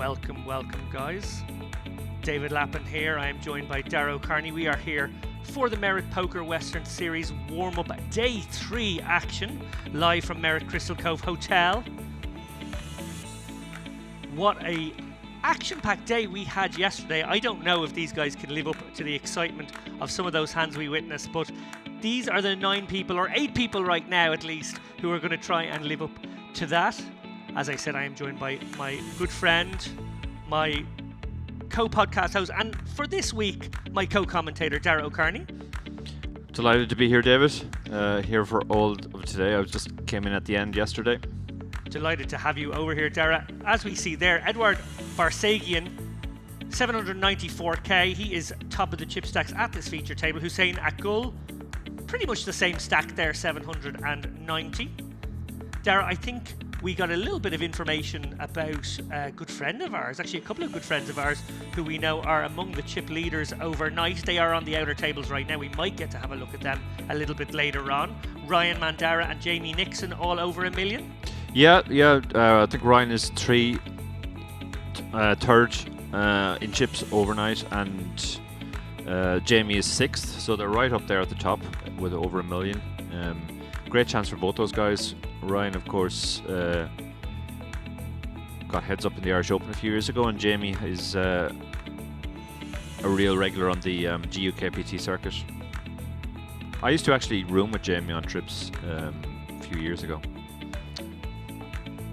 Welcome, guys. David Lappin here. I am joined by Darrow Carney. We are here for the Merit Poker Western Series warm-up day 3 action, live from Merit Crystal Cove Hotel. What a action-packed day we had yesterday. I don't know if these guys can live up to the excitement of some of those hands we witnessed, but these are the 9 people, or 8 people right now at least, who are going to try and live up to that. As I said, I am joined by my good friend, my co-podcast host, and for this week, my co-commentator, Darrow Carney. Delighted to be here, David. Here for all of today. I just came in at the end yesterday. Delighted to have you over here, Dara. As we see there, Edward Barsagian, 794k. He is top of the chip stacks at this feature table. Hussein Akgul, pretty much the same stack there, 790. Dara, I think we got a little bit of information about a good friend of ours, actually a couple of good friends of ours, who we know are among the chip leaders overnight. They are on the outer tables right now. We might get to have a look at them a little bit later on. Ryan Mandara and Jamie Nixon all over $1 million. Yeah. I think Ryan is third in chips overnight, and Jamie is 6th, so they're right up there at the top with over $1 million. Great chance for both those guys. Ryan, of course, got heads up in the Irish Open a few years ago, and Jamie is a real regular on the GUKPT circuit. I used to actually room with Jamie on trips a few years ago.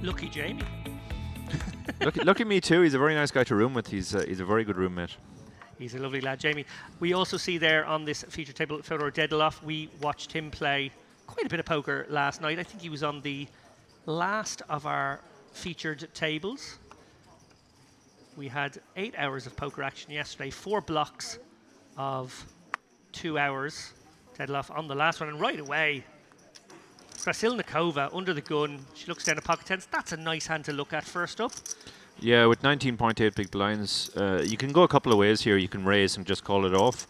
Lucky Jamie. Lucky me too. He's a very nice guy to room with. He's a very good roommate. He's a lovely lad, Jamie. We also see there on this feature table Fyodor Dedalov. We watched him play quite a bit of poker last night. I think he was on the last of our featured tables. We had 8 hours of poker action yesterday, 4 blocks of 2 hours. Dedalov on the last one, and right away, Krasilnikova under the gun. She looks down at pocket tens. That's a nice hand to look at first up. Yeah, with 19.8 big blinds, you can go a couple of ways here. You can raise and just call it off,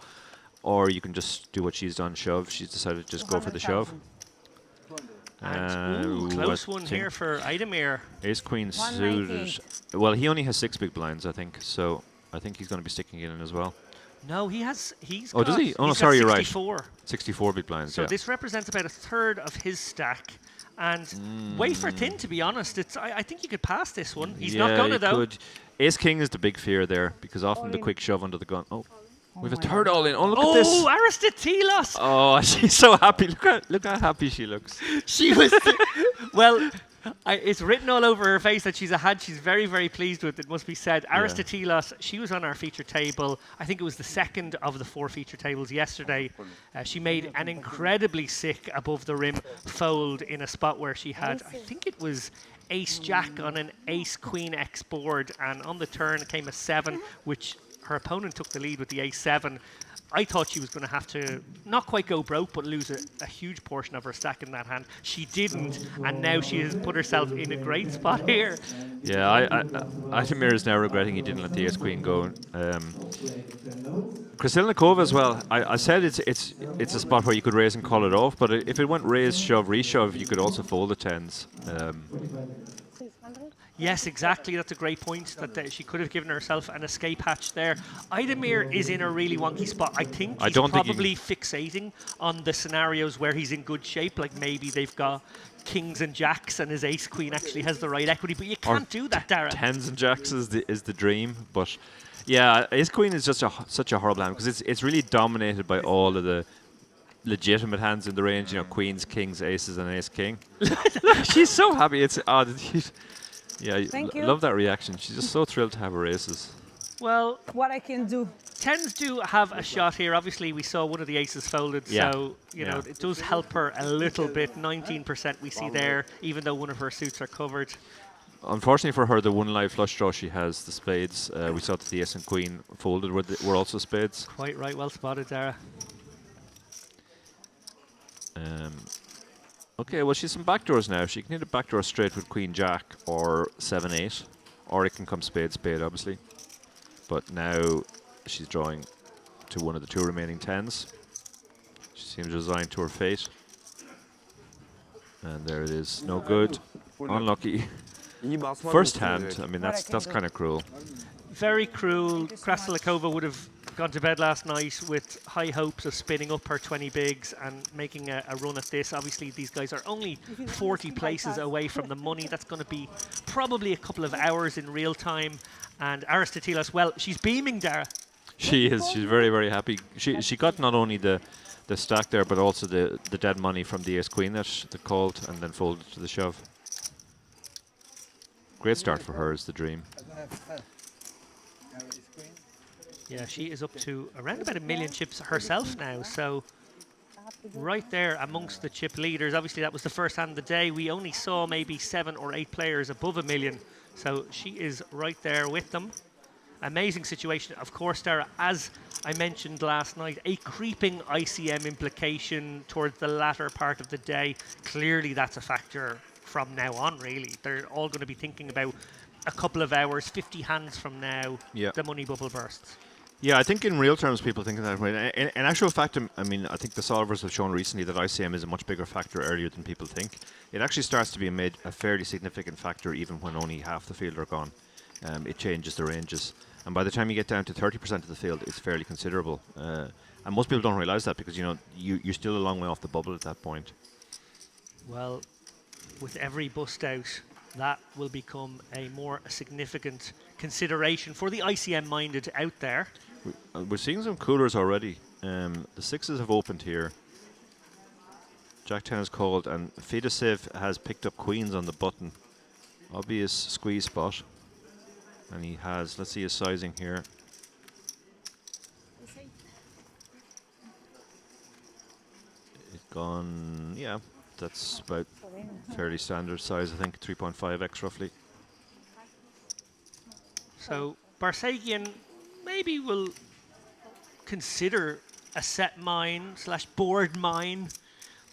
or you can just do what she's done, shove. She's decided to just go for the shove. Close one here for Idemir. Ace Queen suited. Well, he only has 6 big blinds, I think. So I think he's going to be sticking it in as well. No, he's oh, does he? Oh, no, sorry, you're right. 64 big blinds. So this represents about a third of his stack. And wafer thin, to be honest. I think you could pass this one. He's not going to, though. Could. Ace King is the big fear there, because often the quick shove under the gun. Oh, we've a third all in. Oh, look at this. Oh, Aristotelos. Oh, she's so happy. Look how happy she looks. She was... well... it's written all over her face that she's a hand she's very, very pleased with, it must be said. Aristotelos, she was on our feature table. I think it was the second of the 4 feature tables yesterday. She made an incredibly sick above the rim fold in a spot where she had, I think it was ace jack on an ace queen X board, and on the turn came a 7, which her opponent took the lead with the ace 7. I thought she was going to have to not quite go broke, but lose a huge portion of her stack in that hand. She didn't, and now she has put herself in a great spot here. Yeah, Idemir is now regretting he didn't let the ace queen go. Krasilnikova as well. I said it's a spot where you could raise and call it off, but if it went raise, shove, reshove, you could also fold the 10s. Yes, exactly. That's a great point, that she could have given herself an escape hatch there. Idemir is in a really wonky spot. I think he's probably fixating on the scenarios where he's in good shape, like maybe they've got kings and jacks and his ace queen actually has the right equity, but you can't do that, Darren. 10s and jacks is the dream, but yeah, ace queen is just such a horrible hand, because it's really dominated by all of the legitimate hands in the range, you know, queens, kings, aces, and ace king. She's so happy. It's odd. Yeah, love that reaction. She's just so thrilled to have her aces. Well, what I can do. 10s do have a shot here. Obviously, we saw one of the aces folded, so you know it does help her a little bit. 19% we see there, even though one of her suits are covered. Unfortunately for her, the one live flush draw she has, the spades. We saw that the ace and queen folded were also spades. Quite right, well spotted, Dara. Okay, well, she's some backdoors now. She can hit a backdoor straight with queen jack or 7-8, or it can come spade, obviously. But now she's drawing to one of the 2 remaining 10s. She seems resigned to her fate. And there it is. No good. Unlucky. First hand, I mean, that's kind of cruel. Very cruel. Krasilakova would have gone to bed last night with high hopes of spinning up her 20 bigs and making a run at this. Obviously, these guys are only 40 places away from the money. That's going to be probably a couple of hours in real time. And Aristotelos, well, she's beaming, Dara. She is. She's very, very happy. She got not only the stack there, but also the dead money from the ace queen that called and then folded to the shove. Great start for her is the dream. Yeah, she is up to around about 1 million chips herself now, so right there amongst the chip leaders. Obviously, that was the first hand of the day. We only saw maybe 7 or 8 players above 1 million, so she is right there with them. Amazing situation, of course, Dara, as I mentioned last night, a creeping ICM implication towards the latter part of the day. Clearly, that's a factor from now on, really. They're all going to be thinking about a couple of hours, 50 hands from now, the money bubble bursts. Yeah, I think in real terms people think of that way. In actual fact, I mean, I think the solvers have shown recently that ICM is a much bigger factor earlier than people think. It actually starts to be a fairly significant factor even when only half the field are gone. It changes the ranges. And by the time you get down to 30% of the field, it's fairly considerable. And most people don't realize that because, you know, you're still a long way off the bubble at that point. Well, with every bust out, that will become a more significant consideration for the ICM-minded out there. We're seeing some coolers already. The sixes have opened here. Jack 10 is called, and Fedosev has picked up queens on the button. Obvious squeeze spot. And he has, let's see his sizing here. It's gone, yeah, that's about fairly standard size, I think, 3.5x roughly. So Barsagian maybe will consider a set mine / board mine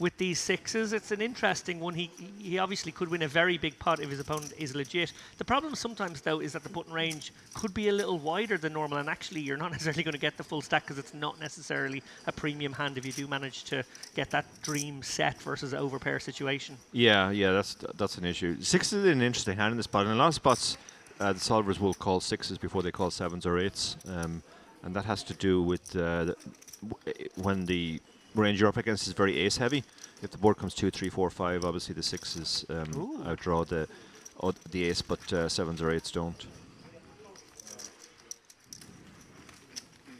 with these sixes. It's an interesting one. He obviously could win a very big pot if his opponent is legit. The problem sometimes, though, is that the button range could be a little wider than normal, and actually you're not necessarily going to get the full stack because it's not necessarily a premium hand if you do manage to get that dream set versus overpair situation. Yeah, that's an issue. Sixes is an interesting hand in this spot. In a lot of spots, the solvers will call sixes before they call sevens or eights, and that has to do with when the range you're up against is very ace heavy. If the board comes 2, 3, 4, 5, obviously the sixes outdraw the ace, but sevens or eights don't.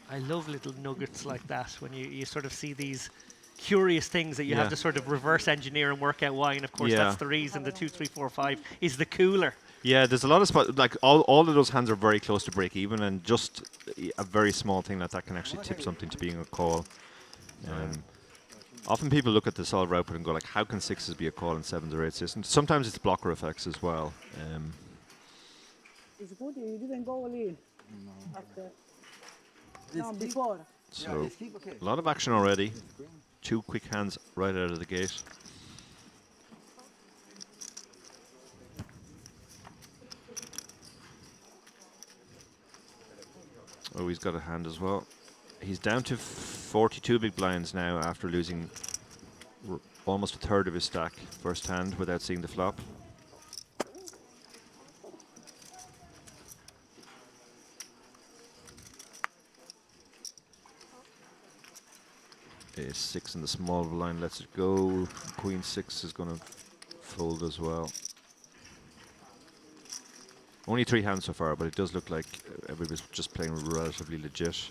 I love little nuggets like that when you sort of see these curious things that you have to sort of reverse engineer and work out why. And of course, that's the reason the 2, 3, 4, 5 is the cooler. Yeah, there's a lot of spots, like all of those hands are very close to break even, and just a very small thing like that can actually tip something to being a call. Often people look at the solver output and go like, how can sixes be a call and sevens or eights isn't? Sometimes it's blocker effects as well. It's good you didn't go all in. No, before. So, a lot of action already. 2 quick hands right out of the gate. Oh, he's got a hand as well. He's down to 42 big blinds now after losing almost a third of his stack first hand without seeing the flop. Ace 6 in the small blind lets it go. Queen 6 is going to fold as well. Only 3 hands so far, but it does look like everybody's just playing relatively legit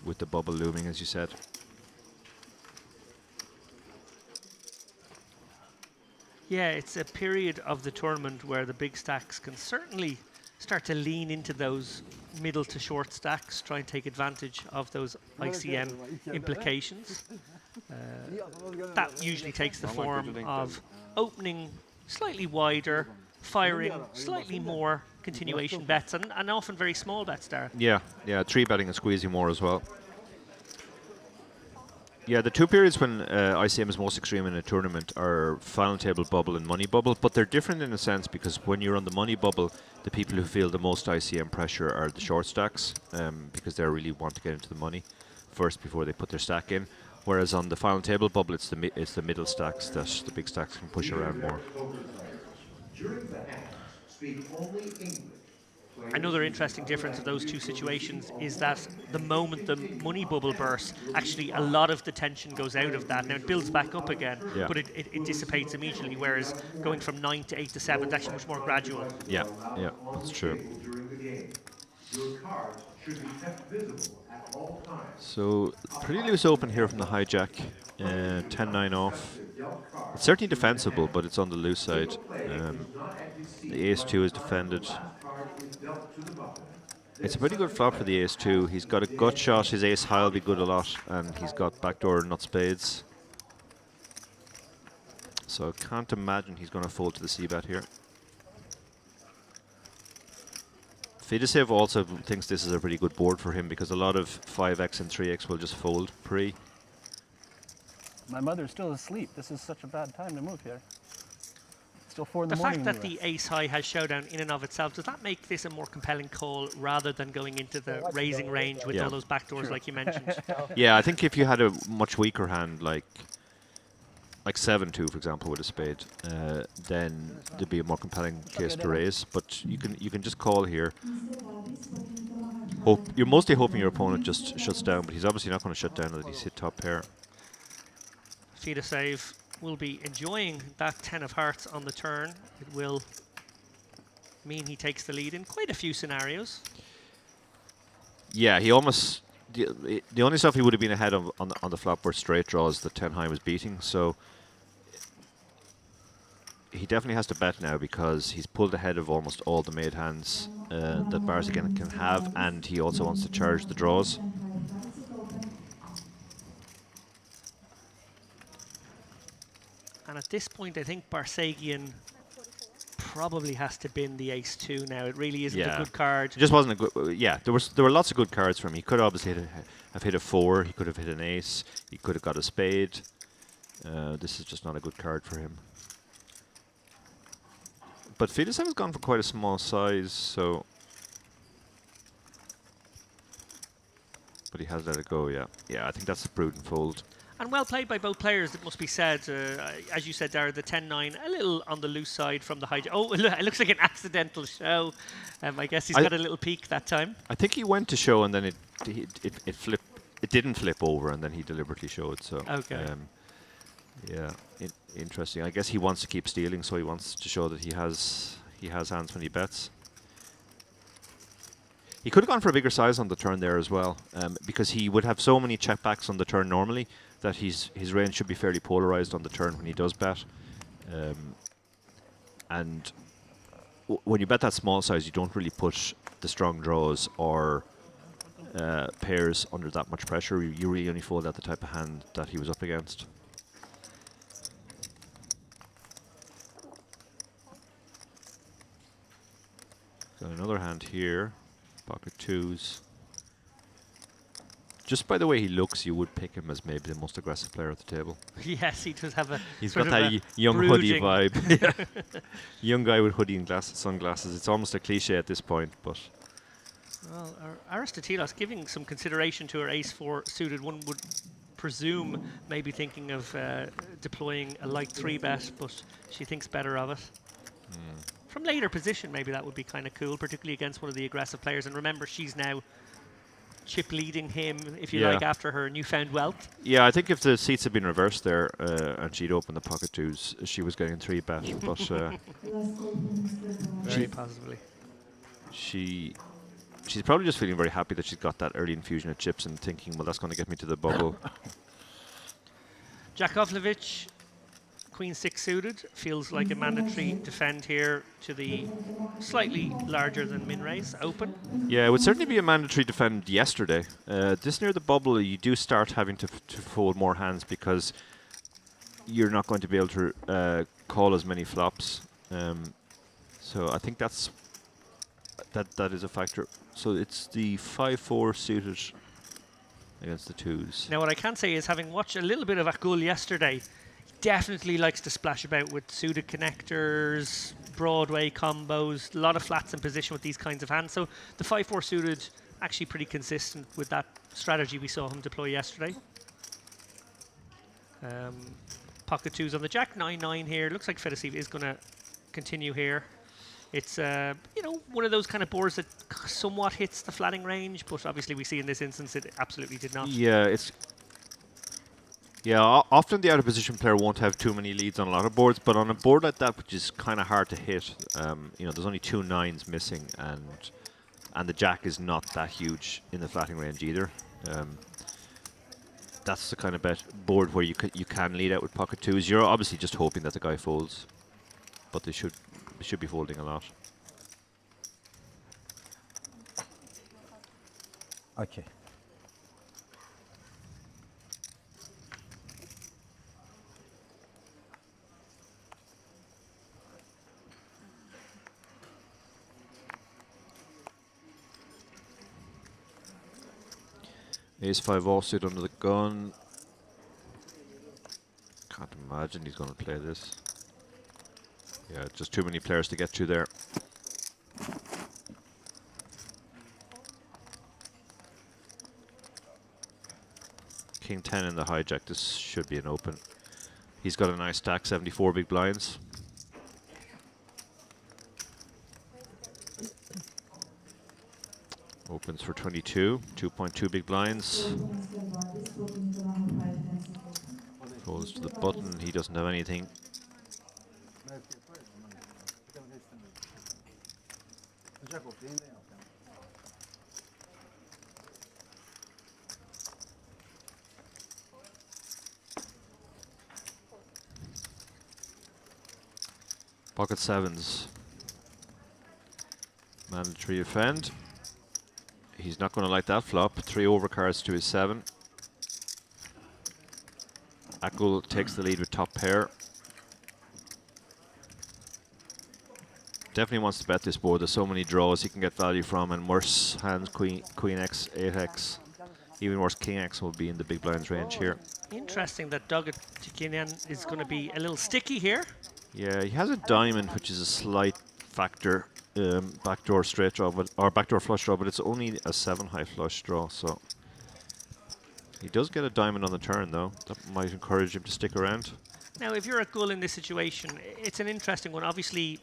with the bubble looming, as you said. Yeah, it's a period of the tournament where the big stacks can certainly start to lean into those middle to short stacks, try and take advantage of those ICM implications. That usually takes the form of opening slightly wider, firing slightly more continuation bets, and often very small bets, Dara. Yeah, 3-betting and squeezing more as well. Yeah, the 2 periods when ICM is most extreme in a tournament are final table bubble and money bubble, but they're different in a sense because when you're on the money bubble, the people who feel the most ICM pressure are the short stacks because they really want to get into the money first before they put their stack in. Whereas on the final table bubble, it's the middle stacks that the big stacks can push around more. Another interesting difference of those two situations is that the moment the money bubble bursts, actually a lot of the tension goes out of that. Now it builds back up again, Yeah. but it dissipates immediately, whereas going from 9 to 8 to 7 is actually much more gradual. Yeah, yeah, that's true. So pretty loose open here from the hijack. 10-9 off. It's certainly defensible, but it's on the loose side. The ace-2 is defended. It's a pretty good flop for the ace-2. He's got a gut shot. His ace-high will be good a lot, and he's got backdoor nut spades. So I can't imagine he's going to fold to the c-bet here. Fedoseev also thinks this is a pretty good board for him because a lot of 5x and 3x will just fold pre. My mother's still asleep. This is such a bad time to move here. Still 4 in The the morning. fact that the ace high has showdown in and of itself, does that make this a more compelling call rather than going into the raising range with all those backdoors like you mentioned? Yeah, I think if you had a much weaker hand like 7-2, for example, with a spade, then there'd be a more compelling case to raise. But you can just call here. You're mostly hoping your opponent just shuts down, but he's obviously not going to shut down that he's hit top pair. Fedoseev will be enjoying that 10 of hearts on the turn. It will mean he takes the lead in quite a few scenarios. Yeah, he almost the only stuff he would have been ahead of on the flop were straight draws that 10 high was beating. So he definitely has to bet now because he's pulled ahead of almost all the made hands that Barzigan can have, and he also wants to charge the draws. And at this point, I think Barsegian probably has to bin the ace-2 now. It really isn't a good card. It just wasn't a good. Yeah, there were lots of good cards for him. He could obviously have hit a 4. He could have hit an ace. He could have got a spade. This is just not a good card for him. But Fedoseev has gone for quite a small size, so. But he has let it go. Yeah, I think that's a prudent fold. And well played by both players, it must be said. As you said, Dara, the 10-9, a little on the loose side from the hijack. Oh, it looks like an accidental show. I guess he's got a little peek that time. I think he went to show and then it flipped. It didn't flip over, and then he deliberately showed. So okay. Yeah, interesting. I guess he wants to keep stealing, so he wants to show that he has hands when he bets. He could have gone for a bigger size on the turn there as well, because he would have so many checkbacks on the turn normally that his range should be fairly polarized on the turn when he does bet. And when you bet that small size, you don't really put the strong draws or pairs under that much pressure. You really only fold out the type of hand that he was up against. Got another hand here, pocket 2s. Just by the way he looks, you would pick him as maybe the most aggressive player at the table. Yes, he does have a He's sort got of that a young hoodie brooding vibe. Young guy with hoodie and sunglasses. It's almost a cliche at this point, but. Well, Aristotelos giving some consideration to her ace-4 suited, one would presume maybe thinking of deploying a light 3-bet, but she thinks better of it. From later position, maybe that would be kind of cool, particularly against one of the aggressive players. And remember, she's now chip leading him, if you like, after her newfound wealth. Yeah, I think if the seats had been reversed there and she'd opened the pocket 2s, she was getting 3-bet. But Very possibly. She's probably just feeling very happy that she's got that early infusion of chips and thinking, well, that's going to get me to the bubble. Jakovlevich, Queen 6 suited, feels like a mandatory defend here to the slightly larger than min raise, open. Yeah, it would certainly be a mandatory defend yesterday. This near the bubble, you do start having to fold more hands because you're not going to be able to call as many flops. So I think that is a factor. So it's the 5-4 suited against the 2s. Now what I can say is, having watched a little bit of Akgul yesterday, he definitely likes to splash about with suited connectors, Broadway combos, a lot of flats in position with these kinds of hands. So the 5-4 suited, actually pretty consistent with that strategy we saw him deploy yesterday. Pocket 2s on the jack, 9-9 here. Looks like Fedoseev is going to continue here. It's one of those kind of boards that somewhat hits the flatting range, but obviously we see in this instance it absolutely did not. Yeah, often the out of position player won't have too many leads on a lot of boards, but on a board like that, which is kind of hard to hit, there's only 2 9s missing, and the jack is not that huge in the flatting range either. That's the kind of board where you can lead out with pocket 2s. You're obviously just hoping that the guy folds, but they should be folding a lot. Okay. Ace-5 offsuit under the gun. Can't imagine he's going to play this. Yeah, just too many players to get to there. King 10 in the hijack. This should be an open. He's got a nice stack, 74 big blinds. Opens for 22, 2.2 big blinds. Folds to the button, he doesn't have anything. Pocket 7s. Mandatory offend. He's not going to like that flop. 3 overcards to his 7. Akul takes the lead with top pair. Definitely wants to bet this board. There's so many draws he can get value from, and worse hands, Queen X, 8X. Even worse, King X will be in the big blinds range here. Interesting that Doggett Tikinian is going to be a little sticky here. Yeah, he has a diamond, which is a slight factor. Backdoor straight draw, or backdoor flush draw, but it's only a 7 high flush draw, so he does get a diamond on the turn, though. That might encourage him to stick around. Now, if you're a Gull in this situation, it's an interesting one. Obviously,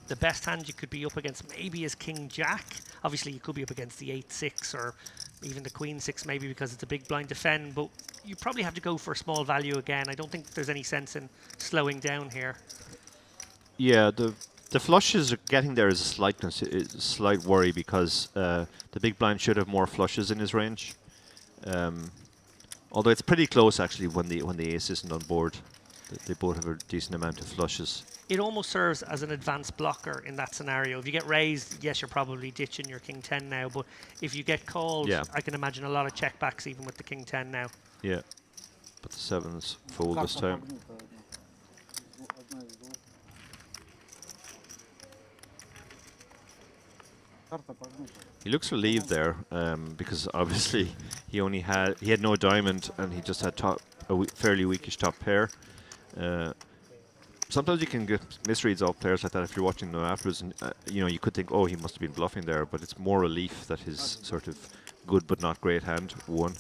the best hand you could be up against maybe is King Jack. Obviously, you could be up against the 8-6 or even the Queen 6, maybe because it's a big blind defend, but you probably have to go for small value again. I don't think there's any sense in slowing down here. Yeah, the flushes are getting there is a slight worry, because the big blind should have more flushes in his range. Although it's pretty close actually when the ace isn't on board. They both have a decent amount of flushes. It almost serves as an advanced blocker in that scenario. If you get raised, yes, you're probably ditching your King 10 now, but if you get called, yeah, I can imagine a lot of checkbacks even with the King 10 now. Yeah, but the 7s fold this time. He looks relieved there, because obviously he had no diamond, and he just had fairly weakish top pair. Sometimes you can get misreads off players like that if you're watching them afterwards, and you could think, oh, he must have been bluffing there, but it's more relief that his sort of good but not great hand won.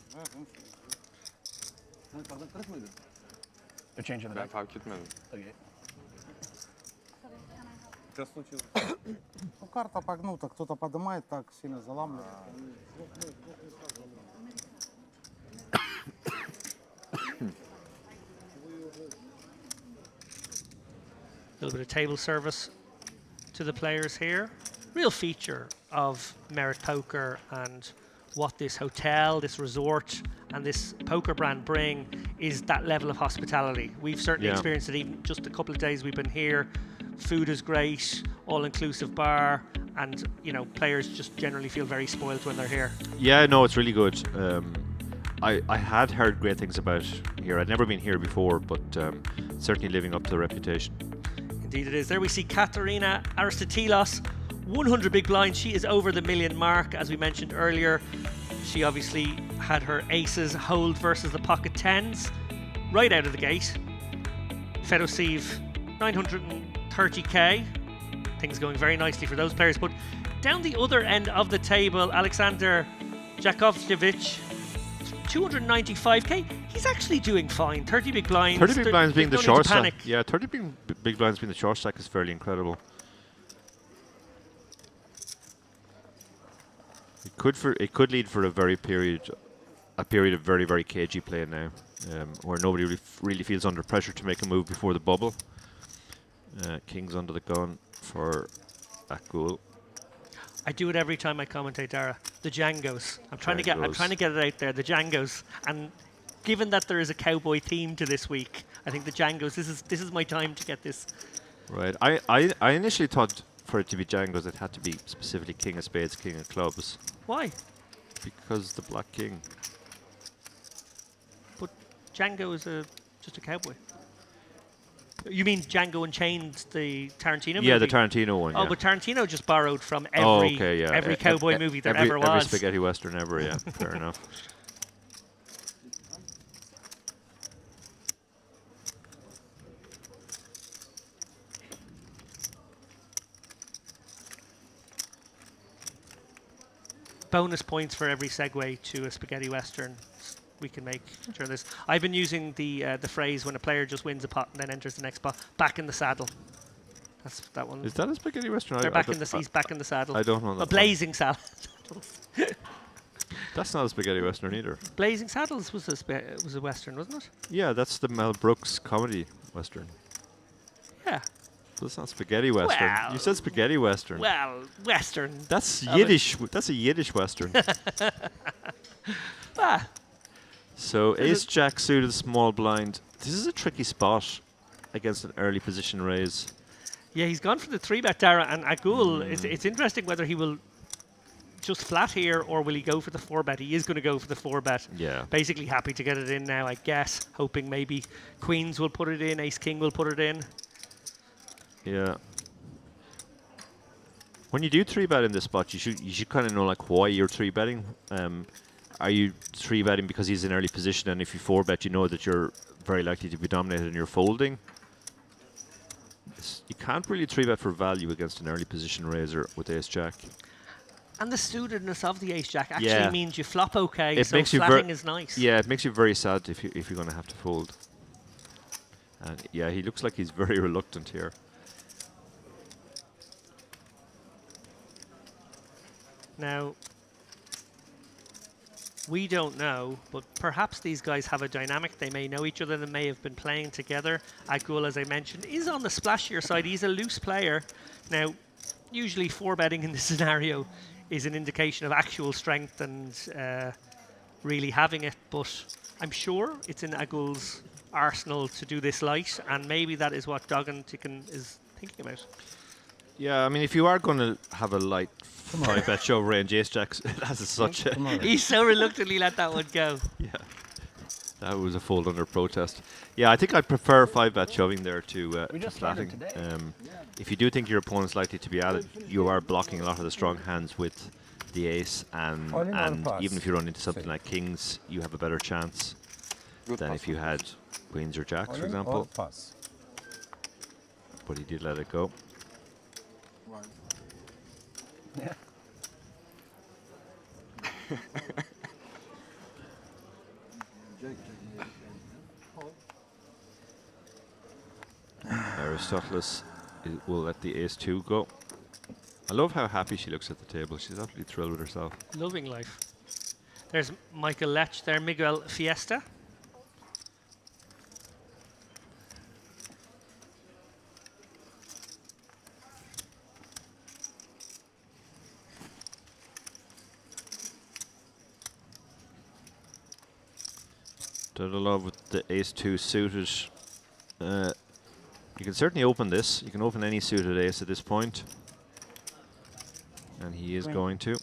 They're changing the Ben deck. fark etmedim. Okay. Что случилось? Ну, карта погнута, кто-то поднимает, так сильно заламывает. A little bit of table service to the players here. Real feature of Merit Poker and what this hotel, this resort, and this poker brand bring is that level of hospitality. We've certainly experienced it even just a couple of days we've been here. Food is great, all-inclusive bar, and players just generally feel very spoiled when they're here. Yeah, no, it's really good. I had heard great things about here. I'd never been here before, but certainly living up to the reputation. Indeed it is. There we see Katerina Aristotelos, 100 big blinds. She is over the million mark, as we mentioned earlier. She obviously had her aces hold versus the pocket 10s right out of the gate. Fedosiv, 930k. Things going very nicely for those players. But down the other end of the table, Alexander Jakovljevic, 295k. He's actually doing fine. 30 big blinds. 30 big blinds being the short stack. panic. Yeah, 30 big blinds being the short stack is fairly incredible. could lead for a period of very, very cagey play now, where nobody really feels under pressure to make a move before the bubble. King's under the gun for Akgul. I do it every time I commentate, Dara. The Django's. I'm trying to get it out there. The Django's. And given that there is a cowboy theme to this week, I think the Django's. This is my time to get this. Right. I initially thought for it to be Django's, it had to be specifically King of Spades, King of Clubs. Why? Because the Black King. But Django is just a cowboy. You mean Django Unchained, the Tarantino movie? Yeah, the Tarantino one. Oh, yeah. but Tarantino just borrowed from every cowboy movie there ever was. Every spaghetti western ever, yeah. Fair enough. Bonus points for every segue to a spaghetti western we can make during this. I've been using the phrase when a player just wins a pot and then enters the next pot, back in the saddle. That's that one. Is that a spaghetti western? They're back in the he's back in the saddle. I don't know that. A blazing saddle. That's not a spaghetti western either. Blazing Saddles was a western, wasn't it? Yeah, that's the Mel Brooks comedy western. Yeah. So that's not spaghetti western. Well, you said spaghetti western. Well, western. That's Yiddish. That's a Yiddish western. Ah. So Ace Jack suited small blind. This is a tricky spot against an early position raise. Yeah, he's gone for the 3-bet, Dara, and Akgul, it's interesting whether he will just flat here or will he go for the 4-bet. He is going to go for the 4-bet. Yeah. Basically happy to get it in now, I guess, hoping maybe Queens will put it in, Ace King will put it in. Yeah. When you do 3-bet in this spot, you should kind of know like why you're 3-betting. Are you 3-betting because he's in early position, and if you 4-bet, you know that you're very likely to be dominated and you're folding? You can't really 3-bet for value against an early position raiser with Ace Jack. And the suitedness of the Ace Jack actually means you flop okay, so makes you flatting is nice. Yeah, it makes you very sad if you're going to have to fold. And yeah, he looks like he's very reluctant here. Now, we don't know, but perhaps these guys have a dynamic. They may know each other. They may have been playing together. Akgul, as I mentioned, is on the splashier side. He's a loose player. Now, usually 4-betting in this scenario is an indication of actual strength and really having it, but I'm sure it's in Akgul's arsenal to do this light, and maybe that is what Doggan is thinking about. Yeah, I mean, if you are going to have a light 5-bet shove range, Ace Jack has such a... He so reluctantly let that one go. Yeah, that was a fold under protest. Yeah, I think I'd prefer 5-bet shoving there to flatting. If you do think your opponent's likely to be at it, you are blocking a lot of the strong hands with the ace, and even if you run into something like kings, you have a better chance than if you had queens or jacks, for example. But he did let it go. Yeah. Aristoteles will let the ace-2 go. I love how happy she looks at the table. She's absolutely thrilled with herself. Loving life. There's Michael Lech there, Miguel Fiesta. Love with the ace-2 suited. You can certainly open this. You can open any suited ace at this point. And he is going to.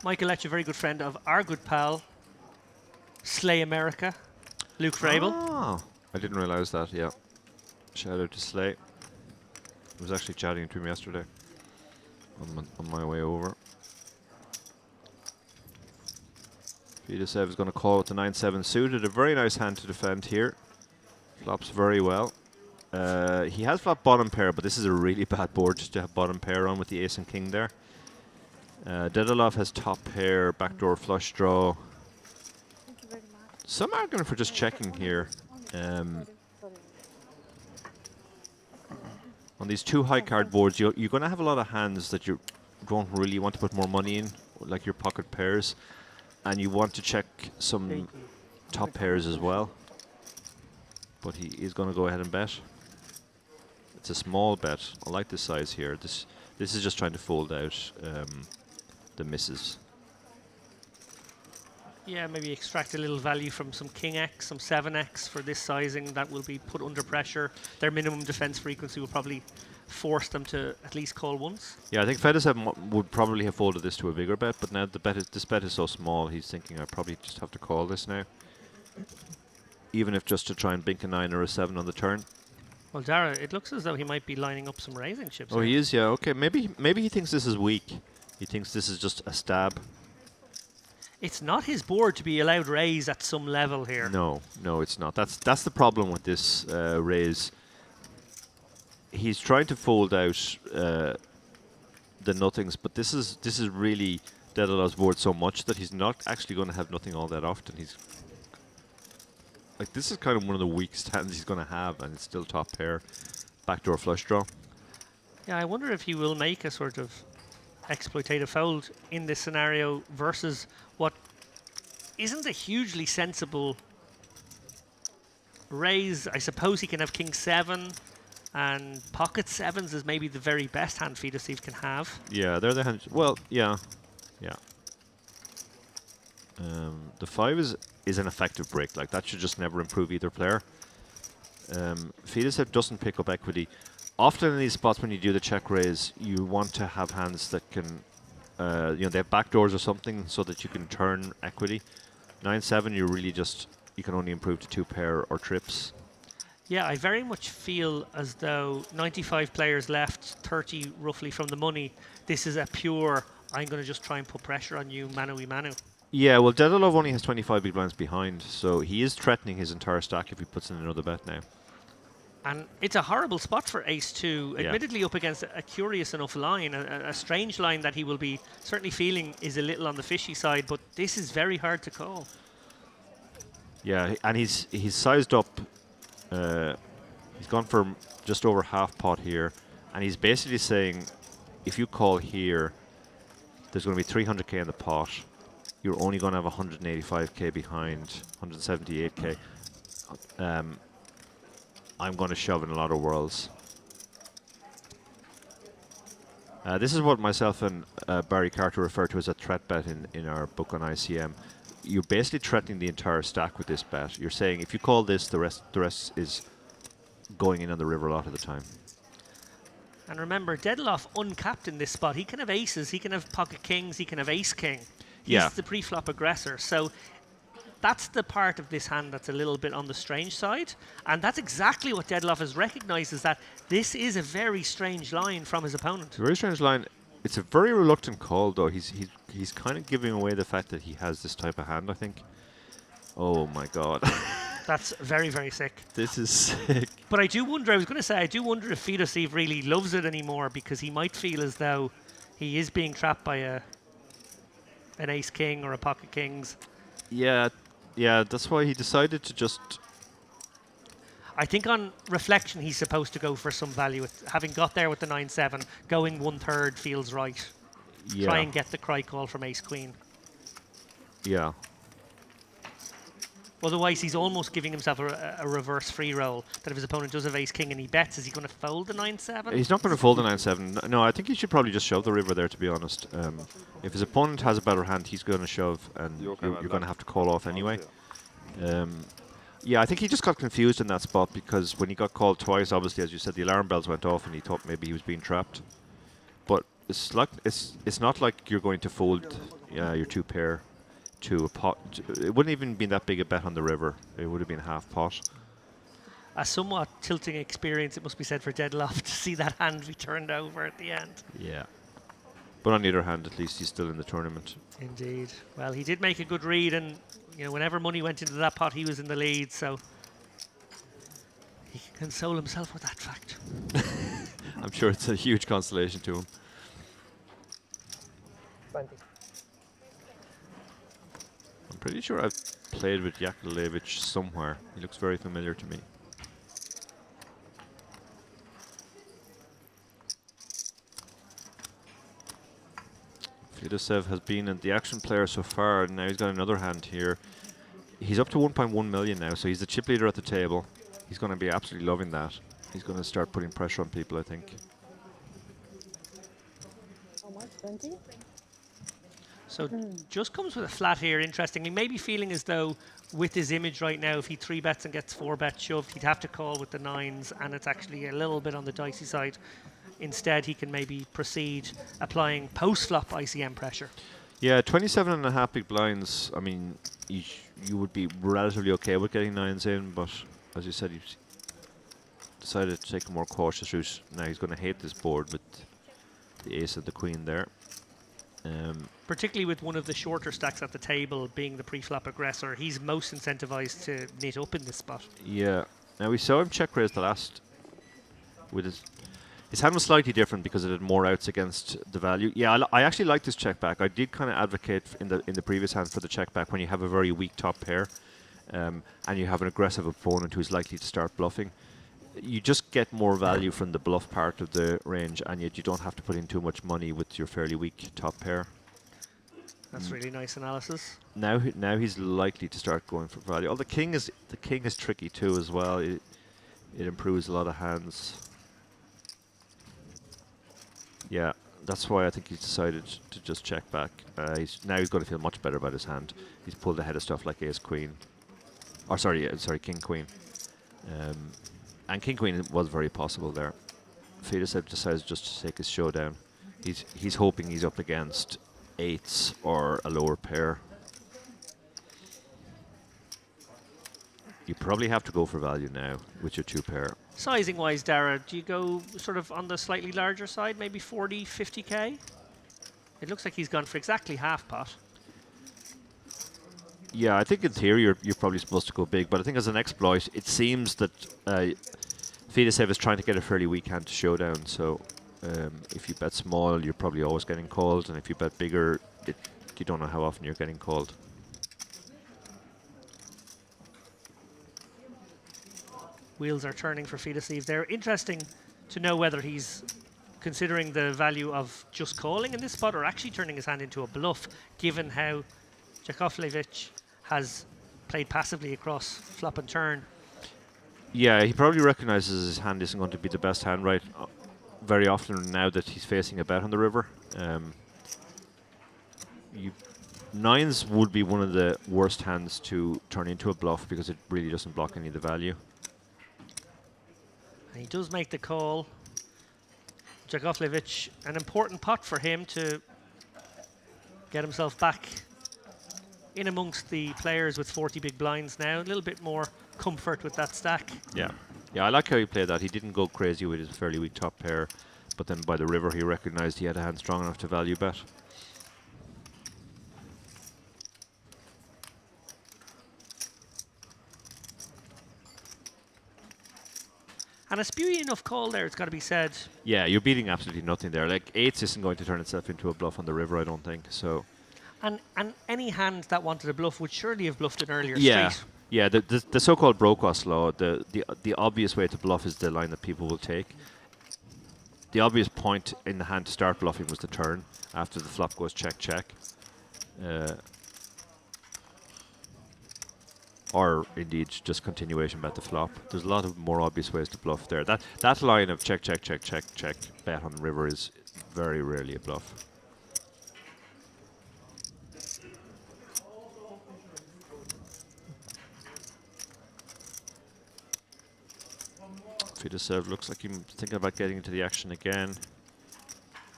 Michael Lech, a very good friend of our good pal, Slay America, Luke Frabel. Oh, I didn't realize that, yeah. Shout out to Slay. I was actually chatting to him yesterday on my way over. Vidasev is going to call with the 9-7 suited. A very nice hand to defend here. Flops very well. He has flopped bottom pair, but this is a really bad board just to have bottom pair on with the ace and king there. Dedalov has top pair, backdoor flush draw. Thank you very much. Some argument for just checking here. On these two high card boards, you're going to have a lot of hands that you don't really want to put more money in, like your pocket pairs, and you want to check some top pairs as well. But he is going to go ahead and bet. It's a small bet. I like the size here. This is just trying to fold out the misses. Yeah, maybe extract a little value from some King X, some 7X for this sizing that will be put under pressure. Their minimum defense frequency will probably force them to at least call once. Yeah, I think Fedushev would probably have folded this to a bigger bet, but now this bet is so small, he's thinking I probably just have to call this now. Even if just to try and bink a 9 or a 7 on the turn. Well, Dara, it looks as though he might be lining up some raising chips. Oh, here. he is, yeah. Okay, maybe he thinks this is weak. He thinks this is just a stab. It's not his board to be allowed raise at some level here. No, it's not. That's the problem with this raise. He's trying to fold out the nothings, but this is really Daedalov's board so much that he's not actually going to have nothing all that often. He's like, this is kind of one of the weakest hands he's going to have, and it's still top pair, backdoor flush draw. Yeah, I wonder if he will make a sort of exploitative fold in this scenario versus what isn't a hugely sensible raise. I suppose he can have King 7 and pocket 7s is maybe the very best hand Fedushev can have. Yeah, they're the hands. Well, yeah. The 5 is an effective break. Like, that should just never improve either player. Fedushev doesn't pick up equity. Often in these spots when you do the check raise, you want to have hands that can, they have backdoors or something so that you can turn equity. 9-7, you can only improve to 2 pair or trips. Yeah, I very much feel as though 95 players left, 30 roughly from the money. This is a pure, I'm going to just try and put pressure on you, manu-y-manu. Yeah, well, Daedalov only has 25 big blinds behind, so he is threatening his entire stack if he puts in another bet now. And it's a horrible spot for Ace-2, Yeah. admittedly up against a curious enough line, a strange line that he will be certainly feeling is a little on the fishy side, but this is very hard to call. Yeah, and he's sized up. He's gone for just over half pot here, and he's basically saying, if you call here, there's going to be 300k in the pot. You're only going to have 185k behind, 178k. I'm going to shove in a lot of worlds. This is what myself and Barry Carter refer to as a threat bet in our book on ICM. You're basically threatening the entire stack with this bet. You're saying if you call this, the rest is going in on the river a lot of the time. And remember, Daedalov uncapped in this spot. He can have aces, he can have pocket kings, he can have ace-king. He's the pre-flop aggressor. So that's the part of this hand that's a little bit on the strange side. And that's exactly what Daedalov has recognized, is that this is a very strange line from his opponent. It's a very strange line. It's a very reluctant call, though. He's kind of giving away the fact that he has this type of hand, I think. Oh, my God. That's very, very sick. This is sick. But I do wonder, if Fedushev really loves it anymore, because he might feel as though he is being trapped by an ace-king or a pocket kings. Yeah, that's why he decided to just... I think on reflection, he's supposed to go for some value. Having got there with the 9-7, going 1/3 feels right. Yeah. Try and get the cry call from ace-queen. Yeah. Otherwise, he's almost giving himself a reverse free roll, that if his opponent does have ace-king and he bets, is he going to fold the 9-7? He's not going to fold the 9-7. No, I think he should probably just shove the river there, to be honest. If his opponent has a better hand, he's going to shove, and you're going to have to call off anyway. Yeah, I think he just got confused in that spot, because when he got called twice, obviously, as you said, the alarm bells went off, and he thought maybe he was being trapped. But it's not like you're going to fold your 2 pair to a pot. It wouldn't even been that big a bet on the river. It would have been half pot. A somewhat tilting experience, it must be said, for Daedalov to see that hand be turned over at the end. Yeah. But on the other hand, at least he's still in the tournament. Indeed. Well, he did make a good read, and whenever money went into that pot, he was in the lead, so he can console himself with that fact. I'm sure it's a huge consolation to him. 20. I'm pretty sure I've played with Yakovlevich somewhere. He looks very familiar to me. Fedosev has been the action player so far, and now he's got another hand here. He's up to 1.1 million now, so he's the chip leader at the table. He's going to be absolutely loving that. He's going to start putting pressure on people, I think. How much? 20? So just comes with a flat here, interestingly. Maybe feeling as though with his image right now, if he 3-bets and gets 4-bet shoved, he'd have to call with the 9s, and it's actually a little bit on the dicey side. Instead, he can maybe proceed applying post-flop ICM pressure. Yeah, 27.5 big blinds. I mean, you would be relatively okay with getting 9s in, but as you said, he's decided to take a more cautious route. Now he's going to hate this board with the ace and the queen there. Particularly with one of the shorter stacks at the table being the pre-flop aggressor, he's most incentivized to knit up in this spot. Yeah. Now we saw him check raise the last with his hand was slightly different because it had more outs against the value. Yeah, I actually like this check back. I did kind of advocate in the previous hand for the check back when you have a very weak top pair, and you have an aggressive opponent who's likely to start bluffing. You just get more value from the bluff part of the range, and yet you don't have to put in too much money with your fairly weak top pair. That's really nice analysis. Now he's likely to start going for value. Oh, the king is tricky too as well. It improves a lot of hands. Yeah, that's why I think he's decided to just check back. Now he's going to feel much better about his hand. He's pulled ahead of stuff like ace queen, or sorry king queen, and king queen was very possible there. Fedosev decides just to take his showdown. He's hoping he's up against 8s or a lower pair. You probably have to go for value now with your 2 pair. Sizing wise, Dara, do you go sort of on the slightly larger side, maybe 40, 50k? It looks like he's gone for exactly half pot. Yeah, I think in theory you're probably supposed to go big, but I think as an exploit, it seems that Fedosev is trying to get a fairly weak hand to showdown. So if you bet small, you're probably always getting called, and if you bet bigger, you don't know how often you're getting called. Wheels are turning for Fedosev there. Interesting to know whether he's considering the value of just calling in this spot or actually turning his hand into a bluff, given how Jakovlevich has played passively across flop and turn. Yeah, he probably recognizes his hand isn't going to be the best hand right very often now that he's facing a bet on the river. 9s would be one of the worst hands to turn into a bluff because it really doesn't block any of the value. And he does make the call. Jakovlevich, an important pot for him to get himself back in amongst the players with 40 big blinds now. A little bit more comfort with that stack. Yeah, I like how he played that. He didn't go crazy with his fairly weak top pair, but then by the river he recognized he had a hand strong enough to value bet. And a spewy enough call there, it's got to be said. Yeah, you're beating absolutely nothing there. Like 8s isn't going to turn itself into a bluff on the river, I don't think. So. And any hand that wanted a bluff would surely have bluffed an earlier street. Yeah, the so-called Brokaw law, the obvious way to bluff is the line that people will take. The obvious point in the hand to start bluffing was the turn after the flop goes check check. Or indeed just continuation bet the flop. There's a lot of more obvious ways to bluff there. That line of check check check check check bet on the river is very rarely a bluff. Fedosev looks like he's thinking about getting into the action again.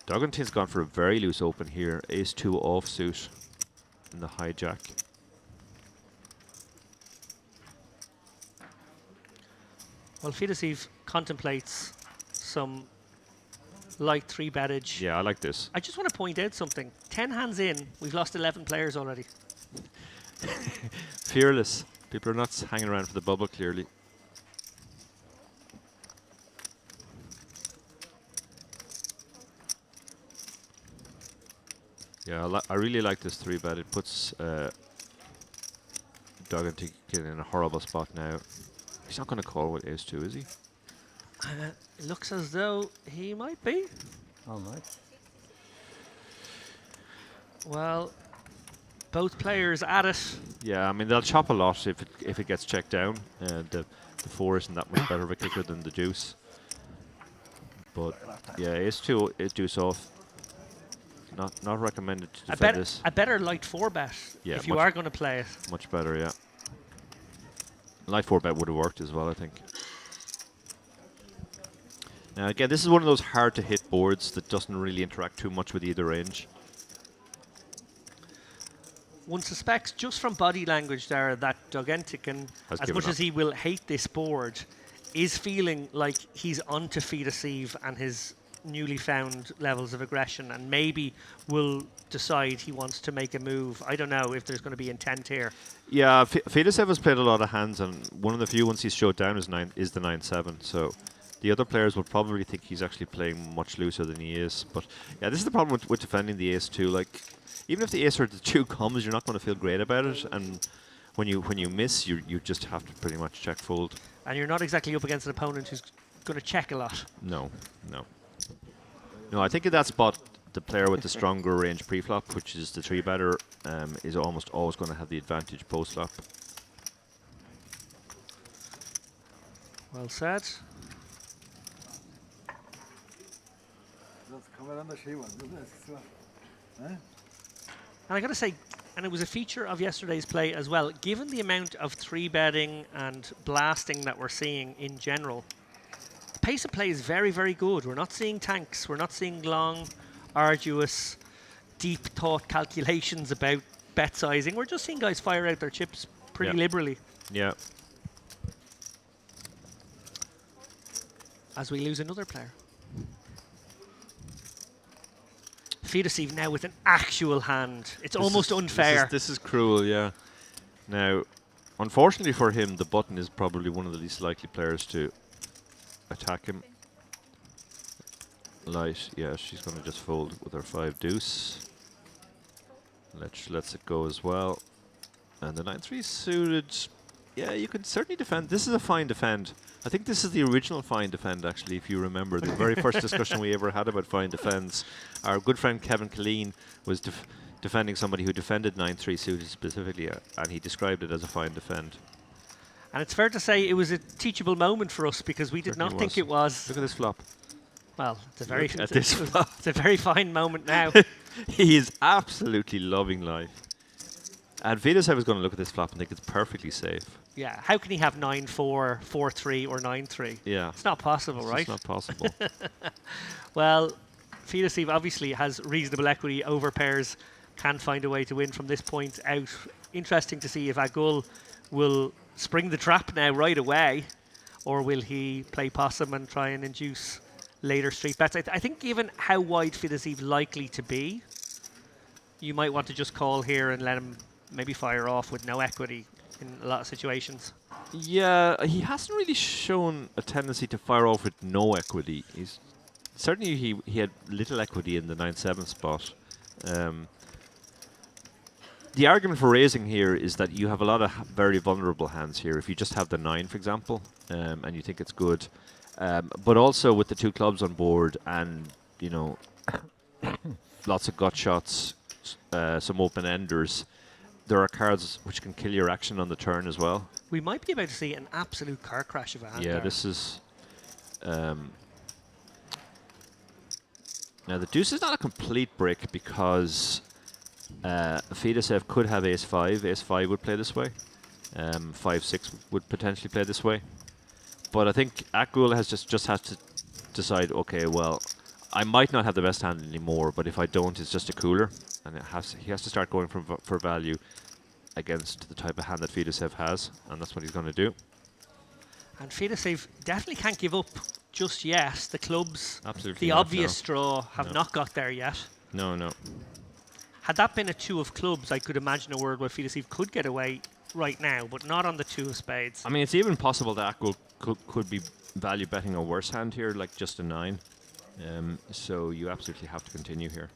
Doggintin's gone for a very loose open here. Ace-2 offsuit in the hijack. Well, Fedosev contemplates some light 3-bettage. Yeah, I like this. I just want to point out something. 10 hands in, we've lost 11 players already. Fearless. People are not hanging around for the bubble, clearly. Yeah, I really like this 3-bet. It puts Doggintin in a horrible spot now. He's not going to call with ace-2, is he? It looks as though he might be. All right. Well, both players at it. Yeah, I mean they'll chop a lot if it gets checked down. The 4 isn't that much better of a kicker than the deuce. But yeah, ace deuce off. Not recommended to defend this. A better light 4 bet Yeah, if you are going to play it. Much better, yeah. Light 4 bet would have worked as well, I think. Now again, this is one of those hard to hit boards that doesn't really interact too much with either range. One suspects just from body language there that Dogentican, Has as given much up. as he will hate this board, is feeling like he's on to feed a sieve and his newly found levels of aggression, and maybe will decide he wants to make a move. I don't know if there's going to be intent here. Yeah, Fedosev has played a lot of hands, and one of the few ones he's showed down is the 9-7. So the other players will probably think he's actually playing much looser than he is. But yeah, this is the problem with defending the ace too. Like, even if the ace or the 2 comes, you're not going to feel great about it, and when you miss, you just have to pretty much check fold. And you're not exactly up against an opponent who's going to check a lot. No. I think at that spot, the player with the stronger range pre-flop, which is the 3-better, is almost always going to have the advantage post-flop. Well said. And I got to say, and it was a feature of yesterday's play as well, given the amount of 3-betting and blasting that we're seeing in general, the pace of play is very, very good. We're not seeing tanks. We're not seeing long, arduous, deep thought calculations about bet sizing. We're just seeing guys fire out their chips pretty liberally. Yeah. As we lose another player. Fedosev now with an actual hand. It's almost unfair. This is cruel, yeah. Now, unfortunately for him, the button is probably one of the least likely players to attack him. Light, yeah, she's going to just fold with her 5 deuce. Lets it go as well. And the 9-3 suited, yeah, you can certainly defend. This is a fine defend. I think this is the original fine defend, actually, if you remember. The very first discussion we ever had about fine defends. Our good friend Kevin Killeen was defending somebody who defended 9-3 suited specifically, and he described it as a fine defend. And it's fair to say it was a teachable moment for us because we did not think it was. Look at this flop. Well, it's a very, Look at this flop. it's a very fine moment now. He is absolutely loving life. And Fedosev is going to look at this flop and think it's perfectly safe. Yeah, how can he have 9-4, 4-3, or 9-3? Yeah. It's not possible, It's right? just not possible. Well, Fedosev obviously has reasonable equity over pairs, can find a way to win from this point out. Interesting to see if Agul will spring the trap now right away, or will he play possum and try and induce later street bets. I think given how wide Fedosev likely to be, you might want to just call here and let him maybe fire off with no equity in a lot of situations. Yeah, he hasn't really shown a tendency to fire off with no equity. He's certainly he had little equity in the 9-7 spot. The argument for raising here is that you have a lot of very vulnerable hands here. If you just have the 9, for example, and you think it's good, but also with the 2 clubs on board and, you know, lots of gut shots, some open enders, there are cards which can kill your action on the turn as well. We might be about to see an absolute car crash of a hand. Yeah, there. this is... now, the deuce is not a complete brick because Fedosev could have ace-5. Ace-5 would play this way. 5-6 would potentially play this way. But I think Akgul has just has to decide, okay, well, I might not have the best hand anymore, but if I don't, it's just a cooler. And he has to start going for value against the type of hand that Fedosev has, and that's what he's going to do. And Fedosev definitely can't give up just yet. The clubs, Absolutely the not, obvious no. straw, have No. not got there yet. No, no. Had that been a 2 of clubs, I could imagine a world where Fedosev could get away right now, but not on the 2 of spades. I mean, it's even possible that Akgul could be value betting a worse hand here, like just a 9. So you absolutely have to continue here.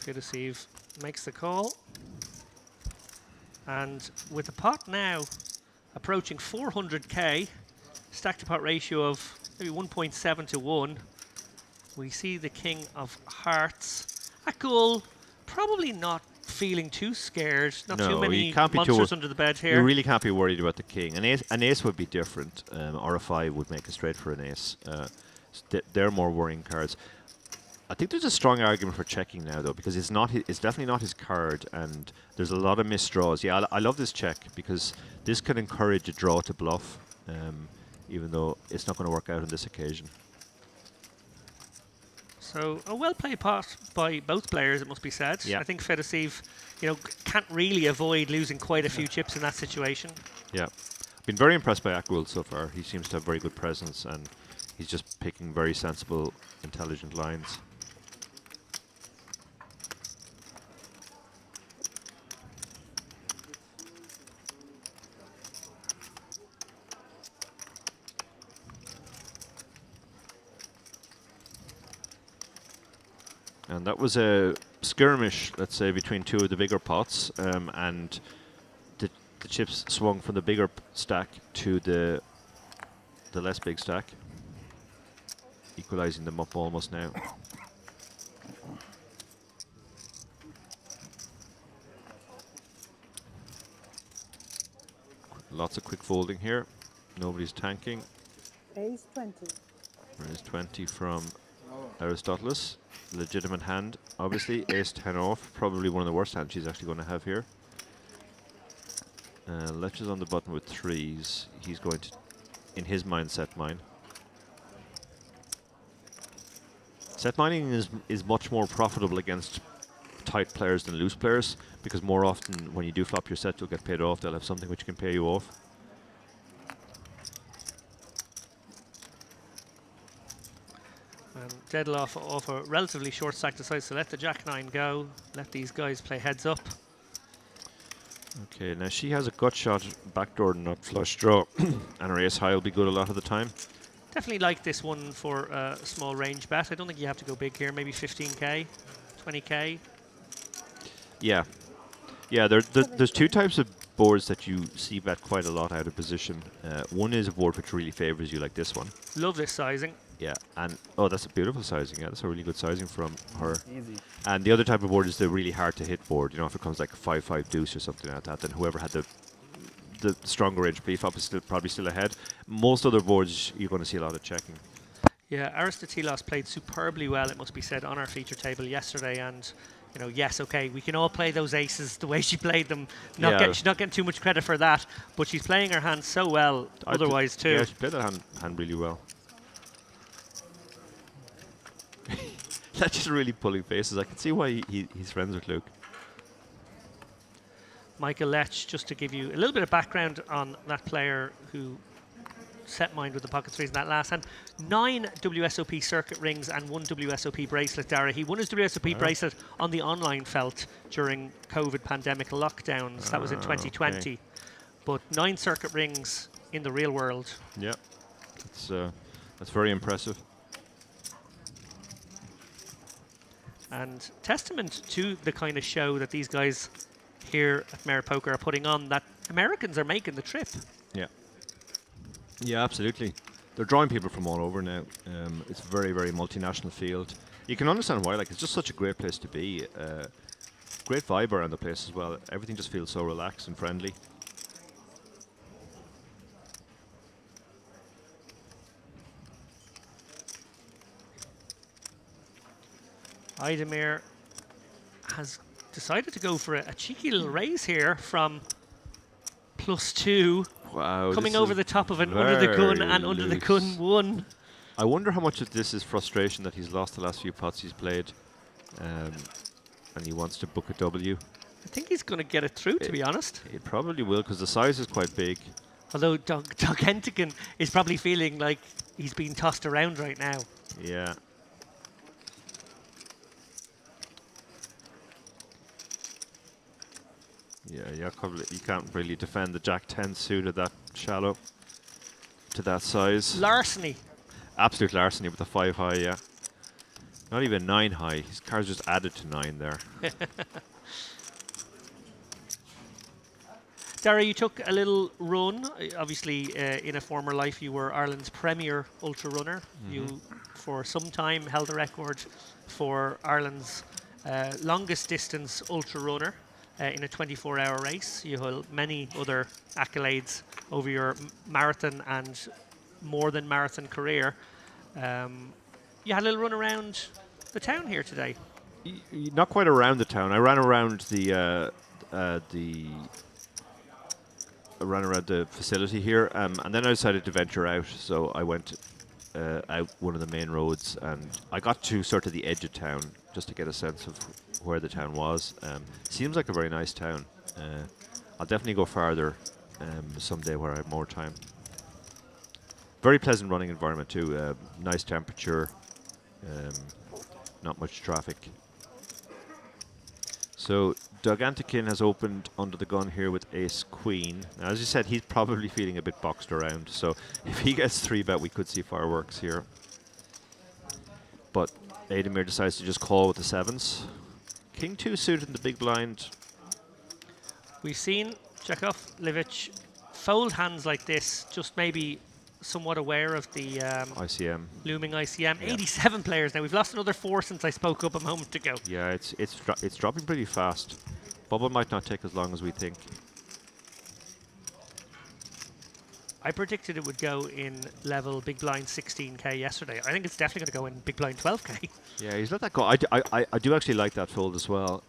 Fidesiv makes the call. And with the pot now approaching 400k, stack to pot ratio of maybe 1.7 to 1, we see the King of Hearts. At goal, probably not feeling too scared. Not too No, many you can't be monsters too, under the bed You here. really can't be worried about the king. An ace would be different, or a 5 would make it straight for an ace. They're more worrying cards. I think there's a strong argument for checking now, though, because it's definitely not his card, and there's a lot of missed draws. Yeah, I love this check because this can encourage a draw to bluff, even though it's not going to work out on this occasion. So a well-played pot by both players, it must be said. Yeah. I think Fedosiv, can't really avoid losing quite a few chips in that situation. Yeah, been very impressed by Ackworld so far. He seems to have very good presence, and he's just picking very sensible, intelligent lines. And that was a skirmish, let's say, between two of the bigger pots, and the chips swung from the bigger stack to the less big stack, equalizing them up almost now. Lots of quick folding here. Nobody's tanking. Ace 20. There's 20 from Aristoteles. Legitimate hand, obviously. Ace 10 off, probably one of the worst hands she's actually going to have here. Leches on the button with 3s. He's going to, in his mind, set mine. Set mining is much more profitable against tight players than loose players, because more often when you do flop your set, you'll get paid off. They'll have something which can pay you off. And Deadloff off a relatively short stack decides to let the Jack-9 go, let these guys play heads up. Okay, now she has a gut shot, backdoor nut flush draw, and her ace high will be good a lot of the time. Definitely like this one for a small range bet. I don't think you have to go big here, maybe 15k, 20k. Yeah. Yeah, there's two types of boards that you see bet quite a lot out of position. One is a board which really favors you, like this one. Love this sizing. Yeah, and oh, that's a beautiful sizing. Yeah, that's a really good sizing from her. Easy. And the other type of board is the really hard to hit board. You know, if it comes like a 5-5 deuce or something like that, then whoever had the stronger range pre-flop is probably still ahead. Most other boards, you're going to see a lot of checking. Yeah, Aristoteles played superbly well, it must be said, on our feature table yesterday. And, yes, okay, we can all play those aces the way she played them. She's not getting too much credit for that, but she's playing her hand so well otherwise too. Yeah, she played that hand really well. That's just really pulling faces. I can see why he's friends with Luke. Michael Lech, just to give you a little bit of background on that player who set mind with the pocket threes in that last hand. 9 WSOP circuit rings and 1 WSOP bracelet, Dara. He won his WSOP bracelet on the online felt during COVID pandemic lockdowns. That was in 2020. Okay. But 9 circuit rings in the real world. Yeah, that's very impressive. And testament to the kind of show that these guys here at Merit Poker are putting on, that Americans are making the trip. Yeah. Yeah, absolutely. They're drawing people from all over now. It's a very, very multinational field. You can understand why. Like, it's just such a great place to be. Great vibe around the place as well. Everything just feels so relaxed and friendly. Idemir has decided to go for a cheeky little raise here from +2. Wow. Coming over the top of an under the gun and under the gun 1. I wonder how much of this is frustration that he's lost the last few pots he's played, and he wants to book a W. I think he's going to get it through, to be honest. It probably will, because the size is quite big. Although Doug Hentigan is probably feeling like he's being tossed around right now. Yeah. Yeah, you can't really defend the Jack-10 suit at that shallow to that size. Larceny. Absolute larceny with the 5 high, yeah. Not even 9 high. His card's just added to 9 there. Dara, you took a little run. Obviously, in a former life, you were Ireland's premier ultra runner. You, for some time, held the record for Ireland's longest distance ultra runner in a 24-hour race. You held many other accolades over your marathon and more than marathon career. You had a little run around the town here today. Not quite around the town. I ran around the facility here, and then I decided to venture out. So I went out one of the main roads, and I got to sort of the edge of town just to get a sense of where the town was. Seems like a very nice town. I'll definitely go farther someday where I have more time. Very pleasant running environment too. Nice temperature. Not much traffic. So Doug Antikin has opened under the gun here with ace queen. Now, as you said, he's probably feeling a bit boxed around. So if he gets 3-bet, we could see fireworks here. But Ademir decides to just call with the 7s. King 2 suited in the big blind. We've seen Chekhov, Livic fold hands like this, just maybe somewhat aware of the ICM. looming ICM. Yeah. 87 players now. We've lost another 4 since I spoke up a moment ago. Yeah, it's dropping pretty fast. Bubble might not take as long as we think. I predicted it would go in level big blind 16k yesterday. I think it's definitely going to go in big blind 12k. Yeah, he's let that go. I do actually like that fold as well.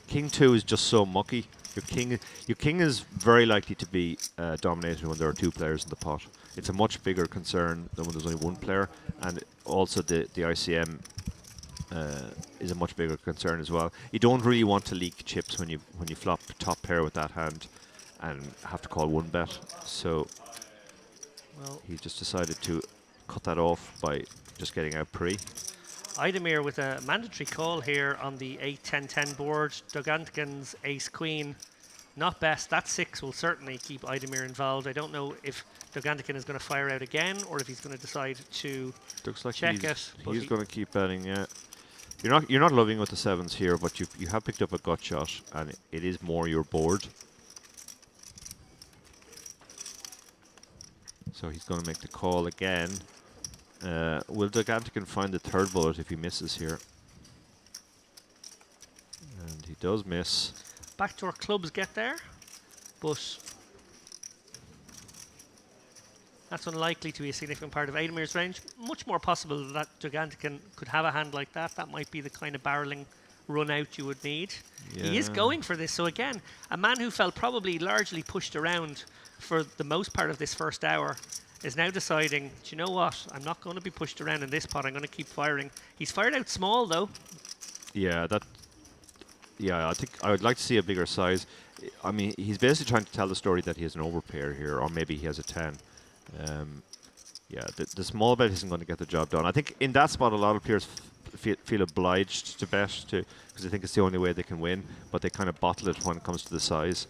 King 2 is just so mucky. Your king is very likely to be dominated when there are 2 players in the pot. It's a much bigger concern than when there's only 1 player, and also the ICM is a much bigger concern as well. You don't really want to leak chips when you flop top pair with that hand and have to call 1-bet. So Well, he just decided to cut that off by just getting out pre. Idemir with a mandatory call here on the 8-10-10 board. Dogantikin's ace-queen, not best. That 6 will certainly keep Idemir involved. I don't know if Dogantikin is going to fire out again or if he's going to decide to Looks like check it. But he's going to keep betting, yeah. You're not loving with the 7s here, but you have picked up a gut shot, and it is more your board. So he's going to make the call again. Will Dogantikin find the 3rd bullet if he misses here? And he does miss. backdoor clubs get there, but that's unlikely to be a significant part of Ademir's range. Much more possible that Dogantikin could have a hand like that. That might be the kind of barreling run out you would need. He is Yeah. going for this. So again, a man who felt probably largely pushed around for the most part of this first hour is now deciding, do you know what? I'm not going to be pushed around in this pot. I'm going to keep firing. He's fired out small though. Yeah, I think I would like to see a bigger size. I mean, he's basically trying to tell the story that he has an overpair here, or maybe he has a 10. Yeah, the small bet isn't going to get the job done. I think in that spot, a lot of players feel obliged to bet because they think it's the only way they can win, but they kind of bottle it when it comes to the size.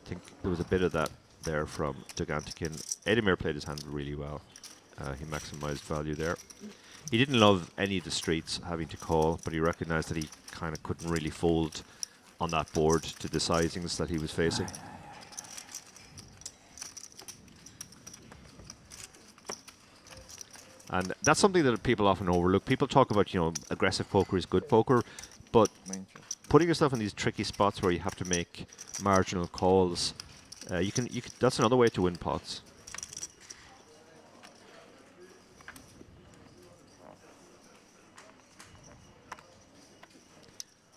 I think there was a bit of that there from Dogantikin. Ademir played his hand really well. He maximized value there. He didn't love any of the streets having to call, but he recognized that he kind of couldn't really fold on that board to the sizings that he was facing. And that's something that people often overlook. People talk about, aggressive poker is good poker, but putting yourself in these tricky spots where you have to make marginal calls, you can. That's another way to win pots.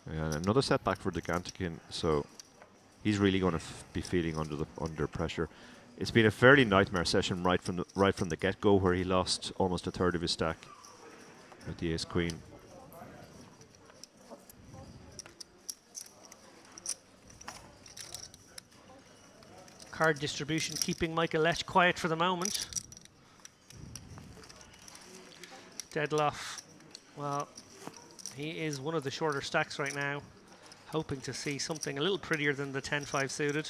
And another setback for Dogantikin, so he's really going to be feeling under pressure. It's been a fairly nightmare session right from the get-go, where he lost almost a third of his stack with the ace-queen. Card distribution keeping Michael Lech quiet for the moment. Deadloff, well, he is one of the shorter stacks right now, hoping to see something a little prettier than the 10-5 suited.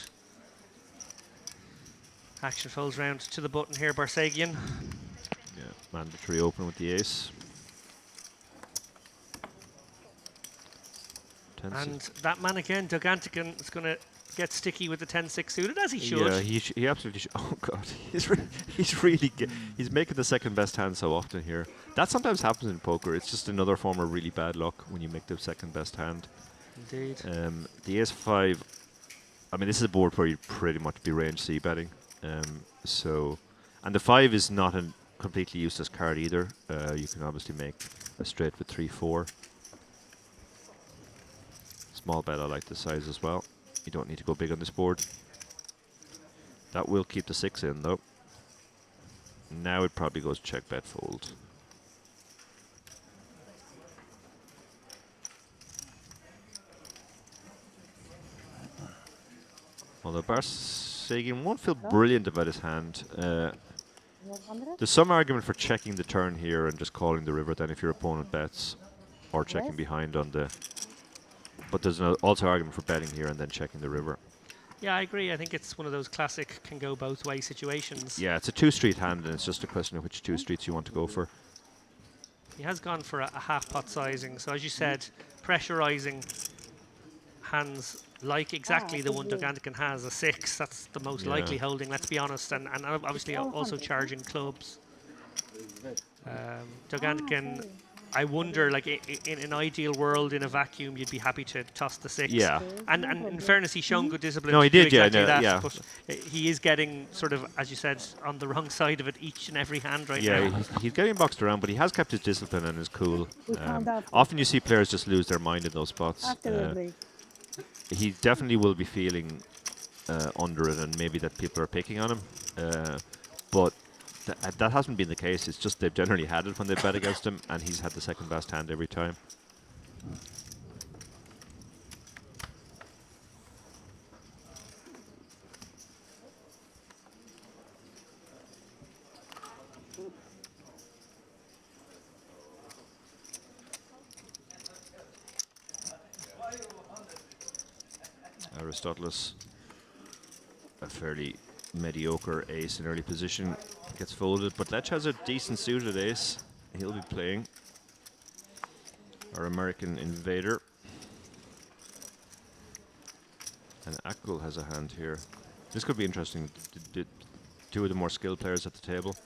Action folds round to the button here, Barsagian. Yeah, mandatory open with the ace. 10 And that man again, Dogantican, is going to get sticky with the 10-6 suited, as he should. Yeah, he absolutely should. Oh god, he's really he's making the second best hand so often here. That sometimes happens in poker. It's just another form of really bad luck when you make the second best hand. Indeed. The ace-5. I mean, this is a board where you'd pretty much be range C betting. So, and the 5 is not a completely useless card either. You can obviously make a straight with 3-4. Small bet, I like the size as well. You don't need to go big on this board. That will keep the 6 in though. Now it probably goes check, bet, fold. Although Barsegin won't feel brilliant about his hand. There's some argument for checking the turn here and just calling the river then if your opponent bets, or checking behind on the... But there's also argument for betting here and then checking the river. Yeah, I agree. I think it's one of those classic can go both way situations. Yeah, it's a 2-street hand and it's just a question of which 2 streets you want to go for. He has gone for a half pot sizing. So as you said, pressurizing hands like exactly the one Dogantican has, a 6. That's the most likely holding, let's be honest. And obviously also charging clubs. Dogantican, I wonder, like in an ideal world, in a vacuum, you'd be happy to toss the 6. Yeah. And in fairness, he's shown good discipline. No, he to do did, yeah, exactly that, yeah. But he is getting sort of, as you said, on the wrong side of it each and every hand now. Yeah, he's getting boxed around, but he has kept his discipline and is cool. Often you see players just lose their mind in those spots. After the break. He definitely will be feeling under it, and maybe that people are picking on him. But that hasn't been the case. It's just they've generally had it when they bet against him, and he's had the second best hand every time. Aristoteles, a fairly mediocre ace in early position, gets folded, but Lech has a decent suited ace. He'll be playing. Our American invader. And Akul has a hand here. This could be interesting. Two of the more skilled players at the table.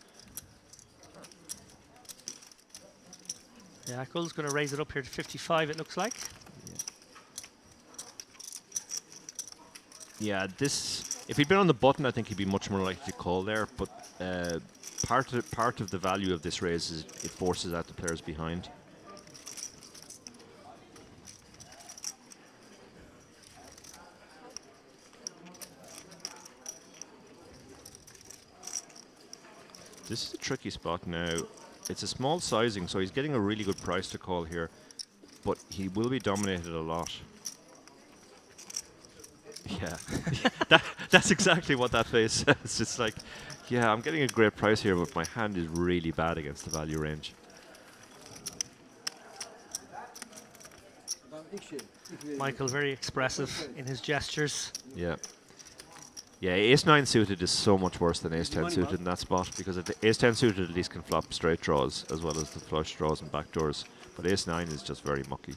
Yeah, Akul's going to raise it up here to 55, it looks like. Yeah, if he'd been on the button, I think he'd be much more likely to call there. But part of the value of this raise is it forces out the players behind. This is a tricky spot now. It's a small sizing, so he's getting a really good price to call here. But he will be dominated a lot. Yeah, that's exactly what that face says. It's like, yeah, I'm getting a great price here, but my hand is really bad against the value range. Michael, very expressive in his gestures. Yeah. Yeah, ace-9 suited is so much worse than ace-10 suited in that spot, because ace-10 suited at least can flop straight draws, as well as the flush draws and backdoors. But ace-9 is just very mucky.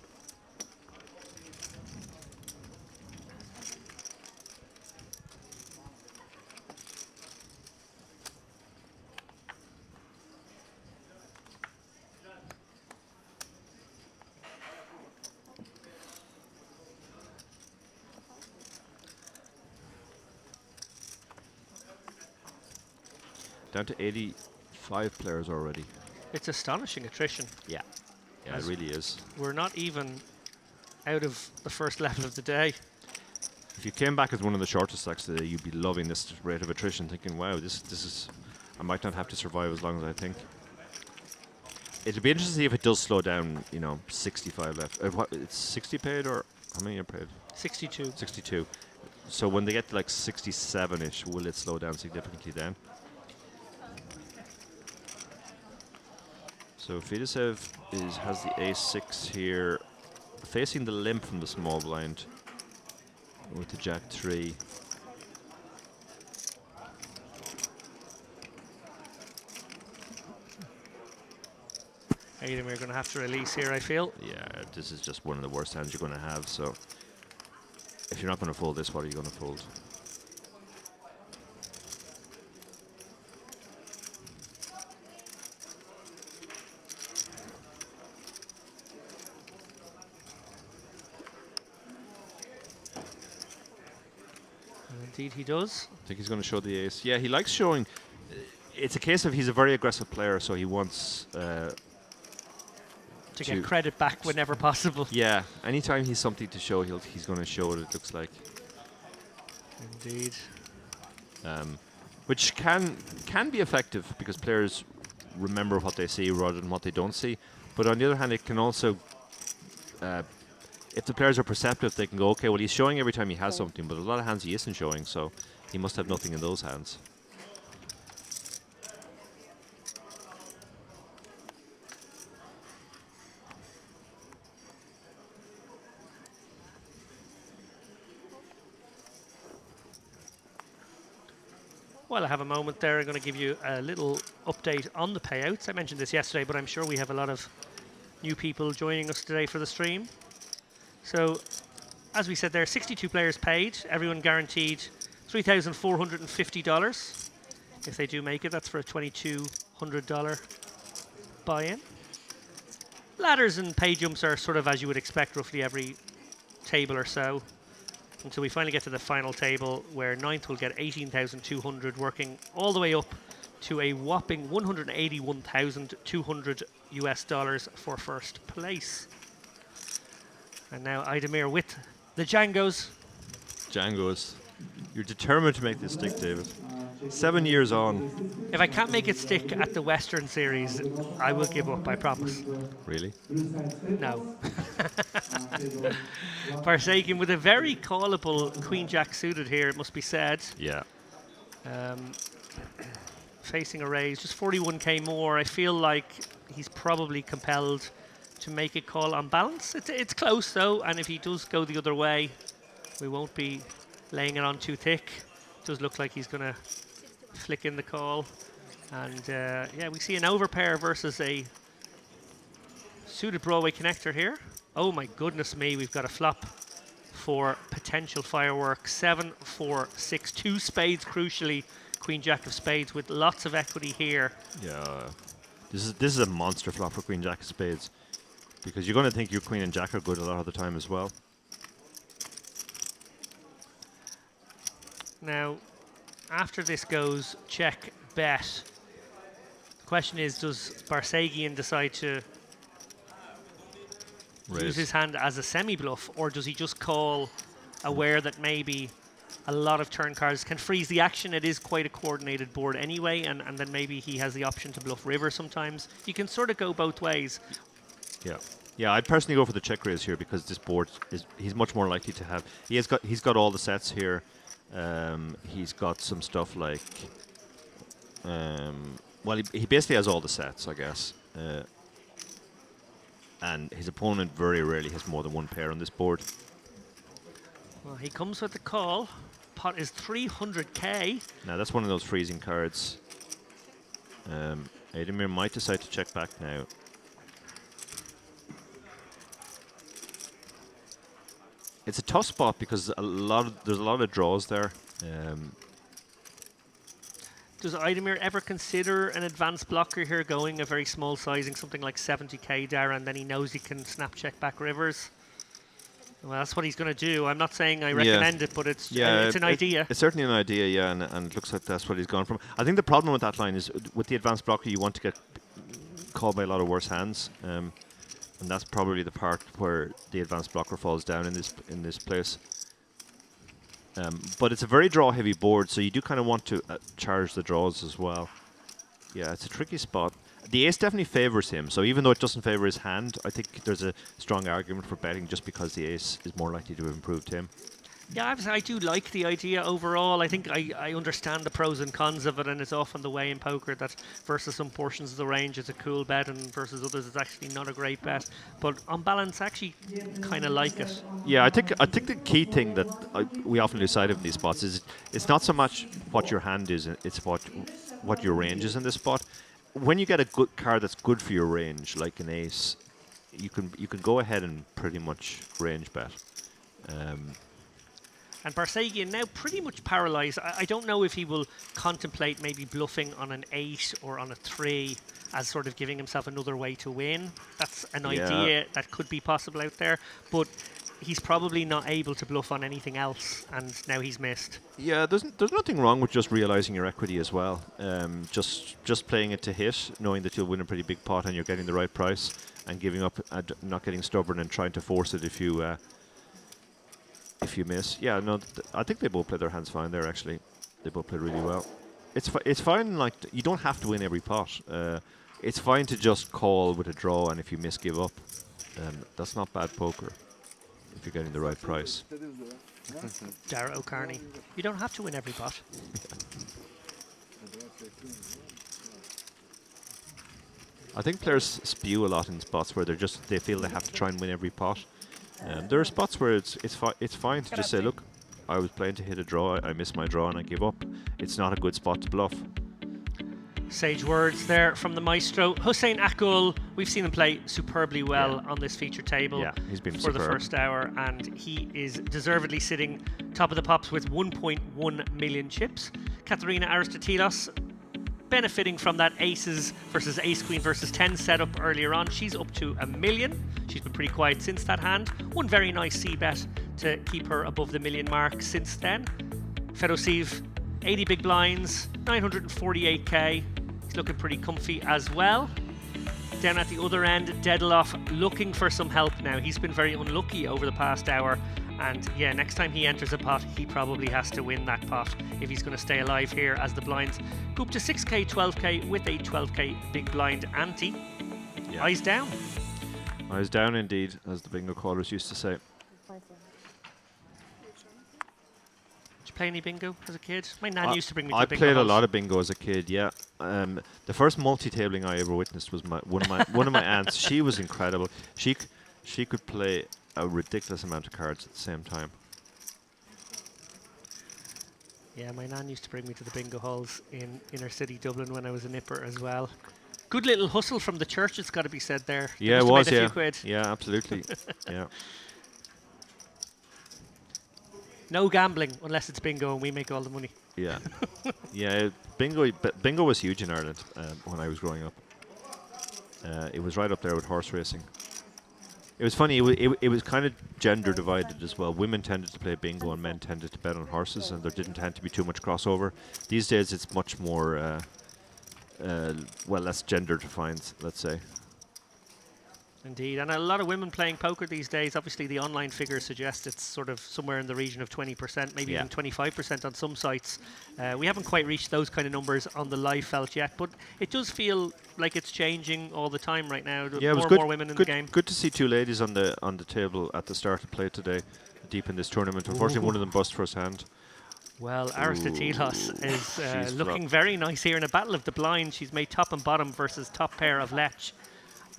Down to 85 players already. It's astonishing attrition. Yeah. Yeah, it really is. We're not even out of the first level of the day. If you came back as one of the shortest stacks today, you'd be loving this rate of attrition, thinking, wow, this is... I might not have to survive as long as I think. It'll be interesting to see if it does slow down, 65 left. It's 60 paid, or how many are paid? 62. 62. So when they get to like 67-ish, will it slow down significantly then? So Fidesev has the ace-6 here, facing the limp from the small blind with the jack-3. Ademir going to have to release here, I feel. Yeah, this is just one of the worst hands you're going to have. So if you're not going to fold this, what are you going to fold? And indeed he does. I think he's going to show the ace. Yeah, he likes showing. It's a case of he's a very aggressive player, so he wants To get credit back whenever possible. Yeah, anytime he's something to show, he's going to show it looks like. Indeed. Which can be effective because players remember what they see rather than what they don't see. But on the other hand, it can also, if the players are perceptive, they can go, okay, well, he's showing every time he has something, but a lot of hands he isn't showing, so he must have nothing in those hands. While I have a moment there, I'm going to give you a little update on the payouts. I mentioned this yesterday, but I'm sure we have a lot of new people joining us today for the stream. So, as we said there, 62 players paid. Everyone guaranteed $3,450. If they do make it, that's for a $2,200 buy-in. Ladders and pay jumps are sort of as you would expect, roughly every table or so, until we finally get to the final table where ninth will get 18,200, working all the way up to a whopping 181,200 US dollars for first place. And now Idemir with the Django's. Django's. You're determined to make this stick, David. 7 years on. If I can't make it stick at the Western Series, I will give up, I promise. Really? No. Parsakin with a very callable Queen Jack suited here, it must be said. Yeah. Facing a raise, just 41k more. I feel like he's probably compelled to make a call on balance. It's close though, and if he does go the other way, we won't be laying it on too thick. It does look like he's going to flick in the call. And yeah, we see an overpair versus a suited Broadway connector here. Oh my goodness me, we've got a flop for potential fireworks. 7, 4, 6, 2 spades crucially. Queen Jack of spades with lots of equity here. Yeah. This is a monster flop for Queen Jack of spades. Because you're going to think your Queen and Jack are good a lot of the time as well. Now, after this goes check, bet. The question is, does Barsagian decide to use his hand as a semi-bluff, or does he just call, aware that maybe a lot of turn cards can freeze the action? It is quite a coordinated board anyway, and then maybe he has the option to bluff river sometimes. You can sort of go both ways. Yeah. Yeah, I'd personally go for the check raise here because this board he's much more likely to have. He's got all the sets here. He's got some stuff like well, he basically has all the sets, I guess. And his opponent very rarely has more than one pair on this board. Well, he comes with the call. Pot is 300k. Now that's one of those freezing cards. Ademir might decide to check back now. It's a tough spot because there's a lot of draws there. Does Idemir ever consider an advanced blocker here, going a very small sizing, something like 70k there, and then he knows he can snap check back rivers? Well, that's what he's going to do. I'm not saying I recommend it, but it's an idea. It's certainly an idea, yeah, and it looks like that's what he's gone from. I think the problem with that line is with the advanced blocker, you want to get called by a lot of worse hands. And that's probably the part where the advanced blocker falls down in this place. But it's a very draw-heavy board, so you do kind of want to charge the draws as well. Yeah, it's a tricky spot. The ace definitely favors him, so even though it doesn't favor his hand, I think there's a strong argument for betting just because the ace is more likely to have improved him. Yeah, I do like the idea overall. I think I understand the pros and cons of it, and it's often the way in poker that versus some portions of the range it's a cool bet, and versus others it's actually not a great bet. But on balance, I actually kind of like it. Yeah, I think the key thing that we often lose sight of in these spots is it's not so much what your hand is, it's what your range is in this spot. when you get a good card that's good for your range, like an ace, you can go ahead and pretty much range bet. And Barsagian now pretty much paralysed. I don't know if he will contemplate maybe bluffing on an 8 or on a 3 as sort of giving himself another way to win. That's an idea that could be possible out there. But he's probably not able to bluff on anything else, and now he's missed. Yeah, there's nothing wrong with just realising your equity as well. Just playing it to hit, knowing that you'll win a pretty big pot and you're getting the right price, and giving up, not getting stubborn and trying to force it if you miss. Yeah, no, I think they both played their hands fine there. Actually, they both played really well. It's fine. Like, you don't have to win every pot. It's fine to just call with a draw, and if you miss, give up. That's not bad poker if you're getting the right price. Dara O'Carney, you don't have to win every pot. I think players spew a lot in spots where they feel they have to try and win every pot. There are spots where it's fine to just say, look, I was playing to hit a draw, I missed my draw and I give up. It's not a good spot to bluff. Sage words there from the maestro. Hussein Akul, we've seen him play superbly well on this feature table he's been for the superb. first hour, and he is deservedly sitting top of the pops with 1.1 million chips. Katerina Aristotelos benefiting from that aces versus ace queen versus 10 setup earlier on. She's up to 1 million. She's been pretty quiet since that hand. One very nice C bet to keep her above the million mark since then. Fedosiv, 80 big blinds, 948k. He's looking pretty comfy as well. Down at the other end, Dedeloff looking for some help now. He's been very unlucky over the past hour. And yeah, next time he enters a pot, he probably has to win that pot if he's going to stay alive here, as the blinds go up to 6k, 12k with a 12k big blind ante. Yeah. Eyes down. Eyes down indeed, as the bingo callers used to say. Did you play any bingo as a kid? My nan used to bring me to I the bingo played a halls. lot of bingo as a kid, yeah. The first multi-tabling I ever witnessed was one of my aunts. She was incredible. She could play a ridiculous amount of cards at the same time. Yeah, my nan used to bring me to the bingo halls in inner city Dublin when I was a nipper as well. Good little hustle from the church, it's got to be said there. They Yeah, it must have was, made a yeah. few quid. Yeah, absolutely. Yeah. No gambling unless it's bingo and we make all the money. Yeah. Yeah, bingo was huge in Ireland when I was growing up. It was right up there with horse racing. It was funny, it was kind of gender divided as well. Women tended to play bingo and men tended to bet on horses, and there didn't tend to be too much crossover. These days it's much more, less gender defined, let's say. Indeed, and a lot of women playing poker these days. Obviously, the online figures suggest it's sort of somewhere in the region of 20%, maybe even 25% on some sites. We haven't quite reached those kind of numbers on the live felt yet, but it does feel like it's changing all the time right now. Yeah, it was more good, and more women in the game. Good to see two ladies on the table at the start of play today, deep in this tournament. Unfortunately, one of them bust first hand. Well, Aristotelos she's is looking flop. very nice here in a battle of the blind. She's made top and bottom versus top pair of Lech.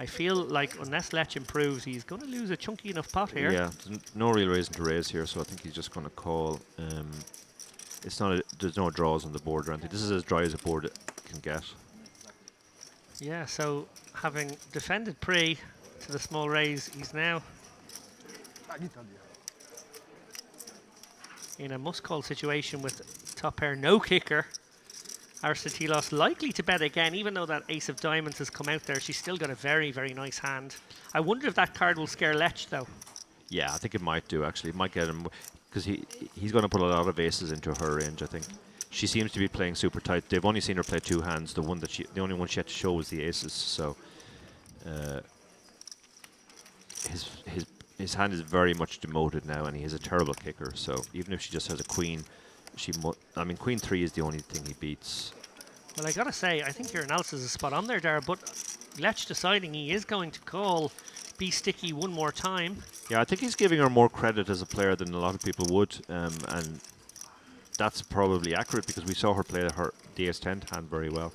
I feel like unless Lech improves, he's going to lose a chunky enough pot here. Yeah, there's no real reason to raise here, so I think he's just going to call. It's not. There's no draws on the board or anything. This is as dry as a board can get. Yeah, so having defended pre to the small raise, he's now in a must-call situation with top pair no kicker. Aristotelos likely to bet again, even though that ace of diamonds has come out there. She's still got a very, very nice hand. I wonder if that card will scare Lech, though. Yeah, I think it might do, actually. It might get him, because he's going to put a lot of aces into her range, I think. She seems to be playing super tight. They've only seen her play two hands. The only one she had to show was the aces, so his hand is very much demoted now, and he has a terrible kicker, so even if she just has a queen, queen 3 is the only thing he beats. Well, I gotta say, I think your analysis is spot on there, Dara, but Lech deciding he is going to call Be Sticky one more time. Yeah, I think he's giving her more credit as a player than a lot of people would, and that's probably accurate because we saw her play the ace-10 hand very well.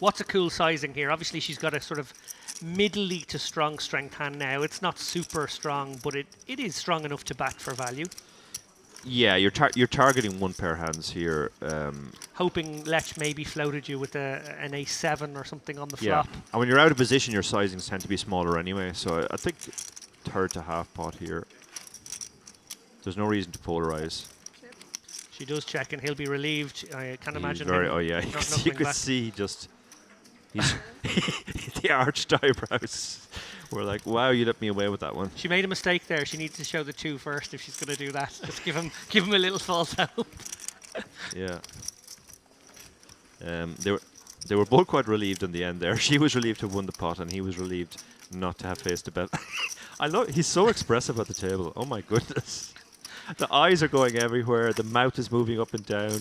What's a cool sizing here? Obviously, she's got a sort of middly to strong strength hand now. It's not super strong, but it is strong enough to bat for value. Yeah, you're targeting one pair of hands here. Hoping Lech maybe floated you with an a7 or something on the Yeah, flop. and when you're out of position, your sizings tend to be smaller anyway. So I think third to half pot here. There's no reason to polarize. She does check, and he'll be relieved. I can't He's imagine very. him Oh yeah, not you knuckling could back. see just. He's the arched eyebrows. We're like, wow, you let me away with that one. She made a mistake there. She needs to show the 2 first if she's going to do that. Just give him a little false hope. Yeah. They were both quite relieved in the end there. She was relieved to have won the pot, and he was relieved not to have faced a bet. I love. He's so expressive at the table. Oh my goodness. The eyes are going everywhere. The mouth is moving up and down.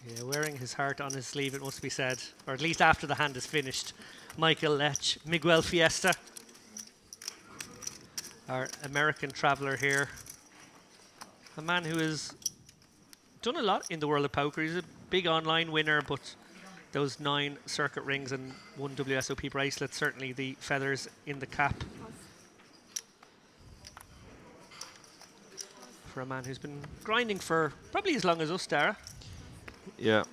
Yeah, wearing his heart on his sleeve, it must be said. Or at least after the hand is finished. Michael Lech, Miguel Fiesta. Our American traveller here. A man who has done a lot in the world of poker. He's a big online winner, but those 9 circuit rings and 1 WSOP bracelet, certainly the feathers in the cap. For a man who's been grinding for probably as long as us, Dara. Yeah.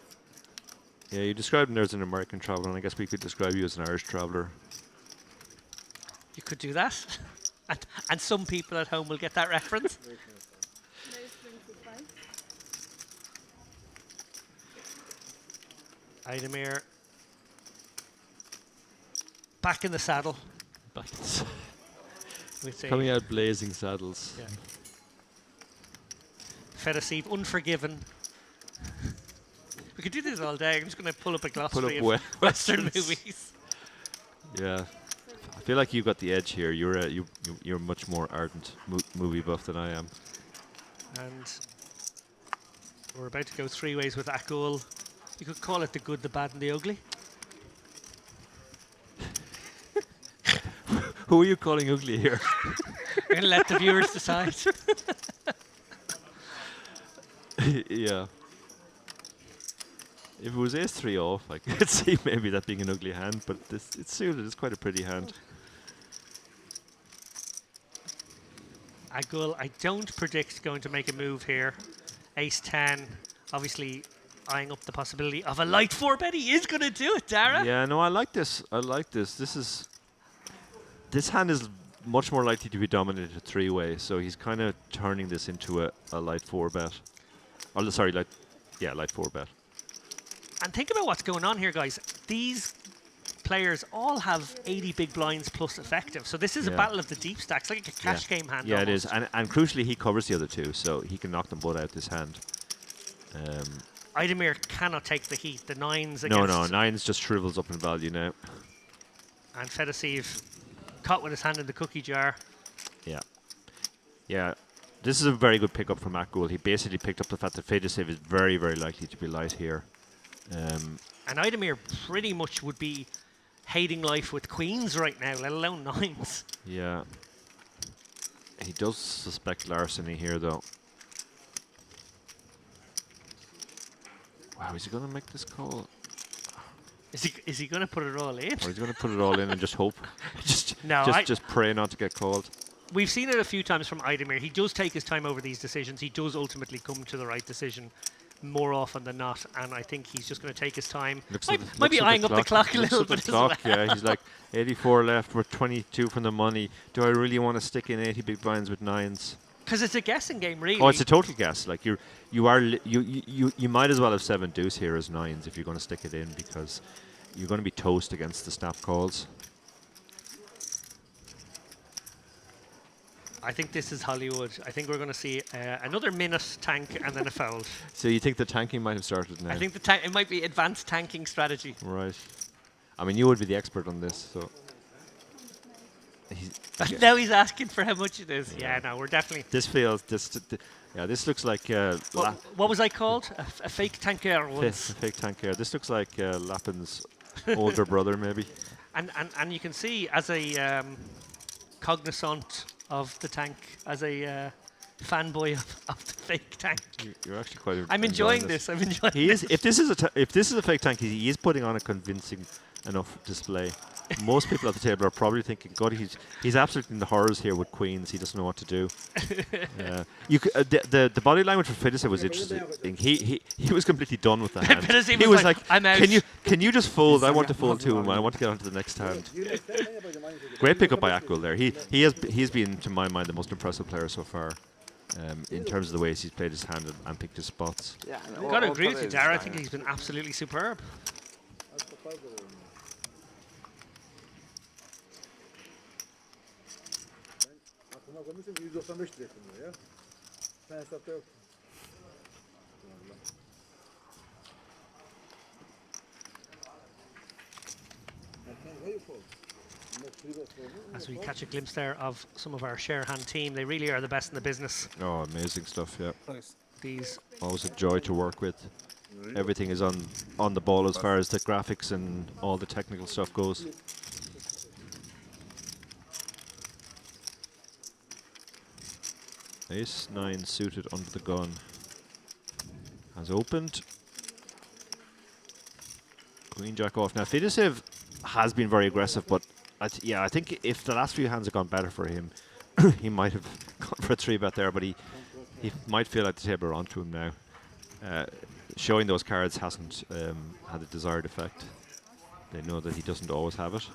Yeah, you described him there as an American traveller, and I guess we could describe you as an Irish traveller. You could do that. And some people at home will get that reference. Idemir back in the saddle. With Coming out blazing saddles. Yeah. Fedosiv, Unforgiven. We could do this all day. I'm just going to pull up a glossary of Western movies. Yeah. I feel like you've got the edge here. You're much more ardent movie buff than I am. And we're about to go 3 ways with Akul. You could call it the good, the bad, and the ugly. Who are you calling ugly here? We're going to let the viewers decide. Yeah. If it was ace-3 off, I could see maybe that being an ugly hand, but it's suited. It's quite a pretty hand. Agul, I don't predict going to make a move here. Ace-10, obviously eyeing up the possibility of a light 4-bet. He is going to do it, Dara. Yeah, no, I like this. I like this. This hand is much more likely to be dominated 3-way, so he's kind of turning this into a light 4-bet. Oh, sorry, light 4-bet. And think about what's going on here, guys. These players all have 80 big blinds plus effective. So this is a battle of the deep stacks, like a cash game hand. Yeah, almost. it is. And crucially, he covers the other 2, so he can knock them both out this hand. Idemir cannot take the heat. The 9s against... No, 9s just shrivels up in value now. And Fedosiv caught with his hand in the cookie jar. Yeah. Yeah. This is a very good pickup from Akul. He basically picked up the fact that Fedosiv is very, very likely to be light here. And Idemir pretty much would be hating life with queens right now, let alone 9s. Yeah. He does suspect larceny here, though. Wow, is he going to make this call? Is he going to put it all in? Or he's going to put it all in and just hope? just pray not to get called. We've seen it a few times from Idemir. He does take his time over these decisions. He does ultimately come to the right decision more often than not, and I think he's just going to take his time. Might be eyeing up the clock a little bit as well. Yeah, he's like 84 left. We're 22 from the money. Do I really want to stick in 80 big blinds with 9s? Because it's a guessing game, really. Oh, it's a total guess. Like you might as well have 7 deuce here as 9s if you're going to stick it in, because you're going to be toast against the snap calls. I think this is Hollywood. I think we're going to see another minute tank and then a fold. So you think the tanking might have started now? I think it might be advanced tanking strategy. Right. I mean, you would be the expert on this, so. Now he's asking for how much it is. Yeah, no, we're definitely. This feels this looks like what was I called? A fake tanker once. A fake tanker. This looks like Lappin's older brother, maybe. And you can see as a cognizant of the tank, as a fanboy of the fake tank. You're actually quite. I'm enjoying this. I'm enjoying. He is. If this is a fake tank, he is putting on a convincing enough display. most people at the table are probably thinking, God, he's absolutely in the horrors here with queens. He doesn't know what to do. The body language for Fiddler was interesting. He was completely done with the hand. Fiddler He was like, I'm out. can you just fold? I want to fold too, and I want to get on to the next hand. Great pickup by Ackwill there. He's been, to my mind, the most impressive player so far. In terms of the ways he's played his hand and picked his spots. I've got to agree with you, Dara. I think he's been absolutely superb. As we catch a glimpse there of some of our share hand team, they really are the best in the business. Oh, amazing stuff, yeah. These Always a joy to work with. Everything is on the ball as far as the graphics and all the technical stuff goes. Ace 9 suited under the gun. Has opened. Queen Jack off. Now Fiduciv has been very aggressive, but I think if the last few hands had gone better for him, he might have gone for a 3-bet there, but he might feel like the table are onto him now. Showing those cards hasn't had the desired effect. They know that he doesn't always have it.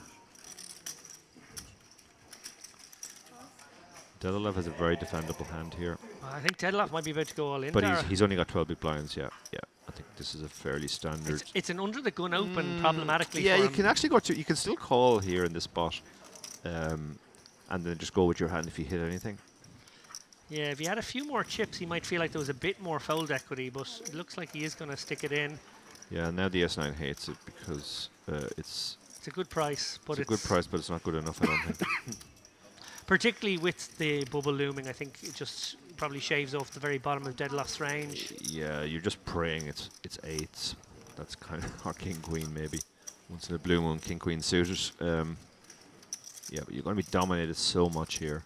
Dedelev has a very defendable hand here. I think Dedeloff might be about to go all in. But Dara. he's only got 12 big blinds, yeah. I think this is a fairly standard. It's an under the gun open problematically. Yeah, for you him. can actually you can still call here in this spot. And then just go with your hand if you hit anything. Yeah, if he had a few more chips, he might feel like there was a bit more fold equity, but it looks like he is going to stick it in. Yeah, now the S9 hates it because it's a good price, but it's a good price, but it's not good enough, I don't think. Particularly with the bubble looming, I think it just probably shaves off the very bottom of Dedeloff's range. Yeah, you're just praying it's eights. That's kind of, or king queen maybe. Once in a blue moon, king queen suited. Yeah, but you're going to be dominated so much here.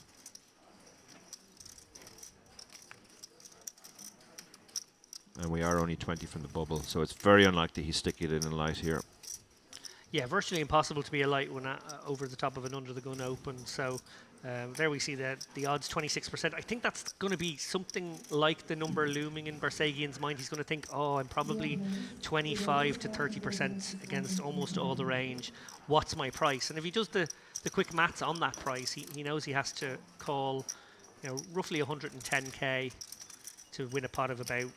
And we are only 20 from the bubble, so it's very unlikely he's sticking it in light here. Yeah, virtually impossible to be a light one over the top of an under the gun open. So there we see that the odds 26%. I think that's going to be something like the number looming in Bersagian's mind. He's going to think, oh, I'm probably 25 to 30% against almost all the range. What's my price? And if he does the quick maths on that price, he knows he has to call, roughly 110k to win a pot of about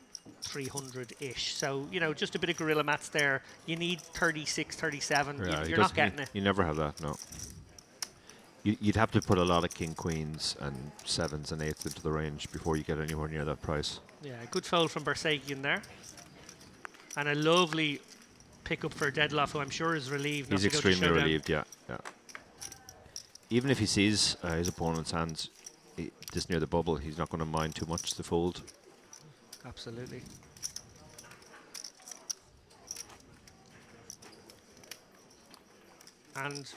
300-ish. So, just a bit of guerrilla maths there. You need 36, 37. Yeah, You're not getting it. You never have that, no. You'd have to put a lot of king queens and 7s and 8s into the range before you get anywhere near that price. Yeah, good fold from Bersagian there. And a lovely pickup for Dedeloff, who I'm sure is relieved. He's extremely relieved, yeah. Even if he sees his opponent's hands this near the bubble, he's not going to mind too much the fold. Absolutely. And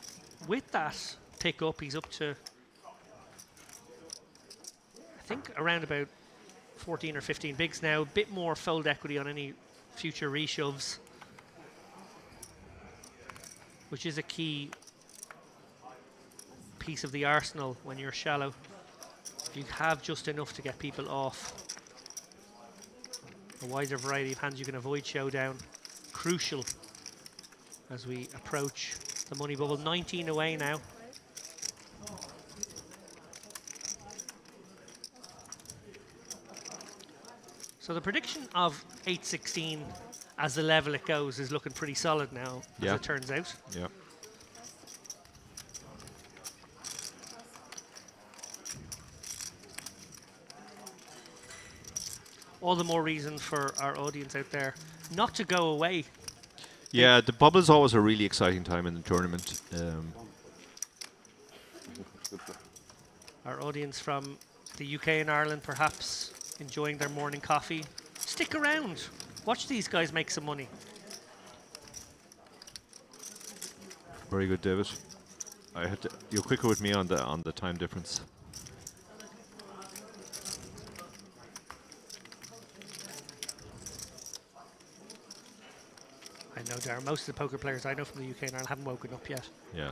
with that pick up, he's up to, I think, around about 14 or 15 bigs now. A bit more fold equity on any future reshoves, which is a key piece of the arsenal when you're shallow. If you have just enough to get people off. A wider variety of hands you can avoid showdown. Crucial as we approach the money bubble. 19 away now. So the prediction of 8-16 as the level it goes is looking pretty solid now, as it turns out. Yeah. All the more reason for our audience out there not to go away. Yeah, the bubble is always a really exciting time in the tournament. Our audience from the UK and Ireland perhaps enjoying their morning coffee. Stick around. Watch these guys make some money. Very good, David. You're quicker with me on the time difference. I know, Darren, most of the poker players I know from the UK and Ireland haven't woken up yet. Yeah,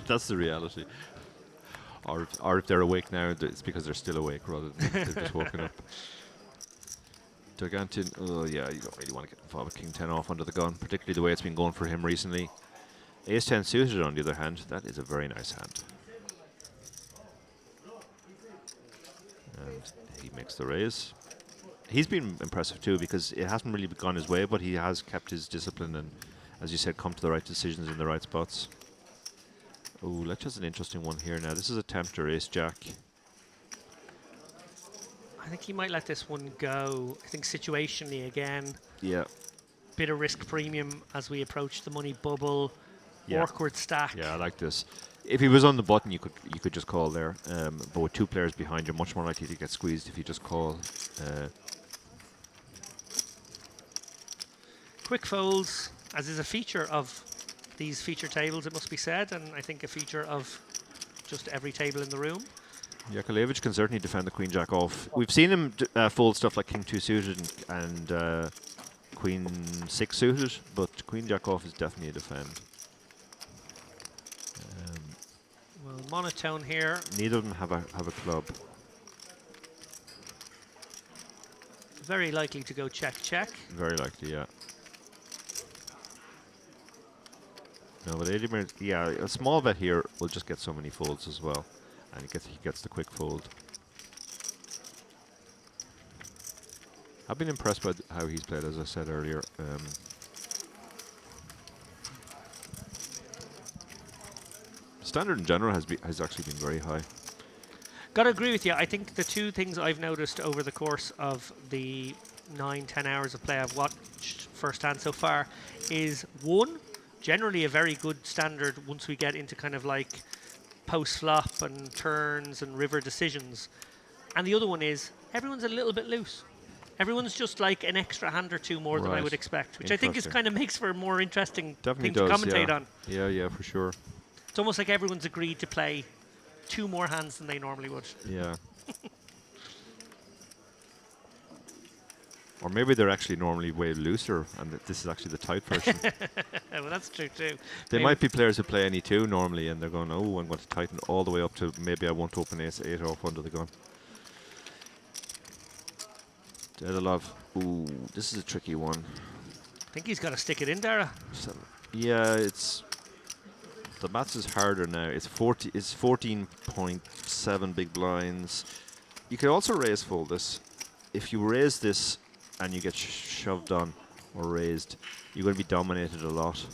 that's the reality. Or if they're awake now, it's because they're still awake rather than they've just woken up. Gigantin, oh yeah, you don't really want to get involved with King 10 off under the gun, particularly the way it's been going for him recently. Ace 10 suited, on the other hand, that is a very nice hand. And he makes the raise. He's been impressive too because it hasn't really gone his way, but he has kept his discipline and, as you said, come to the right decisions in the right spots. Oh, Lech has an interesting one here now. This is a tempter, Ace Jack. I think he might let this one go. I think situationally again. Yeah. Bit of risk premium as we approach the money bubble. Yeah. Awkward stack. Yeah, I like this. If he was on the button, you could just call there. But with two players behind, you're much more likely to get squeezed if you just call. Quick folds, as is a feature of these feature tables, it must be said, and I think a feature of just every table in the room. Yakovlevich can certainly defend the Queen Jack off. We've seen him fold stuff like King 2 suited and Queen 6 suited, but Queen Jack off is definitely a defend. Well, monotone here. Neither of them have a club. Very likely to go check, check. Very likely, yeah. No, but Ademir, yeah, a small bet here will just get so many folds as well, and he gets the quick fold. I've been impressed by how he's played, as I said earlier. Standard in general has actually been very high. Got to agree with you. I think the two things I've noticed over the course of the 9-10 hours of play I've watched firsthand so far is one, generally a very good standard once we get into kind of like post-flop and turns and river decisions. And the other one is everyone's a little bit loose. Everyone's just like an extra hand or two more than I would expect, which I think is kind of makes for a more interesting thing to commentate on. Yeah, yeah, for sure. It's almost like everyone's agreed to play two more hands than they normally would. Yeah. Or maybe they're actually normally way looser, and this is actually the tight version. Well, that's true too. They might be players who play any two normally, and they're going, oh, I'm going to tighten all the way up to maybe I won't open ace 8 off under the gun. Dedalov. Ooh, this is a tricky one. I think he's got to stick it in, Dara. Yeah, it's... The maths is harder now. It's 14.7 big blinds. You can also raise fold this. If you raise this and you get shoved on or raised, you're going to be dominated a lot.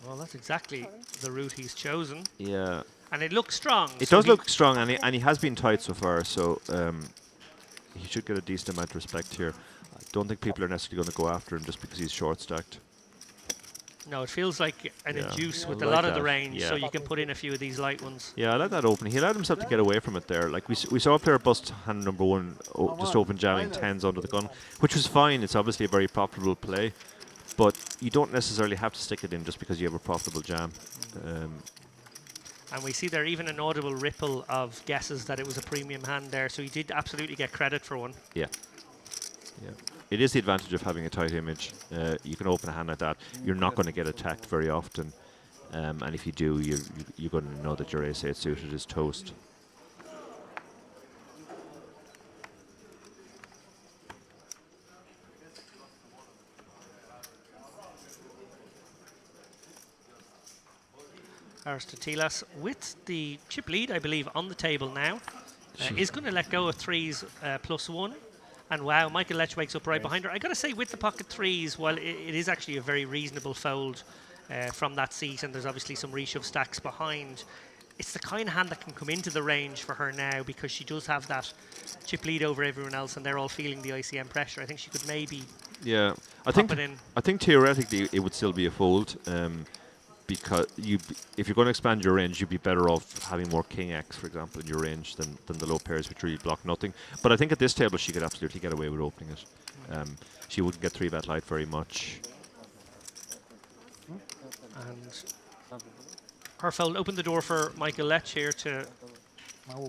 Well, that's exactly the route he's chosen. Yeah. And it looks strong. It does look strong, and he has been tight so far, so he should get a decent amount of respect here. I don't think people are necessarily going to go after him just because he's short stacked. No, it feels like an induce with a like lot of that. the range, Yeah. so you can put in a few of these light ones. Yeah, I like that open. He allowed himself to get away from it there. Like we saw a player bust hand number one, just open jamming 10s under the gun, which was fine. It's obviously a very profitable play, but you don't necessarily have to stick it in just because you have a profitable jam. And we see there even an audible ripple of guesses that it was a premium hand there, so he did absolutely get credit for one. Yeah. Yeah. It is the advantage of having a tight image. You can open a hand like that. You're not going to get attacked very often. And if you do, you're going to know that your ace 8 suited is toast. Aristoteles with the chip lead, I believe, on the table now. Is going to let go of threes +1. And wow, Michael Lech wakes up right behind her. I got to say, with the pocket threes, while it is actually a very reasonable fold from that seat, and there's obviously some reshove stacks behind, it's the kind of hand that can come into the range for her now because she does have that chip lead over everyone else, and they're all feeling the ICM pressure. I think she could maybe I think theoretically it would still be a fold. Because if you're going to expand your range, you'd be better off having more King X, for example, in your range than the low pairs, which really block nothing. But I think at this table, she could absolutely get away with opening it. She wouldn't get 3-bet light very much. And her fold opened the door for Michael Lech here to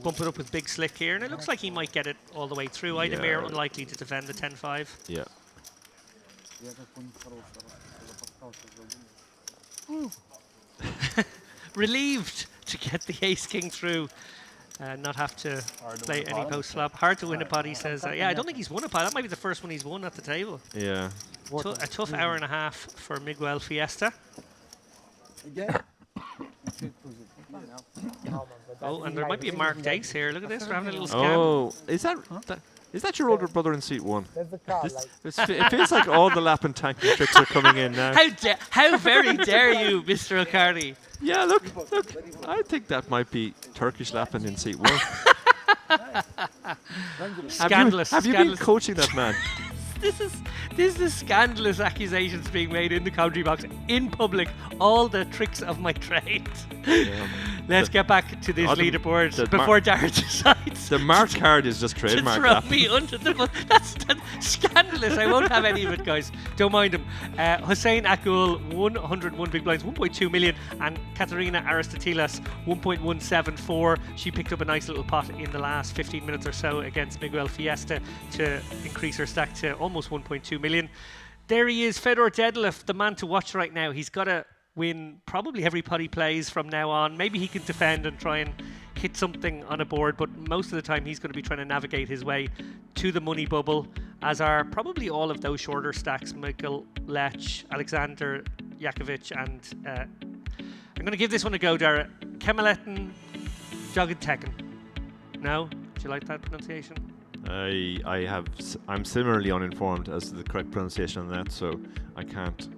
bump it up with big slick here. And it looks like he might get it all the way through. Idemir unlikely to defend the 10-5. Yeah. Я какой-нибудь хороший запасался, забыл. Relieved to get the ace king through. Not have to Hard to play win a any pot. post flop. Hard to win a pot, he says. Yeah, I don't think he's won a pot. That might be the first one he's won at the table. Yeah. A tough hour and a half for Miguel Fiesta. Again? Oh, and there might be a marked ace here. Look at this. We're having a little scam. Oh, is that your older brother in seat 1? There's the car. It feels like all the lap and tanking tricks are coming in now. How very dare you, Mr. O'Carty? Yeah, look. I think that might be Turkish lapping in seat 1. Scandalous. Have you been scandalous. coaching that man? This is scandalous accusations being made in the commentary box in public. All the tricks of my trade. Yeah. Let's get back to this leaderboard before Darren decides. The marked card is just to trademark throw that. me under the bus. That's scandalous. I won't have any of it, guys. Don't mind him. Hussein Akul, 101 big blinds, 1.2 million, and Katerina Aristoteles, 1.174. She picked up a nice little pot in the last 15 minutes or so against Miguel Fiesta to increase her stack to almost 1.2 million. There he is, Fedor Dedelev, the man to watch right now. He's got to win probably every pot he plays from now on. Maybe he can defend and try and hit something on a board, but most of the time he's going to be trying to navigate his way to the money bubble, as are probably all of those shorter stacks, Michael Lech, Alexander Yakovic, and I'm going to give this one a go, Dara. Kemaletten Jogenteken. No? Do you like that pronunciation? I'm similarly uninformed as to the correct pronunciation on that, so I can't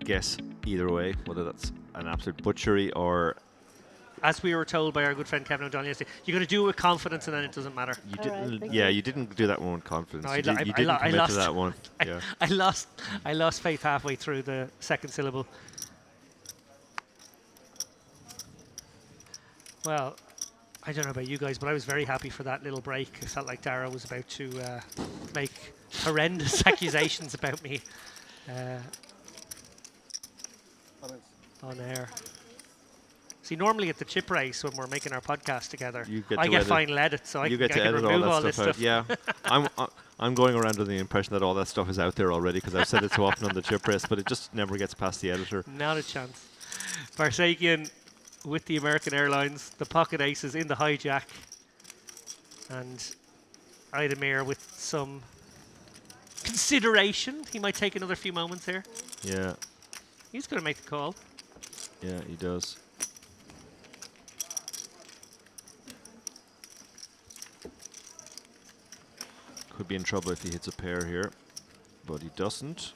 guess either way whether that's an absolute butchery or. As we were told by our good friend Kevin O'Donnell yesterday, you're going to do it with confidence and then it doesn't matter. You Alright, didn't. thank Yeah, you. you didn't do that one with confidence. No, You didn't commit to that one. Yeah. I lost faith halfway through the second syllable. Well, I don't know about you guys, but I was very happy for that little break. I felt like Dara was about to make horrendous accusations about me on air. See, normally at the chip race when we're making our podcast together, You get I to get edit. final edit, so I You can, get to I can edit remove all all that this stuff out. stuff. Yeah, I'm going around with the impression that all that stuff is out there already because I've said it so often on the chip race, but it just never gets past the editor. Not a chance. Varsakian with the American Airlines, the pocket aces in the hijack, and Idemir with some consideration. He might take another few moments here. Yeah, He's going to make the call. yeah, he does. Could be in trouble if he hits a pair here, but he doesn't.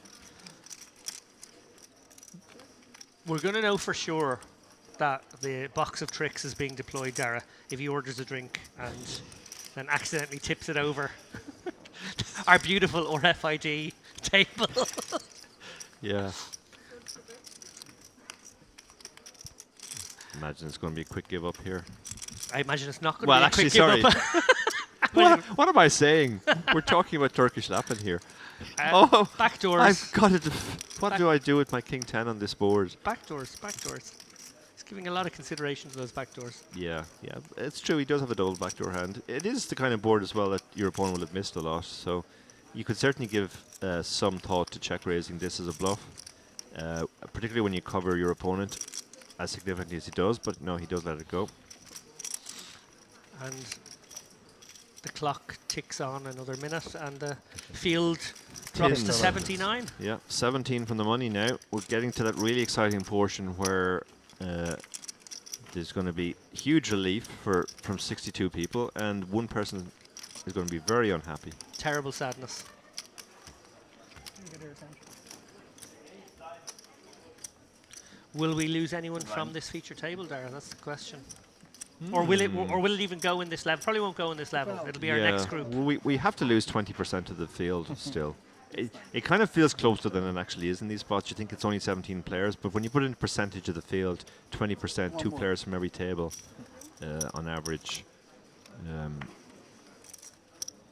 We're going to know for sure that the box of tricks is being deployed, Dara, if he orders a drink and then accidentally tips it over our beautiful RFID table. Yeah. Imagine it's going to be a quick give up here. I imagine it's not going to Well, be a actually, quick sorry. give up. What am I saying? We're talking about Turkish lapping here. Backdoors. I've got it. What do I do with my king 10 on this board? Backdoors. He's giving a lot of consideration to those backdoors. Yeah, it's true. He does have a double backdoor hand. It is the kind of board as well that your opponent will have missed a lot. So you could certainly give some thought to check raising this as a bluff, particularly when you cover your opponent as significantly as he does. But no, he does let it go. And the clock ticks on another minute, and the field drops to 79. Yeah, 17 from the money now. We're getting to that really exciting portion where there's going to be huge relief from 62 people, and one person is going to be very unhappy. Terrible sadness. Will we lose anyone from this feature table, Dara? That's the question. Or will it even go in this level? Probably won't go in this level. It'll be our next group. We have to lose 20% of the field still. It kind of feels closer than it actually is in these spots. You think it's only 17 players, but when you put in percentage of the field, 20%, 2 players from every table on average,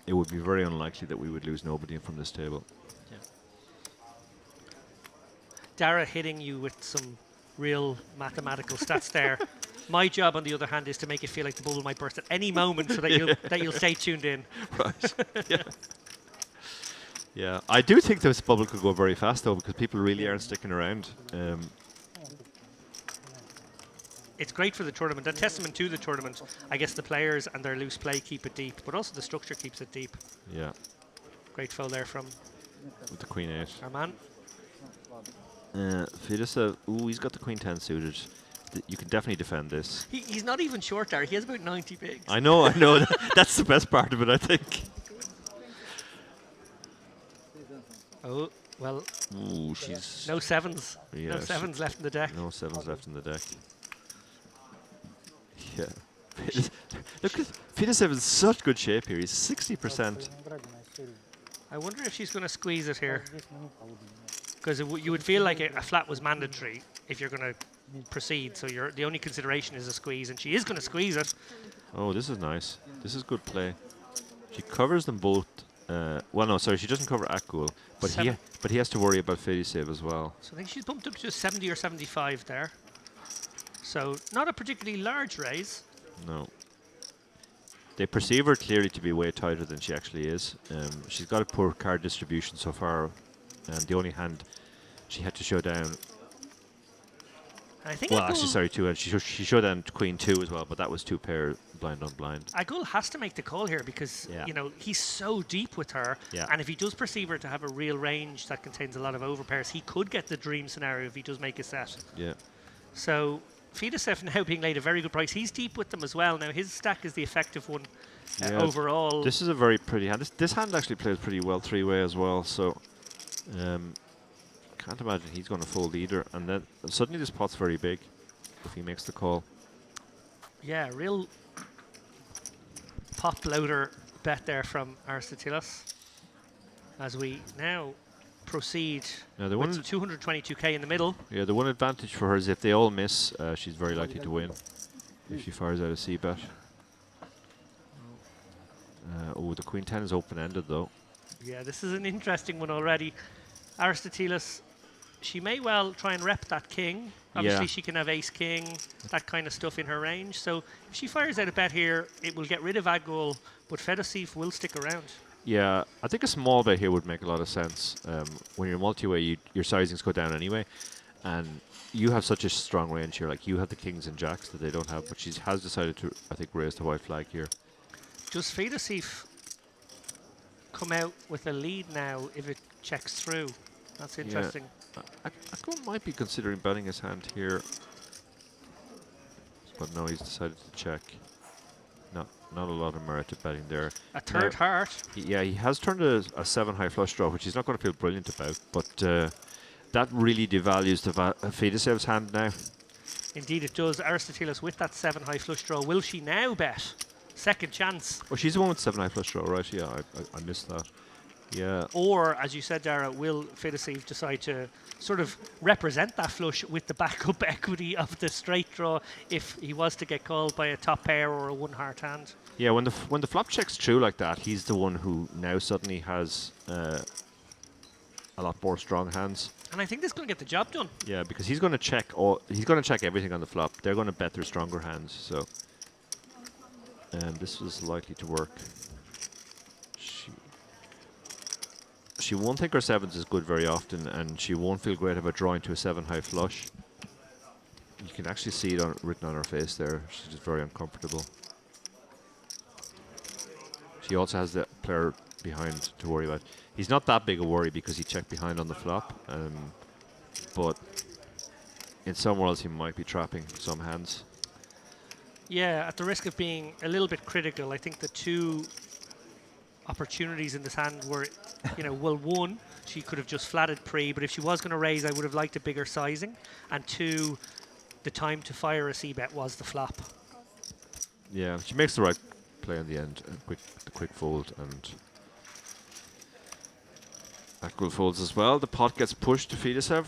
it would be very unlikely that we would lose nobody from this table. Yeah. Dara hitting you with some real mathematical stats there. My job, on the other hand, is to make it feel like the bubble might burst at any moment so that you'll stay tuned in. Right. Yeah. Yeah, I do think this bubble could go very fast though, because people really aren't sticking around. It's great for the tournament. A testament to the tournament. I guess the players and their loose play keep it deep, but also the structure keeps it deep. Yeah, Great foul there from with the queen 8. our man. Fidisa, ooh, he's got the queen 10 suited. You can definitely defend this. He's not even short there. He has about 90 bigs. I know. That's the best part of it, I think. Oh, well, Ooh, she's... no sevens. Yeah, No sevens left in the deck. No sevens left in the deck. Yeah. Look at Fidisa in such good shape here. He's 60%. I wonder if she's going to squeeze it here. Because you would feel like a flat was mandatory if you're going to proceed. So the only consideration is a squeeze, and she is going to squeeze it. Oh, this is nice. This is good play. She covers them both. Well, no, sorry, she doesn't cover Akgul, but he has to worry about Fidisa as well. So I think she's bumped up to 70 or 75 there. So not a particularly large raise. No. They perceive her clearly to be way tighter than she actually is. She's got a poor card distribution so far, and the only hand she had to show down. I think Well, actually, sorry, 2 hands. She showed down Queen 2 as well, but that was 2 pair blind on blind. Agul has to make the call here because you know he's so deep with her, and if he does perceive her to have a real range that contains a lot of overpairs, he could get the dream scenario if he does make a set. Yeah. So Fidasef now being laid a very good price. He's deep with them as well. Now his stack is the effective one overall. This is a very pretty hand. This hand actually plays pretty well 3-way as well, so can't imagine he's going to fold either. And then suddenly this pot's very big if he makes the call. Yeah, real pot loader bet there from Aristoteles as we now proceed with 222k in the middle. Yeah, the one advantage for her is if they all miss, she's very likely to win if she fires out a c-bet. Oh, the queen 10 is open-ended though. Yeah, this is an interesting one already. Aristoteles, she may well try and rep that king. Obviously, she can have ace-king, that kind of stuff in her range. So if she fires out a bet here, it will get rid of Agul, but Fedosif will stick around. Yeah, I think a small bet here would make a lot of sense. When you're multi-way, your sizings go down anyway, and you have such a strong range here. Like, you have the kings and jacks that they don't have, but she has decided to, I think, raise the white flag here. Does Fedosif come out with a lead now if it checks through? That's interesting. Akgul might be considering betting his hand here, but no, he's decided to check. Not a lot of merit to betting there. A third heart. He has turned a 7 high flush draw, which he's not going to feel brilliant about, but that really devalues the Fedosev's hand now. Indeed it does. Aristoteles with that 7 high flush draw. Will she now bet? Second chance. Oh, she's the one with 7 high flush draw, right? Yeah, I missed that. Yeah. Or, as you said, Dara, will Fedosif decide to sort of represent that flush with the backup equity of the straight draw if he was to get called by a top pair or a 1 heart hand? Yeah, when the flop checks through like that, he's the one who now suddenly has a lot more strong hands. And I think this is going to get the job done. Yeah, because he's going to check everything on the flop. They're going to bet their stronger hands, so this was likely to work. She won't think her 7s is good very often, and she won't feel great about drawing to a 7 high flush. You can actually see it written on her face there. She's just very uncomfortable. She also has the player behind to worry about. He's not that big a worry because he checked behind on the flop, but in some worlds he might be trapping some hands. Yeah, at the risk of being a little bit critical, I think the 2 opportunities in this hand were, well, 1, she could have just flatted pre, but if she was going to raise, I would have liked a bigger sizing. And 2, the time to fire a c-bet was the flop. Yeah, she makes the right play in the end. The quick fold, and Akgul folds as well. The pot gets pushed to Fedosov.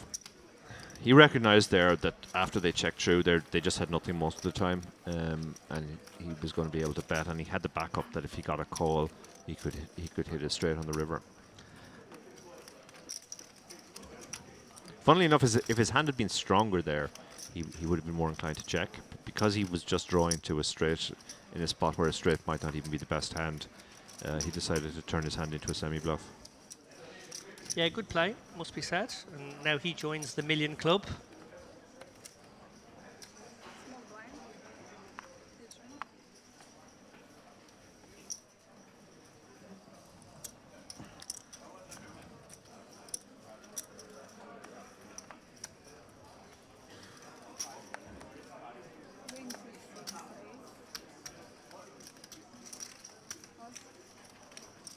He recognized there that after they checked through, they just had nothing most of the time, and he was going to be able to bet, and he had the backup that if he got a call, he could hit it straight on the river. Funnily enough, if his hand had been stronger there, he would have been more inclined to check. But because he was just drawing to a straight in a spot where a straight might not even be the best hand, he decided to turn his hand into a semi-bluff. Yeah, good play, must be said. And now he joins the Million Club. Small blind. Different.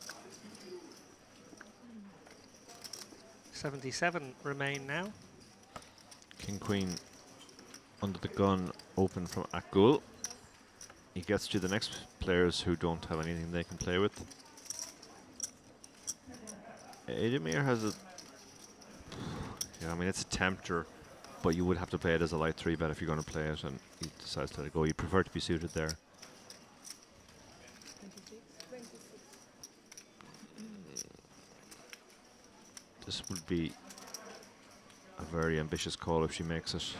26 raise. 77 remain now. King Queen under the gun, open from Akgul. He gets to the next players who don't have anything they can play with. Edemir has a... Yeah, I mean, it's a tempter, but you would have to play it as a light 3-bet if you're going to play it, and he decides to let it go. You prefer to be suited there. 26. This would be a very ambitious call if she makes it.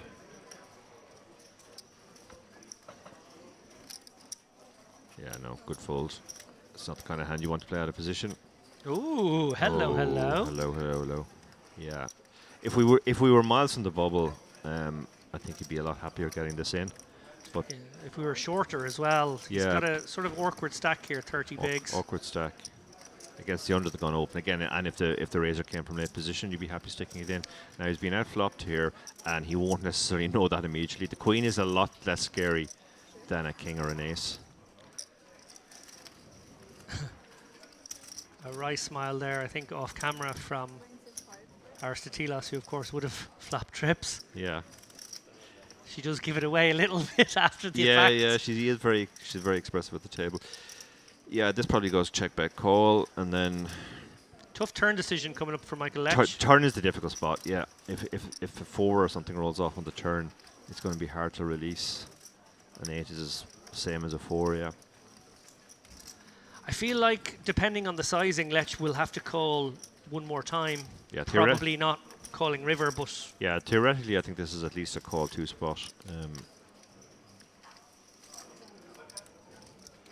Yeah, no, good fold. It's not the kind of hand you want to play out of position. Ooh, hello, Oh, hello. hello, hello, hello. Yeah, if we were miles from the bubble, I think he'd be a lot happier getting this in. But Yeah, if we were shorter as well, he's Yeah. got a sort of awkward stack here, 30 bigs. awkward stack against the under the gun open again. And if the razor came from late position, you'd be happy sticking it in. Now he's been outflopped here, and he won't necessarily know that immediately. The queen is a lot less scary than a king or an ace. A wry smile there, I think, off camera from 25. Aristotelos, who of course would have flop trips. Yeah. She does give it away a little bit after the Yeah, effect. yeah, she's very expressive at the table. Yeah, this probably goes check back call, and then Tough turn decision coming up for Michael Lech. turn is the difficult spot. Yeah, if a 4 or something rolls off on the turn, it's going to be hard to release. An 8 is the same as a 4. Yeah. I feel like, depending on the sizing, Lech will have to call one more time. Yeah, Probably not calling river, but Yeah, theoretically, I think this is at least a call 2 spot.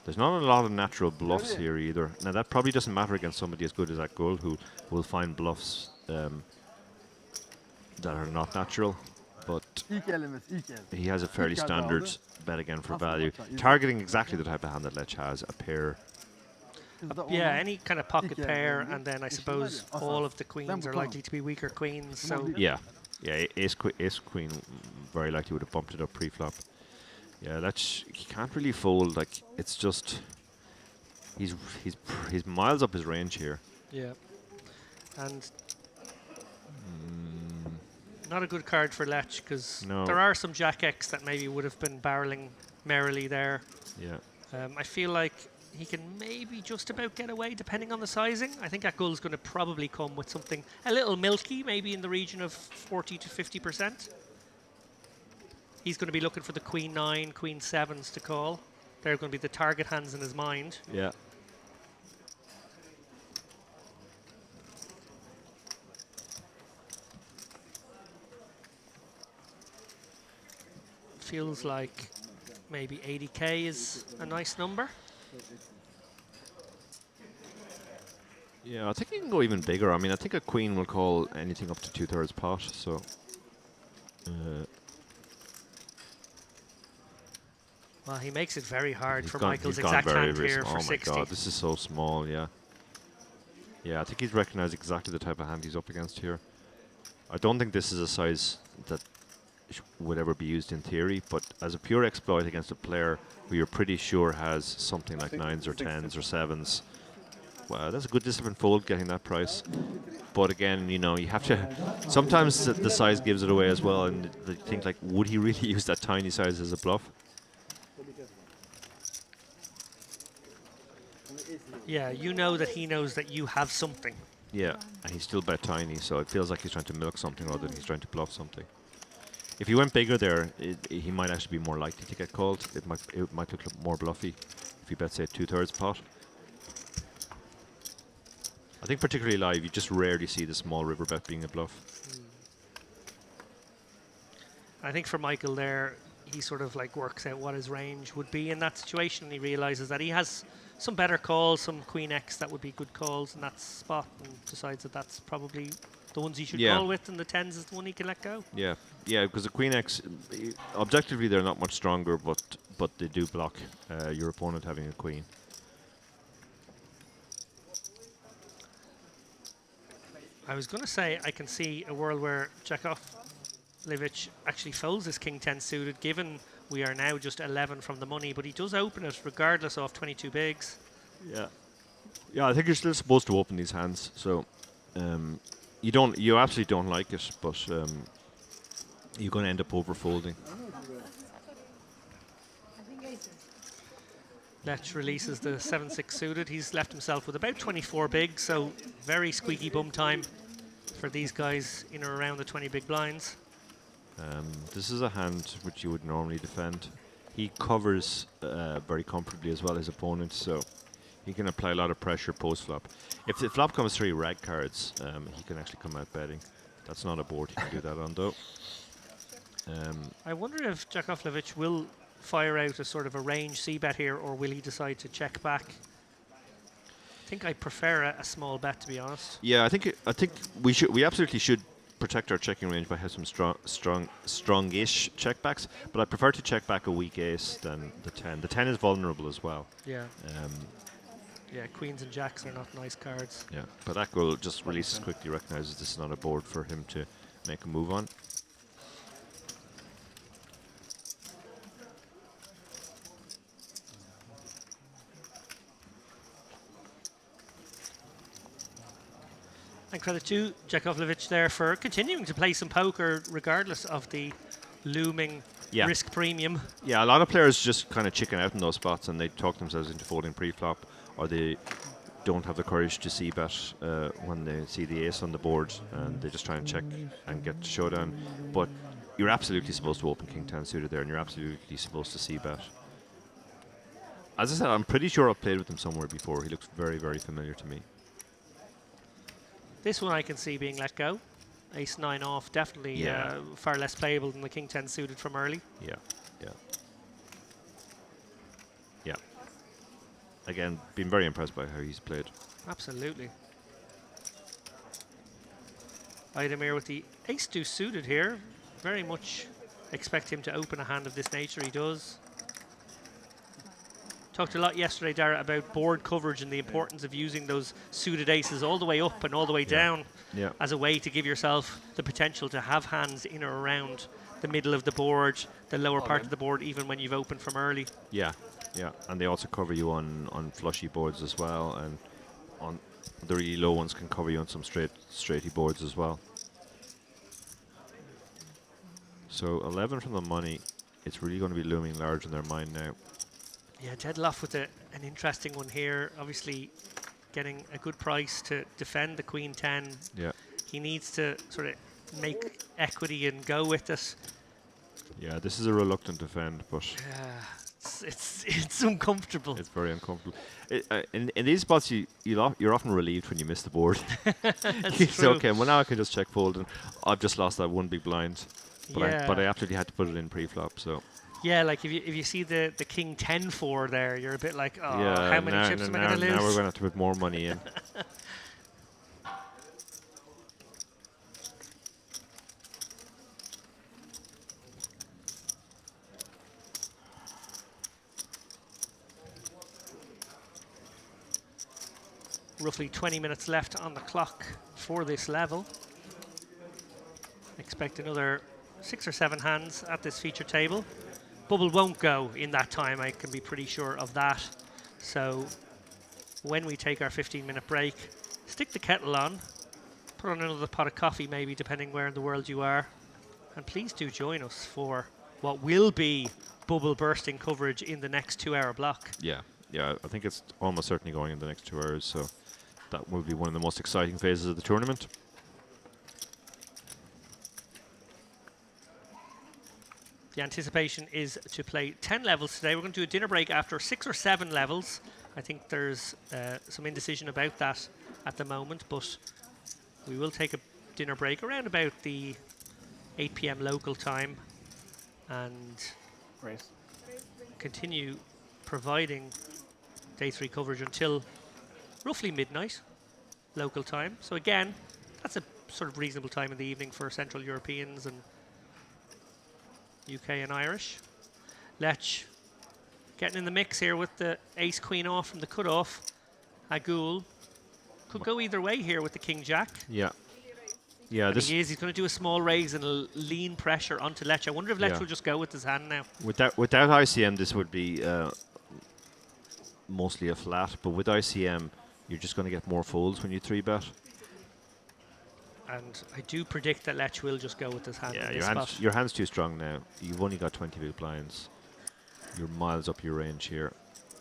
There's not a lot of natural bluffs here either. Now that probably doesn't matter against somebody as good as Akgul, who will find bluffs that are not natural. But he has a fairly standard bet again for value, targeting exactly the type of hand that Lech has, a pair. yeah, any kind of pocket pair, and then I suppose all of the queens are likely to be weaker queens. So Yeah, ace queen very likely would have bumped it up pre-flop. Yeah, he can't really fold. Like, it's just he's miles up his range here. yeah, and not a good card for Lech because No. there are some Jack X that maybe would have been barreling merrily there. Yeah. I feel like he can maybe just about get away depending on the sizing. I think Akgul's going to probably come with something a little milky, maybe in the region of 40 to 50%. He's going to be looking for the queen 9, queen 7s to call. They're going to be the target hands in his mind. Yeah. Feels like maybe 80k is a nice number. Yeah, I think you can go even bigger. I mean, I think a queen will call anything up to 2/3 pot. So. Well, he makes it very hard for He's Michael's gone exact very, hand very here small. for Oh 60. my god, this is so small. Yeah. Yeah, I think he's recognized exactly the type of hand he's up against here. I don't think this is a size that would ever be used in theory, but as a pure exploit against a player who you're pretty sure has something like 9s or 10s or 7s, well, that's a good disciplined fold getting that price. But again, you know, you have to. Sometimes the size gives it away as well, and they think like, would he really use that tiny size as a bluff? Yeah, you know that he knows that you have something. Yeah, and he's still bet tiny, so it feels like he's trying to milk something rather than he's trying to bluff something. If he went bigger there, he might actually be more likely to get called. It might look more bluffy if he bets, say, 2/3 pot. I think particularly live, you just rarely see the small river bet being a bluff. I think for Michael there, he sort of like works out what his range would be in that situation. He realizes that he has some better calls, some Queen X that would be good calls in that spot, and decides that that's probably the ones he should Yeah. call with, and the 10s is the one he can let go. Yeah, yeah, because the Queen X, objectively they're not much stronger, but they do block your opponent having a queen. I was going to say I can see a world where Jakovljevic actually folds his King 10 suited, given we are now just 11 from the money, but he does open it regardless of 22 bigs. Yeah, yeah, I think you're still supposed to open these hands, so you absolutely don't like it, but you're going to end up overfolding. Lech releases the 7-6 suited. He's left himself with about 24 bigs, so very squeaky bum time for these guys in or around the 20 big blinds. This is a hand which you would normally defend. He covers very comfortably as well his opponent, so he can apply a lot of pressure post-flop. If the flop comes 3 rag cards, he can actually come out betting. That's not a board he can do that on, though. I wonder if Jakovljevic will fire out a sort of a range c-bet here, or will he decide to check back? I think I prefer a small bet, to be honest. Yeah, I think we absolutely should protect our checking range by having some strongish checkbacks, but I prefer to check back a weak ace than the 10. The 10 is vulnerable as well. Yeah. Yeah, queens and jacks are not nice cards. Yeah, but that goal just releases quickly, recognizes this is not a board for him to make a move on. And credit to Jakovljevic there for continuing to play some poker regardless of the looming risk premium. Yeah, a lot of players just kind of chicken out in those spots and they talk themselves into folding pre-flop, or they don't have the courage to see bet when they see the ace on the board, and they just try and check and get the showdown. But you're absolutely supposed to open King 10 suited there, and you're absolutely supposed to see bet. As I said, I'm pretty sure I've played with him somewhere before. He looks very, very familiar to me. This one I can see being let go. Ace 9 off, definitely far less playable than the King 10 suited from early. Yeah, yeah. Yeah. Again, been very impressed by how he's played. Absolutely. Idemir with the ace 2 suited here. Very much expect him to open a hand of this nature. He does. Talked a lot yesterday, Dara, about board coverage and the importance of using those suited aces all the way up and all the way down as a way to give yourself the potential to have hands in or around the middle of the board, the lower part of the board, even when you've opened from early. Yeah, yeah. And they also cover you on flushy boards as well, and on the really low ones can cover you on some straighty boards as well. So 11 from the money, it's really going to be looming large in their mind now. Yeah, Deadloff with an interesting one here. Obviously, getting a good price to defend the Queen 10. Yeah. He needs to sort of make equity and go with it. Yeah, this is a reluctant defend, but it's uncomfortable. it's very uncomfortable. In these spots, you're often relieved when you miss the board. It's true. okay. Well, now I can just check fold, and I've just lost that one big blind. But I absolutely had to put it in pre-flop. So. Yeah, like if you see the King 10-4 there, you're a bit like, oh, Yeah, how many chips am I going to lose? Now we're going to have to put more money in. Roughly 20 minutes left on the clock for this level. Expect another 6 or 7 hands at this feature table. Bubble won't go in that time, I can be pretty sure of that. So when we take our 15-minute break, stick the kettle on, put on another pot of coffee maybe, depending where in the world you are. And please do join us for what will be bubble bursting coverage in the next 2-hour block. Yeah, I think it's almost certainly going in the next 2 hours, so that will be one of the most exciting phases of the tournament. The anticipation is to play 10 levels today. We're going to do a dinner break after 6 or 7 levels. I think there's some indecision about that at the moment, but we will take a dinner break around about the 8 p.m. local time and continue providing day 3 coverage until roughly midnight local time. So again, that's a sort of reasonable time in the evening for Central Europeans and UK and Irish. Lech getting in the mix here with the ace queen off from the cutoff. Agul could go either way here with the king jack. Yeah. Yeah, And this he's going to do a small raise and lean pressure onto Lech. I wonder if Lech Yeah. will just go with his hand now. without ICM, this would be mostly a flat, but with ICM, you're just going to get more folds when you 3-bet. And I do predict that Lech will just go with his hand Yeah, in your this hand's, spot. your hand's too strong now. You've only got 20 big blinds. You're miles up your range here.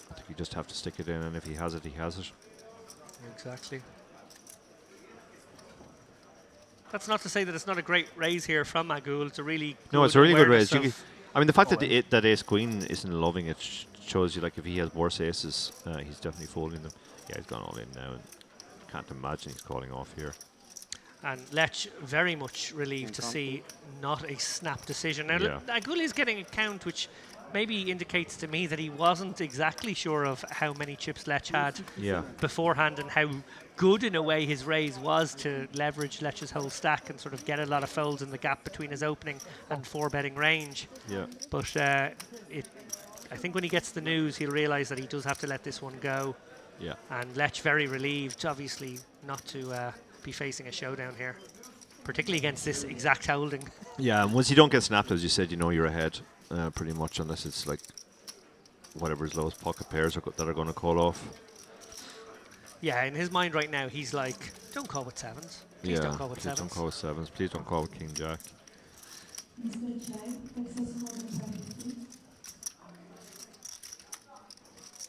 I think you just have to stick it in, and if he has it, he has it. Exactly. That's not to say that it's not a great raise here from Agul. It's a really No, it's a really good raise. awareness of- I mean, the fact that ace queen isn't loving it shows you, like, if he has worse aces, he's definitely folding them. Yeah, he's gone all in now, and can't imagine he's calling off here. And Lech very much relieved to see not a snap decision. Now, Yeah. Agul is getting a count which maybe indicates to me that he wasn't exactly sure of how many chips Lech had Yeah. beforehand and how good in a way his raise was to leverage Lech's whole stack and sort of get a lot of folds in the gap between his opening and 4-betting range. Yeah. But I think when he gets the news, he'll realise that he does have to let this one go. Yeah. And Lech very relieved, obviously, not to be facing a showdown here, particularly against this exact holding. Yeah, and once you don't get snapped, as you said, you know you're ahead, pretty much, unless it's like whatever his lowest pocket pairs that are going to call off. Yeah, in his mind right now, he's like, don't call with sevens. Please don't call with please sevens. don't call with sevens. Please don't call with king jack.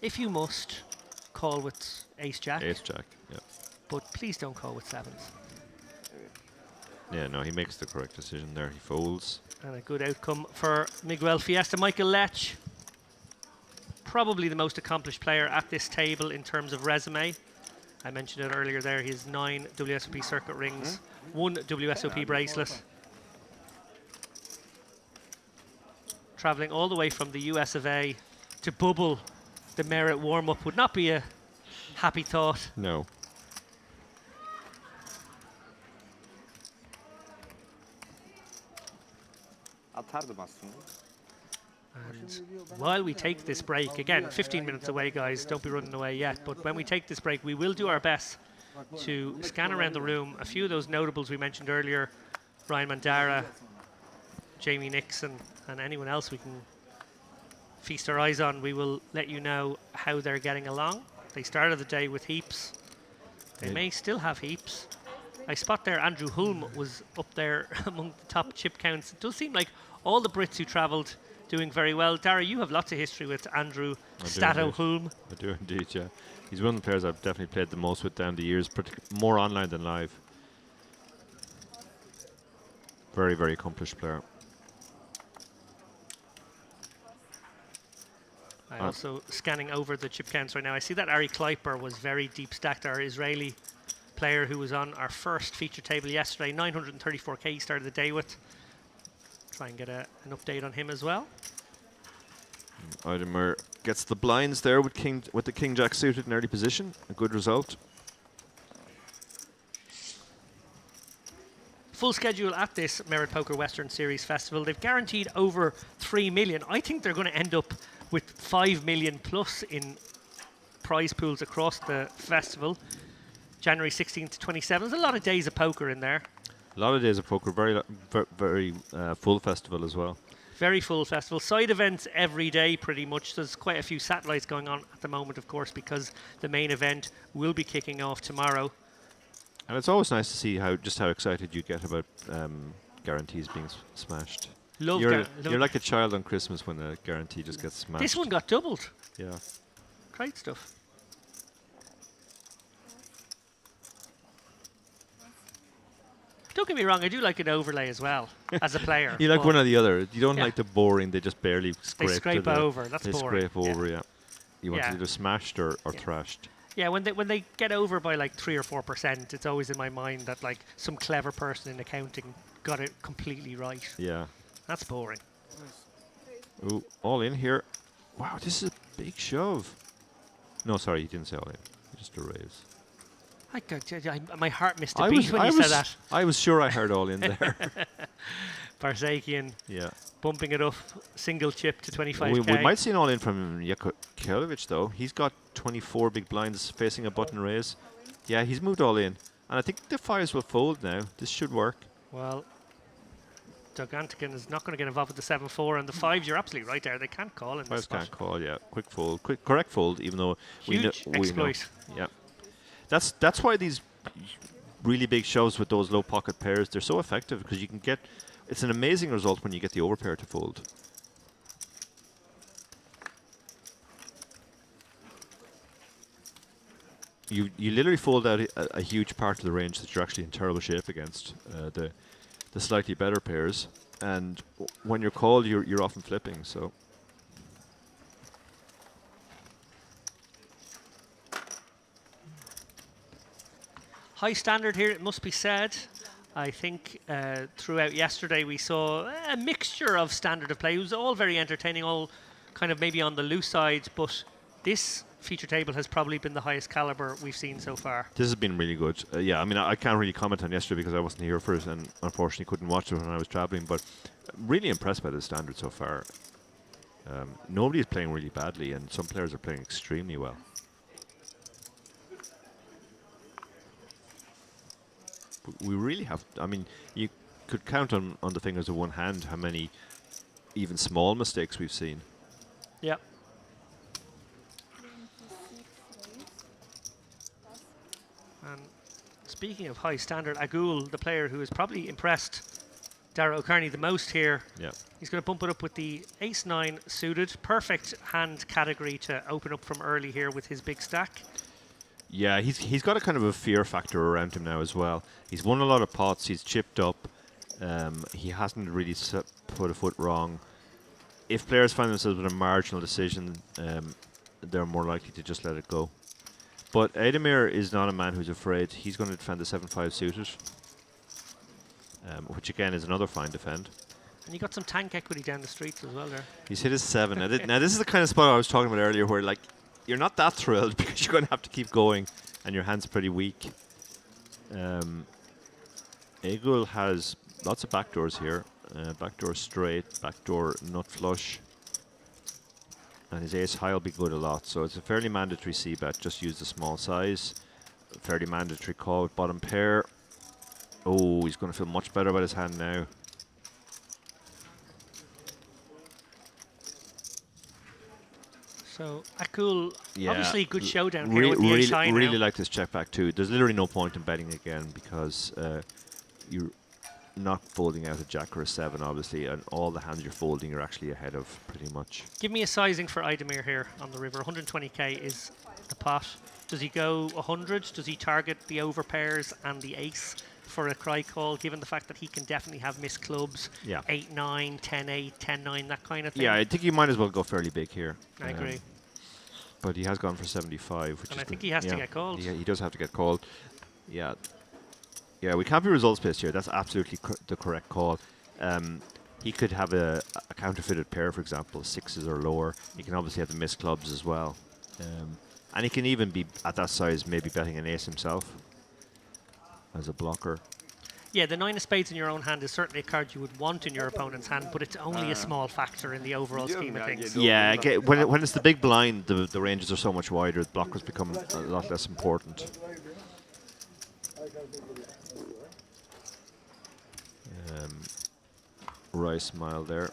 If you must, call with ace jack, Ace jack. Yeah. but please don't call with sevens. Yeah, no, he makes the correct decision there. He folds. And a good outcome for Miguel Fiesta. Michael Lech, probably the most accomplished player at this table in terms of resume. I mentioned it earlier there, his 9 WSOP circuit rings, 1 WSOP bracelet. Traveling all the way from the US of A to bubble the Merit warm-up would not be a happy thought. No. Atardım aslında. And while we take this break, again, 15 minutes away, guys, don't be running away yet, but when we take this break, we will do our best to scan around the room. A few of those notables we mentioned earlier, Ryan Mandara, Jamie Nixon, and anyone else we can feast our eyes on, we will let you know how they're getting along. They started the day with heaps. They may still have heaps. I spot there Andrew Hulme was up there among the top chip counts. It does seem like all the Brits who travelled doing very well. Dara, you have lots of history with Andrew Stato indeed. Hulme. I do indeed, yeah. He's one of the players I've definitely played the most with down the years, more online than live. Very, very accomplished player. I also scanning over the chip counts right now. I see that Ari Kleiper was very deep stacked, our Israeli player who was on our first feature table yesterday. 934k he started the day with. Try and get an update on him as well. Idemir gets the blinds there with the king jack suited in early position. A good result. Full schedule at this Merit Poker Western Series Festival. They've guaranteed over 3 million. I think they're going to end up with 5 million plus in prize pools across the festival. January 16th to 27th. There's a lot of days of poker in there. A lot of days of poker, very full festival as well. Very full festival. Side events every day pretty much. There's quite a few satellites going on at the moment, of course, because the main event will be kicking off tomorrow. And it's always nice to see how excited you get about guarantees being smashed. You're like a child on Christmas when the guarantee just gets smashed. This one got doubled. Yeah. Great stuff. Don't get me wrong, I do like an overlay as well as a player. You like but one or the other. You don't Yeah. like the boring, they just barely scrape. they scrape over. That's They boring. scrape over, yeah. You want Yeah. it either smashed or Yeah. thrashed. Yeah, when they get over by like 3 or 4%, it's always in my mind that like some clever person in accounting got it completely right. Yeah. That's boring. Ooh, all in here. Wow, this is a big shove. No, sorry, he didn't say all in. Just a raise. My heart missed a beat when you said that. I was sure I heard all in there. Barsakian Yeah. bumping it up, single chip to 25k. We might see an all in from Jakovic though. He's got 24 big blinds facing a button raise. Yeah, he's moved all in. And I think the fives will fold now. This should work. Well, Dogantican is not going to get involved with the 7-4 and the 5s. You're absolutely right there. They can't call in this Fives spot. can't call, yeah. Quick fold. Correct fold, even though Huge we know. exploit. Yeah. That's why these really big shoves with those low pocket pairs, they're so effective because you can get, it's an amazing result when you get the overpair to fold. You literally fold out a huge part of the range that you're actually in terrible shape against, the slightly better pairs, and when you're called, you're often flipping. So High standard here, it must be said. I think throughout yesterday we saw a mixture of standard of play. It was all very entertaining, all kind of maybe on the loose side, but this feature table has probably been the highest caliber we've seen so far. this has been really good. Yeah, I mean, I can't really comment on yesterday because I wasn't here for it and unfortunately couldn't watch it when I was traveling, but really impressed by the standard so far. Nobody is playing really badly and some players are playing extremely well. We really have, I mean, you could count on the fingers of one hand how many even small mistakes we've seen. Yeah. And speaking of high standard, Agul, the player who has probably impressed Dara O'Carney the most here, Yeah. he's going to bump it up with the ace-9 suited. Perfect hand category to open up from early here with his big stack. Yeah, he's got a kind of a fear factor around him now as well. He's won a lot of pots. He's chipped up. He hasn't really put a foot wrong. If players find themselves with a marginal decision, they're more likely to just let it go. But Ademir is not a man who's afraid. He's going to defend the 7-5 suited, which again is another fine defend. And you got some tank equity down the streets as well there. He's hit his 7. Now this is the kind of spot I was talking about earlier where like you're not that thrilled because you're going to have to keep going and your hand's pretty weak. Agul has lots of backdoors here. Backdoor straight, backdoor nut flush. And his ace high will be good a lot. So it's a fairly mandatory c-bet. Just use the small size. Fairly mandatory call with bottom pair. Oh, he's going to feel much better about his hand now. So Akul, Yeah, obviously good showdown here with the ace high now. really like this check back too. There's literally no point in betting again because you're not folding out a jack or a 7 obviously, and all the hands you're folding you're actually ahead of pretty much. Give me a sizing for Idemir here on the river. 120k is the pot. Does he go 100? Does he target the overpairs and the ace for a cry call, given the fact that he can definitely have missed clubs? Yeah. 8-9, 10-8, 10-9, that kind of thing. Yeah, I think you might as well go fairly big here. I agree. But he has gone for 75, which And is I think he has to get called. Yeah, he does have to get called. Yeah. Yeah, we can't be results-based here. That's absolutely the correct call. He could have a counterfeited pair, for example, 6s or lower. He can obviously have the missed clubs as well. And he can even be, at that size, maybe betting an ace himself as a blocker. Yeah, the 9 of spades in your own hand is certainly a card you would want in your opponent's hand, but it's only a small factor in the overall scheme of things. Yeah, when it's the big blind, the ranges are so much wider, the blockers become a lot less important. Rice smile there.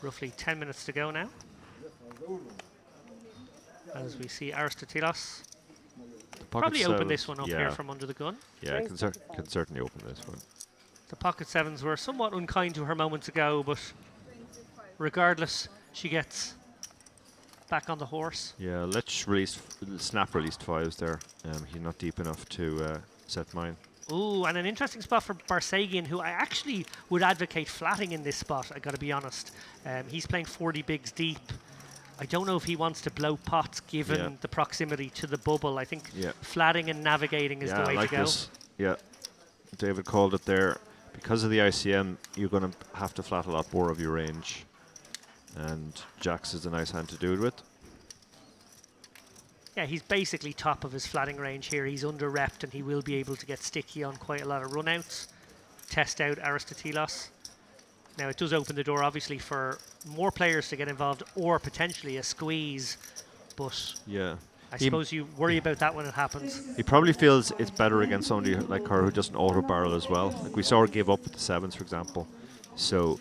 Roughly 10 minutes to go now. As we see Aristotelos probably open this one up here from under the gun. Yeah, can certainly open this one. The pocket 7s were somewhat unkind to her moments ago, but regardless, she gets back on the horse. Yeah, let's snap released 5s there. He's not deep enough to set mine. Ooh, and an interesting spot for Barsagian, who I actually would advocate flatting in this spot, I gotta be honest. He's playing 40 bigs deep. I don't know if he wants to blow pots given the proximity to the bubble. I think flatting and navigating is the way like to go. this. Yeah, David called it there because of the ICM, you're going to have to flat a lot more of your range. And Jacks is a nice hand to do it with. Yeah, he's basically top of his flatting range here. He's under-repped and he will be able to get sticky on quite a lot of run-outs. Test out Aristotelos. Now, it does open the door, obviously, for more players to get involved or potentially a squeeze. But Yeah. I suppose you worry about that when it happens. He probably feels it's better against somebody like her who doesn't auto-barrel as well. Like we saw her give up with the 7s, for example. So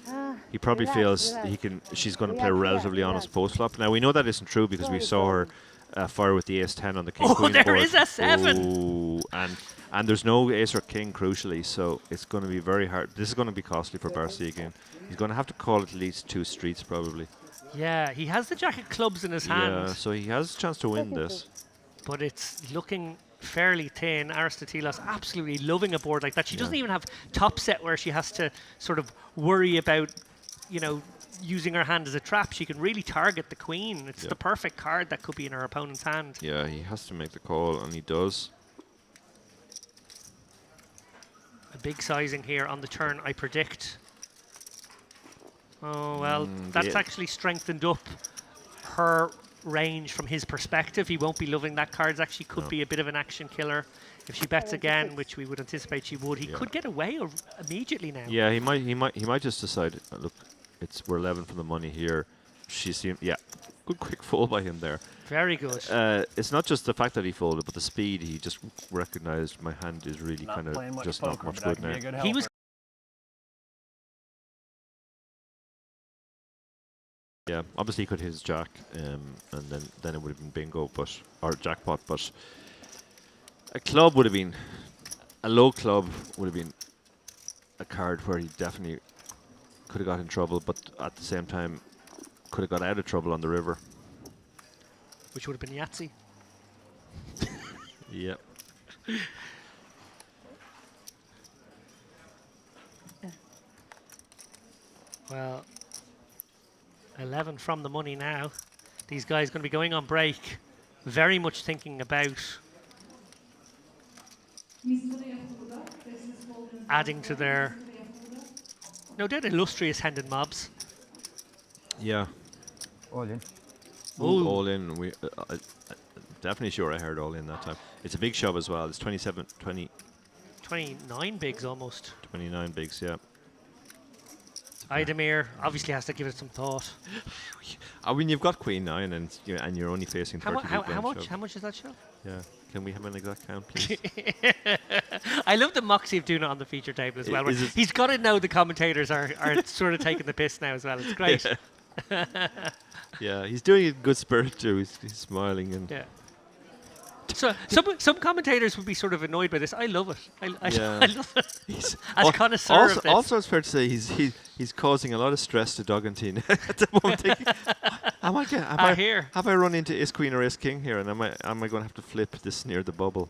he probably feels she's going to play relatively honest post-flop. Now, we know that isn't true because we saw her fire with the ace-10 on the king-queen board. Oh, there is a 7! Ooh, and there's no ace or king, crucially, so it's going to be very hard. This is going to be costly for Barcy again. He's going to have to call at least 2 streets, probably. Yeah, he has the jack of clubs in his hand. Yeah, so he has a chance to win this. But it's looking fairly thin. Aristotelos absolutely loving a board like that. She doesn't even have top set where she has to sort of worry about, you know, using her hand as a trap. She can really target the queen. It's the perfect card that could be in her opponent's hand. Yeah, he has to make the call, and he does. A big sizing here on the turn, I predict. Oh, well, that's actually strengthened up her range from his perspective. He won't be loving that card. Actually could be a bit of an action killer. If she bets again, which we would anticipate she would, he could get away immediately now. Yeah, he might just decide, look, we're 11 for the money here. She seemed, good quick fold by him there. Very good. It's not just the fact that he folded, but the speed. He just recognized my hand is really kind of just not much good now. He was. Yeah, obviously he could hit his jack, and then it would have been bingo, or jackpot. But a club would have been, a low club would have been a card where he definitely could have got in trouble, but at the same time could have got out of trouble on the river. Which would have been Yahtzee. Yep. Well, 11 from the money now. These guys going to be going on break, very much thinking about adding to their no doubt illustrious handed mobs. Yeah. All in. Ooh. All in. We definitely sure I heard all in that time. It's a big shove as well. It's 27, 20, 29 bigs almost. 29 bigs, yeah. Idemir obviously has to give it some thought. I mean, you've got Queen 9 and you're only facing 30 big blind much? shove. How much is that shove? Yeah. Can we have an exact count, please? I love the moxie of doing it on the feature table as well. Where he's got to know the commentators are sort of taking the piss now as well. It's great. Yeah, he's doing it in good spirit too. He's smiling and. Yeah. So some commentators would be sort of annoyed by this. I love it. I love it. He's As connoisseur of this. Also, it's fair to say he's causing a lot of stress to Dugantine at the moment. Thinking, have I run into Ace Queen or Ace King here, and am I going to have to flip this near the bubble?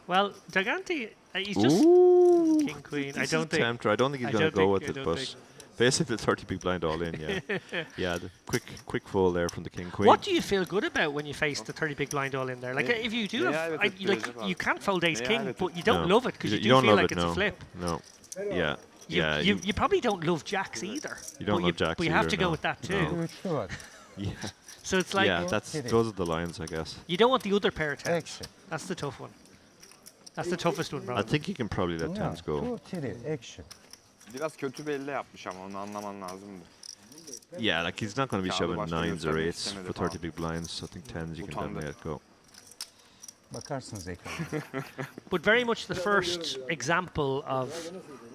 Well, Dugantine, he's just Ooh, King Queen. I this don't is a think. tempter. I don't think he's going to go with it, but basically the 30 big blind all in. Yeah, yeah. The quick fold there from the King Queen. What do you feel good about when you face the 30 big blind all in there? Like if you do, you can't fold Ace King, but you don't love it because you do feel like it's a flip. No. Yeah. You probably don't love jacks either. You don't love jacks but you have either, to go no. with that too. Sure. Yeah. So it's like those are the lines, I guess. you don't want the other pair of tens. Action. That's the tough one. That's the toughest one, bro. I think you can probably let Yeah. tens go. 2, 3, action. Biraz kötü belli yapmış ama onu anlaman lazımdı. Yeah, like he's not going to be Kağıdı shoving başka 9s or göstermek 8s istemedi for falan. 30 big blinds. So I think 10s you can Utandı. definitely let go. Bakarsınız ekrana. But very much the first example of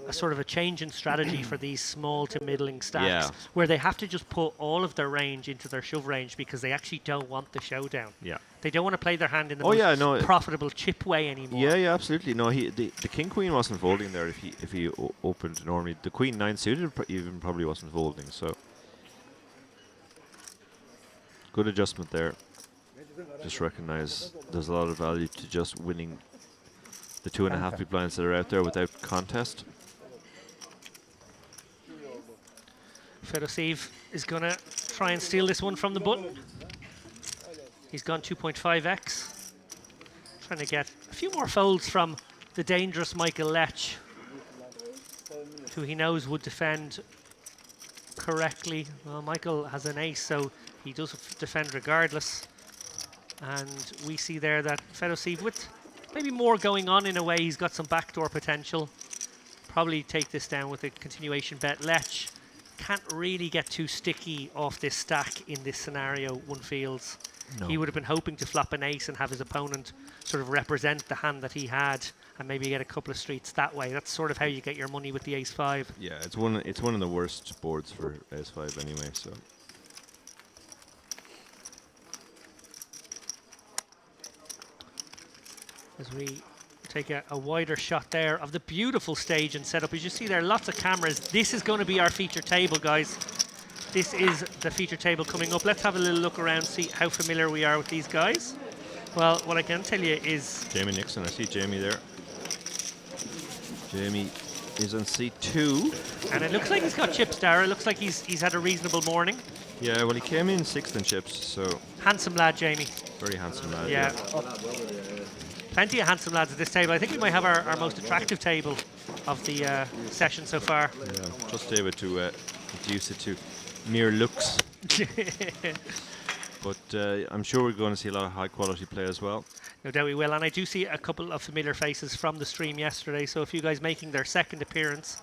a sort of a change in strategy for these small to middling stacks, Yeah. where they have to just put all of their range into their shove range because they actually don't want the showdown. Yeah. They don't want to play their hand in the Oh, most yeah, no, profitable chip way anymore. Yeah, absolutely. No, the King Queen wasn't folding there if he opened normally. The Queen 9 suited even probably wasn't folding. So good adjustment there. Just recognize there's a lot of value to just winning the 2.5 big blinds that are out there without contest. Fedosiv is going to try and steal this one from the button. He's gone 2.5x. Trying to get a few more folds from the dangerous Michael Lech. who he knows would defend correctly. Well, Michael has an ace, so he does defend regardless. And we see there that Fedosiv, with maybe more going on in a way, he's got some backdoor potential. Probably take this down with a continuation bet. Lech can't really get too sticky off this stack in this scenario, one feels. No. He would have been hoping to flop an ace and have his opponent sort of represent the hand that he had and maybe get a couple of streets that way. That's sort of how you get your money with the ace-5. Yeah, it's one of the worst boards for ace-5 anyway, so. As we take a wider shot there of the beautiful stage and setup. As you see there, lots of cameras. This is going to be our feature table, guys. This is the feature table coming up. Let's have a little look around, see how familiar we are with these guys. Well, what I can tell you is... Jamie Nixon, I see Jamie there. Jamie is on C2. And it looks like he's got chips, Dara. It looks like he's had a reasonable morning. Yeah, well, he came in 6th in chips, so Handsome lad, Jamie. very handsome lad. Yeah. Plenty of handsome lads at this table. I think we might have our most attractive table of the session so far. Yeah, trust David to reduce it to mere looks. But I'm sure we're going to see a lot of high quality play as well. No doubt we will. And I do see a couple of familiar faces from the stream yesterday. So a few guys making their second appearance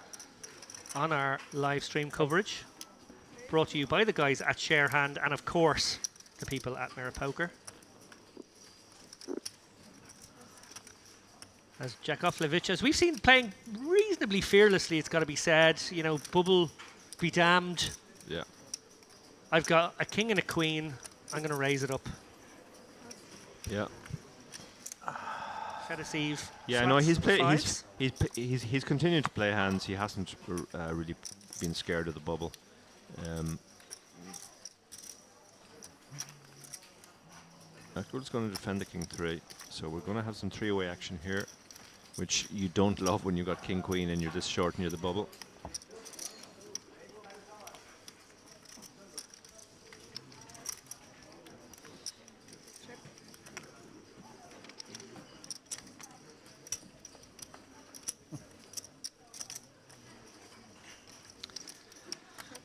on our live stream coverage. Brought to you by the guys at Sharehand and, of course, the people at Mirror Poker. As Jakovlevich, as we've seen playing reasonably fearlessly, it's got to be said. You know, bubble, be damned. Yeah. I've got a king and a queen. I'm going to raise it up. Yeah. Fedosiv. Yeah, no, he's fives. he's continued to play hands. He hasn't really been scared of the bubble. We're going to defend the king 3, so we're going to have some 3-way action here, which you don't love when you got king queen and you're this short near the bubble.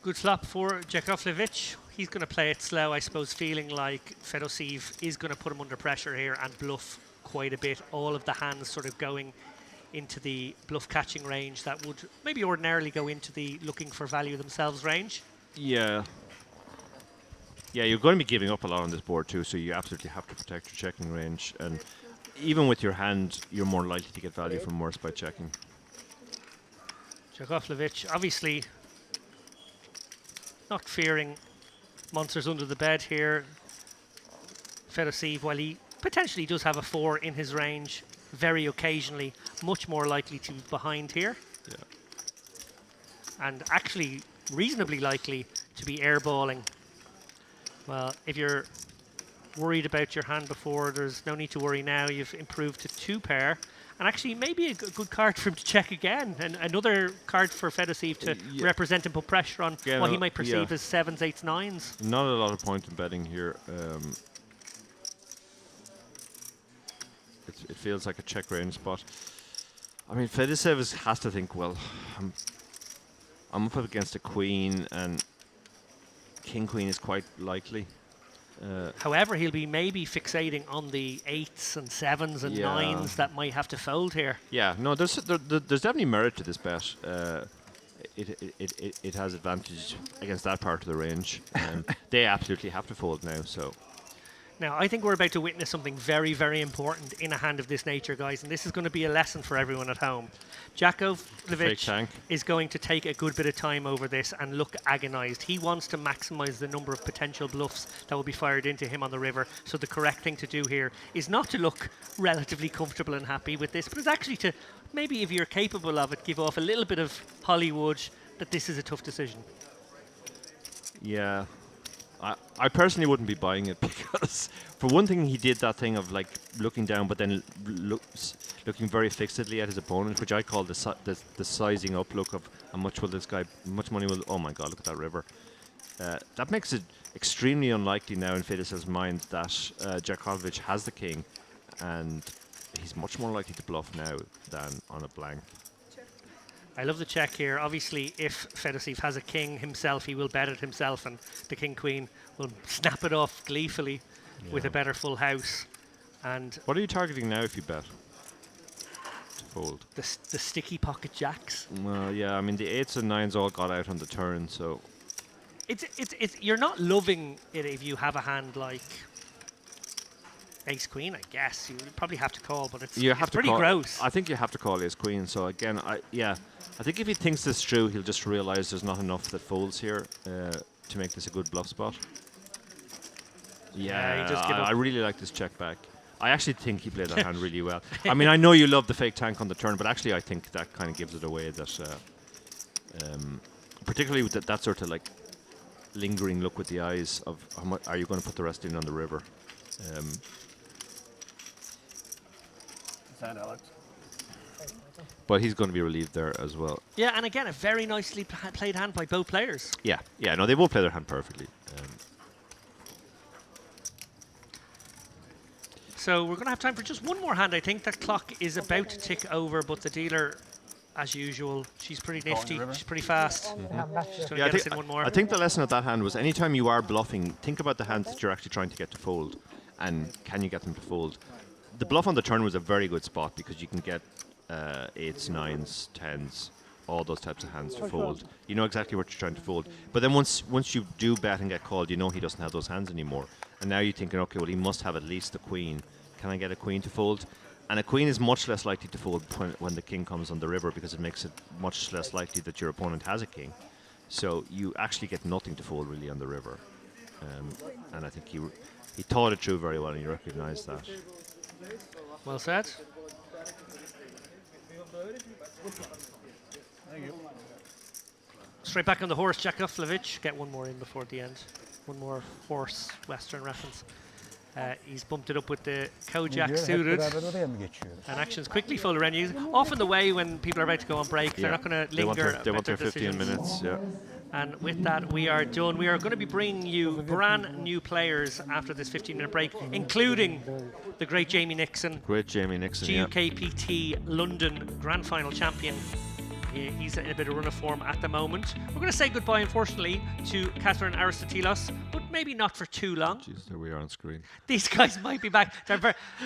Good flop for Jakovlevich. He's going to play it slow, I suppose, feeling like Fedosiv is going to put him under pressure here and bluff quite a bit. All of the hands sort of going into the bluff catching range that would maybe ordinarily go into the looking for value themselves range. Yeah. Yeah, you're going to be giving up a lot on this board too, so you absolutely have to protect your checking range. And even with your hand, you're more likely to get value from worse by checking. Jakovlevich, obviously not fearing monsters under the bed here. Fedosiv, while he potentially does have a 4 in his range, very occasionally, much more likely to be behind here. Yeah. And actually reasonably likely to be airballing. Well, if you're worried about your hand before, there's no need to worry now. You've improved to 2 pair. And actually, maybe a good card for him to check again. And another card for Fedosiv to represent and put pressure on what he might perceive as 7s, 8s, 9s. Not a lot of point in betting here. It feels like a check range spot. I mean, Fedosiv has to think, well, I'm up against a queen, and king-queen is quite likely. However, he'll be maybe fixating on the 8s and 7s and 9s that might have to fold here. Yeah, no, there's definitely merit to this bet. It has advantage against that part of the range. They absolutely have to fold now, so... Now, I think we're about to witness something very, very important in a hand of this nature, guys, and this is going to be a lesson for everyone at home. Jakovlevich is going to take a good bit of time over this and look agonized. He wants to maximize the number of potential bluffs that will be fired into him on the river, so the correct thing to do here is not to look relatively comfortable and happy with this, but it's actually to, maybe if you're capable of it, give off a little bit of Hollywood that this is a tough decision. Yeah. I personally wouldn't be buying it because, for one thing, he did that thing of like looking down, but then looking very fixedly at his opponent, which I call the sizing up look of how much will this guy, much money will. Oh my God, look at that river. That makes it extremely unlikely now in Fedosiv's mind that Jakovlevich has the king, and he's much more likely to bluff now than on a blank. I love the check here. Obviously, if Fedosiev has a king himself, he will bet it himself, and the king-queen will snap it off gleefully with a better full house. And What are you targeting now if you bet? To fold. the sticky pocket jacks. Well, yeah, I mean, the 8s and 9s all got out on the turn, so... It's you're not loving it if you have a hand like ace queen, I guess. You probably have to call, but it's pretty gross. I think you have to call ace queen. So again, I think if he thinks this through, he'll just realize there's not enough that folds here to make this a good bluff spot. Yeah, he just give up. I really like this check back. I actually think he played that hand really well. I mean, I know you love the fake tank on the turn, but actually I think that kind of gives it away. That particularly with that sort of like lingering look with the eyes of how much are you going to put the rest in on the river. Sad, Alex. But he's going to be relieved there as well. Yeah, and again, a very nicely played hand by both players. Yeah, no, they both play their hand perfectly. So we're going to have time for just one more hand. I think that clock is about to tick over, but the dealer, as usual, she's pretty nifty. She's pretty fast. She's going to get us in one more. I think the lesson of that hand was anytime you are bluffing, think about the hands that you're actually trying to get to fold, and can you get them to fold. The bluff on the turn was a very good spot because you can get 8s, 9s, 10s, all those types of hands to fold. You know exactly what you're trying to fold. But then once you do bet and get called, you know he doesn't have those hands anymore. And now you're thinking, okay, well, he must have at least a queen. Can I get a queen to fold? And a queen is much less likely to fold when the king comes on the river because it makes it much less likely that your opponent has a king. So you actually get nothing to fold really on the river. And I think he thought it through very well and he recognized that. Well said. Thank you. Straight back on the horse, Jakovlevich. Get one more in before the end. One more horse Western reference. He's bumped it up with the Kojak suited. And actions quickly full of revenues. Often the way when people are about to go on break, they're not going to linger. They want their 15 minutes, yeah. And with that, we are done. We are going to be bringing you brand new players after this 15-minute break, including the great Jamie Nixon. Great Jamie Nixon, GUKPT London Grand Final champion. He's in a bit of run of form at the moment. We're going to say goodbye, unfortunately, to Catherine Aristotelos, but maybe not for too long. Jeez, there we are on screen. These guys might be back.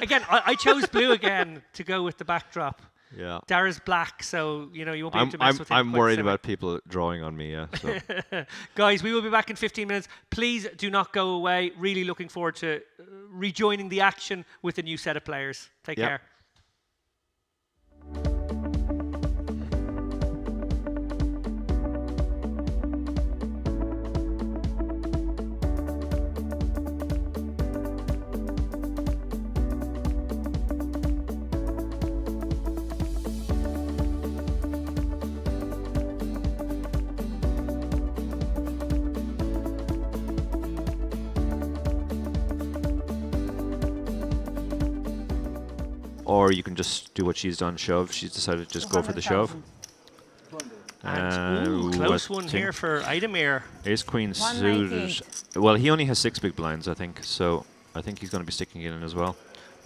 Again, I chose blue again to go with the backdrop. Yeah. Dara's black, so you won't be able to mess with him. I'm worried about people drawing on me, yeah. So. Guys, we will be back in 15 minutes. Please do not go away. Really looking forward to rejoining the action with a new set of players. Take care. Or you can just do what she's done, shove. She's decided to just go for the shove. And close one here for Idemir. Ace Queen suited. Well, he only has 6 big blinds, I think. So I think he's going to be sticking it in as well.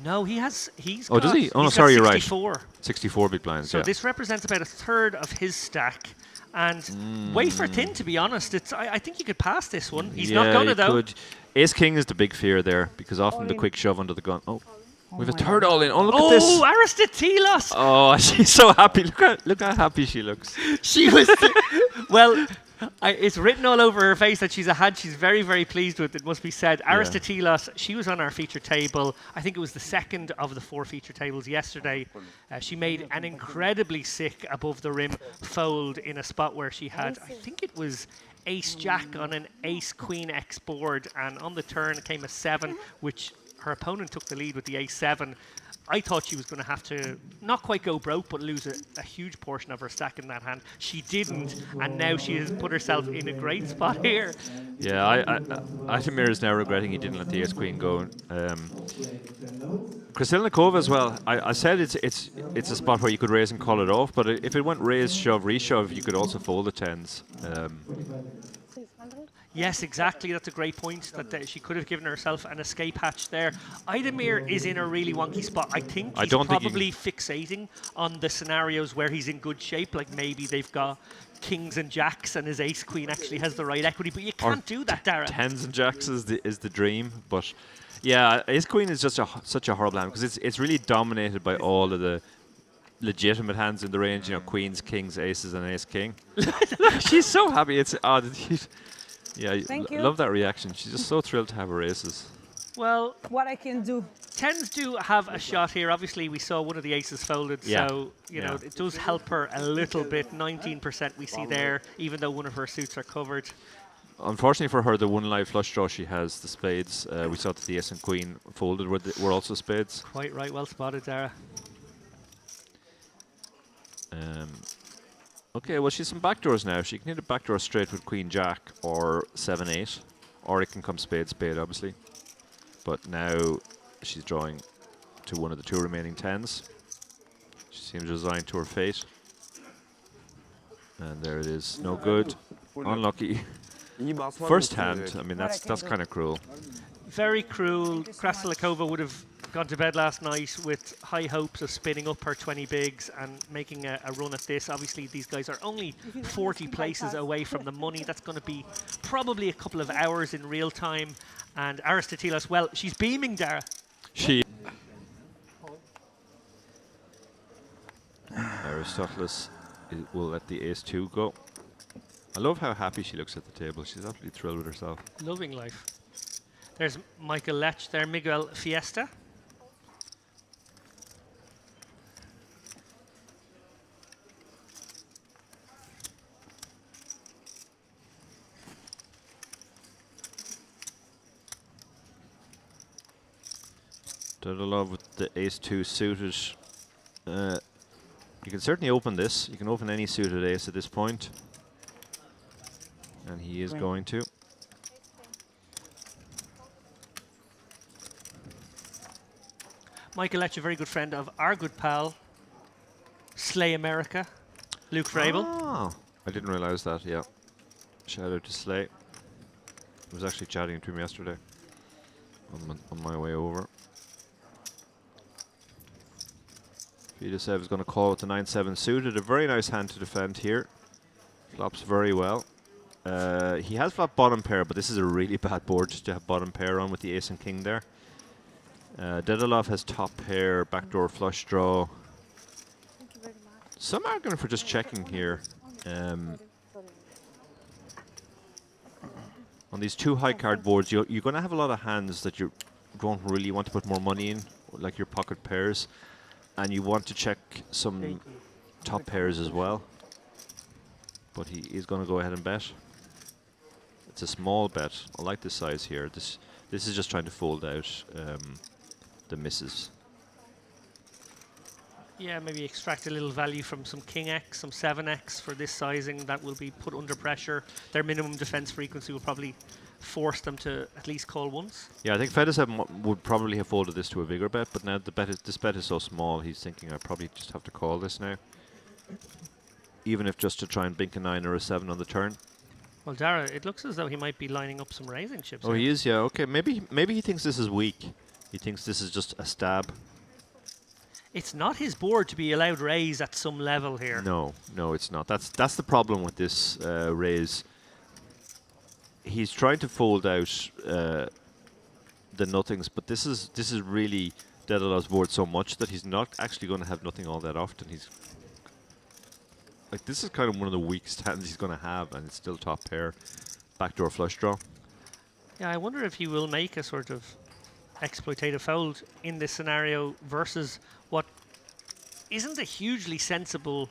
No, he's oh, got, does he? Oh, no, he's sorry, got you're 64. right. 64 big blinds, So yeah. this represents about a third of his stack. And wafer thin, to be honest. I think you could pass this one. He's not going to, though. Could. Ace King is the big fear there because often the quick shove under the gun. Oh. We have a third all in. Oh, look at this. Oh, Aristotelos. Oh, she's so happy. Look how happy she looks. She was... well, it's written all over her face that she's a hand she's very, very pleased with, it must be said. Aristotelos, she was on our feature table. I think it was the second of the 4 feature tables yesterday. She made an incredibly sick above the rim fold in a spot where she had, I think it was ace-jack on an ace-queen X board. And on the turn came a 7, which... her opponent took the lead with the ace-7. I thought she was going to have to not quite go broke, but lose a huge portion of her stack in that hand. She didn't, and now she has put herself in a great spot here. Yeah, Idemir is now regretting he didn't let the ace queen go. Kristina Cove as well. I said it's a spot where you could raise and call it off, but if it went raise, shove, reshove, you could also fold the 10s. Yes, exactly. That's a great point. That she could have given herself an escape hatch there. Idemir is in a really wonky spot. I think I he's don't think you probably fixating on the scenarios where he's in good shape. Like maybe they've got kings and jacks, and his ace queen actually has the right equity. But you can't do that, Dara. Tens and jacks is the dream, but yeah, ace queen is just such a horrible hand because it's really dominated by all of the legitimate hands in the range. You know, queens, kings, aces, and ace king. She's so happy. It's odd. Yeah, Thank you. love that reaction. She's just so thrilled to have her aces. Well, What I can do. tens do have a shot here. Obviously, we saw one of the aces folded, Yeah. so you know Yeah. it does help her a little bit. 19% we see there, even though one of her suits are covered. Unfortunately for her, the one live flush draw she has, the spades. We saw that the ace and queen folded were also spades. Quite right, well spotted, Dara. Okay, well, she's some backdoors now. She can hit a backdoor straight with queen jack or 7-8, or it can come spade spade, obviously. But now she's drawing to one of the two remaining tens. She seems resigned to her fate. And there it is. No good. Unlucky. İyi basmadın First mı hand. direkt? I mean, that's kind of cruel. Very cruel. Krasilakova would have gone to bed last night with high hopes of spinning up her 20 bigs and making a run at this. Obviously, these guys are only 40 places away from the money. That's going to be probably a couple of hours in real time. And Aristoteles, well, she's beaming, Dara. She. Aristoteles will let the ace-2 go. I love how happy she looks at the table. She's absolutely thrilled with herself. Loving life. There's Michael Lech there, Miguel Fiesta. Love with the ace-2 suited. You can certainly open this. You can open any suited ace at this point. And he is going to. Michael Lech, a very good friend of our good pal, Slay America, Luke Frabel. Oh, I didn't realize that, yeah. Shout out to Slay. I was actually chatting to him yesterday on my way over. Fidesev is going to call with the 9-7 suited. A very nice hand to defend here. Flops very well. He has flopped bottom pair, but this is a really bad board just to have bottom pair on with the ace and king there. Dedalov has top pair, backdoor flush draw. Thank you very much. Some argument for just checking here. On these two high card boards, you're going to have a lot of hands that you don't really want to put more money in, like your pocket pairs. And you want to check some top pairs as well. But he is going to go ahead and bet. It's a small bet. I like this size here. This is just trying to fold out the misses. Yeah, maybe extract a little value from some King X, some 7X for this sizing that will be put under pressure. Their minimum defense frequency will probably force them to at least call once. Yeah, I think Fedesev would probably have folded this to a bigger bet, but now this bet is so small, he's thinking I probably just have to call this now. Even if just to try and bink a 9 or a 7 on the turn. Well, Dara, it looks as though he might be lining up some raising chips. Oh, here. he is, yeah, okay. Maybe he thinks this is weak. He thinks this is just a stab. It's not his board to be allowed raise at some level here. No, it's not. That's the problem with this raise. He's trying to fold out the nothings, but this is really Dedalov's board so much that he's not actually going to have nothing all that often. He's like, this is kind of one of the weakest hands he's going to have, and it's still top pair, backdoor flush draw. Yeah, I wonder if he will make a sort of exploitative fold in this scenario versus what isn't a hugely sensible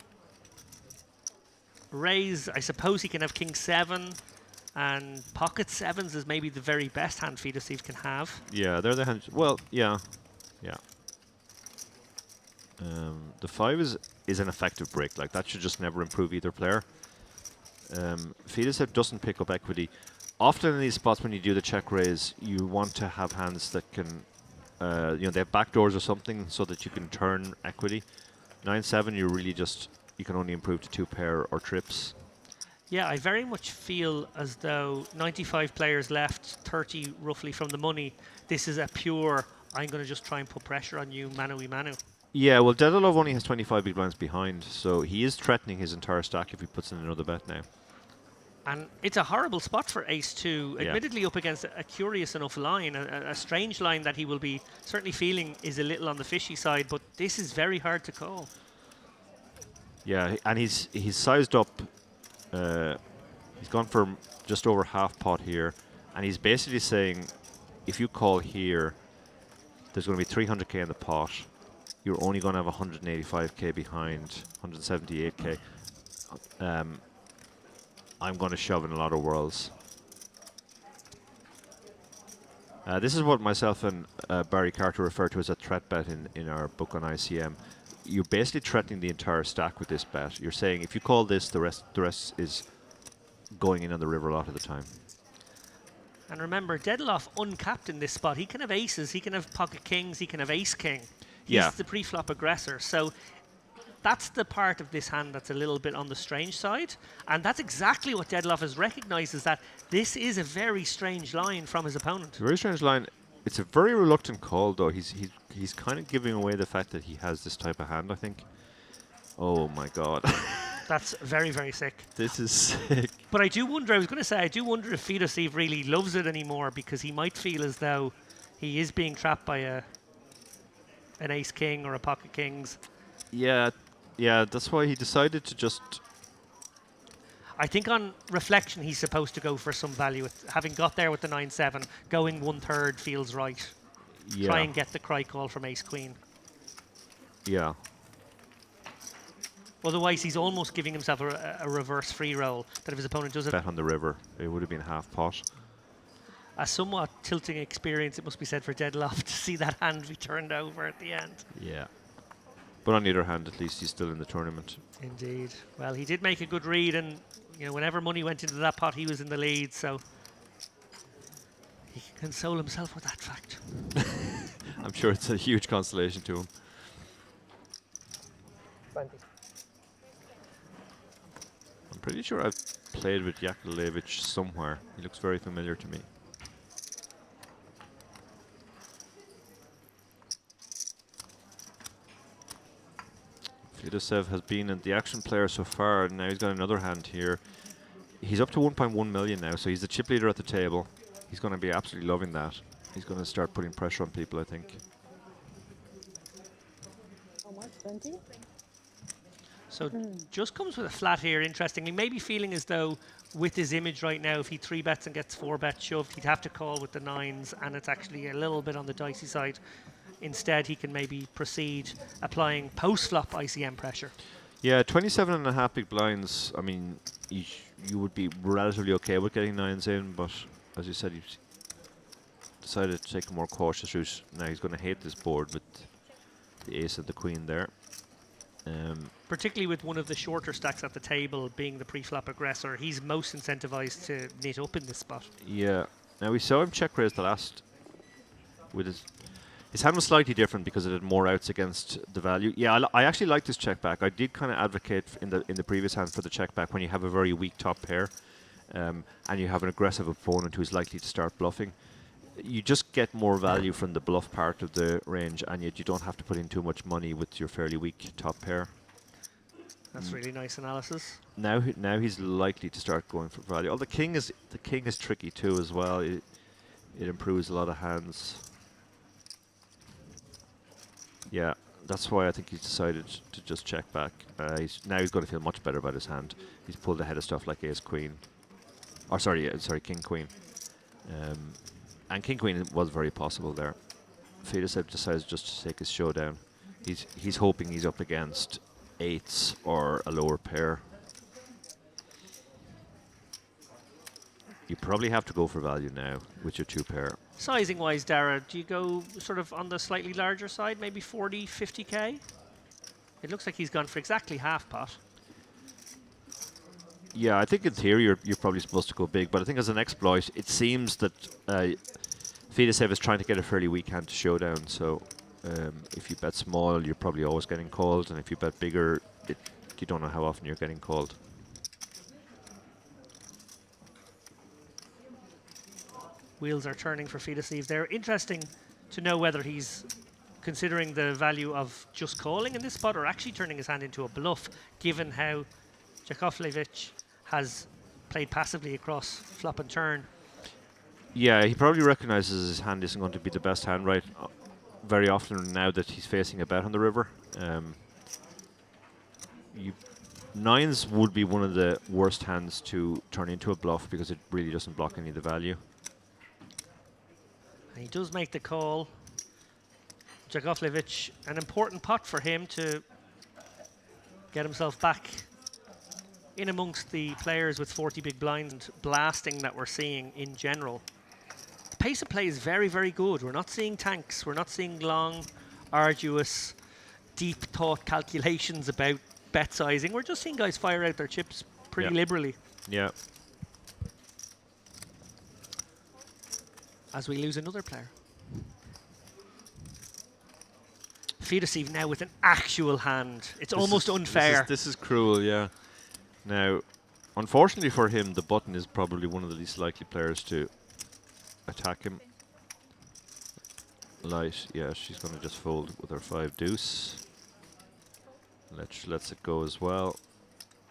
raise. I suppose he can have King 7, and pocket 7s is maybe the very best hand Fidusif can have. Yeah, they're the hands. Well, yeah. The 5 is an effective break. Like, that should just never improve either player. Fidesev doesn't pick up equity. Often in these spots when you do the check raise, you want to have hands that can, they have backdoors or something so that you can turn equity. 9-7, you can only improve to 2 pair or trips. Yeah, I very much feel as though 95 players left, 30 roughly from the money. This is a pure, I'm going to just try and put pressure on you, manu. Yeah, well, Dedalov only has 25 big blinds behind, so he is threatening his entire stack if he puts in another bet now. And it's a horrible spot for ace-2, Yeah. admittedly up against a curious enough line, a strange line that he will be certainly feeling is a little on the fishy side, but this is very hard to call. Yeah, and he's sized up. He's gone for just over half pot here, and he's basically saying, if you call here, there's going to be 300k in the pot. You're only going to have 185k behind, 178k. I'm going to shove in a lot of worlds. This is what myself and Barry Carter refer to as a threat bet in our book on ICM. You're basically threatening the entire stack with this bet. You're saying if you call this, the rest is going in on the river a lot of the time. And remember, Dedalov uncapped in this spot. He can have aces, he can have pocket kings, he can have ace-king. He's the pre-flop aggressor. So that's the part of this hand that's a little bit on the strange side. And that's exactly what Dedalov has recognized, is that this is a very strange line from his opponent. It's a very strange line. It's a very reluctant call, though. He's kind of giving away the fact that he has this type of hand, I think. Oh, my God. That's very, very sick. This is sick. But I do wonder, I do wonder if Fedosiev really loves it anymore, because he might feel as though he is being trapped by an ace-king or a pocket kings. Yeah, that's why he decided to just... I think on reflection, he's supposed to go for some value. Having got there with the 9-7, going 1/3 feels right. Yeah. Try and get the cry call from ace-queen. Yeah. Otherwise, he's almost giving himself a reverse free roll, that if his opponent does it. Bet on the river. It would have been half pot. A somewhat tilting experience, it must be said, for Dedalov to see that hand be turned over at the end. Yeah. But on the other hand, at least he's still in the tournament. Indeed. Well, he did make a good read, and whenever money went into that pot, he was in the lead, so he can console himself with that fact. I'm sure it's a huge consolation to him. 20. I'm pretty sure I've played with Yakovlevich somewhere. He looks very familiar to me. Fedosiev has been the action player so far, and now he's got another hand here. He's up to 1.1 million now, so he's the chip leader at the table. He's going to be absolutely loving that. He's going to start putting pressure on people, I think. How much? 20? So just comes with a flat here, interestingly. Maybe feeling as though with his image right now, if he 3-bets and gets 4-bet shoved, he'd have to call with the 9s, and it's actually a little bit on the dicey side. Instead, he can maybe proceed applying post-flop ICM pressure. Yeah, 27.5 big blinds. I mean, you would be relatively okay with getting 9s in, but as you said, he's decided to take a more cautious route. Now he's going to hate this board with the ace and the queen there. Particularly with one of the shorter stacks at the table being the pre-flop aggressor, he's most incentivized to knit up in this spot. Yeah. Now we saw him check raise the last with his hand was slightly different because it had more outs against the value. Yeah, I actually like this check back. I did kind of advocate in the previous hand for the check back when you have a very weak top pair, and you have an aggressive opponent who is likely to start bluffing. You just get more value from the bluff part of the range, and yet you don't have to put in too much money with your fairly weak top pair. That's really nice analysis. Now he's likely to start going for value. Oh, the king is tricky too as well. It improves a lot of hands. Yeah, that's why I think he's decided to just check back. Now he's going to feel much better about his hand. He's pulled ahead of stuff like ace queen, or sorry, king queen, and king queen was very possible there. Fedosiev decides just to take his showdown. He's hoping he's up against 8s or a lower pair. You probably have to go for value now with your 2 pair. Sizing wise, Dara, do you go sort of on the slightly larger side, maybe 40, 50k? It looks like he's gone for exactly half pot. Yeah, I think in theory you're probably supposed to go big, but I think as an exploit, it seems that Fedosiev is trying to get a fairly weak hand to showdown. So if you bet small, you're probably always getting called, and if you bet bigger, you don't know how often you're getting called. Wheels are turning for Fidesiv. They're interesting to know whether he's considering the value of just calling in this spot or actually turning his hand into a bluff, given how Jakovljevic has played passively across flop and turn. Yeah, he probably recognizes his hand isn't going to be the best hand very often now that he's facing a bet on the river. Nines would be one of the worst hands to turn into a bluff because it really doesn't block any of the value. And he does make the call. Jakovljevic, an important pot for him to get himself back in amongst the players with 40 big blinds and blasting that we're seeing in general. The pace of play is very, very good. We're not seeing tanks. We're not seeing long, arduous, deep thought calculations about bet sizing. We're just seeing guys fire out their chips pretty liberally. Yeah. As we lose another player. Fidesiv now with an actual hand. It's almost unfair. This is cruel, yeah. Now, unfortunately for him, the button is probably one of the least likely players to attack him. Light, yeah, she's going to just fold with her 5 deuce. Lets it go as well.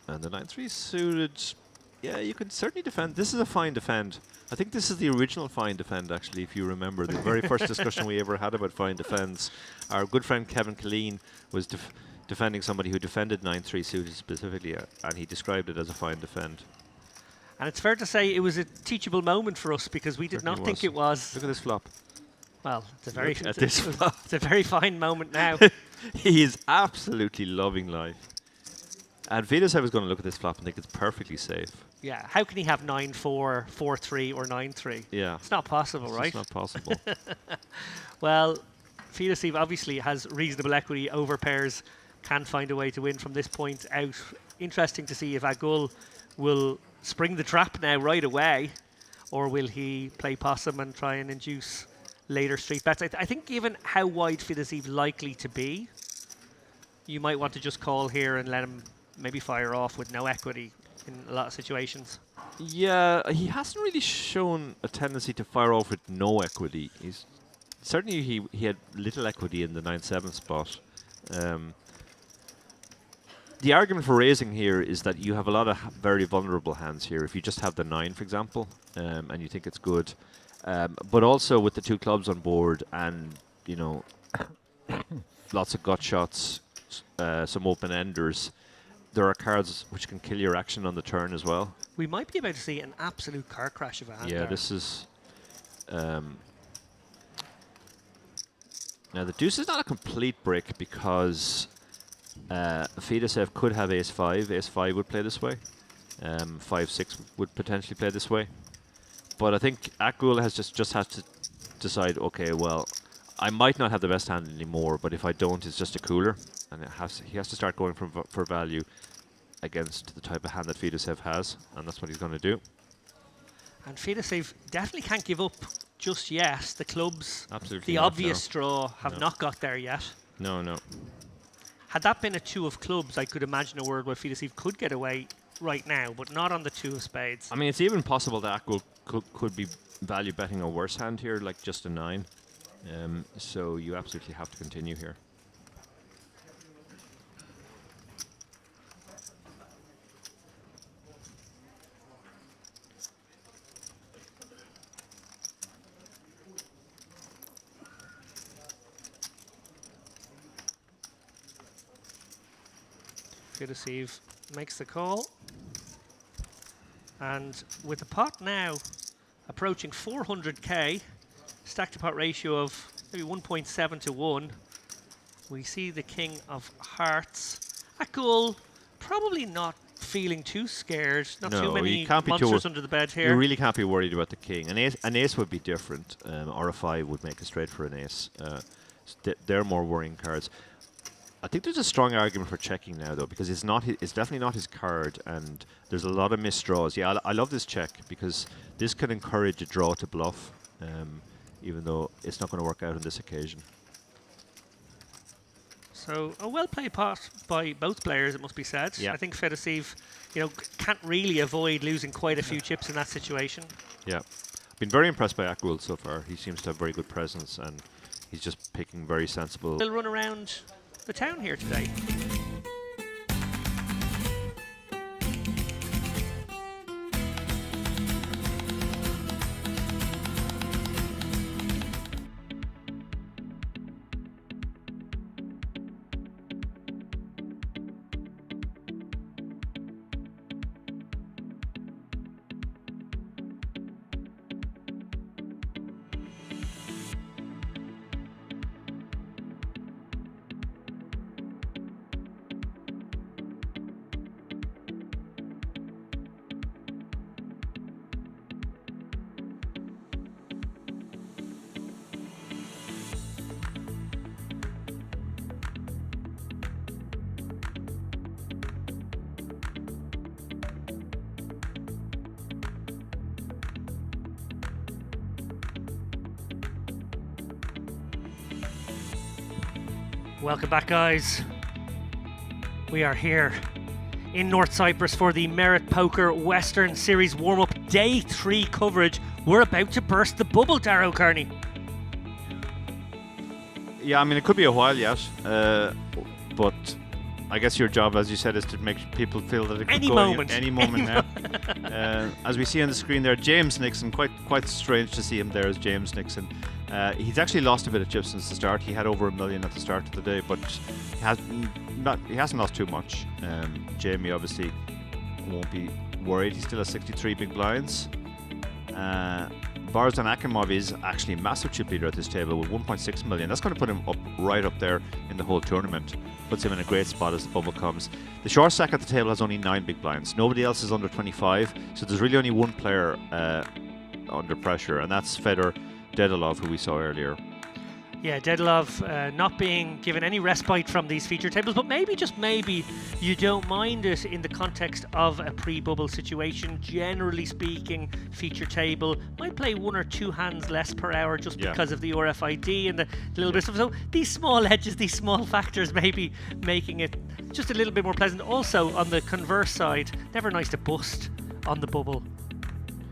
And the 9-3 suited, yeah, you can certainly defend. This is a fine defend. I think this is the original fine defend, actually, if you remember. The very first discussion we ever had about fine defends. Our good friend Kevin Killeen was defending somebody who defended 9-3 suited specifically, and he described it as a fine defend. And it's fair to say it was a teachable moment for us because we did not think it was. Look at this flop. Well, it's a very, At this flop. it's a very fine moment now. He is absolutely loving life. And Fidesiv is going to look at this flop and think it's perfectly safe. Yeah, how can he have 9-4, 4-3 or 9-3? Yeah. It's not possible, It's right? just not possible. Well, Fidesiv obviously has reasonable equity over pairs, can find a way to win from this point out. Interesting to see if Agul will spring the trap now right away, or will he play possum and try and induce later street bets. I think given how wide Fidesiv likely to be, you might want to just call here and let him maybe fire off with no equity in a lot of situations. Yeah, he hasn't really shown a tendency to fire off with no equity. He's certainly he had little equity in the 9-7 spot. The argument for raising here is that you have a lot of very vulnerable hands here. If you just have the 9, for example, and you think it's good, but also with the 2 clubs on board and, you know, lots of gut shots, some open enders, there are cards which can kill your action on the turn as well. We might be about to see an absolute car crash of a hand. Yeah, there. this is... now, the deuce is not a complete brick because Fidesiv could have ace-5. Ace-5 would play this way. 5-6 would potentially play this way. But I think Akgul has just has to decide, okay, well, I might not have the best hand anymore, but if I don't, it's just a cooler. And he has to start going for value against the type of hand that Fidesiv has, and that's what he's going to do. And Fidesiv definitely can't give up just yet. The clubs, Absolutely the not, obvious no. straw, have not got there yet. No, no. Had that been a 2 of clubs, I could imagine a world where Fidesiv could get away right now, but not on the 2 of spades. I mean, it's even possible that Akgul could be value betting a worse hand here, like just a 9. So you absolutely have to continue here. Fidesiv makes the call. And with the pot now approaching 400k, stack to pot ratio of maybe 1.7 to 1, we see the king of hearts. Akgul probably not feeling too scared. Not too many monsters under the bed here. You really can't be worried about the king. An ace would be different, or a 5 would make it straight for an ace. They're more worrying cards. I think there's a strong argument for checking now, though, because it's definitely not his card, and there's a lot of missed draws. Yeah, I love this check because this can encourage a draw to bluff, even though it's not going to work out on this occasion. So a well-played pot by both players, it must be said. Yeah. I think Fidesiv, can't really avoid losing quite a few chips in that situation. Yeah. been very impressed by Ackroyd so far. He seems to have very good presence, and he's just picking very sensible. We'll run around the town here today. Welcome back, guys. We are here in North Cyprus for the Merit Poker Western Series warm-up day 3 coverage. We're about to burst the bubble, Darrow Kearney. Yeah, I mean, it could be a while yet, but I guess your job, as you said, is to make people feel that it could go any moment now. As we see on the screen there, James Nixon, quite strange to see him there as James Nixon. He's actually lost a bit of chips since the start. He had over $1 million at the start of the day, but he hasn't lost too much. Jamie obviously won't be worried. He still has 63 big blinds. Borzan Akimov is actually a massive chip leader at this table with 1.6 million. That's going to put him right up there in the whole tournament. Puts him in a great spot as the bubble comes. The short stack at the table has only 9 big blinds. Nobody else is under 25, so there's really only one player under pressure, and that's Fedor Dedalov, who we saw earlier. Yeah, Dedalov not being given any respite from these feature tables, but maybe, just maybe, you don't mind it in the context of a pre-bubble situation. Generally speaking, feature table might play 1 or 2 hands less per hour just because of the RFID and the little bit of stuff. So these small edges, these small factors, maybe making it just a little bit more pleasant. Also, on the converse side, never nice to bust on the bubble,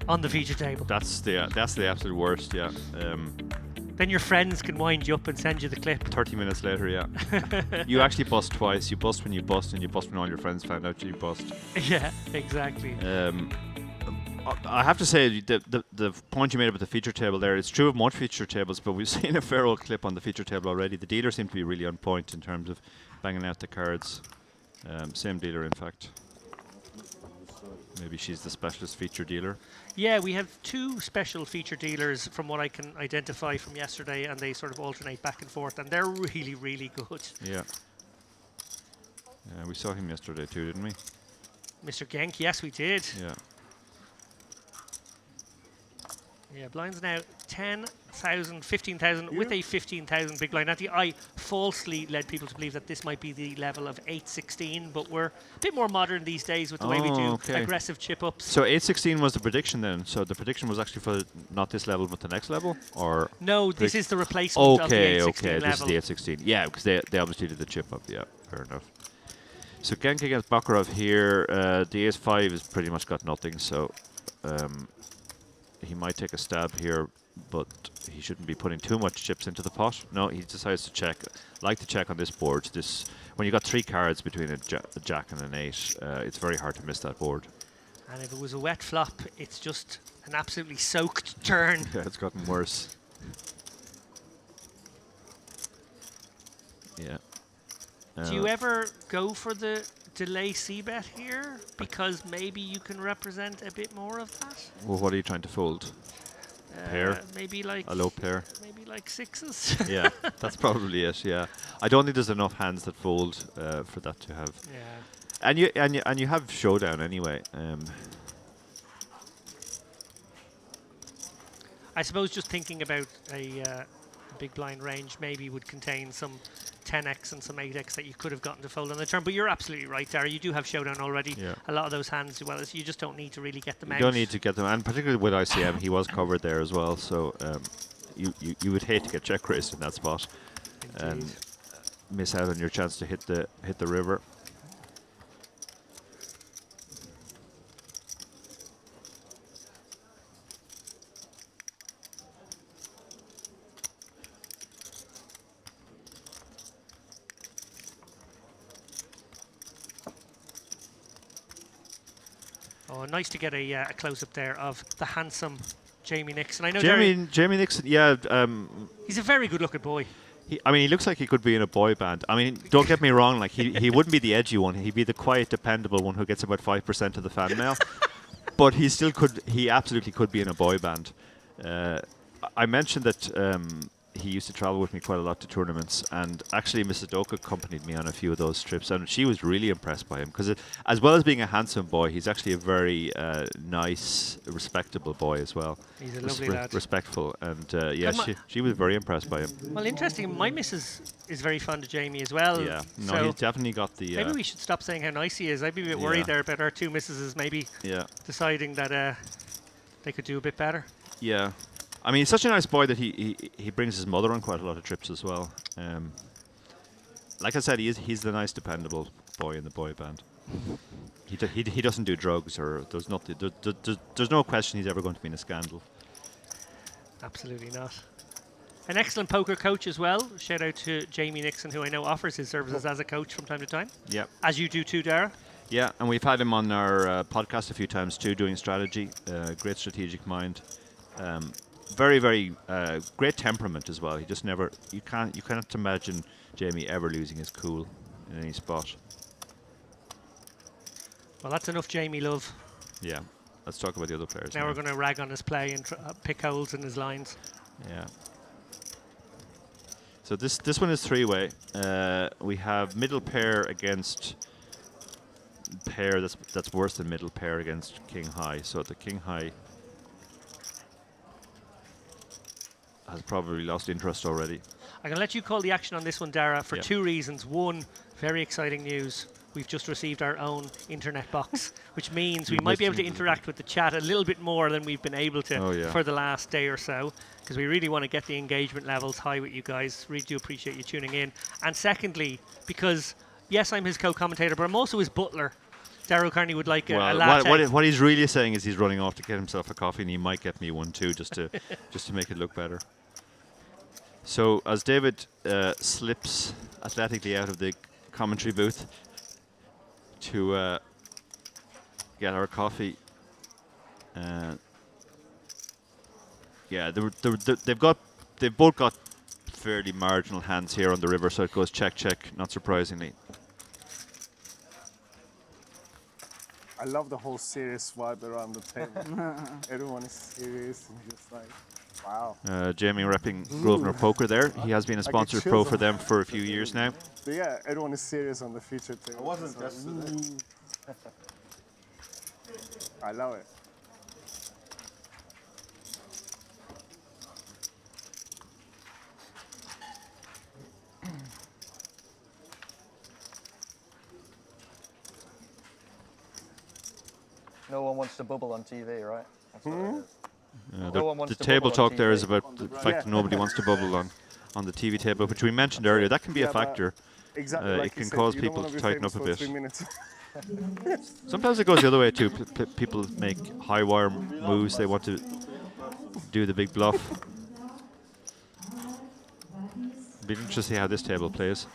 on the feature table. That's the absolute worst, yeah. Then your friends can wind you up and send you the clip. 30 minutes later, yeah. You actually bust twice. You bust when you bust, and you bust when all your friends found out you bust. Yeah, exactly. I have to say, the point you made about the feature table there, it's true of most feature tables, but we've seen a fair old clip on the feature table already. The dealers seem to be really on point in terms of banging out the cards. Same dealer, in fact. Maybe she's the specialist feature dealer. Yeah, we have 2 special feature dealers from what I can identify from yesterday, and they sort of alternate back and forth, and they're really, really good. Yeah. We saw him yesterday too, didn't we? Mr. Genk, yes, we did. Yeah. Yeah, blinds now 10,000, 15,000 with a 15,000 big blind ante. I falsely led people to believe that this might be the level of 816, but we're a bit more modern these days with the way we do aggressive chip ups. So 816 was the prediction then. So the prediction was actually for not this level but the next level, or no? This is the replacement of the 816 level. This is the 816. Yeah, because they obviously did the chip up. Yeah, fair enough. So Genk against Bakarov here. The ace-5 has pretty much got nothing, so he might take a stab here, but he shouldn't be putting too much chips into the pot. No, he decides to check. Like to check on this board. When you got 3 cards between a jack and an 8, it's very hard to miss that board. And if it was a wet flop, it's just an absolutely soaked turn. Yeah, it's gotten worse. Yeah. Do you ever go for the delay c-bet here, because maybe you can represent a bit more of that? Well, what are you trying to fold? Pair? Maybe like a low pair? Maybe like 6s. Yeah, that's probably it. Yeah, I don't think there's enough hands that fold for that to have. Yeah. And you have showdown anyway. I suppose just thinking about a big blind range maybe would contain some 10x and some 8x that you could have gotten to fold on the turn. But you're absolutely right, Dara. You do have showdown already. Yeah. A lot of those hands, well, you just don't need to really get them out. You don't need to get them, and particularly with ICM, he was covered there as well. So you would hate to get check raised in that spot. Indeed. And miss out on your chance to hit the river. Oh, nice to get a close-up there of the handsome Jamie Nixon. I know Jamie Nixon, yeah. he's a very good-looking boy. I mean, he looks like he could be in a boy band. I mean, don't get me wrong, like he wouldn't be the edgy one. He'd be the quiet, dependable one who gets about 5% of the fan mail. But he still could. He absolutely could be in a boy band. I mentioned that he used to travel with me quite a lot to tournaments, and actually Mrs. Doka accompanied me on a few of those trips, and she was really impressed by him because, as well as being a handsome boy, he's actually a very nice, respectable boy as well. He's a lovely lad. Respectful, and yeah, she was very impressed by him. Well, interesting. My missus is very fond of Jamie as well. Yeah, no, so he's definitely got the. maybe we should stop saying how nice he is. I'd be a bit worried there about our two missuses maybe deciding that they could do a bit better. Yeah. I mean, he's such a nice boy that he brings his mother on quite a lot of trips as well. Like I said, he's the nice, dependable boy in the boy band. He doesn't do drugs, or there's nothing. There's no question he's ever going to be in a scandal. Absolutely not. An excellent poker coach as well. Shout out to Jamie Nixon, who I know offers his services as a coach from time to time. Yeah. As you do too, Dara. Yeah, and we've had him on our podcast a few times too, doing strategy. Great strategic mind. Very, very great temperament as well. He just never. You cannot imagine Jamie ever losing his cool in any spot. Well, that's enough Jamie love. Yeah. Let's talk about the other players. Now we're going to rag on his play and pick holes in his lines. Yeah. So this one is three-way. We have middle pair against pair that's worse than middle pair against king high. So the king high has probably lost interest already. I'm going to let you call the action on this one, Dara, for two reasons. One, very exciting news. We've just received our own internet box, which means we might be able to interact with the chat a little bit more than we've been able to for the last day or so, because we really want to get the engagement levels high with you guys. Really do appreciate you tuning in. And secondly, because, yes, I'm his co-commentator, but I'm also his butler. Darryl Carney would like a latte. What he's really saying is he's running off to get himself a coffee, and he might get me one too, just to make it look better. So as David slips athletically out of the commentary booth to get our coffee, yeah, they've both got fairly marginal hands here on the river, so it goes check, check, not surprisingly. I love the whole serious vibe around the table. Everyone is serious and just like, wow. Jamie repping Grosvenor Poker there. He has been a sponsored pro for them for a few years now. So yeah, everyone is serious on the feature table. I wasn't yesterday. I love it. No one wants to bubble on TV, right? That's what it is. The table talk there is about the fact that nobody wants to bubble on the TV table, which we mentioned earlier. That can be a factor. Exactly. Like it can said, cause you people don't to wanna tighten be up a famous bit. for 3 minutes. Sometimes it goes the other way too. People make high wire moves. They want to do the big bluff. Be interesting to see how this table plays.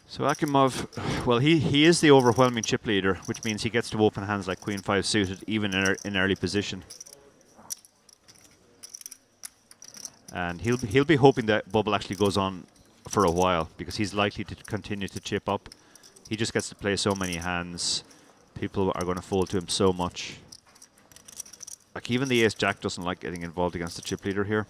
So Akimov, well, he is the overwhelming chip leader, which means he gets to open hands like Queen 5 suited, even in early position. And he'll be hoping that bubble actually goes on for a while, because he's likely to continue to chip up. He just gets to play so many hands. People are going to fold to him so much. Like even the ace-jack doesn't like getting involved against the chip leader here.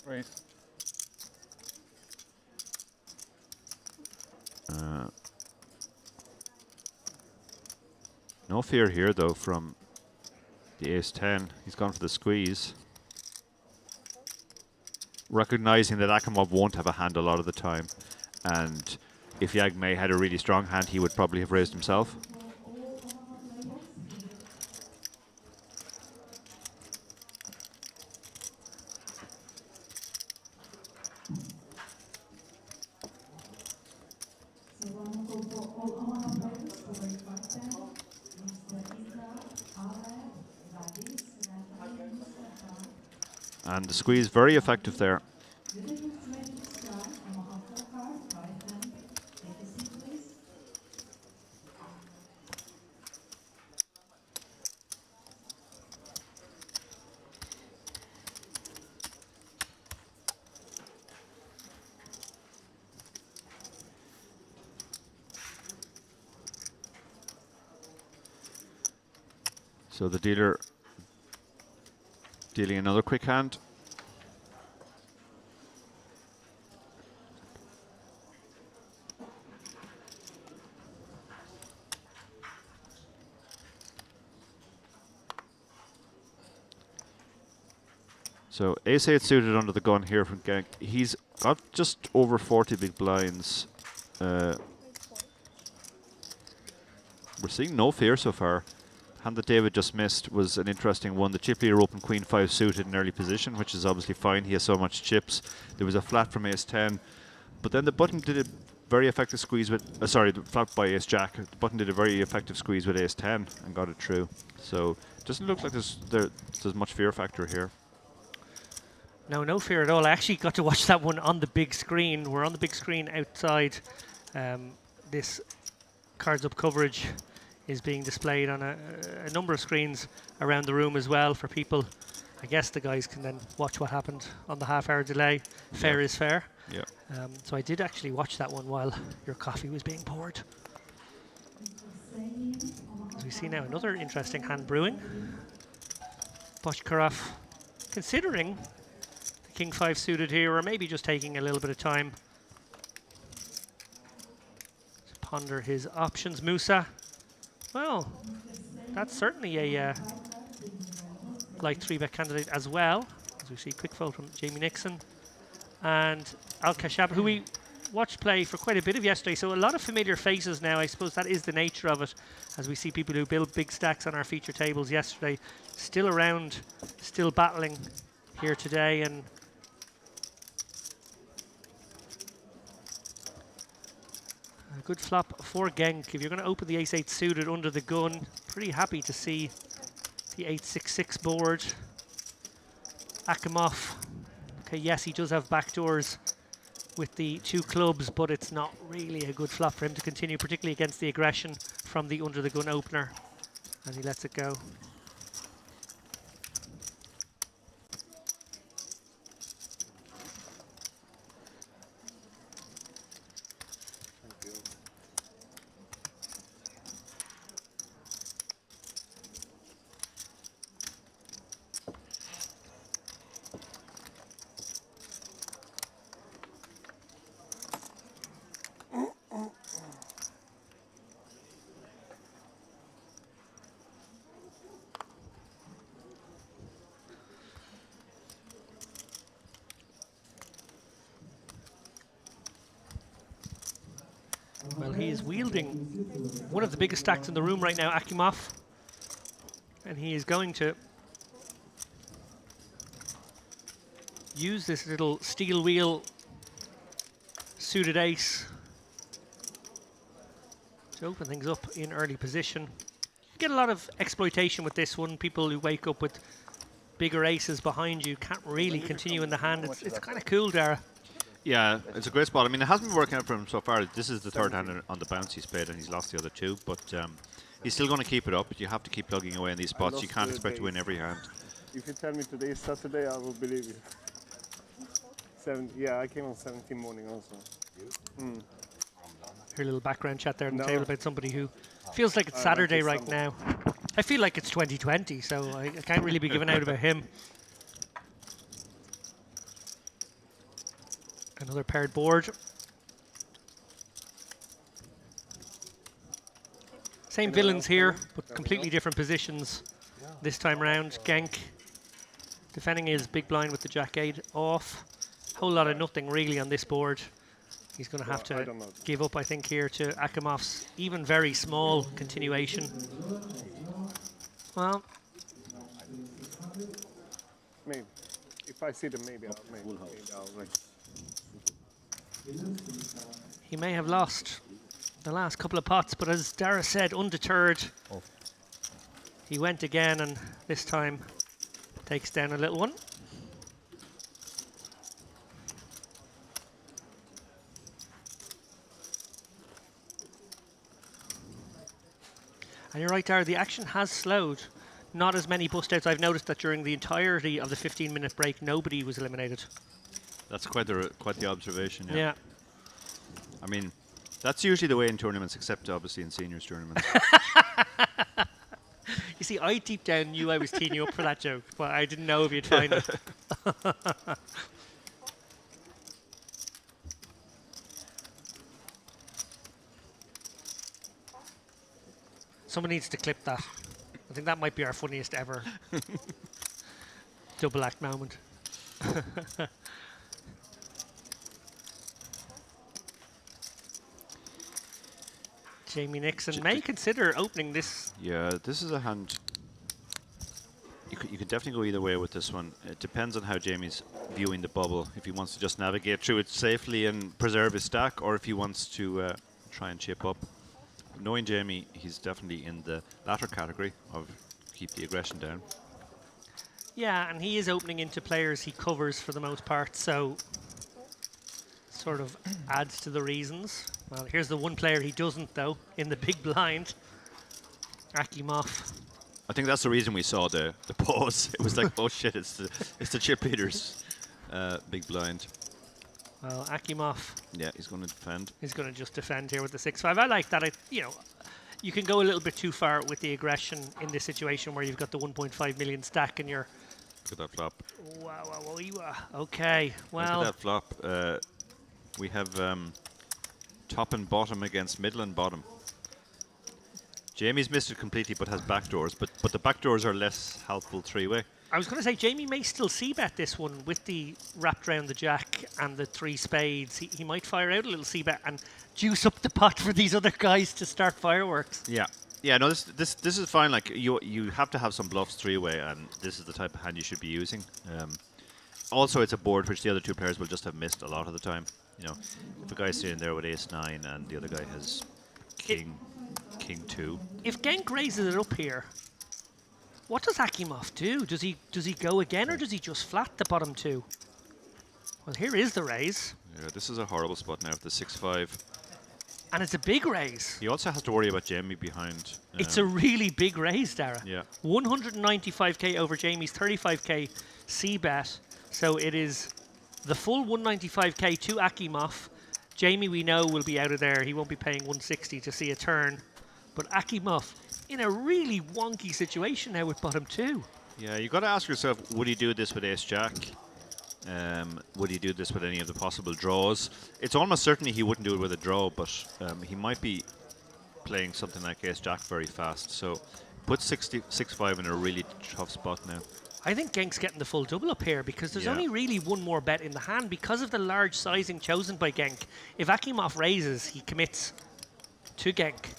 Right. No fear here, though, from the ace-10. He's gone for the squeeze. Recognizing that Akimov won't have a hand a lot of the time. And if Yagmei had a really strong hand, he would probably have raised himself. And the squeeze, very effective there. So the dealer dealing another quick hand. So ace-8 suited under the gun here from Genk. He's got just over 40 big blinds. We're seeing no fear so far. Hand that David just missed was an interesting one. The chip leader opened Queen 5 suited in early position, which is obviously fine. He has so much chips. There was a flat from ace-10, but then the button did a very effective squeeze with, sorry, the flat by ace-jack. The button did a very effective squeeze with ace-10 and got it through. So it doesn't look like there's much fear factor here. No, no fear at all. I actually got to watch that one on the big screen. We're on the big screen outside. This Cards Up coverage is being displayed on a number of screens around the room as well for people. I guess the guys can then watch what happened on the half-hour delay. Fair is fair. Yeah. So I did actually watch that one while your coffee was being poured. As we see now another interesting hand brewing. Bochkarov considering the King 5 suited here, or maybe just taking a little bit of time to ponder his options. Musa, well, that's certainly a light 3-bet candidate as well. As we see, quick fold from Jamie Nixon. And Al-Kashab, who we watched play for quite a bit of yesterday. So a lot of familiar faces now. I suppose that is the nature of it, as we see people who built big stacks on our feature tables yesterday still around, still battling here today. And a good flop for Genk. If you're going to open the ace-8 suited under the gun, pretty happy to see the 8-6-6 board. Akimov. Okay, yes, he does have backdoors with the 2 clubs, but it's not really a good flop for him to continue, particularly against the aggression from the under the gun opener. And he lets it go. Well, he is wielding one of the biggest stacks in the room right now, Akimov. And he is going to use this little steel wheel suited ace to open things up in early position. You get a lot of exploitation with this one. People who wake up with bigger aces behind you can't really continue in the hand. It's kind of cool, Dara. Yeah, it's a great spot. I mean, it hasn't been working out for him so far. This is the third hand on the bounce he's played, and he's lost the other 2. But he's still going to keep it up. You have to keep plugging away in these spots. You can't expect to win every hand. If you tell me today is Saturday, I will believe you. Yeah, I came on 17 morning also. Hear a little background chat there on the table about somebody who feels like it's Saturday right now. I feel like it's 2020, so I can't really be giving out about him. Another paired board. Same villains here, but completely different positions. This time round, Genk defending his big blind with the jack-8 off. Whole lot of nothing really on this board. He's going to have I to don't know. give up, I think, here to Akimov's even very small continuation. Well, Maybe. If I see them, maybe I'll raise. he may have lost the last couple of pots, but as Dara said, undeterred, he went again, and this time takes down a little one. And you're right, Dara, the action has slowed. Not as many bust outs. I've noticed that during the entirety of the 15-minute break, nobody was eliminated. That's quite the observation. Yeah. Yeah. I mean, that's usually the way in tournaments, except obviously in seniors tournaments. You see, I deep down knew I was teeing you up for that joke, but I didn't know if you'd find it. Someone needs to clip that. I think that might be our funniest ever double act moment. Jamie Nixon may consider opening this. Yeah, this is a hand. You can definitely go either way with this one. It depends on how Jamie's viewing the bubble. If he wants to just navigate through it safely and preserve his stack, or if he wants to try and chip up. Knowing Jamie, he's definitely in the latter category of keep the aggression down. Yeah, and he is opening into players he covers for the most part, so sort of adds to the reasons. Well, here's the one player he doesn't, though, in the big blind. Akimov. I think that's the reason we saw the pause. It was like, oh shit, it's the chip leaders big blind. Well, Akimov Yeah, he's going to defend. is going to just defend here with the 6-5. I like that. You can go a little bit too far with the aggression in this situation where you've got the 1.5 million stack and you're... Look at that flop. Wow. Okay, well... Look at that flop. We have top and bottom against middle and bottom. Jamie's missed it completely but has backdoors, but the backdoors are less helpful three-way. I was going to say, Jamie may still c-bet this one with the wrapped around the jack and the 3 spades. He might fire out a little c-bet and juice up the pot for these other guys to start fireworks. Yeah, no, this is fine. Like you have to have some bluffs three-way, and this is the type of hand you should be using. Also, it's a board which the other two players will just have missed a lot of the time. You know, if a guy's sitting there with ace-9 and the other guy has king-2. If Genk raises it up here, what does Akimov do? Does he go again, or does he just flat the bottom 2? Well, here is the raise. Yeah, this is a horrible spot now with the 6-5. And it's a big raise. He also has to worry about Jamie behind. It's a really big raise, Dara. Yeah. 195k over Jamie's 35k c-bet. So it is the full 195k to Akimov. Jamie, we know, will be out of there. He won't be paying 160 to see a turn. But Akimov in a really wonky situation now with bottom 2. Yeah, you got to ask yourself, would he do this with ace-jack? Would he do this with any of the possible draws? It's almost certainly he wouldn't do it with a draw, but he might be playing something like ace-jack very fast. So put 6-5 in a really tough spot now. I think Genk's getting the full double up here because there's Yeah. only really one more bet in the hand because of the large sizing chosen by Genk. If Akimov raises, he commits to Genk.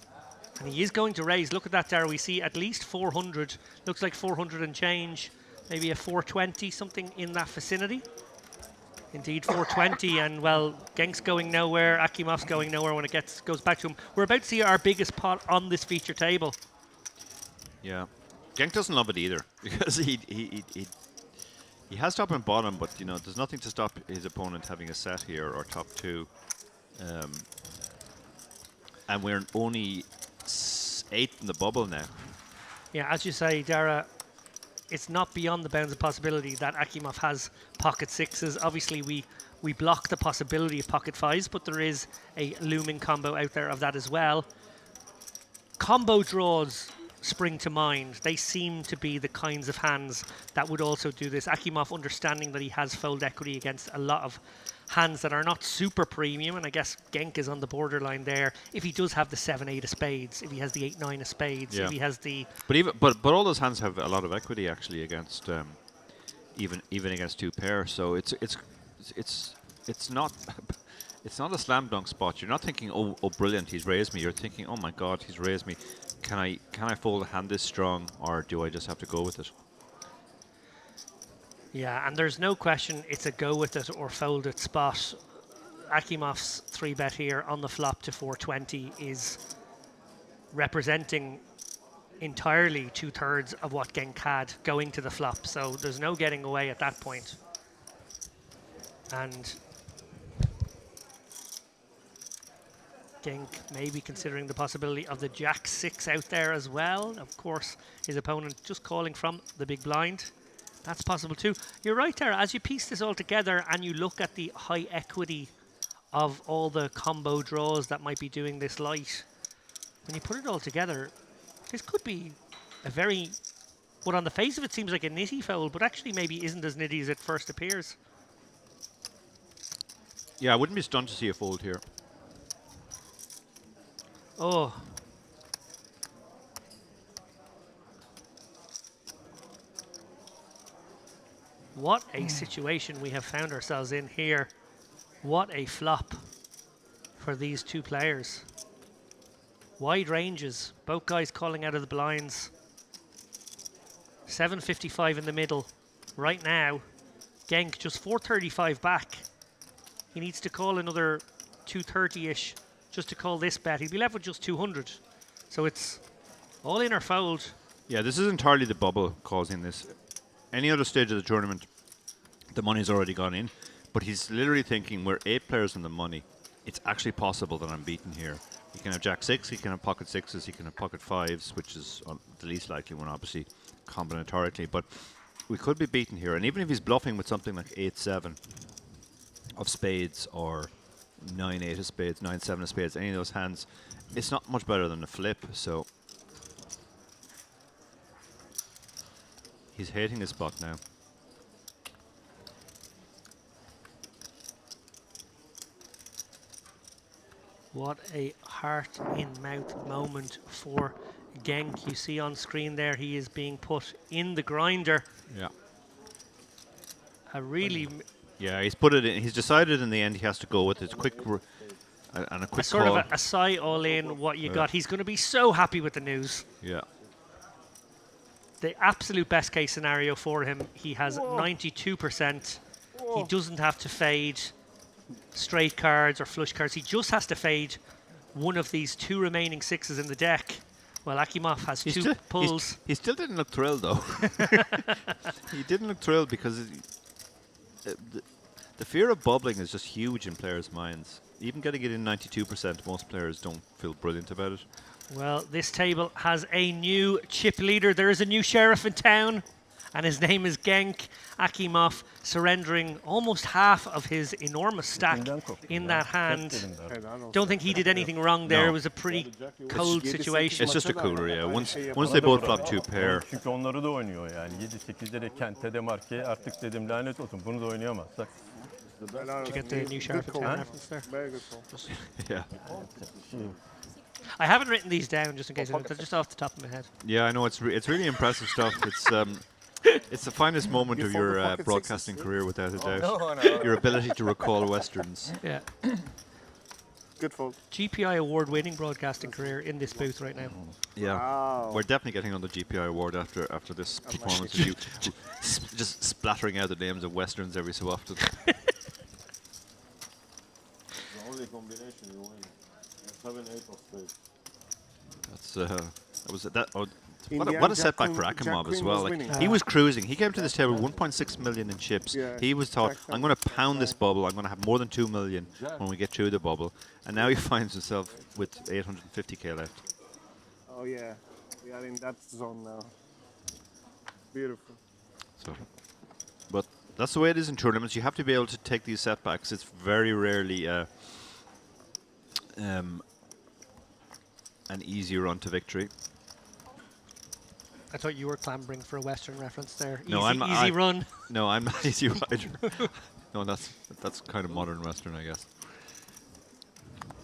And he is going to raise. Look at that, Dara. We see at least 400. Looks like 400 and change. Maybe a 420, something in that vicinity. Indeed, 420. And, well, Genk's going nowhere. Akimov's going nowhere when it goes back to him. We're about to see our biggest pot on this feature table. Yeah. Genk doesn't love it either because he has top and bottom, but you know there's nothing to stop his opponent having a set here or top 2. And we're only 8th in the bubble now. Yeah, as you say, Dara, it's not beyond the bounds of possibility that Akimov has pocket 6s. Obviously, we block the possibility of pocket 5s, but there is a looming combo out there of that as well. Combo draws spring to mind. They seem to be the kinds of hands that would also do this. Akimov understanding that he has fold equity against a lot of hands that are not super premium, and I guess Genk is on the borderline there. If he does have the 7-8 of spades, if he has the 8-9 of spades, Yeah. if he has the But all those hands have a lot of equity actually against even against two pair. So it's not it's not a slam dunk spot. You're not thinking, oh brilliant, he's raised me. You're thinking, oh my god, he's raised me. Can I fold a hand this strong, or do I just have to go with it? yeah, and there's no question it's a go with it or fold it spot. Akimov's 3-bet here on the flop to 420 is representing entirely 2/3 of what Genk had going to the flop, so there's no getting away at that point. And Genk maybe considering the possibility of the Jack-6 out there as well. Of course, his opponent just calling from the big blind. That's possible too. You're right there. As you piece this all together and you look at the high equity of all the combo draws that might be doing this light, when you put it all together, this could be a very, what on the face of it seems like a nitty fold, but actually maybe isn't as nitty as it first appears. Yeah, I wouldn't be stunned to see a fold here. Oh. What a situation we have found ourselves in here. What a flop for these two players. Wide ranges, both guys calling out of the blinds. 755 in the middle. Right now, Genk just 435 back. He needs to call another 230-ish just to call this bet. He'd be left with just 200. So it's all in or fold. Yeah, this is entirely the bubble causing this. Any other stage of the tournament, the money's already gone in. But he's literally thinking, we're 8 players in the money. It's actually possible that I'm beaten here. He can have Jack-6, he can have pocket 6s, he can have pocket 5s, which is the least likely one, obviously, combinatorically. But we could be beaten here. And even if he's bluffing with something like 8-7 of spades or 9-8 of spades, 9-7 of spades, any of those hands, it's not much better than a flip. So he's hating his spot now. What a heart-in-mouth moment for Genk. You see on screen there, he is being put in the grinder. Yeah. A really... Yeah, he's put it in. He's decided in the end he has to go with it. And a quick sort call. of a sigh all in what you got. He's going to be so happy with the news. Yeah. The absolute best case scenario for him, he has 92%. He doesn't have to fade straight cards or flush cards. He just has to fade one of these 2 remaining 6s in the deck. Well, Akimov has 2 pulls. He still didn't look thrilled, though. He didn't look thrilled because the fear of bubbling is just huge in players' minds. Even getting it in 92%, most players don't feel brilliant about it. Well, this table has a new chip leader. There is a new sheriff in town, and his name is Genk. Akimov surrendering almost half of his enormous stack in that hand. Don't think he did anything wrong there. No. It was a pretty cold situation. It's just a cooler, yeah. Once they both flop 2 pair. Çünkü onları da oynuyor yani. 7-8'leri kente de marke artık dedim lanet olsun bunu da oynayamazsak. Did you get the new sheriff in town reference there? Very good call. Yeah. I haven't written these down just in case. They're just off the top of my head. Yeah, I know. It's really impressive stuff. It's the finest moment of your broadcasting career, without a doubt. Your ability to recall westerns. Yeah. Good fold. GPI award-winning broadcasting career in this booth right now. Yeah, Wow. we're definitely getting on the GPI award after this performance of you just splattering out the names of westerns every so often. The only combination you win. 7-8 of spades. What a setback for Akimov as well. Like, he was cruising. He came to this table with 1.6 million in chips. Yeah, he was thought, I'm going to pound this bubble. I'm going to have more than 2 million when we get through the bubble. And now he finds himself with 850k left. Oh yeah, we are in that zone now. Beautiful. So, but that's the way it is in tournaments. You have to be able to take these setbacks. It's very rarely an easy run to victory. I thought you were clambering for a Western reference there. No, easy run. No, I'm not easy rider. No, that's kind of modern Western, I guess.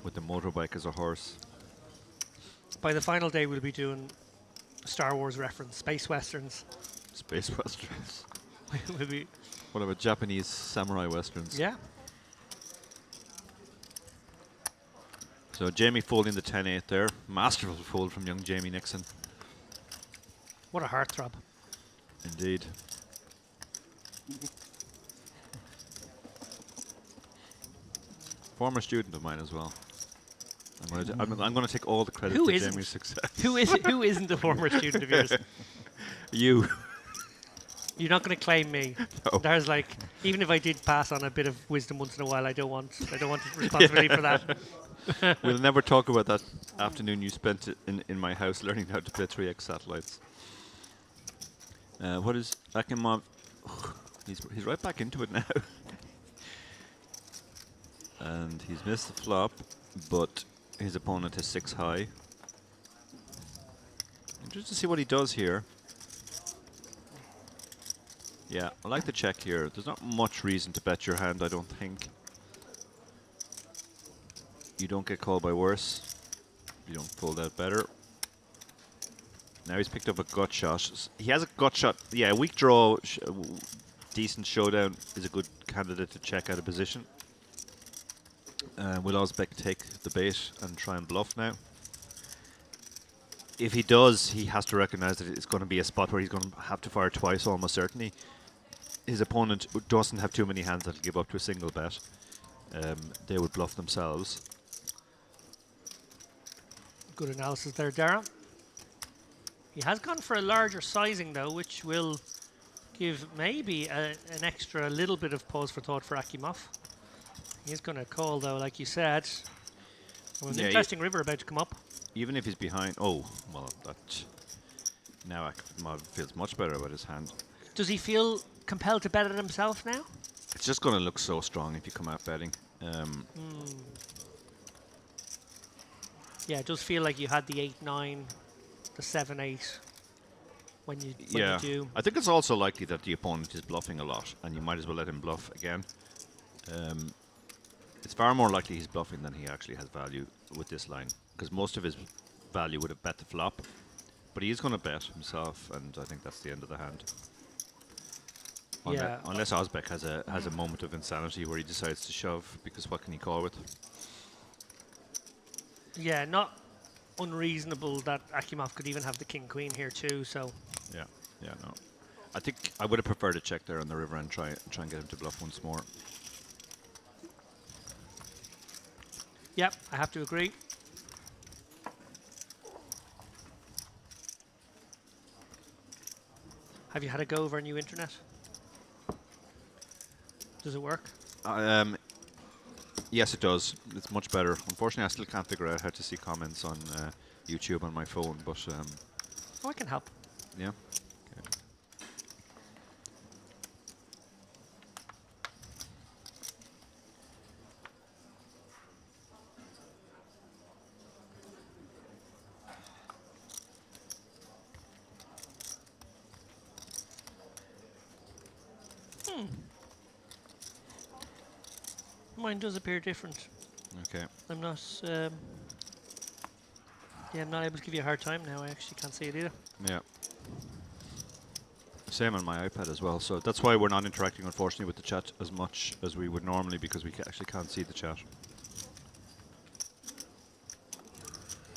With the motorbike as a horse. By the final day, we'll be doing Star Wars reference, space westerns. Space westerns. We'll be, What about Japanese samurai westerns? yeah. So Jamie folding the 10-8 there. Masterful fold from young Jamie Nixon. What a heartthrob. Indeed. Former student of mine as well. I'm going to take all the credit Who for isn't? Jamie's success. Who isn't a former student of yours? You. You're not going to claim me. No. There's like, even if I did pass on a bit of wisdom once in a while, I don't want responsibility for that. We'll never talk about that afternoon you spent in my house learning how to play 3X satellites. What is Akimov? He's right back into it now. And he's missed the flop, but his opponent has 6 high. Interested to see what he does here. Yeah, I like the check here. There's not much reason to bet your hand, I don't think. You don't get called by worse. You don't fold out better. Now he's picked up a gut shot. He has a gut shot. Yeah, weak draw, decent showdown is a good candidate to check out of position. Will Osbeck take the bait and try and bluff now? If he does, he has to recognize that it's going to be a spot where he's going to have to fire twice almost certainly. His opponent doesn't have too many hands that'll give up to a single bet. They would bluff themselves. Good analysis there, Darren. He has gone for a larger sizing though, which will give maybe an extra little bit of pause for thought for Akimov. He's going to call though, like you said. Well, an interesting river about to come up. Even if he's behind, oh, well, that now Akimov feels much better about his hand. Does he feel compelled to bet it himself now? It's just going to look so strong if you come out betting. Yeah, it does feel like you had the 8-9, the 7-8 when you do. I think it's also likely that the opponent is bluffing a lot, and you might as well let him bluff again. It's far more likely he's bluffing than he actually has value with this line, because most of his value would have bet the flop, but he is going to bet himself, and I think that's the end of the hand. Yeah. Unless Osbeck has a moment of insanity where he decides to shove, because what can he call with? Yeah, not unreasonable that Akimov could even have the king-queen here too, so... Yeah, no. I think I would have preferred a check there on the river and try and get him to bluff once more. Yep, I have to agree. Have you had a go over a new internet? Does it work? Yes, it does. It's much better. Unfortunately, I still can't figure out how to see comments on YouTube on my phone, but... Oh, I can help. Yeah? Mine does appear different. Okay. I'm not... yeah, I'm not able to give you a hard time now. I actually can't see it either. Yeah. Same on my iPad as well. So that's why we're not interacting, unfortunately, with the chat as much as we would normally, because we actually can't see the chat.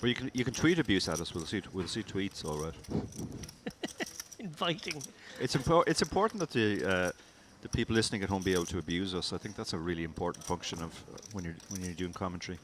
Or you can tweet abuse at us. We'll see tweets, all right. Inviting. It's important that the people listening at home be able to abuse us. I think that's a really important function of when you're doing commentary.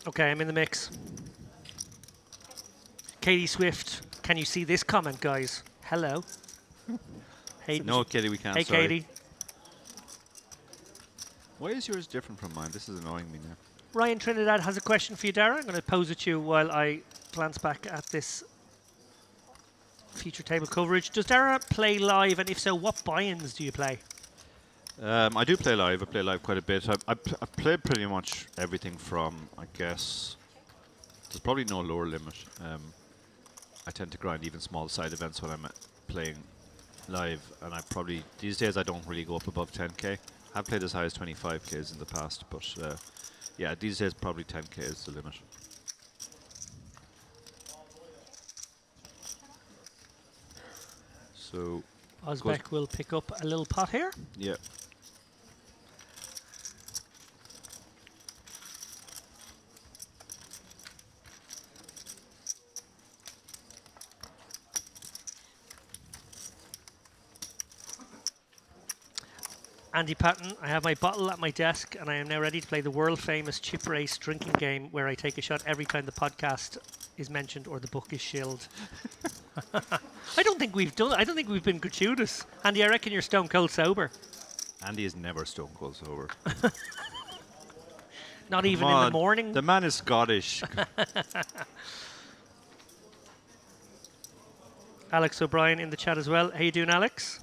Okay, I'm in the mix. Katie Swift, can you see this comment, guys? Hello. Hey. No, Katie, we can't. Hey, sorry. Katie. Why is yours different from mine? This is annoying me now. Ryan Trinidad has a question for you, Dara. I'm going to pose it to you while I glance back at this feature table coverage. Does Dara play live, and if so, what buy-ins do you play? I do play live. I play live quite a bit. I've played pretty much everything from, I guess, there's probably no lower limit. I tend to grind even small side events when I'm playing live, and I probably, these days I don't really go up above 10k. I've played as high as 25k's in the past, but yeah, these days probably 10k is the limit. So Ozbek will pick up a little pot here. yeah. Andy Patton, I have my bottle at my desk, and I am now ready to play the world-famous chip race drinking game where I take a shot every time the podcast is mentioned or the book is shilled. I don't think we've been gratuitous. Andy, I reckon you're stone cold sober. Andy is never stone cold sober. Not even in the morning. The man is Scottish. Alex O'Brien in the chat as well. How you doing, Alex?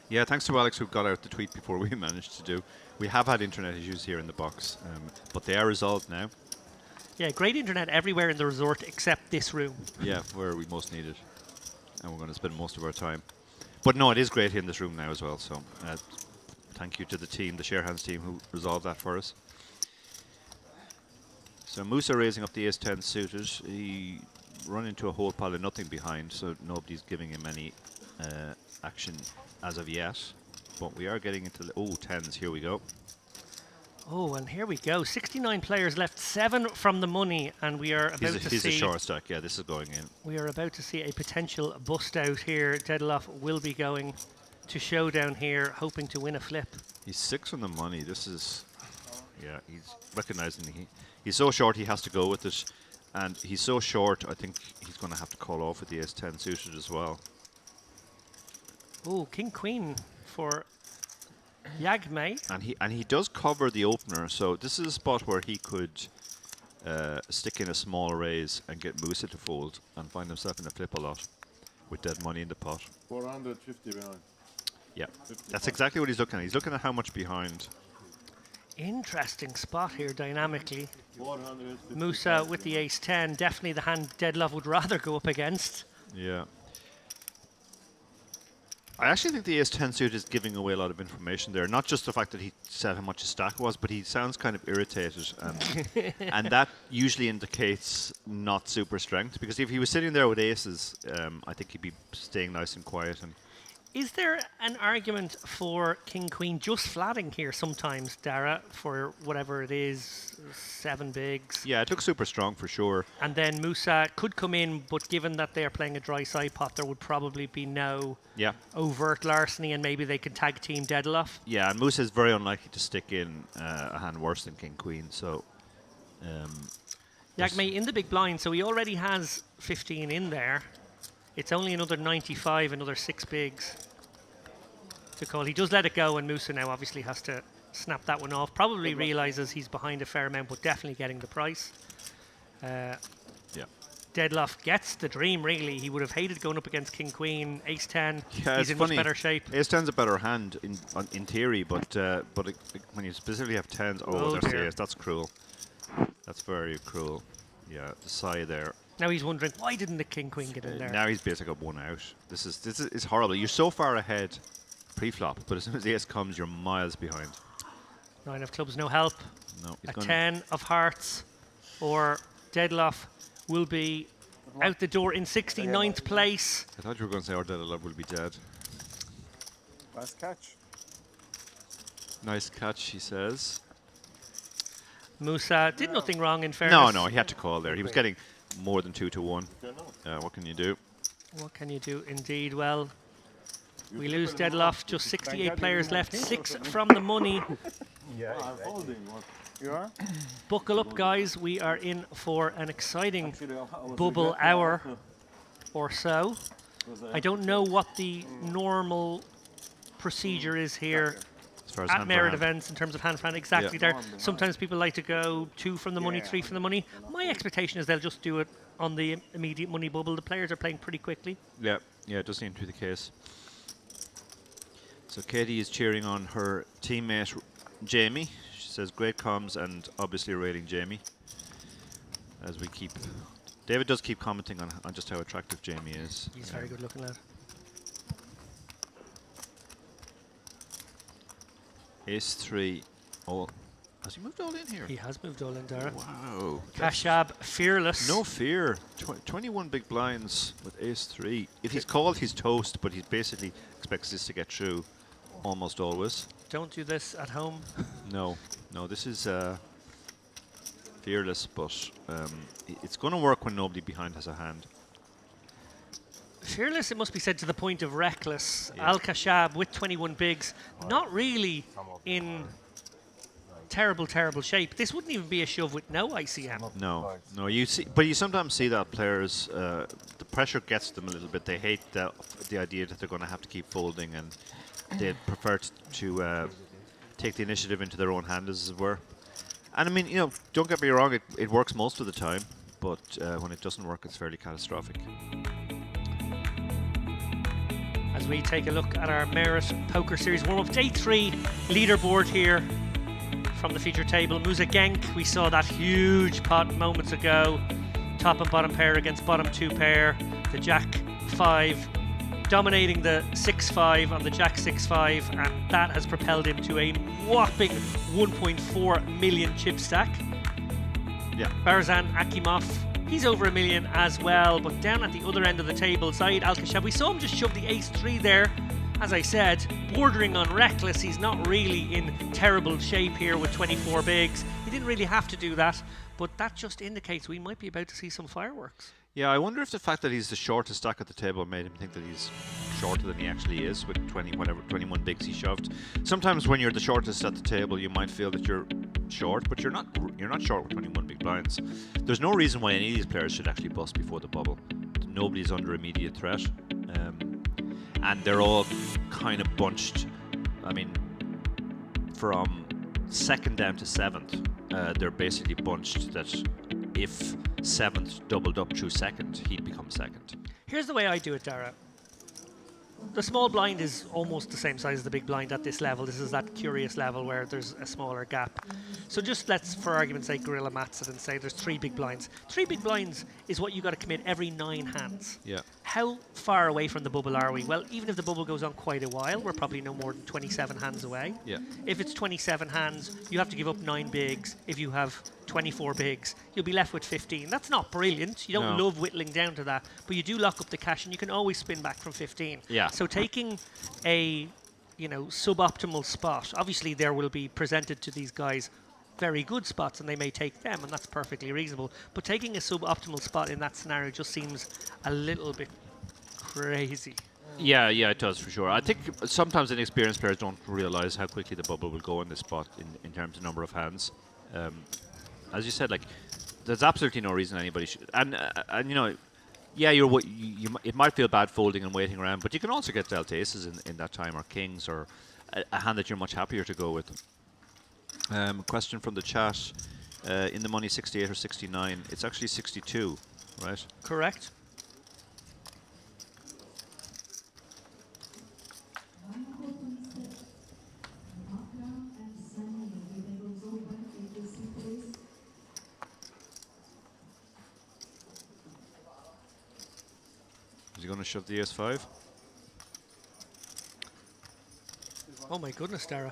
Yeah, thanks to Alex who got out the tweet before we managed to do. We have had internet issues here in the box, but they are resolved now. Yeah, great internet everywhere in the resort except this room. Yeah, where we most need it. And we're going to spend most of our time. But no, it is great here in this room now as well, so thank you to the team, the Sharehands team, who resolved that for us. So Musa raising up the ace-10 suited. He run into a whole pile of nothing behind, so nobody's giving him any action as of yet. But we are getting into the 10s. Here we go. Oh, and here we go. 69 players left, 7 from the money, and we are about to see... He's a short stack, yeah, this is going in. We are about to see a potential bust out here. Deadloff will be going to showdown here, hoping to win a flip. He's 6 from the money. This is... Yeah, he's recognizing he's so short he has to go with it. And he's so short, I think he's going to have to call off with the ace-10 suited as well. Oh, King-Queen for Jagme. And he does cover the opener, so this is a spot where he could stick in a small raise and get Musa to fold and find himself in a flip a lot with dead money in the pot. 450 behind. Yeah, that's exactly what he's looking at. He's looking at how much behind. Interesting spot here dynamically. 450. Musa with the ace-10, definitely the hand Deadloff would rather go up against. Yeah. I actually think the ace-10 suit is giving away a lot of information there. Not just the fact that he said how much his stack was, but he sounds kind of irritated. And that usually indicates not super strength. Because if he was sitting there with aces, I think he'd be staying nice and quiet. And is there an argument for King-Queen just flatting here sometimes, Dara, for whatever it is, 7 bigs? yeah, it looks super strong for sure. And then Musa could come in, but given that they're playing a dry side pot, there would probably be no overt larceny, and maybe they could tag team Deadloff. Yeah, and Musa is very unlikely to stick in a hand worse than King-Queen, so... Jagme in the big blind, so he already has 15 in there. It's only another 95, another 6 bigs to call. He does let it go, and Musa now obviously has to snap that one off. Probably realizes he's behind a fair amount, but definitely getting the price. Deadloff gets the dream, really. He would have hated going up against King-Queen, ace-10. Yeah, he's in much better shape. Ace-10's a better hand in theory, but when you specifically have 10s, there's the ace. That's cruel. That's very cruel. Yeah, the side there. Now he's wondering, why didn't the King-Queen get in there? Now he's basically got 1 out. This is horrible. You're so far ahead pre-flop, but as soon as the ace comes, you're miles behind. 9 of clubs, no help. No, a 10 of hearts, or Deadloff will be out the door in 69th place. I thought you were going to say our Deadloff will be dead. Nice catch. Nice catch, he says. Musa did nothing wrong, in fairness. No, he had to call there. He was getting more than 2 to 1. What can you do? What can you do, indeed? Well, we lose Deadloff. Just 68 players left. 6 from the money. Yeah, I'm folding. What? You are? Buckle up, guys. We are in for an exciting bubble hour or so. I don't know what the normal procedure is here. as far as at hand for merit hand. events in terms of hand for hand, exactly Yeah. there. Sometimes people like to go 2 from the money, Yeah. 3 from the money. My expectation is they'll just do it on the immediate money bubble. The players are playing pretty quickly. Yeah, it does seem to be the case. So Katie is cheering on her teammate Jamie. She says great comms and obviously railing Jamie. As we keep, David does keep commenting on just how attractive Jamie is. He's very good looking lad. Ace 3. Oh, has he moved all in here? He has moved all in, Dara. Wow. Kashab, fearless. No fear. 21 big blinds with ace 3. If he's called, he's toast, but he basically expects this to get through almost always. Don't do this at home. No, this is fearless, but it's going to work when nobody behind has a hand. Fearless, it must be said, to the point of reckless. Yeah. Al Kashab with 21 bigs, not really in terrible shape. This wouldn't even be a shove with no ICM. No, you see, but you sometimes see that players, the pressure gets them a little bit. They hate the idea that they're going to have to keep folding, and they prefer to take the initiative into their own hand, as it were. And I mean, don't get me wrong, it works most of the time, but when it doesn't work, it's fairly catastrophic. As we take a look at our Merit Poker Series warm-up, day 3 leaderboard here from the feature table. Musa Genk, we saw that huge pot moments ago. Top and bottom pair against bottom 2 pair. The Jack 5 dominating the 6-5 on the Jack 6-5, and that has propelled him to a whopping 1.4 million chip stack. Yeah. Barzan Akimov, he's over $1 million as well, but down at the other end of the table, Saeed Al-Kashab, we saw him just shove the ace-3 there. As I said, bordering on reckless. He's not really in terrible shape here with 24 bigs. He didn't really have to do that, but that just indicates we might be about to see some fireworks. Yeah, I wonder if the fact that he's the shortest stack at the table made him think that he's shorter than he actually is with 21 bigs he shoved. Sometimes when you're the shortest at the table, you might feel that you're short, but you're not short with 21 big blinds. There's no reason why any of these players should actually bust before the bubble. Nobody's under immediate threat. And they're all kind of bunched. I mean, from 2nd down to 7th, they're basically bunched that if 7th doubled up through 2nd, he'd become 2nd. Here's the way I do it, Dara. The small blind is almost the same size as the big blind at this level. This is that curious level where there's a smaller gap. So just let's, for argument's sake, gorilla mats it and say there's 3 big blinds. 3 big blinds is what you got to commit every 9 hands. Yeah. How far away from the bubble are we? Well, even if the bubble goes on quite a while, we're probably no more than 27 hands away. Yeah. If it's 27 hands, you have to give up 9 bigs. If you have 24 bigs, you'll be left with 15. That's not brilliant. You don't love whittling down to that, but you do lock up the cash and you can always spin back from 15. Yeah. So taking a, suboptimal spot, obviously there will be presented to these guys very good spots and they may take them, and that's perfectly reasonable. But taking a suboptimal spot in that scenario just seems a little bit crazy. Yeah, it does for sure. I think sometimes inexperienced players don't realize how quickly the bubble will go in this spot in terms of number of hands. As you said, there's absolutely no reason anybody should. And yeah, it might feel bad folding and waiting around, but you can also get dealt aces in that time, or kings, or a hand that you're much happier to go with. Question from the chat: in the money 68 or 69? It's actually 62, right? Correct. Is he going to shove the ace-5? Oh my goodness, Dara.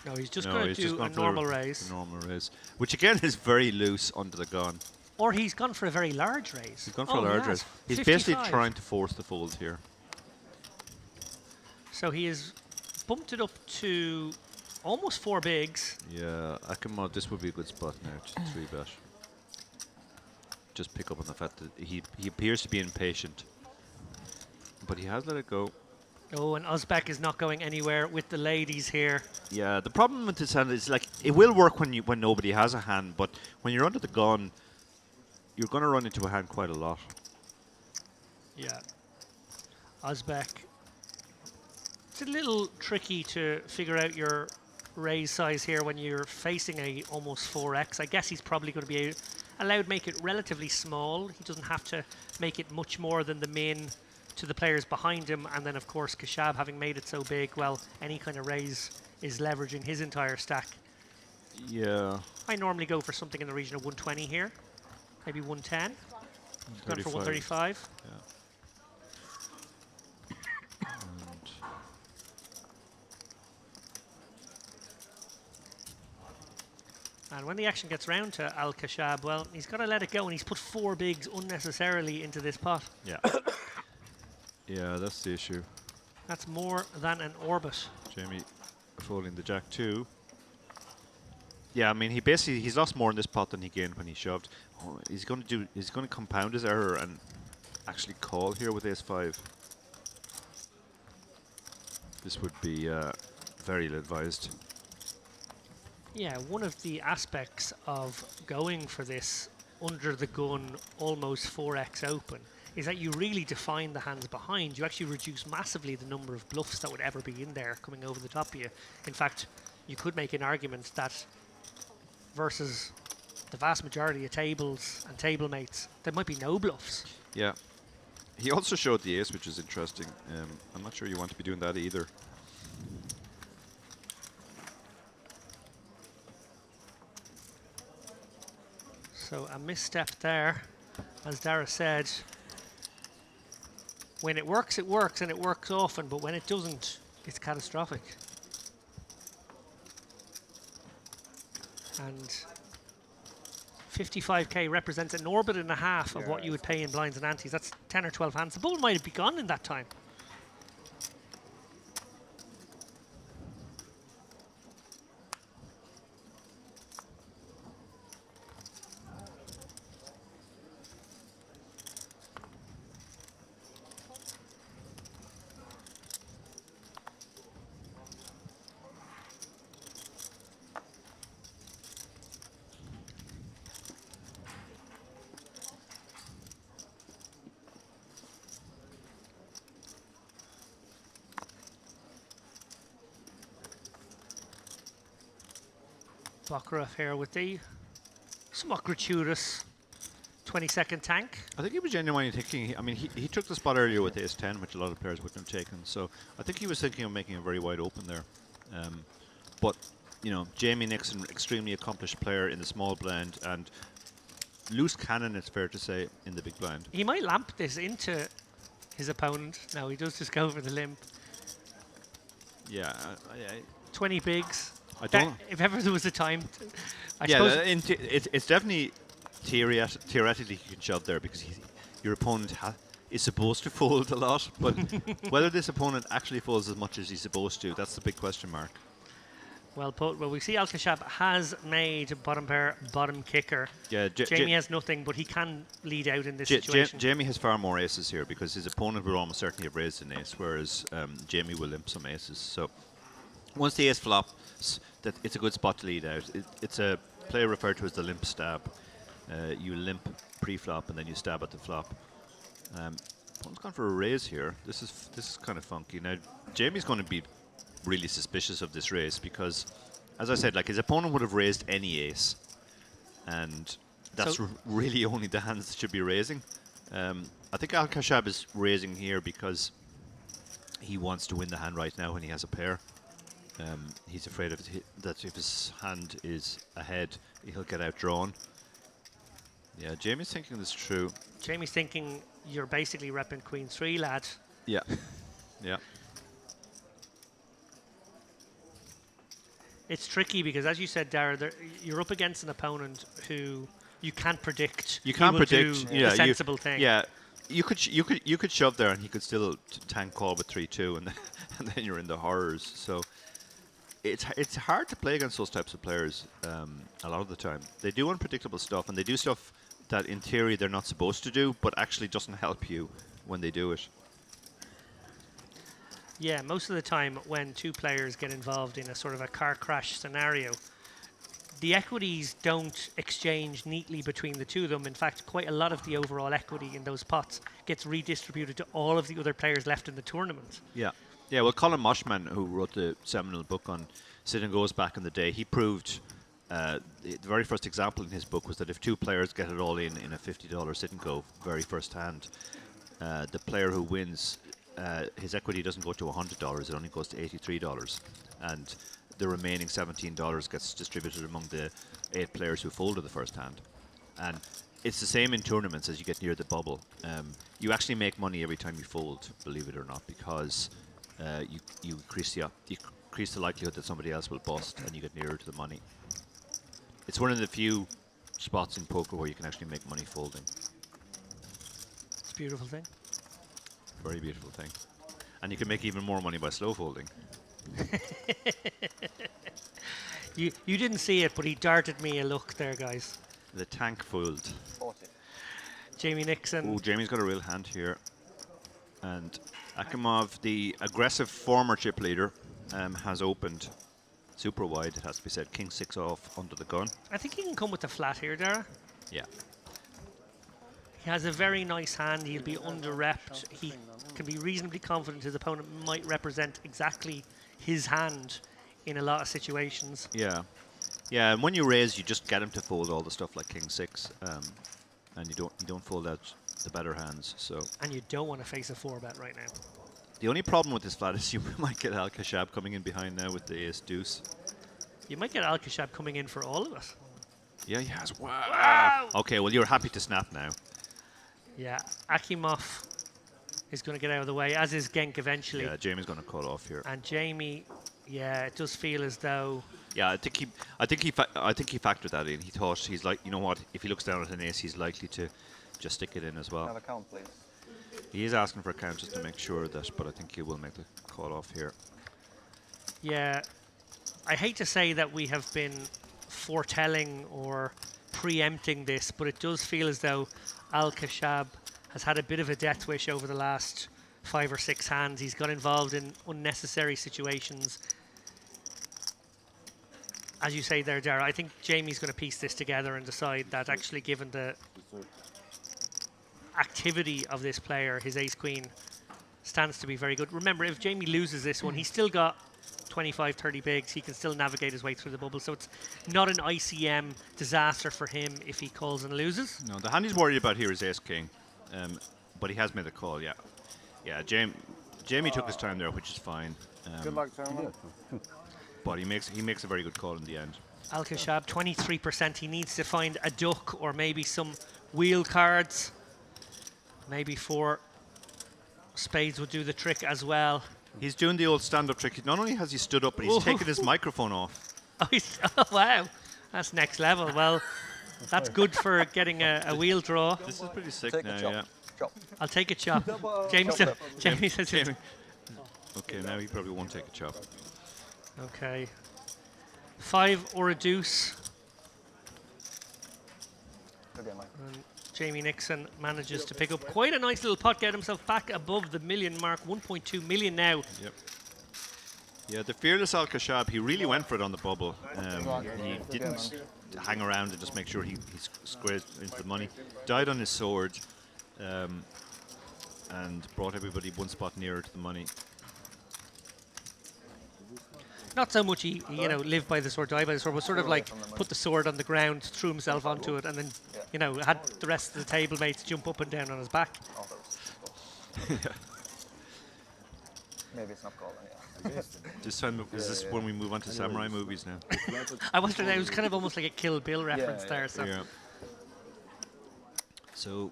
No, he's just going to do a normal raise. Normal raise, which again is very loose under the gun. Or he's gone for a very large raise. He's gone for a large raise. He's basically trying to force the fold here. So he has bumped it up to almost 4 bigs. Yeah, Akimov, this would be a good spot now to 3-bet. Just pick up on the fact that he appears to be impatient, but he has let it go. Oh, and Uzbek is not going anywhere with the ladies here. Yeah, the problem with this hand is it will work when nobody has a hand, but when you're under the gun, you're going to run into a hand quite a lot. Yeah. Uzbek It's a little tricky to figure out your raise size here when you're facing a almost 4x. I guess he's probably going to be allowed to make it relatively small. He doesn't have to make it much more than the min to the players behind him. And then, of course, Kashab, having made it so big, well, any kind of raise is leveraging his entire stack. Yeah. I normally go for something in the region of 120 here, maybe 110. Gone for 135. Yeah. And when the action gets round to Al Kashab, well, he's got to let it go, and he's put 4 bigs unnecessarily into this pot. Yeah. Yeah, that's the issue. That's more than an orbit. Jamie folding the jack 2. Yeah, I mean, he's lost more in this pot than he gained when he shoved. Oh, he's going to compound his error and actually call here with ace-5. This would be very ill-advised. Yeah, one of the aspects of going for this under the gun, almost 4x open, is that you really define the hands behind. You actually reduce massively the number of bluffs that would ever be in there coming over the top of you. In fact, you could make an argument that versus the vast majority of tables and table mates, there might be no bluffs. Yeah. He also showed the ace, which is interesting. I'm not sure you want to be doing that either. So a misstep there, as Dara said. When it works, and it works often, but when it doesn't, it's catastrophic. And 55k represents an orbit and a half of what you would pay in blinds and antes. That's 10 or 12 hands. The ball might have been gone in that time. Baccarat here with the somewhat gratuitous 20-second tank. I think he was genuinely thinking, I mean, he took the spot earlier with ace-10, which a lot of players wouldn't have taken. So I think he was thinking of making it very wide open there. But, you know, Jamie Nixon, extremely accomplished player in the small blind, and loose cannon, it's fair to say, in the big blind. He might lamp this into his opponent. No, he does just go for the limp. Yeah. 20 bigs. I don't. If ever there was a time, I Yeah, suppose it's definitely theoretically you can shove there because your opponent is supposed to fold a lot, but whether this opponent actually folds as much as he's supposed to, that's the big question mark. well put. Well, we see Al Kashab has made bottom pair, bottom kicker. Yeah, Jamie has nothing, but he can lead out in this situation. Jamie has far more aces here because his opponent will almost certainly have raised an ace, whereas Jamie will limp some aces. So once the ace flops, it's a good spot to lead out. It's a play referred to as the limp stab. You limp pre-flop and then you stab at the flop. Opponent's gone for a raise here. This is kind of funky. Now Jamie's going to be really suspicious of this raise because, as I said, like his opponent would have raised any ace, and that's really only the hands that should be raising. I think Al Kashab is raising here because he wants to win the hand right now when he has a pair. He's afraid that if his hand is ahead, he'll get outdrawn. Yeah, Jamie's thinking this true. Jamie's thinking you're basically repping Queen 3, lad. Yeah, yeah. It's tricky because, as you said, Dara, you're up against an opponent who you can't predict. You can't predict. Do the sensible thing. Yeah, you could shove there and he could still tank call with 3-2, and then you're in the horrors. So it's hard to play against those types of players a lot of the time. They do unpredictable stuff, and they do stuff that in theory they're not supposed to do, but actually doesn't help you when they do it. Yeah, most of the time when two players get involved in a sort of a car crash scenario, the equities don't exchange neatly between the two of them. In fact, quite a lot of the overall equity in those pots gets redistributed to all of the other players left in the tournament. Yeah. Yeah, well, Colin Moshman, who wrote the seminal book on sit and goes back in the day, he proved the very first example in his book was that if two players get it all in a $50 sit and go very first hand, the player who wins, his equity doesn't go to $100, it only goes to $83, and the remaining $17 gets distributed among the 8 players who folded the first hand. And it's the same in tournaments as you get near the bubble. You actually make money every time you fold, believe it or not, because you increase the likelihood that somebody else will bust and you get nearer to the money. It's one of the few spots in poker where you can actually make money folding. It's a beautiful thing. Very beautiful thing. And you can make even more money by slow folding. You didn't see it, but he darted me a look there, guys. The tank fold. Jamie Nixon. Oh, Jamie's got a real hand here. And Akimov, the aggressive former chip leader, has opened super wide, it has to be said. King 6 off under the gun. I think he can come with the flat here, Dara. Yeah. He has a very nice hand. He'll be under-repped. He can be reasonably confident his opponent might represent exactly his hand in a lot of situations. Yeah. Yeah, and when you raise, you just get him to fold all the stuff like King 6, and you don't fold out the better hands. So. And you don't want to face a 4-bet right now. The only problem with this flat is you might get Al Khashab coming in behind now with the ace deuce. You might get Al Khashab coming in for all of us. Yeah, he has. Wow. Okay, well, you're happy to snap now. Yeah, Akimov is going to get out of the way, as is Genk eventually. Yeah, Jamie's going to call off here. And Jamie, yeah, it does feel as though. Yeah, I think he factored that in. He thought he's like, you know what? If he looks down at an ace, he's likely to just stick it in as well. Have a count, please. He is asking for a count just to make sure that, but I think he will make the call off here. Yeah, I hate to say that we have been foretelling or preempting this, but it does feel as though Al Khashab has had a bit of a death wish over the last 5 or 6 hands. He's got involved in unnecessary situations. As you say there, Dara, I think Jamie's going to piece this together and decide that actually, given the activity of this player, his ace-queen stands to be very good. Remember, if Jamie loses this one, he's still got 25, 30 bigs. He can still navigate his way through the bubble, so it's not an ICM disaster for him if he calls and loses. No, the hand he's worried about here is ace-king, but he has made a call, yeah. Yeah, Jamie took his time there, which is fine. Good luck, gentlemen. But he makes a very good call in the end. Al Khashab, 23%. He needs to find a duck or maybe some wheel cards. Maybe 4 spades would do the trick as well. He's doing the old stand-up trick. Not only has he stood up, but he's taken his microphone off. Oh, wow. That's next level. Well, that's good for getting a wheel draw. This is pretty sick now, yeah. Chop. I'll take a chop. Jamie says Jamie. Okay, now he probably won't take a chop. Okay. 5 or a deuce. Good game, Mike. And Jamie Nixon manages to pick up quite a nice little pot, get himself back above the million mark, 1.2 million now. Yep. Yeah, the fearless Al Khashab, he really went for it on the bubble. He didn't hang around and just make sure he squared into the money. Died on his sword and brought everybody one spot nearer to the money. Not so much he lived by the sword, died by the sword, but sort of like put the sword on the ground, threw himself onto it, and then, had the rest of the table mates jump up and down on his back. Oh, that was Maybe it's not called, yeah. This time, is this when we move on to samurai movies now? I wondered, it was kind of almost like a Kill Bill reference there. So. Yeah. So,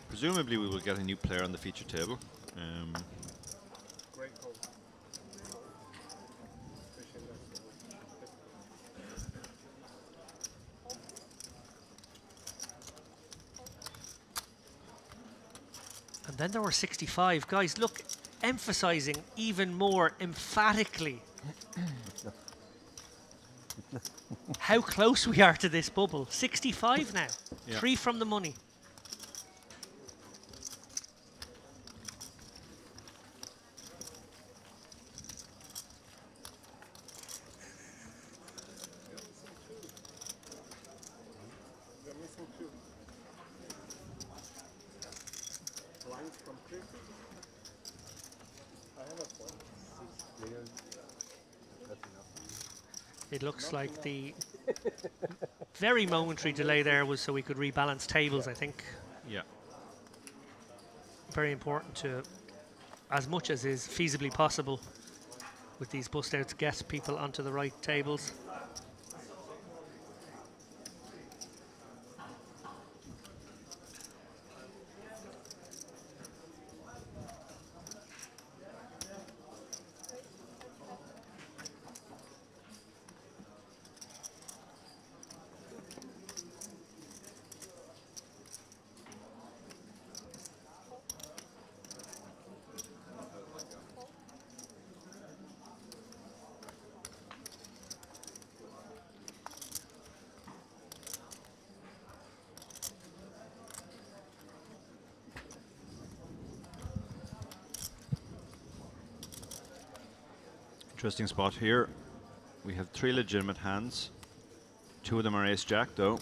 presumably we will get a new player on the feature table. And then there were 65. Guys, look, emphasizing even more emphatically how close we are to this bubble. 65 now. Yeah. 3 from the money. It looks like the very momentary delay there was so we could rebalance tables, I think. Yeah. Very important to, as much as is feasibly possible with these bust outs, get people onto the right tables. Interesting spot here. We have 3 legitimate hands. 2 of them are ace-jack, though.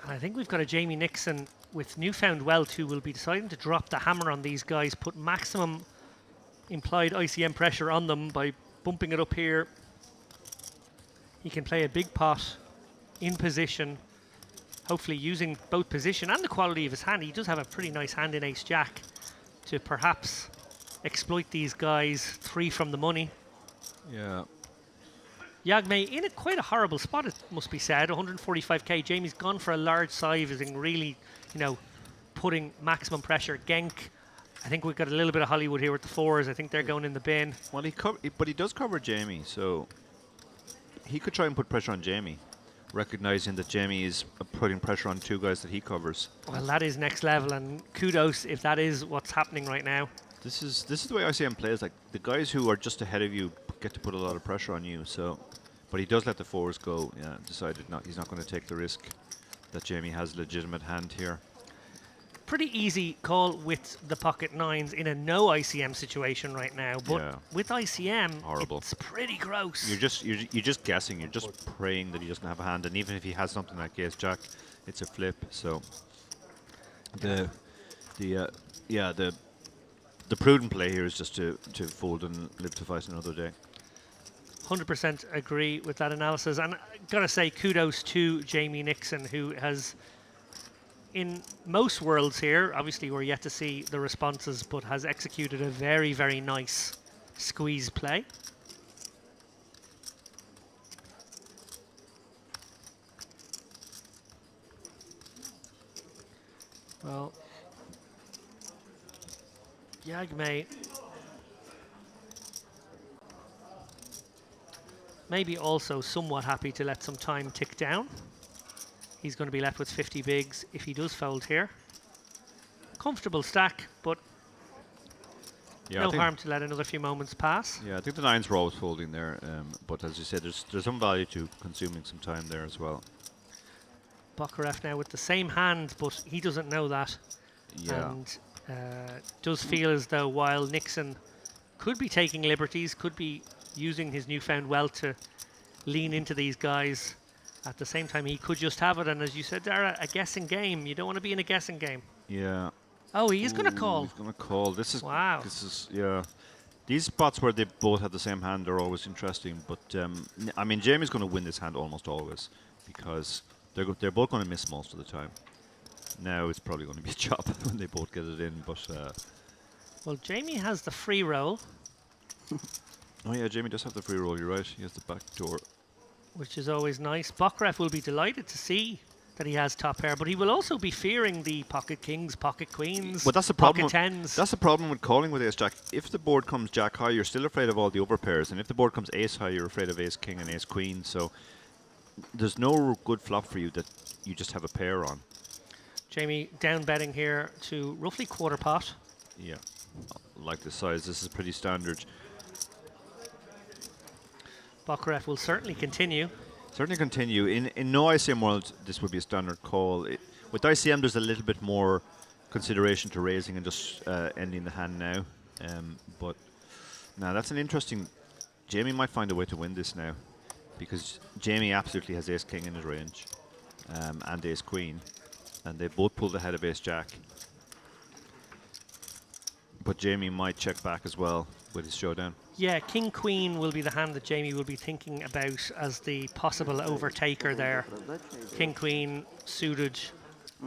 And I think we've got a Jamie Nixon with newfound wealth who will be deciding to drop the hammer on these guys, put maximum implied ICM pressure on them by bumping it up here. He can play a big pot in position, hopefully using both position and the quality of his hand. He does have a pretty nice hand in ace-jack to perhaps exploit these guys 3 from the money. Yeah. Jagme in quite a horrible spot, it must be said. 145k. Jamie's gone for a large sizing, really, you know, putting maximum pressure. Genk, I think we've got a little bit of Hollywood here with the 4s. I think they're going in the bin. Well, but he does cover Jamie, so he could try and put pressure on Jamie, recognizing that Jamie is putting pressure on 2 guys that he covers. Well, that is next level, and kudos if that is what's happening right now. This is the way ICM plays. Like, the guys who are just ahead of you get to put a lot of pressure on you. So, but he does let the 4s go. Yeah, decided he's not going to take the risk that Jamie has a legitimate hand here. Pretty easy call with the pocket 9s in a no ICM situation right now, but Yeah. with ICM, Horrible. it's pretty gross. You're just guessing. You're just praying that he doesn't have a hand, and even if he has something like ace-jack, it's a flip. So the prudent play here is just to fold and live to fight another day. 100% agree with that analysis, and I gotta say kudos to Jamie Nixon, who has, in most worlds here, obviously we're yet to see the responses, but has executed a very, very nice squeeze play. Well, Jagme maybe also somewhat happy to let some time tick down. He's going to be left with 50 bigs if he does fold here. Comfortable stack, but Yeah, no harm to let another few moments pass. Yeah, I think the 9s were always folding there, but as you said, there's some value to consuming some time there as well. Bakarev now with the same hand, but he doesn't know that. Yeah. And does feel as though while Nixon could be taking liberties, could be using his newfound wealth to lean into these guys, at the same time he could just have it. And as you said, Dara, a guessing game. You don't want to be in a guessing game. Yeah. Oh, he is going to call. He's going to call. This is Wow. This is yeah. These spots where they both have the same hand are always interesting. But I mean, Jamie's going to win this hand almost always because they're both going to miss most of the time. Now it's probably going to be a chop when they both get it in. But Well, Jamie has the free roll, oh yeah, Jamie does have the free roll. You're right. He has the back door. which is always nice. Bakarev will be delighted to see that he has top pair, but he will also be fearing the pocket kings, pocket queens, But that's the problem. pocket tens. That's the problem with calling with ace jack. If the board comes jack high, you're still afraid of all the over pairs, and if the board comes ace high, you're afraid of ace king and ace queen. So there's no good flop for you that you just have a pair on. Jamie down betting here to roughly quarter pot. Yeah, like this size, this is pretty standard. Bakarev will certainly continue. Certainly continue. In no ICM world, this would be a standard call. With ICM, there's a little bit more consideration to raising and just ending the hand now. But now that's an interesting. Jamie might find a way to win this now, because Jamie absolutely has ace king in his range, and ace queen, and they both pulled ahead of ace jack. But Jamie might check back as well. with his showdown. Yeah, King Queen will be the hand that Jamie will be thinking about as the possible overtaker there. King Queen suited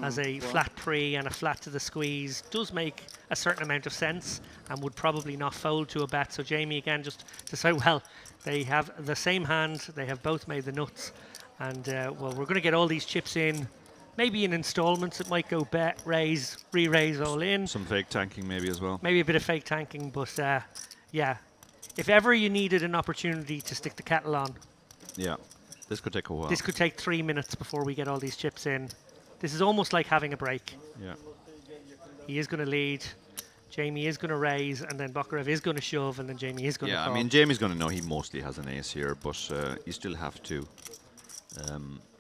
as a flat pre and a flat to the squeeze does make a certain amount of sense and would probably not fold to a bet. So Jamie again just to say, well, they have the same hand, they have both made the nuts, and well, we're going to get all these chips in. Maybe in installments, it might go bet, raise, re-raise all in. Some fake tanking maybe as well. Maybe a bit of fake tanking, but yeah. If ever you needed an opportunity to stick the kettle on, Yeah, this could take a while. this could take 3 minutes before we get all these chips in. This is almost like having a break. Yeah. He is going to lead. Jamie is going to raise, and then Bakarev is going to shove, and then Jamie is going to Yeah, call. I mean, Jamie's going to know he mostly has an ace here, but you still have to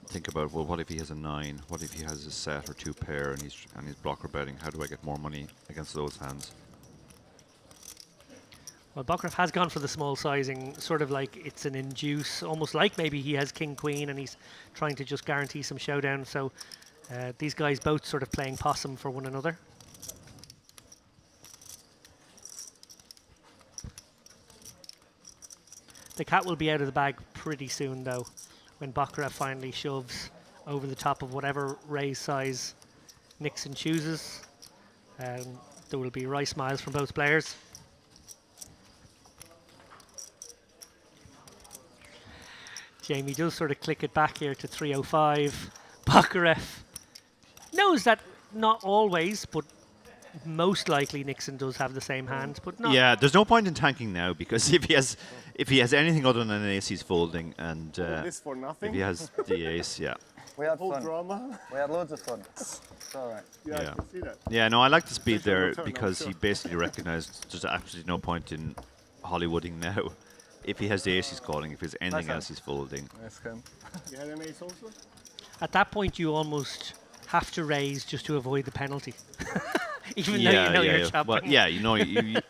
think about, well, what if he has a 9? What if he has a set or 2 pair and he's blocker betting? How do I get more money against those hands? Well, Bakarev has gone for the small sizing, sort of like it's an induce, almost like maybe he has King Queen and he's trying to just guarantee some showdown. So these guys both sort of playing possum for one another. The cat will be out of the bag pretty soon, though, when Bakarev finally shoves over the top of whatever raise size Nixon chooses. There will be wry smiles from both players. Jamie does sort of click it back here to 305. Bakarev knows that not always, but most likely Nixon does have the same hand, but not. Yeah, there's no point in tanking now because if he has anything other than an ace, he's folding, and This for if nothing. he has the ace, yeah. We had Whole fun. drama. We had loads of fun. It's all right. Yeah, Yeah. I can see that. Yeah, no, I like the speed Especially on there the turn, I'm because sure. he basically recognized there's absolutely no point in Hollywooding now. If he has the ace, he's calling. If he has anything Nice else, he's folding. Nice game. You had an ace also? At that point, you almost have to raise just to avoid the penalty. Even though you know you're chopping. Well, yeah, you know,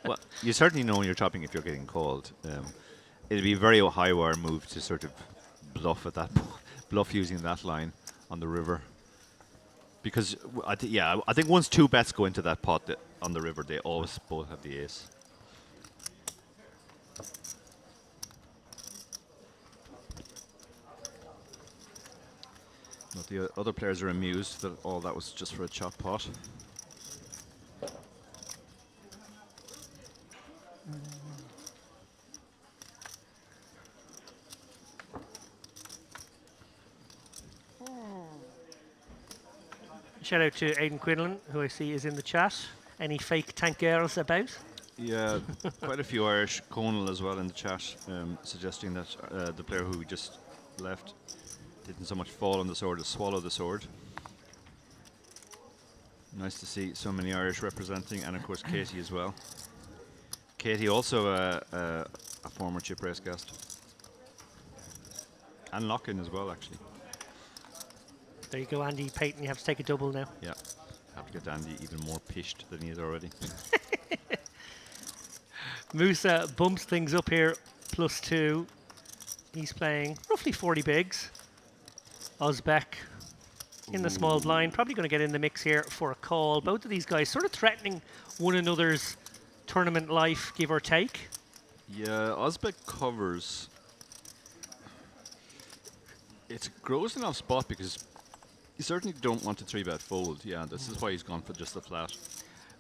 well, you certainly know when you're chopping if you're getting called. It'd be a very high wire move to sort of bluff at that, bluff using that line on the river. Because I think once 2 bets go into that pot on the river, they always both have the ace. But the other players are amused that all that was just for a chop pot. Shout out to Aidan Quinlan, who I see is in the chat. Any fake tankers about? Yeah, quite a few Irish. Conal as well in the chat, suggesting that the player who we just left didn't so much fall on the sword as swallow the sword. Nice to see so many Irish representing, and of course Katie as well. Katie also a former chip race guest. And Lock-in as well, actually. There you go, Andy Payton. You have to take a double now. Yeah, have to get Andy even more pished than he is already. Musa bumps things up here, +2. He's playing roughly 40 bigs. Uzbek in the small blind, probably going to get in the mix here for a call. Both of these guys sort of threatening one another's tournament life, give or take. Yeah, Uzbek covers. It's a gross enough spot because you certainly don't want to 3-bet fold. Yeah, this is why he's gone for just the flat.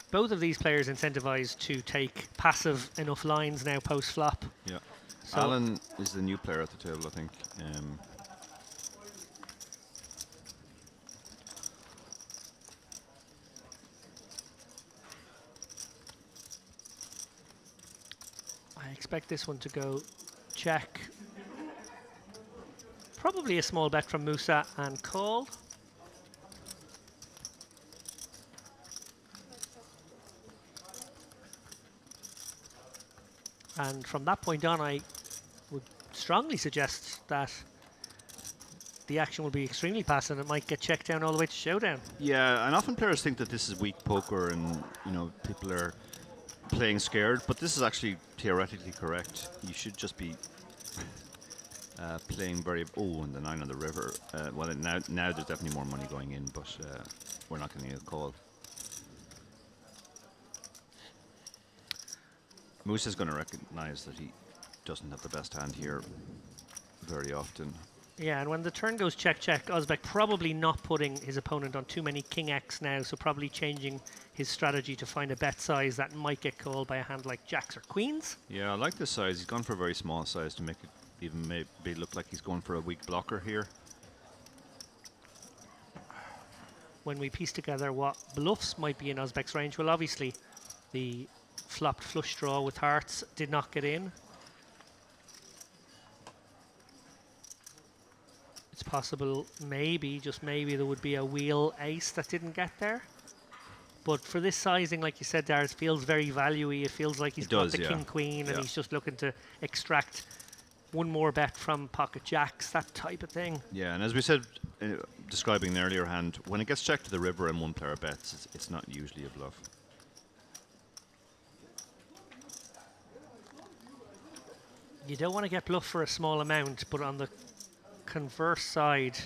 Both of these players incentivized to take passive enough lines now post-flop. Yeah. So Alan is the new player at the table, I think. I expect this one to go check. Probably a small bet from Musa and call. And from that point on, I would strongly suggest that the action will be extremely passive and it might get checked down all the way to showdown. Yeah, and often players think that this is weak poker and, you know, people are playing scared, but this is actually theoretically correct. You should just be playing very... Oh, and the 9 on the river. Well, now there's definitely more money going in, but we're not going to get a call. Musa's going to recognize that he doesn't have the best hand here very often. Yeah, and when the turn goes check, Uzbek probably not putting his opponent on too many king X now, so probably changing his strategy to find a bet size that might get called by a hand like jacks or queens. Yeah, I like this size. He's gone for a very small size to make it even maybe look like he's going for a weak blocker here. When we piece together what bluffs might be in Uzbek's range, well, obviously the flopped flush draw with hearts did not get in. It's possible, maybe, just maybe, there would be a wheel ace that didn't get there. But for this sizing, like you said, Dars, feels very value-y. It feels like he's got the king-queen and he's just looking to extract one more bet from pocket jacks, that type of thing. Yeah, and as we said, describing an earlier hand, when it gets checked to the river and one player bets, it's not usually a bluff. You don't want to get bluffed for a small amount, but on the converse side,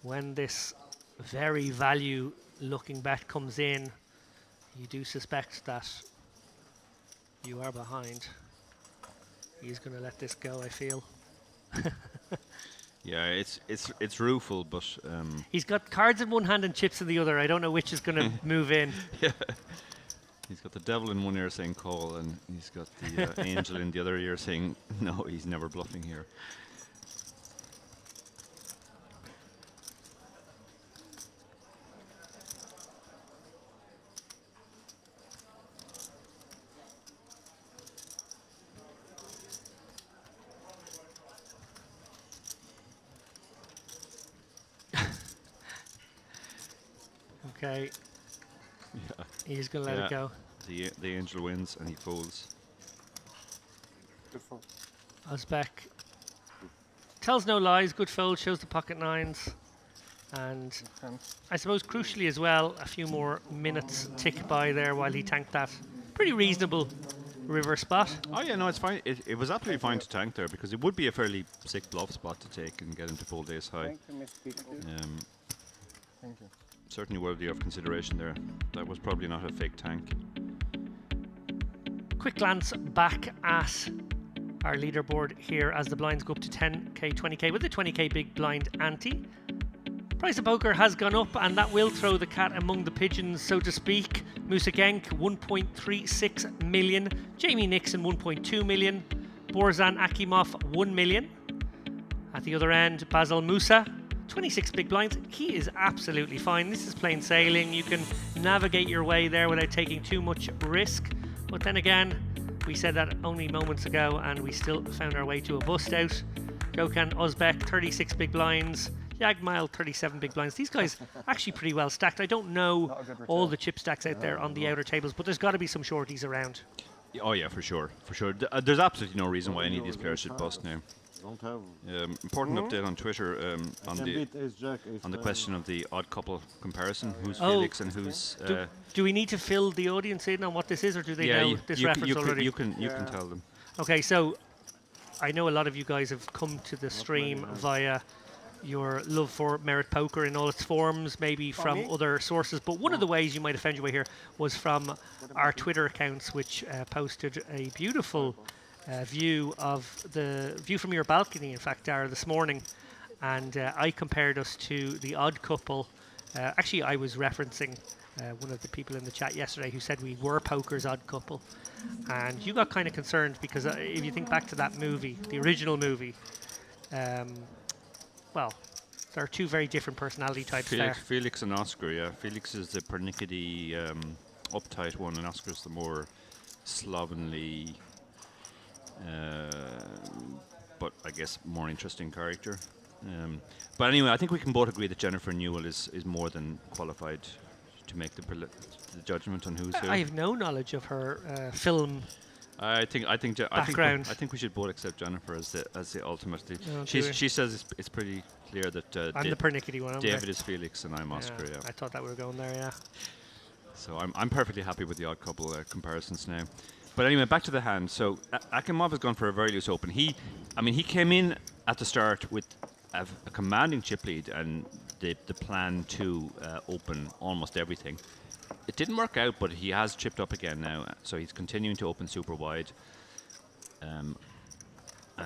when this very value looking bet comes in, you do suspect that you are behind. He's going to let this go, I feel. Yeah, it's rueful, but he's got cards in one hand and chips in the other. I don't know which is going to move in. Yeah. He's got the devil in one ear saying call, and he's got the angel in the other ear saying no, he's never bluffing here. Okay. Yeah. He's going to let it go. The angel wins and he folds. Uzbek tells no lies, good fold, shows the pocket nines. And I suppose crucially as well, a few more minutes tick by there while he tanked that pretty reasonable river spot. Oh yeah, no, it's fine. It was absolutely fine to tank there because it would be a fairly sick bluff spot to take and get into fold ace high. Thank you. Certainly worthy of consideration there. That was probably not a fake tank. Quick glance back at our leaderboard here as the blinds go up to 10k, 20k with the 20k big blind ante. Price of poker has gone up, and that will throw the cat among the pigeons, so to speak. Musa Genk 1.36 million, Jamie Nixon 1.2 million, Borzan Akimov 1 million. At the other end, Basil Musa 26 big blinds. He is absolutely fine. This is plain sailing. You can navigate your way there without taking too much risk. But then again, we said that only moments ago and we still found our way to a bust out. Gökhan Özbek, 36 big blinds. Yagmail, 37 big blinds. These guys actually pretty well stacked. I don't know all the chip stacks out there on the outer tables, but there's got to be some shorties around. Oh yeah, for sure, for sure. There's absolutely no reason why any of these players should bust now. Don't have. Important update on Twitter on the question of the odd couple comparison. Who's Felix and who's? Do we need to fill the audience in on what this is, or do they know this reference already? You can tell them. Okay, so I know a lot of you guys have come to the stream via your love for Merit Poker in all its forms, maybe from other sources, but one of the ways you might have found your way here was from our Twitter accounts, which posted a beautiful view from your balcony, in fact, Dara, this morning, and I compared us to the odd couple. Actually, I was referencing one of the people in the chat yesterday who said we were poker's odd couple, and you got kind of concerned because if you think back to that movie, the original movie, well, there are two very different personality types there. Felix and Oscar, yeah. Felix is the pernickety, uptight one, and Oscar's the more slovenly, but I guess more interesting character. But anyway, I think we can both agree that Jennifer Newell is more than qualified to make the judgment on who's who. I have no knowledge of her film. I think we should both accept Jennifer as the ultimate. She says it's pretty clear that I'm the pernickety one. David is Felix and I'm Oscar. Yeah. I thought that we were going there. Yeah. So I'm perfectly happy with the odd couple comparisons now. But anyway, back to the hand. So Akimov has gone for a very loose open. He came in at the start with a commanding chip lead and the plan to open almost everything. It didn't work out, but he has chipped up again now, so he's continuing to open super wide. And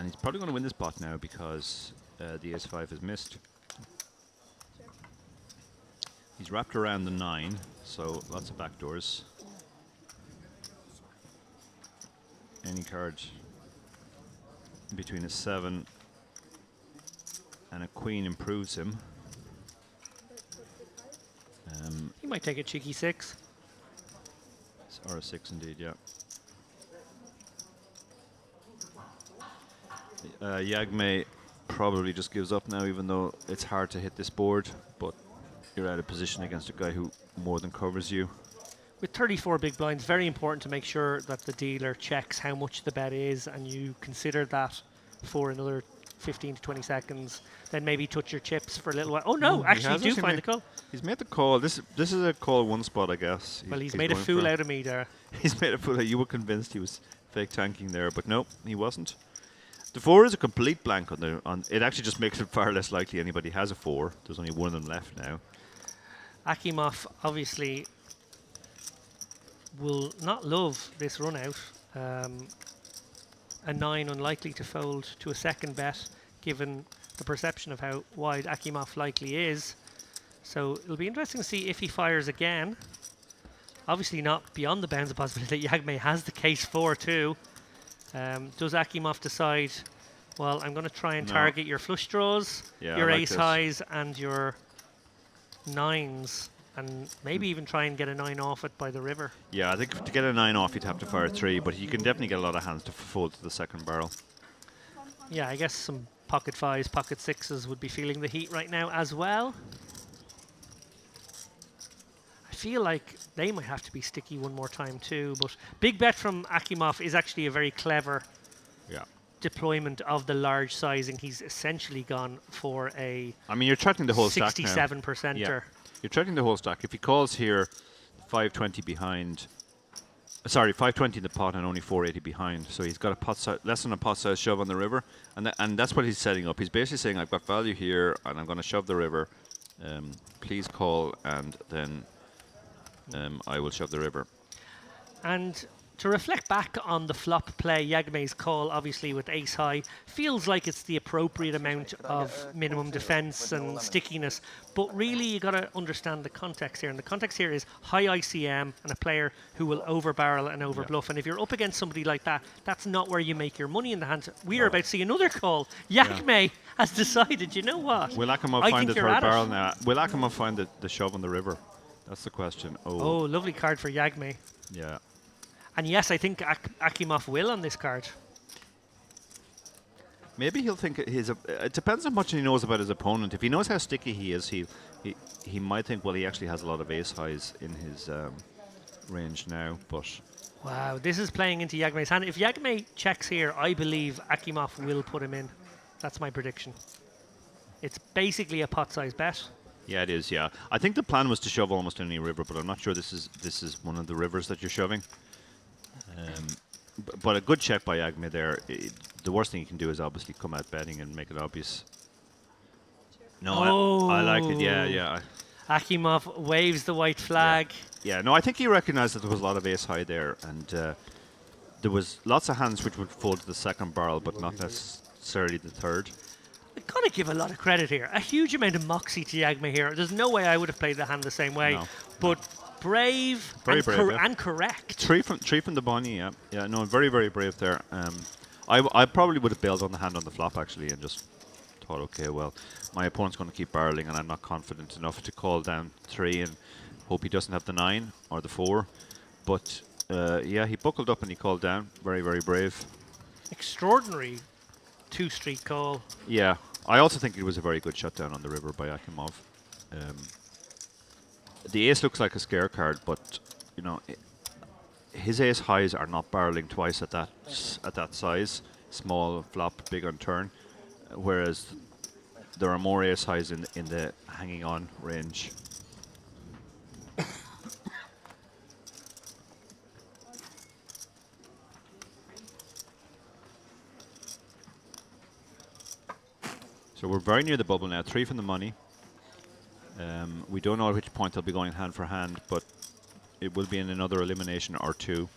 he's probably going to win this pot now because the ace-5 is missed. He's wrapped around the 9, so lots of backdoors. Any card between a 7 and a queen improves him. He might take a cheeky 6. Or a 6 indeed, yeah. Yagme probably just gives up now, even though it's hard to hit this board, but you're out of position against a guy who more than covers you. With 34 big blinds, very important to make sure that the dealer checks how much the bet is, and you consider that for another 15 to 20 seconds. Then maybe touch your chips for a little while. Oh no, actually do find the call. He's made the call. This is a call one spot, I guess. Well, he's made a fool out of me there. He's made a fool out. You were convinced he was fake tanking there, but no, he wasn't. The 4 is a complete blank on it. Actually just makes it far less likely anybody has a 4. There's only one of them left now. Akimov obviously will not love this run out. A 9 unlikely to fold to a second bet, given the perception of how wide Akimov likely is. So it'll be interesting to see if he fires again. Obviously not beyond the bounds of possibility that Yagme has the case 4 too. Does Akimov decide, well, I'm going to try and target your flush draws, your ace highs, and your 9s, and maybe even try and get a 9 off it by the river? Yeah, I think to get a 9 off, you'd have to fire 3, but you can definitely get a lot of hands to fold to the second barrel. Yeah, I guess some pocket 5s, pocket 6s would be feeling the heat right now as well. I feel like they might have to be sticky one more time too, but big bet from Akimov is actually a very clever deployment of the large sizing. He's essentially gone for a you're threatening the whole stack now. 67%er. Yeah. You're threatening the whole stack. If he calls here 520 behind, sorry, 520 in the pot and only 480 behind, so he's got a pot less than a pot size shove on the river, and that's what he's setting up. He's basically saying, I've got value here and I'm going to shove the river. Please call, and then I will shove the river. And to reflect back on the flop play, Yagme's call, obviously with ace high, feels like it's the appropriate amount of minimum defense and stickiness. But really, you got to understand the context here. And the context here is high ICM and a player who will overbarrel and overbluff. And if you're up against somebody like that, that's not where you make your money in the hand. We are about to see another call. Yagme has decided, you know what? Will Akimov find the third barrel now? Will Akimov find the shove on the river? That's the question. Oh, lovely card for Yagme. Yeah. And yes, I think Akimov will on this card. Maybe he'll think it depends how much he knows about his opponent. If he knows how sticky he is, he might think, well, he actually has a lot of ace highs in his range now. But wow, this is playing into Yagme's hand. If Yagme checks here, I believe Akimov will put him in. That's my prediction. It's basically a pot size bet. Yeah, it is. Yeah, I think the plan was to shove almost any river, but I'm not sure this is one of the rivers that you're shoving. But a good check by Yagme there. The worst thing you can do is obviously come out betting and make it obvious. No, I like it. Yeah. Akimov waves the white flag. Yeah, no, I think he recognized that there was a lot of ace high there, and there was lots of hands which would fold to the second barrel, but not necessarily the third. I've got to give a lot of credit here. A huge amount of moxie to Yagme here. There's no way I would have played the hand the same way. But brave, and correct. Three from the bunny, yeah. No, very, very brave there. I probably would have bailed on the hand on the flop actually, and just thought, okay, well, my opponent's going to keep barreling, and I'm not confident enough to call down 3 and hope he doesn't have the 9 or the 4. But yeah, he buckled up and he called down. Very, very brave. Extraordinary 2-street call. Yeah, I also think it was a very good shutdown on the river by Akimov. The ace looks like a scare card, but you know, his ace highs are not barreling twice at that size. Small flop, big on turn, whereas there are more ace highs in the hanging on range. So we're very near the bubble now. 3 from the money. We don't know at which point they'll be going hand for hand, but it will be in another elimination or two.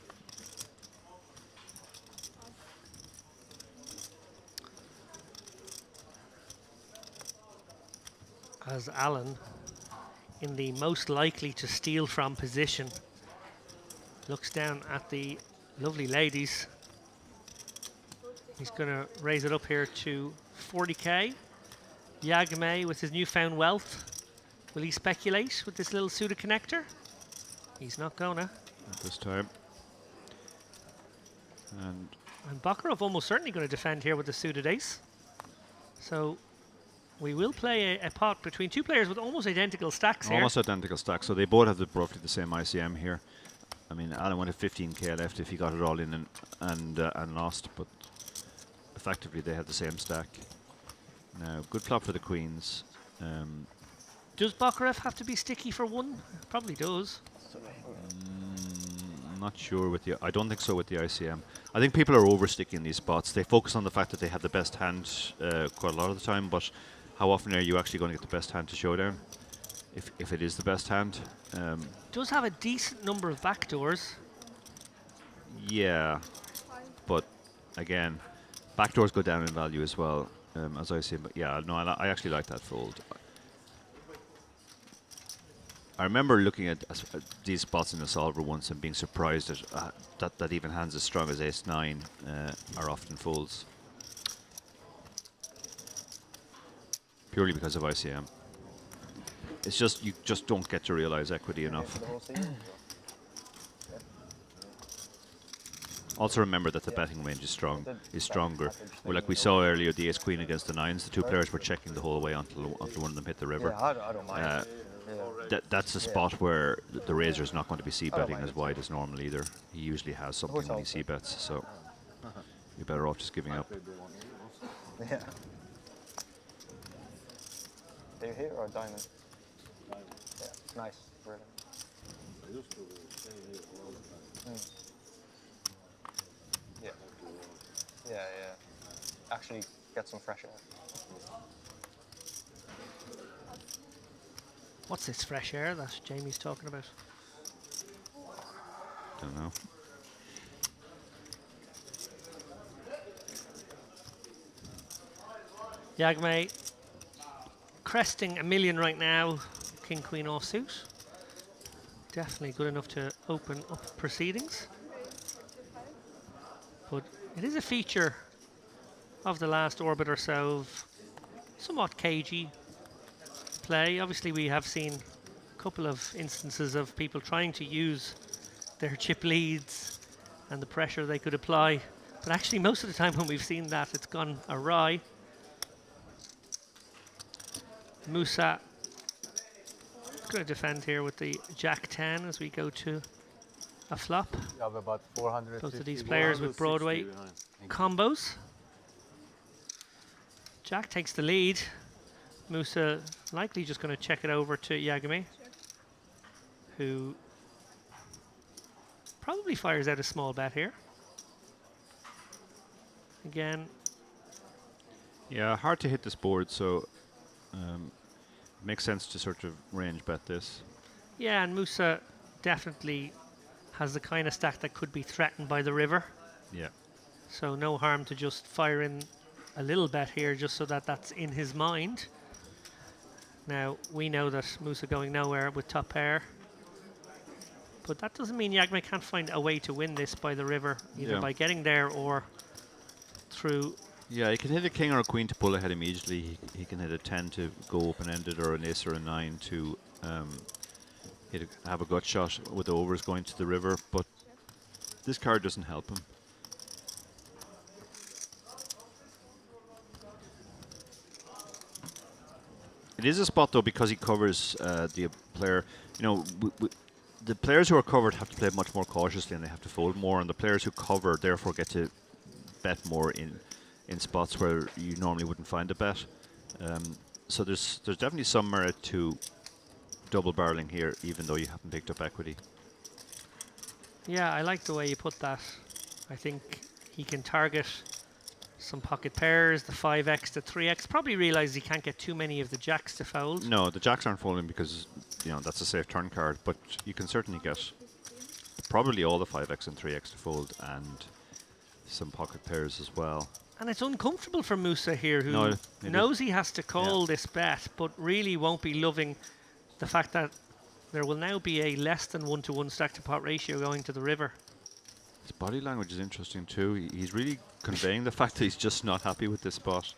As Alan, in the most likely to steal from position, looks down at the lovely ladies. He's going to raise it up here to 40k. Yagame with his newfound wealth. Will he speculate with this little Suda connector? He's not gonna. At this time. And Bakarov almost certainly going to defend here with the suited ace. So we will play a pot between two players with almost identical stacks here. Almost identical stacks, so they both have roughly the same ICM here. I mean, Alan would have 15k left if he got it all in and lost, but effectively they had the same stack. Now, good flop for the queens. Does Bakarov have to be sticky for one? Probably does. I'm not sure with the. I don't think so with the ICM. I think people are over sticky in these spots. They focus on the fact that they have the best hand quite a lot of the time, but how often are you actually going to get the best hand to showdown? If it is the best hand. Does have a decent number of backdoors. Yeah, but again, backdoors go down in value as well, as I see. But yeah, no, I actually like that fold. I remember looking at these spots in the solver once and being surprised at that even hands as strong as ace-9 are often folds. Purely because of ICM. It's just, you just don't get to realize equity enough. Also remember that the betting range is stronger. Well, like we saw earlier, the ace-queen against the 9s, the two players were checking the whole way until one of them hit the river. That's a spot where the razor is not going to be c-betting as wide as normal either. He usually has something when he c-bets, so you're better off just giving up. Yeah. Are you here or diamond? Yeah, nice. Brilliant. I used to stay here all the time. Yeah. Yeah. Actually get some fresh air. What's this fresh air that Jamie's talking about? Don't know. Yagame cresting a million right now. King Queen offsuit. Definitely good enough to open up proceedings. But it is a feature of the last orbit or so of somewhat cagey play. Obviously we have seen a couple of instances of people trying to use their chip leads and the pressure they could apply, but actually most of the time when we've seen that, it's gone awry. Musa going to defend here with the Jack 10 as we go to a flop. You have about 450. Both of these players with Broadway combos. Jack takes the lead. Musa likely just going to check it over to Yagami, who probably fires out a small bet here. Again. Yeah, hard to hit this board, so makes sense to sort of range bet this. Yeah, and Musa definitely has the kind of stack that could be threatened by the river. Yeah. So no harm to just fire in a little bet here just so that that's in his mind. Now, we know that Musa going nowhere with top pair. But that doesn't mean Yagami can't find a way to win this by the river, either by getting there or through. Yeah, he can hit a king or a queen to pull ahead immediately. He can hit a 10 to go open-ended, or an ace or a 9 to have a gut shot with the overs going to the river. But this card doesn't help him. It is a spot, though, because he covers the player. You know, the players who are covered have to play much more cautiously and they have to fold more, and the players who cover therefore get to bet more in spots where you normally wouldn't find a bet. So there's definitely some merit to double barreling here, even though you haven't picked up equity. Yeah, I like the way you put that. I think he can target some pocket pairs, the 5x, the 3x. Probably realize he can't get too many of the jacks to fold. No, the jacks aren't folding because, you know, that's a safe turn card, but you can certainly get probably all the 5x and 3x to fold, and some pocket pairs as well. And it's uncomfortable for Musa here, who No, it knows he has to call this bet, but really won't be loving the fact that there will now be a less than 1-to-1 stack to pot ratio going to the river. His body language is interesting too. He's really conveying the fact that he's just not happy with this spot.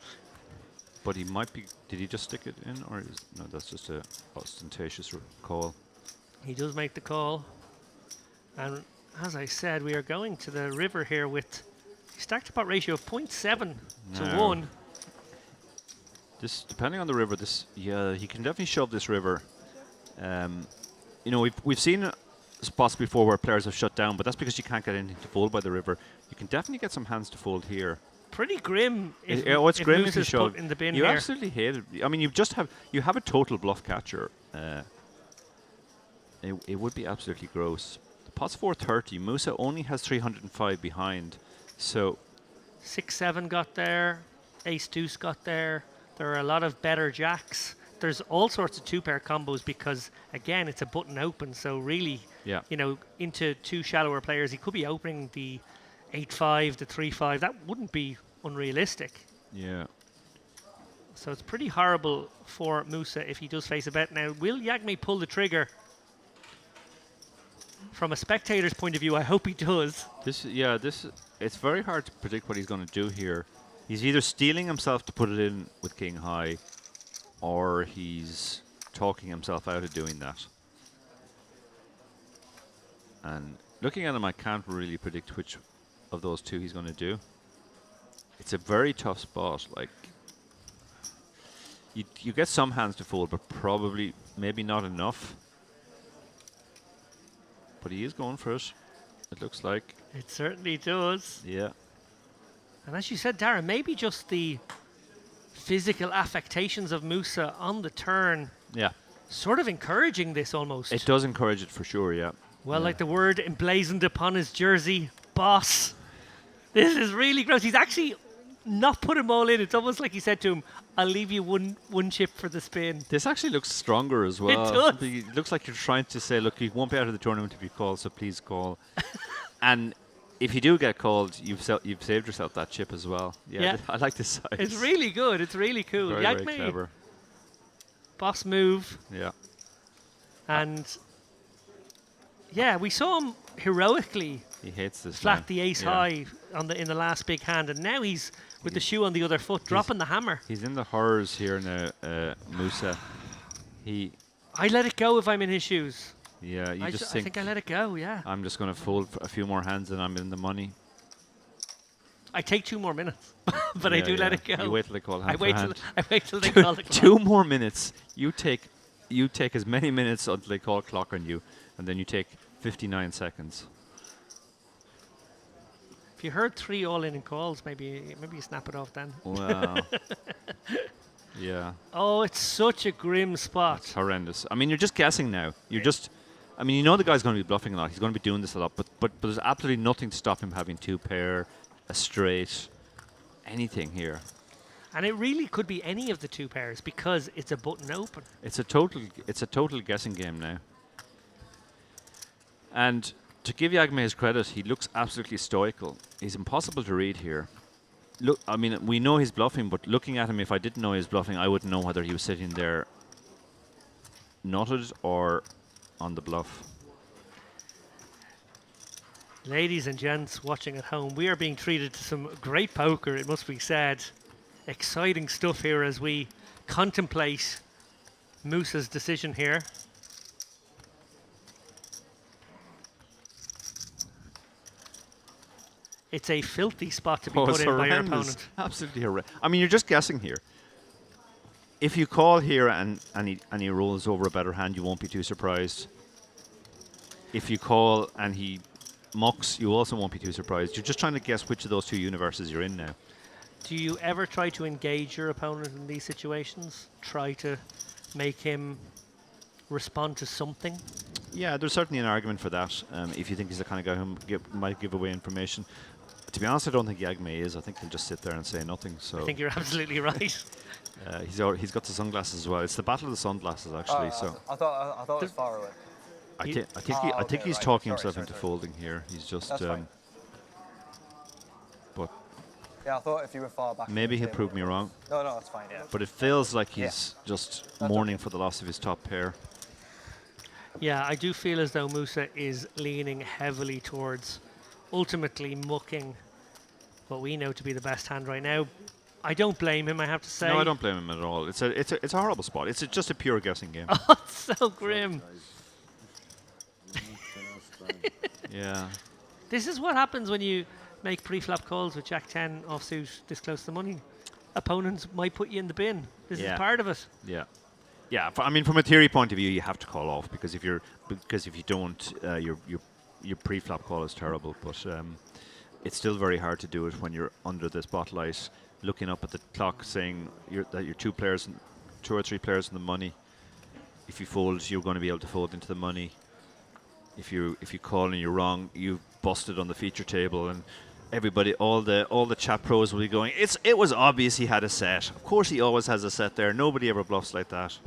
But he might be. Did he just stick it in, or no? That's just a ostentatious call. He does make the call, and as I said, we are going to the river here with a stack to pot ratio of 0.7 to No. 1. This, depending on the river, he can definitely shove this river. You know, we've seen spots before where players have shut down, but that's because you can't get anything to fold by the river. You can definitely get some hands to fold here. Pretty grim. If, It's if grim if you Musa's shove. put in the bin You here. absolutely hate it. I mean, you have a total bluff catcher. It would be absolutely gross. The pot's 430. Musa only has 305 behind, so 6-7 got there. Ace deuce got there. There are a lot of better jacks. There's all sorts of two-pair combos because, again, it's a button open. So really, yeah. you know, into two shallower players, he could be opening the 8-5, the 3-5. That wouldn't be unrealistic. Yeah. So it's pretty horrible for Musa if he does face a bet. Now, will Yagme pull the trigger? From a spectator's point of view, I hope he does. It's very hard to predict what he's going to do here. He's either stealing himself to put it in with king high, or he's talking himself out of doing that. And looking at him, I can't really predict which of those two he's going to do. It's a very tough spot. Like, you get some hands to fold, but probably maybe not enough. But he is going for it, it looks like. It certainly does. Yeah. And as you said, Darren, maybe just the physical affectations of Musa on the turn. Yeah. Sort of encouraging this almost. It does encourage it for sure, yeah. Well, yeah. like the word emblazoned upon his jersey, boss. This is really gross. He's actually not put them all in. It's almost like he said to him, I'll leave you one chip for the spin. This actually looks stronger as well. It does. It looks like you're trying to say, look, you won't be out of the tournament if you call, so please call. And if you do get called, you've saved yourself that chip as well. Yeah. I like this size. It's really good. It's really cool. Very, Yagme, very clever. boss move. Yeah. And yeah, we saw him heroically He hates this flat now. the ace high in the last big hand, and now he's with the shoe on the other foot, dropping the hammer. He's in the horrors here now, Musa. I let it go if I'm in his shoes. Yeah, I think I let it go, yeah. I'm just going to fold a few more hands and I'm in the money. I take 2 more minutes, but I do let it go. You wait till they call hand I wait for hand. I wait till they call the clock. 2 more minutes. You take as many minutes until they call clock on you, and then you take 59 seconds. If you heard 3 all-in calls, maybe you snap it off then. Wow. Yeah. Oh, it's such a grim spot. It's horrendous. I mean, you're just guessing now. You're just, I mean, you know the guy's going to be bluffing a lot. He's going to be doing this a lot, but there's absolutely nothing to stop him having 2 pair, a straight, anything here. And it really could be any of the 2 pairs because it's a button open. It's a total guessing game now. And to give Yagme his credit, he looks absolutely stoical. He's impossible to read here. Look, I mean, we know he's bluffing, but looking at him, if I didn't know he was bluffing, I wouldn't know whether he was sitting there knotted or on the bluff. Ladies and gents watching at home, we are being treated to some great poker, it must be said. Exciting stuff here as we contemplate Musa's decision here. It's a filthy spot to be put in by your opponent. Absolutely horrendous. I mean, you're just guessing here. If you call here and he rolls over a better hand, you won't be too surprised. If you call and he mucks, you also won't be too surprised. You're just trying to guess which of those 2 universes you're in now. Do you ever try to engage your opponent in these situations? Try to make him respond to something? Yeah, there's certainly an argument for that. If you think he's the kind of guy who might give away information. To be honest, I don't think Yagme is. I think he'll just sit there and say nothing. So I think you're absolutely right. he's got the sunglasses as well. It's the battle of the sunglasses, actually. So I thought it was far away. I You- think he's talking himself into folding here. He's just. That's fine. But Yeah, I thought if you were far back. maybe he'll prove me wrong. No, that's fine. Yeah. But it feels like he's just mourning for the loss of his top pair. Yeah, I do feel as though Musa is leaning heavily towards ultimately mucking what we know to be the best hand right now. I don't blame him, I have to say. No, I don't blame him at all. It's a horrible spot. It's just a pure guessing game. Oh, it's so grim. Yeah. This is what happens when you make pre-flop calls with Jack 10 offsuit this close to the money. Opponents might put you in the bin. This is part of it. Yeah. Yeah, I mean, from a theory point of view, you have to call off because if you don't, your pre-flop call is terrible. But it's still very hard to do it when you're under the spotlight, looking up at the clock, saying that you're two or three players in the money. If you fold, you're going to be able to fold into the money. If you call and you're wrong, you've busted on the feature table, and everybody, all the chat pros will be going, it was obvious he had a set. Of course he always has a set there. Nobody ever bluffs like that.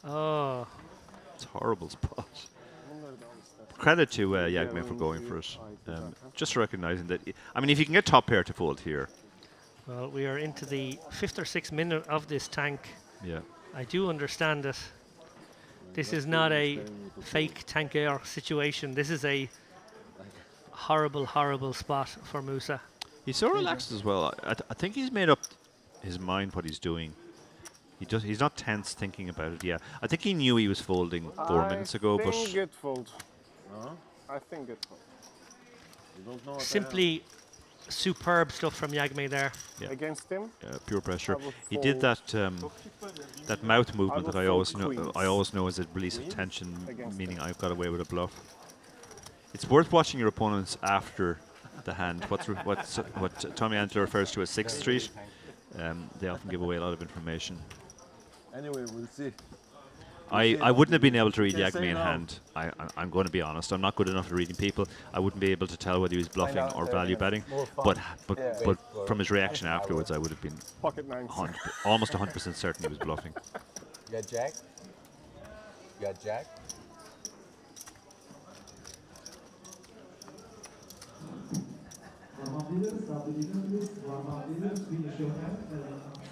Oh. It's a horrible spot. Credit to Jagme for going for it. Just recognizing that, I mean, if you can get top pair to fold here. Well, we are into the 5th or 6th minute of this tank. Yeah. I do understand it. This is not a fake tanker situation. This is a horrible, horrible spot for Musa. He's so relaxed as well. I think he's made up his mind what he's doing. He's not tense thinking about it. Yeah, I think he knew he was folding 4 minutes ago, but I think it fold. I think it fold. You don't know what Simply superb stuff from Jagme there. Yeah. Against him? Pure pressure. I would He did that that mouth movement would that I fold always know is a release of tension, meaning I've got away with a bluff. It's worth watching your opponents after the hand. What Tommy Antler refers to as 6th Street. They often give away a lot of information. Anyway, we'll see. I wouldn't have been able to read Can Jagme say in no. hand. I'm going to be honest. I'm not good enough at reading people. I wouldn't be able to tell whether he was bluffing or value betting. But from his reaction afterwards, I would have been Pocket nines. almost 100% certain he was bluffing. You got Jack? You got Jack?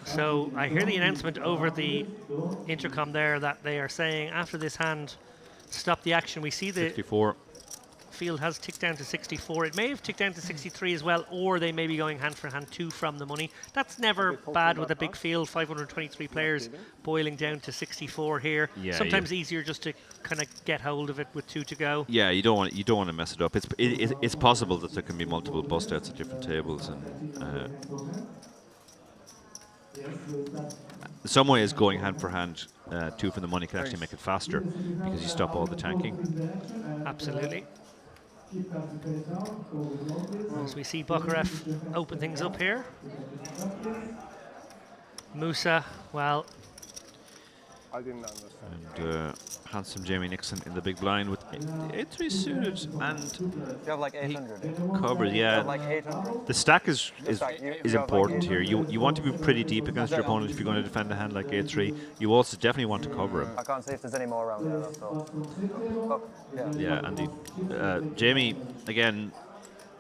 So I hear the announcement over the intercom there that they are saying after this hand, stop the action. We see the 64. field has ticked down to 64. It may have ticked down to 63 as well, or they may be going hand for hand 2 from the money. That's never bad with a big field, 523 players boiling down to 64 here. Yeah, Sometimes easier just to kind of get hold of it with 2 to go. Yeah, you don't want to mess it up. It's possible that there can be multiple bust outs at different tables, and some ways going hand for hand 2 from the money can actually make it faster because you stop all the tanking. Absolutely. As we see Bakarev open things up here. Musa, well, I didn't understand. And handsome Jamie Nixon in the big blind with 8-3 suited, and You have like 800. covers. You have Yeah, like 800. the stack is You important here. You want to be pretty deep against your opponent if you're going to defend a hand like 8-3. You also definitely want to cover him. I can't see if there's any more around there. That's all. Oh, yeah. Yeah, and Jamie, again,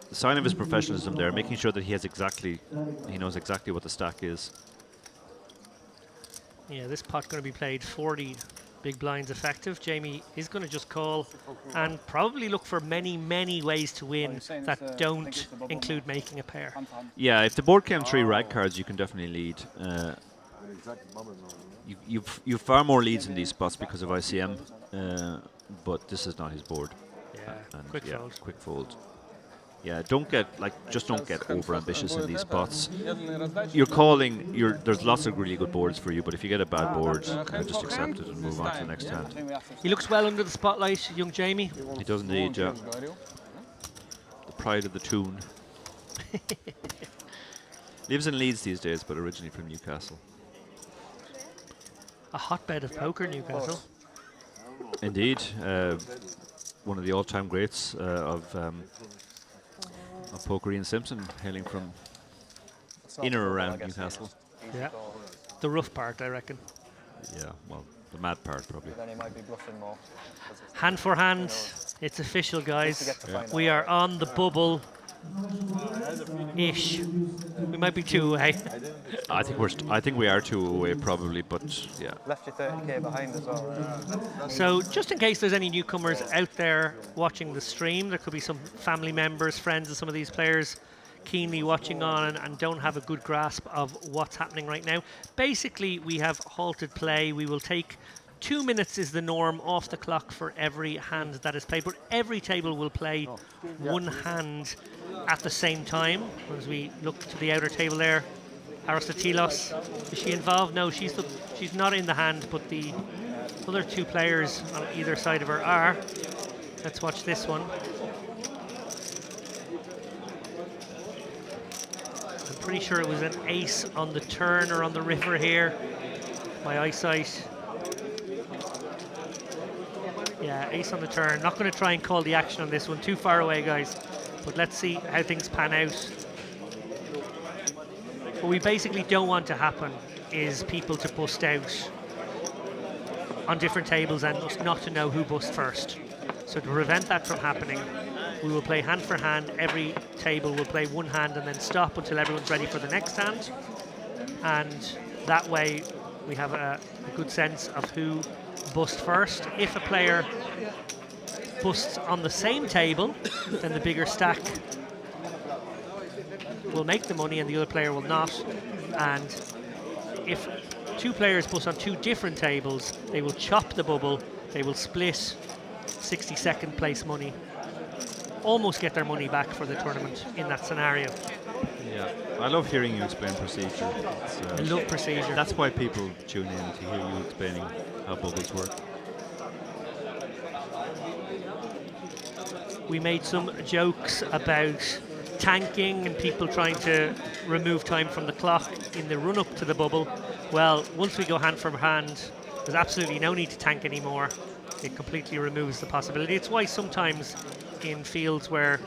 the sign of his professionalism there, making sure that he knows exactly what the stack is. yeah, this pot's going to be played 40 big blinds effective. Jamie is going to just call and probably look for many, many ways to win that don't include making a pair. Yeah, if the board came 3 rag cards, you can definitely lead. You've far more leads in these spots because of ICM, but this is not his board. Yeah, And quick fold. Quick fold. Yeah, don't get over ambitious in these spots. You're calling. There's lots of really good boards for you, but if you get a bad board, just accept it and move on to the next hand. He looks well under the spotlight, young Jamie. He does indeed. Yeah. The pride of the tune. Lives in Leeds these days, but originally from Newcastle. A hotbed of poker, Newcastle. Indeed, one of the all-time greats of poker, Ian Simpson, hailing from in or around Newcastle. Yeah, the rough part, I reckon. Yeah, well, the mad part, probably. Then he might be bluffing more. Hand for hand, it's official, guys. We are on the bubble. Ish. We might be 2 away. I think we are 2 away, probably, but yeah. Left you 30k behind as well. So just in case there's any newcomers out there watching the stream, there could be some family members, friends of some of these players keenly watching on and don't have a good grasp of what's happening right now. Basically, we have halted play. We will take 2 minutes is the norm off the clock for every hand that is played, but every table will play one hand at the same time. As we look to the outer table there, Aristotelos, is she involved? No, she's not in the hand, but the other 2 players on either side of her are. Let's watch this one. I'm pretty sure it was an ace on the turn or on the river here. My eyesight. Yeah, ace on the turn. Not going to try and call the action on this one. Too far away, guys. But let's see how things pan out. What we basically don't want to happen is people to bust out on different tables and us not to know who busts first. So to prevent that from happening, we will play hand for hand. Every table will play one hand and then stop until everyone's ready for the next hand. And that way we have a good sense of who busts first. If a player busts on the same table, then the bigger stack will make the money and the other player will not. And if 2 players bust on 2 different tables, they will chop the bubble, they will split 62nd place money, almost get their money back for the tournament in that scenario. Yeah, I love hearing you explain procedure. I love procedure. That's why people tune in, to hear you explaining how bubbles work. We made some jokes about tanking and people trying to remove time from the clock in the run-up to the bubble. Well, once we go hand for hand, there's absolutely no need to tank anymore. It completely removes the possibility. It's why sometimes in fields where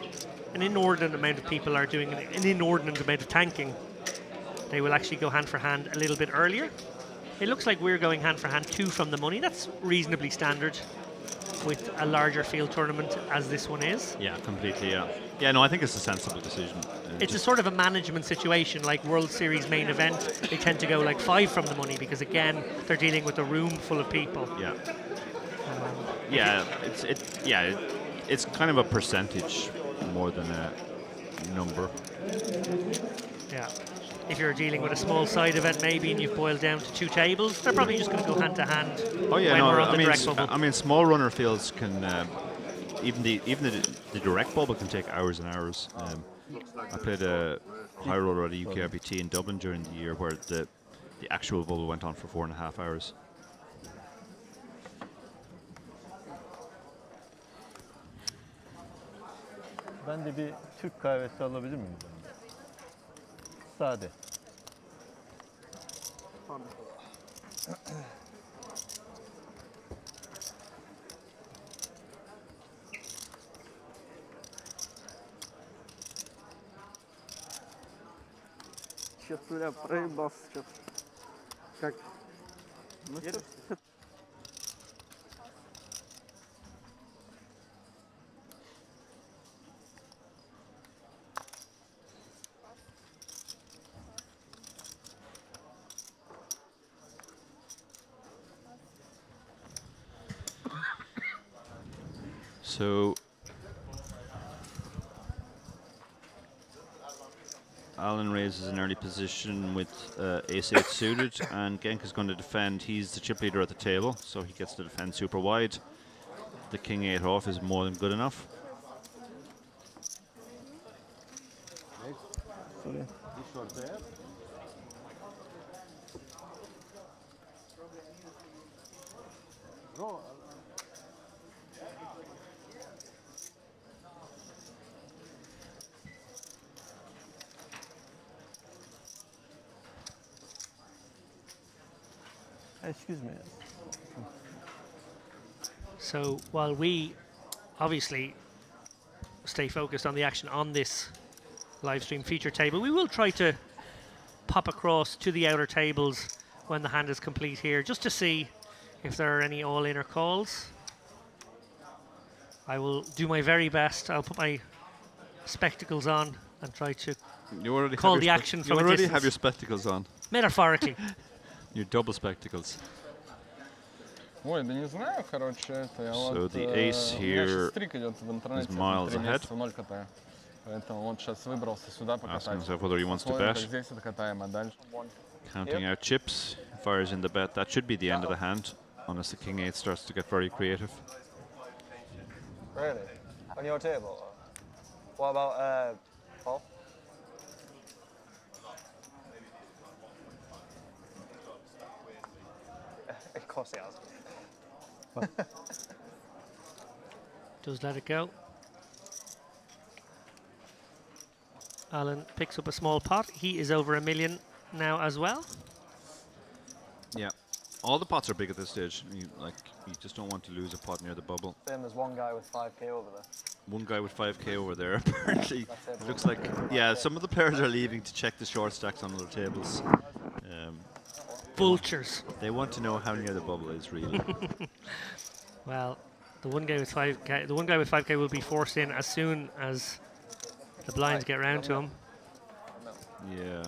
an inordinate amount of people are doing an inordinate amount of tanking, they will actually go hand for hand a little bit earlier. It looks like we're going hand for hand 2 from the money. That's reasonably standard with a larger field tournament as this one is. Yeah, completely, yeah. Yeah, no, I think it's a sensible decision. It's a sort of a management situation, like World Series main event. They tend to go like 5 from the money because, again, they're dealing with a room full of people. Yeah. Yeah, it's kind of a percentage more than a number. Yeah. If you're dealing with a small side event maybe and you've boiled down to 2 tables, they're probably just going to go hand to hand. Oh yeah, when no, we're on the direct bubble. I mean, small runner fields can even the direct bubble can take hours and hours. I played a high roller at a UKRPT in Dublin during the year where the actual bubble went on for 4.5 hours. Ben de bir Türk kahvesi alabilir miyim? Sade. Сейчас туда проебался что-то. Как? Ну, So Alan raises an early position with ace-8 suited, and Genk is going to defend. He's the chip leader at the table, so he gets to defend super wide. The king-8 off is more than good enough. Excuse me. So while we obviously stay focused on the action on this live stream feature table, we will try to pop across to the outer tables when the hand is complete here, just to see if there are any all-inner calls. I will do my very best. I'll put my spectacles on and try to You already call have the your action you from a already distance. have your spectacles on. Metaphorically. Your double spectacles. Ой, да не знаю, короче, это я So вот... the ace у меня here сейчас стрик идет в интернете, is miles 3 ahead. месяца 0 катаю. Поэтому вот сейчас выбрался сюда Asking покатать. himself whether he wants to Посмотрим, bet. как здесь это катаем, а дальше... Counting out chips, fires in the bet. That should be the end of the hand, unless the king 8 starts to get very creative. Really? On your table? What about Paul? Of course he has. Does let it go. Alan picks up a small pot. He is over $1 million now as well. Yeah, all the pots are big at this stage. You just don't want to lose a pot near the bubble. Then there's one guy with 5k over there. One guy with 5k over there. Apparently, That's it. looks like some of the players are leaving to check the short stacks on other tables. Vultures. They want to know how near the bubble is really. Well, the one guy with 5k will be forced in as soon as the blinds get round to him. Yeah,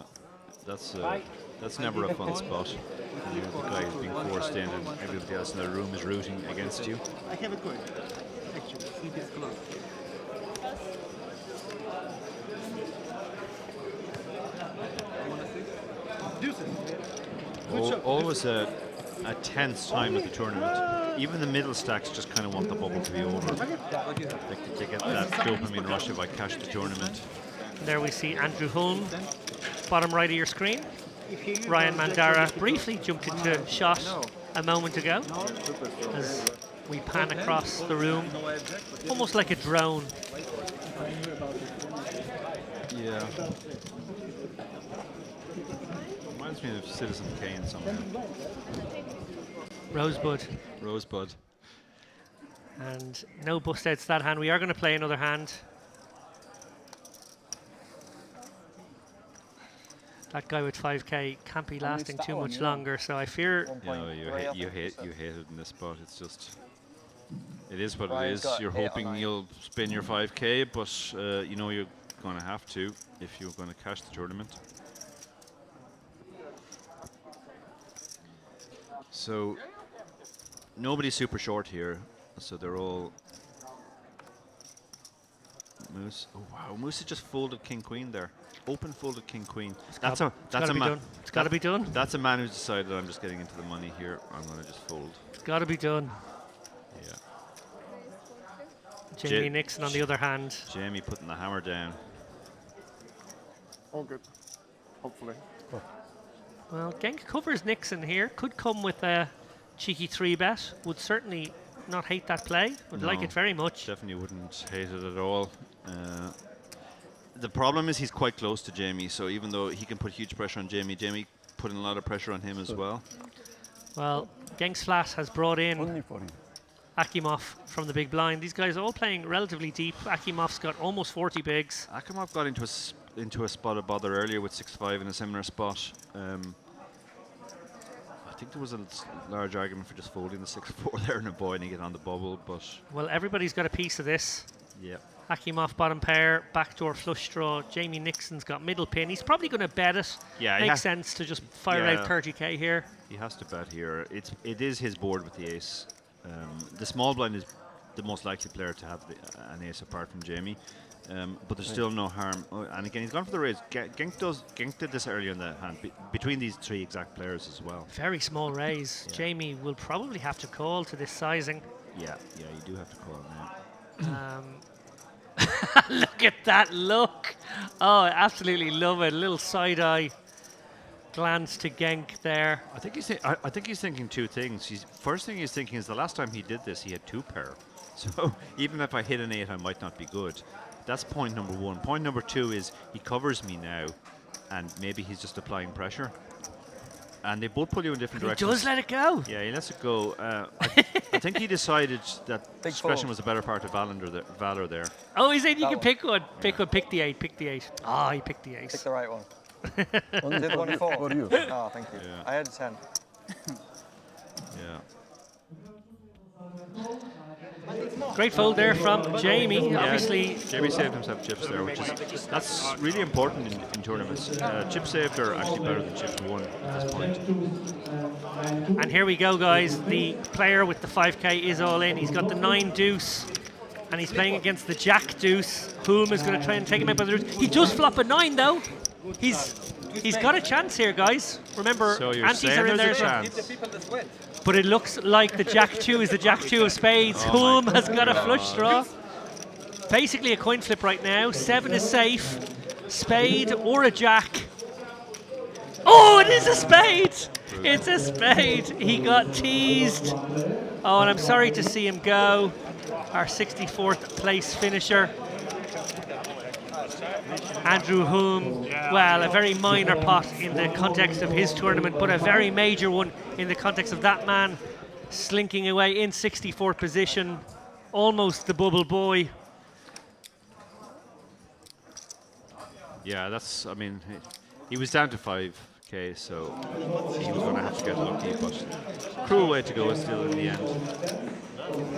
that's never a fun spot. You know, the guy is being forced in, and everybody else in the room is rooting against you. I have a coin. Actually, it is close. Always a tense time at the tournament. Even the middle stacks just kind of want the bubble to be over. They get that dopamine rush if I cash the tournament. There we see Andrew Hulme, bottom right of your screen. Ryan Mandara briefly jumped into shot a moment ago as we pan across the room, almost like a drone. Yeah. Reminds me of Citizen Kane somehow. Rosebud. Rosebud. And no bust outs that hand. We are going to play another hand. That guy with 5k can't be lasting too much longer, so I fear... You hate it in this spot. It's just... It is what Ryan's it is. got You're 8 or hoping 9. you'll spin your 5k, but you know you're going to have to if you're going to cash the tournament. So nobody's super short here, so they're all... Moose. Oh wow, Moose has just folded king queen there. Open folded king queen. That's a man. It's got to be done. That's a man who's decided I'm just getting into the money here. I'm going to just fold. It's got to be done. Yeah. Jamie Nixon on the other hand. Jamie putting the hammer down. All good. Hopefully. Well, Genk covers Nixon here. Could come with a cheeky 3-bet. Would certainly not hate that play. Would like No, it very much. Definitely wouldn't hate it at all. The problem is he's quite close to Jamie, so even though he can put huge pressure on Jamie, Jamie putting a lot of pressure on him as well. Well, Genk's flat has brought in Only for you. Akimov from the big blind. These guys are all playing relatively deep. Akimov's got almost 40 bigs. Akimov got into a spot of bother earlier with 6-5 in a similar spot. I think there was a large argument for just folding the 6-4 there and avoiding it on the bubble, but... Well, everybody's got a piece of this. Yeah. Akimov bottom pair, backdoor flush draw. Jamie Nixon's got middle pin. He's probably going to bet it. Yeah, Makes sense to just fire out 30k here. He has to bet here. It is his board with the ace. The small blind is the most likely player to have an ace apart from Jamie. But there's still no harm. Oh, and again, he's gone for the raise. Genk did this earlier in the hand, between these three exact players as well. Very small raise. Yeah. Jamie will probably have to call to this sizing. Yeah, you do have to call now. Look at that look. Oh, I absolutely love it. A little side-eye glance to Genk there. I think he's thinking two things. First thing he's thinking is the last time he did this, he had 2 pair. So even if I hit an 8, I might not be good. That's point number 1. Point number 2 is he covers me now, and maybe he's just applying pressure. And they both pull you in different directions. He does let it go. Yeah, he lets it go. I think he decided that discretion was the better part of valor there. Oh, he said you can pick one. Pick the 8. Pick the 8. Ah, he picked the ace. Pick the right one. Only Did the one for before? you. Oh, thank you. Yeah. I had 10. Yeah. Great fold there from Jamie. Yeah, Obviously, Jamie saved himself chips there, that's really important in tournaments. Chips saved are actually better than chips won at this point. and here we go, guys. The player with the 5k is all in. He's got the 9 deuce, and he's playing against the jack deuce. Hulme is going to try and take him out by the roots. He does flop a 9 though. He's got a chance here, guys. Remember, So you're antes saying are in there there's a as well. chance. But it looks like the jack 2 is the jack 2 of spades. Oh Hulme has got a flush draw. Basically a coin flip right now. 7 is safe. Spade or a jack. Oh, it is a spade! It's a spade. He got teased. Oh, and I'm sorry to see him go. Our 64th place finisher. Andrew Hulme, well, a very minor pot in the context of his tournament, but a very major one in the context of that man slinking away in 64th position, almost the bubble boy. Yeah, I mean, he was down to 5k, so he was going to have to get lucky, but cruel way to go still in the end.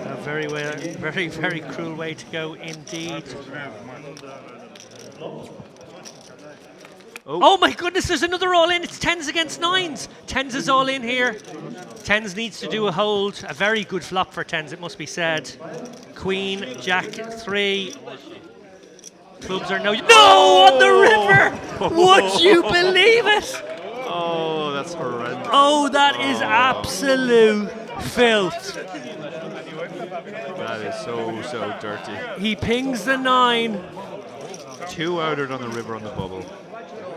A very, very cruel way to go indeed. Oh my goodness, there's another all in. It's 10s against 9s. 10s is all in here. 10s needs to do a hold. A very good flop for 10s, it must be said. Queen, Jack 3. Clubs are no on the river! Would you believe it? Oh, that's horrendous. Oh, that is absolute filth. That is so dirty. He pings the 9. 2 outed on the river on the bubble.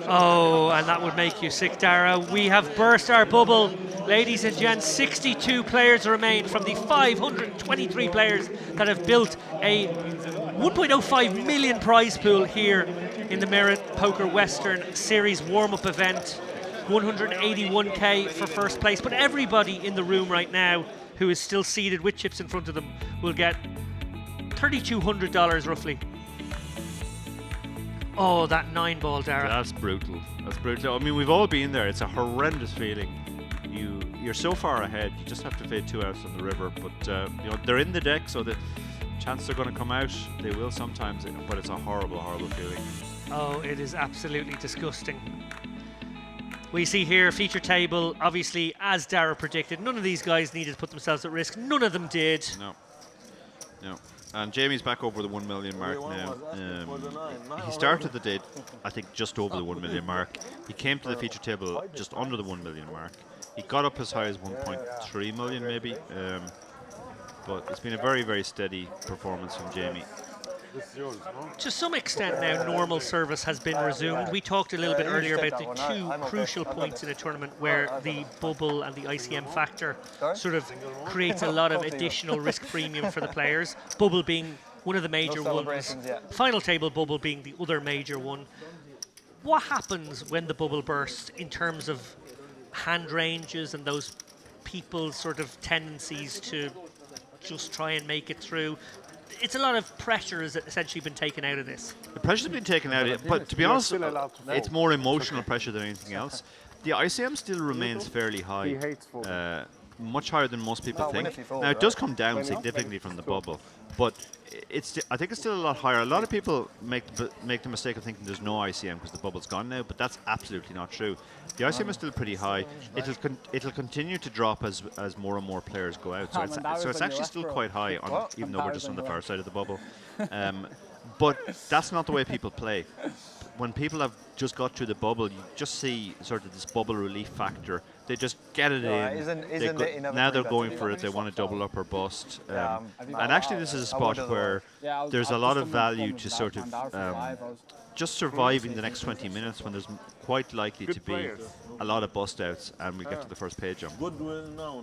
Oh, and that would make you sick, Dara. We have burst our bubble. Ladies and gents, 62 players remain from the 523 players that have built a 1.05 million prize pool here in the Merit Poker Western Series warm-up event. 181k for first place, but everybody in the room right now who is still seated with chips in front of them will get $3,200 roughly. Oh, that 9 ball, Dara. That's brutal. That's brutal. I mean, we've all been there. It's a horrendous feeling. You're so far ahead. You just have to fade 2 outs on the river. But you know, they're in the deck, so the chance they're going to come out, they will sometimes. But it's a horrible, horrible feeling. Oh, it is absolutely disgusting. We see here feature table. Obviously, as Dara predicted, none of these guys needed to put themselves at risk. None of them did. No. And Jamie's back over the 1 million mark now. He started the day, I think, just over the 1 million mark. He came to the feature table just under the 1 million mark. He got up as high as 1.3 million maybe. But it's been a very, very steady performance from Jamie. To some extent now, normal service has been resumed. We talked a little bit earlier about the 2 crucial points in a tournament where the bubble and the ICM factor sort of creates a lot of additional risk premium for the players. Bubble being one of the major ones, final table bubble being the other major one. What happens when the bubble bursts in terms of hand ranges and those people's sort of tendencies to just try and make it through? It's a lot of pressure has essentially been taken out of this. The pressure's been taken out of it, but to be honest, it's more emotional pressure than anything else. The ICM still remains fairly high, much higher than most people think. Now, it does come down significantly from the bubble, but I think it's still a lot higher. A lot of people make the mistake of thinking there's no ICM because the bubble's gone now, but that's absolutely not true. The ICM is still pretty high. It'll continue to drop as more and more players go out. So it's actually still quite high, even though we're just on the far side of the bubble. But that's not the way people play. When people have just got through the bubble, you just see sort of this bubble relief factor. They just get it in. Now they're going for it. They want to double up or bust. And actually, this is a spot where there's a lot of value to sort of just surviving the next 20 minutes when there's quite likely to be a lot of bust outs, and we get to the first page jump. Goodwill now.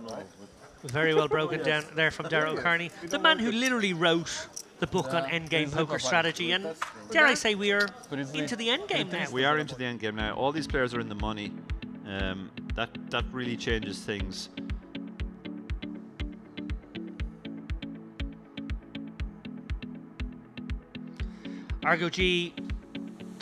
Very well broken down there from Darragh O'Carney, the man who literally wrote the book on endgame poker strategy. And dare I say, we are into the endgame now. We are into the endgame now. All these players are in the money. That really changes things. Argo G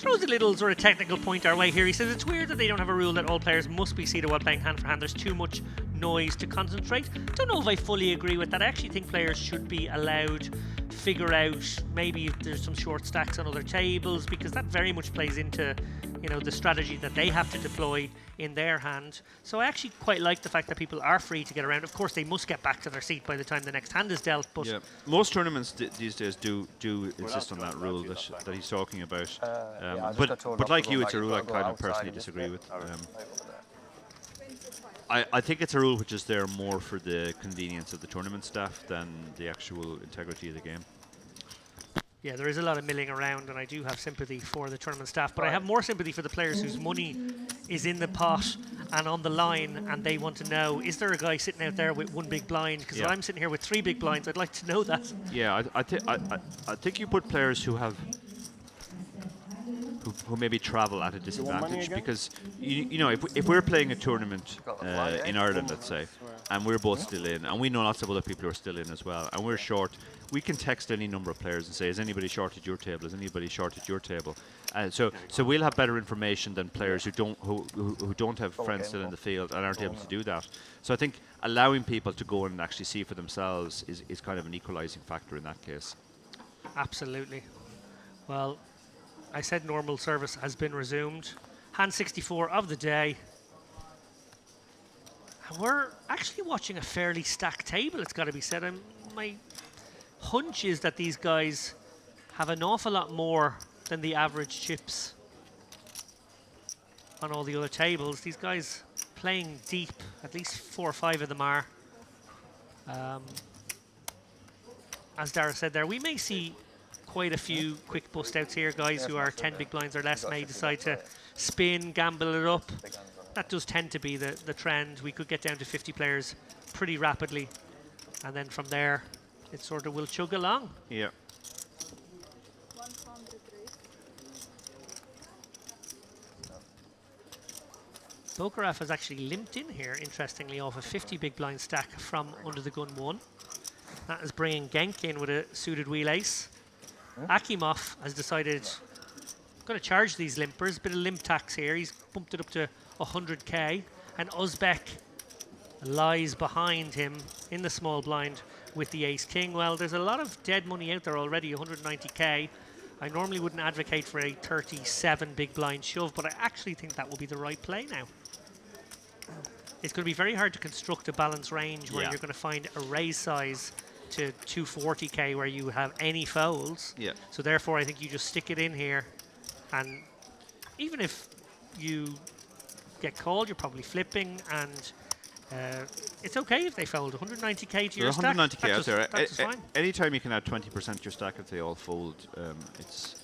throws a little sort of technical point our way here. He says it's weird that they don't have a rule that all players must be seated while playing hand for hand. There's too much noise to concentrate. Don't know if I fully agree with that. I actually think players should be allowed to figure out maybe if there's some short stacks on other tables, because that very much plays into, you know, the strategy that they have to deploy in their hand. So I actually quite like the fact that people are free to get around. Of course, they must get back to their seat by the time the next hand is dealt. But yeah, most tournaments these days do insist on that rule that he's talking about. But like you, it's a rule I kind of personally disagree with. I think it's a rule which is there more for the convenience of the tournament staff than the actual integrity of the game. yeah, there is a lot of milling around, and I do have sympathy for the tournament staff, but I have more sympathy for the players whose money is in the pot and on the line, and they want to know, is there a guy sitting out there with one big blind? Because I'm sitting here with 3 big blinds, I'd like to know that. Yeah, I think you put players who have who maybe travel at a disadvantage, because you know, if we're playing a tournament in Ireland, let's say, and we're both still in, and we know lots of other people who are still in as well, and we're short, we can text any number of players and say, is anybody short at your table? Is anybody short at your table? So we'll have better information than players who don't have friends still in the field and aren't able to do that. So I think allowing people to go and actually see for themselves is kind of an equalizing factor in that case. Absolutely. Well, I said normal service has been resumed. Hand 64 of the day. And we're actually watching a fairly stacked table, it's got to be said. My hunch is that these guys have an awful lot more than the average chips on all the other tables. These guys playing deep, at least 4 or 5 of them are. As Dara said there, we may see quite a few quick bust outs here. Guys who are 10 big blinds or less may decide to spin, gamble it up. That does tend to be the trend. We could get down to 50 players pretty rapidly, and then from there it sort of will chug along. Yeah. Bokaraf has actually limped in here, interestingly, off a 50 big blind stack from under the gun 1. That is bringing Genk in with a suited wheel ace. Akimov has decided, going to charge these limpers, bit of limp tax here. He's bumped it up to 100k, and Uzbek lies behind him in the small blind with the ace king. Well, there's a lot of dead money out there already, 190k. I normally wouldn't advocate for a 37 big blind shove, but I actually think that will be the right play now. It's going to be very hard to construct a balanced range where you're going to find a raise size to 240k where you have any folds. Yeah. So therefore, I think you just stick it in here, and even if you get called, you're probably flipping, and it's okay if they fold. 190k to your stack. 190k out there. That's just fine. Anytime you can add 20% to your stack if they all fold, it's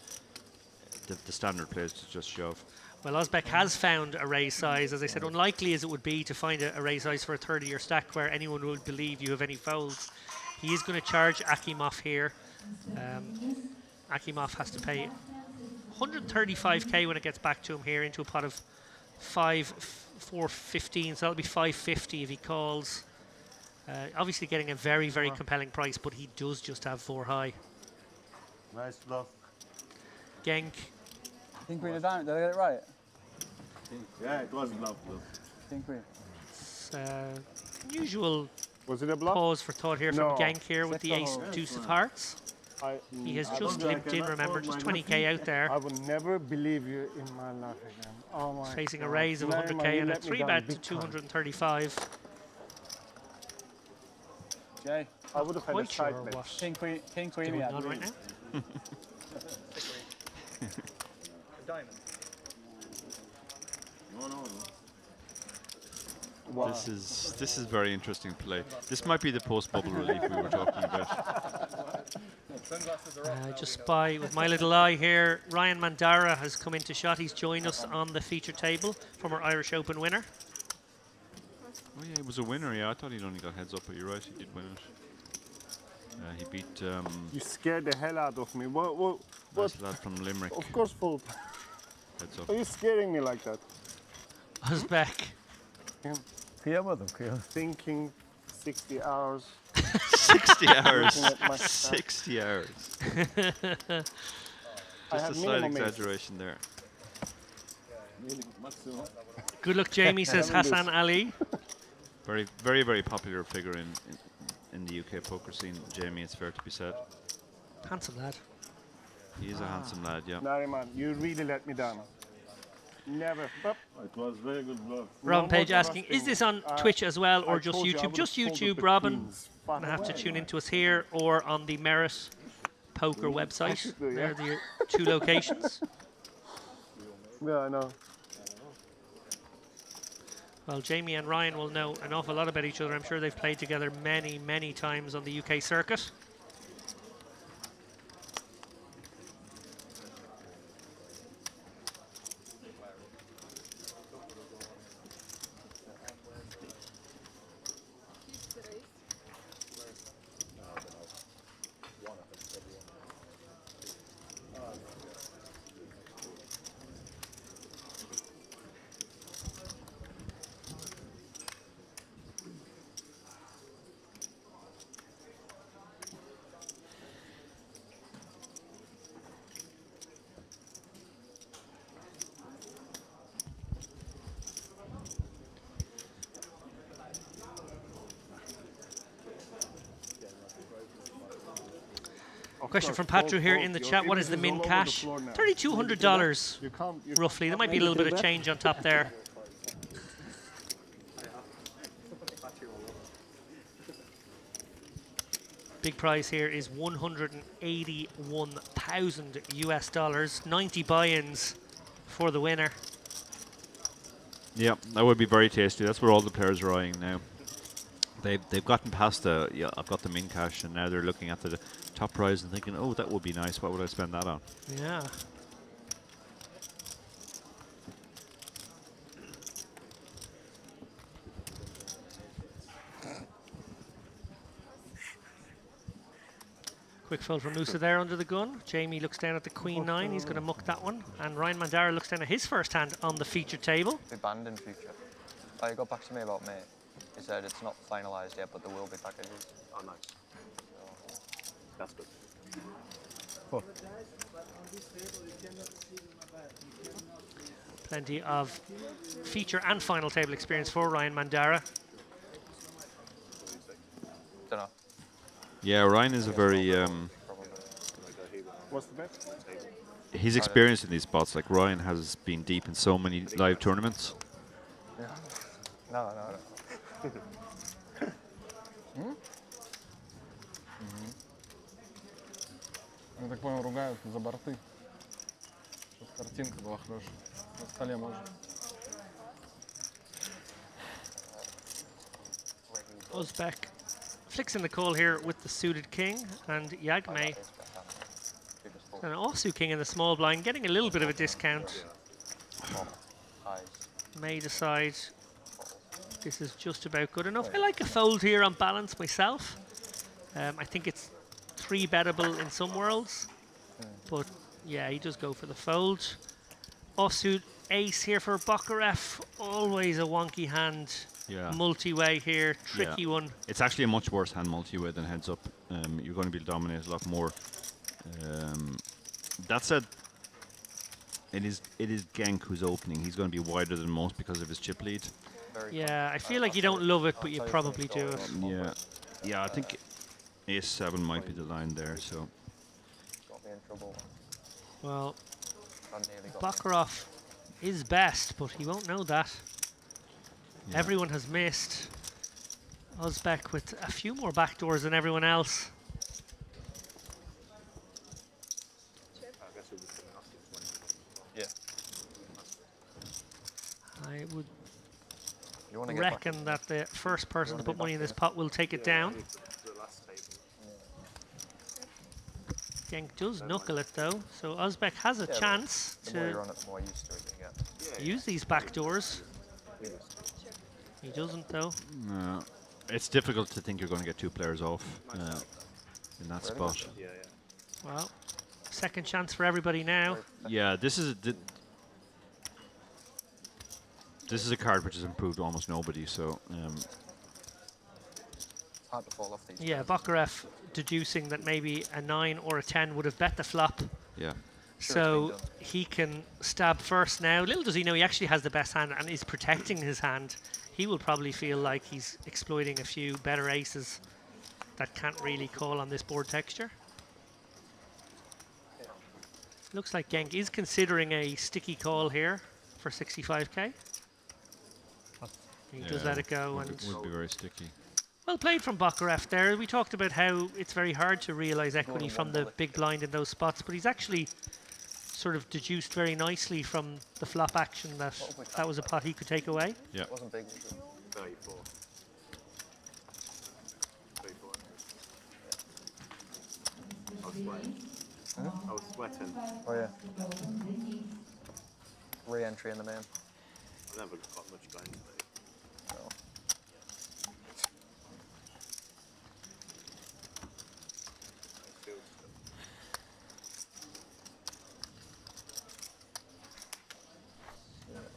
the standard play is to just shove. Well, Uzbek has found a raise size. As I said, unlikely as it would be to find a raise size for a third of your stack where anyone would believe you have any folds. He is going to charge Akimov here. Akimov has to pay 135k when it gets back to him here into a pot of 415, so that'll be 550 if he calls. Obviously getting a very, very compelling price, but he does just have 4 high. Nice bluff. Genk. King Queen of Diamond, did I get it right? Yeah, it was bluff. King Queen. It's unusual Was it a bluff? pause for thought here from Genk here with the ace deuce of hearts. He has just limped in, remember, just 20k out there. I would never believe you in my life again. Oh my Facing God. a raise of 100k and a 3-bet to time. 235. Jay, I would have had a Quite side sure bet. what King Queen, going we had. on right now. Diamond. No. Wow. This is very interesting play. This might be the post-bubble relief we were talking about. Just spy with my little eye here. Ryan Mandara has come into shot. He's joined us on the feature table, former Irish Open winner. Oh yeah, he was a winner. Yeah, I thought he'd only got heads up, but you're right, he did win it. He beat You scared the hell out of me. What? nice lad from Limerick. Of course, fold. Heads up. Are you scaring me like that? Uzbek. Kıyamadım. Thinking 60 hours. 60 hours. Looking at my stack. 60 hours. I Just a have slight minimum aces. exaggeration there. Maximum. Good luck, Jamie, says Haven't Hassan this. Ali. Very popular figure in the UK poker scene. Jamie, it's fair to be said. Handsome lad. He is a handsome lad, yeah. Nariman, you really let me down. Never. But It was very good bluff. Robin Page more asking, is this on trusting. Twitch as well, or I just told you I YouTube? would've Just folded YouTube, the Robin. queens. You're gonna have to tune into us here or on the Merit Poker website. should do, They're yeah. the two locations. Yeah, I know. Well, Jamie and Ryan will know an awful lot about each other. I'm sure they've played together many, many times on the UK circuit. Question from Patru here in the chat. What is the min cash? $3,200 You can't. You roughly. There might be a little bit of change on top there. Big prize here is 181,000 US dollars. 90 buy-ins for the winner. Yeah, that would be very tasty. That's where all the players are eyeing now. They've gotten past the I've got the min cash, and now they're looking at the top prize and thinking, oh, that would be nice. What would I spend that on? Yeah. Quick fold from Musa there under the gun. Jamie looks down at the Queen 9. He's going to muck that one. And Ryan Mandara looks down at his first hand on the featured table. Be banned in future. Oh, he got back to me about May. He said it's not finalised yet, but there will be packages. Oh, nice. That's good. Plenty of feature and final table experience for Ryan Mandara. Don't know. Yeah, Ryan is a very What's the bet? he's experienced in these spots. Like Ryan has been deep in so many live tournaments. Yeah. No. Я так понял, ругают за борты. Чтобы картинка была хорошая. На столе можно. Uzbek flicks in the call here with the suited king, and Yagme an offsuit king in the small blind, getting a little bit of a discount. May decide this is just about good enough. I like a fold here on balance myself. I think it's 3-bettable in some worlds, but yeah, he does go for the fold. Offsuit ace here for Bakarev, always a wonky hand. Yeah. Multi-way here, tricky one. It's actually a much worse hand multi-way than heads up. You're going to be dominated a lot more. That said, it is Genk who's opening. He's going to be wider than most because of his chip lead. Yeah, I feel like you don't love it, but you probably do it. Yeah, I think ace 7 might be the line there. So. Got me in trouble. Well, I nearly got me. Bakarev is best, but he won't know that. Yeah. Everyone has missed. Uzbek with a few more backdoors than everyone else. Yeah. I would You want to get reckon that the first person to put money in this pot will take it down. Genk does knuckle it though, so Uzbek has a chance the more to you're on it, the more used to it you get. use these backdoors. He doesn't though. No, it's difficult to think you're going to get 2 players off in that spot. Well, second chance for everybody now. Yeah, this is a card which has improved almost nobody. So It's hard to fall off these. Yeah, Bakarev deducing that maybe a 9 or a 10 would have bet the flop. yeah, So he can stab first now. Little does he know he actually has the best hand and is protecting his hand. He will probably feel like he's exploiting a few better aces that can't really call on this board texture. Looks like Genk is considering a sticky call here for 65k. He does let it go, and would be very sticky. well played from Bakarev there. We talked about how it's very hard to realise equity from the big blind in those spots, but he's actually sort of deduced very nicely from the flop action that that was a pot he could take away. Yeah. It wasn't big, was it? 34. 34. I was sweating. I was sweating. Oh yeah. Re-entry in the main. I never got much going today. No.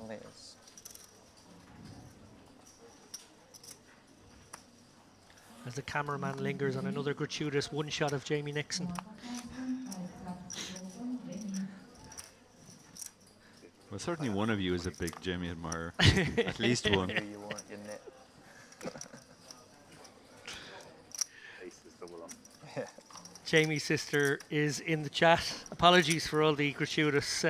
Nice. As the cameraman lingers on another gratuitous one shot of Jamie Nixon. Well, certainly one of you is a big Jamie admirer. At least one. You want your net. Ace is double up. Yeah. Jamie's sister is in the chat. Apologies for all the gratuitous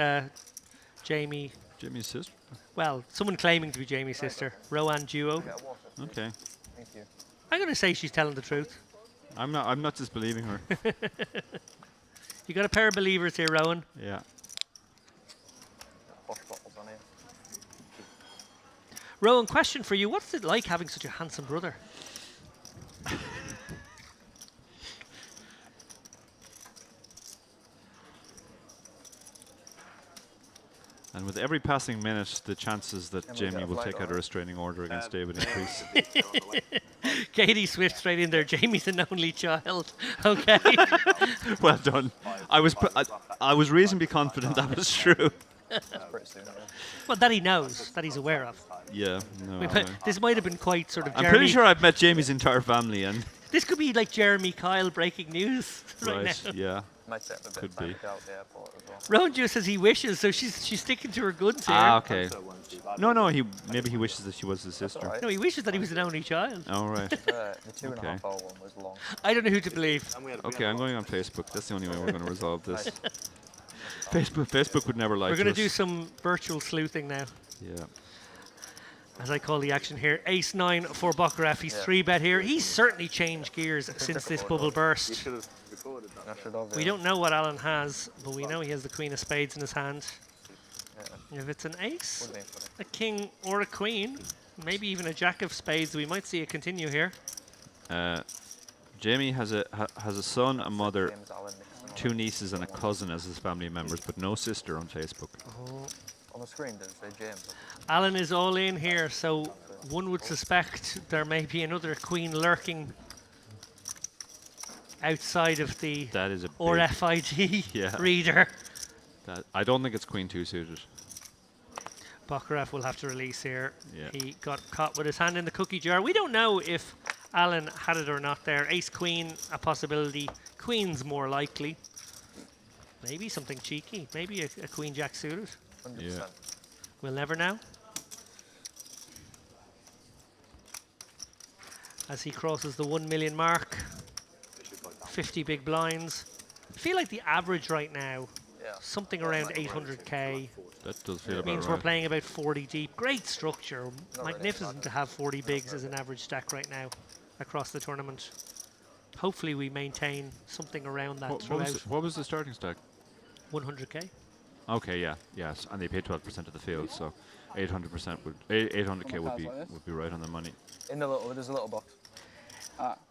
Jamie. Jamie's sister? Well, someone claiming to be Jamie's sister. Rowan Duo. Okay. Thank you. I'm going to say she's telling the truth. I'm not disbelieving her. You got a pair of believers here, Rowan. Yeah. Boss bottles on here. Rowan, question for you. What's it like having such a handsome brother? And with every passing minute, the chances that Jamie will take out a restraining order against David increase. Katie Swift straight in there. Jamie's an only child. Okay. Well done. I was reasonably confident that was true. That's pretty soon. Yeah. Well, that he knows, that he's aware of. Yeah. No. This might have been quite sort of I'm Jeremy. pretty sure I've met Jamie's entire family, and This could be like Jeremy Kyle breaking news right now. Yeah. Might set him a bit Could of time be. to get out the airport as well. Rowan just says he wishes, so she's sticking to her guns here. Ah, okay. No, maybe he wishes that she was his sister. Alright. No, he wishes that he was an only child. Oh, right. The 2.5 hour one was long. I don't know who to believe. Okay, I'm going on Facebook. That's the only way we're going to resolve this. Facebook would never lie We're to going to us. do some virtual sleuthing now. Yeah. As I call the action here. Ace 9 for Bakarev. He's 3-bet here. He's certainly changed gears since this bubble burst. Should have recorded that. I should have, We don't know what Alan has, but we know he has the Queen of Spades in his hand. If it's an ace, Would've been funny. a king, or a queen, maybe even a Jack of Spades, we might see it continue here. Jamie has a son, a mother, James Allen Nixon 2 nieces, and a cousin as his family members, but no sister on Facebook. on the screen. Did it say James? Alan is all in here, so one would suspect there may be another queen lurking outside of the That is a big, RFID Yeah. reader. I don't think it's Queen 2 suited. Bakarev will have to release here. Yeah. He got caught with his hand in the cookie jar. We don't know if Alan had it or not there. Ace Queen, a possibility. Queen's more likely. Maybe something cheeky. Maybe a Queen Jack suited. 100%. Yeah. We'll never know. As he crosses the 1 million mark. 50 big blinds. I feel like the average right now, Yeah. something around 800k. That does feel about Means right. we're playing about 40 deep. Great structure. really Magnificent to have 40 bigs as an average stack right now across the tournament. Hopefully we maintain something around that throughout. What was the starting stack? 100k. Okay, yeah, yes, and they pay 12% of the field, so 800% would 800k would be right on the money. In the little, there's a little box.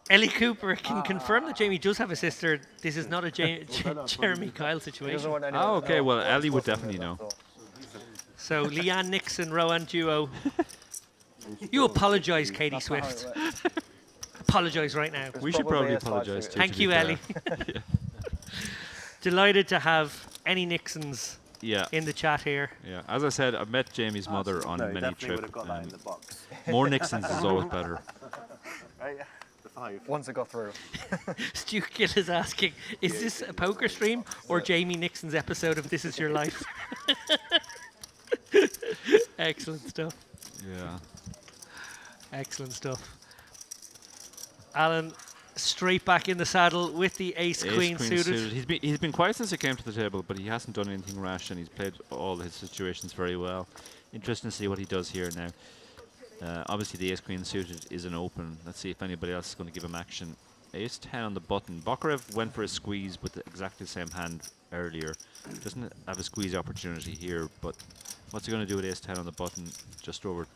Ellie Cooper can confirm that Jamie does have a sister. This is not a Jeremy Kyle He doesn't situation. want anyone Oh, to okay, know. well, Ellie would Supposed to definitely do know. that, So Leanne Nixon, Rowan Duo. You apologise, Katie Swift. Apologise right now. We should probably probably a slide apologise through to Thank be you, fair. Ellie. Delighted to have any Nixons Yeah, in the chat here. yeah. As I said, I've met Jamie's mother on No, many definitely would trips. have got that in the box. More Nixons is always better. Right, yeah. The 5. Once it got through. Stu Gill is asking, is this a poker stream or Jamie Nixon's episode of This Is Your Life? Excellent stuff. Yeah. Excellent stuff. Alan, straight back in the saddle with the ace-queen suited. He's been quiet since he came to the table, but he hasn't done anything rash, and he's played all his situations very well. Interesting to see what he does here now. Obviously, the ace-queen suited is an open. Let's see if anybody else is going to give him action. Ace-10 on the button. Bakarev went for a squeeze with exactly the same hand earlier. Doesn't have a squeeze opportunity here, but what's he going to do with ace-10 on the button? Just over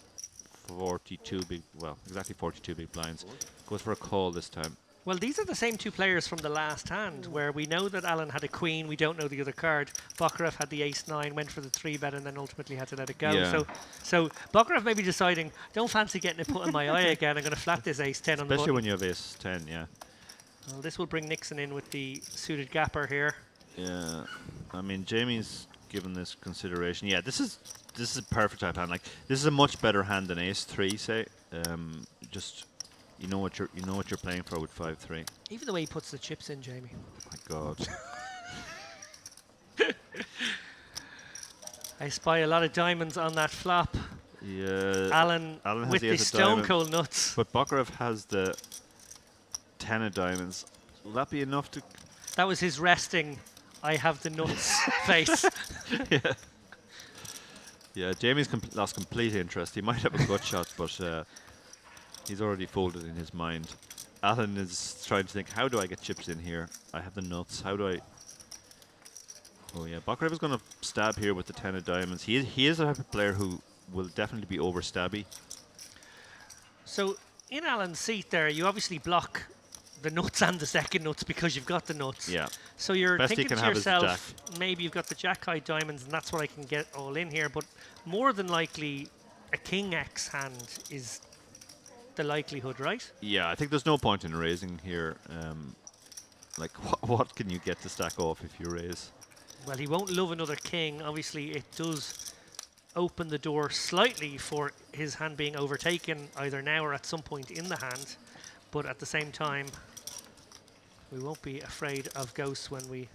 42 big, well, exactly 42 big blinds. Goes for a call this time. Well, these are the same two players from the last hand, where we know that Alan had a queen, we don't know the other card. Bakarev had the ace-9, went for the 3-bet, and then ultimately had to let it go. Yeah. So Bakarev may be deciding, don't fancy getting it put in my eye again, I'm going to flat this ace-10 on the button. Especially when you have ace-10, yeah. Well, this will bring Nixon in with the suited gapper here. Yeah, I mean, Jamie's given this consideration. Yeah, this is a perfect type hand. Like, this is a much better hand than ace-3, say. Just you know what you're playing for with 5-3. Even the way he puts the chips in, Jamie. Oh my God. I spy a lot of diamonds on that flop. Yeah. Alan has with the ace of stone diamond, cold nuts. but Bakarev has the 10 of diamonds. Will that be enough to? That was his resting, I have the nuts face. Yeah. Yeah, Jamie's lost complete interest. He might have a gut shot, but he's already folded in his mind. Alan is trying to think, how do I get chips in here? I have the nuts. How do I? Oh yeah, Bakarev is going to stab here with the 10 of diamonds. He is the type of player who will definitely be over stabby. So in Alan's seat there, you obviously block the nuts and the second nuts because you've got the nuts. Yeah. So you're Best he thinking can to have is the yourself, maybe you've got the jack-high diamonds and that's what I can get all in here. But more than likely, a king X hand is the likelihood, right? Yeah, I think there's no point in raising here. Like, what can you get to stack off if you raise? Well, he won't love another king. Obviously, it does open the door slightly for his hand being overtaken either now or at some point in the hand. But at the same time, we won't be afraid of ghosts when we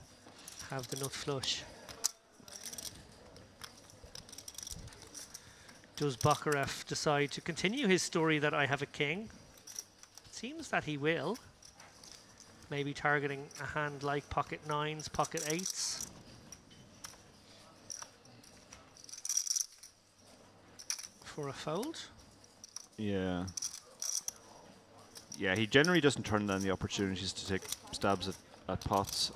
have the nut flush. Does Bakarev decide to continue his story that I have a king? It seems that he will. Maybe targeting a hand like pocket 9s, pocket 8s. For a fold. Yeah. Yeah, he generally doesn't turn down the opportunities to take stabs at pots.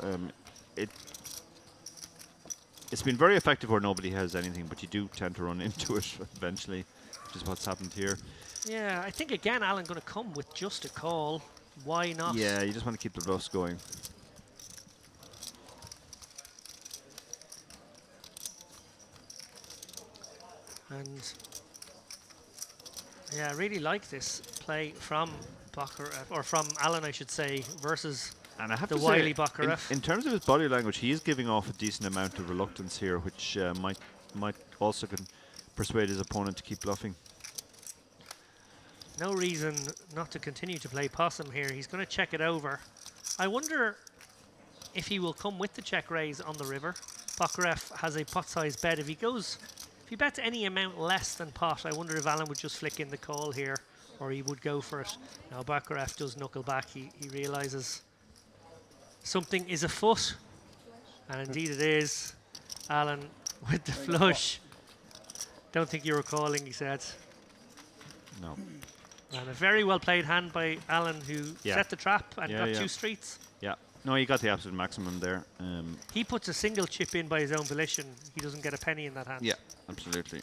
It's been very effective where nobody has anything, but you do tend to run into it eventually, which is what's happened here. Yeah, I think again Alan going to come with just a call. Why not? Yeah, you just want to keep the bluffs going. And yeah, I really like this play from Bakarev, or from Alan, I should say, versus And I have the to wily say, Bakarev. in terms of his body language, he is giving off a decent amount of reluctance here, which might also can persuade his opponent to keep bluffing. No reason not to continue to play possum here. He's going to check it over. I wonder if he will come with the check raise on the river. Bakarev has a pot-sized bet. If he bets any amount less than pot, I wonder if Alan would just flick in the call here, or he would go for it. Now Bakarev does knuckle back. He realizes something is afoot, and indeed it is. Alan with the flush. Don't think you were calling, he said. No. And a very well played hand by Alan, who Yeah. set the trap and Yeah, got yeah. 2 streets. Yeah. No, he got the absolute maximum there. He puts a single chip in by his own volition. He doesn't get a penny in that hand. Yeah, absolutely.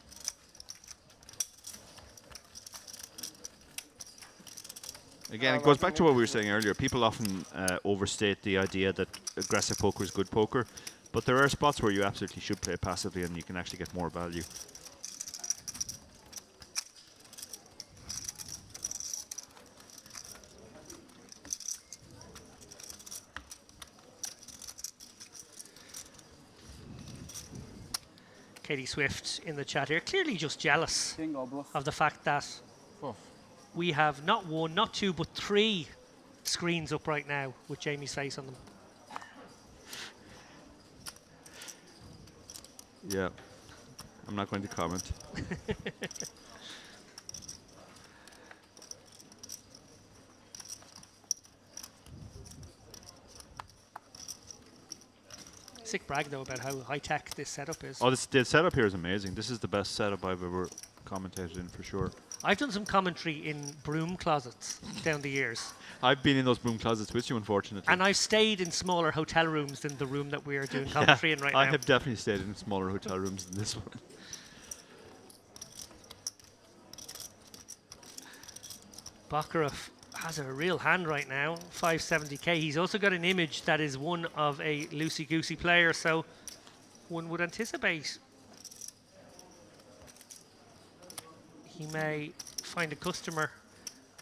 Again, it goes back to what we were saying earlier. People often overstate the idea that aggressive poker is good poker, but there are spots where you absolutely should play passively and you can actually get more value. Katie Swift in the chat here, clearly just jealous of the fact that we have not 1, not 2, but 3 screens up right now with Jamie's face on them. Yeah. I'm not going to comment. Sick brag though about how high tech this setup is. Oh, the setup here is amazing. This is the best setup I've ever commentated in for sure. I've done some commentary in broom closets down the years. I've been in those broom closets with you, unfortunately. And I've stayed in smaller hotel rooms than the room that we are doing commentary in right I now. have definitely stayed in smaller hotel rooms than this one. Baccarat has a real hand right now, 570k. He's also got an image that is one of a loosey-goosey player, so one would anticipate he may find a customer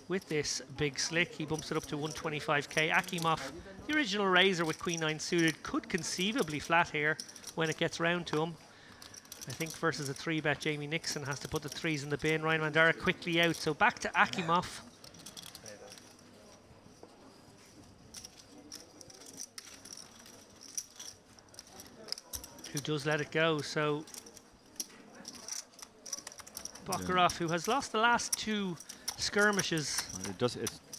with this big slick. He bumps it up to 125k. Akimov, the original raiser with Queen 9 suited, could conceivably flat here when it gets round to him. I think versus a 3-bet, Jamie Nixon has to put the 3s in the bin. Ryan Mandara quickly out, so back to Akimov. Who does let it go, so Baccarat, who has lost the last 2 skirmishes.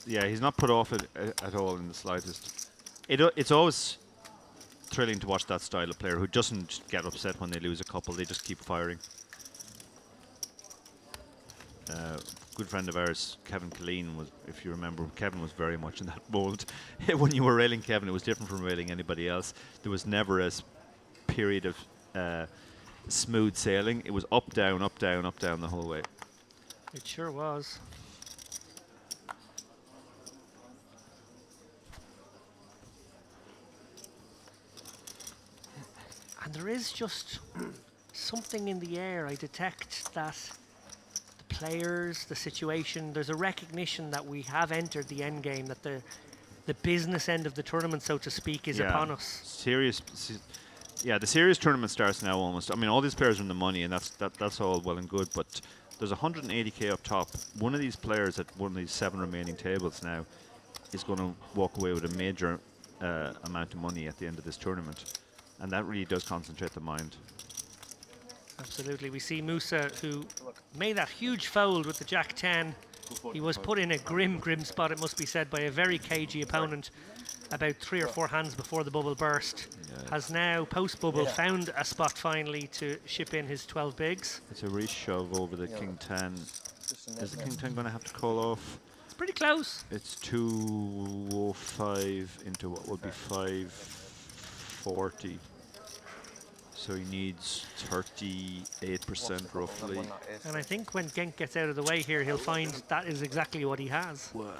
Yeah, he's not put off it at all in the slightest. It's always thrilling to watch that style of player who doesn't get upset when they lose a couple. They just keep firing. Good friend of ours, Kevin Killeen, was, if you remember, Kevin was very much in that mold. When you were railing Kevin, it was different from railing anybody else. There was never a period of smooth sailing. It was up, down, up, down, up, down the whole way. It sure was. And there is just something in the air. I detect that the players, the situation, there's a recognition that we have entered the end game, that the business end of the tournament, so to speak, is upon us. Yeah, the serious tournament starts now almost. I mean, all these players are in the money, and that's all well and good, but there's 180k up top. One of these players at one of these 7 remaining tables now is going to walk away with a major amount of money at the end of this tournament, and that really does concentrate the mind. Absolutely. We see Musa, who made that huge fold with the Jack 10. He was put in a grim spot, it must be said, by a very cagey opponent about 3 or 4 hands before the bubble burst. Yeah. Has now, post-bubble, found a spot finally to ship in his 12 bigs. It's a reshove over the King 10. Is the King 10 going to have to call off? It's pretty close. It's 205 into what will be 540. So he needs 38% roughly. And I think when Genk gets out of the way here, he'll find that is exactly what he has. Wow,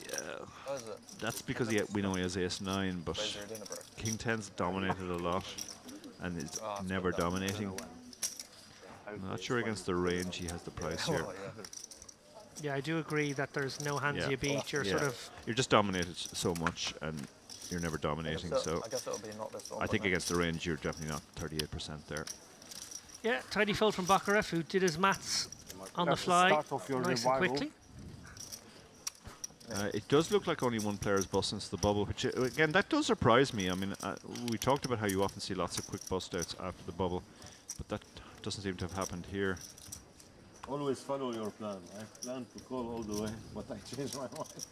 yeah. That's because we know he has ace-9, but King 10's dominated a lot and is never dominating. I'm not sure against the range he has the price here. Yeah, I do agree that there's no hands you beat. You're sort of... You're just dominated so much and you're never dominating, so I think against the range you're definitely not 38% there. Yeah, tidy fold from Baccarat, who did his maths on the fly nice and quickly. It does look like only one player is busting into the bubble, which again, that does surprise me. I mean, we talked about how you often see lots of quick bust outs after the bubble, but that doesn't seem to have happened here. Always follow your plan. I planned to call all the way, but I changed my mind.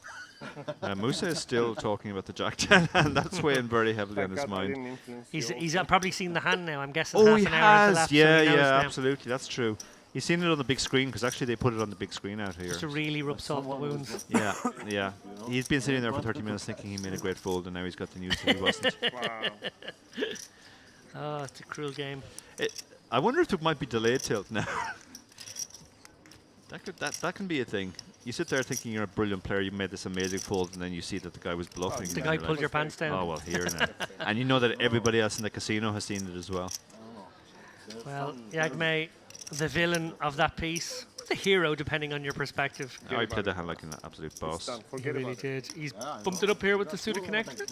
Musa is still talking about the Jack 10, and that's weighing very heavily on his mind. He's probably seen the hand now, I'm guessing. Oh, half he an hour has! left, Yeah, so yeah, absolutely, that's true. He's seen it on the big screen, because actually they put it on the big screen out here. Just to really rub salt in the wounds. Yeah, yeah. He's been sitting there for 30 minutes thinking he made a great fold, and now he's got the news that he wasn't. Wow. Oh, it's a cruel game. I wonder if there might be delayed tilt now. That can be a thing. You sit there thinking you're a brilliant player, you made this amazing fold, and then you see that the guy was bluffing. The guy pulled your pants down. Oh, well, here now. And you know that everybody else in the casino has seen it as well. Well, Jagme, the villain of that piece, was a hero, depending on your perspective. I played the hand like an absolute boss. Done. He Forget really about it. did. He's bumped it up here with the pseudo connector.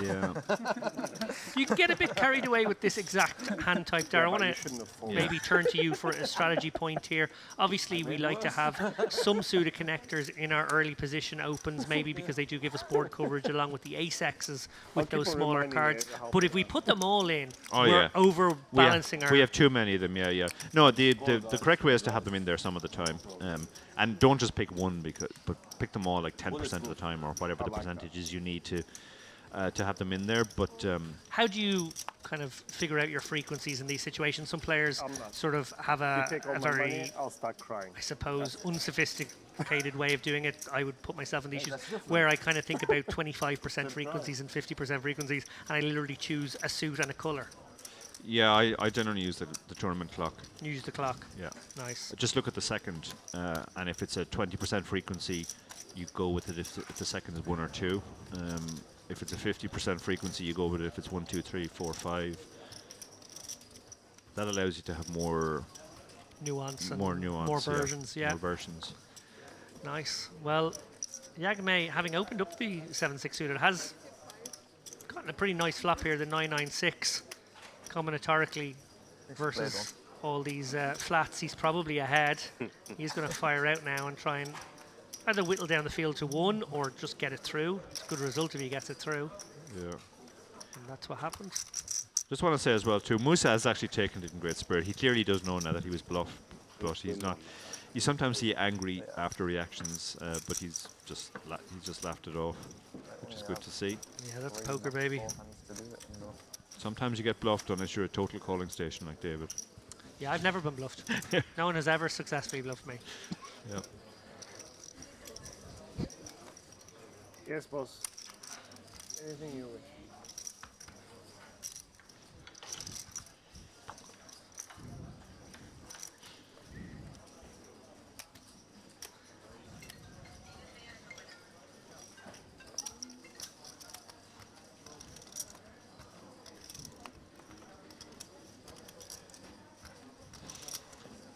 Yeah. You can get a bit carried away with this exact hand type there. I want You to shouldn't have folded. maybe turn to you for a strategy point here. Obviously, we like to have some pseudo connectors in our early position opens, maybe because they do give us board coverage along with the ace X's with keep those on smaller reminding cards. you how But if we put them all in, Oh, we're yeah. overbalancing our. We have too many of them, yeah. No, the correct way is to have them in there some of the time. And don't just pick one, but pick them all like 10% of the time or whatever the percentages you need to have them in there. But How do you kind of figure out your frequencies in these situations? Some players sort of have You a take all my very, money, I'll start crying. I suppose, unsophisticated way of doing it. I would put myself in these shoes where I kind of think about 25% frequencies and 50% frequencies, and I literally choose a suit and a color. yeah, I generally use the tournament clock. Use the clock. Yeah. Nice. Just look at the second, and if it's a 20% frequency, you go with it if the second is 1 or 2. If it's a 50% frequency, you go with it if it's 1, 2, 3, 4, 5. That allows you to have more Nuance. And nuance, more versions, yeah. More versions. Nice. Well, Yagame, having opened up the 7-6 suited, has gotten a pretty nice flop here, the 9-9-6, combinatorically versus all these flats. He's probably ahead. He's going to fire out now and try and either whittle down the field to 1 or just get it through. It's a good result if he gets it through. Yeah. And that's what happens. Just want to say as well too, Musa has actually taken it in great spirit. He clearly does know now that he was bluffed, but he's not. You sometimes see angry after reactions, but he's just laughed it off, which is good to see. Yeah, that's poker, baby. Sometimes you get bluffed unless you're a total calling station like David. Yeah, I've never been bluffed. No one has ever successfully bluffed me. Yeah. Yes, boss. Anything you wish.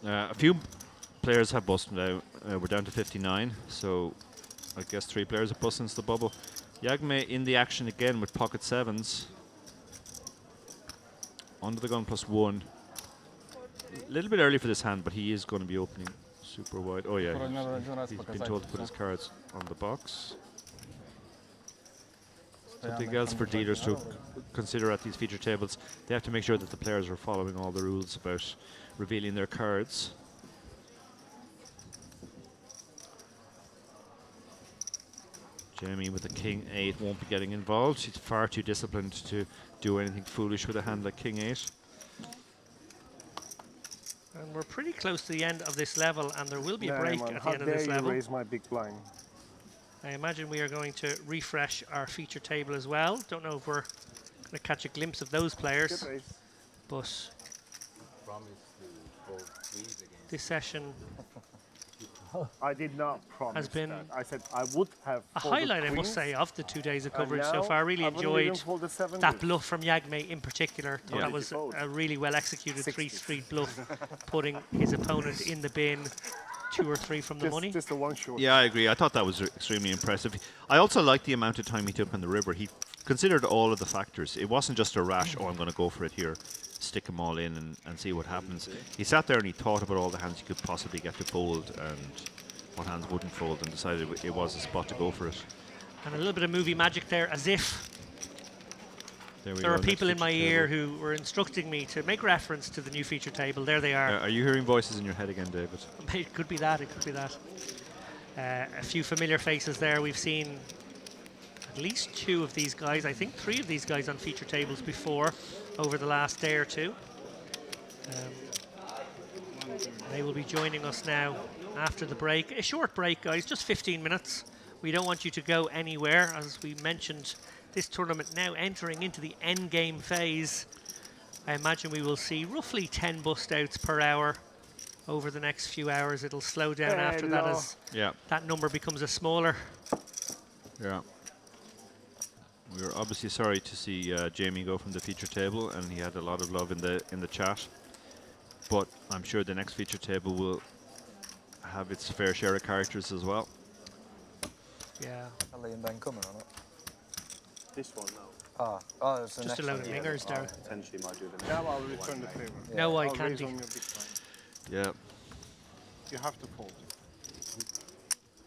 A few players have busted now. We're down to 59, so I guess 3 players have busted since the bubble. Yagme in the action again with pocket 7s. Under the gun +1. A little bit early for this hand, but he is going to be opening super wide. Oh yeah, he's been told to put his cards on the box. Something else for dealers to consider at these feature tables. They have to make sure that the players are following all the rules about revealing their cards. Jamie with the King 8 won't be getting involved. He's far too disciplined to do anything foolish with a hand like King 8. And we're pretty close to the end of this level, and there will be a Nah, break man, at the how end of dare this you level. raise my big blind. I imagine we are going to refresh our feature table as well. Don't know if we're going to catch a glimpse of those players, Good raise. but this session I did not promise has been that. I said I would have a folded highlight, I must queens, say, of the 2 days of and coverage so now far. I really I wouldn't even enjoyed fold the 7 that deuce. bluff from Yagme in particular. Thought Yeah. that was Fold. a really well executed 60. 3 street bluff, putting his opponent in the bin 2 or 3 from the money. Just a one short. Yeah, I agree. I thought that was extremely impressive. I also liked the amount of time he took on the river. He considered all of the factors. It wasn't just a rash, oh, I'm going to go for it here, stick them all in and see what happens. He sat there and he thought about all the hands he could possibly get to fold and what hands wouldn't fold, and decided it was a spot to go for it. And a little bit of movie magic there, as if There we there go, were people in next my feature ear table. who were instructing me to make reference to the new feature table. There they are. Are you hearing voices in your head again, David? It could be that, it could be that. A few familiar faces there. We've seen at least 2 of these guys, I think 3 of these guys on feature tables before over the last day or 2. They will be joining us now after the break. A short break, guys, just 15 minutes. We don't want you to go anywhere. As we mentioned, this tournament now entering into the end game phase. I imagine we will see roughly 10 bust outs per hour over the next few hours. It'll slow down after that as that number becomes a smaller. Yeah. We were obviously sorry to see Jamie go from the feature table, and he had a lot of love in the chat. But I'm sure the next feature table will have its fair share of characters as well. Yeah. Are Lee and Ben coming or not? This one now. Oh, it's the Just next a load one. of mingers there. Potentially might do the Yeah, I'll return the favor. No eye I'll raise candy. on your big blind. Yeah. You have to fold.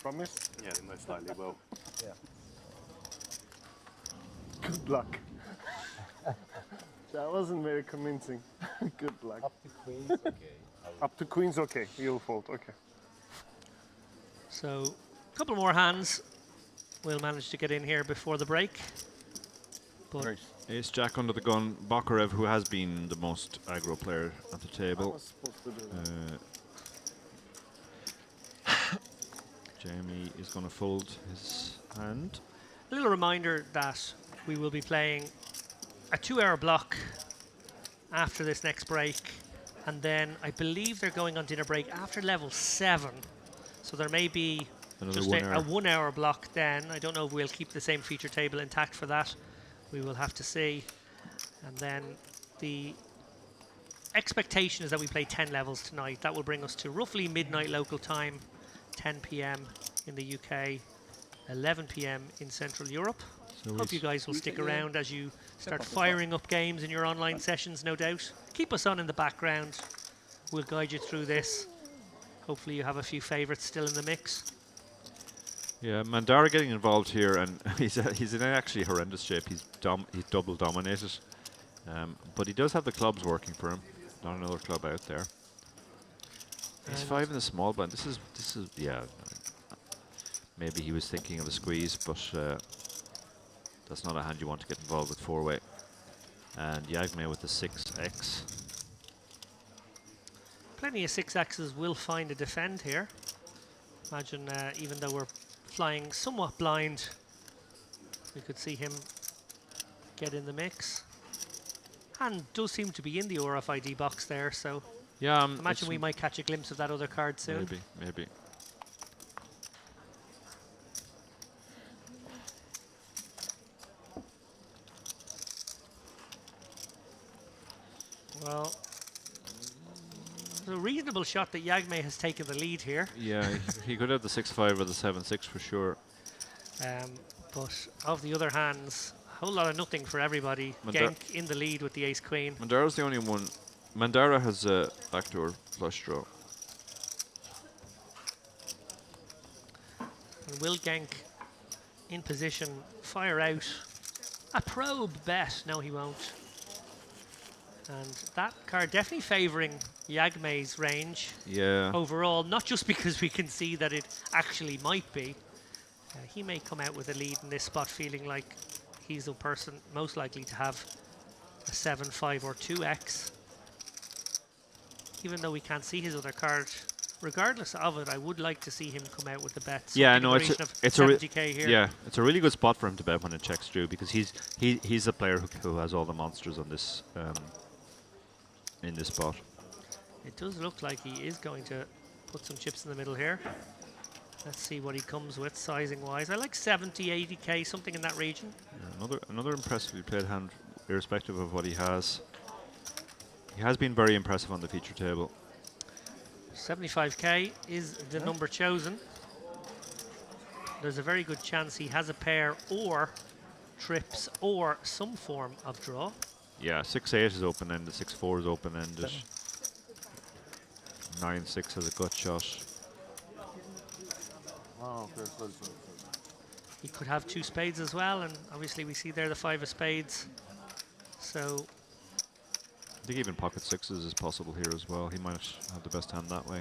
Promise? Yeah, they most likely will. Yeah. Good luck. That wasn't very convincing. Good luck. Up to queens, okay. Up to queens, okay. You'll fold, okay. So, a couple more hands. We'll manage to get in here before the break. But Ace Jack under the gun. Bakarev, who has been the most aggro player at the I table. was supposed to do that. Jamie is going to fold his hand. a little reminder that we will be playing a 2-hour block after this next break. And then I believe they're going on dinner break after level 7. So there may be Another just 1 a hour. 1 hour block then. I don't know if we'll keep the same feature table intact for that. We will have to see. And then the expectation is that we play 10 levels tonight. That will bring us to roughly midnight local time, 10 p.m. in the UK, 11 p.m. in Central Europe. So Hope you guys will stick around as you start firing up games in your online sessions, no doubt. Keep us on in the background. We'll guide you through this. Hopefully you have a few favourites still in the mix. Yeah, Mandara getting involved here, and he's in actually horrendous shape. He's double dominated, but he does have the clubs working for him. Not another club out there. He's 5 in the small blind. This is yeah. Maybe he was thinking of a squeeze, but that's not a hand you want to get involved with 4-way. And Yagme with the 6x. Plenty of 6x's will find a defend here. Imagine even though we're flying somewhat blind, we could see him get in the mix. And does seem to be in the RFID box there, so Yeah, imagine we might catch a glimpse of that other card soon. Maybe. Well, it's a reasonable shot that Yagme has taken the lead here. Yeah, he could have the 6-5 or the 7-6 for sure. But of the other hands, a whole lot of nothing for everybody. Genk in the lead with the ace-queen. Mandara's the only one. Mandara has a backdoor flush draw. And will Genk in position fire out a probe bet? No, he won't. And that card definitely favouring Yagme's range. Yeah. Overall, not just because we can see that it actually might be. He may come out with a lead in this spot feeling like he's the person most likely to have a 7-5 or 2x. Even though we can't see his other card, regardless of it, I would like to see him come out with the bet. Yeah, no, it's a 70k here. yeah, it's a really good spot for him to bet when it checks through, because he's a player who has all the monsters on this in this spot. It does look like he is going to put some chips in the middle here. Let's see what he comes with sizing wise. I like 70, 80k, something in that region. Yeah, another impressively played hand, irrespective of what he has. He has been very impressive on the feature table. 75k is the number chosen. There's a very good chance he has a pair or trips or some form of draw. Yeah, 6-8 is open-ended, 6-4 is open-ended. 9-6 has a gut shot. Oh, okay, sorry. He could have 2 spades as well, and obviously we see there the 5 of spades. So I think even pocket 6s is possible here as well. He might have the best hand that way.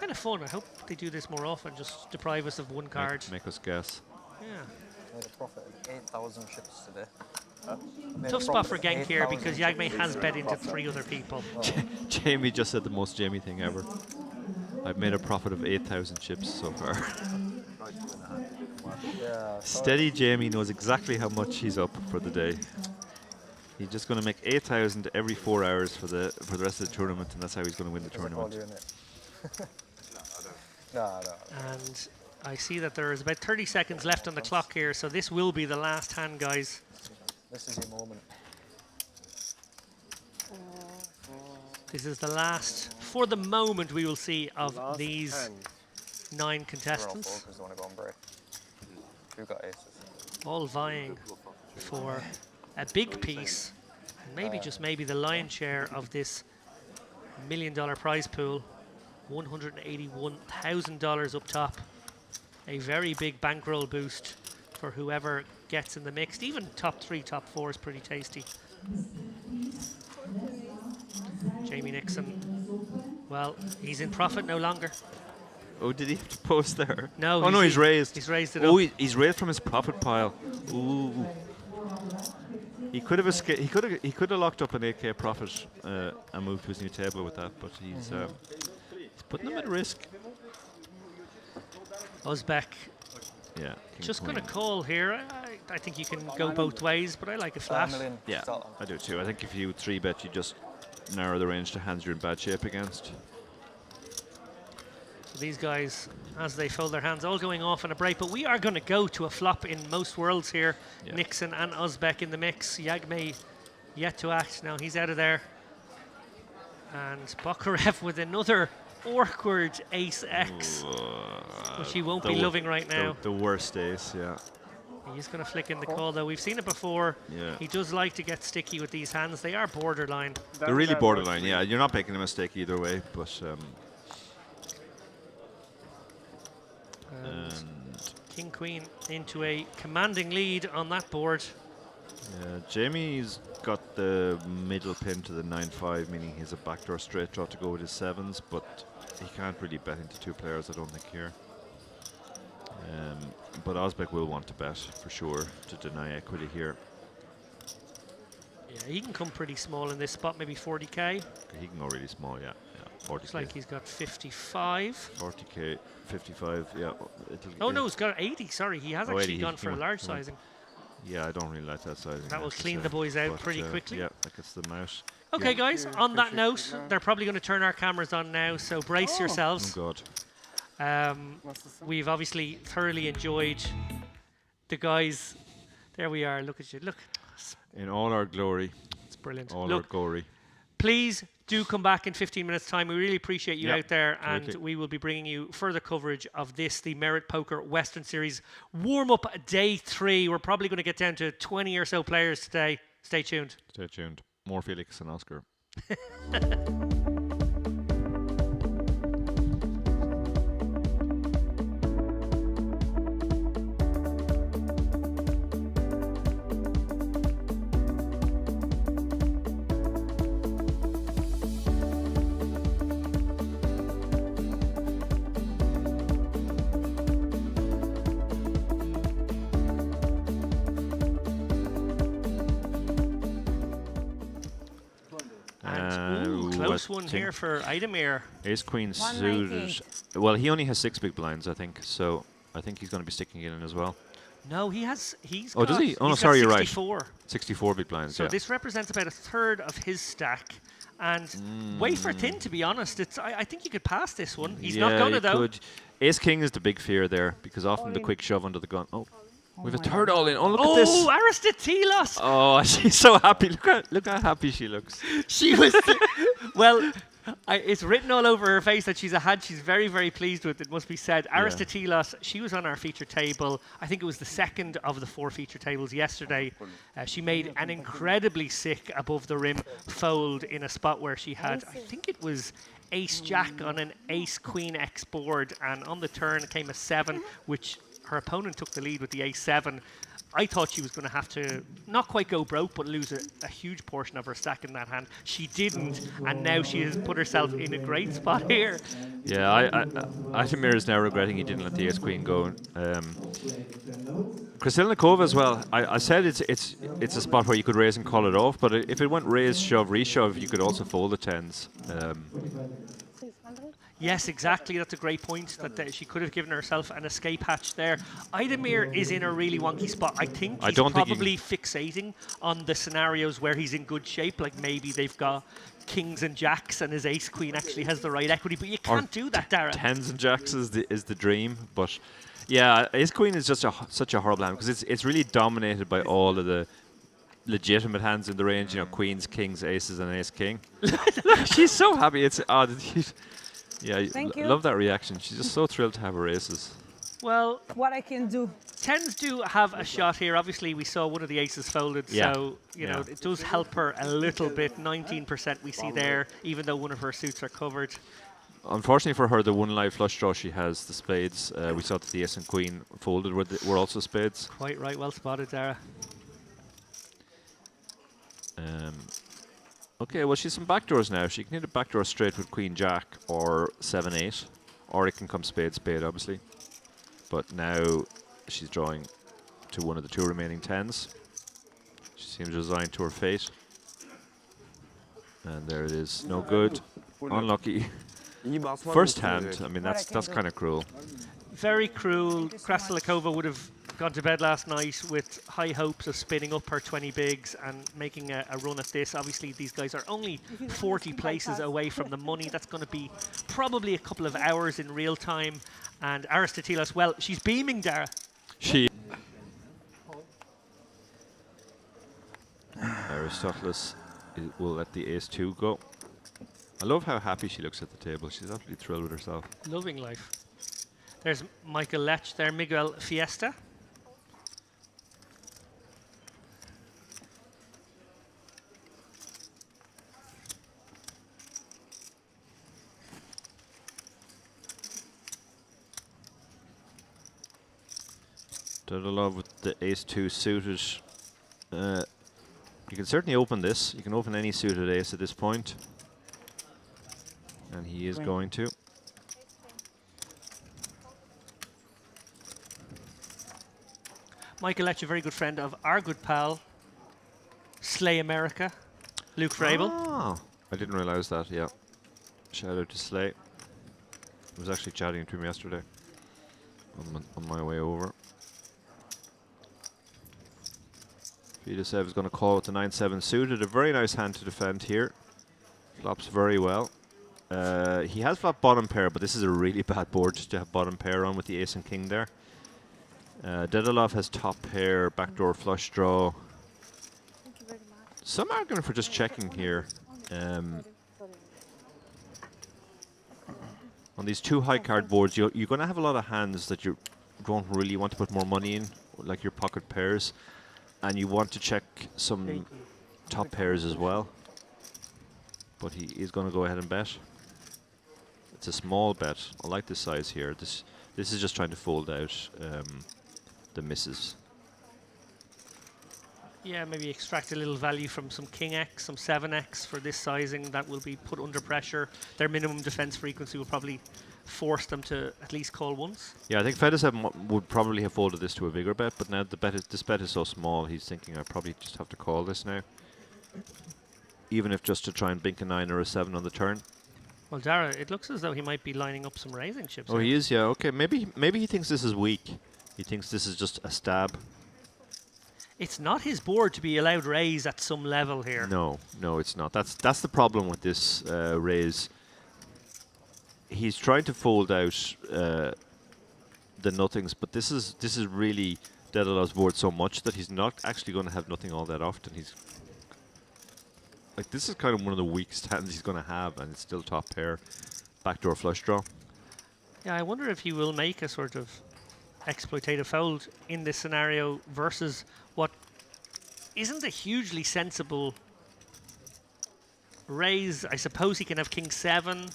kind of fun. I hope they do this more often, just deprive us of one card. Make us guess. Yeah. Made a profit of 8,000 chips today. Tough spot for Genk here because Yagme has bet into 3 other people. Jamie just said the most Jamie thing ever. I've made a profit of 8,000 chips so far. Yeah, Steady Jamie knows exactly how much he's up for the day. He's just going to make 8,000 every 4 hours for the rest of the tournament, and that's how he's going to win the tournament. No. And I see that there is about 30 seconds left on the clock here, so this will be the last hand, guys. This is your moment. This is the last, for the moment, we will see of Last these hand. 9 They're all contestants, full because they want to go on break. Who got aces? all vying for a big piece, and maybe just maybe the lion's share of this $1 million prize pool. $181,000 up top. A very big bankroll boost for whoever gets in the mix. Even top 3, top 4 is pretty tasty. Jamie Nixon, well, he's in profit no longer. Oh, did he have to post there? No. Oh no, he's raised. He's raised it Oh, up. he's raised from his profit pile. Ooh. He could have escaped. He could have locked up an AK profit and moved to his new table with that, but he's putting them at risk. Uzbek Yeah. just going to call here. I think you can go both ways, but I like a flat. Yeah, I do too. I think if you 3-bet, you just narrow the range to hands you're in bad shape against. So these guys, as they fold their hands, all going off in a break. But we are going to go to a flop in most worlds here. Yeah. Nixon and Uzbek in the mix. Yagmei yet to act. Now he's out of there. And Bakarev with another awkward ace X, which he won't be loving right now. The worst ace, yeah. He's going to flick in the call, though. We've seen it before. Yeah. He does like to get sticky with these hands. They are borderline. They're really borderline, yeah. You're not making a mistake either way, but... and King Queen into a commanding lead on that board. Yeah, Jamie's got the middle pin to the 9-5, meaning he's a backdoor straight draw to go with his 7s, but he can't really bet into 2 players, I don't think, here. But Uzbek will want to bet, for sure, to deny equity here. Yeah, he can come pretty small in this spot, maybe 40k. He can go really small, yeah. 40K. Looks like he's got 55. 40k, 55, yeah. Oh no, he's got 80, sorry. He has actually 80, gone for a large sizing. Yeah, I don't really like that sizing. That will clean the boys out pretty quickly. Yeah, that gets them out. Okay, guys, on that note, they're probably going to turn our cameras on now, so brace yourselves. Oh, God. We've obviously thoroughly enjoyed the guys. There we are. Look at you. Look. In all our glory. It's brilliant. All Look, our glory. please do come back in 15 minutes' time. We really appreciate you out there, and terrific. we will be bringing you further coverage of this, the Merit Poker Western Series warm-up day 3. We're probably going to get down to 20 or so players today. Stay tuned. Stay tuned. More Felix and Oscar. Close one here for Idemir. Ace Queen suited. Well, he only has 6 big blinds, I think. So I think he's going to be sticking it in as well. No, he's Oh, got, does he? Oh, no, he's sorry, got you're 64. right. 64 big blinds, So yeah. this represents about a third of his stack. And wafer thin, to be honest. I think you could pass this one. He's not going to, though. Could. Ace King is the big fear there, because often the quick shove under the gun. Oh, we have a third all in. Oh, look at this. Oh, Aristotelos! Oh, she's so happy. Look how happy she looks. She was... well... it's written all over her face that she's a hand she's very, very pleased with, it must be said. Aristotelos, she was on our feature table. I think it was the second of the 4 feature tables yesterday. She made an incredibly sick above the rim fold in a spot where she had, I think it was ace-jack on an ace-queen X board, and on the turn came a 7, which her opponent took the lead with the ace-7. I thought she was going to have to not quite go broke, but lose a huge portion of her stack in that hand. She didn't, and now she has put herself in a great spot here. Yeah, Idemir is now regretting he didn't let the Ace Queen go. Kristalina Cove as well. I said it's a spot where you could raise and call it off, but if it went raise, shove, reshove, you could also fold the 10s. Yes, exactly. That's a great point. That she could have given herself an escape hatch there. Idemir is in a really wonky spot. I think he's probably fixating on the scenarios where he's in good shape. Like maybe they've got kings and jacks, and his ace queen actually has the right equity. But you can't do that, Darren. 10s and jacks is the dream, but yeah, ace queen is just such a horrible hand because it's really dominated by all of the legitimate hands in the range. You know, queens, kings, aces, and ace king. She's so happy. It's odd. Yeah, I Thank you. love that reaction. She's just so thrilled to have her aces. Well, What I can do. tens do have a shot here. Obviously, we saw one of the aces folded, Yeah. so you know it does help her a little bit. 19% we see there, even though one of her suits are covered. Unfortunately for her, the one live flush draw she has, the spades. We saw that the ace and queen folded were also spades. Quite right, well spotted, Dara. Okay, well, she's some backdoors now. She can hit a backdoor straight with queen jack or 7-8, or it can come spade spade, obviously. But now she's drawing to one of the two remaining tens. She seems resigned to her fate. And there it is. No good. Unlucky. First hand. I mean, that's kind of cruel. Very cruel. Krasilakova would have gone to bed last night with high hopes of spinning up her 20 bigs and making a run at this. Obviously, these guys are only 40 places away from the money. That's going to be probably a couple of hours in real time. And Aristotelos, well, she's beaming, Dara. Aristoteles will let the ace-2 go. I love how happy she looks at the table. She's absolutely thrilled with herself. Loving life. There's Michael Lech there, Miguel Fiesta. Dadalov with the ace-2 suited. You can certainly open this. You can open any suited ace at this point. And he is going to. Michael Lech, a very good friend of our good pal, Slay America, Luke Frabel. Oh, I didn't realize that, yeah. Shout out to Slay. I was actually chatting to him yesterday on my way over. Fidesev is going to call with the 9-7 suited. A very nice hand to defend here. Flops very well. He has flopped bottom pair, but this is a really bad board to have bottom pair on with the ace and king there. Dedalov has top pair, backdoor flush draw. Thank you very much. Some argument for just checking here. On these two high card boards, you're going to have a lot of hands that you don't really want to put more money in, like your pocket pairs. And you want to check some top pairs as well. But he is going to go ahead and bet. It's a small bet. I like this size here. This is just trying to fold out the misses. Yeah, maybe extract a little value from some King X, some 7X for this sizing that will be put under pressure. Their minimum defense frequency will probably force them to at least call once. Yeah, I think Fedesev would probably have folded this to a bigger bet, but now this bet is so small, he's thinking I probably just have to call this now. Even if just to try and bink a 9 or a 7 on the turn. Well, Dara, it looks as though he might be lining up some raising chips. Oh, he is, yeah, okay. Maybe he thinks this is weak. He thinks this is just a stab. It's not his board to be allowed raise at some level here. No, it's not. That's the problem with this raise. He's trying to fold out the nothings, but this is really Dedalov's board so much that he's not actually going to have nothing all that often. He's like, this is kind of one of the weakest hands he's going to have, and it's still top pair, backdoor flush draw. Yeah, I wonder if he will make a sort of exploitative fold in this scenario versus what isn't a hugely sensible raise. I suppose he can have King 7,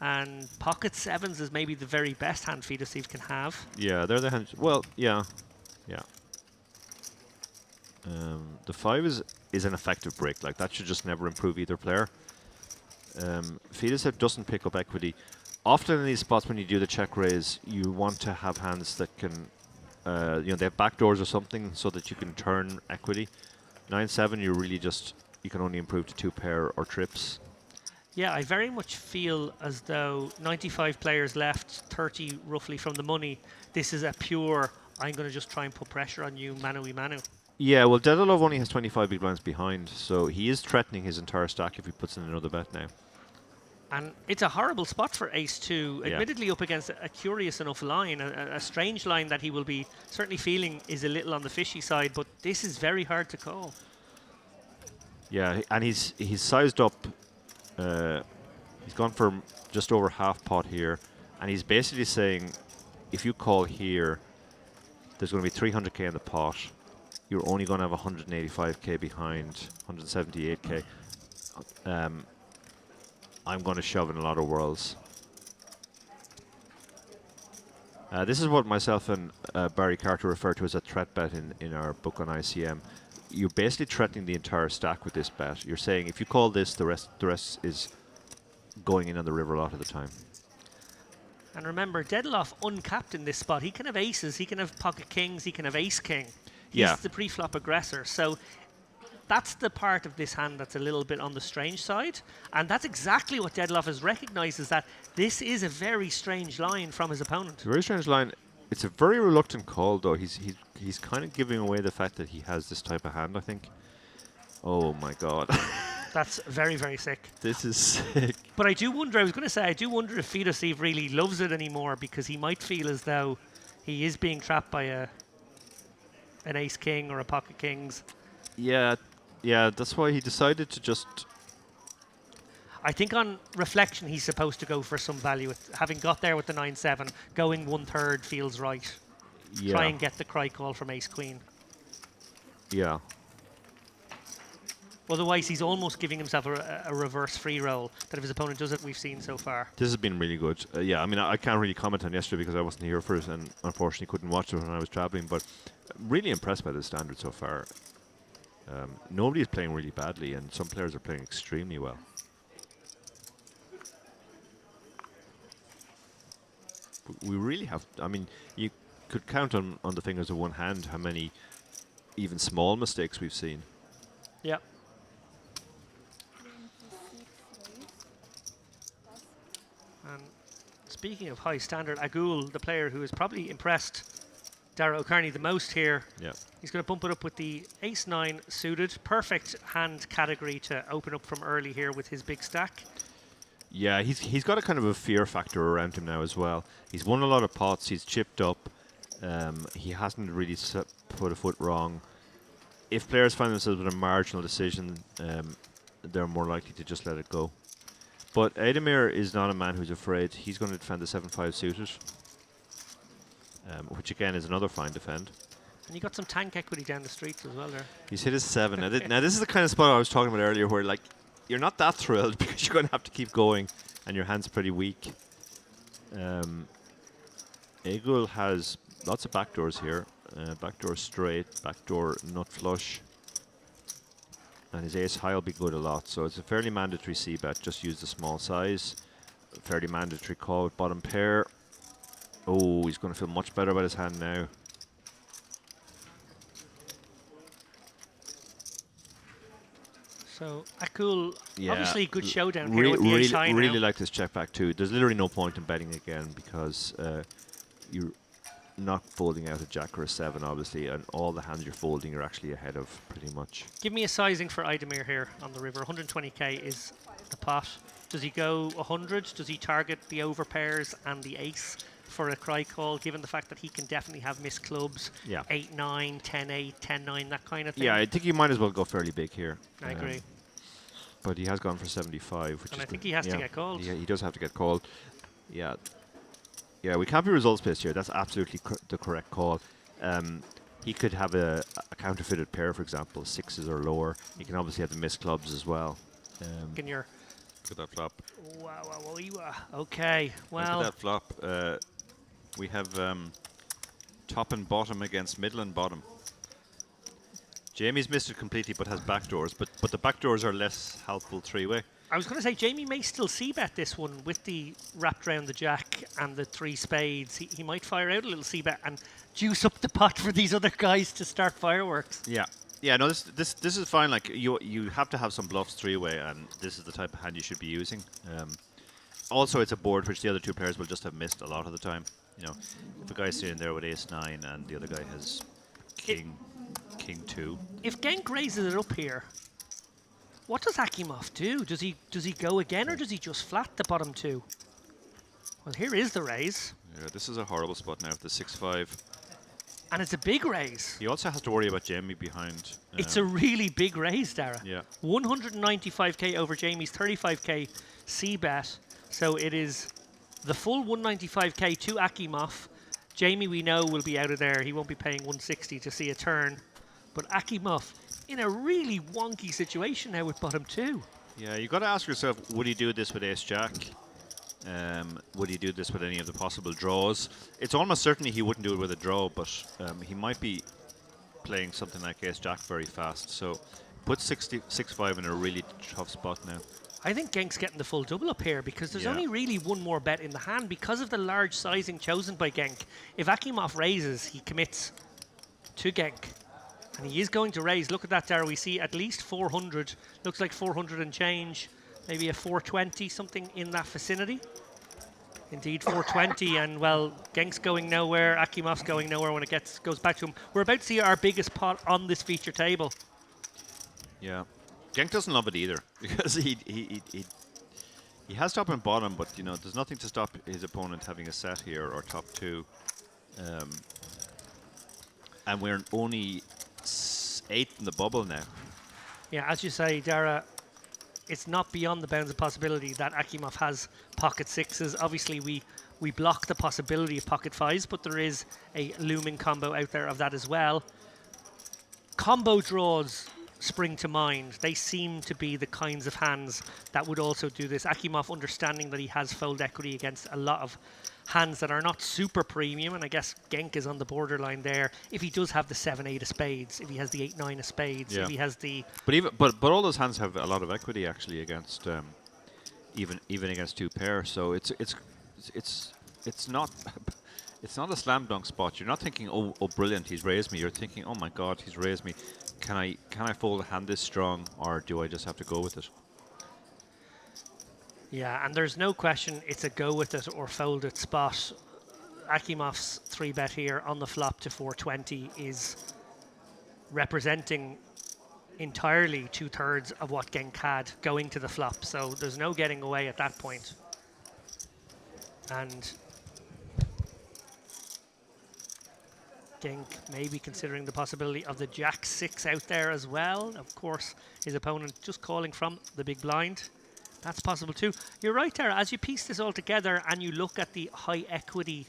and pocket 7s is maybe the very best hand Fidusiev can have. Yeah, they're the hands. Well, yeah. The 5 is an effective break. Like, that should just never improve either player. Fidusiev doesn't pick up equity. Often in these spots when you do the check raise, you want to have hands that can, they have backdoors or something so that you can turn equity. 9-7, you can only improve to 2 pair or trips. Yeah, I very much feel as though 95 players left, 30 roughly from the money. This is a pure, I'm going to just try and put pressure on you, manu-y-manu. Yeah, well, Dedalov only has 25 big blinds behind, so he is threatening his entire stack if he puts in another bet now. And it's a horrible spot for Ace-2, Yeah. admittedly up against a curious enough line, a strange line that he will be certainly feeling is a little on the fishy side, but this is very hard to call. Yeah, and he's sized up He's gone for just over half pot here, and he's basically saying, if you call here, there's going to be 300k in the pot. You're only going to have 185k behind, 178k. I'm going to shove in a lot of worlds. This is what myself and Barry Carter refer to as a threat bet in our book on ICM. You're basically threatening the entire stack with this bet. You're saying if you call this, the rest is going in on the river a lot of the time. And remember, Dedloff uncapped in this spot. He can have aces, he can have pocket kings, he can have ace king. He's the pre-flop aggressor. So that's the part of this hand that's a little bit on the strange side. And that's exactly what Dedloff has recognized, is that this is a very strange line from his opponent. It's a very strange line. It's a very reluctant call, though. He's kind of giving away the fact that he has this type of hand, I think. Oh, my God. That's very, very sick. This is sick. But I do wonder, I was going to say, I do wonder if Fidosiv really loves it anymore, because he might feel as though he is being trapped by an ace king or a pocket kings. Yeah, that's why he decided to just... I think on reflection, he's supposed to go for some value. Having got there with the 9-7, going 1/3 feels right. Yeah. Try and get the cry call from ace queen. Yeah. Otherwise, he's almost giving himself a reverse free roll, that if his opponent does it, we've seen so far. This has been really good. Yeah, I mean, I can't really comment on yesterday because I wasn't here for it and unfortunately couldn't watch it when I was traveling, but really impressed by the standard so far. Nobody is playing really badly, and some players are playing extremely well. We really have... I mean, you could count on the fingers of one hand how many even small mistakes we've seen. Yeah. And speaking of high standard, Agul, the player who has probably impressed Dara O'Carney the most here, he's going to bump it up with the ace-9 suited. Perfect hand category to open up from early here with his big stack. Yeah, he's got a kind of a fear factor around him now as well. He's won a lot of pots. He's chipped up. He hasn't really put a foot wrong. If players find themselves with a marginal decision, they're more likely to just let it go. But Ademir is not a man who's afraid. He's going to defend the 7-5 suited, which again is another fine defend. And you got some tank equity down the streets as well there. He's hit his 7. Now this is the kind of spot I was talking about earlier where, like, you're not that thrilled because you're going to have to keep going and your hand's pretty weak. Agul has lots of backdoors here. Backdoor straight, backdoor nut flush. And his ace high will be good a lot. So it's a fairly mandatory c-bet. Just use the small size. Fairly mandatory call with bottom pair. Oh, he's going to feel much better about his hand now. So Akul, obviously good showdown here with the really, ace high really now. like this check back too. There's literally no point in betting again because you're not folding out a jack or a 7, obviously, and all the hands you're folding you're actually ahead of pretty much. Give me a sizing for Idemir here on the river. 120k is the pot. Does he go 100? Does he target the overpairs and the ace for a cry call, given the fact that he can definitely have missed clubs? Yeah. 8-9, 10-8, 10-9, that kind of thing. Yeah, I think you might as well go fairly big here. I agree. But he has gone for 75. Which And is I think he has to get called. Yeah, he does have to get called. Yeah. Yeah, we can't be results-based here. That's absolutely the correct call. He could have a counterfeited pair, for example, 6s or lower. He can obviously have the missed clubs as well. Can your Look at that flop. wow. Okay, well. Look at that flop. We have top and bottom against middle and bottom. Jamie's missed it completely, but has backdoors. But the backdoors are less helpful three-way. I was going to say, Jamie may still c-bet this one with the wrapped around the jack and the 3 spades. He might fire out a little c-bet and juice up the pot for these other guys to start fireworks. Yeah. Yeah, no, this is fine. Like you have to have some bluffs three-way, and this is the type of hand you should be using. Also, it's a board which the other two players will just have missed a lot of the time. You know, if a guy's sitting there with ace-9 and the other guy has king-2. If Genk raises it up here, what does Akimov do? Does he go again, or does he just flat the bottom 2? Well, here is the raise. Yeah, this is a horrible spot now with the 6-5. And it's a big raise. He also has to worry about Jamie behind. It's a really big raise, Dara. Yeah. 195k over Jamie's 35k c-bet. So it is the full 195k to Akimov. Jamie, we know, will be out of there. He won't be paying 160 to see a turn. But Akimov in a really wonky situation now with bottom 2. Yeah, you got to ask yourself, would he do this with Ace Jack? Would he do this with any of the possible draws? It's almost certainly he wouldn't do it with a draw, but he might be playing something like Ace Jack very fast. So put 6-5 in a really tough spot now. I think Genk's getting the full double up here because there's Yeah. only really one more bet in the hand because of the large sizing chosen by Genk. If Akimov raises, he commits to Genk. And he is going to raise. Look at that, Dara. We see at least 400. Looks like 400 and change. Maybe a 420, something in that vicinity. Indeed, 420. And, well, Genk's going nowhere. Akimov's going nowhere when it goes back to him. We're about to see our biggest pot on this feature table. Yeah. Genk doesn't love it either because he has top and bottom, but you know there's nothing to stop his opponent having a set here or top 2. And we're only 8th in the bubble now. Yeah, as you say, Dara, it's not beyond the bounds of possibility that Akimov has pocket 6s. Obviously, we block the possibility of pocket 5s, but there is a looming combo out there of that as well. Combo draws spring to mind. They seem to be the kinds of hands that would also do this. Akimov understanding that he has fold equity against a lot of hands that are not super premium, and I guess Genk is on the borderline there. If he does have the 7-8 of spades, if he has the 8-9 of spades, Yeah. if he has the... But all those hands have a lot of equity actually against even against 2 pair. So it's not it's not a slam dunk spot. You're not thinking, oh brilliant, he's raised me. You're thinking, oh my god, he's raised me. Can I fold a hand this strong, or do I just have to go with it? Yeah, and there's no question it's a go with it or fold it spot. Akimov's 3-bet here on the flop to 420 is representing entirely 2/3 of what Genk had going to the flop. So there's no getting away at that point. And Genk maybe considering the possibility of the Jack 6 out there as well. Of course, his opponent just calling from the big blind. That's possible too. You're right, Tara. As you piece this all together and you look at the high equity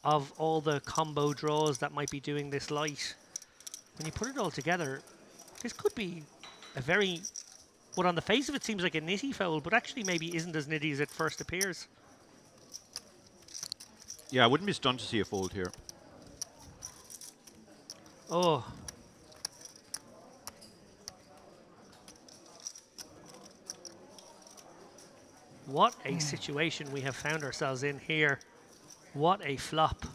of all the combo draws that might be doing this light, when you put it all together, this could be a very, what on the face of it seems like a nitty fold, but actually maybe isn't as nitty as it first appears. Yeah, I wouldn't be stunned to see a fold here. Oh. What a situation we have found ourselves in here. What a flop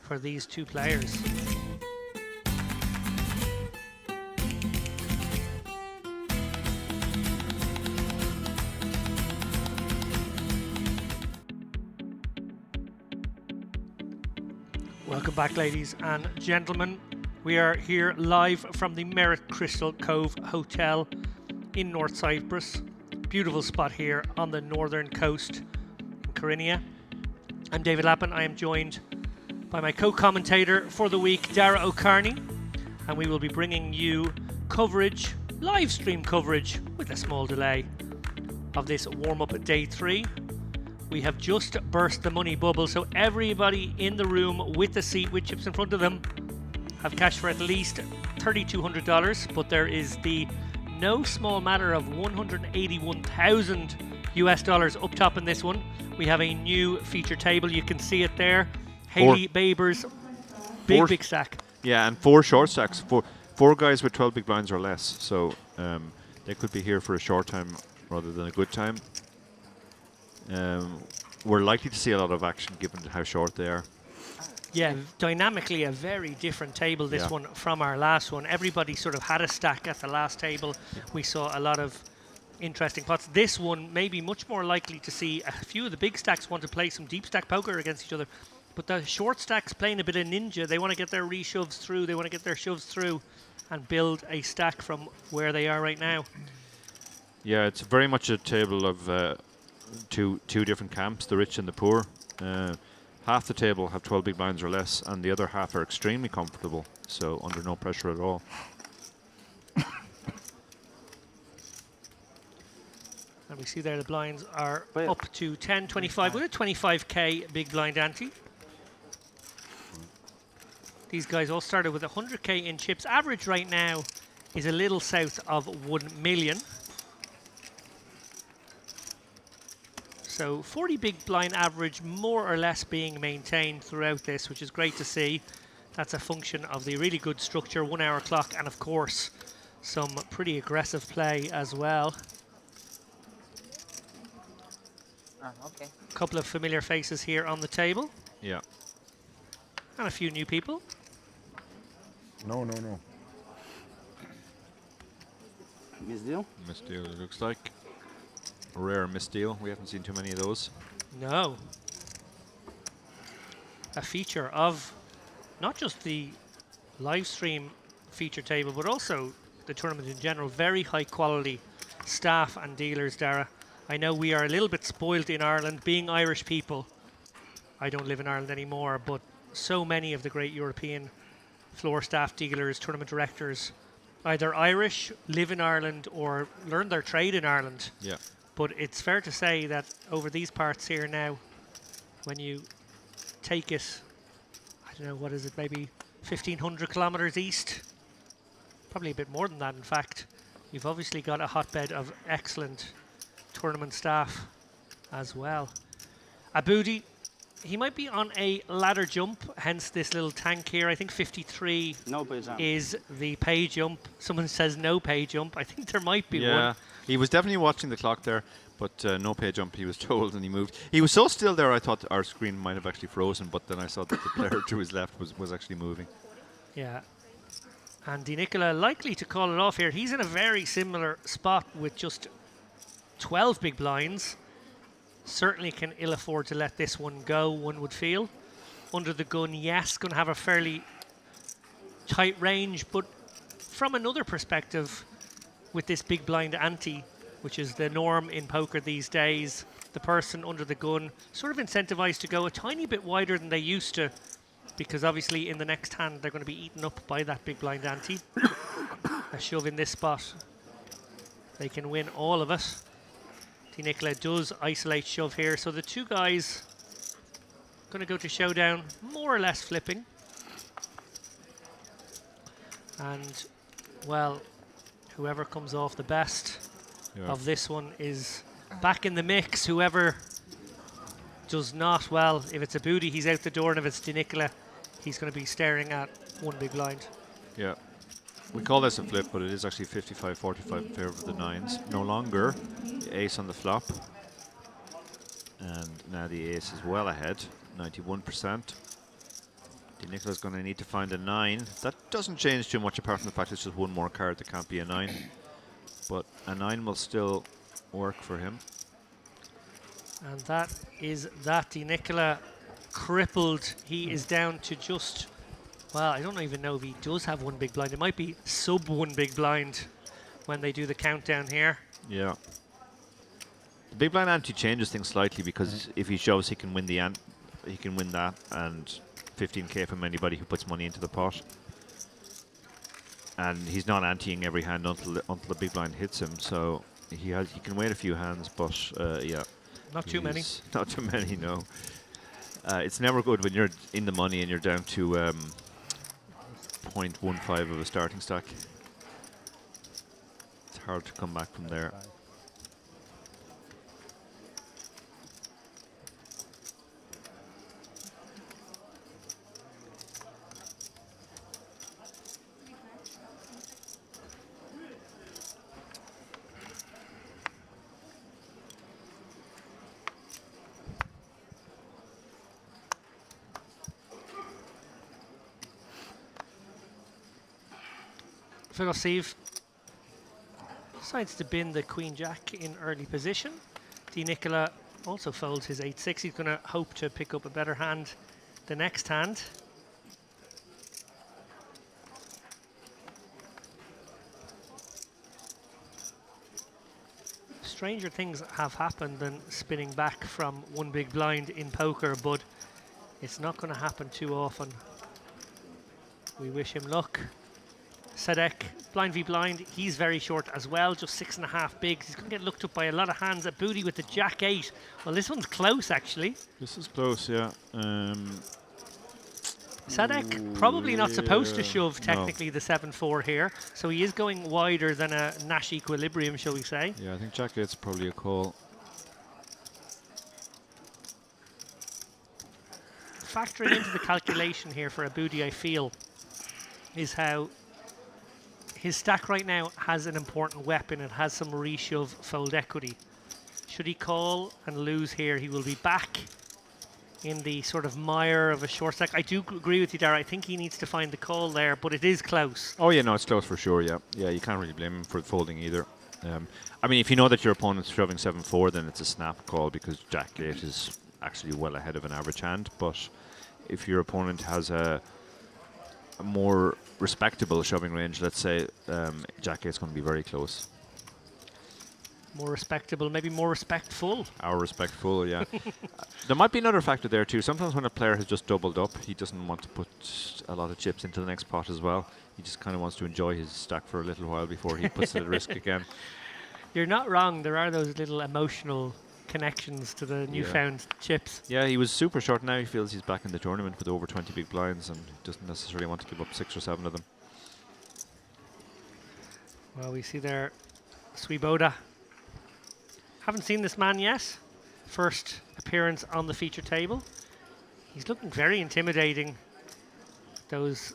for these two players. Welcome back, ladies and gentlemen. We are here live from the Merit Crystal Cove Hotel in North Cyprus. Beautiful spot here on the northern coast in Kyrenia. I'm David Lappin. I am joined by my co-commentator for the week, Dara O'Carney, and we will be bringing you coverage, live stream coverage with a small delay of this warm-up at day 3. We have just burst the money bubble, so everybody in the room with the seat with chips in front of them have cash for at least $3,200, but there is the no small matter of $181,000 US up top in this one. We have a new feature table. You can see it there. Haley Babers, big stack. Yeah, and 4 short stacks. Four guys with 12 big blinds or less. So they could be here for a short time rather than a good time. We're likely to see a lot of action given how short they are. Yeah, dynamically a very different table, this one, from our last one. Everybody sort of had a stack at the last table. We saw a lot of interesting pots. This one may be much more likely to see a few of the big stacks want to play some deep stack poker against each other. But the short stacks playing a bit of ninja. They want to get their reshoves through. They want to get their shoves through and build a stack from where they are right now. Yeah, it's very much a table of two different camps, the rich and the poor. Half the table have 12 big blinds or less, and the other half are extremely comfortable, so under no pressure at all. And we see there the blinds are Wait. up to 10, 25 with a 25k big blind ante. These guys all started with 100k in chips. Average right now is a little south of 1 million. So 40 big blind average more or less being maintained throughout this, which is great to see. That's a function of the really good structure, 1 hour clock, and of course some pretty aggressive play as well. Okay. A couple of familiar faces here on the table. Yeah. And a few new people. No, no, no. Misdeal? Misdeal, it looks like. A rare misdeal. We haven't seen too many of those. No. A feature of not just the live stream feature table, but also the tournament in general. Very high quality staff and dealers, Dara. I know we are a little bit spoiled in Ireland, being Irish people. I don't live in Ireland anymore, but so many of the great European floor staff dealers, tournament directors, either Irish, live in Ireland, or learn their trade in Ireland. Yeah. But it's fair to say that over these parts here now, when you take it, I don't know, what is it, maybe 1,500 kilometers east? Probably a bit more than that, in fact. You've obviously got a hotbed of excellent tournament staff as well. Aboudi, he might be on a ladder jump, hence this little tank here. I think 53 No pay jump. is the pay jump. Someone says no pay jump. I think there might be Yeah. one. He was definitely watching the clock there, but no pay jump, he was told, and he moved. He was so still there, I thought our screen might have actually frozen, but then I saw that the player to his left was actually moving. Yeah. And Di Nicola likely to call it off here. He's in a very similar spot with just 12 big blinds. Certainly can ill afford to let this one go, one would feel. Under the gun, yes, going to have a fairly tight range, but from another perspective, with this big blind ante, which is the norm in poker these days, the person under the gun sort of incentivized to go a tiny bit wider than they used to, because obviously in the next hand they're going to be eaten up by that big blind ante. A shove in this spot, they can win all of it. Di Nicola does isolate shove here, so the two guys going to go to showdown, more or less flipping. And, well, whoever comes off the best of this one is back in the mix. Whoever does not, well, if it's Aboudi, he's out the door, and if it's Di Nicola, he's going to be staring at one big blind. Yeah. We call this a flip, but it is actually 55-45 in favor of the nines. No longer the ace on the flop. And now the ace is well ahead, 91%. Di Nicola's going to need to find a 9. That doesn't change too much, apart from the fact it's just one more card that can't be a 9. But a 9 will still work for him. And that is that. Di Nicola crippled. He is down to just, well, I don't even know if he does have one big blind. It might be sub one big blind when they do the countdown here. Yeah. The big blind ante changes things slightly, because if he shows, he can win the he can win that, and 15k from anybody who puts money into the pot. And he's not anteing every hand until the big blind hits him, so he can wait a few hands, but yeah. Not too many. Not too many, no. It's never good when you're in the money and you're down to 0.15 of a starting stack. It's hard to come back from there. Philosophe decides to bin the Queen Jack in early position. Di Nicola also folds his 8-6. He's going to hope to pick up a better hand the next hand. Stranger things have happened than spinning back from one big blind in poker, but it's not going to happen too often. We wish him luck. Sadek, blind v blind, he's very short as well, just 6.5 bigs. He's going to get looked up by a lot of hands. At booty with the Jack 8. Well, this one's close, actually. This is close, yeah. Sadek probably not supposed to shove technically the 7-4 here, so he is going wider than a Nash equilibrium, shall we say. Yeah, I think Jack 8's probably a call. Factoring into the calculation here for a booty, I feel, is how his stack right now has an important weapon. It has some reshove fold equity. Should he call and lose here, he will be back in the sort of mire of a short stack. I do agree with you, Dara. I think he needs to find the call there, but it is close. Oh yeah, no, it's close for sure. Yeah, yeah, you can't really blame him for folding either. I mean, if you know that your opponent's shoving 7-4, then it's a snap call because Jack 8 is actually well ahead of an average hand. But if your opponent has a more respectable shoving range, let's say, Jack 8's going to be very close. More respectable, maybe more respectful. Our respectful, yeah. There might be another factor there too. Sometimes when a player has just doubled up, he doesn't want to put a lot of chips into the next pot as well. He just kind of wants to enjoy his stack for a little while before he puts it at risk again. You're not wrong. There are those little emotional connections to the newfound chips. Yeah, he was super short. Now he feels he's back in the tournament with over 20 big blinds and doesn't necessarily want to give up 6 or 7 of them. Well, we see there Swoboda. Haven't seen this man yet. First appearance on the feature table. He's looking very intimidating. Those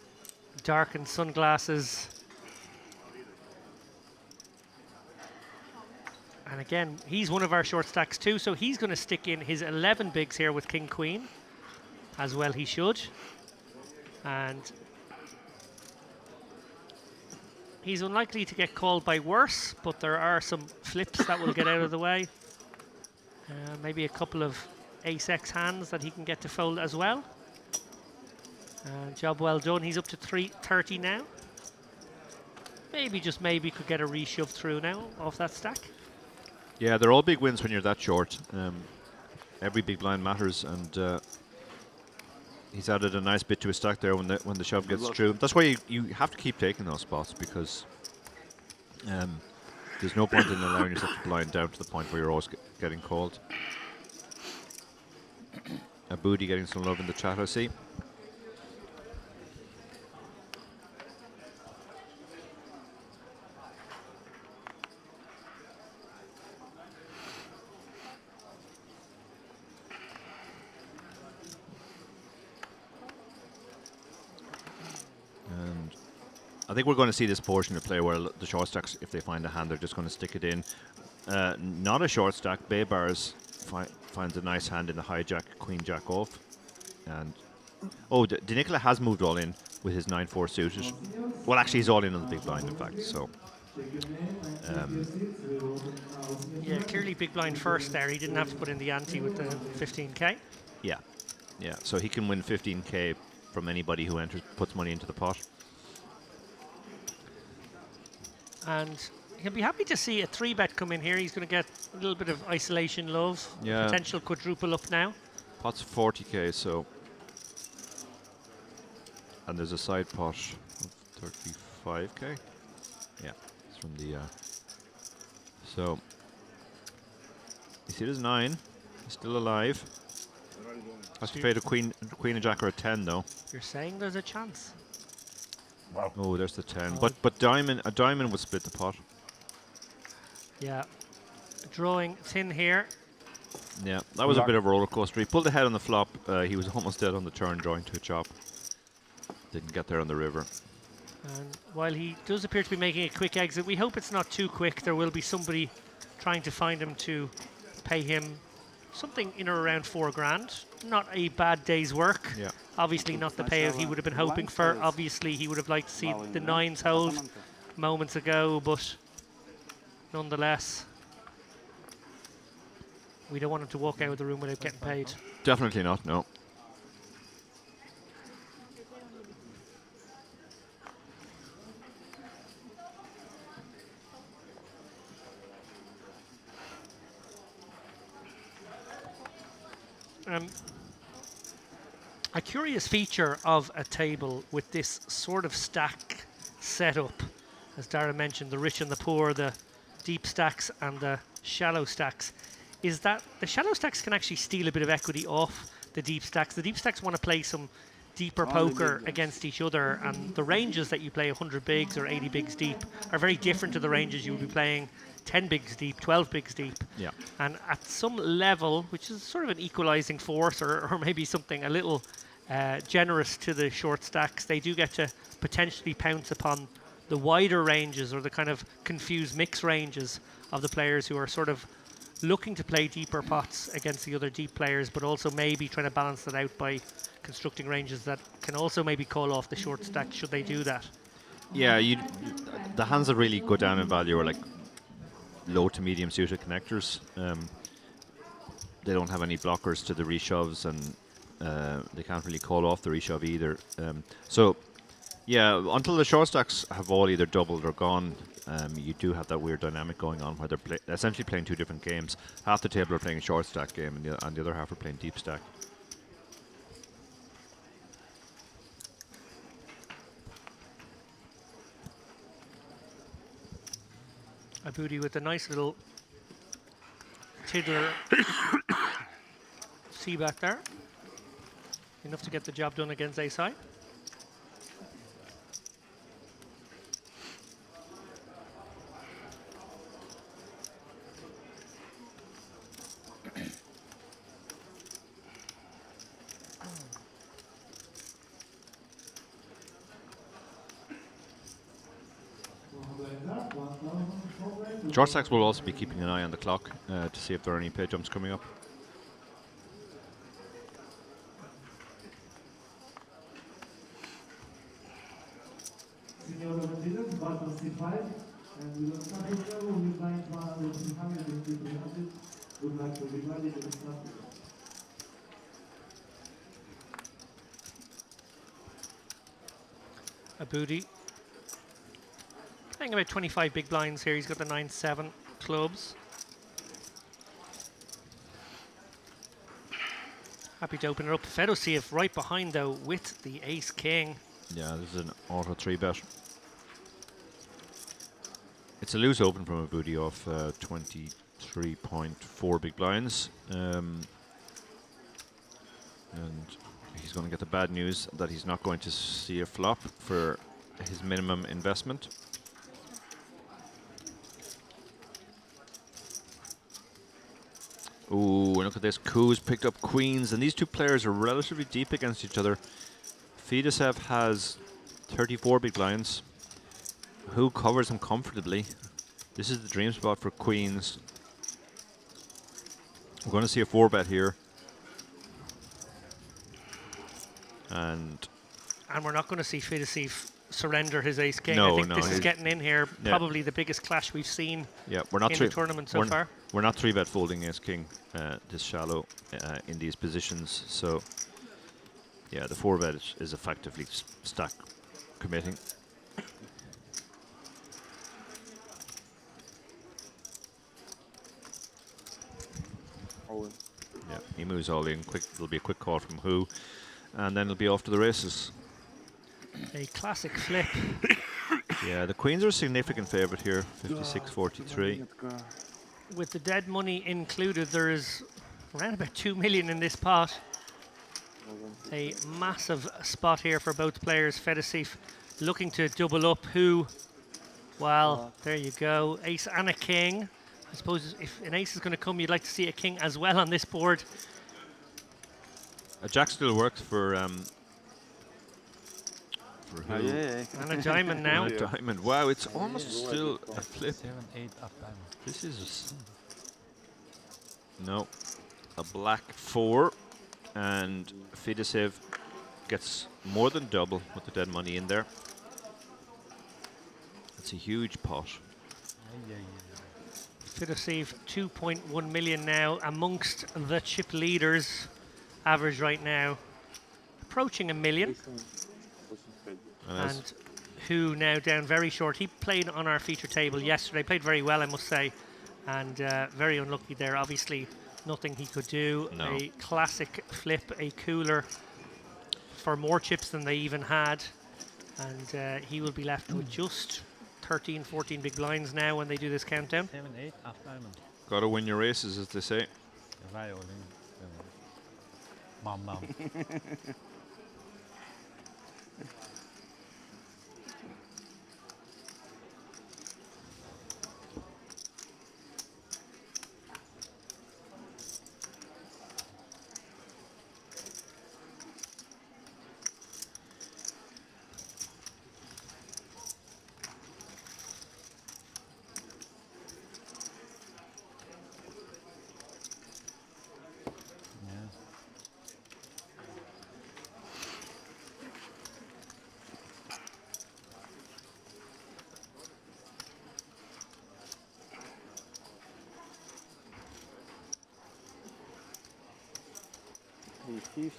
darkened sunglasses. And again, he's one of our short stacks too, so he's going to stick in his 11 bigs here with King Queen. As well he should. And he's unlikely to get called by worse, but there are some flips that will get out of the way. Maybe a couple of ace-x hands that he can get to fold as well. Job well done. He's up to 330 now. Maybe, just maybe, could get a reshove through now off that stack. Yeah, they're all big wins when you're that short. Every big blind matters, and he's added a nice bit to his stack there when the shove gets through. That's why you have to keep taking those spots, because there's no point in allowing yourself to blind down to the point where you're always getting called. A booty getting some love in the chat, I see. I think we're going to see this portion of play where the short stacks, if they find a hand, they're just going to stick it in. Not a short stack. Bay Bars finds a nice hand in the hijack, Queen Jack off. And De Nicola has moved all in with his 9-4 suited. Well, actually, he's all in on the big blind, in fact. So, yeah, clearly big blind first there. He didn't have to put in the ante with the 15k. Yeah, yeah. So he can win 15k from anybody who puts money into the pot. And he'll be happy to see a 3-bet come in here. He's going to get a little bit of isolation love. Yeah. Potential quadruple up now. Pot's 40k, so. And there's a side pot of 35k. Yeah, it's from the. So. You see, there's 9. He's still alive. Has to fade a queen and jack or a 10, though. You're saying there's a chance. Wow. Oh, there's the 10. But a diamond would split the pot. Yeah. Drawing thin here. Yeah, that was a bit of a roller coaster. He pulled ahead on the flop. He was almost dead on the turn, drawing to a chop. Didn't get there on the river. And while he does appear to be making a quick exit, we hope it's not too quick. There will be somebody trying to find him to pay him something in or around 4 grand. Not a bad day's work. Yeah. Obviously not the payout he would have been hoping for. Obviously he would have liked to see the 9s hold moments ago, but nonetheless, we don't want him to walk out of the room without getting paid. Definitely not, no. A curious feature of a table with this sort of stack setup. As Dara mentioned, the rich and the poor, the deep stacks and the shallow stacks, is that the shallow stacks can actually steal a bit of equity off the deep stacks. The deep stacks want to play some deeper poker against each other, and the ranges that you play 100 bigs or 80 bigs deep are very different to the ranges you would be playing 10 bigs deep, 12 bigs deep. Yeah. And at some level, which is sort of an equalizing force, or maybe something a little generous to the short stacks, they do get to potentially pounce upon the wider ranges or the kind of confused mix ranges of the players who are sort of looking to play deeper pots against the other deep players, but also maybe trying to balance that out by constructing ranges that can also maybe call off the short stack should they do that. Yeah, the hands that really go down in value are like low to medium suited connectors. They don't have any blockers to the reshoves, and they can't really call off the reshove either. So, yeah, until the short stacks have all either doubled or gone, you do have that weird dynamic going on where they're essentially playing two different games. Half the table are playing a short stack game, and the other half are playing deep stack. A booty with a nice little tiddler C back there. Enough to get the job done against ace high. Short stacks will also be keeping an eye on the clock to see if there are any pay jumps coming up. A booty. Playing about 25 big blinds here. He's got the 9-7 clubs. Happy to open it up. Fedosiev right behind though with the ace king. Yeah, this is an auto 3-bet. It's a loose open from a booty off 23.4 big blinds. And he's going to get the bad news that he's not going to see a flop for his minimum investment. Ooh, and look at this. Cove's picked up queens, and these two players are relatively deep against each other. Fedosev has 34 big blinds. Who covers him comfortably? This is the dream spot for queens. We're going to see a 4-bet here. And we're not going to see Fedosev surrender his ace king. No, I think no, this is getting in here. Yeah. Probably the biggest clash we've seen we're not in the tournament so far. We're not 3-bet folding ace king this shallow in these positions. So, yeah, the 4-bet is effectively stack committing. All in. Yeah, he moves all in. Quick, it'll be a quick call from Who, and then it'll be off to the races. A classic flip. Yeah, the queens are a significant favourite here, 56-43. With the dead money included, there is around about 2 million in this pot. A massive spot here for both players. Fedosev looking to double up. Who? Well, there you go. Ace and a king. I suppose if an ace is going to come, you'd like to see a king as well on this board. A jack still works for Who. And a diamond now. And a diamond. Wow, it's almost still a flip. 7, 8 up diamond. This is no, a black 4, and Fedosev gets more than double with the dead money in there. It's a huge pot. Fedosev 2.1 million now amongst the chip leaders. Average right now approaching $1 million. And Who now down very short. He played on our feature table yesterday. Played very well, I must say. And very unlucky there. Obviously, nothing he could do. No. A classic flip, a cooler for more chips than they even had. And he will be left with just 13, 14 big blinds now when they do this countdown. 7, 8, half diamond. Gotta win your races, as they say. Right, all in. Mom, mom. $350.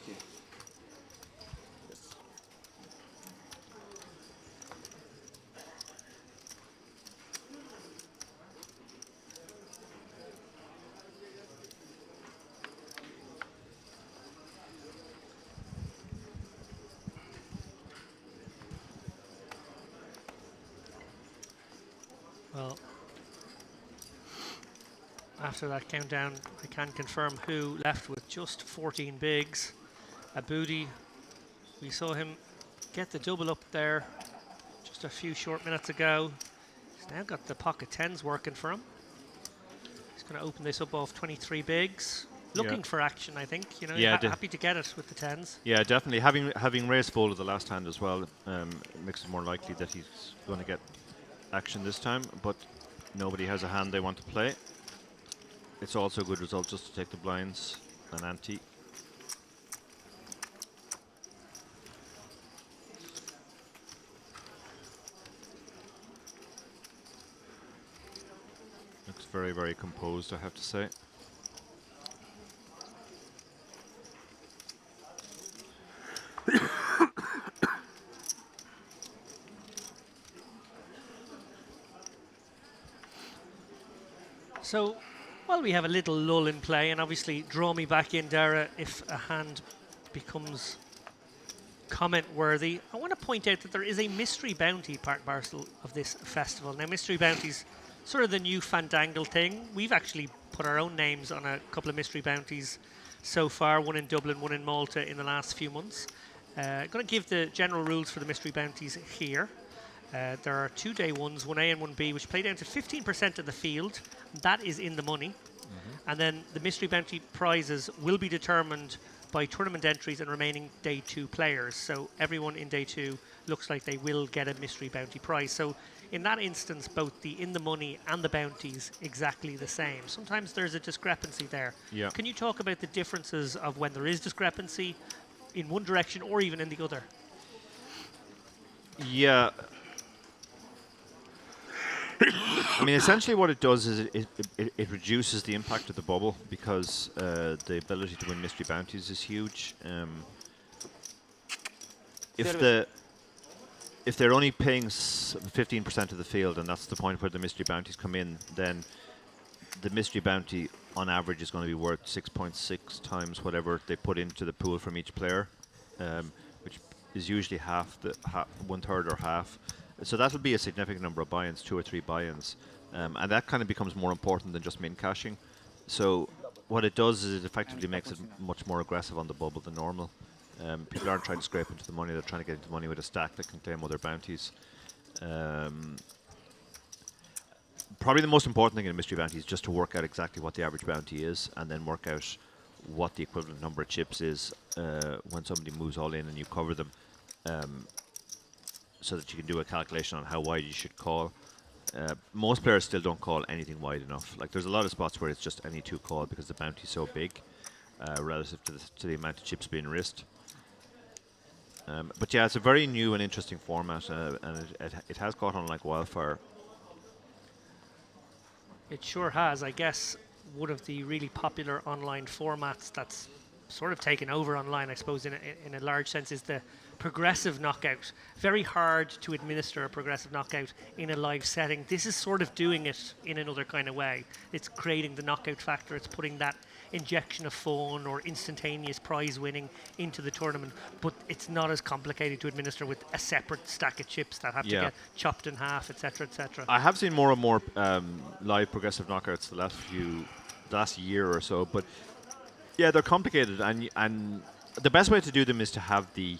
Well, after that countdown, I can confirm who left with just 14 bigs. Aboudi, we saw him get the double up there just a few short minutes ago. He's now got the pocket 10s working for him. He's going to open this up off 23 bigs. Looking for action, I think. You know, happy to get it with the 10s. Yeah, definitely. Having raised folded the last hand as well, makes it more likely that he's going to get action this time, but nobody has a hand they want to play. It's also a good result just to take the blinds and ante. Looks very, very composed, I have to say. So, while we have a little lull in play, and obviously draw me back in, Dara, if a hand becomes comment-worthy, I want to point out that there is a mystery bounty part and parcel of this festival. Now, mystery bounties, sort of the new fandangle thing. We've actually put our own names on a couple of mystery bounties so far, one in Dublin, one in Malta in the last few months. I'm going to give the general rules for the mystery bounties here. There are 2 day ones, 1A and 1B, which play down to 15% of the field. That is in the money. And then the mystery bounty prizes will be determined by tournament entries and remaining day 2 players. So everyone in day 2 looks like they will get a mystery bounty prize. So in that instance, both the in the money and the bounties exactly the same. Sometimes there's a discrepancy there. Yeah. Can you talk about the differences of when there is discrepancy in one direction or even in the other? Yeah. I mean, essentially what it does is it reduces the impact of the bubble, because the ability to win mystery bounties is huge. If they're only paying 15% of the field, and that's the point where the mystery bounties come in, then the mystery bounty on average is going to be worth 6.6 times whatever they put into the pool from each player, which is usually one third or half. So that'll be a significant number of buy-ins, 2 or 3 buy-ins, and that kind of becomes more important than just min cashing. So what it does is it effectively makes it much more aggressive on the bubble than normal. People aren't trying to scrape into the money; they're trying to get into money with a stack that contain other bounties. Probably the most important thing in a mystery bounty is just to work out exactly what the average bounty is, and then work out what the equivalent number of chips is when somebody moves all in and you cover them. So that you can do a calculation on how wide you should call. Most players still don't call anything wide enough. Like, there's a lot of spots where it's just any 2 call because the bounty's so big relative to the amount of chips being risked. But yeah, it's a very new and interesting format, and it has caught on like wildfire. It sure has. I guess one of the really popular online formats that's sort of taken over online, I suppose, in a large sense, is the progressive knockout. Very hard to administer a progressive knockout in a live setting. This is sort of doing it in another kind of way. It's creating the knockout factor. It's putting that injection of fun or instantaneous prize winning into the tournament, but it's not as complicated to administer with a separate stack of chips that have to get chopped in half, etc., etc. I have seen more and more live progressive knockouts the last year or so, but yeah, they're complicated, and the best way to do them is to have the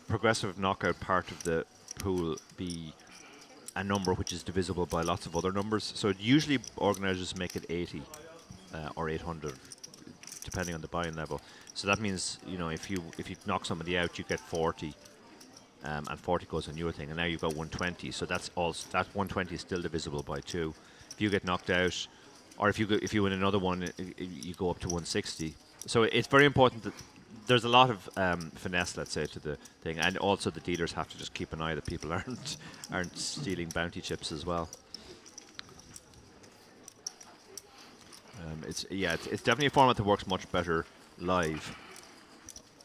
progressive knockout part of the pool be a number which is divisible by lots of other numbers. So usually organizers make it 80 or 800, depending on the buy-in level. So that means, you know, if you knock somebody out, you get 40, and 40 goes on your thing, and now you've got 120. So that 120 is still divisible by 2. If you get knocked out, or if you win another one, you go up to 160. So it's very important that there's a lot of finesse, let's say, to the thing, and also the dealers have to just keep an eye that people aren't stealing bounty chips as well. It's definitely a format that works much better live.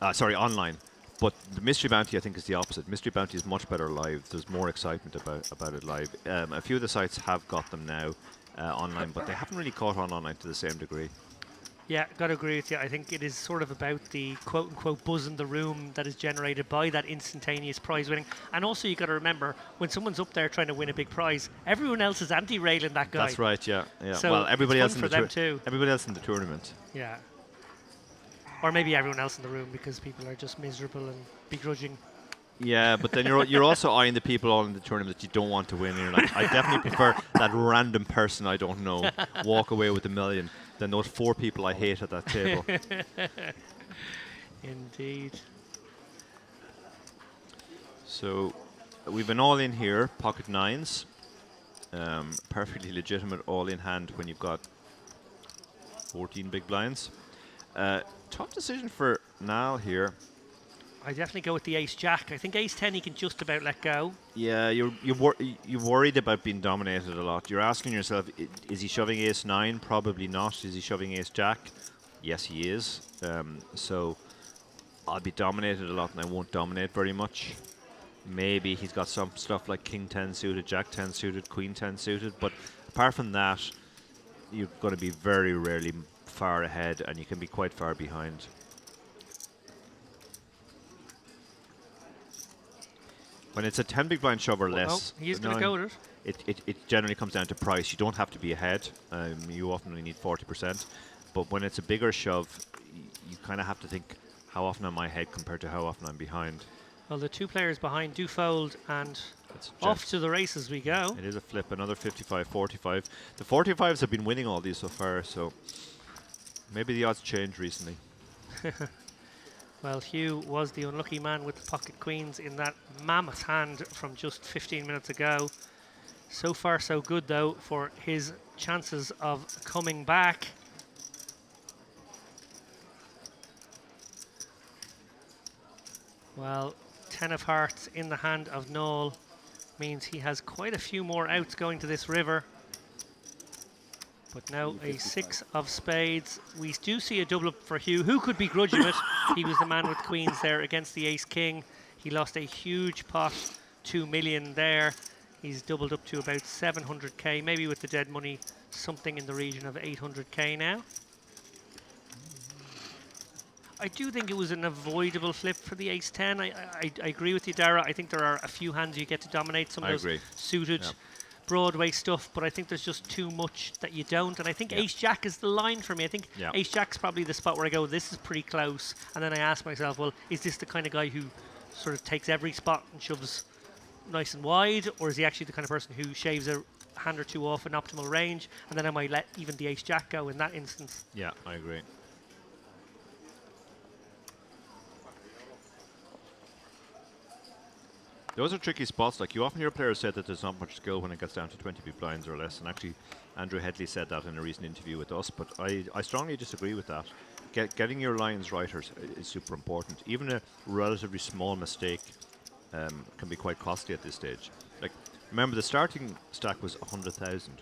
Online. But the mystery bounty, I think, is the opposite. Mystery bounty is much better live. There's more excitement about it live. A few of the sites have got them now online, but they haven't really caught on online to the same degree. Yeah, got to agree with you. I think it is sort of about the quote-unquote buzz in the room that is generated by that instantaneous prize winning. And also you got to remember, when someone's up there trying to win a big prize, everyone else is anti-railing that guy. That's right, yeah. So well, everybody else for them too. Everybody else in the tournament. Yeah. Or maybe everyone else in the room because people are just miserable and begrudging. Yeah, but then you're also eyeing the people all in the tournament that you don't want to win. And you're like, I definitely prefer that random person I don't know walk away with $1 million than those 4 people I hate at that table. Indeed. So we've an all-in here, pocket 9s. Perfectly legitimate all-in hand when you've got 14 big blinds. Tough decision for Niall here. I definitely go with the ace-jack. I think ace-10 he can just about let go. Yeah, you're worried about being dominated a lot. You're asking yourself, is he shoving ace-9? Probably not. Is he shoving ace-jack? Yes, he is. So I'll be dominated a lot and I won't dominate very much. Maybe he's got some stuff like king-10 suited, jack-10 suited, queen-10 suited. But apart from that, you're going to be very rarely far ahead and you can be quite far behind. When it's a 10 big blind shove or less, he's going to go with it. It generally comes down to price. You don't have to be ahead. You often only need 40%. But when it's a bigger shove, you kind of have to think, how often am I ahead compared to how often I'm behind? Well, the 2 players behind do fold, and off to the races we go. It is a flip, another 55-45. The 45s have been winning all these so far, so maybe the odds changed recently. Well, Hugh was the unlucky man with the pocket queens in that mammoth hand from just 15 minutes ago. So far, so good, though, for his chances of coming back. Well, 10 of hearts in the hand of Noel means he has quite a few more outs going to this river. But now a 6 of spades. We do see a double up for Hugh. Who could begrudge him it? He was the man with queens there against the ace-king. He lost a huge pot, 2 million there. He's doubled up to about 700k, maybe with the dead money, something in the region of 800k now. I do think it was an avoidable flip for the ace-10. I agree with you, Dara. I think there are a few hands you get to dominate, some of those suited Broadway stuff, but I think there's just too much that you don't. And I think ace-jack is the line for me. I think ace-jack's probably the spot where I go, this is pretty close. And then I ask myself, well, is this the kind of guy who sort of takes every spot and shoves nice and wide? Or is he actually the kind of person who shaves a hand or two off an optimal range? And then I might let even the ace-jack go in that instance. Yeah, I agree. Those are tricky spots. Like, you often hear players say that there's not much skill when it gets down to 20 big blinds or less. And actually, Andrew Headley said that in a recent interview with us. But I strongly disagree with that. Getting your lines right is super important. Even a relatively small mistake can be quite costly at this stage. Like, remember, the starting stack was 100,000.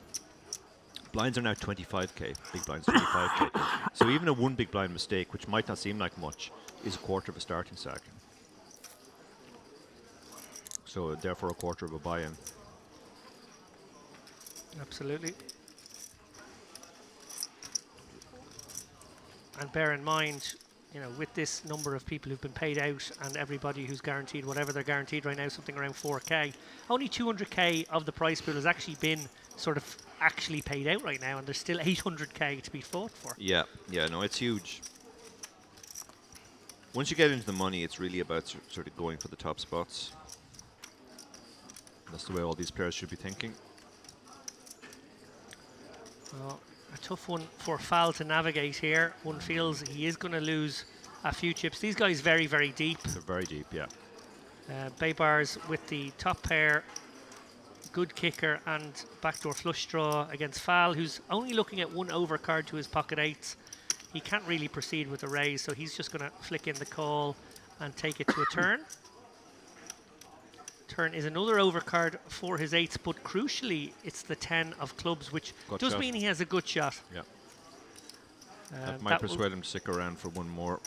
Blinds are now 25k. Big blinds 25k. So even a 1 big blind mistake, which might not seem like much, is a quarter of a starting stack. So therefore a quarter of a buy-in. Absolutely. And bear in mind, you know, with this number of people who've been paid out and everybody who's guaranteed whatever they're guaranteed right now, something around 4k, only 200k of the prize pool has actually been sort of actually paid out right now, and there's still 800k to be fought for. Yeah, no, it's huge. Once you get into the money, it's really about sort of going for the top spots. That's the way all these players should be thinking. Well, a tough one for Fal to navigate here. One feels he is going to lose a few chips. These guys very, very deep. They're very deep, yeah. Baybars with the top pair, good kicker and backdoor flush draw against Fal, who's only looking at one overcard to his pocket eights. He can't really proceed with the raise, so he's just going to flick in the call and take it to a turn. Turn is another overcard for his eights, but crucially, it's the 10 of clubs, which does mean he has a good shot. Yeah. That might persuade him to stick around for one more.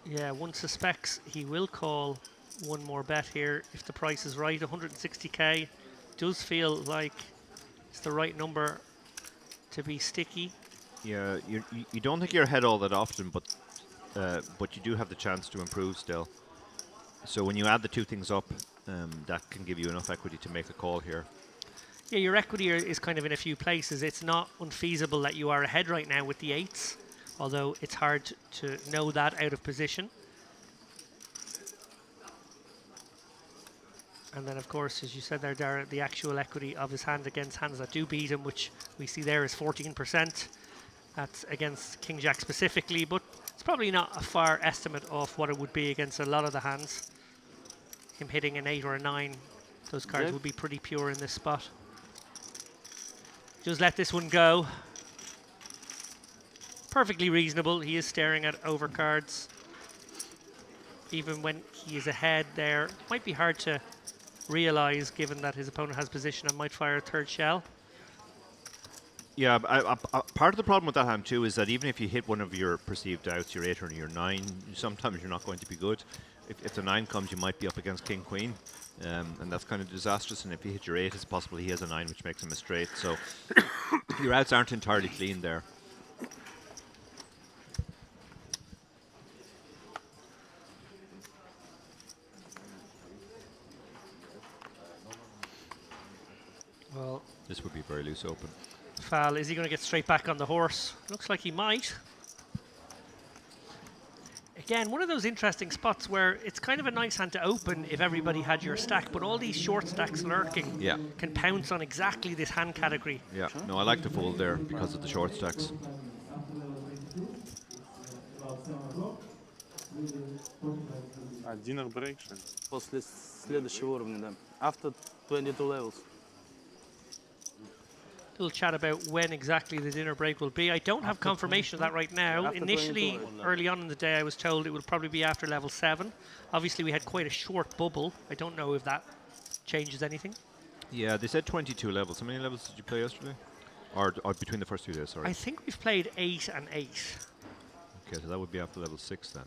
Yeah, one suspects he will call one more bet here if the price is right. 160k does feel like it's the right number to be sticky. Yeah, you don't think you're ahead all that often, but you do have the chance to improve still. So when you add the two things up, that can give you enough equity to make a call here. Yeah, your equity is kind of in a few places. It's not unfeasible that you are ahead right now with the eights, although it's hard to know that out of position. And then, of course, as you said there, Dara, the actual equity of his hand against hands that do beat him, which we see there is 14%. That's against King Jack specifically, but it's probably not a far estimate of what it would be against a lot of the hands. Him hitting an 8 or a 9, those cards would be pretty pure in this spot. Just let this one go. Perfectly reasonable. He is staring at overcards. Even when he is ahead there, might be hard to realize given that his opponent has position and might fire a third shell. Yeah, part of the problem with that hand too is that even if you hit one of your perceived outs, your 8 or your 9, sometimes you're not going to be good. If the 9 comes, you might be up against King Queen, and that's kind of disastrous. And if you hit your 8, it's possible he has a 9, which makes him a straight. So your outs aren't entirely clean there. Well, this would be very loose open. Fal, is he going to get straight back on the horse? Looks like he might. Again, one of those interesting spots where it's kind of a nice hand to open if everybody had your stack, but all these short stacks lurking can pounce on exactly this hand category. Yeah, no, I like to fold there because of the short stacks. Dinner break. После следующего уровня, да. After 22 levels. Little chat about when exactly the dinner break will be. I don't have confirmation of that right now. Initially, early on in the day, I was told it would probably be after level 7. Obviously, we had quite a short bubble. I don't know if that changes anything. Yeah, they said 22 levels. How many levels did you play yesterday? Or between the first 2 days, sorry. I think we've played 8 and 8. Okay, so that would be after level 6 then.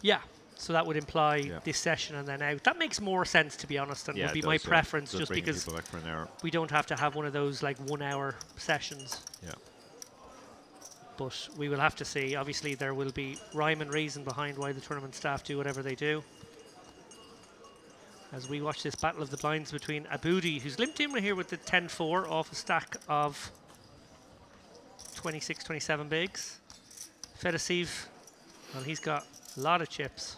Yeah, so that would imply this session and then out. That makes more sense, to be honest, and would be my preference, just because we don't have to have one of those like 1 hour sessions. Yeah. But we will have to see. Obviously, there will be rhyme and reason behind why the tournament staff do whatever they do. As we watch this battle of the blinds between Aboudi, who's limped in here with the 10-4 off a stack of 26, 27 bigs. Fedosiv, well, he's got a lot of chips.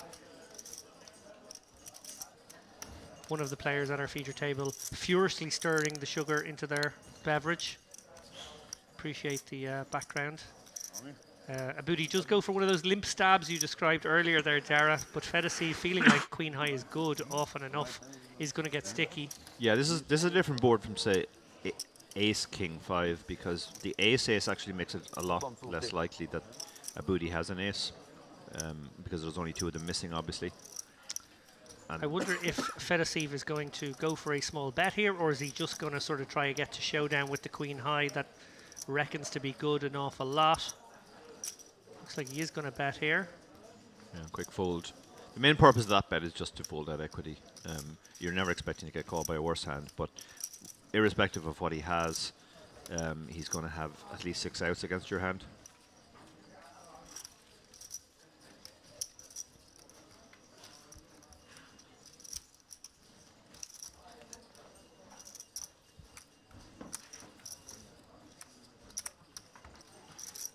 One of the players at our feature table furiously stirring the sugar into their beverage. Appreciate the background. Aboudi does go for one of those limp stabs you described earlier there, Dara, but Fedosiv, feeling like Queen High is good often enough, is going to get sticky. Yeah, this is a different board from, say, Ace King 5, because the Ace actually makes it a lot less likely that Aboudi has an Ace, because there's only 2 of them missing, obviously. And I wonder if Fedosiv is going to go for a small bet here, or is he just going to sort of try to get to showdown with the Queen High that reckons to be good an awful lot. Looks like he is going to bet here. Yeah, quick fold. The main purpose of that bet is just to fold that equity. You're never expecting to get called by a worse hand, but irrespective of what he has, he's going to have at least 6 outs against your hand.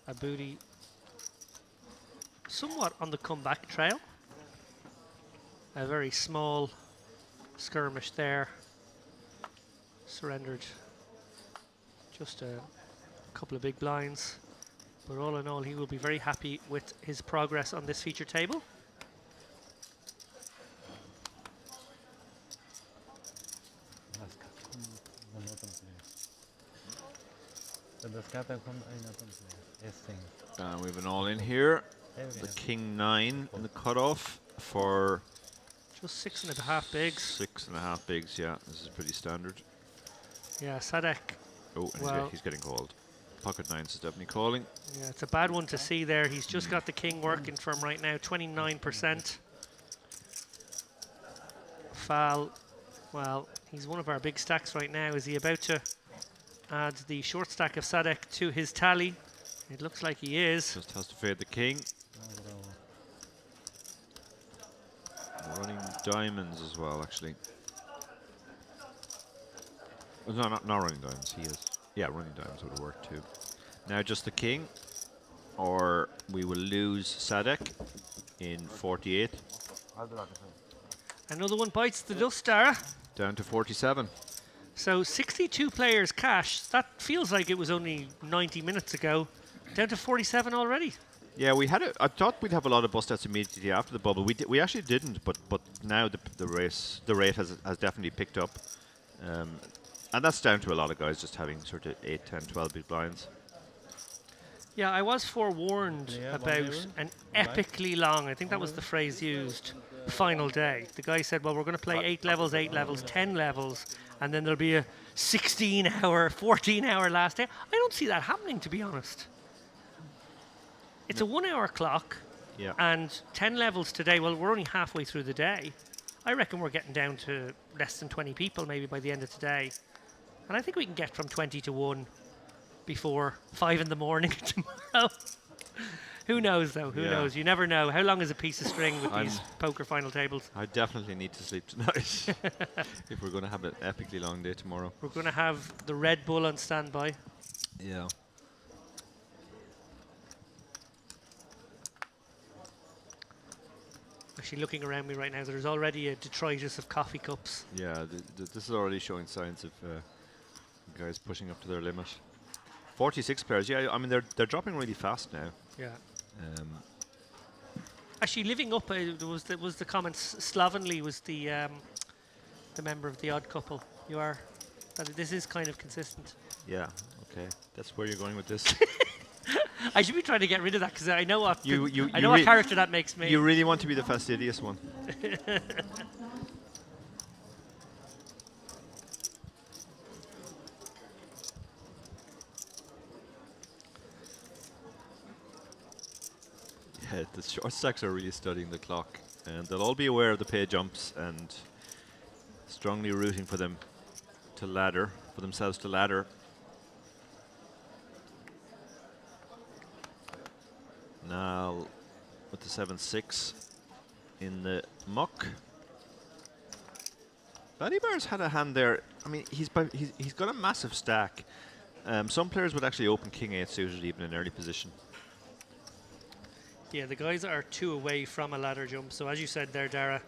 A booty somewhat on the comeback trail. A very small skirmish there. Surrendered just a couple of big blinds. But all in all, he will be very happy with his progress on this feature table. We have an all in here. The king 9 in the cutoff for just 6.5 bigs. 6.5 bigs, yeah. This is pretty standard. Yeah, Sadek. Oh, and well, he's getting called. Pocket 9s is definitely calling. Yeah, it's a bad one to see there. He's just got the king working for him right now, 29%. Foul. Well, he's one of our big stacks right now. Is he about to add the short stack of Sadek to his tally? It looks like he is. Just has to fade the king. Running diamonds as well, actually. Oh, no, not running diamonds. He is. Yeah, running diamonds would have worked too. Now just the king, or we will lose Sadek in 48. Another one bites the dust, Dara. Down to 47. So 62 players cash. That feels like it was only 90 minutes ago. Down to 47 already. Yeah, we had I thought we'd have a lot of bust outs immediately after the bubble. We actually didn't, but now the rate has definitely picked up, and that's down to a lot of guys just having sort of 8, 10, 12 big blinds. Yeah, I was forewarned about an epically long, I think that was the phrase used, final day. The guy said, well, we're going to play 8 levels, 10 levels, and then there'll be a 16-hour, 14-hour last day. I don't see that happening, to be honest. It's a 1-hour clock, and 10 levels today. Well, we're only halfway through the day. I reckon we're getting down to less than 20 people maybe by the end of today. And I think we can get from 20 to 1 before 5 in the morning tomorrow. Who knows, though? Who knows? You never know. How long is a piece of string with these poker final tables? I definitely need to sleep tonight if we're going to have an epically long day tomorrow. We're going to have the Red Bull on standby. Yeah. Actually, looking around me right now, there's already a detritus of coffee cups. Yeah, this is already showing signs of guys pushing up to their limit. 46 players. Yeah, I mean they're dropping really fast now. Yeah. Actually, living up, was the comments. Slovenly was the member of the odd couple. You are. This is kind of consistent. Yeah. Okay. That's where you're going with this. I should be trying to get rid of that because I know what I know what character that makes me. You really want to be the fastidious one. Yeah, the short stacks are really studying the clock, and they'll all be aware of the pay jumps and strongly rooting for them to ladder, for themselves to ladder. Now with the 7-6 in the muck. Badibar's had a hand there. I mean, he's got a massive stack. Some players would actually open King 8 suited even in early position. Yeah, the guys are 2 away from a ladder jump. So as you said there, Dara,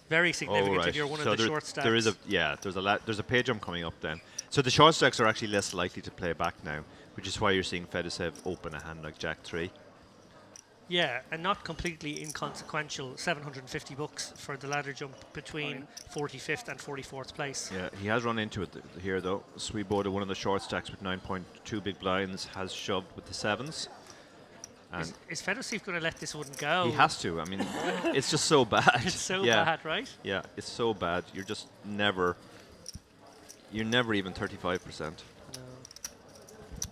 very significant if you're one of the short stacks. There's a pay jump coming up then. So the short stacks are actually less likely to play back now, which is why you're seeing Fedosev open a hand like Jack 3. Yeah, and not completely inconsequential. 750 bucks for the ladder jump between 45th and 44th place. Yeah, he has run into it here though. Swieboda, one of the short stacks with 9.2 big blinds, has shoved with the 7s. And is Fedosev going to let this one go? He has to. I mean, it's just so bad. It's so bad, right? Yeah, it's so bad. You're just never even 35%. No.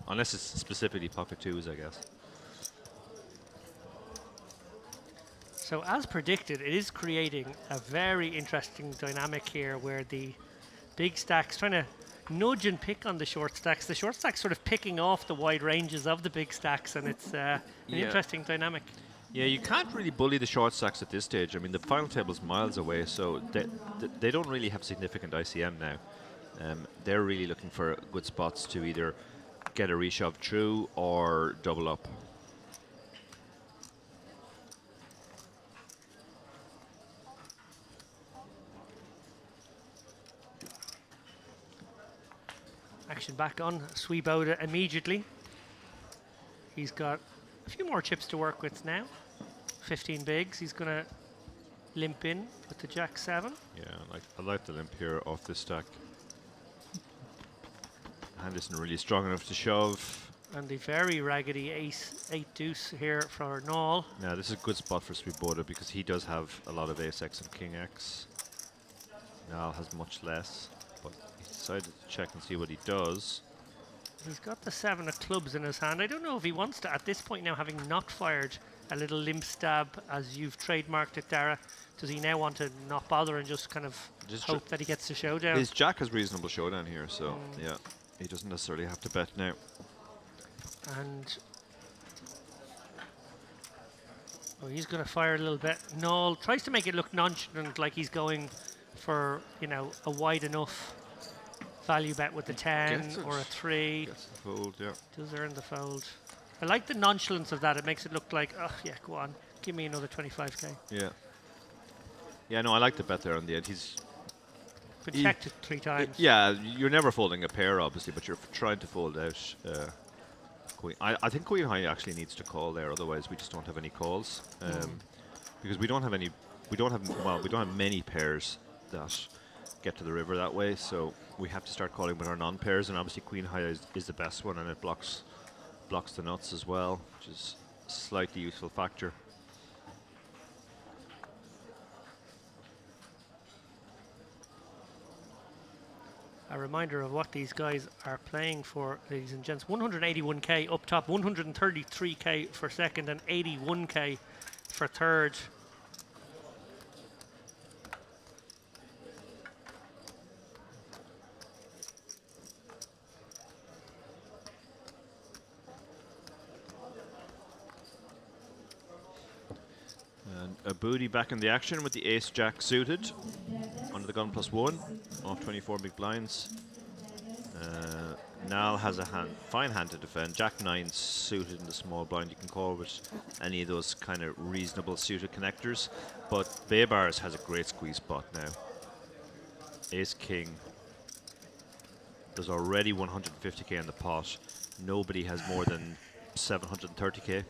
Unless it's specifically pocket 2s, I guess. So as predicted, it is creating a very interesting dynamic here where the big stacks trying to nudge and pick on the short stacks. The short stacks sort of picking off the wide ranges of the big stacks, and it's an interesting dynamic. Yeah, you can't really bully the short stacks at this stage. I mean, the final table's miles away, so they don't really have significant ICM now. They're really looking for good spots to either get a reshove through or double up. Action back on Swoboda immediately. He's got a few more chips to work with now. 15 bigs. He's going to limp in with the Jack 7. Yeah, I like the limp here off this stack. Hand isn't really strong enough to shove. And the very raggedy ace 8 deuce here for Noel. Now this is a good spot for Swoboda because he does have a lot of ace X and king X. Niall has much less, but he decided to check and see what he does. He's got the 7 of clubs in his hand. I don't know if he wants to, at this point now, having not fired a little limp stab as you've trademarked it, Dara, does he now want to not bother and just kind of hope that he gets the showdown? His Jack has reasonable showdown here, so yeah, he doesn't necessarily have to bet now. And he's going to fire a little bit. Noel tries to make it look nonchalant, like he's going for, you know, a wide enough value bet with the 10 or a 3. Gets the fold, yeah. Does earn the fold. I like the nonchalance of that. It makes it look like, oh yeah, go on, give me another 25k. Yeah. Yeah, no, I like the bet there on the end. He's been checked it 3 times. Yeah, you're never folding a pair, obviously, but you're trying to fold out queen. I think queen high actually needs to call there. Otherwise, we just don't have any calls because we don't have any. We don't have many pairs that get to the river that way. So we have to start calling with our non-pairs, and obviously queen high is the best one, and it blocks the nuts as well, which is a slightly useful factor. A reminder of what these guys are playing for, ladies and gents. 181k up top, 133k for second, and 81k for third. And a booty back in the action with the ace jack suited under the gun +1 off 24 big blinds. Niall has a fine hand to defend. Jack 9 suited in the small blind. You can call with any of those kind of reasonable suited connectors, but Baybars has a great squeeze spot now. Ace king. There's already 150k in the pot. Nobody has more than 730k.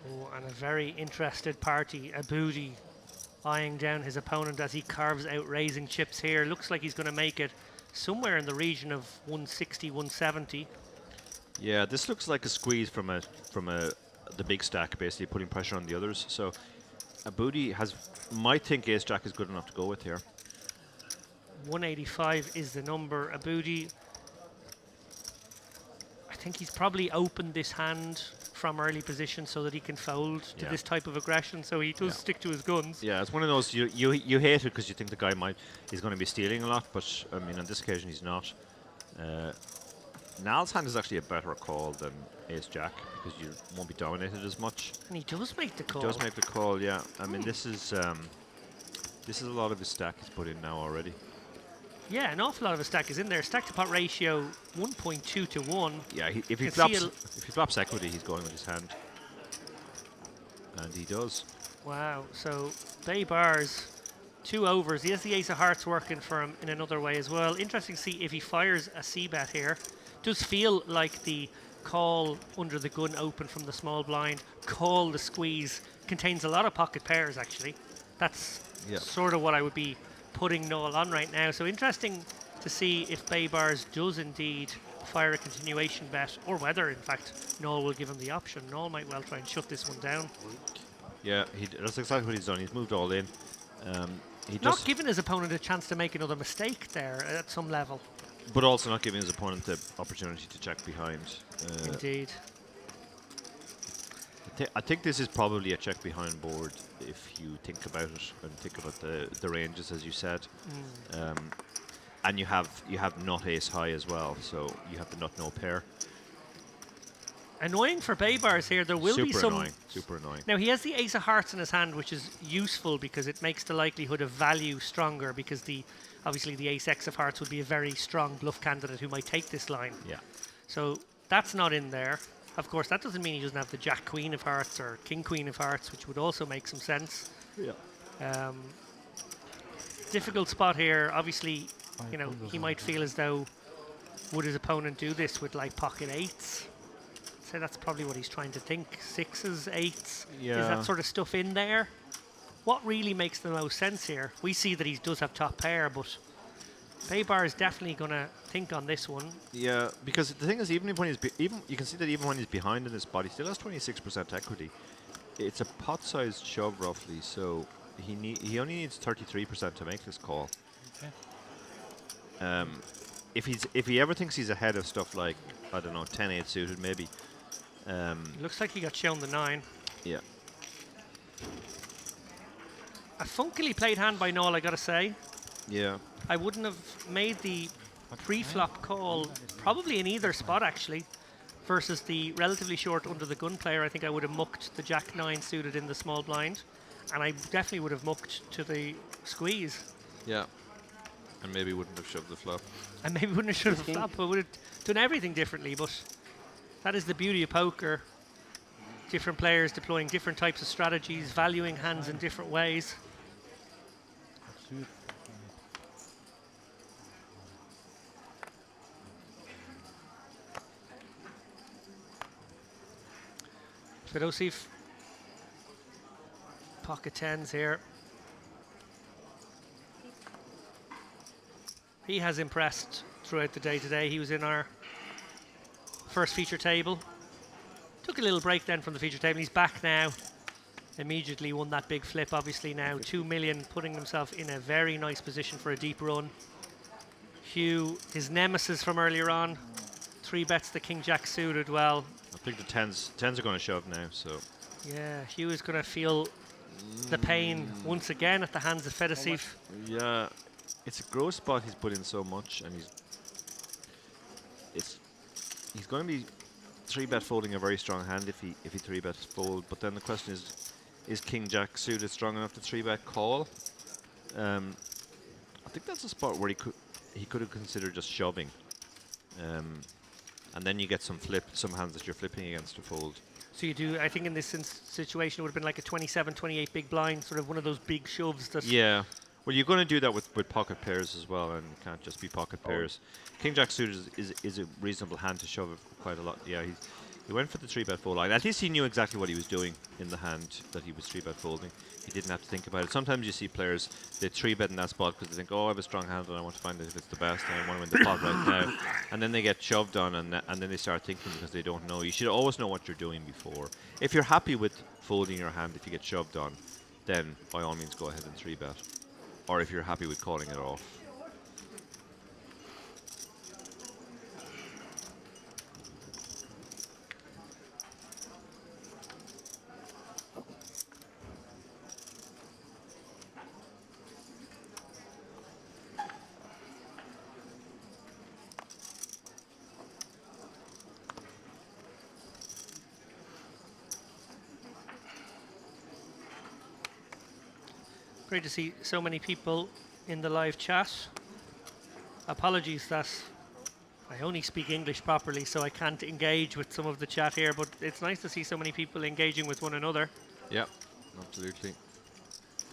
Oh, and a very interested party, a booty, eyeing down his opponent as he carves out raising chips here. Looks like he's going to make it somewhere in the region of 160, 170. Yeah, this looks like a squeeze from the big stack, basically putting pressure on the others. So a booty might think ace jack is good enough to go with here. 185 is the number. A booty, I think he's probably opened this hand from early position so that he can fold to this type of aggression, so he does stick to his guns. Yeah, it's one of those you hate it because you think the guy is going to be stealing a lot, but I mean on this occasion he's not. Niall's hand is actually a better call than ace jack because you won't be dominated as much. And he does make the call. He does make the call, yeah. I mean this is a lot of his stack he's put in now already. Yeah, an awful lot of his stack is in there. Stack to pot ratio 1.2 to 1. Yeah, if he flops equity, he's going with his hand, and he does. Wow. So Baybars, 2 overs. He has the ace of hearts working for him in another way as well. Interesting to see if he fires a c-bet here. Does feel like the call under the gun open from the small blind, call the squeeze, contains a lot of pocket pairs actually. That's sort of what I would be putting Noel on right now. So interesting to see if Baybars does indeed fire a continuation bet, or whether in fact Noel will give him the option. Noel might well try and shut this one down. Yeah, that's exactly what he's done. He's moved all in. Not giving his opponent a chance to make another mistake there at some level. But also not giving his opponent the opportunity to check behind. Indeed. I think this is probably a check behind board if you think about it and think about the ranges as you said. and you have nut ace high as well, so you have the nut no pair. Annoying for Baybars here. There will be Super some. annoying. Super annoying. Now he has the ace of hearts in his hand, which is useful because it makes the likelihood of value stronger. Because obviously the ace x of hearts would be a very strong bluff candidate who might take this line. Yeah. So that's not in there. Of course, that doesn't mean he doesn't have the jack queen of hearts or king queen of hearts, which would also make some sense. Yeah. Difficult spot here. Obviously, you know, he might feel as though would his opponent do this with like pocket eights. So that's probably what he's trying to think. Sixes, eights. Yeah. Is that sort of stuff in there? What really makes the most sense here? We see that he does have top pair, but Baybar is definitely going to think on this one. Yeah, because the thing is, even when he's you can see that even when he's behind in his spot, he still has 26% equity. It's a pot-sized shove roughly, so he only needs 33% to make this call. Okay. If he ever thinks he's ahead of stuff like, I don't know, 10-8 suited maybe. Looks like he got shown the 9. Yeah. A funkily played hand by Noel, I gotta say. Yeah. I wouldn't have made the pre-flop call probably in either spot actually, versus the relatively short under the gun player. I think I would have mucked the jack 9 suited in the small blind, and I definitely would have mucked to the squeeze. Yeah. And maybe wouldn't have shoved the flop. And maybe wouldn't have shoved the flop, but would have done everything differently. But that is the beauty of poker. Different players deploying different types of strategies, valuing hands in different ways. Fedosif, pocket 10s here. He has impressed throughout the day today. He was in our first feature table. Took a little break then from the feature table. He's back now. Immediately won that big flip, obviously now 2 million, putting himself in a very nice position for a deep run. Hugh, his nemesis from earlier on, 3 bets the king jack suited well. I think the tens are going to shove now, so. Yeah, Hugh is going to feel the pain once again at the hands of Fedosif. Yeah, it's a gross spot. He's put in so much, and he's going to be 3-bet folding a very strong hand if he 3-bets fold. But then the question is king jack suited strong enough to 3-bet call? I think that's a spot where he could have considered just shoving. And then you get some hands that you're flipping against to fold. So you do, I think in this situation it would have been like a 27, 28 big blind, sort of one of those big shoves. That Yeah. Well, you're going to do that with pocket pairs as well, and it can't just be pocket pairs. King jack suited is a reasonable hand to shove quite a lot. Yeah, he went for the 3-bet fold line. At least he knew exactly what he was doing in the hand that he was 3-bet folding. He didn't have to think about it. Sometimes you see players, they 3-bet in that spot because they think, oh, I have a strong hand and I want to find out if it's the best and I want to win the pot right now. And then they get shoved on and then they start thinking because they don't know. You should always know what you're doing before. If you're happy with folding your hand, if you get shoved on, then by all means go ahead and 3-bet. Or if you're happy with calling it off. Great to see so many people in the live chat. Apologies that I only speak English properly, so I can't engage with some of the chat here, but it's nice to see so many people engaging with one another. Yeah, absolutely.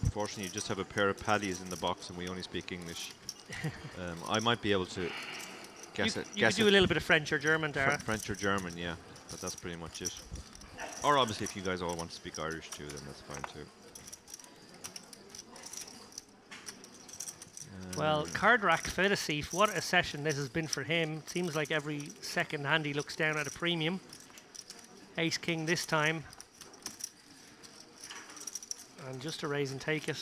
Unfortunately, you just have a pair of paddies in the box and we only speak English. I might be able to guess it. You could do a little bit of French or German, Dara. French or German, yeah. But that's pretty much it. Or obviously, if you guys all want to speak Irish too, then that's fine too. Well, card rack Fedosif, what a session this has been for him. Seems like every second hand he looks down at a premium. Ace king this time. And just a raise and take it.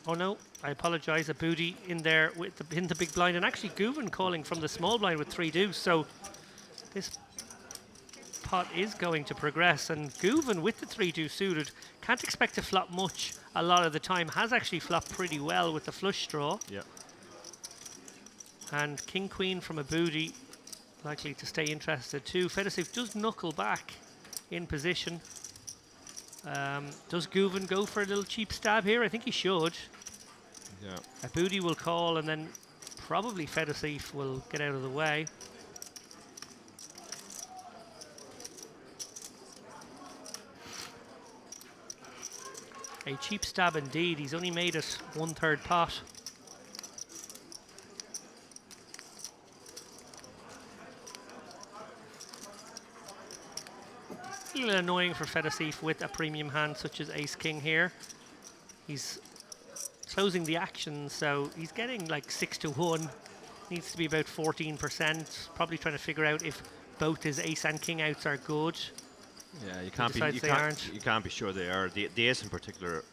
Oh no, I apologize, a booty in there with in the big blind. And actually Guven calling from the small blind with 3 deuce. So this pot is going to progress, and Govan with the 3-2 suited can't expect to flop much a lot of the time. Has actually flopped pretty well with the flush draw. Yeah. And King Queen from a booty likely to stay interested too. Fedosif does knuckle back in position. Does Govan go for a little cheap stab here? I think he should. Yeah. A booty will call, and then probably Fedosif will get out of the way. A cheap stab indeed. He's only made it 1/3 pot. A little annoying for Fedosif with a premium hand such as Ace King here. He's closing the action, so he's getting like 6-1. Needs to be about 14%. Probably trying to figure out if both his Ace and King outs are good. Yeah, you can't be sure they are. The Ace in particular,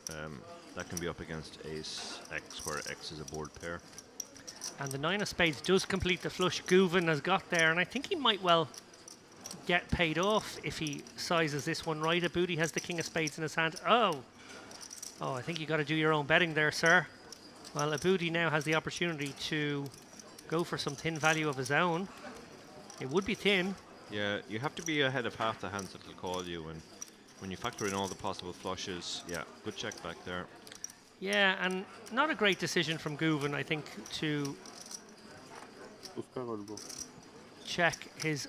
that can be up against Ace X, where X is a board pair. And the 9 of spades does complete the flush Govan has got there, and I think he might well get paid off if he sizes this one right. A booty has the King of spades in his hand. Oh, I think you got to do your own betting there, sir. Well, a booty now has the opportunity to go for some thin value of his own. It would be thin. Yeah, you have to be ahead of half the hands that will call you, and when you factor in all the possible flushes, yeah, good check back there. Yeah, and not a great decision from Govan, I think, to check his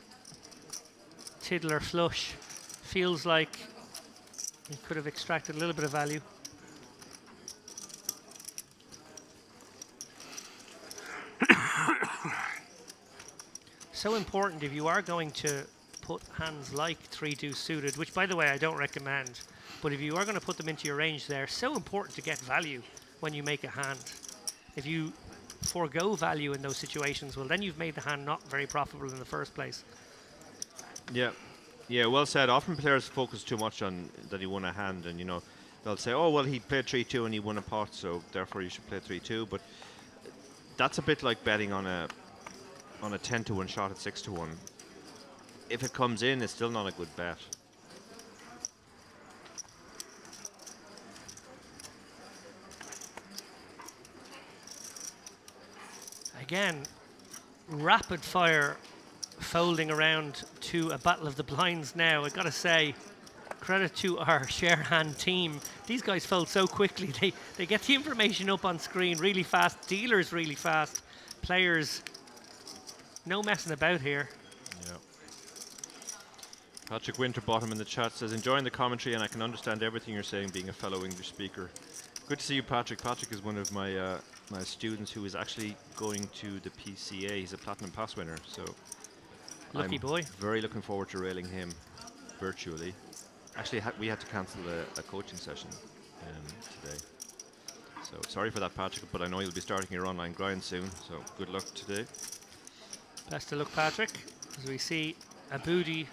Tiddler flush. Feels like he could have extracted a little bit of value. So important if you are going to put hands like 3-2 suited, which by the way I don't recommend, but if you are going to put them into your range, they're so important to get value when you make a hand. If you forego value in those situations, well then you've made the hand not very profitable in the first place. Yeah, well said. Often players focus too much on that he won a hand, and they'll say, oh well, he played 3-2 and he won a pot, so therefore you should play 3-2. But that's a bit like betting on a 10-1 shot at 6-1. If it comes in, it's still not a good bet. Again, rapid fire folding around to a battle of the blinds now. I gotta say, credit to our share hand team. These guys fold so quickly. They get the information up on screen really fast. Dealers really fast. Players, no messing about here. Yeah. Patrick Winterbottom in the chat says, enjoying the commentary and I can understand everything you're saying being a fellow English speaker. Good to see you, Patrick. Patrick is one of my my students who is actually going to the PCA. He's a Platinum Pass winner, so lucky boy. Very looking forward to railing him virtually. Actually, we had to cancel a coaching session today. So sorry for that, Patrick, but I know you'll be starting your online grind soon, so good luck today. Best of luck, Patrick, as we see a booty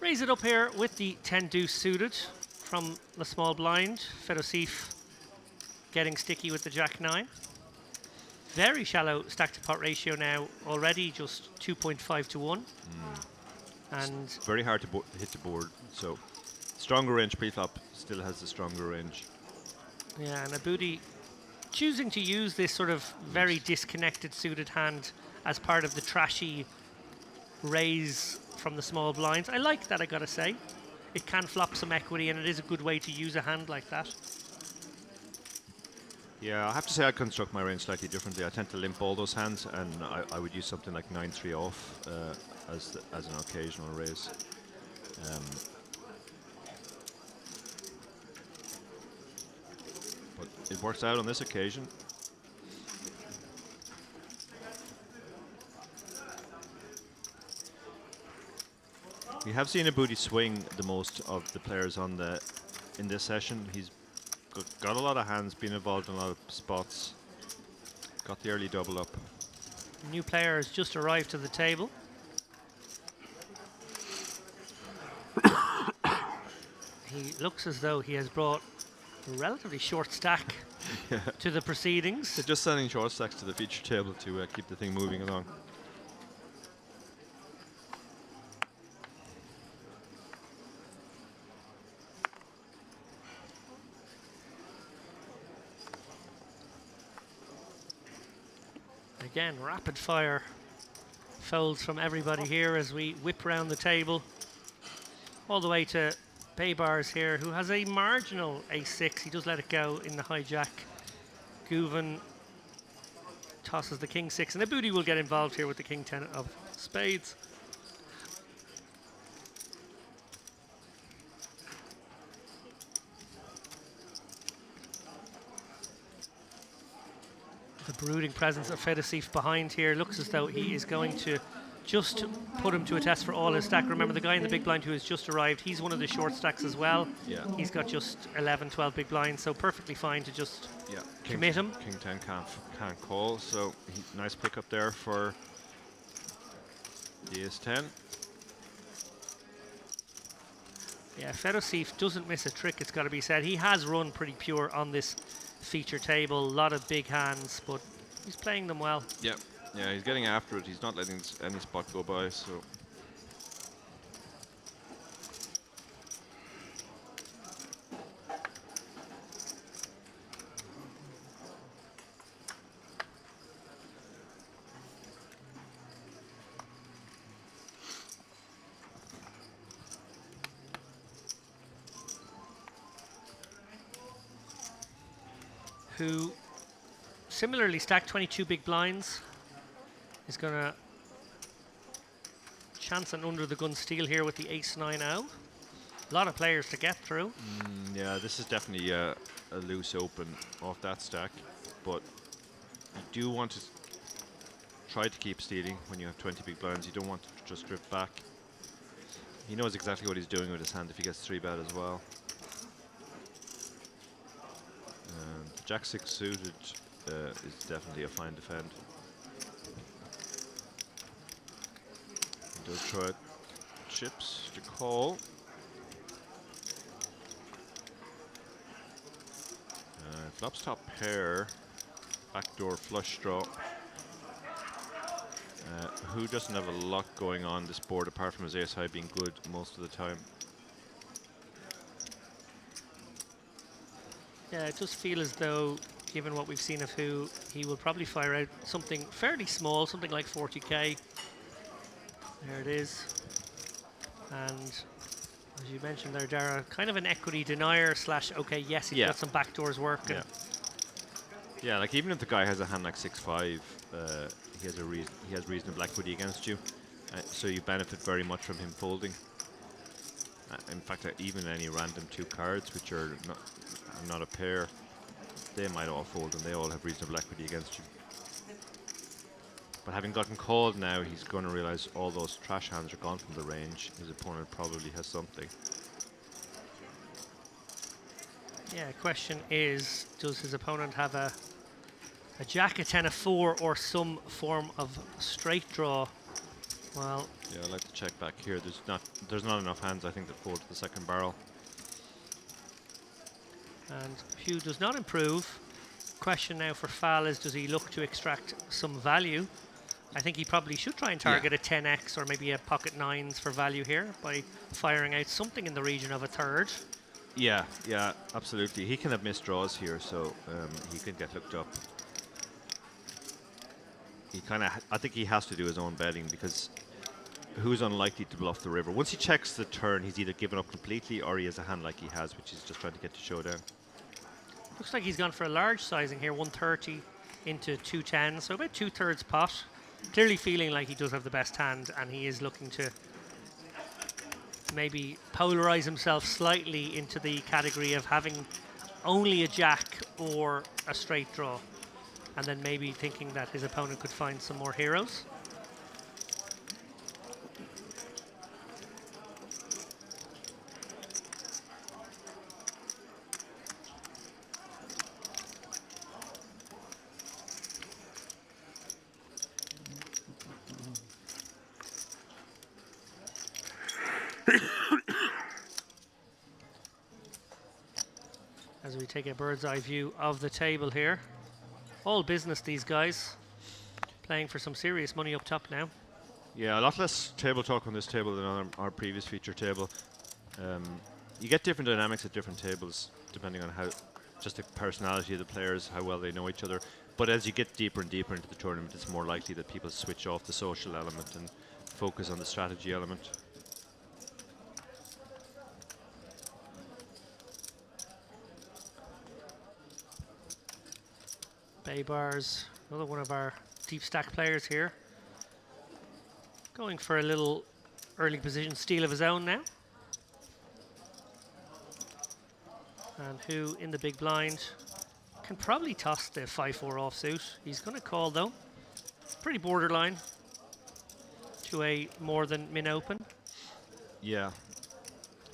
raise it up here with the 10-deuce suited from the small blind. Fedosif getting sticky with the Jack-9. Very shallow stack to pot ratio now, already just 2.5 to 1. And it's very hard to hit the board, so stronger range pre-flop still has the stronger range. Yeah, and a booty choosing to use this sort of very disconnected suited hand as part of the trashy raise from the small blinds. I like that, I gotta say. It can flop some equity, and it is a good way to use a hand like that. Yeah, I have to say I construct my range slightly differently. I tend to limp all those hands, and I would use something like 9-3 off as an occasional raise. But it works out on this occasion. We have seen a booty swing the most of the players in this session. He's got a lot of hands, been involved in a lot of spots. Got the early double up. New player has just arrived to the table. He looks as though he has brought a relatively short stack to the proceedings. They're just sending short stacks to the feature table to keep the thing moving along. Again, rapid fire folds from everybody here as we whip round the table. All the way to Baybars here, who has a marginal ace-6. He does let it go in the hijack. Guven tosses the king-6, and Abudi will get involved here with the king-10 of spades. The brooding presence of Fedosif behind here looks as though he is going to just put him to a test for all his stack. Remember, the guy in the big blind who has just arrived, he's one of the short stacks as well. Yeah. He's got just 11, 12 big blinds, so perfectly fine to just commit him. King 10 can't call, so nice pick up there for the ace 10. Yeah, Fedosif doesn't miss a trick, it's got to be said. He has run pretty pure on this feature table, a lot of big hands, but he's playing them well. Yeah, yeah, he's getting after it. He's not letting any spot go by, so. Who similarly stacked 22 big blinds, is going to chance an under the gun steal here with the ace-9 out. A lot of players to get through. Yeah, this is definitely a loose open off that stack, but you do want to try to keep stealing when you have 20 big blinds. You don't want to just drift back. He knows exactly what he's doing with his hand if he gets 3-bet as well. Jack-6 suited is definitely a fine defend. He does try chips to call. Flops top pair, backdoor flush draw. Who doesn't have a lot going on this board apart from his ace high being good most of the time? Yeah, it does feel as though, given what we've seen of Who, he will probably fire out something fairly small, something like 40k. There it is. And as you mentioned there, Dara, kind of an equity denier slash, okay, yes, he's got some backdoors working. Yeah, like even if the guy has a hand like 6-5, he has reasonable equity against you, so you benefit very much from him folding. In fact, even any random 2 cards, which are not a pair, they might all fold and they all have reasonable equity against you. But having gotten called now, he's going to realize all those trash hands are gone from the range. His opponent probably has something. Yeah, question is, does his opponent have a jack, a 10, a 4, or some form of straight draw? Well, yeah, I'd like to check back here. There's not enough hands, I think, that fold to the second barrel. And Hugh does not improve. Question now for Fal is, does he look to extract some value? I think he probably should try and target a 10x or maybe a pocket 9s for value here by firing out something in the region of a third. Yeah, yeah, absolutely. He can have missed draws here, so he can get hooked up. I think he has to do his own betting because Who's unlikely to bluff the river. Once he checks the turn, he's either given up completely or he has a hand like he has, which he's just trying to get to showdown. Looks like he's gone for a large sizing here, 130 into 210, so about 2/3 pot. Clearly feeling like he does have the best hand, and he is looking to maybe polarize himself slightly into the category of having only a jack or a straight draw, and then maybe thinking that his opponent could find some more heroes. As we take a bird's eye view of the table here. All business, these guys. Playing for some serious money up top now. Yeah, a lot less table talk on this table than on our previous feature table. You get different dynamics at different tables, depending on how, just the personality of the players, how well they know each other. But as you get deeper and deeper into the tournament, it's more likely that people switch off the social element and focus on the strategy element. Baybars, another one of our deep stack players here. Going for a little early position steal of his own now. And who in the big blind can probably toss the 5-4 offsuit. He's going to call though. Pretty borderline to a more than min open. Yeah.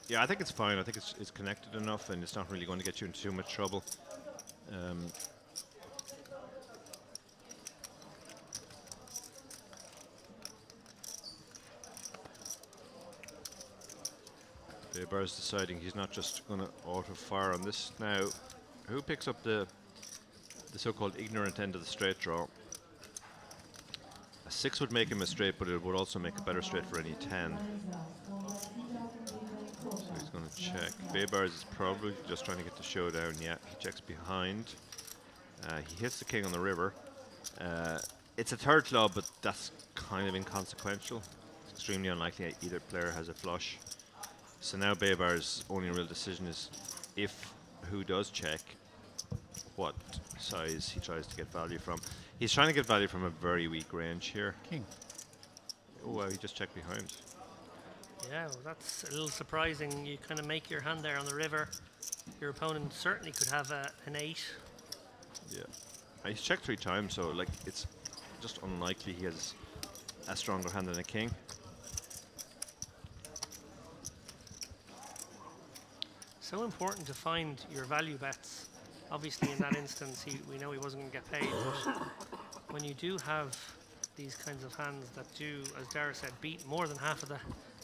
Yeah, I think it's fine. I think it's connected enough and it's not really going to get you into too much trouble. Baybar's deciding he's not just going to auto fire on this. Now, who picks up the so-called ignorant end of the straight draw? A 6 would make him a straight, but it would also make a better straight for any 10. So he's going to check. Baybar's is probably just trying to get the showdown. Yeah, he checks behind. He hits the king on the river. It's a third club, but that's kind of inconsequential. It's extremely unlikely either player has a flush. So now Baybar's only real decision is if who does check, what size he tries to get value from. He's trying to get value from a very weak range here. King. Oh wow, he just checked behind. Yeah, well, that's a little surprising. You kind of make your hand there on the river. Your opponent certainly could have an 8. Yeah. He's checked 3 times, so like it's just unlikely he has a stronger hand than a king. So important to find your value bets. Obviously, in that instance, we know he wasn't going to get paid. But when you do have these kinds of hands that do, as Dara said, beat more than half of the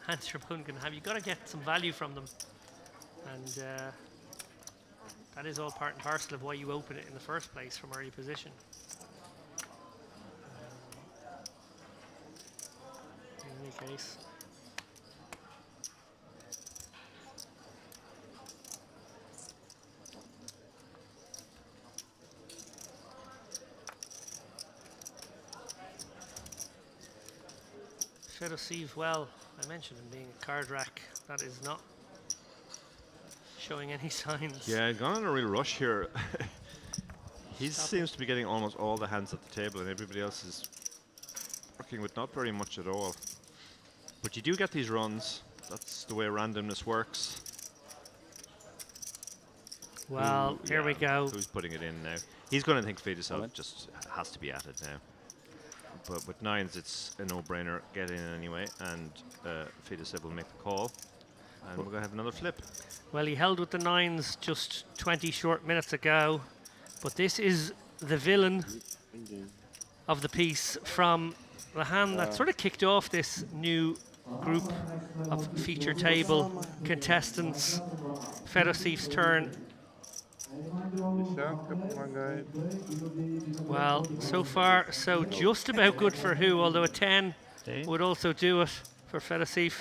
hands your opponent can have, you've got to get some value from them. And that is all part and parcel of why you open it in the first place from early position. In any case. Fedosiv, well, I mentioned him being a card rack. That is not showing any signs. Yeah, gone on a real rush here. He seems to be getting almost all the hands at the table, and everybody else is working with not very much at all. But you do get these runs. That's the way randomness works. Well, here we go. Who's putting it in now? He's going to think Fedosiv just has to be at it now. But with 9s, it's a no-brainer. Get in anyway, and Fedosiv will make the call. And we're going to have another flip. Well, he held with the 9s just 20 short minutes ago. But this is the villain of the piece from the hand that sort of kicked off this new group of feature table contestants. Fedosiv's turn. Well, so far, so just about good for who, although a 10 would also do it for Fedosiv.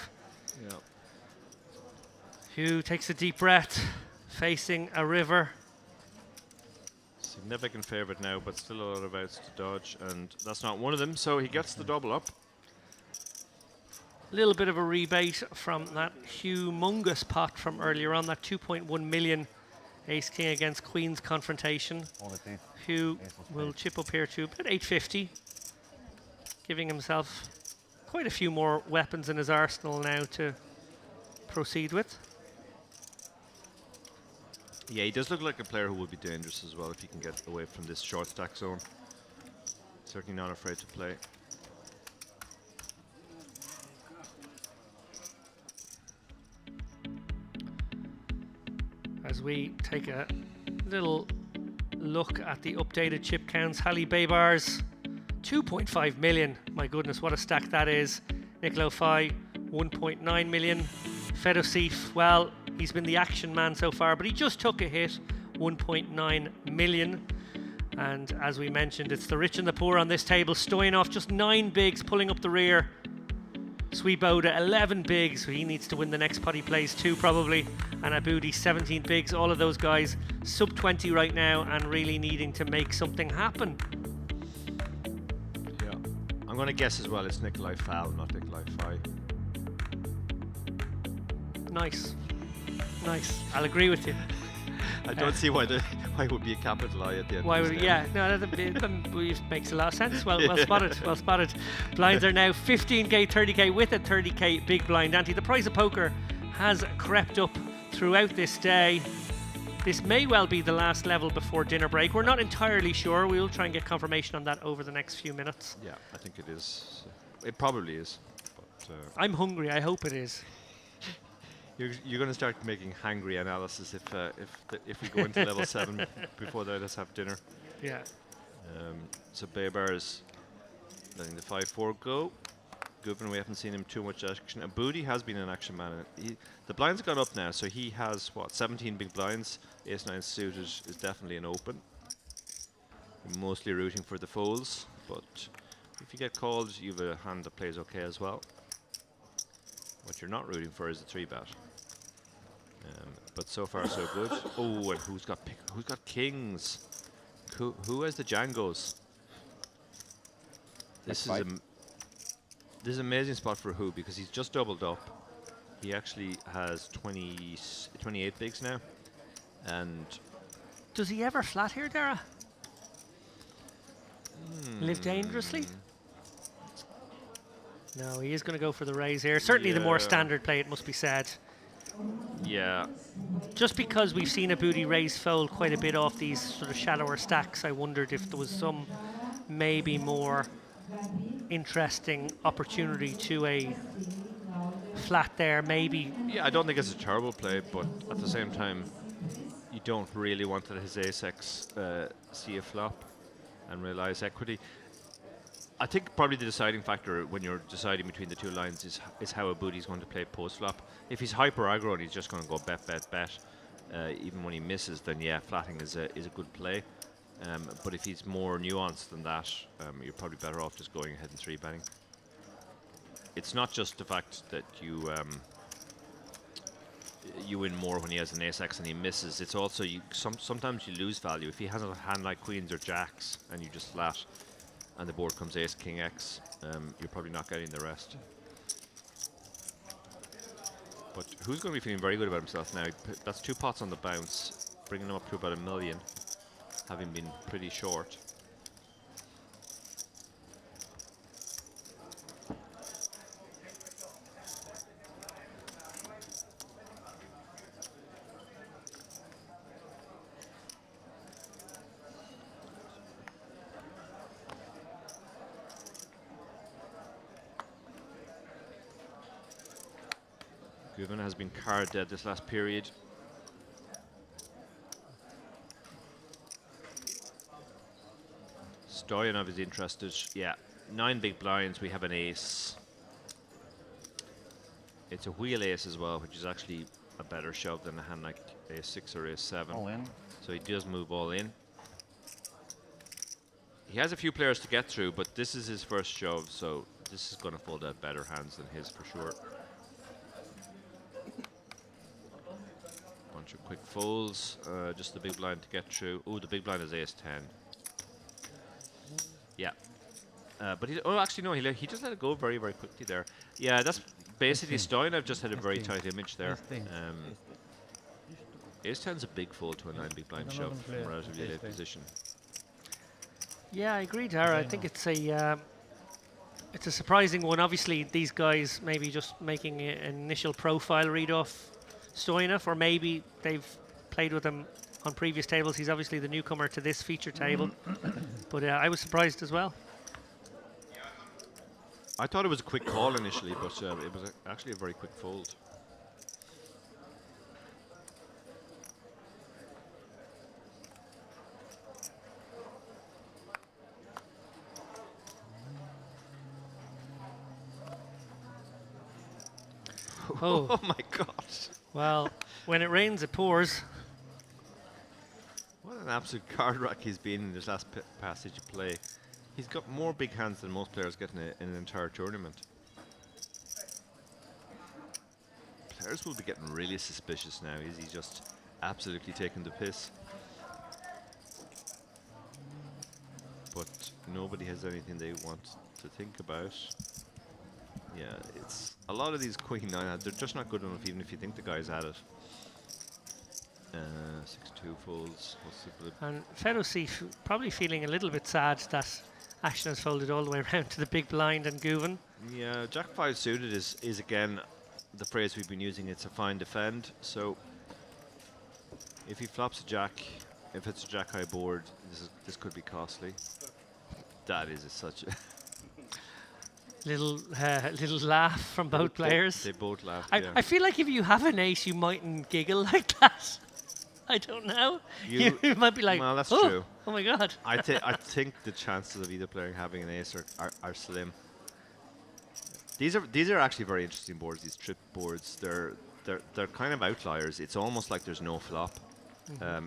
Yeah. Who takes a deep breath, facing a river. Significant favourite now, but still a lot of outs to dodge, and that's not one of them, so he gets the double up. A little bit of a rebate from that humongous pot from earlier on, that 2.1 million Ace-King against Queen's confrontation, who will chip up here to about 850, giving himself quite a few more weapons in his arsenal now to proceed with. Yeah, he does look like a player who would be dangerous as well if he can get away from this short stack zone. Certainly not afraid to play. As we take a little look at the updated chip counts, Halley Baybars, 2.5 million. My goodness, what a stack that is. Nicola Fai, 1.9 million. Fedosiv, well, he's been the action man so far, but he just took a hit, 1.9 million. And as we mentioned, it's the rich and the poor on this table. Stoyanov, just 9 bigs, pulling up the rear. Sweeboda 11 bigs, so he needs to win the next pot he plays 2 probably. And Aboudi 17 bigs. All of those guys sub 20 right now and really needing to make something happen. Yeah. I'm going to guess as well it's Nikolai Fowl, not Nikolai Fry. Nice. Nice. I'll agree with you. I don't see why it would be a capital I at the end. Why of would, his yeah, no, that makes a lot of sense. Well spotted, well spotted. Blinds are now 15k, 30k with a 30k big blind ante. The price of poker has crept up throughout this day. This may well be the last level before dinner break. We're not entirely sure. We'll try and get confirmation on that over the next few minutes. Yeah, I think it is. It probably is. But, I'm hungry. I hope it is. You're going to start making hangry analysis if we go into level 7 before they let us have dinner. Yeah. So Baybar is letting the 5-4 go. Goodwin, we haven't seen him too much action. Aboudi has been an action man. The blinds have gone up now, so he has, 17 big blinds. Ace-9 suited is definitely an open. Mostly rooting for the folds, but if you get called, you have a hand that plays okay as well. What you're not rooting for is the 3-bet. But so far so good. Oh, and who's got kings? Who has the Django's? This is an amazing spot for Who because he's just doubled up. He actually has 28 bigs now. And does he ever flat here, Dara? Live dangerously? No, he is going to go for the raise here. Certainly the more standard play, it must be said. Yeah. Just because we've seen Aboudi raise fold quite a bit off these sort of shallower stacks, I wondered if there was some maybe more interesting opportunity to a flat there, maybe. Yeah, I don't think it's a terrible play, but at the same time, you don't really want to let his ace-x see a flop and realize equity. I think probably the deciding factor when you're deciding between the two lines is how Aboudi's going to play post-flop. If he's hyper aggro and he's just going to go bet, even when he misses, then yeah, flatting is a good play. But if he's more nuanced than that, you're probably better off just going ahead and 3-betting. It's not just the fact that you win more when he has an ace-x and he misses. It's also sometimes you lose value. If he has a hand like queens or jacks and you just flat, and the board comes ace, king, x, you're probably not getting the rest. But who's going to be feeling very good about himself now? That's 2 pots on the bounce, bringing him up to about $1 million, having been pretty short. Goodwin has been card dead this last period. Stoyanov is interested. Yeah, 9 big blinds. We have an ace. It's a wheel ace as well, which is actually a better shove than a hand like ace-6 or ace-7. All in. So he does move all in. He has a few players to get through, but this is his first shove, so this is going to fold out better hands than his for sure. Bunch of quick folds, just the big blind to get through. Oh, the big blind is ace-10. Yeah. But actually no, he just let it go very, very quickly there. Yeah, that's basically Stoyanov just had a very tight image there. Ace-10's a big fold to a 9 big blind shove from a relatively late position. Yeah, I agree, Dara. I think it's a surprising one. Obviously, these guys maybe just making an initial profile read off Stoyanov, or maybe they've played with him on previous tables. He's obviously the newcomer to this feature table, but I was surprised as well. I thought it was a quick call initially, but it was actually a very quick fold. Oh my God. Well, when it rains, it pours. What an absolute card rack he's been in this last passage of play. He's got more big hands than most players get in an entire tournament. players will be getting really suspicious now. Is he just absolutely taking the piss? But nobody has anything they want to think about. Yeah, it's a lot of these queen 9, they're just not good enough even if you think the guy's at it. 6-2 folds. And Ferocy probably feeling a little bit sad that Ashton has folded all the way around to the big blind and Govan. Yeah, Jack 5 suited is again the phrase we've been using. It's a fine defend. So if he flops a jack, if it's a jack high board, this could be costly. That is such a little laugh from both players. They both laugh. I feel like if you have an ace, you mightn't giggle like that. I don't know. You might be like, well, that's oh, true. Oh my god. I think the chances of either player having an ace are slim. These are actually very interesting boards. These trip boards, they're kind of outliers. It's almost like there's no flop.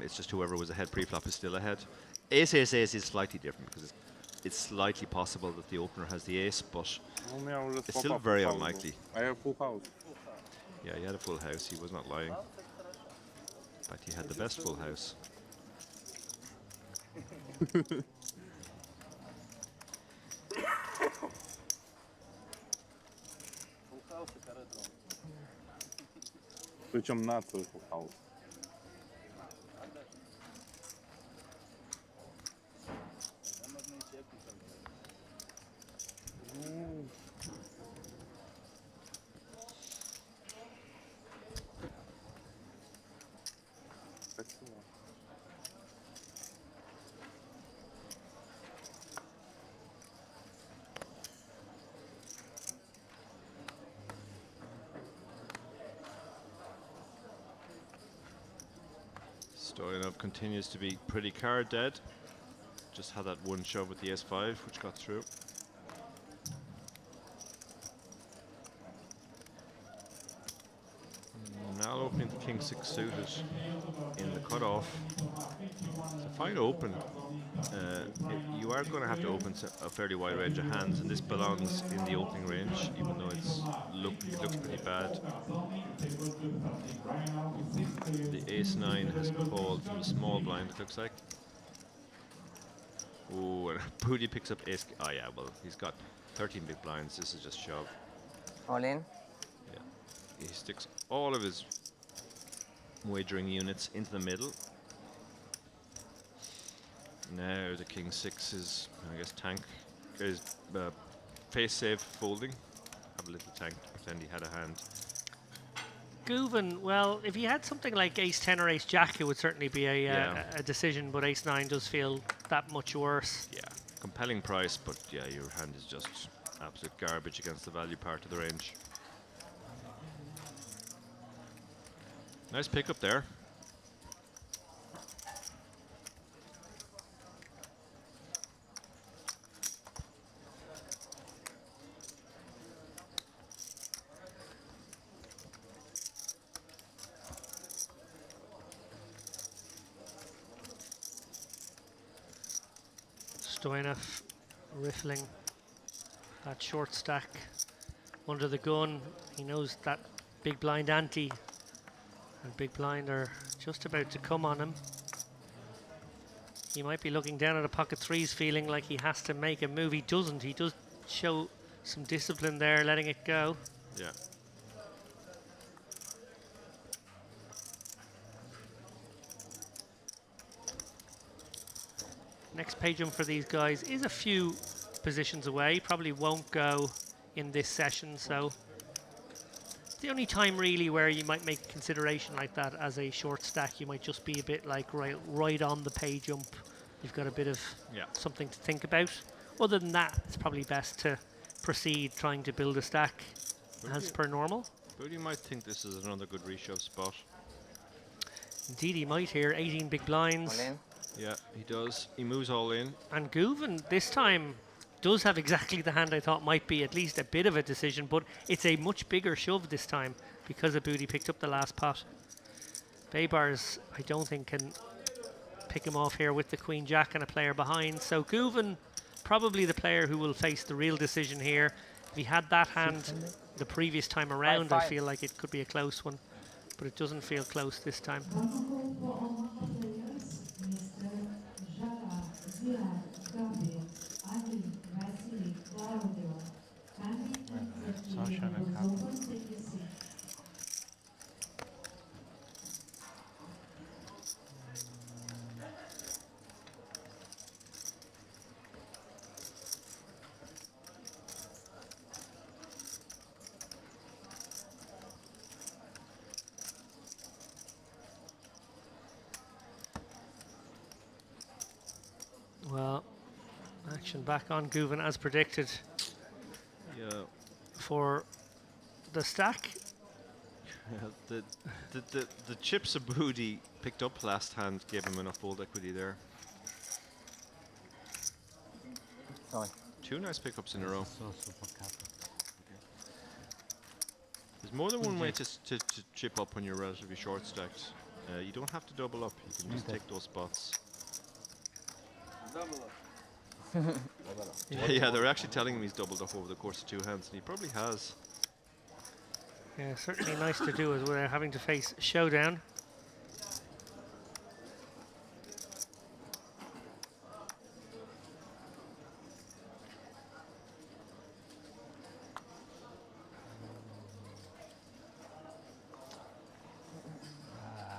It's just whoever was ahead pre-flop is still ahead. Ace is slightly different because it's slightly possible that the opener has the ace, but it's still very unlikely. I have full house. Yeah, he had a full house. He was not lying. In fact, he had the best full house. Причем нацию full house. Stoyanov continues to be pretty card dead. Just had that one shove with the S5, which got through. Now opening the King 6 suited in the cutoff. It's a fine open. You are going to have to open a fairly wide range of hands, and this belongs in the opening range, even though it looks pretty bad. The ace-9 has called from the small blind, it looks like. Oh, and Booty picks up ace. Oh yeah, well, he's got 13 big blinds. This is just shove. All in? Yeah. He sticks all of his wagering units into the middle. Now the King 6 is, I guess, tank is face save folding. Have a little tank to pretend he had a hand. Govan, well, if he had something like ace 10 or ace jack, it would certainly be a decision, but ace 9 does feel that much worse. Yeah, compelling price, but yeah, your hand is just absolute garbage against the value part of the range. Nice pickup there. Stoyanov riffling that short stack under the gun. He knows that big blind ante and big blind are just about to come on him. He might be looking down at a pocket threes feeling like he has to make a move. He doesn't. He does show some discipline there, letting it go. Yeah. Next page jump for these guys is a few positions away. Probably won't go in this session, so the only time really where you might make a consideration like that as a short stack, you might just be a bit like right on the pay jump. You've got a bit of something to think about. Other than that, it's probably best to proceed trying to build a stack as per normal. Booty might think this is another good reshove spot. Indeed, he might here. 18 big blinds. Yeah, he does. He moves all in. And Govan this time does have exactly the hand I thought might be at least a bit of a decision, but it's a much bigger shove this time because a Booty picked up the last pot. Baybars, I don't think, can pick him off here with the Queen Jack and a player behind. So Govan, probably the player who will face the real decision here. If he had that hand the previous time around, I feel like it could be a close one, but it doesn't feel close this time. Sasha and Kaplan. Well, action back on Guven as predicted Yeah. for the stack. The chips of booty picked up last hand gave him enough fold equity there. Sorry. 2 nice pickups in a row. So super Kaplan. There's more than one way to chip up when you're relatively short stacked. You don't have to double up. You can just take those spots. Double up. Yeah, they're actually telling him he's doubled up over the course of 2 hands, and he probably has. Yeah, certainly nice to do as we're having to face showdown.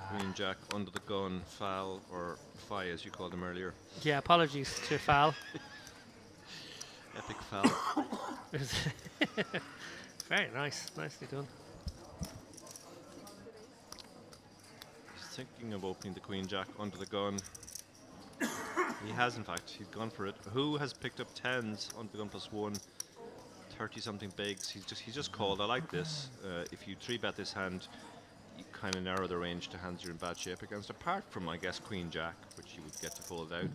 Queen Jack under the gun, foul, or fi as you called him earlier. Yeah, apologies to Fal. Epic foul. Very nice, nicely done. He's thinking of opening the Queen Jack under the gun. He has, in fact. He's gone for it. Who has picked up 10s under the gun +1? 30-something bigs. He's just called. I like this. If you 3-bet this hand, you kind of narrow the range to hands you're in bad shape against. Apart from, I guess, Queen Jack, which you would get to fold out.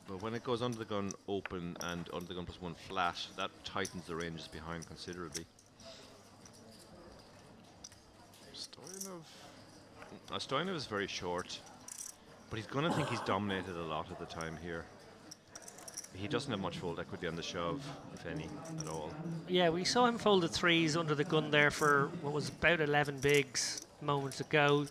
But when it goes under the gun open and under the gun +1 flat, that tightens the ranges behind considerably. Stoyanov is very short, but he's going to think he's dominated a lot of the time here. He doesn't have much fold equity on the shove, if any, at all. Yeah, we saw him fold the 3s under the gun there for what was about 11 bigs moments ago.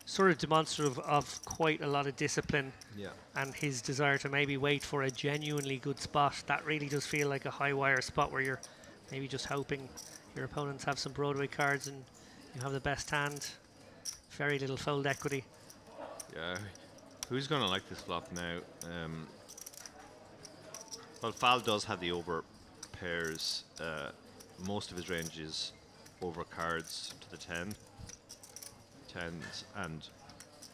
Sort of demonstrative of quite a lot of discipline, yeah, and his desire to maybe wait for a genuinely good spot. That really does feel like a high wire spot where you're maybe just hoping your opponents have some Broadway cards and you have the best hand. Very little fold equity. Yeah, who's going to like this flop now? Well, Fal does have the over pairs. Most of his range is over cards to the 10. 10s, and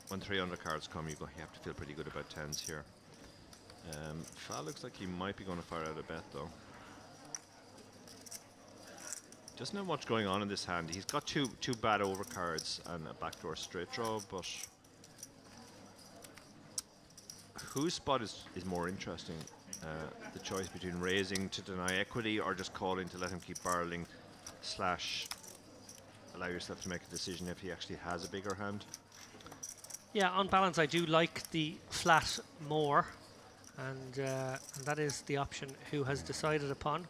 when 3 undercards come, you have to feel pretty good about 10s here. Fal looks like he might be going to fire out a bet, though. Doesn't have much going on in this hand. He's got two bad overcards and a backdoor straight draw, but whose spot is more interesting? The choice between raising to deny equity or just calling to let him keep barreling / allow yourself to make a decision if he actually has a bigger hand. Yeah, on balance, I do like the flat more, and that is the option Who has decided upon.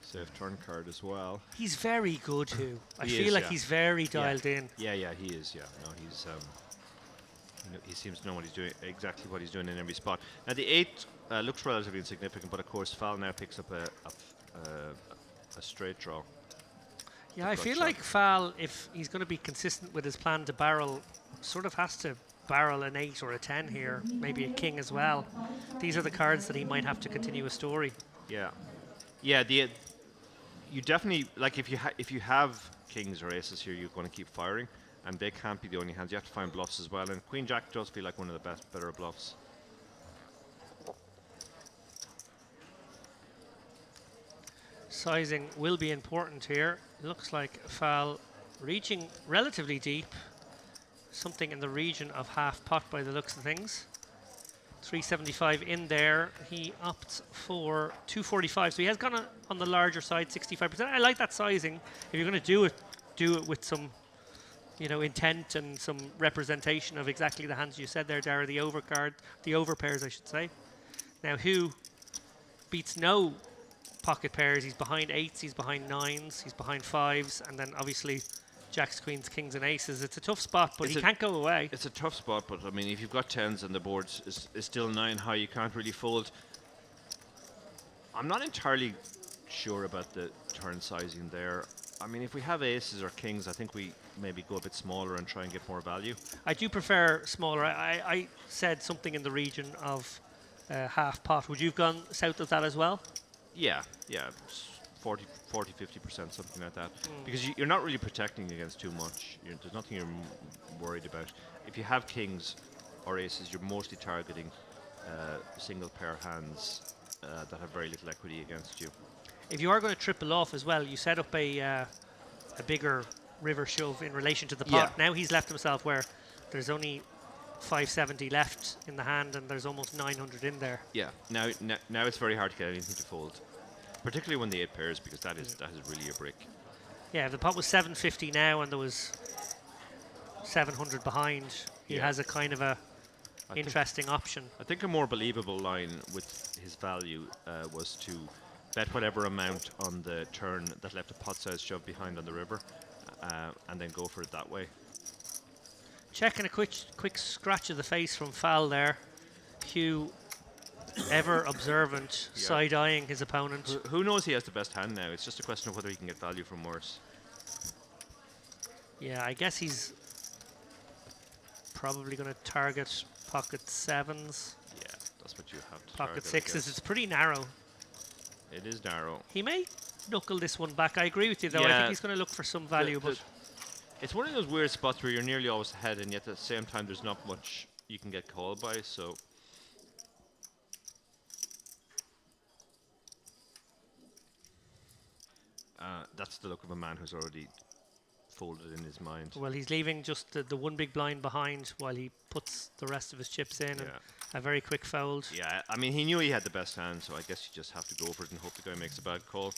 Safe turn card as well. He's very good, Who. I He feel is, like yeah. he's very dialed in. Yeah, he is. Yeah, no, he's he seems to know what he's doing, exactly what he's doing in every spot. Now the 8 looks relatively insignificant, but of course Fal now picks up a straight draw. Yeah, I feel like Fal, if he's going to be consistent with his plan to barrel, sort of has to barrel an 8 or a 10 here, maybe a king as well. These are the cards that he might have to continue a story. Yeah, you definitely, like, if you have kings or aces here, you're going to keep firing, and they can't be the only hands. You have to find bluffs as well, and Queen Jack does feel like one of the better bluffs. Sizing will be important here. Looks like Fal reaching relatively deep, something in the region of half pot by the looks of things. 375 in there. He opts for 245, so he has gone on the larger side, 65%. I like that sizing. If you're going to do it with some, intent and some representation of exactly the hands you said there, Dara. The over pairs, I should say. Now, Who beats no pocket pairs. He's behind 8s, he's behind 9s, he's behind 5s, and then obviously jacks, queens, kings, and aces. It's a tough spot, but he can't go away. It's a tough spot, but I mean, if you've got 10s and the board is still 9 high, you can't really fold. I'm not entirely sure about the turn sizing there. I mean, if we have aces or kings, I think we maybe go a bit smaller and try and get more value. I do prefer smaller. I said something in the region of half pot. Would you have gone south of that as well? Yeah, 40, 50%, something like that. Because you're not really protecting against too much. There's nothing you're worried about. If you have kings or aces, you're mostly targeting single pair hands that have very little equity against you. If you are going to triple off as well, you set up a bigger river shove in relation to the pot. Yeah. Now he's left himself where there's only 570 left in the hand and there's almost 900 in there. Yeah, now it's very hard to get anything to fold, particularly when the 8 pairs, because that is really a brick. Yeah, if the pot was 750 now and there was 700 behind, he has a kind of a interesting option. I think a more believable line with his value was to bet whatever amount on the turn that left a pot-sized shove behind on the river, and then go for it that way. Checking a quick scratch of the face from Fal there. Hugh, ever observant, side-eyeing his opponent. Who knows he has the best hand now? It's just a question of whether he can get value from worse. Yeah, I guess he's probably going to target pocket 7s. Yeah, that's what you have to Pocket target, 6s. It's pretty narrow. It is narrow. He may knuckle this one back. I agree with you, though. I think he's going to look for some value, but it's one of those weird spots where you're nearly always ahead, and yet at the same time there's not much you can get called by, so... that's the look of a man who's already folded in his mind. well, he's leaving just the one big blind behind while he puts the rest of his chips in, and a very quick fold. Yeah, I mean, he knew he had the best hand, so I guess you just have to go for it and hope the guy makes a bad call.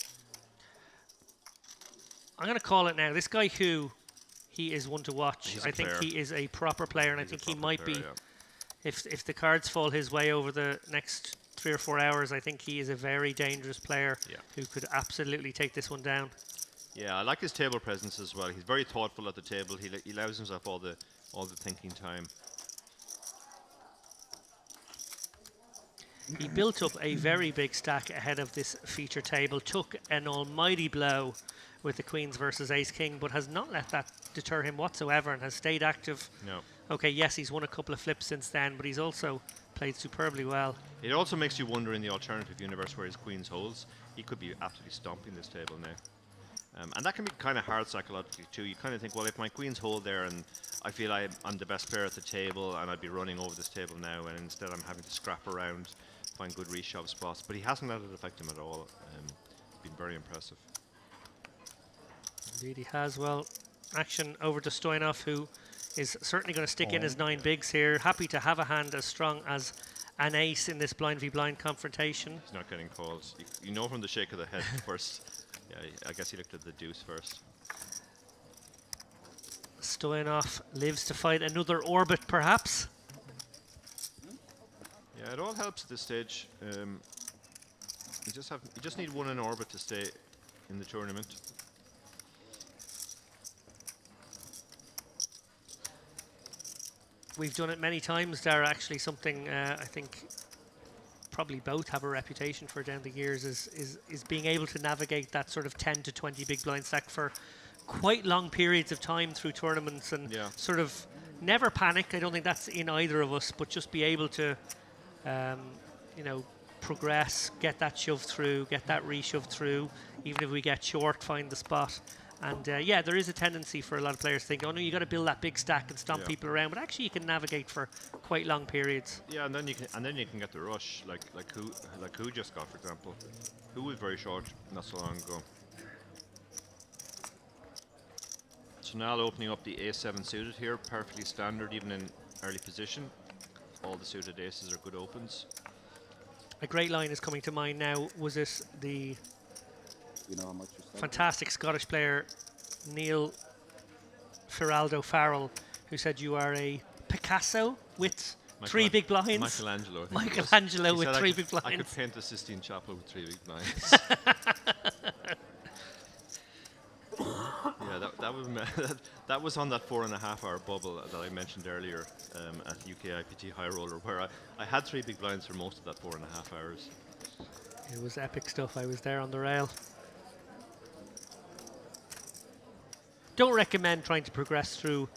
I'm going to call it now. This guy Hugh, he is one to watch. I think he is a proper player, and I think he might be. If the cards fall his way over the next 3 or 4 hours, I think he is a very dangerous player who could absolutely take this one down. Yeah, I like his table presence as well. He's very thoughtful at the table. He allows himself all the thinking time. He built up a very big stack ahead of this feature table, took an almighty blow with the queens versus ace-king, but has not let that deter him whatsoever and has stayed active. No. Okay, yes, he's won a couple of flips since then, but he's also played superbly well. It also makes you wonder in the alternative universe where his queens holds. He could be absolutely stomping this table now. And that can be kind of hard psychologically too. You kind of think, well, if my queens hold there and I feel I'm the best player at the table and I'd be running over this table now, and instead I'm having to scrap around, find good reshove spots. But he hasn't let it affect him at all. Been very impressive. Indeed he has. Well, action over to Stoyanov, who is certainly going to stick in his 9 bigs here. Happy to have a hand as strong as an ace in this blind v blind confrontation. He's not getting calls. You know from the shake of the head first. Yeah, I guess he looked at the deuce first. Stoyanov lives to fight another orbit, perhaps. Yeah, it all helps at this stage. You just need one in orbit to stay in the tournament. We've done it many times, Dara. Actually, something I think probably both have a reputation for down the years is being able to navigate that sort of 10 to 20 big blind stack for quite long periods of time through tournaments and sort of never panic. I don't think that's in either of us, but just be able to, you know, progress, get that shove through, get that reshove through. Even if we get short, find the spot. And yeah, there is a tendency for a lot of players to think, oh no, you got to build that big stack and stomp people around. But actually, you can navigate for quite long periods. Yeah, and then you can get the rush, like who just got, for example. Who was very short not so long ago. So now opening up the A7 suited here, perfectly standard even in early position. All the suited aces are good opens. A great line is coming to mind now. Was it the fantastic Scottish player Neil Feraldo Farrell who said you are a Picasso with three big blinds. Michelangelo. I think it was. Michelangelo He with said I three could- big blinds. I could paint the Sistine Chapel with 3 big blinds. Yeah, that was that was on that 4.5 hour bubble that I mentioned earlier at UK IPT High Roller, where I had 3 big blinds for most of that 4.5 hours. It was epic stuff. I was there on the rail. Don't recommend trying to progress through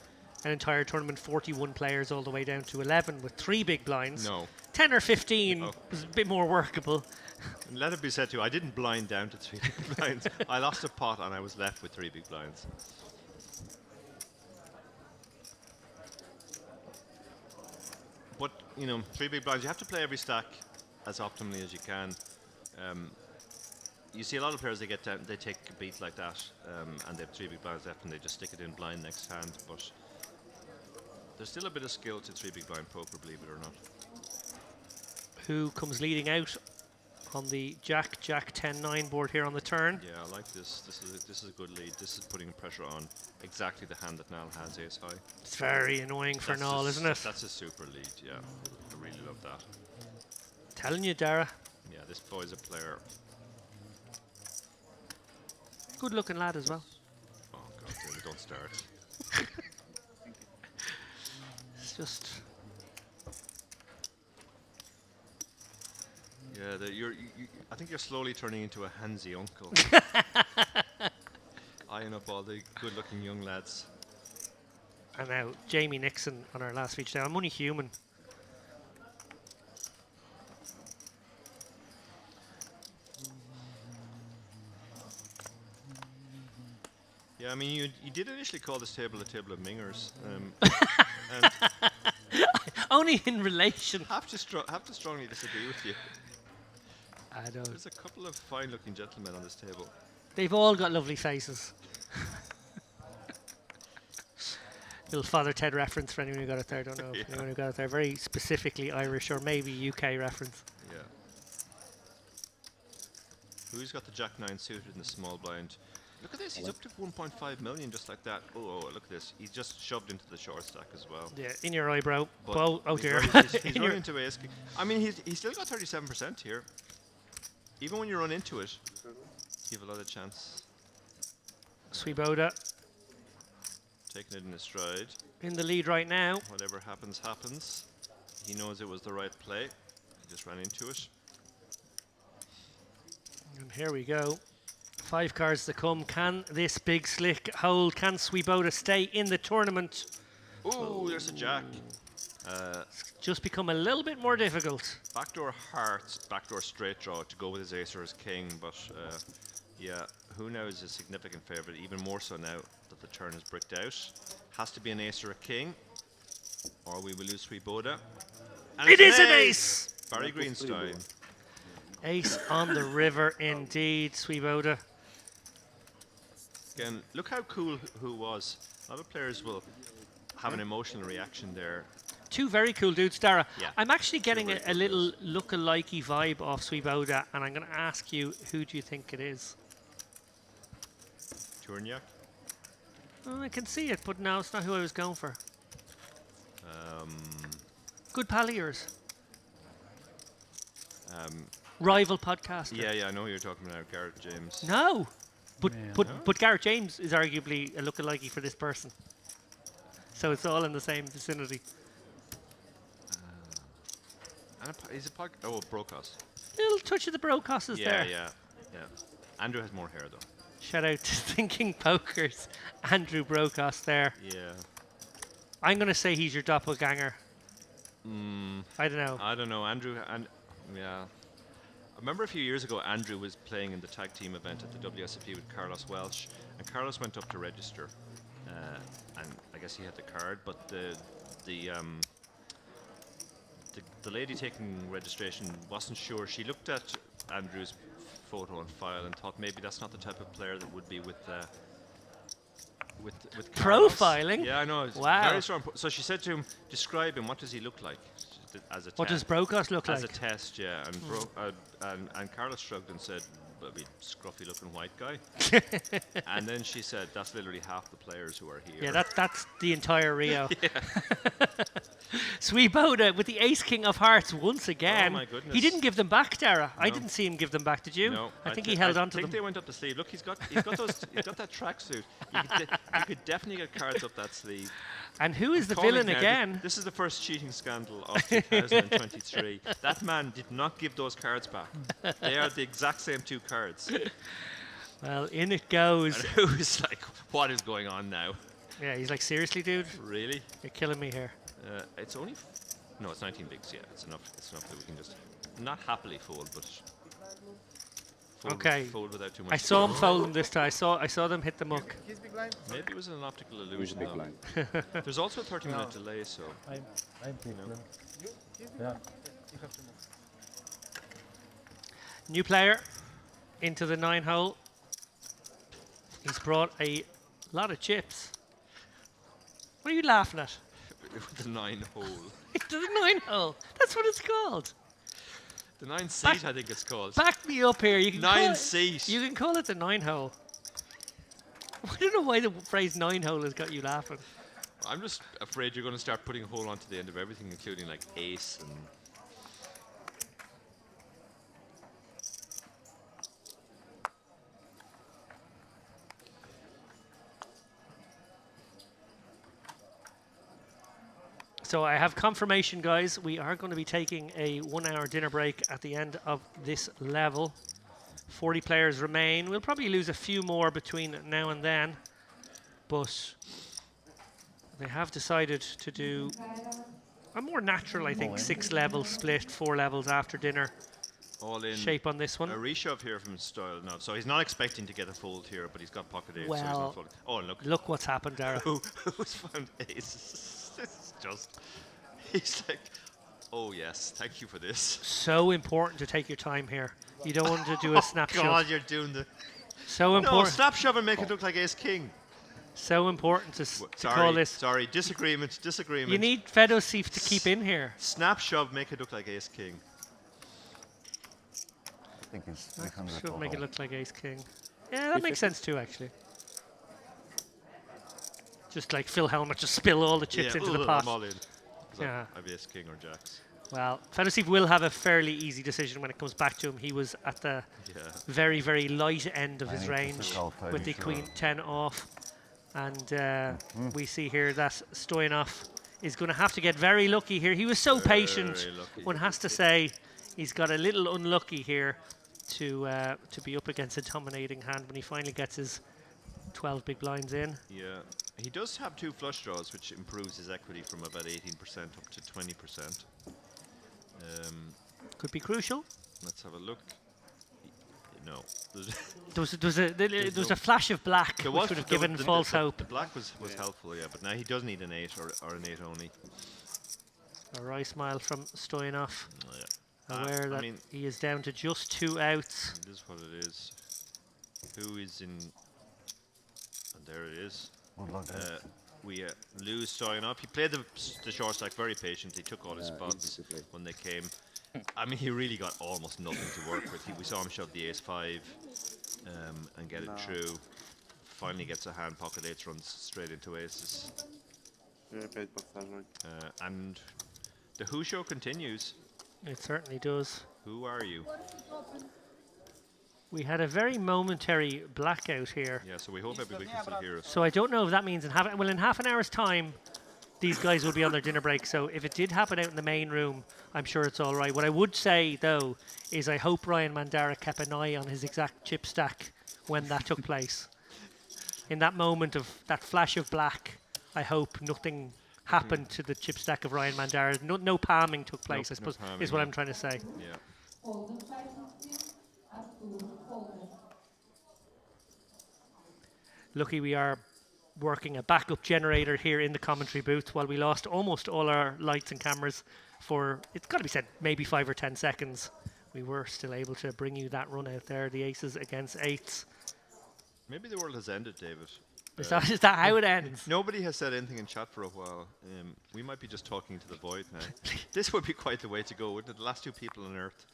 an entire tournament, 41 players all the way down to 11 with 3 big blinds. No. 10 or 15 was a bit more workable. And let it be said too, I didn't blind down to 3 big blinds. I lost a pot and I was left with 3 big blinds. But, you know, 3 big blinds, you have to play every stack as optimally as you can. You see a lot of players, they take a beat like that, and they have 3 big blinds left and they just stick it in blind next hand. But there's still a bit of skill to 3 big blind poker, believe it or not. Who comes leading out on the Jack 10-9 board here on the turn? Yeah, I like this. This is a good lead. This is putting pressure on exactly the hand that Nal has, ace high. It's very annoying for Nal, isn't it? That's a super lead, yeah. I really love that. Telling you, Dara. Yeah, this boy's a player. Good looking lad as well. Oh god, David, don't start. It's just... Yeah, I think you're slowly turning into a handsy uncle. Eyeing up all the good-looking young lads. And now Jamie Nixon on our last feature. I'm only human. Yeah, I mean, you did initially call this table a table of mingers. Only in relation. Have to strongly disagree with you. I don't. There's a couple of fine-looking gentlemen on this table. They've all got lovely faces. Little Father Ted reference for anyone who got it there. Don't know if anyone who got it there. Very specifically Irish or maybe UK reference. Yeah. Who's got the Jack 9 suited in the small blind? Look at this. He's up to 1.5 million just like that. Oh, look at this. He's just shoved into the short stack as well. Yeah, in your eyebrow. But Oh dear. He's running into ace king. I mean, he's still got 37% here. Even when you run into it, you have a lot of chance. Swoboda Taking it in his stride. in the lead right now. Whatever happens, happens. He knows it was the right play. He just ran into it. And here we go. 5 cards to come. Can this big slick hold? Can Swoboda stay in the tournament? Ooh, there's a jack. It's just become a little bit more difficult. Backdoor hearts, backdoor straight draw to go with his ace or his king, but yeah, who now is a significant favourite, even more so now that the turn is bricked out. Has to be an ace or a king, or we will lose Swoboda. And It it's is an ace! Barry Greenstein. Ace on the river indeed, Swoboda. Again, look how cool who was. A lot of players will have an emotional reaction there. 2 very cool dudes, Dara. Yeah. I'm actually getting a little look-alike-y vibe off Swoboda, and I'm going to ask you, who do you think it is? Tourniak. Oh, I can see it, but no, it's not who I was going for. Good pal of yours. Rival podcaster. Yeah, I know who you're talking about, Garrett James. No, but Garrett James is arguably a look-alike-y for this person. So it's all in the same vicinity. He's a Brokos. Little touch of the Brokos is there. Yeah. Andrew has more hair though. Shout out to Thinking Poker's Andrew Brokos there. Yeah. I'm going to say he's your doppelganger. I don't know. Andrew, yeah. I remember a few years ago, Andrew was playing in the tag team event at the WSOP with Carlos Welsh, and Carlos went up to register, and I guess he had the card, but the lady taking registration wasn't sure. She looked at Andrew's photo and file and thought maybe that's not the type of player that would be with Carlos. Profiling? Yeah, I know. It's wow. Very strong. So she said to him, describe him. What does he look like? As a what does Brokos look like? As a test, yeah. And Carlos shrugged and said, "Well, be scruffy looking white guy." And then she said, "That's literally half the players who are here." Yeah, that's the entire Rio. Swoboda with the ace king of hearts once again. Oh my goodness. He didn't give them back, Dara. I No. didn't see him give them back. Did you? No, I think he held on to I think them. they went up the sleeve. Look, he's got those. He's got that tracksuit. You could definitely get cards up that sleeve. And who is the Calling villain now, again? This is the first cheating scandal of 2023. That man did not give those cards back. They are the exact same 2 cards. Well, in it goes. And who's like, what is going on now? Yeah, he's like, seriously, dude? Really? You're killing me here. It's only. No, it's 19 bigs. Yeah, it's enough. It's enough that we can just not happily fold, but. Okay. Fold without too much. I saw him fold them this time. I saw them hit the muck. Maybe it was an optical illusion. big though. blind. There's also a 30-minute delay, so. I'm big know. blind. Yeah. New player into the 9 hole. He's brought a lot of chips. What are you laughing at? The 9 hole. The 9 hole. That's what it's called. The 9 seat, I think it's called. Back me up here. You can 9 call it, seat. You can call it the 9 hole. I don't know why the phrase 9 hole has got you laughing. I'm just afraid you're going to start putting a hole onto the end of everything, including like ace and. So I have confirmation, guys. We are going to be taking a 1-hour dinner break at the end of this level. 40 players remain. We'll probably lose a few more between now and then, but they have decided to do a more natural, I think, 6-level split, 4 levels after dinner. All in Shape on this one. A reshove here from Style. No, so he's not expecting to get a fold here, but he's got pocket ace, so he's Well, not folding. Oh, and look what's happened, Dara. Who's found aces? This is just. He's like, oh yes, thank you for this. So important to take your time here. You don't want to do a snap shove. God, you're doing the. So No, important. snap shove and make it look like ace king. So important to Sorry, call this. sorry, disagreement. You need Fedosif to keep in here. Snap shove, make it look like ace king. I think he's Should make it look like ace king. Yeah, that makes sense too, actually. Just like Phil Helmut, just spill all the chips into the pot. I'm all in. Yeah. I have ace king or jacks. Well, Fedosif will have a fairly easy decision when it comes back to him. He was at the very, very light end of his range with the queen 10 off. And we see here that Stoyanov is going to have to get very lucky here. He was so patient. One has to say he's got a little unlucky here to be up against a dominating hand when he finally gets his 12 big blinds in. Yeah, he does have 2 flush draws, which improves his equity from about 18% up to 20%. Could be crucial. Let's have a look. No. There was a flash of black, which would have given false hope. The black was helpful, yeah, but now he does need an 8 or an 8 only. A wry smile from Stoyanov. Oh, yeah. Aware that he is down to just 2 outs. It is what it is. Who is in... And there it is. We lose Stoyanov. He played the short stack very patiently, took all his spots when they came. I mean, he really got almost nothing to work with. We saw him shove the ace-5 and get it through. Finally gets a hand, pocket 8 runs straight into aces. And the Who show continues. It certainly does. Who are you? We had a very momentary blackout here. Yeah, so we hope everybody can still hear us. So I don't know if that means in half an hour's time, these guys will be on their dinner break. So if it did happen out in the main room, I'm sure it's all right. What I would say, though, is I hope Ryan Mandara kept an eye on his exact chip stack when that took place. In that moment of that flash of black, I hope nothing happened to the chip stack of Ryan Mandara. No palming took place, I suppose, is what I'm trying to say. Yeah. Lucky we are working a backup generator here in the commentary booth while we lost almost all our lights and cameras for, it's got to be said, maybe 5 or 10 seconds. We were still able to bring you that run out there, the aces against 8s. Maybe the world has ended, David. Is that how it ends? Nobody has said anything in chat for a while. We might be just talking to the void now. This would be quite the way to go, wouldn't it? The last 2 people on Earth.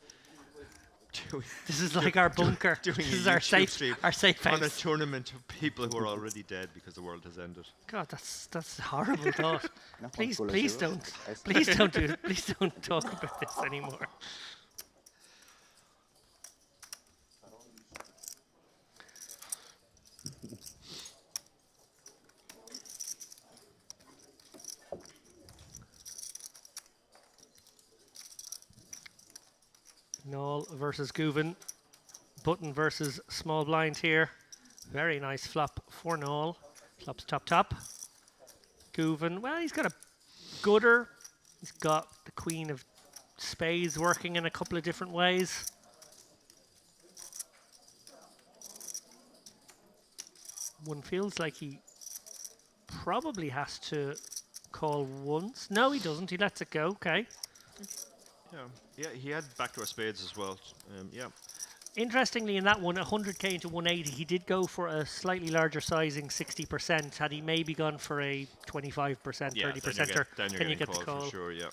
This is like our bunker. Doing This a is our YouTube safe, stream our safe on a house. tournament of people who are already dead because the world has ended. God, that's a horrible thought. Please, cool please as don't, it. please don't do it. Please don't talk about this anymore. Noel versus Guven. Button versus small blind here. Very nice flop for Noel. Flops top. Guven, well, he's got a gutter. He's got the queen of spades working in a couple of different ways. One feels like he probably has to call once. No, he doesn't. He lets it go. Okay. Yeah, he had backdoor spades as well. Yeah. Interestingly, in that one, 100k into 180, he did go for a slightly larger sizing, 60%. Had he maybe gone for a 25%, 30%, then you're then you getting get the called call. for sure. Yeah.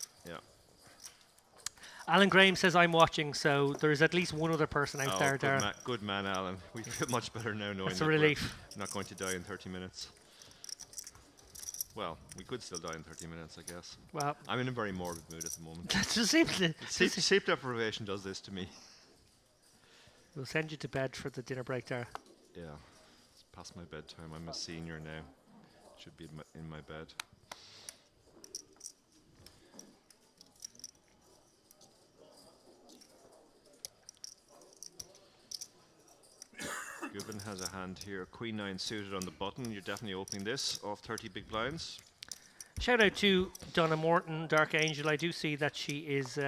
Alan Graham says, I'm watching, so there is at least one other person out there, Darren. Good man, Alan. We feel much better now knowing That's a that relief. we're not going to die in 30 minutes. Well, we could still die in 30 minutes, I guess. Well, I'm in a very morbid mood at the moment. That's just simply. Sleep deprivation does this to me. We'll send you to bed for the dinner break, Darren. Yeah, it's past my bedtime. I'm a senior now. Should be in my bed. Guven has a hand here. Queen 9 suited on the button. You're definitely opening this off 30 big blinds. Shout out to Donna Morton, Dark Angel. I do see that she is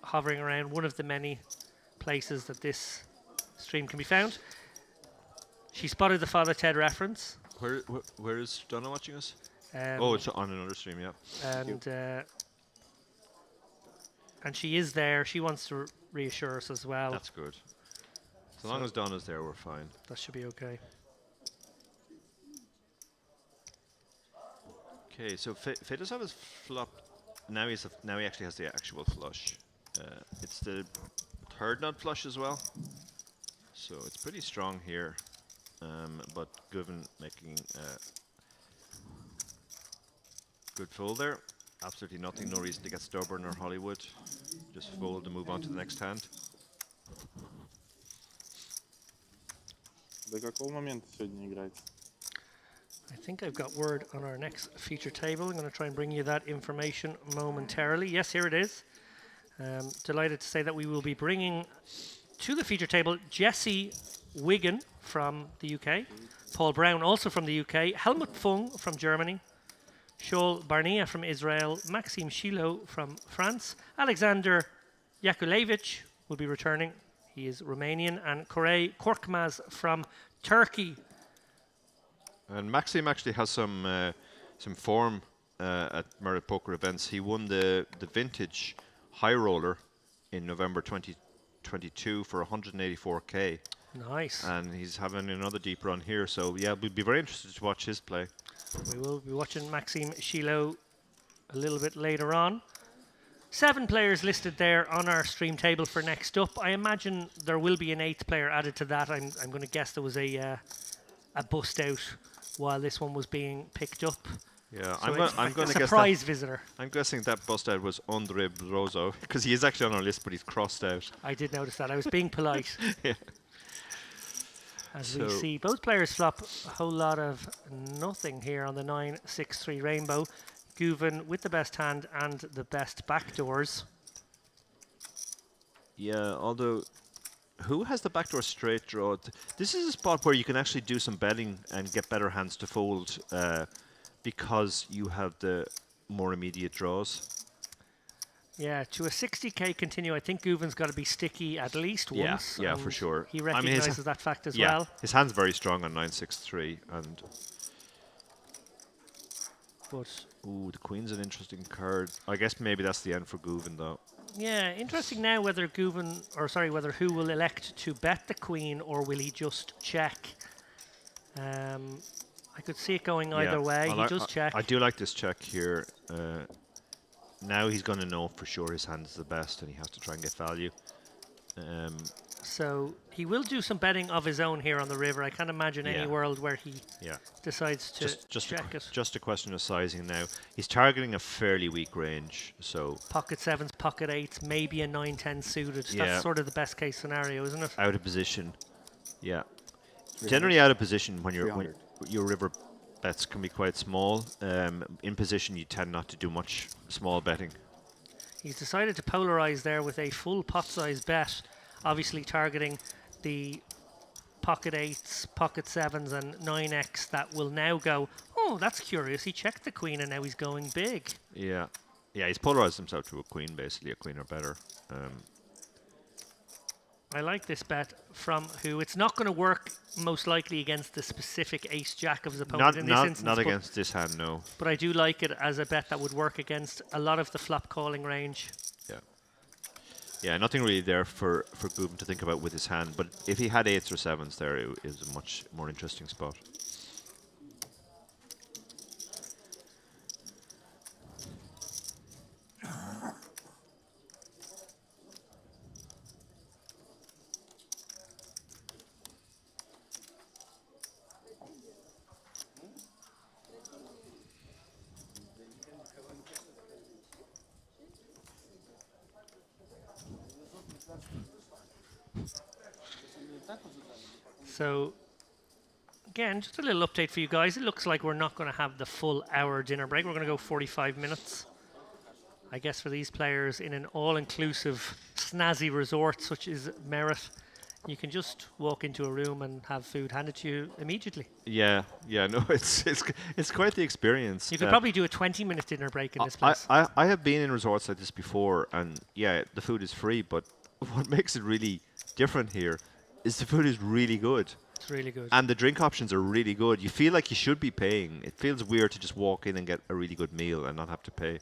hovering around one of the many places that this stream can be found. She spotted the Father Ted reference. Where is Donna watching us? Oh, it's on another stream, yeah. And she is there. She wants to reassure us as well. That's good. As long as Donna's there, we're fine. That should be okay. Okay, so Faye does have his flop. Now he actually has the actual flush. It's the third nut flush as well. So it's pretty strong here. But Guven making good fold there. Absolutely nothing, no reason to get stubborn or Hollywood. Just fold and move on to the next hand. До какого момента сегодня играете? I think I've got word on our next feature table. I'm going to try and bring you that information momentarily. Yes, here it is. Delighted to say that we will be bringing to the feature table Jesse Wigan from the UK, Paul Brown also from the UK, Helmut Fung from Germany, Shoal Barnea from Israel, Maxim Shilo from France, Alexander Yakulevich will be returning. He is Romanian, and Korey Korkmaz from Turkey. And Maxim actually has some form at Merit Poker events. He won the vintage high roller in November 2022 for 184k. Nice. And he's having another deep run here. So yeah, we'd be very interested to watch his play. We will be watching Maxim Shilo a little bit later on. 7 players listed there on our stream table for next up. I imagine there will be an 8th player added to that. I'm going to guess there was a bust out while this one was being picked up. Yeah, So I'm going to guess surprise visitor. I'm guessing that bust out was Andre Brozo because he is actually on our list, but he's crossed out. I did notice that. I was being polite. Yeah. As we see, both players flop a whole lot of nothing here on the 9-6-3 rainbow. Guven with the best hand and the best backdoors. Yeah, although who has the backdoor straight draw? This is a spot where you can actually do some betting and get better hands to fold because you have the more immediate draws. Yeah, to a 60k continue, I think Guven's got to be sticky at least once. Yeah, for sure. He recognises that fact as well. His hand's very strong on 9-6-3 and. But ooh, the queen's an interesting card. I guess maybe that's the end for Guven though. yeah, interesting now whether whether who will elect to bet the queen or will he just check. I could see it going either way. He does check. I do like this check here. Now he's going to know for sure his hand is the best and he has to try and get value. So he will do some betting of his own here on the river. I can't imagine any world where he decides to check it. Just a question of sizing now. He's targeting a fairly weak range, so Pocket 7s, pocket 8s, maybe a 9-10 suited. Yeah. That's sort of the best case scenario, isn't it? out of position. Yeah, generally out of position when your 300. river bets can be quite small. In position, you tend not to do much small betting. He's decided to polarize there with a full pot size bet, obviously targeting the pocket 8s, pocket 7s and 9x that will now go, oh, that's curious. He checked the queen and now he's going big. Yeah, he's polarized himself to a queen, basically a queen or better. I like this bet from who. It's not going to work most likely against the specific ace-jack of his opponent in this instance. Not against this hand, no. But I do like it as a bet that would work against a lot of the flop calling range. Yeah, nothing really there for Guben to think about with his hand. But if he had 8s or 7s there, it is a much more interesting spot. So, again, just a little update for you guys. It looks like we're not going to have the full hour dinner break. We're going to go 45 minutes. I guess for these players in an all-inclusive snazzy resort such as Merit, you can just walk into a room and have food handed to you immediately. Yeah, no, it's quite the experience. You could probably do a 20-minute dinner break in this place. I have been in resorts like this before, and yeah, the food is free, but what makes it really different here is the food is really good. It's really good. And the drink options are really good. You feel like you should be paying. It feels weird to just walk in and get a really good meal and not have to pay.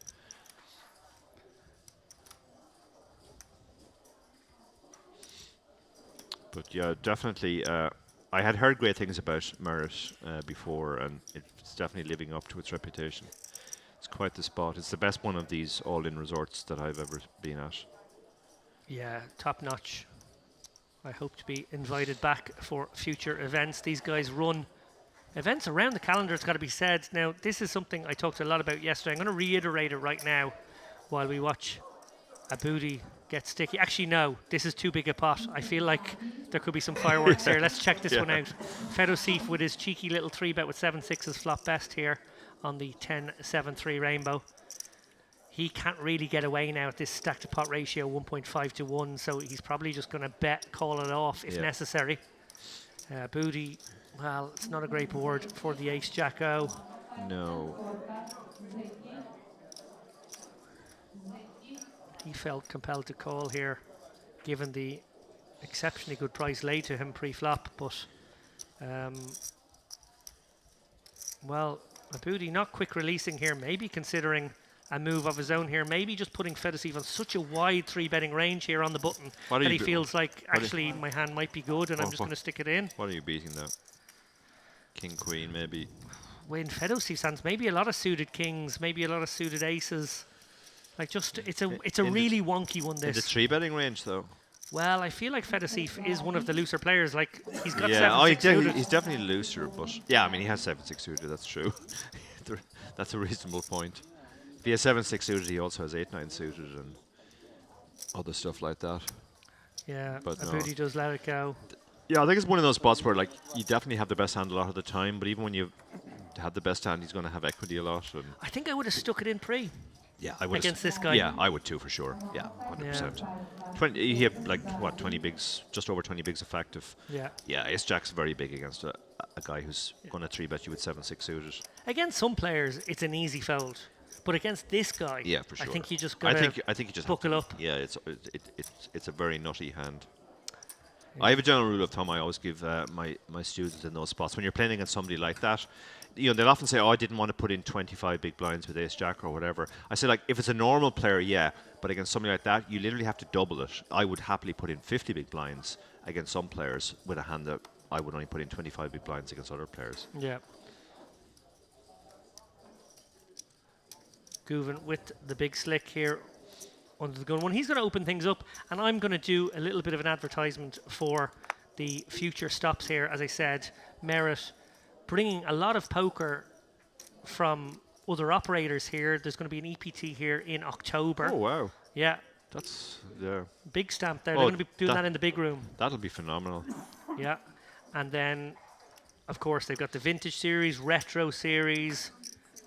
But yeah, definitely. I had heard great things about Merit before, and it's definitely living up to its reputation. It's quite the spot. It's the best one of these all-in resorts that I've ever been at. Yeah, top notch. I hope to be invited back for future events. These guys run events around the calendar, it's got to be said. Now, this is something I talked a lot about yesterday. I'm going to reiterate it right now while we watch a booty get sticky. Actually, no, this is too big a pot. I feel like there could be some fireworks here. Let's check this one out. Fedosif with his cheeky little 3-bet with 7-6s flop best here on the 10-7-3 rainbow. He can't really get away now at this stack to pot ratio 1.5 to 1, so he's probably just going to bet, call it off if necessary. Booty, well, it's not a great board for the ace-jack-o. No. He felt compelled to call here, given the exceptionally good price laid to him pre-flop, but well, a booty not quick releasing here, maybe considering a move of his own here, maybe just putting Fedosif on such a wide 3-betting range here on the button that he feels like, actually, my hand might be good and I'm just going to stick it in. What are you beating though? King, queen, maybe. In Fedosif's hands, maybe a lot of suited kings, maybe a lot of suited aces. Like, just, it's a really wonky one, this. In the 3-betting range, though? Well, I feel like Fedosif is one of the looser players. Like, he's got 7-6 suited. He's definitely looser, but yeah, I mean, he has 7-6 suited, that's true. That's a reasonable point. If he has 7-6 suited, he also has 8-9 suited and other stuff like that. Yeah, but a booty does let it go. Yeah, I think it's one of those spots where, like, you definitely have the best hand a lot of the time, but even when you have the best hand, he's going to have equity a lot. And I think I would have stuck it in pre. Yeah, I would against this guy. Yeah, I would too, for sure. Yeah, 100%. 20. He had, like, what, 20 bigs, just over 20 bigs effective. Yeah. Yeah, ace-jack's very big against a guy who's going to 3-bet you with 7-6 suited. Against some players, it's an easy fold. But against this guy, yeah, for sure. I think you just got I think you just buckle up. Yeah, it's a very nutty hand. Yeah. I have a general rule of thumb I always give my students in those spots. When you're playing against somebody like that, you know, they'll often say, oh, I didn't want to put in 25 big blinds with ace-jack or whatever. I say, like, if it's a normal player, yeah, but against somebody like that, you literally have to double it. I would happily put in 50 big blinds against some players with a hand that I would only put in 25 big blinds against other players. Yeah. Guven with the big slick here, under the gun one. He's going to open things up, and I'm going to do a little bit of an advertisement for the future stops here. As I said, Merit bringing a lot of poker from other operators here. There's going to be an EPT here in October. Oh, wow. Yeah. That's, yeah. Big stamp there. They're going to be doing that in the big room. That'll be phenomenal. Yeah. And then, of course, they've got the vintage series, retro series.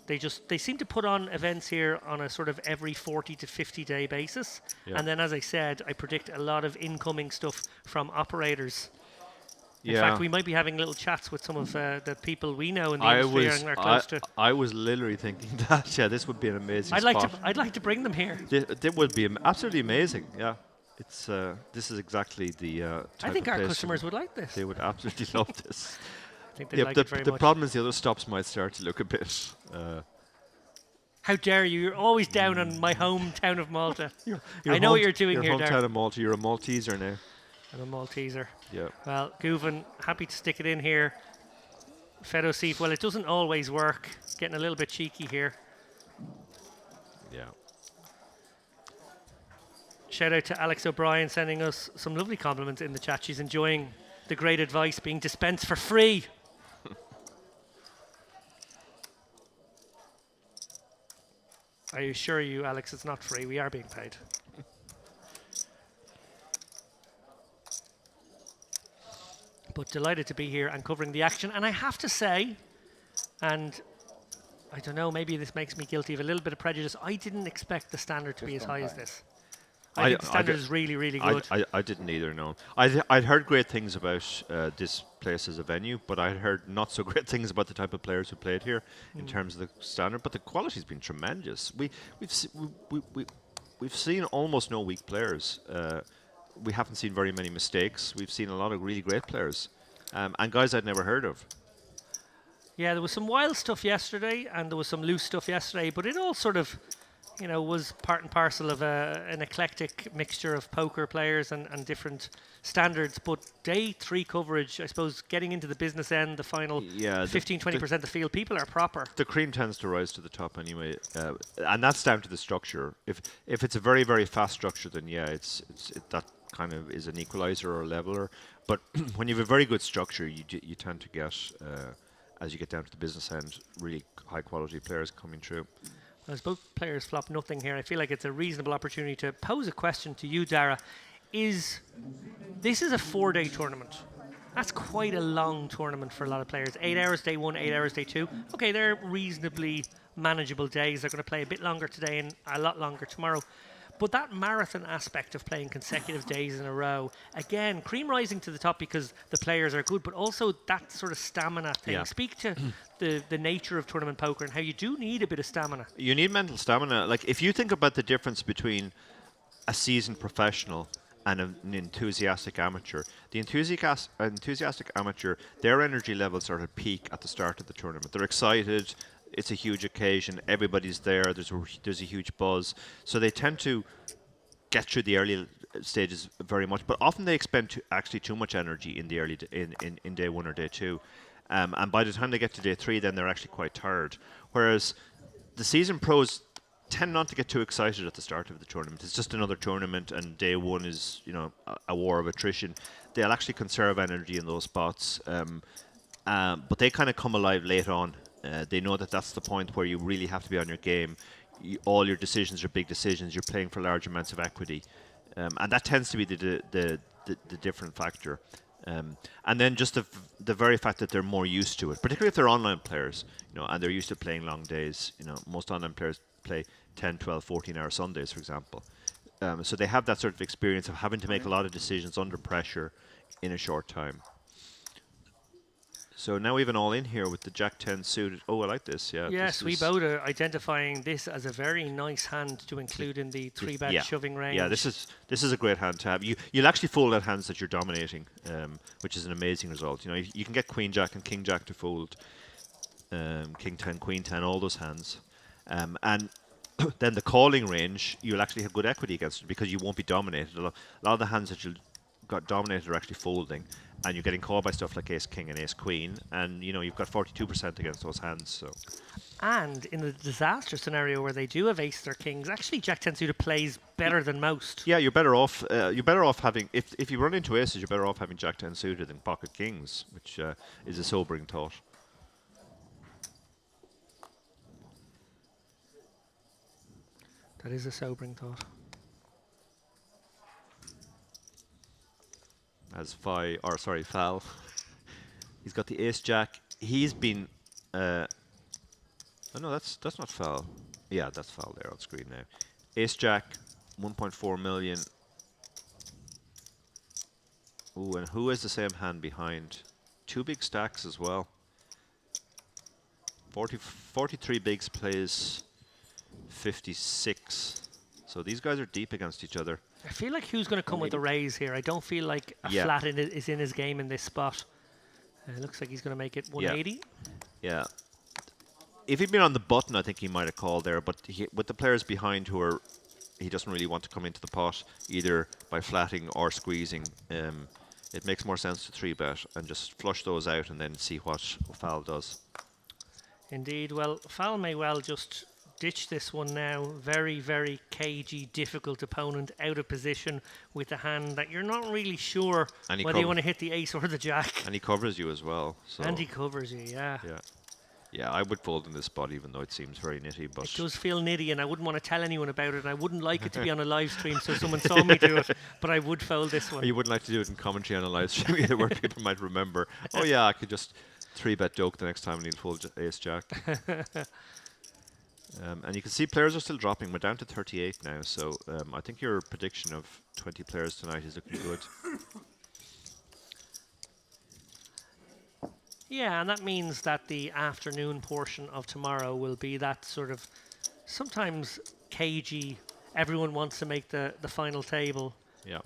They seem to put on events here on a sort of every 40 to 50 day basis. Yeah. And then, as I said, I predict a lot of incoming stuff from operators. In Yeah. fact, we might be having little chats with some of the people we know in the industry and are close to. I was literally thinking that, yeah, this would be an amazing I'd spot. like to bring them here. They would be absolutely amazing, yeah. It's this is exactly the type I think of our place customers would like this. They would absolutely love this. I think they'd like it very the much. problem is the other stops might start to look a bit. How dare you? You're always down on my hometown of Malta. Your I know what you're doing your here, hometown Darren. of Malta. You're a Malteser now. I'm a Malteser. Yeah. Well, Govan, happy to stick it in here. Fedo Seif, well, it doesn't always work. Getting a little bit cheeky here. Yeah. Shout out to Alex O'Brien sending us some lovely compliments in the chat. She's enjoying the great advice being dispensed for free. I assure you, Alex, it's not free. We are being paid. But delighted to be here and covering the action. And I have to say, and I don't know, maybe this makes me guilty of a little bit of prejudice, I didn't expect the standard to be as high as this. I think the standard is really, really good. I didn't either, no. I'd heard great things about this place as a venue, but I'd heard not so great things about the type of players who played here in terms of the standard. But the quality's been tremendous. We've seen almost no weak players. We haven't seen very many mistakes. We've seen a lot of really great players, and guys I'd never heard of. Yeah, there was some wild stuff yesterday, and there was some loose stuff yesterday, but it all sort of, you know, was part and parcel of an eclectic mixture of poker players and different standards. But day 3 coverage, I suppose, getting into the business end, the final 15-20% of the field, people are proper. The cream tends to rise to the top anyway, and that's down to the structure. If it's a very, very fast structure, then yeah, that kind of is an equalizer or a leveler. But when you have a very good structure, you tend to get, as you get down to the business end, really high quality players coming through. As both players flop nothing here, I feel like it's a reasonable opportunity to pose a question to you, Dara. This is a 4-day tournament. That's quite a long tournament for a lot of players. 8 hours day 1, 8 hours day 2. Okay, they're reasonably manageable days. They're going to play a bit longer today and a lot longer tomorrow. But that marathon aspect of playing consecutive days in a row, again, cream rising to the top because the players are good, but also that sort of stamina thing. Yeah. Speak to the nature of tournament poker and how you do need a bit of stamina. You need mental stamina. Like, if you think about the difference between a seasoned professional and an enthusiastic amateur, the enthusiastic amateur, their energy levels are at peak at the start of the tournament. They're excited. It's a huge occasion. Everybody's there. There's a huge buzz. So they tend to get through the early stages very much, but often they expend actually too much energy in the early in day 1 or day 2, and by the time they get to day 3, then they're actually quite tired. Whereas the seasoned pros tend not to get too excited at the start of the tournament. It's just another tournament, and day 1 is, you know, a war of attrition. They'll actually conserve energy in those spots, but they kind of come alive late on. They know that that's the point where you really have to be on your game. All your decisions are big decisions. You're playing for large amounts of equity, and that tends to be the different factor. And then just the very fact that they're more used to it, particularly if they're online players, you know, and they're used to playing long days. You know, most online players play 10, 12, 14-hour Sundays, for example. So they have that sort of experience of having to make a lot of decisions under pressure in a short time. So now we have an all-in here with the Jack-10 suited. Oh, I like this. Yeah. Yes, we both are identifying this as a very nice hand to include in the 3-bet shoving range. Yeah, this is a great hand to have. You'll actually fold out hands that you're dominating, which is an amazing result. You know, you can get Queen Jack and King Jack to fold, King 10, Queen 10, all those hands, and then the calling range, you'll actually have good equity against it because you won't be dominated. A lot of the hands that you'll got dominated are actually folding, and you're getting called by stuff like ace king and ace queen, and you know you've got 42% against those hands. So. And in the disaster scenario where they do have aces or kings, actually Jack 10 suited plays better than most. Yeah, you're better off. You're better off having if you run into aces, you're better off having Jack 10 suited than pocket kings, which is a sobering thought. That is a sobering thought. As Fal, he's got the ace jack. He's been. Oh no, that's not Fal. Yeah, that's Fal there on screen now. Ace jack, 1.4 million. Ooh, and who has the same hand behind? 2 big stacks as well. 43 bigs plays 56. So these guys are deep against each other. I feel like who's going to come with the raise here? I don't feel like a Yeah. flat is in his game in this spot. It looks like he's going to make it 180. Yeah. If he'd been on the button, I think he might have called there. But with the players behind who are, he doesn't really want to come into the pot either by flatting or squeezing. It makes more sense to 3-bet and just flush those out and then see what Fal does. Indeed. Well, Fal may well just ditch this one now. Very, very cagey, difficult opponent, out of position with a hand that you're not really sure whether you want to hit the ace or the jack. And he covers you as well. So And he covers you, yeah. Yeah, I would fold in this spot even though it seems very nitty. But it does feel nitty, and I wouldn't want to tell anyone about it, and I wouldn't like it to be on a live stream so someone saw me do it, but I would fold this one. You wouldn't like to do it in commentary on a live stream either, where people might remember, oh yeah, I could just 3-bet doke the next time and he'll fold ace jack. And you can see players are still dropping. We're down to 38 now, so I think your prediction of 20 players tonight is looking good. Yeah, and that means that the afternoon portion of tomorrow will be that sort of sometimes cagey, everyone wants to make the final table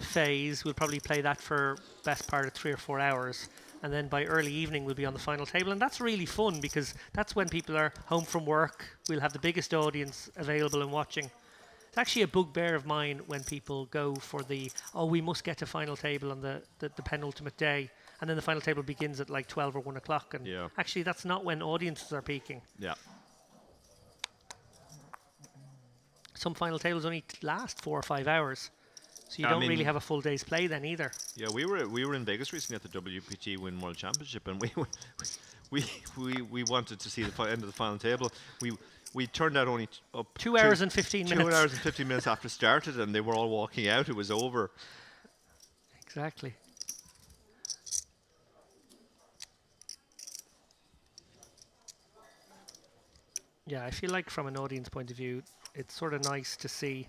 phase. We'll probably play that for best part of 3 or 4 hours. And then by early evening, we'll be on the final table. And that's really fun because that's when people are home from work. We'll have the biggest audience available and watching. It's actually a bugbear of mine when people go for we must get to final table on the penultimate day. And then the final table begins at like 12 or 1 o'clock. And actually, that's not when audiences are peaking. Yeah. Some final tables only last 4 or 5 hours. So you don't really have a full day's play then either. Yeah, we were in Vegas recently at the WPT Win World Championship, and we wanted to see the end of the final table. We turned out only up 2 hours and 15 minutes. 2 hours and 15 minutes after started, and they were all walking out. It was over. Exactly. Yeah, I feel like from an audience point of view, it's sort of nice to see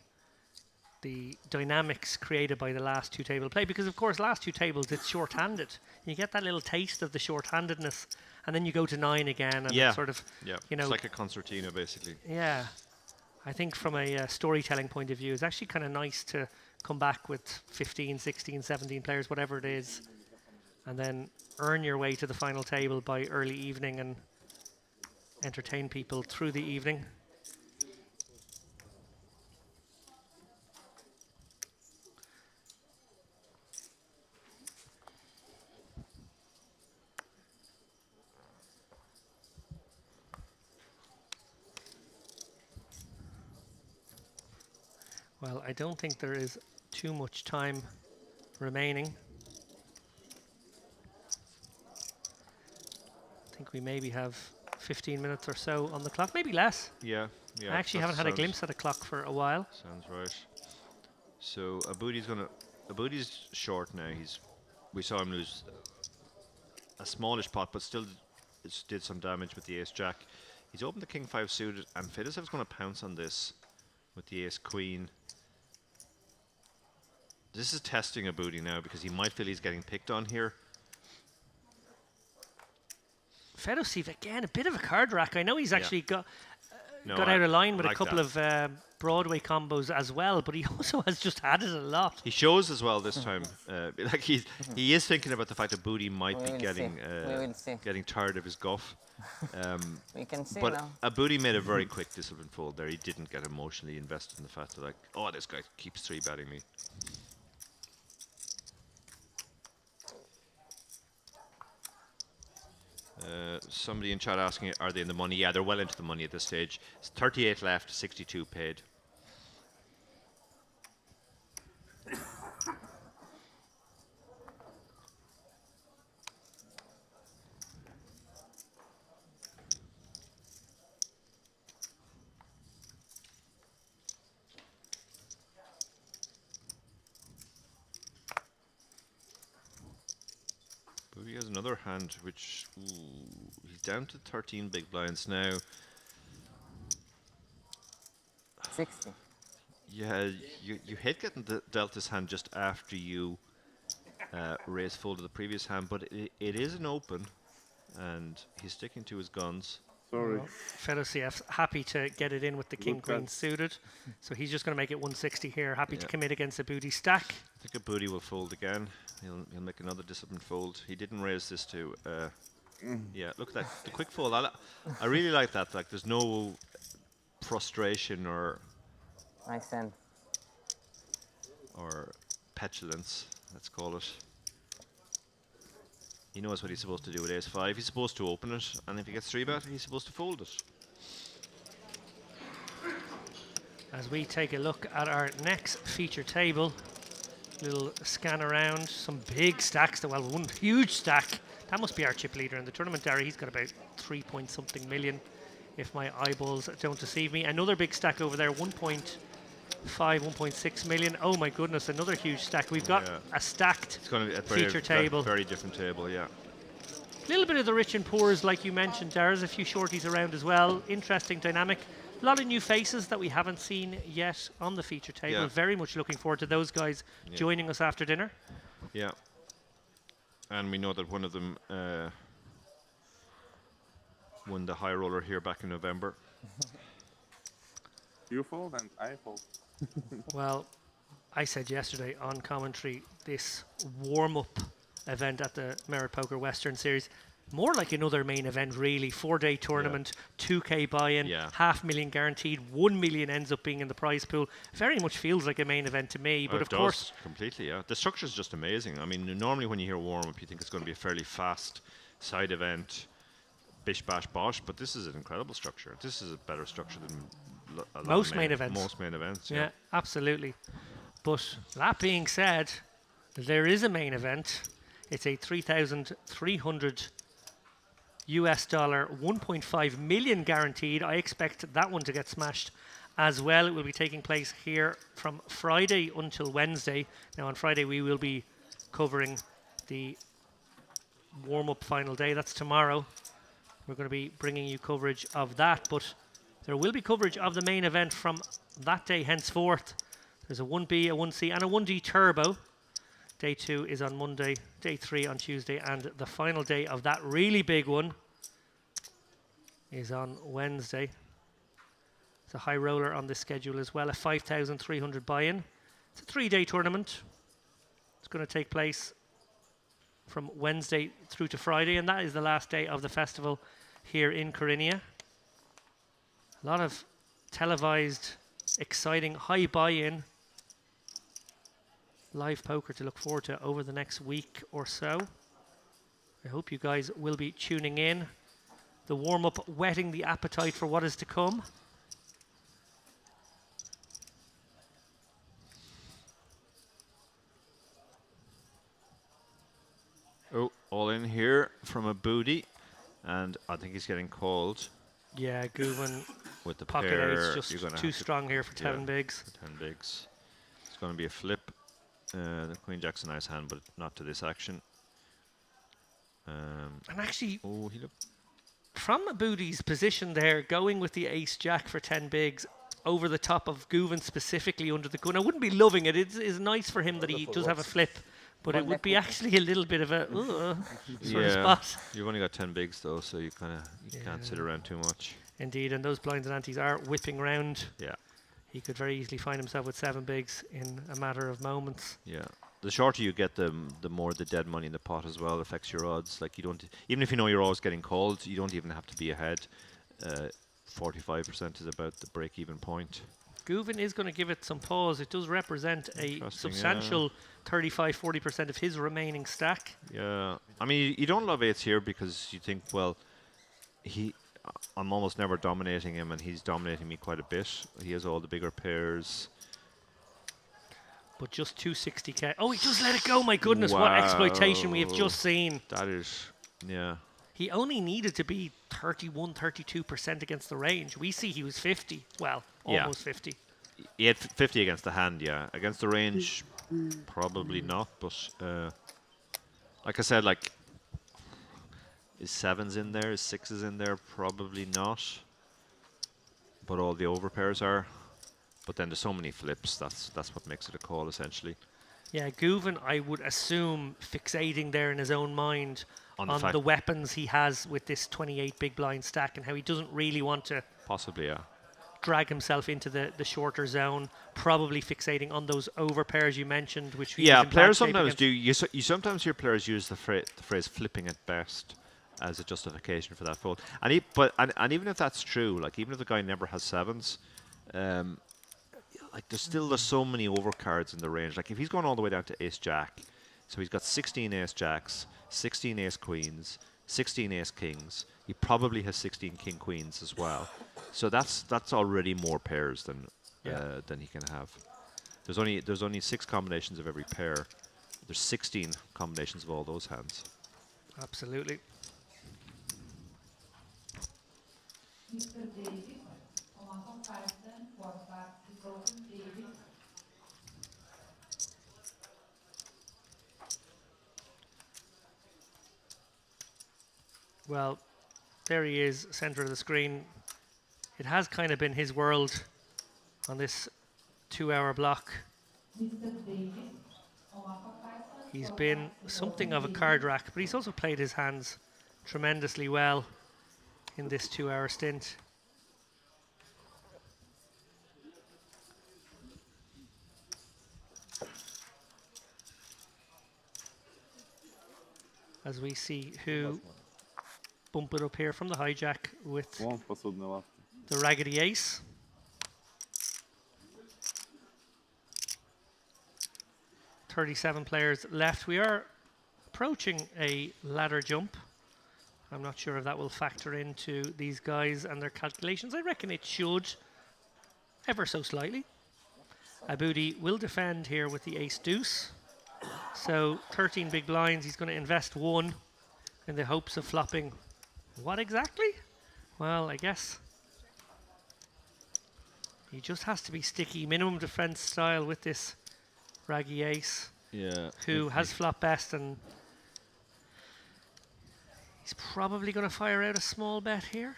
the dynamics created by the last 2 table play, because of course last 2 tables it's short-handed. You get that little taste of the short-handedness, and then you go to 9 again, and it's sort of you know, it's like a concertina basically. Yeah, I think from a storytelling point of view, it's actually kind of nice to come back with 15, 16, 17 players, whatever it is, and then earn your way to the final table by early evening and entertain people through the evening. Well, I don't think there is too much time remaining. I think we maybe have 15 minutes or so on the clock, maybe less. Yeah. I actually haven't had a glimpse at a clock for a while. Sounds right. So Aboody's short now. We saw him lose a smallish pot, but still did some damage with the ace jack. He's opened the king 5 suited, and Fedosev's going to pounce on this with the ace queen. This is testing Aboody now because he might feel he's getting picked on here. Fedosev again, a bit of a card rack. I know he's actually got No, out of line with like a couple of Broadway combos as well, but he also has just had it a lot. He shows as well this time. Like he is thinking about the fact that Aboody might be getting tired of his guff. We can see but now. Aboody made a very quick discipline fold there. He didn't get emotionally invested in the fact that, like, oh, this guy keeps 3-betting me. Somebody in chat asking, are they in the money? Yeah, they're well into the money at this stage. It's 38 left, 62 paid. He has another hand, which he's down to 13 big blinds now. 60. Yeah, you hate getting dealt this hand just after you raise full to the previous hand, but it is an open, and he's sticking to his guns. Sorry. Well, fellow CF's happy to get it in with the king queen suited, so he's just going to make it 160 here. Happy to commit against a booty stack. I think a booty will fold again. He'll make another disciplined fold. He didn't raise this to. Yeah, look at that, the quick fold. I really like that. Like, there's no frustration or Nice then. or petulance, let's call it. He knows what he's supposed to do with ace-5. He's supposed to open it, and if he gets 3-bet, he's supposed to fold it. As we take a look at our next feature table, little scan around, some big stacks. Well, one huge stack. That must be our chip leader in the tournament, Derry. He's got about 3-point-something million, if my eyeballs don't deceive me. Another big stack over there, 1.5, 1.6 million. Oh my goodness, another huge stack. We've got a stacked It's going to be a feature table. very different table, yeah. A little bit of the rich and poors, like you mentioned. There's a few shorties around as well. Interesting dynamic. A lot of new faces that we haven't seen yet on the feature table. Yeah. Very much looking forward to those guys joining us after dinner. Yeah. And we know that one of them won the high roller here back in November. You fold and I fold. Well, I said yesterday on commentary, this warm-up event at the Merit Poker Western Series, more like another main event really. 4-day tournament, 2K buy-in, $500,000 guaranteed, 1 million ends up being in the prize pool. Very much feels like a main event to me, but It of does, course, completely, yeah. The structure is just amazing. I mean, normally when you hear warm-up, you think it's going to be a fairly fast side event, bish bash bosh, but this is an incredible structure. This is a better structure than a lot most of main events. Most main events, yeah, absolutely. But that being said, there is a main event. It's a 3,300 US dollar, 1.5 million guaranteed. I expect that one to get smashed as well. It will be taking place here from Friday until Wednesday. Now on Friday we will be covering the warm-up final day. That's tomorrow. We're going to be bringing you coverage of that, but there will be coverage of the main event from that day henceforth. There's a 1B, a 1C, and a 1D turbo. Day 2 is on Monday, day 3 on Tuesday, and the final day of that really big one is on Wednesday. It's a high roller on this schedule as well, a 5,300 buy-in. It's a 3-day tournament. It's going to take place from Wednesday through to Friday, and that is the last day of the festival here in Korinia. A lot of televised, exciting, high buy-in live poker to look forward to over the next week or so. I hope you guys will be tuning in. The warm-up whetting the appetite for what is to come. Oh, all in here from a booty, and I think he's getting called. Yeah, Goovin with the pocket pair. ace just too strong here for 10 bigs. 10 bigs. It's going to be a flip. The Queen Jack's a nice hand, but not to this action. And actually, oh, he looked from Booty's position there, going with the ace jack for 10 bigs over the top of Goovin specifically under the gun. I wouldn't be loving it. It is nice for him that he does have a flip, but it would be actually a little bit of a sort of spot. You've only got 10 bigs though, so you kind of can't sit around too much. Indeed, and those blinds and antes are whipping round. Yeah. He could very easily find himself with 7 bigs in a matter of moments. Yeah. The shorter you get, the more the dead money in the pot as well affects your odds. Like, you don't, even if you know you're always getting called, you don't even have to be ahead. 45% is about the break-even point. Gouvin is going to give it some pause. It does represent a Interesting, substantial 35-40% of his remaining stack. Yeah, I mean, you don't love eights here because you think, well, I'm almost never dominating him, and he's dominating me quite a bit. He has all the bigger pairs. But just 260k. Oh, he just let it go. My goodness, what Wow. exploitation we have just seen. That is, yeah. He only needed to be 31-32% against the range. We see he was 50. Well, Yeah. almost 50. He had 50 against the hand, yeah. Against the range, probably not. But like I said, like, is sevens in there? Is sixes in there? Probably not. But all the overpairs are. But then there's so many flips. That's what makes it a call, essentially. Yeah, Gouvin, I would assume, fixating there in his own mind On on the the weapons he has with this 28 big blind stack and how he doesn't really want to Possibly, yeah. drag himself into the shorter zone. Probably fixating on those overpairs you mentioned, which he Yeah, was in bad players shape sometimes against. do. You sometimes hear players use the phrase "flipping at best" as a justification for that fold. And even if that's true, like even if the guy never has sevens, like there's so many overcards in the range. Like if he's going all the way down to ace jack, so he's got 16 ace jacks, 16 ace queens, 16 ace kings. He probably has 16 king queens as well. So that's already more pairs than he can have. There's only 6 combinations of every pair. There's 16 combinations of all those hands. Absolutely. Well, there he is, center of the screen. It has kind of been his world on this 2-hour block. He's been something of a card rack, but he's also played his hands tremendously well in this 2-hour stint. As we see who bump it up here from the hijack with the raggedy ace. .37 players left. We are approaching a ladder jump. I'm not sure if that will factor into these guys and their calculations. I reckon it should, ever so slightly. Aboudi will defend here with the ace deuce. So 13 big blinds. He's going to invest 1 in the hopes of flopping. What exactly? Well, I guess he just has to be sticky. Minimum defense style with this raggy ace. Yeah. Who has flop best, and he's probably going to fire out a small bet here.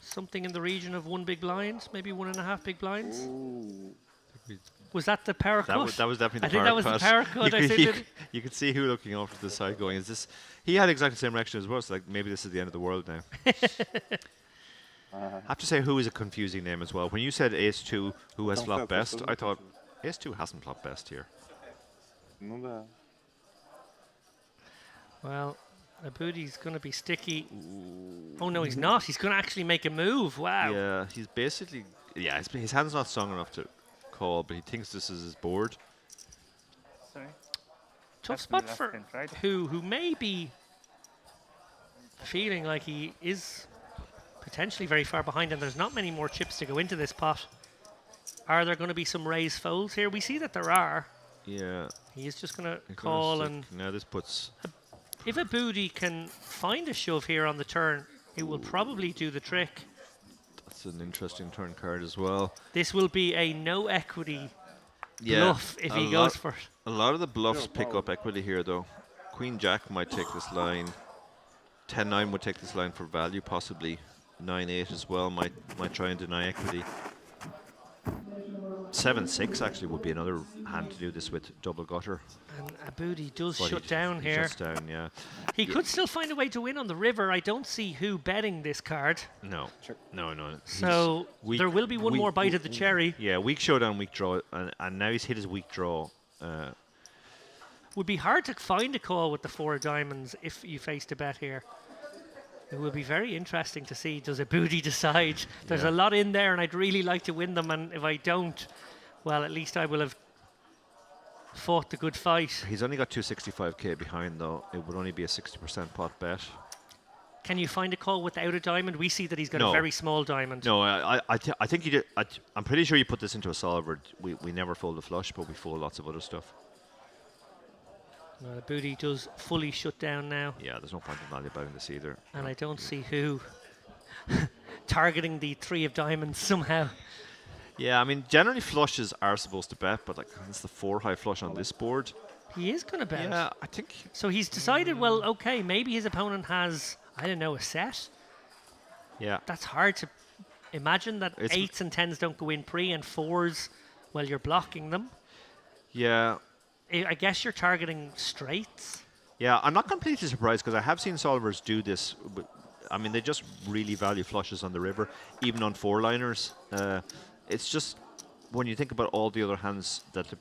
Something in the region of 1 big blind, maybe 1.5 big blinds. Ooh. Was that the power cut? That was definitely the power cut. I think that was the power cut. You could see who looking off to the side going, is this... He had exactly the same reaction as well, so like maybe this is the end of the world now. I have to say, who is a confusing name as well. When you said ace-2, who has flopped best, I thought ace-2 hasn't flopped best here. Well, Aboudi's going to be sticky. Oh, no, he's not. He's going to actually make a move. Wow. Yeah, he's basically... Yeah, his hand's not strong enough to call, but he thinks this is his board. Sorry. Tough spot for who may be feeling like he is potentially very far behind, and there's not many more chips to go into this pot. Are there going to be some raised folds here? We see that there are. Yeah. He is just going to call, and now this puts... If Aboudi can find a shove here on the turn, it will probably do the trick. That's an interesting turn card as well. This will be a no equity bluff if he goes for it. A lot of the bluffs pick up equity here, though. Queen Jack might take this line. 10-9 would take this line for value, possibly. 9-8 as well might try and deny equity. 7-6 actually would be another hand to do this with double gutter. And Aboudi does But shut down here. Shuts down, yeah. He could still find a way to win on the river. I don't see who betting this card. No. No. So there will be one more bite at the cherry. Yeah, weak showdown, weak draw, and now he's hit his weak draw. Would be hard to find a call with the 4 of diamonds if you faced a bet here. It will be very interesting to see, does a booty decide? There's Yeah. a lot in there and I'd really like to win them, and if I don't, well, at least I will have fought the good fight. He's only got 265k behind though. It would only be a 60% pot bet. Can you find a call without a diamond? We see that he's got No. a very small diamond. No, I think you did. I'm pretty sure you put this into a solver. We never fold the flush, but we fold lots of other stuff. Well, the booty does fully shut down now. Yeah, there's no point in value betting this either. And I don't see who targeting the 3 of diamonds somehow. Yeah, I mean, generally flushes are supposed to bet, but like it's the 4 high flush on this board. He is going to bet. Yeah, I think. So he's decided, well, okay, maybe his opponent has, I don't know, a set. Yeah. That's hard to imagine that It's 8s and 10s don't go in pre and 4s, well, you're blocking them. Yeah. I guess you're targeting straights. Yeah, I'm not completely surprised because I have seen solvers do this. I mean, they just really value flushes on the river, even on 4-liners. It's just when you think about all the other hands that the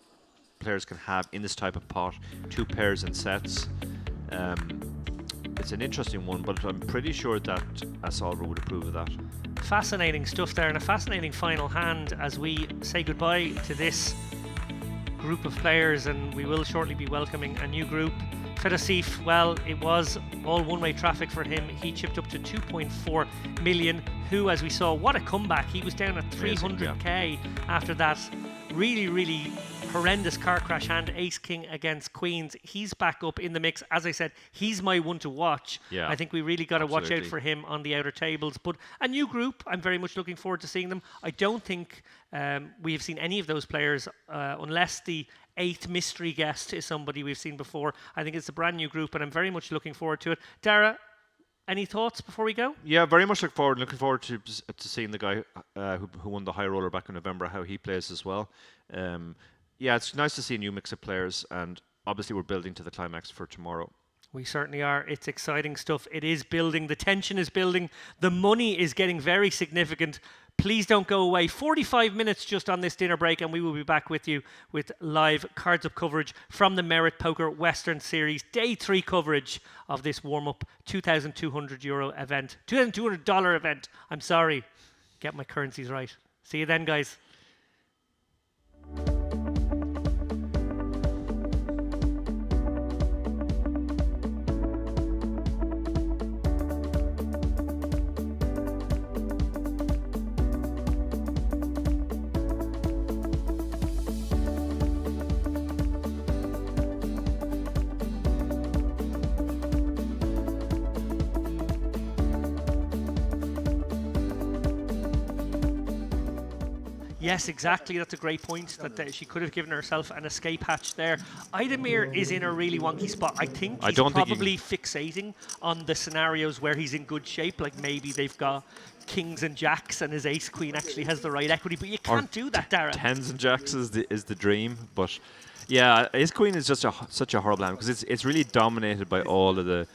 players can have in this type of pot, 2 pairs and sets. It's an interesting one, but I'm pretty sure that a solver would approve of that. Fascinating stuff there, and a fascinating final hand as we say goodbye to this group of players, and we will shortly be welcoming a new group. Fedosif, well, it was all one-way traffic for him. He chipped up to 2.4 million. Who, as we saw, what a comeback. He was down at 300k after that really, really horrendous car crash hand, ace-king against queens. He's back up in the mix. As I said, he's my one to watch. Yeah, I think we really got to watch out absolutely. for him on the outer tables. But a new group, I'm very much looking forward to seeing them. I don't think we have seen any of those players unless the 8th mystery guest is somebody we've seen before. I think it's a brand new group, and I'm very much looking forward to it. Dara, any thoughts before we go? Yeah, very much looking forward to seeing the guy who won the high roller back in November, how he plays as well. Yeah, it's nice to see a new mix of players, and obviously we're building to the climax for tomorrow. We certainly are. It's exciting stuff. It is building. The tension is building. The money is getting very significant. Please don't go away. 45 minutes just on this dinner break, and we will be back with you with live Cards Up coverage from the Merit Poker Western Series. Day 3 coverage of this warm-up €2,200 event. $2,200 event. I'm sorry. Get my currencies right. See you then, guys. Yes, exactly. That's a great point. That she could have given herself an escape hatch there. Idemir is in a really wonky spot. I think he's probably fixating on the scenarios where he's in good shape. Like maybe they've got kings and jacks, and his ace queen actually has the right equity. But you can't do that, Dara. 10s and jacks is the dream, but yeah, ace queen is just such a horrible hand because it's really dominated by all of the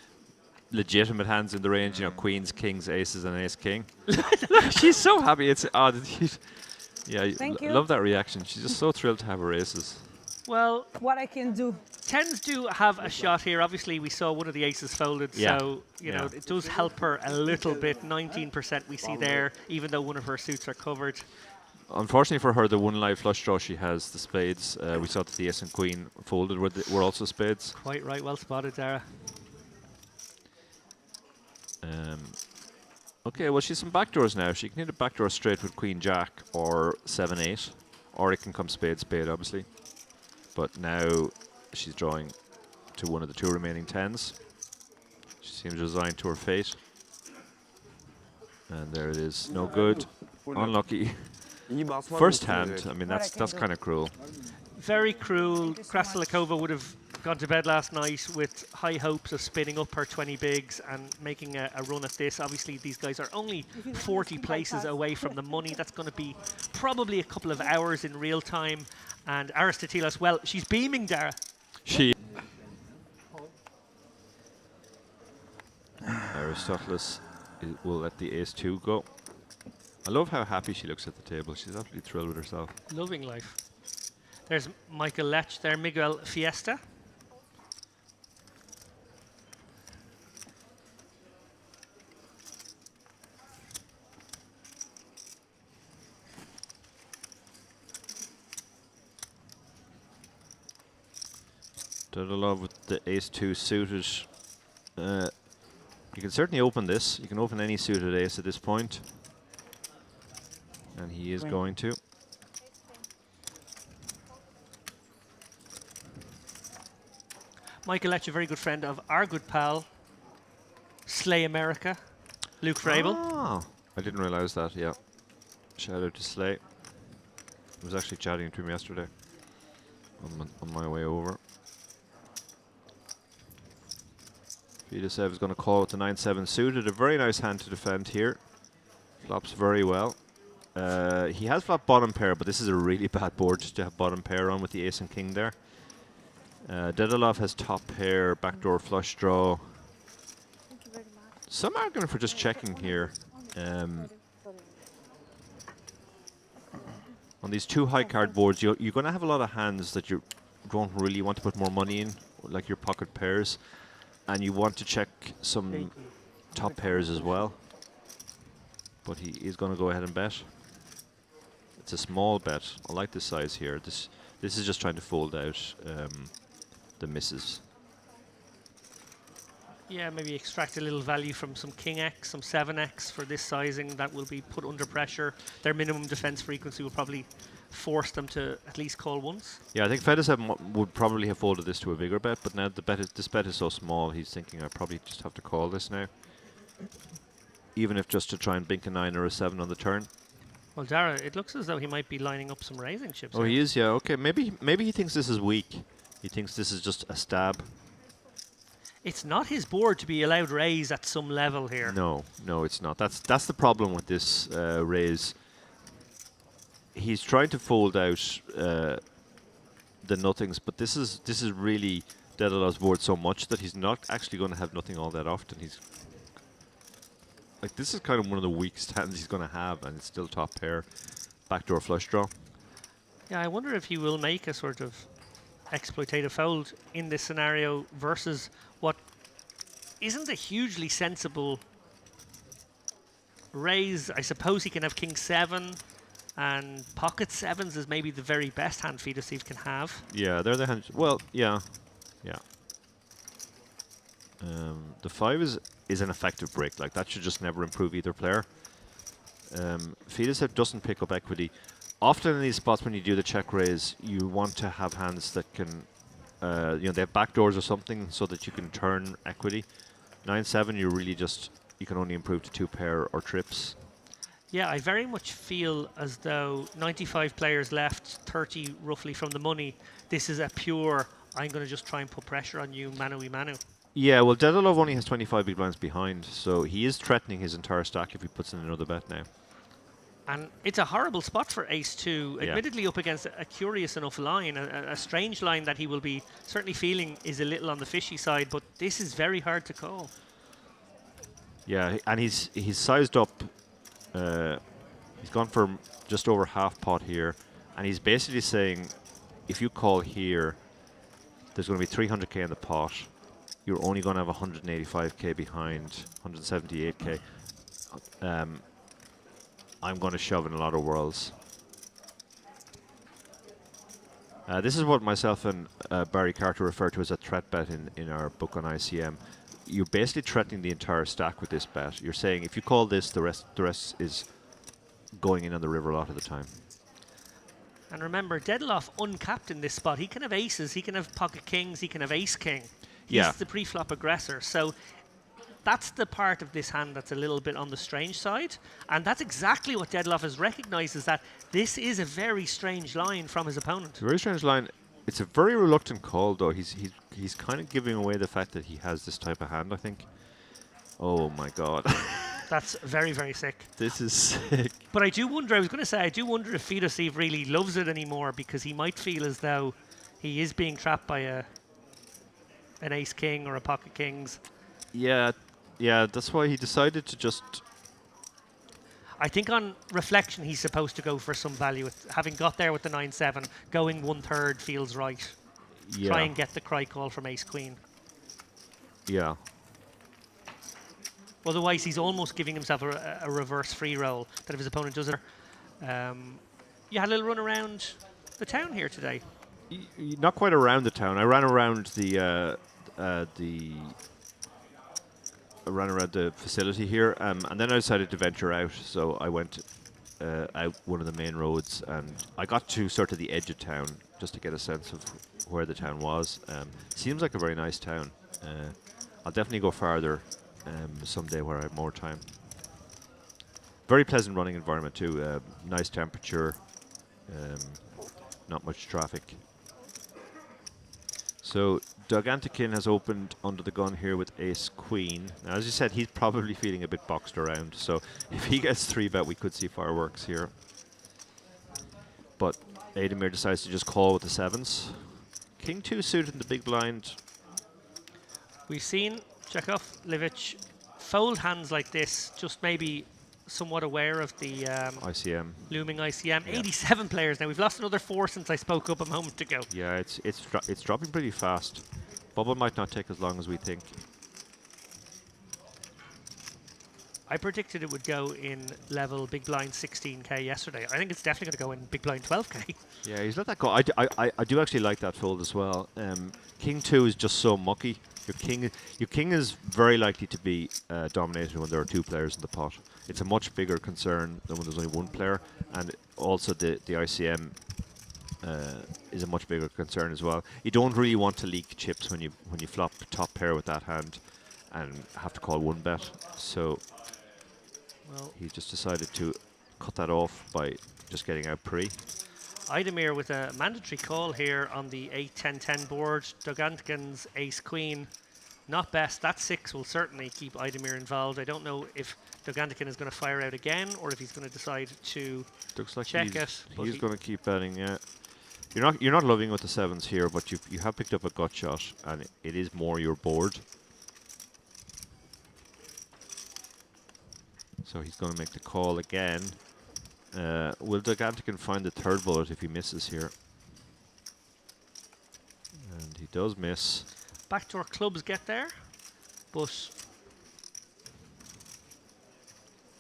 legitimate hands in the range. You know, queens, kings, aces, and ace king. She's so happy. It's odd. Yeah, Thank you. love that reaction. She's just so thrilled to have her aces. Well, what I can do. 10s do have a shot here. Obviously, we saw one of the aces folded, so you know it does help her a little bit. 19% we see there, even though one of her suits are covered. Unfortunately for her, the one live flush draw she has, the spades. We saw that the ace and queen folded were also spades. Quite right, well spotted, Dara. Okay, well, she's some backdoors now. She can hit a backdoor straight with queen jack or 7-8, or it can come spade spade, obviously. But now she's drawing to one of the 2 remaining 10s. She seems resigned to her fate. And there it is. No good. Unlucky. First hand. I mean, that's kind of cruel. Very cruel. Krasilakova would have gone to bed last night with high hopes of spinning up her 20 bigs and making a run at this. Obviously, these guys are only 40 places away from the money. That's going to be probably a couple of hours in real time. And Aristoteles, well, she's beaming, Dara. Aristoteles will let the ace-2 go. I love how happy she looks at the table. She's absolutely thrilled with herself. Loving life. There's Michael Lech there, Miguel Fiesta. Dedalov with the ace-2 suited. You can certainly open this. You can open any suited ace at this point. And he is going to. Michael Letch, a very good friend of our good pal, Slay America, Luke Frabel. Oh, I didn't realize that, yeah. Shout out to Slay. I was actually chatting to him yesterday on my way over. Fidosev is going to call with the 9-7 suited. A very nice hand to defend here. Flops very well. He has flopped bottom pair, but this is a really bad board to have bottom pair on with the ace and king there. Dedalov has top pair, backdoor flush draw. Thank you very much. Some argument for just checking here. On these two high card boards, you're going to have a lot of hands that you don't really want to put more money in, like your pocket pairs, and you want to check some top pairs as well. But he is going to go ahead and bet. It's a small bet. I like the size here. This is just trying to fold out the misses. Yeah, maybe extract a little value from some King X, some 7X for this sizing that will be put under pressure. Their minimum defense frequency will probably force them to at least call once. Yeah, I think Fedosev would probably have folded this to a bigger bet, but now this bet is so small, he's thinking I probably just have to call this now. Even if just to try and bink a 9 or a 7 on the turn. Well, Dara, it looks as though he might be lining up some raising chips. Oh, he is, yeah, okay. Maybe he thinks this is weak. He thinks this is just a stab. It's not his board to be allowed raise at some level here. No, it's not. That's the problem with this raise. He's trying to fold out the nothings, but this is really Dedalov's board so much that he's not actually going to have nothing all that often. He's like, this is kind of one of the weakest hands he's going to have, and it's still top pair, backdoor flush draw. Yeah, I wonder if he will make a sort of exploitative fold in this scenario versus what isn't a hugely sensible raise. I suppose he can have King 7, and pocket 7s is maybe the very best hand Fidosiv can have. Yeah, they're the hands. Well, yeah. The 5 is an effective break. Like, that should just never improve either player. Fidosiv doesn't pick up equity. Often in these spots when you do the check raise, you want to have hands that can, they have backdoors or something so that you can turn equity. 9-7, you can only improve to 2 pair or trips. Yeah, I very much feel as though 95 players left, 30 roughly from the money. This is a pure, I'm going to just try and put pressure on you, manu-y-manu. Yeah, well, Dedalov only has 25 big blinds behind, so he is threatening his entire stack if he puts in another bet now. And it's a horrible spot for ace-2, Yeah. admittedly up against a curious enough line, a strange line that he will be certainly feeling is a little on the fishy side, but this is very hard to call. Yeah, and he's sized up. He's gone for just over half pot here, and he's basically saying, if you call here, there's going to be 300k in the pot. You're only going to have 185k behind, 178k. I'm going to shove in a lot of worlds. This is what myself and Barry Carter refer to as a threat bet in our book on ICM. You're basically threatening the entire stack with this bet. You're saying if you call this, the rest is going in on the river a lot of the time. And remember, Dedalov uncapped in this spot. He can have aces, he can have pocket kings, he can have ace-king. He's the pre-flop aggressor. So that's the part of this hand that's a little bit on the strange side. And that's exactly what Dedalov has recognized, is that this is a very strange line from his opponent. It's a very strange line. It's a very reluctant call, though. He's kind of giving away the fact that he has this type of hand, I think. Oh, my God. That's very, very sick. This is sick. But I do wonder, I was going to say, I do wonder if Fidosiv really loves it anymore, because he might feel as though he is being trapped by an ace-king or a pocket kings. Yeah, that's why he decided to just... I think on reflection, he's supposed to go for some value. With having got there with the 9-7, going 1/3 feels right. Yeah. Try and get the cry call from ace-queen. Yeah. Otherwise, he's almost giving himself a reverse free roll, that if his opponent does it. You had a little run around the town here today. Not quite around the town. I ran around the facility here, and then I decided to venture out. So I went out one of the main roads, and I got to sort of the edge of town just to get a sense of where the town was. Seems like a very nice town. I'll definitely go farther someday where I have more time. Very pleasant running environment too. Nice temperature. Not much traffic. So Dogantikin has opened under the gun here with ace queen. Now, as you said, he's probably feeling a bit boxed around. So if he gets 3-bet, we could see fireworks here. But Ademir decides to just call with the 7s. King 2 suited in the big blind. We've seen Chekhov, Livic fold hands like this, just maybe somewhat aware of the ICM. looming ICM. Yeah. 87 players now. We've lost another 4 since I spoke up a moment ago. Yeah, it's dropping pretty fast. Bubble might not take as long as we think. I predicted it would go in level big blind 16k yesterday. I think it's definitely going to go in big blind 12k. Yeah, he's let that go. I do actually like that fold as well. King 2 is just so mucky. Your king is very likely to be dominated when there are 2 players in the pot. It's a much bigger concern than when there's only 1 player, and also the ICM is a much bigger concern as well. You don't really want to leak chips when you flop top pair with that hand and have to call 1-bet. So he just decided to cut that off by just getting out pre. Idemir with a mandatory call here on the 8-10-10 board. Dogantikin's ace-queen, not best. That 6 will certainly keep Idemir involved. I don't know if Dogantikin is going to fire out again or if he's going to decide to Looks like check it. He's going to keep betting, yeah. You're not loving with the 7s here, but you have picked up a gut shot, and it is more your board. So he's going to make the call again. Will Dogantikin find the 3rd bullet if he misses here? And he does miss. Backdoor clubs get there, but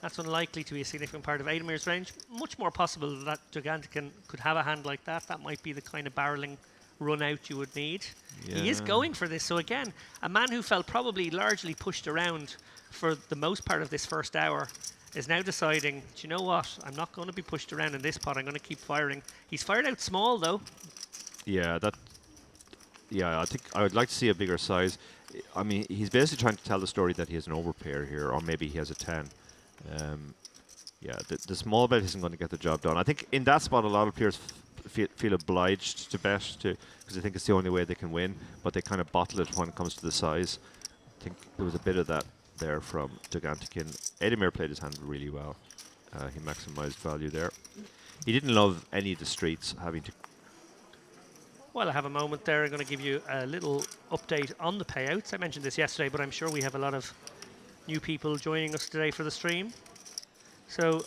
that's unlikely to be a significant part of Ademir's range. Much more possible that Dogantikin could have a hand like that. That might be the kind of barreling run out you would need. He is going for this. So again, a man who felt probably largely pushed around for the most part of this first hour is now deciding, do you know what? I'm not going to be pushed around in this pot. I'm going to keep firing. He's fired out small, though. Yeah, I think I would like to see a bigger size. I mean, he's basically trying to tell the story that he has an overpair here, or maybe he has a 10. Yeah, the small bet isn't going to get the job done. I think in that spot, a lot of players feel obliged to bet because they think it's the only way they can win, but they kind of bottle it when it comes to the size. I think there was a bit of that there from Dogantikin. Ademir played his hand really well. He maximized value there. He didn't love any of the streets having to. Well, I have a moment there. I'm going to give you a little update on the payouts. I mentioned this yesterday, but I'm sure we have a lot of new people joining us today for the stream. So,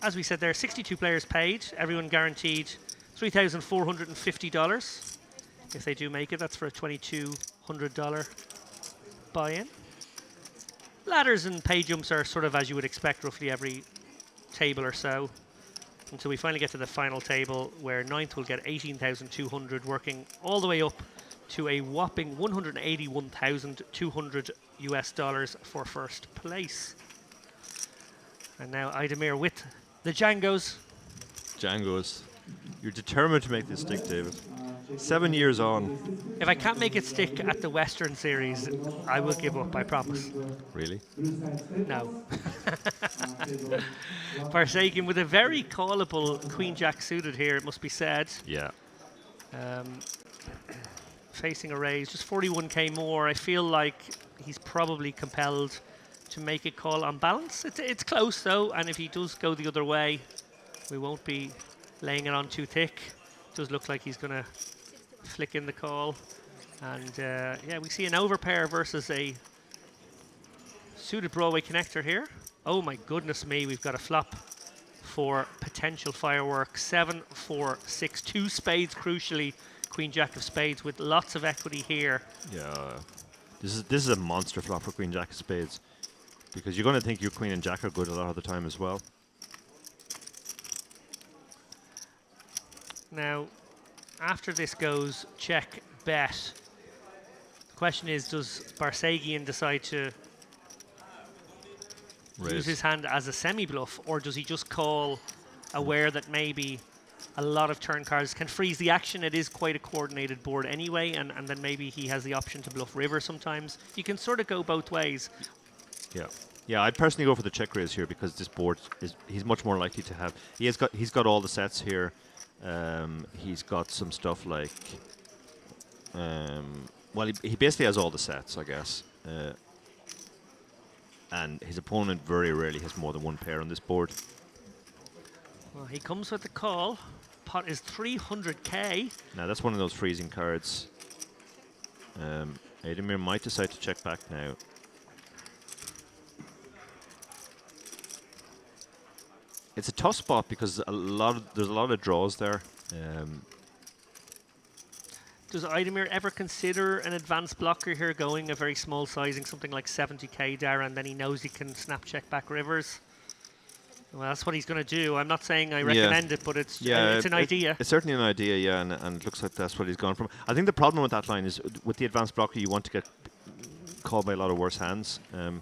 as we said there, 62 players paid. Everyone guaranteed $3,450. If they do make it, that's for a $2,200 buy-in. Ladders and pay jumps are sort of as you would expect, roughly every table or so, until we finally get to the final table where 9th will get 18,200, working all the way up to a whopping 181,200 US dollars for first place. And now Idemir with the Django's. Django's. You're determined to make this stick, David. 7 years on. If I can't make it stick at the Western Series, I will give up, I promise. Really? No. Forsaken with a very callable Queen-Jack suited here, it must be said. Yeah. Facing a raise, just 41k more. I feel like he's probably compelled to make a call on balance. It's close, though, and if he does go the other way, we won't be laying it on too thick. It does look like he's going to flick in the call. And yeah, we see an overpair versus a suited Broadway connector here. Oh my goodness me, we've got a flop for potential fireworks. 7, 4, 6, 2 spades crucially. Queen Jack of spades with lots of equity here. Yeah. This is a monster flop for Queen Jack of spades. Because you're going to think your Queen and Jack are good a lot of the time as well. Now, after this goes check bet. The question is, does Barsagian decide to use his hand as a semi-bluff, or does he just call, aware that maybe a lot of turn cards can freeze the action? It is quite a coordinated board anyway, and then maybe he has the option to bluff river sometimes. You can sort of go both ways. Yeah. Yeah, I'd personally go for the check raise here because this board he's much more likely to have. He's got all the sets here. He's got some stuff like well, he basically has all the sets, I guess. And his opponent very rarely has more than one pair on this board. Well, he comes with the call. Pot is 300k. Now that's one of those freezing cards. Ademir might decide to check back now. It's a tough spot because there's a lot of draws there. Does Idemir ever consider an advanced blocker here, going a very small sizing, something like 70k Dara, and then he knows he can snap check back rivers? Well, that's what he's going to do. I'm not saying I recommend it, but it's an idea. It's certainly an idea, yeah, and it looks like that's what he's gone from. I think the problem with that line is with the advanced blocker, you want to get called by a lot of worse hands, and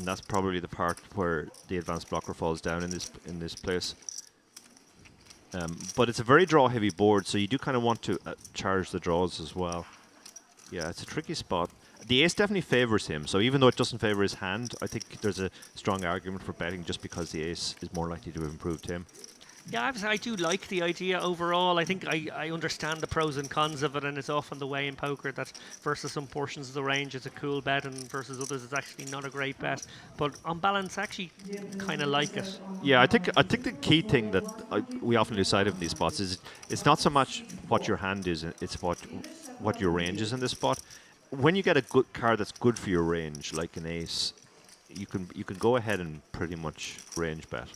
that's probably the part where the advanced blocker falls down in this place. But it's a very draw-heavy board, so you do kind of want to charge the draws as well. Yeah, it's a tricky spot. The ace definitely favors him, so even though it doesn't favor his hand, I think there's a strong argument for betting just because the ace is more likely to have improved him. Yeah, I do like the idea overall. I think I understand the pros and cons of it, and it's often the way in poker that versus some portions of the range it's a cool bet, and versus others it's actually not a great bet. But on balance, I actually kind of like it. Yeah, I think the key thing that we often lose sight of in these spots is it's not so much what your hand is, it's what your range is in this spot. When you get a good card that's good for your range, like an ace, you can go ahead and pretty much range bet.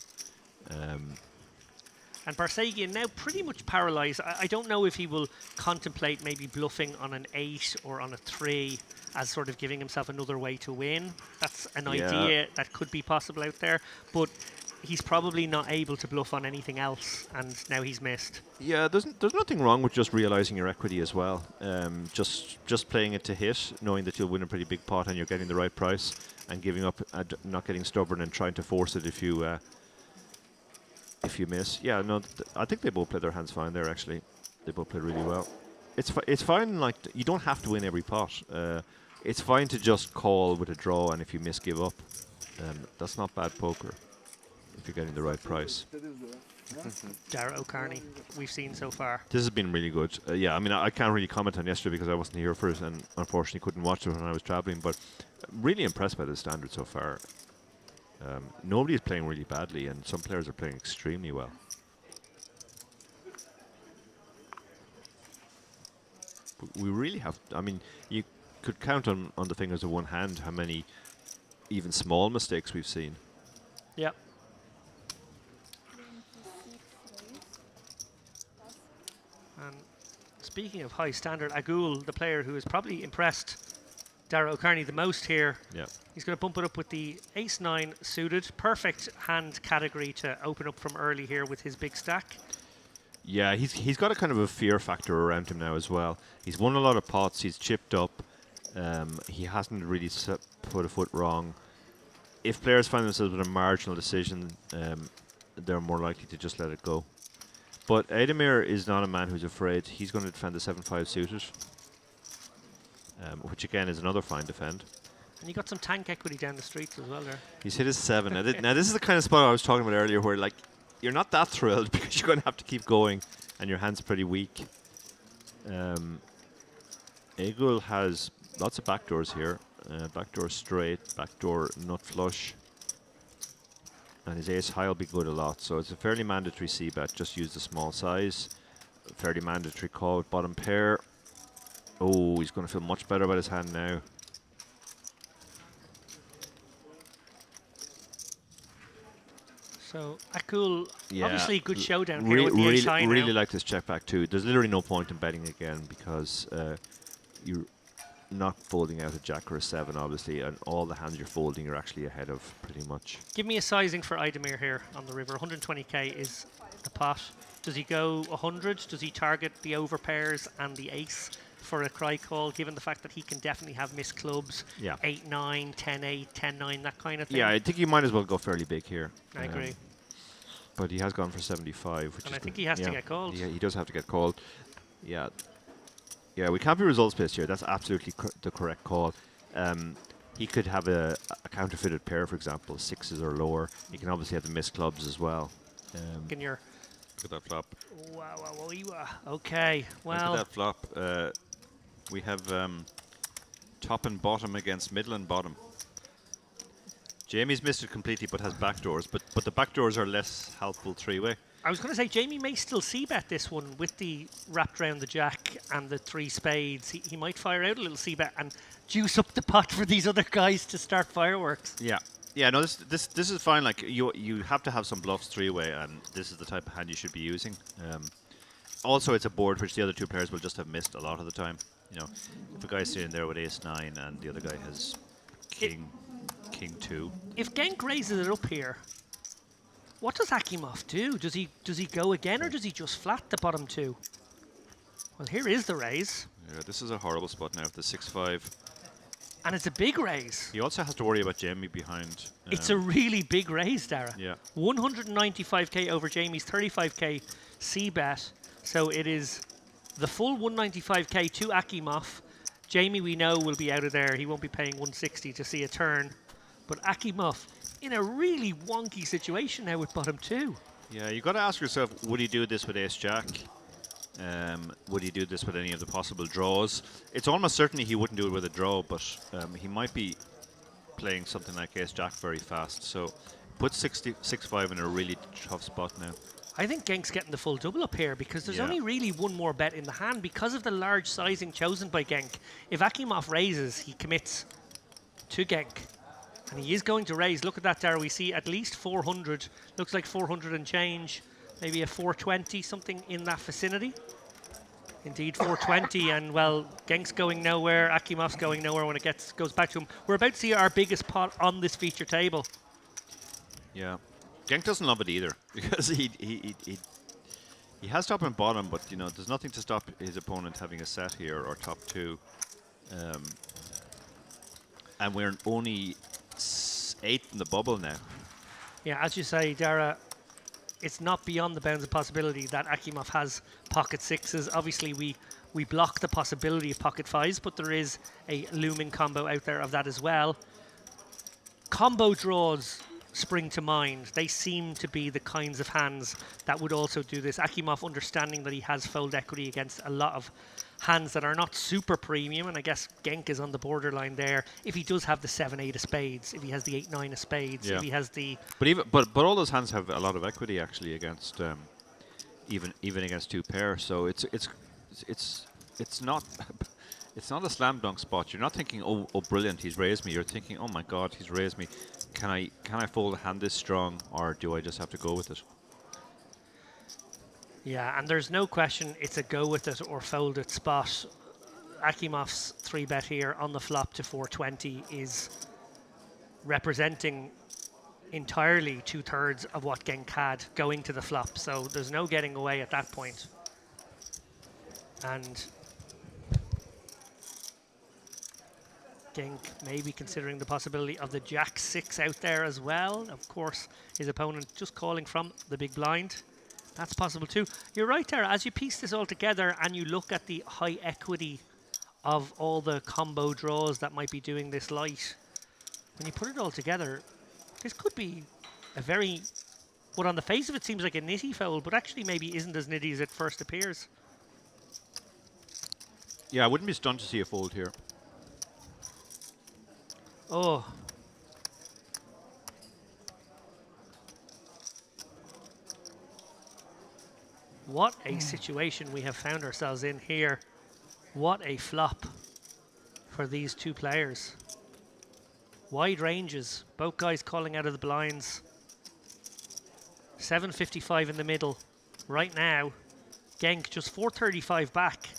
And Barsagian now pretty much paralysed. I don't know if he will contemplate maybe bluffing on an 8 or on a 3 as sort of giving himself another way to win. That's an idea that could be possible out there, but he's probably not able to bluff on anything else, and now he's missed. Yeah, there's nothing wrong with just realising your equity as well. Just playing it to hit, knowing that you'll win a pretty big pot and you're getting the right price, and giving up, not getting stubborn and trying to force it if you miss. Yeah, no, I think they both played their hands fine there, actually. They both played really well. It's fine, like, you don't have to win every pot. It's fine to just call with a draw, and if you miss, give up. That's not bad poker if you're getting the right price. Dara O'Carney, we've seen so far. This has been really good. Yeah, I mean, I can't really comment on yesterday because I wasn't here for it, and unfortunately couldn't watch it when I was traveling, but really impressed by the standard so far. Nobody is playing really badly, and some players are playing extremely well. But we really have, I mean, you could count on the fingers of one hand how many even small mistakes we've seen. Yep. And speaking of high standard, Agul, the player who has probably impressed Dara O'Carney the most here. Yeah. He's going to bump it up with the ace-9 suited. Perfect hand category to open up from early here with his big stack. Yeah, he's got a kind of a fear factor around him now as well. He's won a lot of pots. He's chipped up. He hasn't really put a foot wrong. If players find themselves with a marginal decision, they're more likely to just let it go. But Ademir is not a man who's afraid. He's going to defend the 7-5 suited, which again is another fine defend. And you got some tank equity down the streets as well there. He's hit his 7. Now this is the kind of spot I was talking about earlier where, like, you're not that thrilled because you're going to have to keep going and your hand's pretty weak. Agul has lots of backdoors here. Backdoor straight, backdoor nut flush. And his ace high will be good a lot. So it's a fairly mandatory c-bet. Just use the small size. Fairly mandatory call with bottom pair. Oh, he's going to feel much better about his hand now. So Akul, Yeah, obviously good showdown here with the ace high really now. like this check back too. There's literally no point in betting again because you're not folding out a jack or a 7, obviously, and all the hands you're folding you're actually ahead of pretty much. Give me a sizing for Idemir here on the river. 120k is the pot. Does he go 100? Does he target the over pairs and the ace for a cry call, given the fact that he can definitely have missed clubs? Yeah. 8-9, 10-8, 10-9, that kind of thing. Yeah, I think he might as well go fairly big here. I agree. But he has gone for 75, which And is I think he has to get called. Yeah, he does have to get called. Yeah. Yeah, we can't be results-based here. That's absolutely the correct call. He could have a counterfeited pair, for example, 6s or lower. He can obviously have the missed clubs as well. Can your Look at that flop. Okay, well. Look at that flop. We have top and bottom against middle and bottom. Jamie's missed it completely, but has backdoors. But the backdoors are less helpful three-way. I was going to say Jamie may still c-bet this one with the wrapped around the jack and the 3 spades. He might fire out a little c-bet and juice up the pot for these other guys to start fireworks. Yeah. Yeah, no, this is fine. Like you have to have some bluffs three-way, and this is the type of hand you should be using. Also, it's a board which the other two players will just have missed a lot of the time. You know, if a guy's sitting there with ace-9 and the other guy has king-2. If Genk raises it up here, what does Akimov do? Does he go again, or does he just flat the bottom 2? Well, here is the raise. Yeah, this is a horrible spot now with the 6-5. And it's a big raise. He also has to worry about Jamie behind. It's a really big raise, Dara. Yeah. 195k over Jamie's 35k c-bet. So it is the full 195k to Akimov. Jamie, we know, will be out of there. He won't be paying 160 to see a turn. But Akimov in a really wonky situation now with bottom 2. Yeah, you got to ask yourself, would he do this with ace-jack? Would he do this with any of the possible draws? It's almost certainly he wouldn't do it with a draw, but he might be playing something like ace-jack very fast. So put 6-5 in a really tough spot now. I think Genk's getting the full double up here because there's only really one more bet in the hand because of the large sizing chosen by Genk. If Akimov raises, he commits to Genk. And he is going to raise. Look at that, Dara. We see at least 400. Looks like 400 and change. Maybe a 420, something in that vicinity. Indeed, 420. And, well, Genk's going nowhere. Akimov's going nowhere when it goes back to him. We're about to see our biggest pot on this feature table. Yeah. Genk doesn't love it either because he has top and bottom, but, you know, there's nothing to stop his opponent having a set here or top 2. And we're only 8th in the bubble now. Yeah, as you say, Dara, it's not beyond the bounds of possibility that Akimov has pocket 6s. Obviously, we block the possibility of pocket 5s, but there is a looming combo out there of that as well. Combo draws spring to mind. They seem to be the kinds of hands that would also do this. Akimov understanding that he has fold equity against a lot of hands that are not super premium, and I guess Genk is on the borderline there. If he does have the 7-8 of spades, if he has the 8-9 of spades, if he has the... But all those hands have a lot of equity actually against even against 2 pair. So it's not it's not a slam dunk spot. You're not thinking, oh brilliant, he's raised me. You're thinking, oh my God, he's raised me. Can I fold a hand this strong, or do I just have to go with it? Yeah, and there's no question it's a go with it or fold it spot. Akimov's 3-bet here on the flop to 420 is representing entirely 2/3 of what Genk had going to the flop. So there's no getting away at that point. And Genk may be considering the possibility of the Jack 6 out there as well. Of course, his opponent just calling from the big blind. That's possible too. You're right, Tara. As you piece this all together and you look at the high equity of all the combo draws that might be doing this light, when you put it all together, this could be a very, what on the face of it seems like a nitty fold, but actually maybe isn't as nitty as it first appears. Yeah, I wouldn't be stunned to see a fold here. Oh. What a situation we have found ourselves in here. What a flop for these two players. Wide ranges, both guys calling out of the blinds. 755 in the middle. Right now, Genk just 435 back.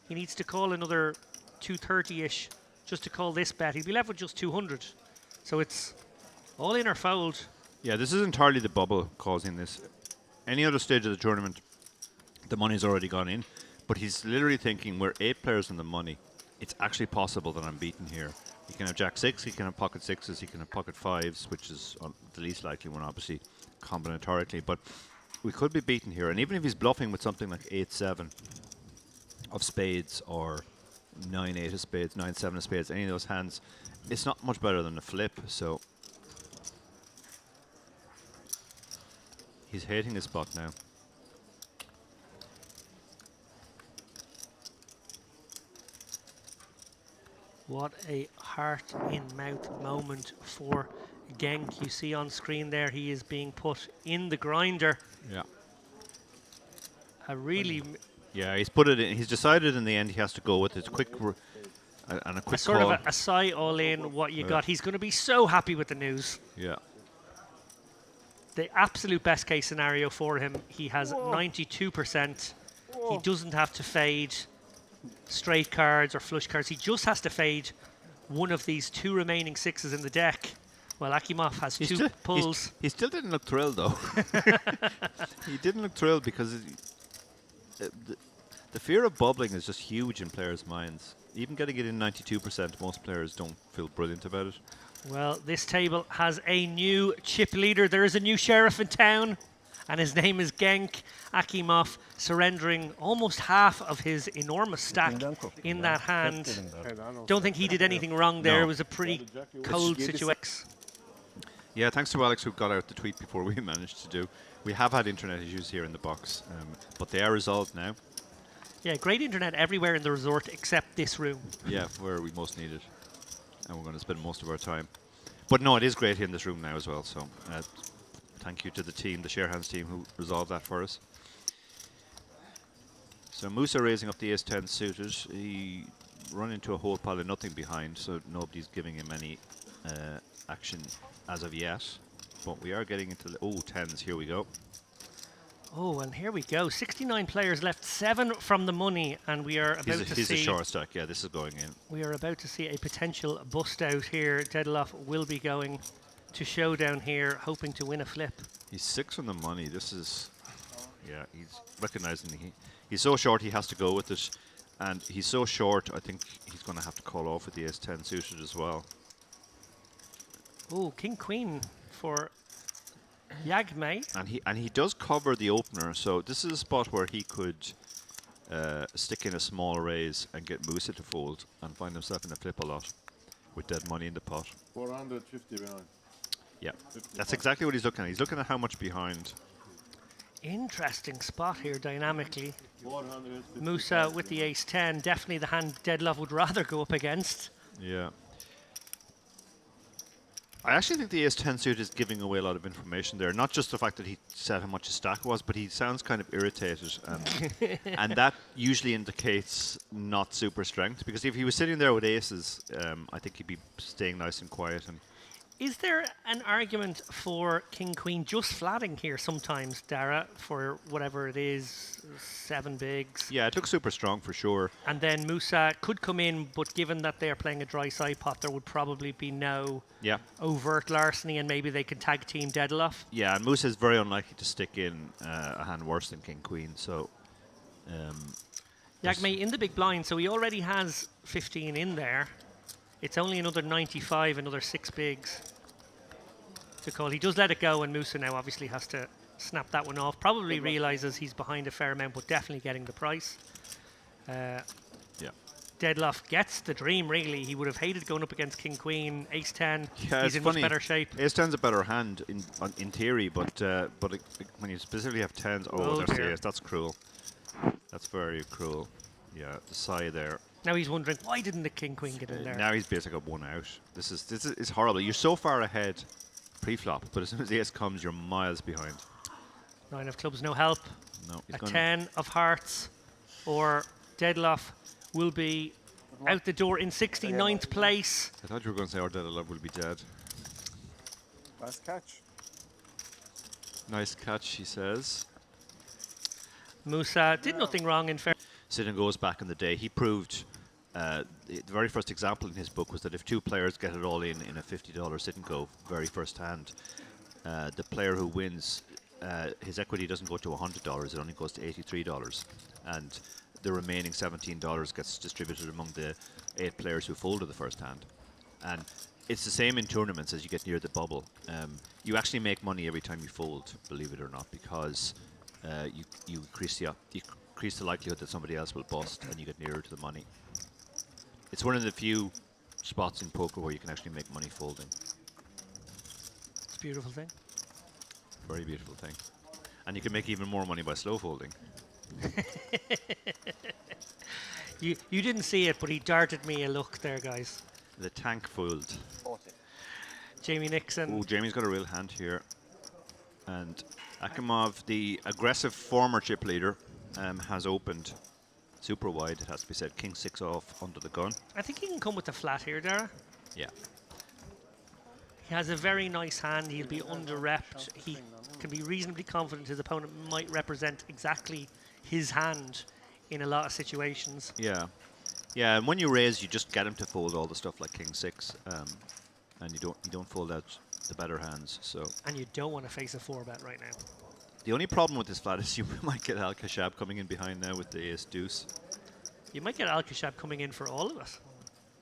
He needs to call another 230-ish just to call this bet. He'd be left with just 200. So it's all in or fold. Yeah, this is entirely the bubble causing this. Any other stage of the tournament, the money's already gone in. But he's literally thinking, we're 8 players in the money. It's actually possible that I'm beaten here. He can have Jack 6, he can have pocket 6s, he can have pocket 5s, which is the least likely one, obviously, combinatorically. But we could be beaten here. And even if he's bluffing with something like 8-7 of spades or 9-8 of spades, 9-7 of spades, any of those hands, it's not much better than a flip. So he's hating his spot now. What a heart-in-mouth moment for Genk. You see on screen there, he is being put in the grinder. Yeah. A really... Yeah, he's put it in. He's decided in the end he has to go with it. And a quick sort call. of a sigh all in what you got. He's going to be so happy with the news. Yeah. The absolute best case scenario for him, he has 92%. He doesn't have to fade straight cards or flush cards. He just has to fade one of these 2 remaining 6s in the deck. Well, Akimov has 2 pulls. He still didn't look thrilled, though. He didn't look thrilled because the fear of bubbling is just huge in players' minds. Even getting it in 92%, most players don't feel brilliant about it. Well, this table has a new chip leader. There is a new sheriff in town, and his name is Genk. Akimov surrendering almost half of his enormous stack in that hand. Don't think he did anything wrong there. No. It was a pretty cold situation. Yeah, thanks to Alex who got out the tweet before we managed to do. We have had internet issues here in the box, but they are resolved now. Yeah, great internet everywhere in the resort except this room. Yeah, where we most need it. And we're going to spend most of our time. But no, it is great here in this room now as well. So thank you to the team, the Sharehands team, who resolved that for us. So Musa raising up the ace-10 suited. He run into a whole pile of nothing behind, so nobody's giving him any action as of yet. But we are getting into the 10s. Here we go. Oh, and here we go. 69 players left, 7 from the money, and we are about to see... He's a short stack. Yeah, this is going in. We are about to see a potential bust out here. Dedeloff will be going to showdown here, hoping to win a flip. He's 6 from the money. This is... Yeah, he's recognizing he's so short he has to go with it. And he's so short, I think he's going to have to call off with the ace-10 suited as well. Oh, King-Queen for Jagme. And he does cover the opener, so this is a spot where he could stick in a small raise and get Musa to fold and find himself in a flip a lot with dead money in the pot. 450 behind. Yeah, that's exactly what he's looking at. He's looking at how much behind. Interesting spot here dynamically. Musa with the ace-10, definitely the hand Dedeloff would rather go up against. Yeah. I actually think the ace-10 suit is giving away a lot of information there. Not just the fact that he said how much his stack was, but he sounds kind of irritated. And that usually indicates not super strength. Because if he was sitting there with aces, I think he'd be staying nice and quiet. And is there an argument for King-Queen just flatting here sometimes, Dara, for whatever it is, 7 bigs? Yeah, it looks super strong for sure. And then Musa could come in, but given that they're playing a dry side pot, there would probably be no overt larceny, and maybe they could tag team Dedeloff. Yeah, and Musa is very unlikely to stick in a hand worse than King-Queen, so... Jagme in the big blind, so he already has 15 in there. It's only another 95, another 6 bigs to call. He does let it go, and Musa now obviously has to snap that one off. Probably realizes he's behind a fair amount, but definitely getting the price. Dedeloff gets the dream, really. He would have hated going up against King-Queen, ace-10. Yeah, he's in much better shape. Ace-10's a better hand in theory, but when you specifically have 10s, there's the ace. That's cruel. That's very cruel. Yeah, the sigh there. Now he's wondering, why didn't the King-Queen get in there? Now he's basically got 1 out. This is horrible. You're so far ahead pre-flop, but as soon as the ace comes, you're miles behind. 9 of clubs, no help. No, a 10 of hearts, or Dedeloff will be out the door in 69th place. I thought you were going to say our Dedeloff will be dead. Nice catch. Nice catch, he says. Musa did nothing wrong in fair. Sit and goes back in the day. He proved the very first example in his book was that if 2 players get it all in a $50 sit and go very first hand, the player who wins his equity doesn't go to $100, it only goes to $83. And the remaining $17 gets distributed among the 8 players who folded the first hand. And it's the same in tournaments as you get near the bubble. You actually make money every time you fold, believe it or not, because you increase the likelihood that somebody else will bust and you get nearer to the money. It's one of the few spots in poker where you can actually make money folding. It's a beautiful thing. Very beautiful thing. And you can make even more money by slow folding. You didn't see it, but he darted me a look there, guys. The tank fooled. 40. Jamie Nixon. Oh, Jamie's got a real hand here. And Akimov, the aggressive former chip leader, has opened super wide, it has to be said. King 6 off under the gun. I think he can come with the flat here, Dara. Yeah. He has a very nice hand. He'll be under-repped. He can be reasonably confident his opponent might represent exactly his hand in a lot of situations. Yeah. Yeah, and when you raise, you just get him to fold all the stuff like King 6, and you don't fold out the better hands. So. And you don't want to face a 4-bet right now. The only problem with this flat is you might get Al Khashab coming in behind now with the ace deuce. You might get Al Khashab coming in for all of us.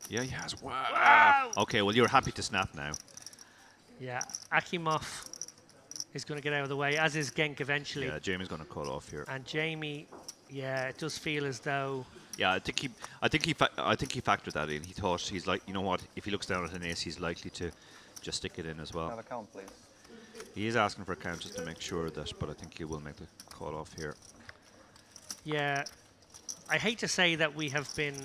Yeah, he has. Wow. Okay, well, you're happy to snap now. Yeah, Akimov is going to get out of the way, as is Genk eventually. Yeah, Jamie's going to call off here. And Jamie, yeah, it does feel as though. Yeah, I think he factored that in. He thought he's like, you know what? If he looks down at an ace, he's likely to just stick it in as well. Have a count, please. He is asking for a count just to make sure that, but I think he will make the call off here. Yeah, I hate to say that we have been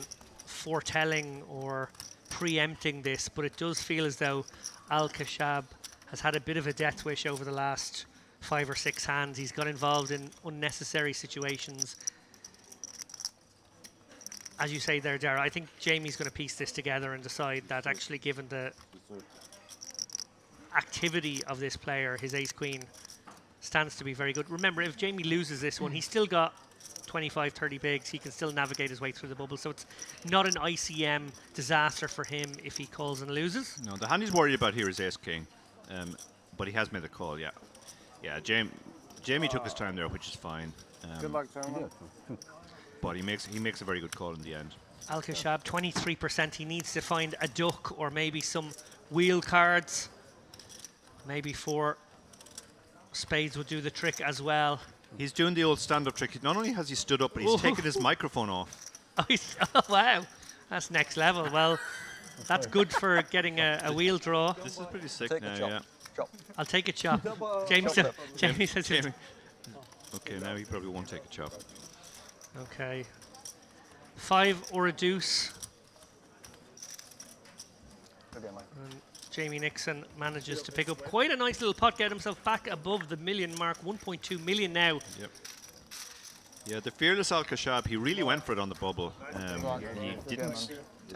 foretelling or preempting this, but it does feel as though Al Khashab has had a bit of a death wish over the last 5 or 6 hands. He's got involved in unnecessary situations. As you say there, Dara, I think Jamie's going to piece this together and decide that actually, given the activity of this player, his ace-queen stands to be very good. Remember, if Jamie loses this one, he's still got 25, 30 bigs. He can still navigate his way through the bubble. So it's not an ICM disaster for him if he calls and loses. No, the hand he's worried about here is ace-king. But he has made the call, yeah. Yeah, Jamie took his time there, which is fine. Good luck, gentlemen. But he makes a very good call in the end. Al Khashab, 23%. He needs to find a duck or maybe some wheel cards. Maybe 4 spades would do the trick as well. He's doing the old stand-up trick. Not only has he stood up, but he's taken his microphone off. Oh, wow. That's next level. Well, that's good for getting a wheel draw. This is pretty sick now, yeah. Chop. I'll take a chop. Jamie says Jamie. Okay, now he probably won't take a chop. Okay. 5 or a deuce. Good game, Mike. And Jamie Nixon manages to pick up quite a nice little pot, get himself back above the million mark, 1.2 million now. Yep. Yeah, the fearless Al Khashab, he really went for it on the bubble. He didn't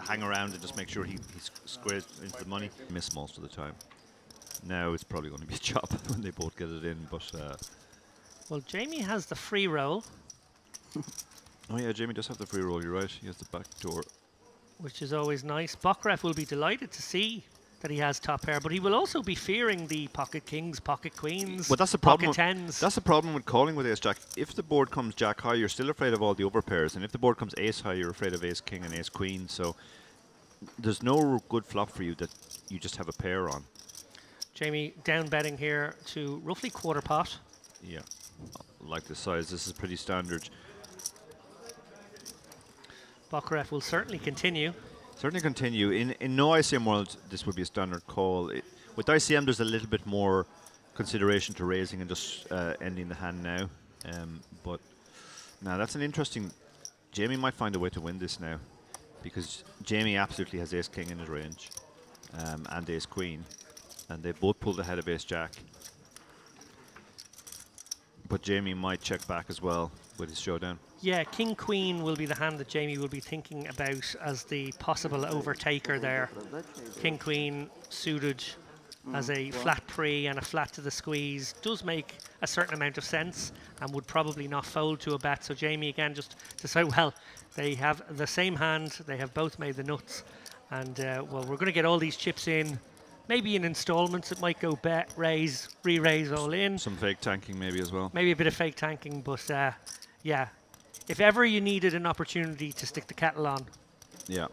hang around and just make sure he squared into the money. He missed most of the time. Now it's probably going to be a chop when they both get it in, but... Well, Jamie has the free roll. Oh yeah, Jamie does have the free roll, you're right. He has the back door. Which is always nice. Bokrath will be delighted to see that he has top pair, but he will also be fearing the pocket kings, pocket queens, well, that's the problem. pocket tens. That's the problem with calling with ace jack. If the board comes jack high, you're still afraid of all the overpairs, and if the board comes ace high, you're afraid of ace king and ace queen. So there's no good flop for you that you just have a pair on. Jamie down betting here to roughly quarter pot. Yeah, like the size, this is pretty standard. Bokrath will certainly continue. Certainly continue. In no ICM world, this would be a standard call. With ICM, there's a little bit more consideration to raising and just ending the hand now. But now that's an interesting... Jamie might find a way to win this now, because Jamie absolutely has ace king in his range and ace queen, and they both pulled ahead of ace jack. But Jamie might check back as well with his showdown. Yeah, king queen will be the hand that Jamie will be thinking about as the possible overtaker there. King queen suited as a flat pre and a flat to the squeeze does make a certain amount of sense and would probably not fold to a bet. So Jamie again just to say, well, they have the same hand, they have both made the nuts, and well, we're going to get all these chips in Maybe in installments it might go bet, raise, re-raise all in. Some fake tanking maybe as well. Maybe a bit of fake tanking, but yeah. If ever you needed an opportunity to stick the kettle on, Yeah,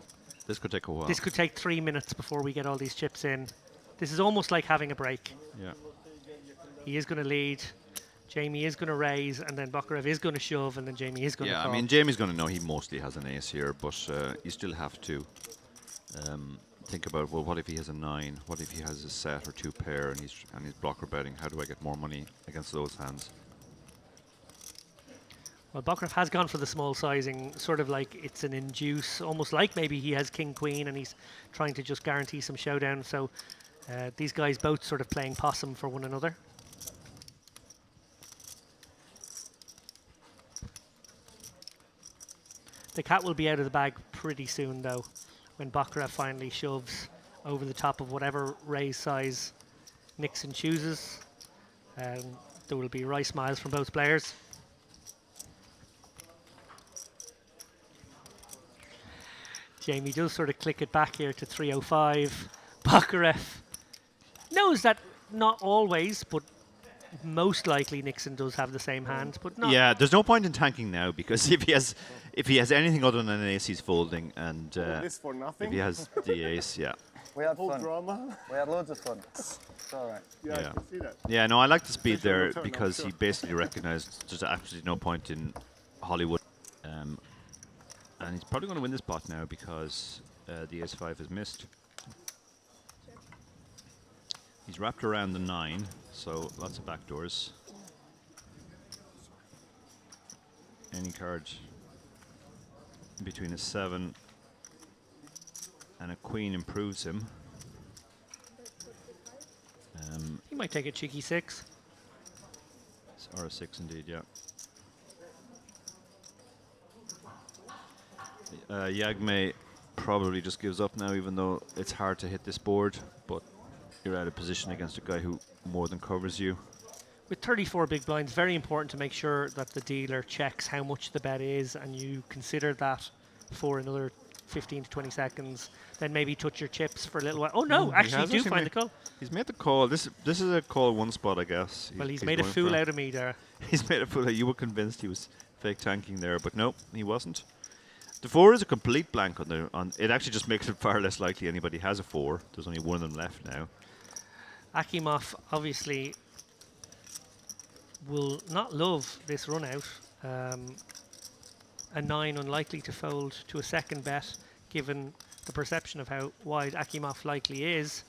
this could take a while. this could take 3 minutes before we get all these chips in. This is almost like having a break. Yeah. He is going to lead. Jamie is going to raise, and then Bakarev is going to shove, and then Jamie is going to Yeah, call. I mean, Jamie's going to know he mostly has an ace here, but you still have to think about, well, what if he has a 9? What if he has a set or 2 pair and he's blocker betting? How do I get more money against those hands? Well, Bakarev has gone for the small sizing, sort of like it's an induce, almost like maybe he has king-queen and he's trying to just guarantee some showdown. So these guys both sort of playing possum for one another. The cat will be out of the bag pretty soon, though, when Bakarev finally shoves over the top of whatever raise size Nixon chooses. There will be wry smiles from both players. Jamie does sort of click it back here to 305. Bakarev knows that not always, but most likely Nixon does have the same hand, but not. Yeah, there's no point in tanking now because if he has anything other than an ace, he's folding, and this for nothing? if he has the ace, yeah. We had Whole fun. drama. We had loads of fun. It's alright. Yeah, I Yeah. can see that. Yeah, no, I like the speed Especially there return, I'm because sure. he basically recognized there's absolutely no point in Hollywood. And he's probably going to win this pot now because the ace-5 is missed. He's wrapped around the 9, so lots of backdoors. Any card in between a 7 and a queen improves him. He might take a cheeky 6. Or a 6 indeed, yeah. Yagme probably just gives up now, even though it's hard to hit this board, but you're out of position against a guy who more than covers you. With 34 big blinds, very important to make sure that the dealer checks how much the bet is, and you consider that for another 15 to 20 seconds. Then maybe touch your chips for a little while. Oh no, He actually has do actually find made- the call. He's made the call. This is a call one spot, I guess. Well, he's made a going fool for- out of me there. He's made a fool out. You were convinced he was fake tanking there, but no, he wasn't. The 4 is a complete blank on it. Actually, just makes it far less likely anybody has a 4. There's only one of them left now. Akimov obviously will not love this run out. A 9 unlikely to fold to a second bet, given the perception of how wide Akimov likely is.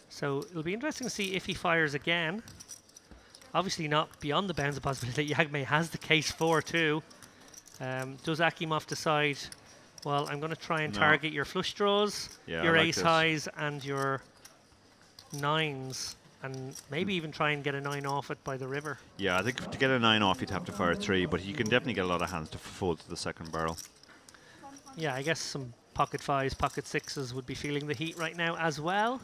So it'll be interesting to see if he fires again. Obviously not beyond the bounds of possibility that Yagme has the case 4 too. Does Akimov decide, well, I'm going to try and No. target your flush draws, Yeah, your I like ace this. highs, and your 9s, and maybe even try and get a 9 off it by the river. Yeah, I think to get a 9 off, you'd have to fire 3, but you can definitely get a lot of hands to fold to the second barrel. Yeah, I guess some pocket 5s, pocket 6s would be feeling the heat right now as well.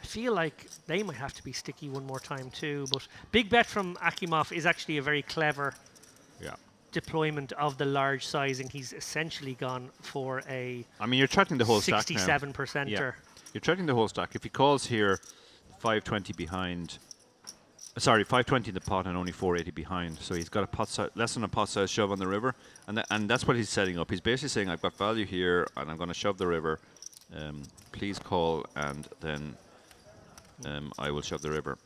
I feel like they might have to be sticky one more time too, but big bet from Akimov is actually a very clever Yeah. deployment of the large sizing. He's essentially gone for a I mean, you're threatening the whole stack now. 67%er. Yeah. You're threatening the whole stack. If he calls here 520 behind, sorry, 520 in the pot and only 480 behind, so he's got a pot less than a pot size shove on the river, and that's what he's setting up. He's basically saying, I've got value here, and I'm going to shove the river. Please call, and then I will shove the river.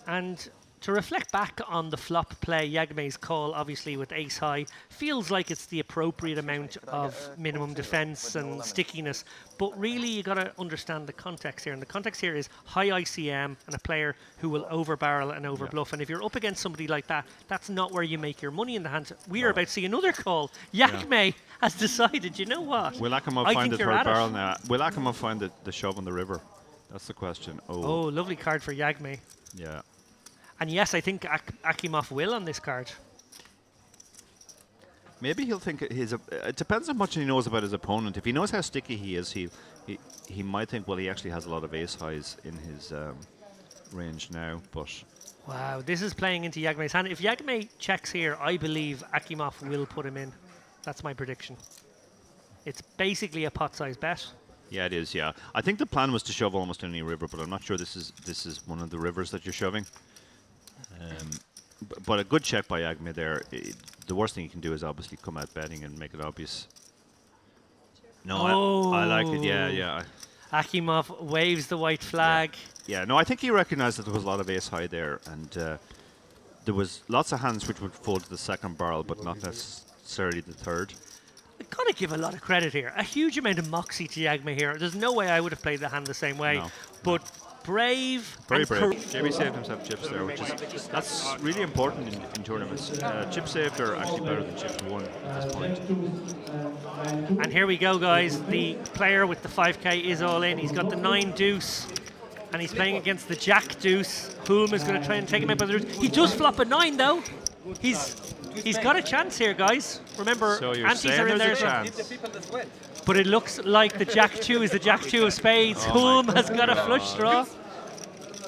And to reflect back on the flop play, Yagme's call, obviously with ace high, feels like it's the appropriate amount of minimum defense and stickiness. But really, you got to understand the context here. And the context here is high ICM and a player who will overbarrel and overbluff. And if you're up against somebody like that, that's not where you make your money in the hand. We are about to see another call. Yagme has decided, you know what? Will Akimov I find think the you're third at it. barrel now? Will Akimov find the shove on the river? That's the question. Oh, lovely card for Yagme. Yeah. And yes, I think Akimov will on this card. Maybe he'll think it depends how much he knows about his opponent. If he knows how sticky he is, he might think, well, he actually has a lot of ace highs in his range now. But Wow, this is playing into Yagme's hand. If Yagme checks here, I believe Akimov will put him in. That's my prediction. It's basically a pot-size bet. Yeah, it is. Yeah, I think the plan was to shove almost any river, but I'm not sure this is one of the rivers that you're shoving. But a good check by Agme there. The worst thing you can do is obviously come out betting and make it obvious. No, I like it. Yeah, yeah. Akimov waves the white flag. Yeah, no, I think he recognised that there was a lot of ace high there, and there was lots of hands which would fold to the second barrel, but not necessarily the third. I've got to give a lot of credit here. A huge amount of moxie to Jagme here. There's no way I would have played the hand the same way. No. But brave. Very brave. Jamie saved himself chips there, that's really important in tournaments. Chips saved are actually better than chips won at this point. And here we go, guys. The player with the 5k is all in. He's got the 9 deuce. And he's playing against the jack deuce. Hulme is going to try and take him out by the deuce. He does flop a 9, though. He's got a chance here, guys. Remember, so you're antes are in there. a chance. But it looks like the jack 2 is the jack 2 of spades. Hulme has got a flush draw.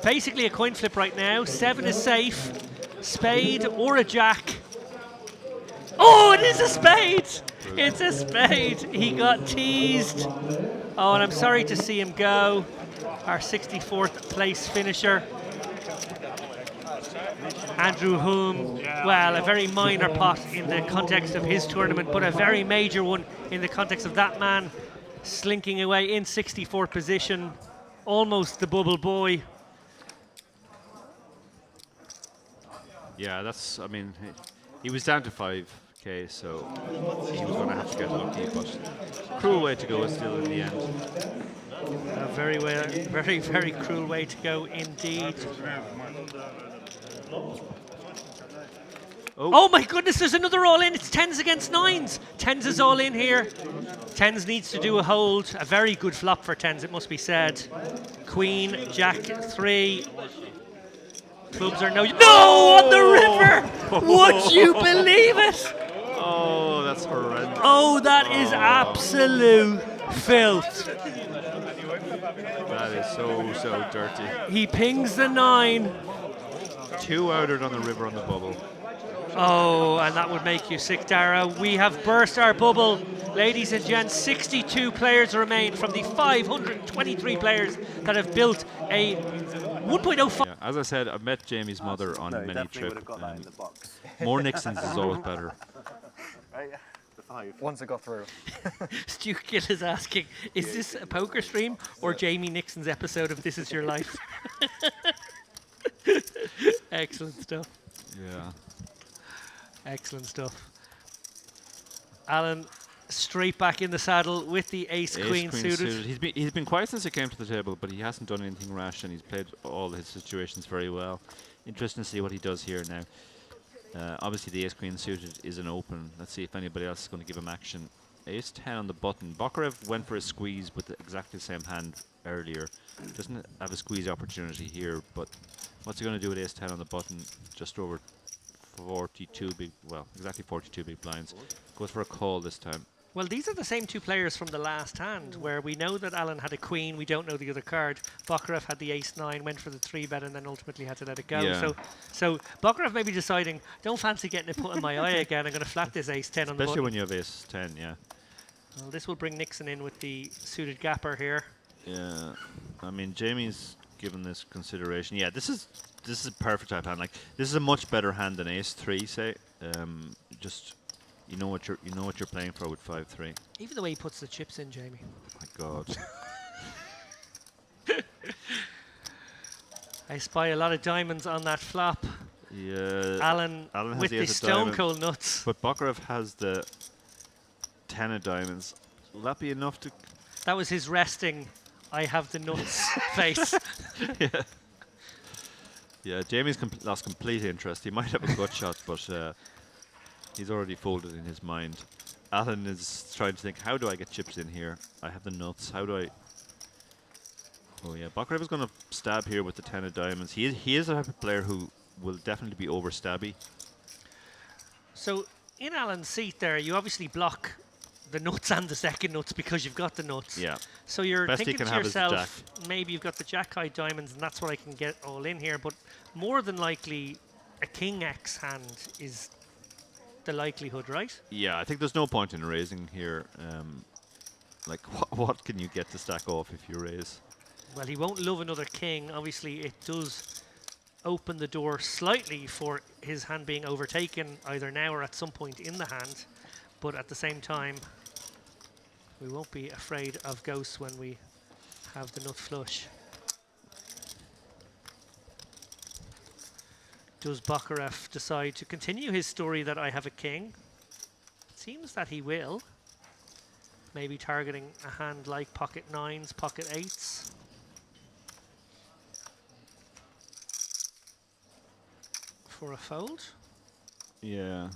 Basically a coin flip right now. 7 is safe. Spade or a jack. Oh, it is a spade! It's a spade. He got teased. Oh, and I'm sorry to see him go. Our 64th place finisher. Andrew Hulme, well, a very minor pot in the context of his tournament, but a very major one in the context of that man slinking away in 64th position, almost the bubble boy. Yeah, that's, I mean, he was down to 5k, so he was going to have to get lucky, but cruel way to go still in the end. A very, very cruel way to go indeed. Oh my goodness, there's another all in. It's 10s against 9s. 10s is all in here. 10s needs to do a hold. A very good flop for 10s, it must be said. Queen, Jack 3. Clubs are no on the river! Would you believe it? Oh, that's horrendous. Oh, that is absolute filth. That is so dirty. He pings the 9. 2 outed on the river on the bubble. Oh, and that would make you sick, Dara. We have burst our bubble. Ladies and gents, 62 players remain from the 523 players that have built a 1.05. Yeah, as I said, I've met Jamie's mother on many trips. More Nixons is always better. Once it got through. Stu Gill is asking, is this a poker stream or Jamie Nixon's episode of This Is Your Life? Excellent stuff. Yeah. Excellent stuff. Alan, straight back in the saddle with the ace-queen suited. He's been quiet since he came to the table, but he hasn't done anything rash, and he's played all his situations very well. Interesting to see what he does here now. Obviously, the ace-queen suited is an open. Let's see if anybody else is going to give him action. Ace-10 on the button. Bakarev went for a squeeze with exactly the same hand earlier. Doesn't have a squeeze opportunity here, but what's he going to do with ace-10 on the button? Just over 42 big, well, exactly 42 big blinds. Goes for a call this time. Well, these are the same two players from the last hand, where we know that Alan had a queen, we don't know the other card. Bakarev had the ace-9, went for the 3-bet, and then ultimately had to let it go. Yeah. So Bakarev may be deciding, don't fancy getting it put in my eye again, I'm going to flat this ace-10 on the button. Especially when you have ace-10, yeah. Well, this will bring Nixon in with the suited gapper here. Yeah, I mean, Jamie's given this consideration. Yeah, this is a perfect type hand. Like, this is a much better hand than ace-3, say. Just you know what you're playing for with 5-3. Even the way he puts the chips in, Jamie. Oh my God. I spy a lot of diamonds on that flop. Yeah. Alan has with the stone cold nuts. But Bakarev has the 10 of diamonds. Will that be enough to? That was his resting. I have the nuts face. Yeah. Yeah, Jamie's lost complete interest. He might have a gut shot, but he's already folded in his mind. Alan is trying to think, how do I get chips in here? I have the nuts. How do I? Oh yeah, Bakarev is going to stab here with the 10 of diamonds. He is a type of player who will definitely be over stabby. So in Alan's seat there, you obviously block the nuts and the second nuts because you've got the nuts. Yeah. So you're Best thinking to yourself, maybe you've got the jack-high diamonds and that's what I can get all in here. But more than likely, a king X hand is the likelihood, right? Yeah, I think there's no point in raising here. Like, what can you get to stack off if you raise? Well, he won't love another king. Obviously, it does open the door slightly for his hand being overtaken either now or at some point in the hand. But at the same time, we won't be afraid of ghosts when we have the nut flush. Does Bakarev decide to continue his story that I have a king? It seems that he will. Maybe targeting a hand like pocket nines, pocket eights. For a fold? Yeah.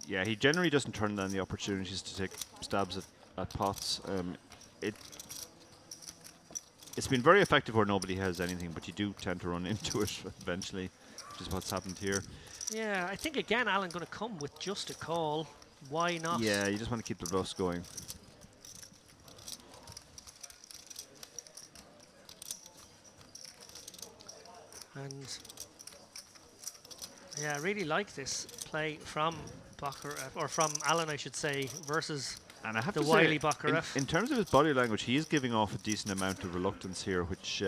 Yeah, he generally doesn't turn down the opportunities to take stabs at pots. It's been very effective where nobody has anything, but you do tend to run into it eventually, which is what's happened here. Yeah, I think again Alan going to come with just a call. Why not? Yeah, you just want to keep the bluffs going. And yeah, I really like this play from Bakarev, or from Alan, I should say, versus and I have the to wily say, Bakarev. in terms of his body language, he is giving off a decent amount of reluctance here, which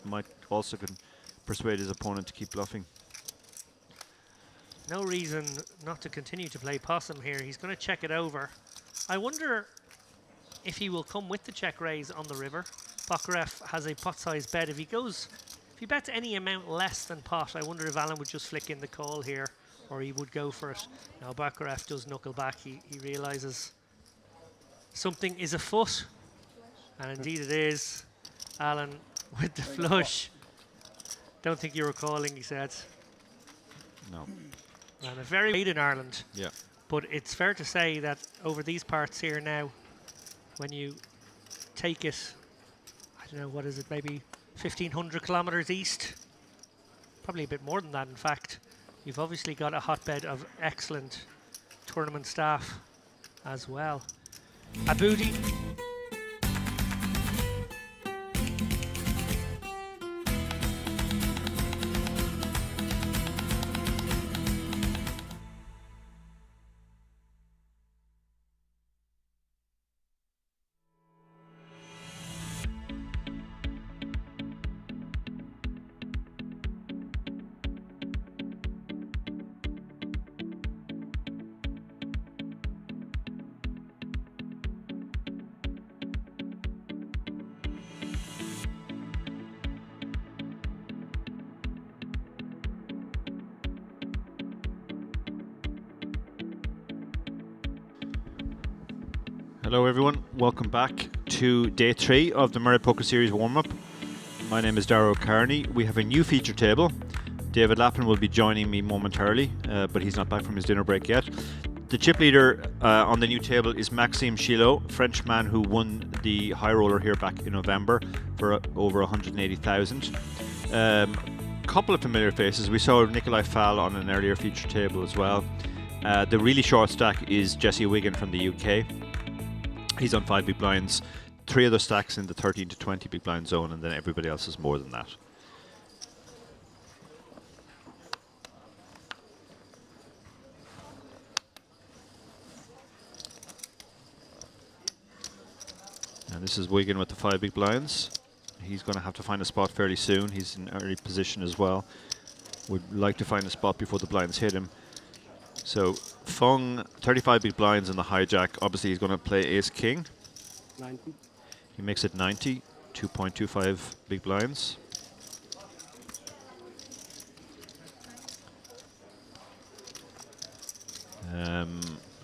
might also persuade his opponent to keep bluffing. No reason not to continue to play possum here. He's going to check it over. I wonder if he will come with the check raise on the river. Bakarev has a pot-sized bet. If he bets any amount less than pot, I wonder if Alan would just flick in the call here, or he would go for it. Now Bakarev does knuckle back. He realizes something is afoot, and indeed it is. Alan with the flush. Don't think you were calling, he said. No. And a very late in Ireland. Yeah. But it's fair to say that over these parts here now, when you take it, I don't know, what is it, maybe 1,500 kilometers east? Probably a bit more than that, in fact. You've obviously got a hotbed of excellent tournament staff as well. Aboudi. Hello everyone, welcome back to day 3 of the Merit Poker Series warm-up. My name is Darrow Carney. We have a new feature table. David Lappin will be joining me momentarily, but he's not back from his dinner break yet. The chip leader on the new table is Maxime Chilot, Frenchman who won the high roller here back in November for over 180,000. Couple of familiar faces. We saw Nikolai Fall on an earlier feature table as well. The really short stack is Jesse Wigan from the UK. He's on 5 big blinds, 3 other stacks in the 13 to 20 big blind zone, and then everybody else is more than that. And this is Wigan with the 5 big blinds. He's going to have to find a spot fairly soon. He's in early position as well. Would like to find a spot before the blinds hit him. So Fung, 35 big blinds in the hijack. Obviously he's going to play ace king. 90. He makes it 90, 2.25 big blinds.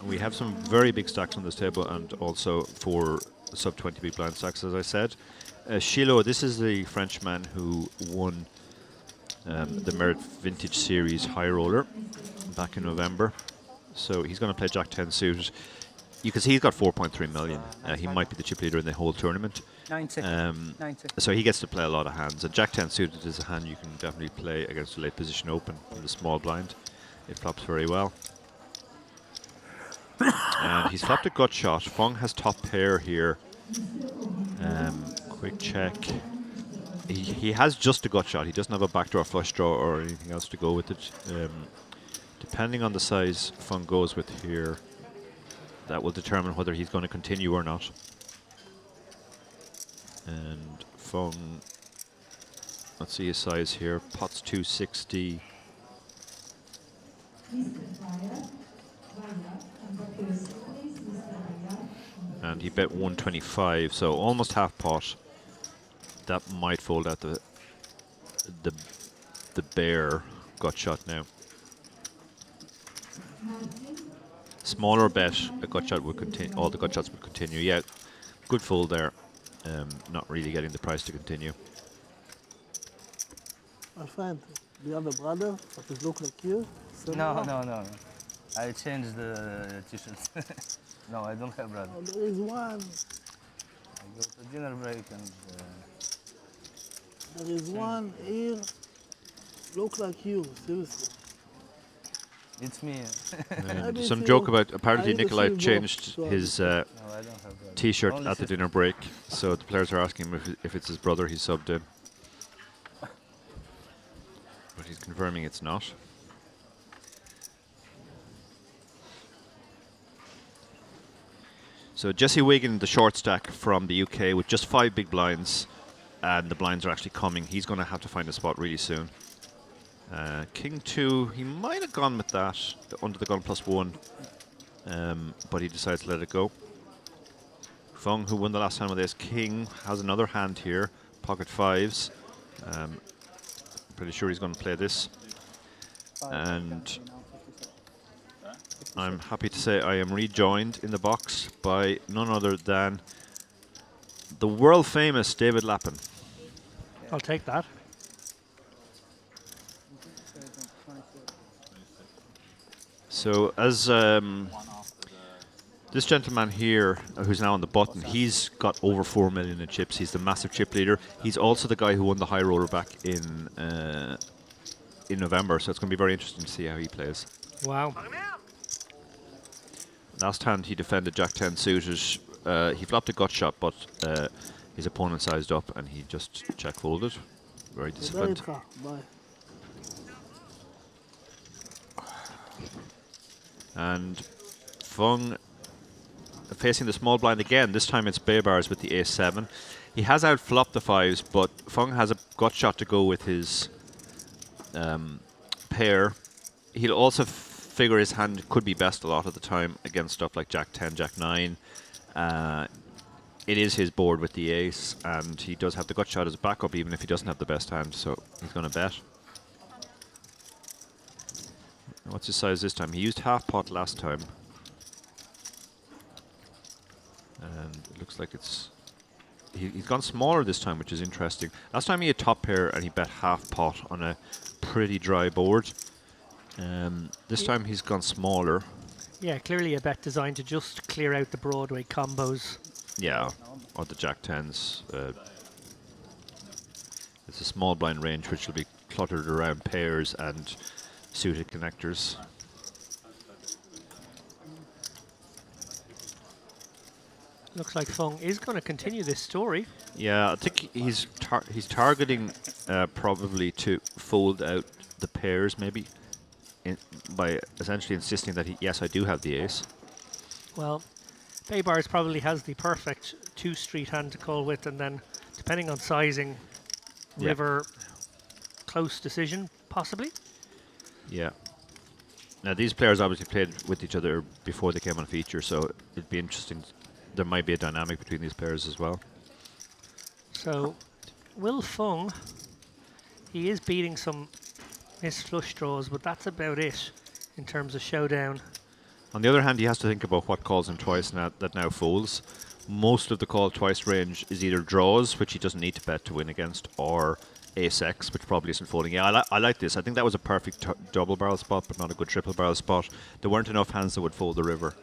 We have some very big stacks on this table, and also 4 sub 20 big blind stacks, as I said. Chilot, this is the Frenchman who won the Merit Vintage Series High Roller back in November. So he's going to play Jack 10 suited. You can see he's got 4.3 million. He might be the chip leader in the whole tournament. 90. 90. So he gets to play a lot of hands. And Jack 10 suited is a hand you can definitely play against a late position open from the small blind. It flops very well. And he's flopped a gut shot. Fung has top pair here. Quick check. He has just a gut shot. He doesn't have a backdoor flush draw or anything else to go with it. Depending on the size Fung goes with here, that will determine whether he's going to continue or not. And Fung, let's see his size here. Pot's 260. And he bet 125, so almost half pot. That might fold out the bear gut shot now. Smaller bet, a gut shot would continue. All the gut shots would continue. Yeah, good fold there. Not really getting the price to continue. My friend, do you have a brother that is look like you? No. I changed the t-shirts. No, I don't have brother. Oh, there is one. I go to dinner break and... There is one here. Look like you, seriously. It's me. Some joke about apparently I need to Nikolai see changed both. his No, I don't have brother. t-shirt Only at the sister. dinner break, so the players are asking him if it's his brother he subbed in. But he's confirming it's not. So Jesse Wigan, the short stack from the UK with just 5 big blinds, and the blinds are actually coming. He's going to have to find a spot really soon. King 2, he might have gone with that, under the gun +1, but he decides to let it go. Fung, who won the last time with Ace King, has another hand here, pocket 5s. Pretty sure he's going to play this. And I'm happy to say I am rejoined in the box by none other than the world famous David Lappin. I'll take that. So as this gentleman here, who's now on the button, he's got over 4 million in chips. He's the massive chip leader. He's also the guy who won the high roller back in November, so it's going to be very interesting to see how he plays. Wow. Last hand he defended Jack 10 suited. He flopped a gut shot, but his opponent sized up and he just check folded. Very disciplined. Bye. And Fung facing the small blind again. This time it's bay bars with the ace-7. He has outflopped the 5s, but Fung has a gut shot to go with his pair. He'll also figure his hand could be best a lot of the time against stuff like Jack 10, Jack 9. It is his board with the ace, and he does have the gut shot as a backup even if he doesn't have the best hand, so he's going to bet. What's his size this time? He used half pot last time. And it looks like it's... He's gone smaller this time, which is interesting. Last time he had top pair and he bet half pot on a pretty dry board. This time he's gone smaller. Yeah, clearly a bet designed to just clear out the Broadway combos. Yeah, or the Jack 10s. It's a small blind range which will be cluttered around pairs and suited connectors. Looks like Fung is going to continue this story. Yeah, I think he's targeting probably to fold out the pairs maybe by essentially insisting that yes, I do have the ace. Well, Bay Bars probably has the perfect 2-street hand to call with, and then depending on sizing, river close decision possibly. Yeah. Now these players obviously played with each other before they came on feature, so it'd be interesting. There might be a dynamic between these pairs as well. So, Will Fung, he is beating some missed flush draws, but that's about it in terms of showdown. On the other hand, he has to think about what calls him twice now that now folds. Most of the call twice range is either draws, which he doesn't need to bet to win against, or ace-x, which probably isn't folding. Yeah, I like this. I think that was a perfect double barrel spot, but not a good triple barrel spot. There weren't enough hands that would fold the river.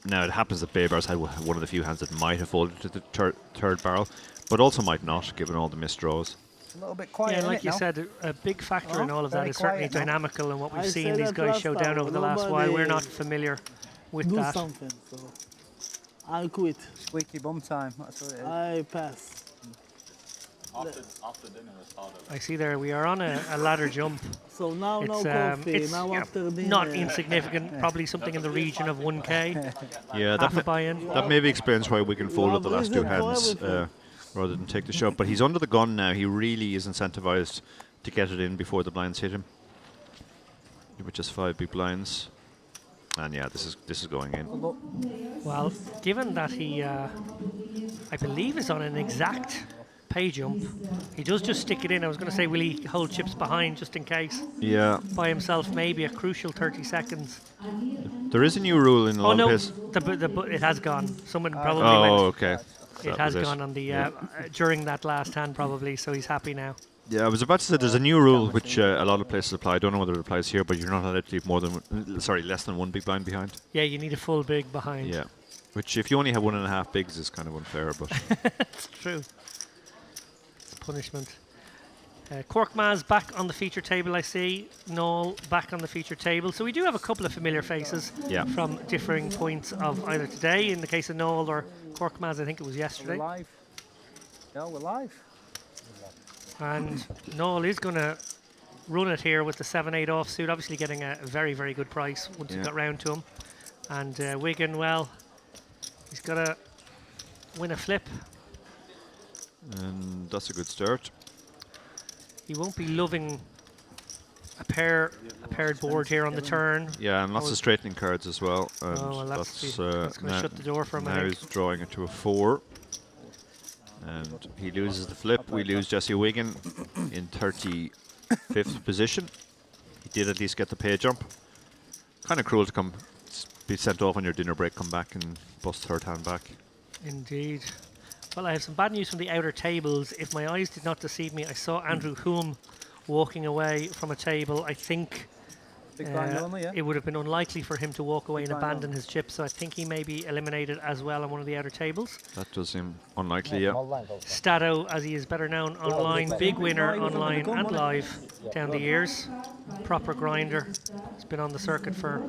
Now it happens that Bay Bars had one of the few hands that might have folded to the third barrel, but also might not, given all the missed draws. It's a little bit quiet. Yeah, like you now? said, a big factor in all of that Very is certainly quiet now. dynamical, and what we've I seen said these that guys last show down time, over the last while. We're not familiar with Do that. something, so I quit. Squeaky bum time. That's what it is. I pass. After dinner is harder. I see there we are on a ladder jump. So now, It's, coffee. it's Now yeah, after dinner. not insignificant, probably something in the region of 1k. Yeah, Half a buy-in. that maybe explains why we can fold up the last two reason for hands everything. rather than take the shot. But he's under the gun now. He really is incentivized to get it in before the blinds hit him. With just 5 big blinds. And yeah, this is going in. Well, given that he, I believe, is on an exact pay jump, he does just stick it in. I was going to say, will he hold chips behind just in case? Yeah. By himself, maybe a crucial 30 seconds. There is a new rule in a Oh lot no, of his. it has gone. Someone probably Oh, went. okay. It That has was gone on the Yeah. during that last hand probably, so he's happy now. Yeah, I was about to say there's a new rule which a lot of places apply. I don't know whether it applies here, but you're not allowed to leave less than 1 big blind behind. Yeah, you need a full big behind. Yeah, which if you only have 1.5 bigs is kind of unfair, but It's true. It's a punishment. Corkmaz back on the feature table, I see. Noel back on the feature table. So we do have a couple of familiar faces from differing points of either today, in the case of Noel, or Corkmaz, I think it was yesterday. We're live. No, we're live. And Noel is going to run it here with the 7-8 offsuit, obviously getting a very, very good price once he got round to him. And Wigan, well, he's got to win a flip. and that's a good start. He won't be loving a paired board here on the turn. Yeah, and lots of straightening cards as well. And well, that's going to now, shut the door for him, I now think. he's drawing it to a 4. And he loses the flip. We lose Jesse Wigan in 35th position. He did at least get the pay jump. Kind of cruel to be sent off on your dinner break, come back and bust third hand back. Indeed. Well, I have some bad news from the outer tables. If my eyes did not deceive me, I saw Andrew Hume walking away from a table. I think Big blind only, yeah. it would have been unlikely for him to walk away and blind abandon his chip, so I think he may be eliminated as well on one of the outer tables. That does seem unlikely, yeah. Stato, as he is better known online, big winner online and live down the years. Proper grinder. He's been on the circuit for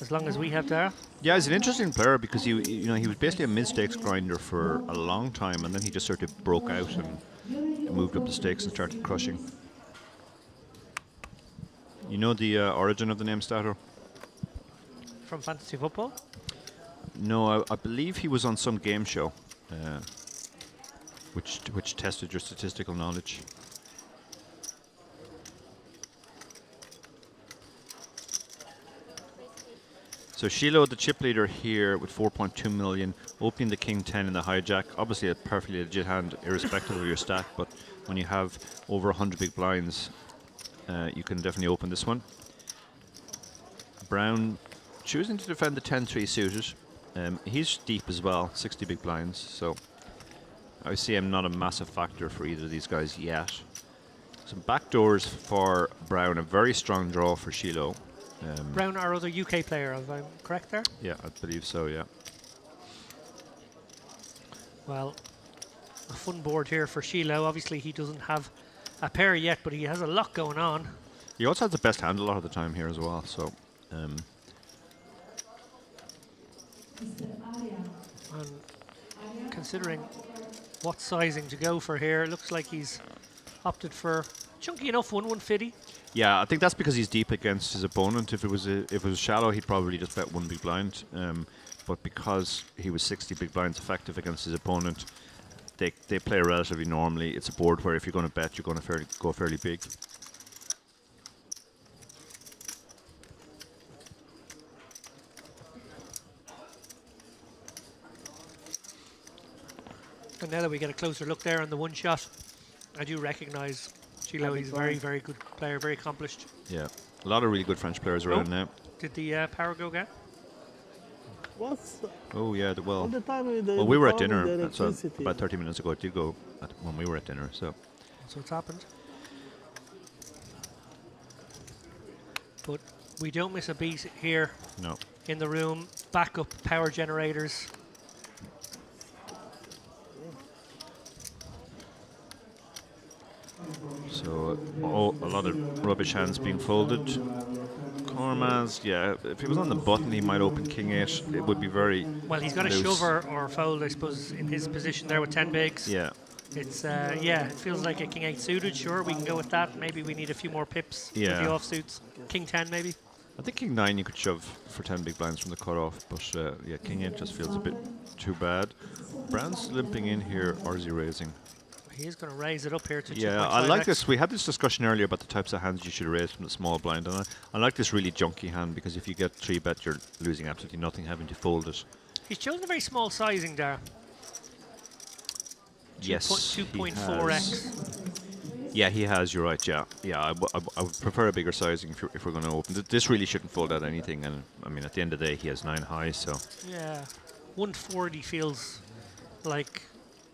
as long as we have there. Yeah, he's an interesting player because he was basically a mid-stakes grinder for a long time, and then he just sort of broke out and moved up the stakes and started crushing. You know the origin of the name Stato? From fantasy football? No, I believe he was on some game show, which tested your statistical knowledge. So Shiloh, the chip leader here with 4.2 million, opening the king 10 in the hijack. Obviously a perfectly legit hand, irrespective of your stack, but when you have over 100 big blinds, you can definitely open this one. Brown choosing to defend the 10-3 suited. He's deep as well, 60 big blinds, so I see him not a massive factor for either of these guys yet. Some backdoors for Brown, a very strong draw for Shiloh. Brown, our other UK player, am I correct there? Yeah, I believe so, yeah. Well, a fun board here for Shiloh. Obviously, he doesn't have a pair yet, but he has a lot going on. He also has the best hand a lot of the time here as well, so... And considering what sizing to go for here, it looks like he's opted for chunky enough 150. Yeah, I think that's because he's deep against his opponent. If it was shallow, he'd probably just bet 1 big blind. But because he was 60 big blinds effective against his opponent, they play relatively normally. It's a board where if you're going to bet, you're going to go fairly big. And now that we get a closer look there on the one shot, I do recognise Shiloh. He's a very, very good player, very accomplished. Yeah, a lot of really good French players around now. Did the power go again? What's Oh yeah, all the time with the well, we were at power with dinner, the so electricity? about 30 minutes ago it did go when we were at dinner, so... So it's happened. But we don't miss a beat here. No. In the room, backup power generators. So, a lot of rubbish hands being folded. Cormaz, yeah, if he was on the button, he might open king 8. It would be very Well, he's got a loose. shove or fold, I suppose, in his position there with 10 bigs. Yeah. It's yeah, it feels like a king 8 suited. Sure, we can go with that. Maybe we need a few more pips with Yeah. the offsuits. King 10 maybe. I think king 9 you could shove for 10 big blinds from the cutoff, but yeah, king 8 just feels a bit too bad. Brown's limping in here, or is he raising? He is going to raise it up here to 2.5x. Yeah, I like this. We had this discussion earlier about the types of hands you should raise from the small blind, and I like this really junky hand because if you get 3-bet, you're losing absolutely nothing having to fold it. He's chosen a very small sizing there. Yes, 2.4x. Yeah, he has. You're right. Yeah, yeah. I would prefer a bigger sizing if we're going to open. This really shouldn't fold out anything, and I mean, at the end of the day, he has 9 high, so. Yeah, 140 feels like.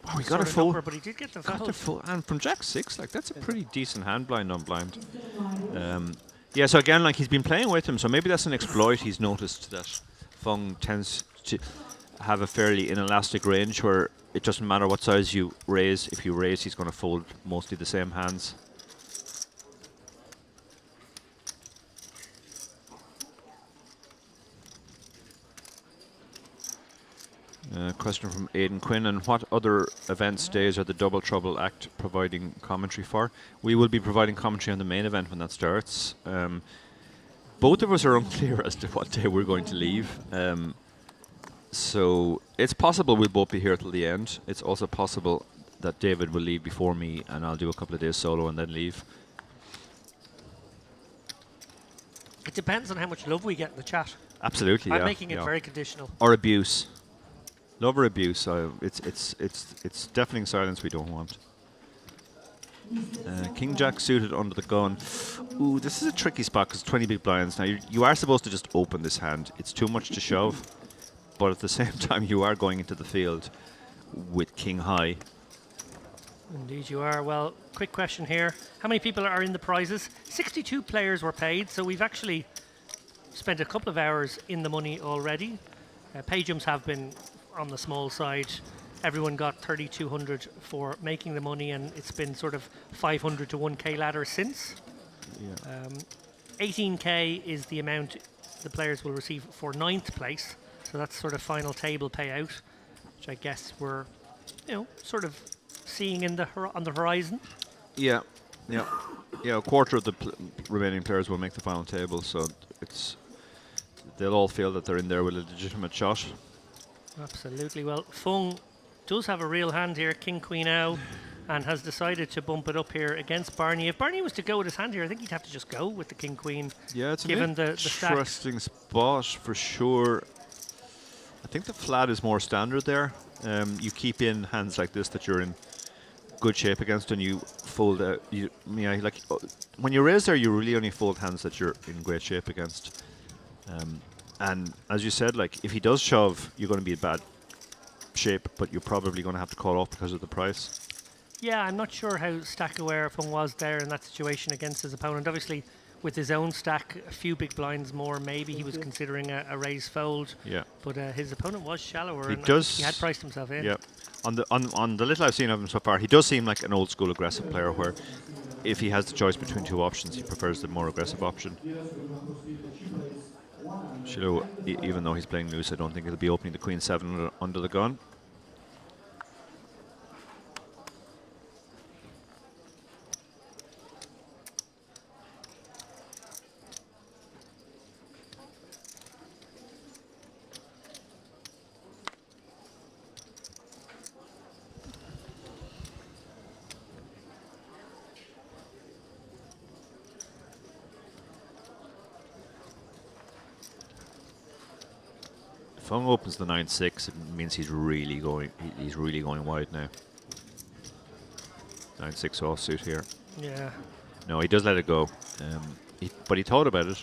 Oh, he got a full. Number, but he did get the fold. And from Jack 6, like that's a pretty decent hand blind on blind. Yeah, so again, like he's been playing with him, so maybe that's an exploit. He's noticed that Fung tends to have a fairly inelastic range where it doesn't matter what size you raise. If you raise, he's going to fold mostly the same hands. Question from Aidan Quinn, and what other events days are the Double Trouble Act providing commentary for? We will be providing commentary on the main event when that starts. Both of us are unclear as to what day we're going to leave. So it's possible we'll both be here till the end. It's also possible that David will leave before me and I'll do a couple of days solo and then leave. It depends on how much love we get in the chat. Absolutely, I'm making it very conditional. Or abuse. Love or abuse. It's deafening silence we don't want. King Jack suited under the gun. Ooh, this is a tricky spot because 20 big blinds. Now you are supposed to just open this hand. It's too much to shove, but at the same time you are going into the field with king high. Indeed you are. Well, quick question here. How many people are in the prizes? 62 players were paid, so we've actually spent a couple of hours in the money already. Pay jumps have been on the small side. Everyone got 3,200 for making the money, and it's been sort of 500 to 1k ladder since. Yeah. 18k is the amount the players will receive for 9th place. So that's sort of final table payout, which I guess we're, sort of seeing in the on the horizon. Yeah, yeah, yeah. A quarter of the remaining players will make the final table, so they'll all feel that they're in there with a legitimate shot. Absolutely. Well, Fung does have a real hand here, King Queen Ow, and has decided to bump it up here against Barney. If Barney was to go with his hand here, I think he'd have to just go with the King Queen. Yeah, it's given an the stack. interesting spot for sure. I think the flat is more standard there. You keep in hands like this that you're in good shape against, and you fold out. When you raise there, you really only fold hands that you're in great shape against. And as you said, like if he does shove, you're going to be in bad shape, but you're probably going to have to call off because of the price. Yeah, I'm not sure how stack aware Fung was there in that situation against his opponent. Obviously, with his own stack, a few big blinds more, maybe he was considering a raise fold. Yeah. But his opponent was shallower, He and does. he had priced himself in. Yeah. On the little I've seen of him so far, he does seem like an old school aggressive player where if he has the choice between two options, he prefers the more aggressive option. Shiloh, even though he's playing loose, I don't think he'll be opening the Queen 7 under the gun. If Fung opens the 9-6, it means he's really going wide now. 9-6 offsuit here. Yeah. No, he does let it go. But he thought about it.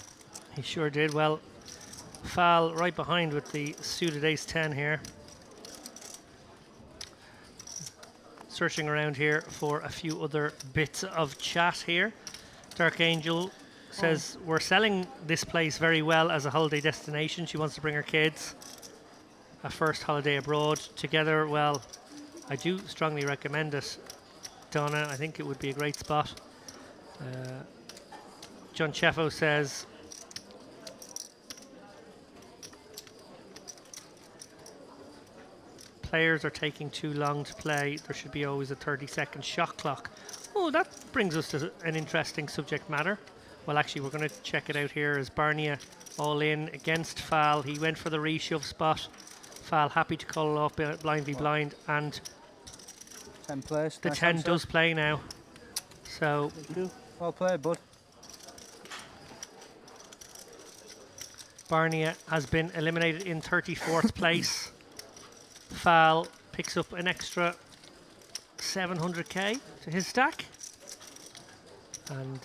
He sure did. Well, Fal right behind with the suited ace-10 here. Searching around here for a few other bits of chat here. Dark Angel says, we're selling this place very well as a holiday destination. She wants to bring her kids a first holiday abroad together. Well, I do strongly recommend it, Donna. I think it would be a great spot. John Cheffo says, Players are taking too long to play. There should be always a 30-second shot clock. Oh, that brings us to an interesting subject matter. Well, actually, we're going to check it out here as Barnia all in against Fal. He went for the reshove spot. Fal happy to call it off blind v blind, and 10 plays. the Nice 10 answer. does play now. So Well played, bud. Barnia has been eliminated in 34th place. Fal picks up an extra 700k to his stack. And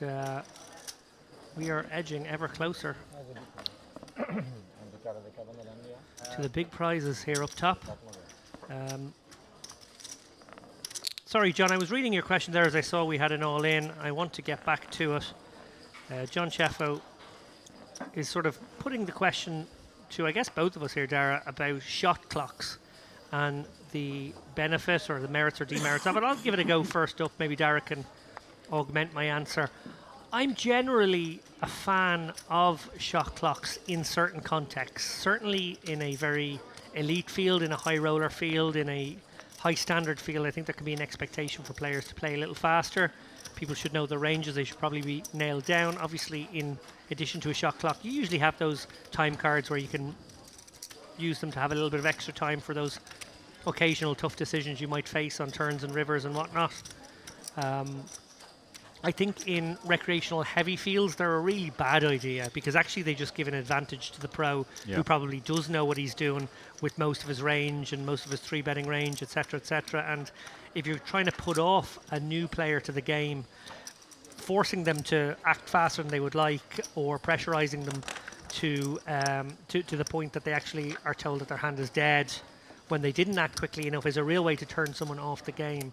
we are edging ever closer to the big prizes here up top. Sorry, John, I was reading your question there as I saw we had an all-in. I want to get back to it. John Cheffo is sort of putting the question to, I guess, both of us here, Dara, about shot clocks and the benefit or the merits or demerits of it. I'll give it a go first up. Maybe Dara can augment my answer. I'm generally a fan of shot clocks in certain contexts. Certainly in a very elite field, in a high roller field, in a high standard field, I think there can be an expectation for players to play a little faster. People should know the ranges. They should probably be nailed down. Obviously, in addition to a shot clock, you usually have those time cards where you can use them to have a little bit of extra time for those occasional tough decisions you might face on turns and rivers and whatnot. I think in recreational heavy fields, they're a really bad idea because actually they just give an advantage to the pro who probably does know what he's doing with most of his range and most of his 3-betting range, etc., etc. And if you're trying to put off a new player to the game, forcing them to act faster than they would like or pressurizing them to the point that they actually are told that their hand is dead when they didn't act quickly enough is a real way to turn someone off the game.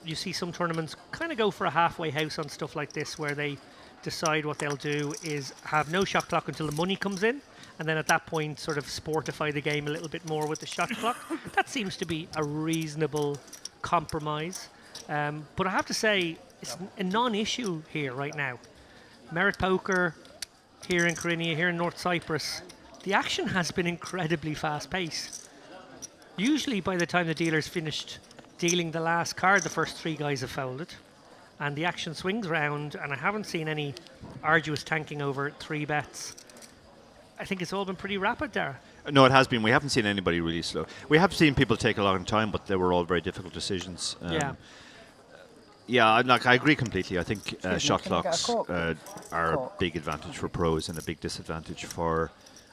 You see some tournaments kind of go for a halfway house on stuff like this where they decide what they'll do is have no shot clock until the money comes in, and then at that point sort of sportify the game a little bit more with the shot clock. That seems to be a reasonable compromise. But I have to say, it's a non-issue here right now. Merit Poker here in Karinia, here in North Cyprus, the action has been incredibly fast-paced. Usually by the time the dealer's finished dealing the last card, the first 3 guys have folded, and the action swings round, and I haven't seen any arduous tanking over 3 bets. I think it's all been pretty rapid there. No, it has been. We haven't seen anybody really slow. We have seen people take a long time, but they were all very difficult decisions. Yeah, I agree completely. I think shot clocks are a big advantage for pros and a big disadvantage for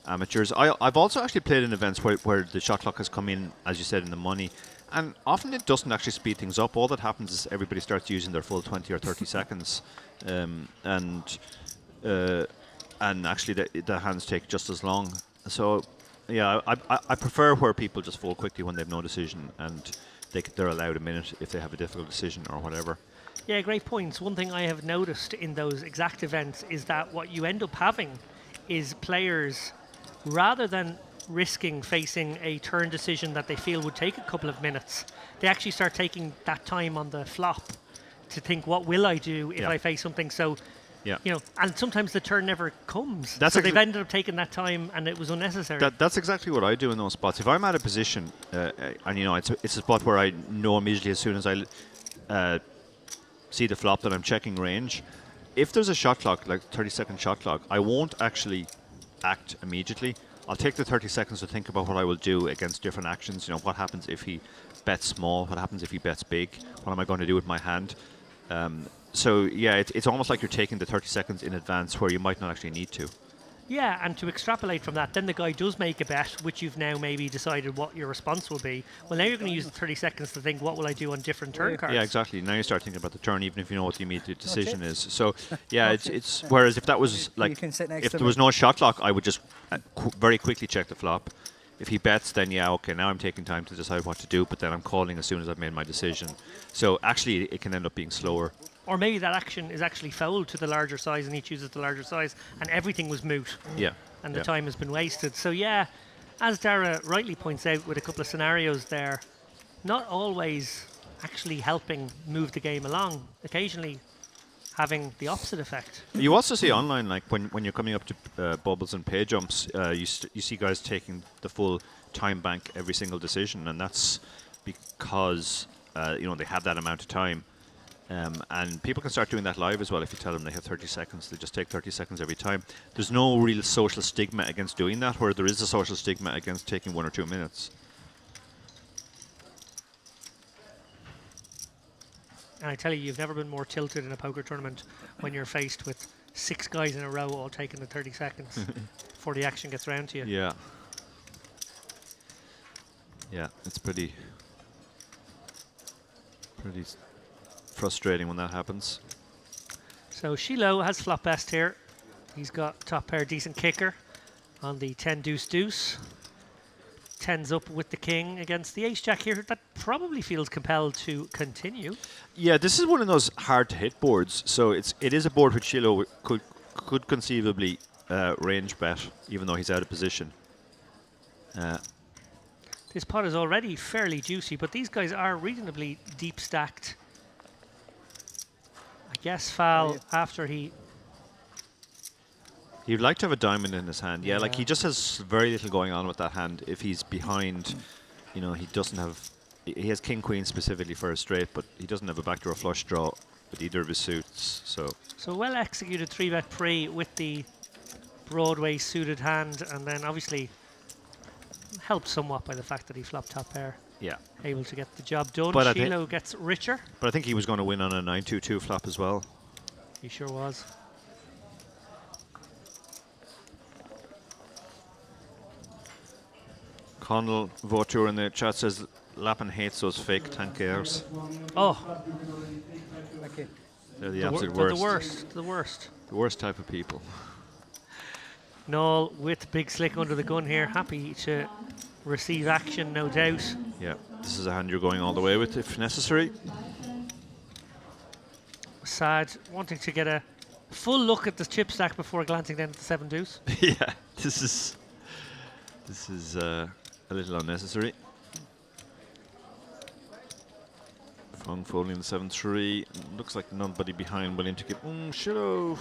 amateurs. I've also actually played in events where the shot clock has come in, as you said, in the money. And often it doesn't actually speed things up. All that happens is everybody starts using their full 20 or 30 seconds. And actually the hands take just as long. So, yeah, I prefer where people just fold quickly when they've no decision and they're allowed a minute if they have a difficult decision or whatever. Yeah, great points. One thing I have noticed in those exact events is that what you end up having is players, rather than risking facing a turn decision that they feel would take a couple of minutes, they actually start taking that time on the flop to think, what will I do if I face something? So, you know, and sometimes the turn never comes. So they've ended up taking that time and it was unnecessary. That's exactly what I do in those spots. If I'm at a position, and you know, it's a spot where I know immediately as soon as I see the flop that I'm checking range, if there's a shot clock, like 30-second shot clock, I won't actually act immediately. I'll take the 30 seconds to think about what I will do against different actions. You know, what happens if he bets small? What happens if he bets big? What am I going to do with my hand? So, yeah, it's almost like you're taking the 30 seconds in advance where you might not actually need to. Yeah, and to extrapolate from that, then the guy does make a bet, which you've now maybe decided what your response will be. Well, now you're going to use the 30 seconds to think, what will I do on different turn cards? Yeah, exactly. Now you start thinking about the turn, even if you know what the immediate decision is. So, yeah, it's whereas if that was like, if there was no shot clock, I would just very quickly check the flop. If he bets, then yeah, okay, now I'm taking time to decide what to do, but then I'm calling as soon as I've made my decision. So actually, it can end up being slower. Or maybe that action is actually fold to the larger size and he chooses the larger size and everything was moot. Yeah. And the time has been wasted. So yeah, as Dara rightly points out with a couple of scenarios there, not always actually helping move the game along. Occasionally, having the opposite effect. You also see online, like when you're coming up to bubbles and pay jumps, you see guys taking the full time bank every single decision, and that's because they have that amount of time. And people can start doing that live as well. If you tell them they have 30 seconds, they just take 30 seconds every time. There's no real social stigma against doing that, where there is a social stigma against taking 1 or 2 minutes. And I tell you, you've never been more tilted in a poker tournament when you're faced with 6 guys in a row all taking the 30 seconds before the action gets round to you. Yeah. Yeah, it's pretty frustrating when that happens. So Shiloh has flop best here. He's got top pair, decent kicker on the 10 deuce deuce. 10's up with the king against the ace jack here. That probably feels compelled to continue. Yeah, this is one of those hard to hit boards. So it is a board which Shiloh could conceivably range bet, even though he's out of position. This pot is already fairly juicy, but these guys are reasonably deep stacked. I guess Fal, after He'd like to have a diamond in his hand. Yeah, like he just has very little going on with that hand. If he's behind, he doesn't have... He has king-queen specifically for a straight, but he doesn't have a backdoor flush draw with either of his suits, so well executed 3-bet pre with the Broadway suited hand, and then obviously helped somewhat by the fact that he flopped top pair. Yeah. Able to get the job done. But Shiloh gets richer. But I think he was going to win on a 9-2-2 flop as well. He sure was. Connell Vautour in the chat says Lappin hates those fake tankers. Oh. Okay. They're the absolute worst. The worst. The worst type of people. Noel with Big Slick under the gun here. Happy to receive action, no doubt. Yeah, this is a hand you're going all the way with if necessary. Sad, wanting to get a full look at the chip stack before glancing down at the 7 deuce. Yeah, this is a little unnecessary. Fung folding the 7-3. Looks like nobody behind willing to give. Shiloh.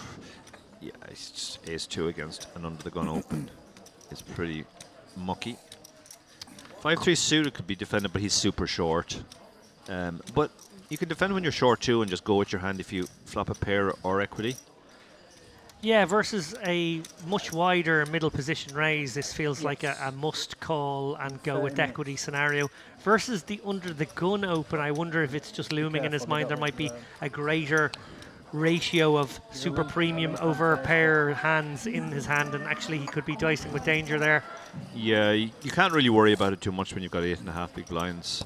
Yeah, it's just ace-2 against an under-the-gun open. It's pretty mucky. 5-3 suited could be defended, but he's super short. But you can defend when you're short too and just go with your hand if you flop a pair or equity. Yeah, versus a much wider middle position raise, this feels like a must call and go with equity scenario. Versus the under the gun open, I wonder if it's just looming in his mind there might be a greater ratio of super premium over pair hands in his hand, and actually he could be dicing with danger there. Yeah, you can't really worry about it too much when you've got 8.5 big blinds.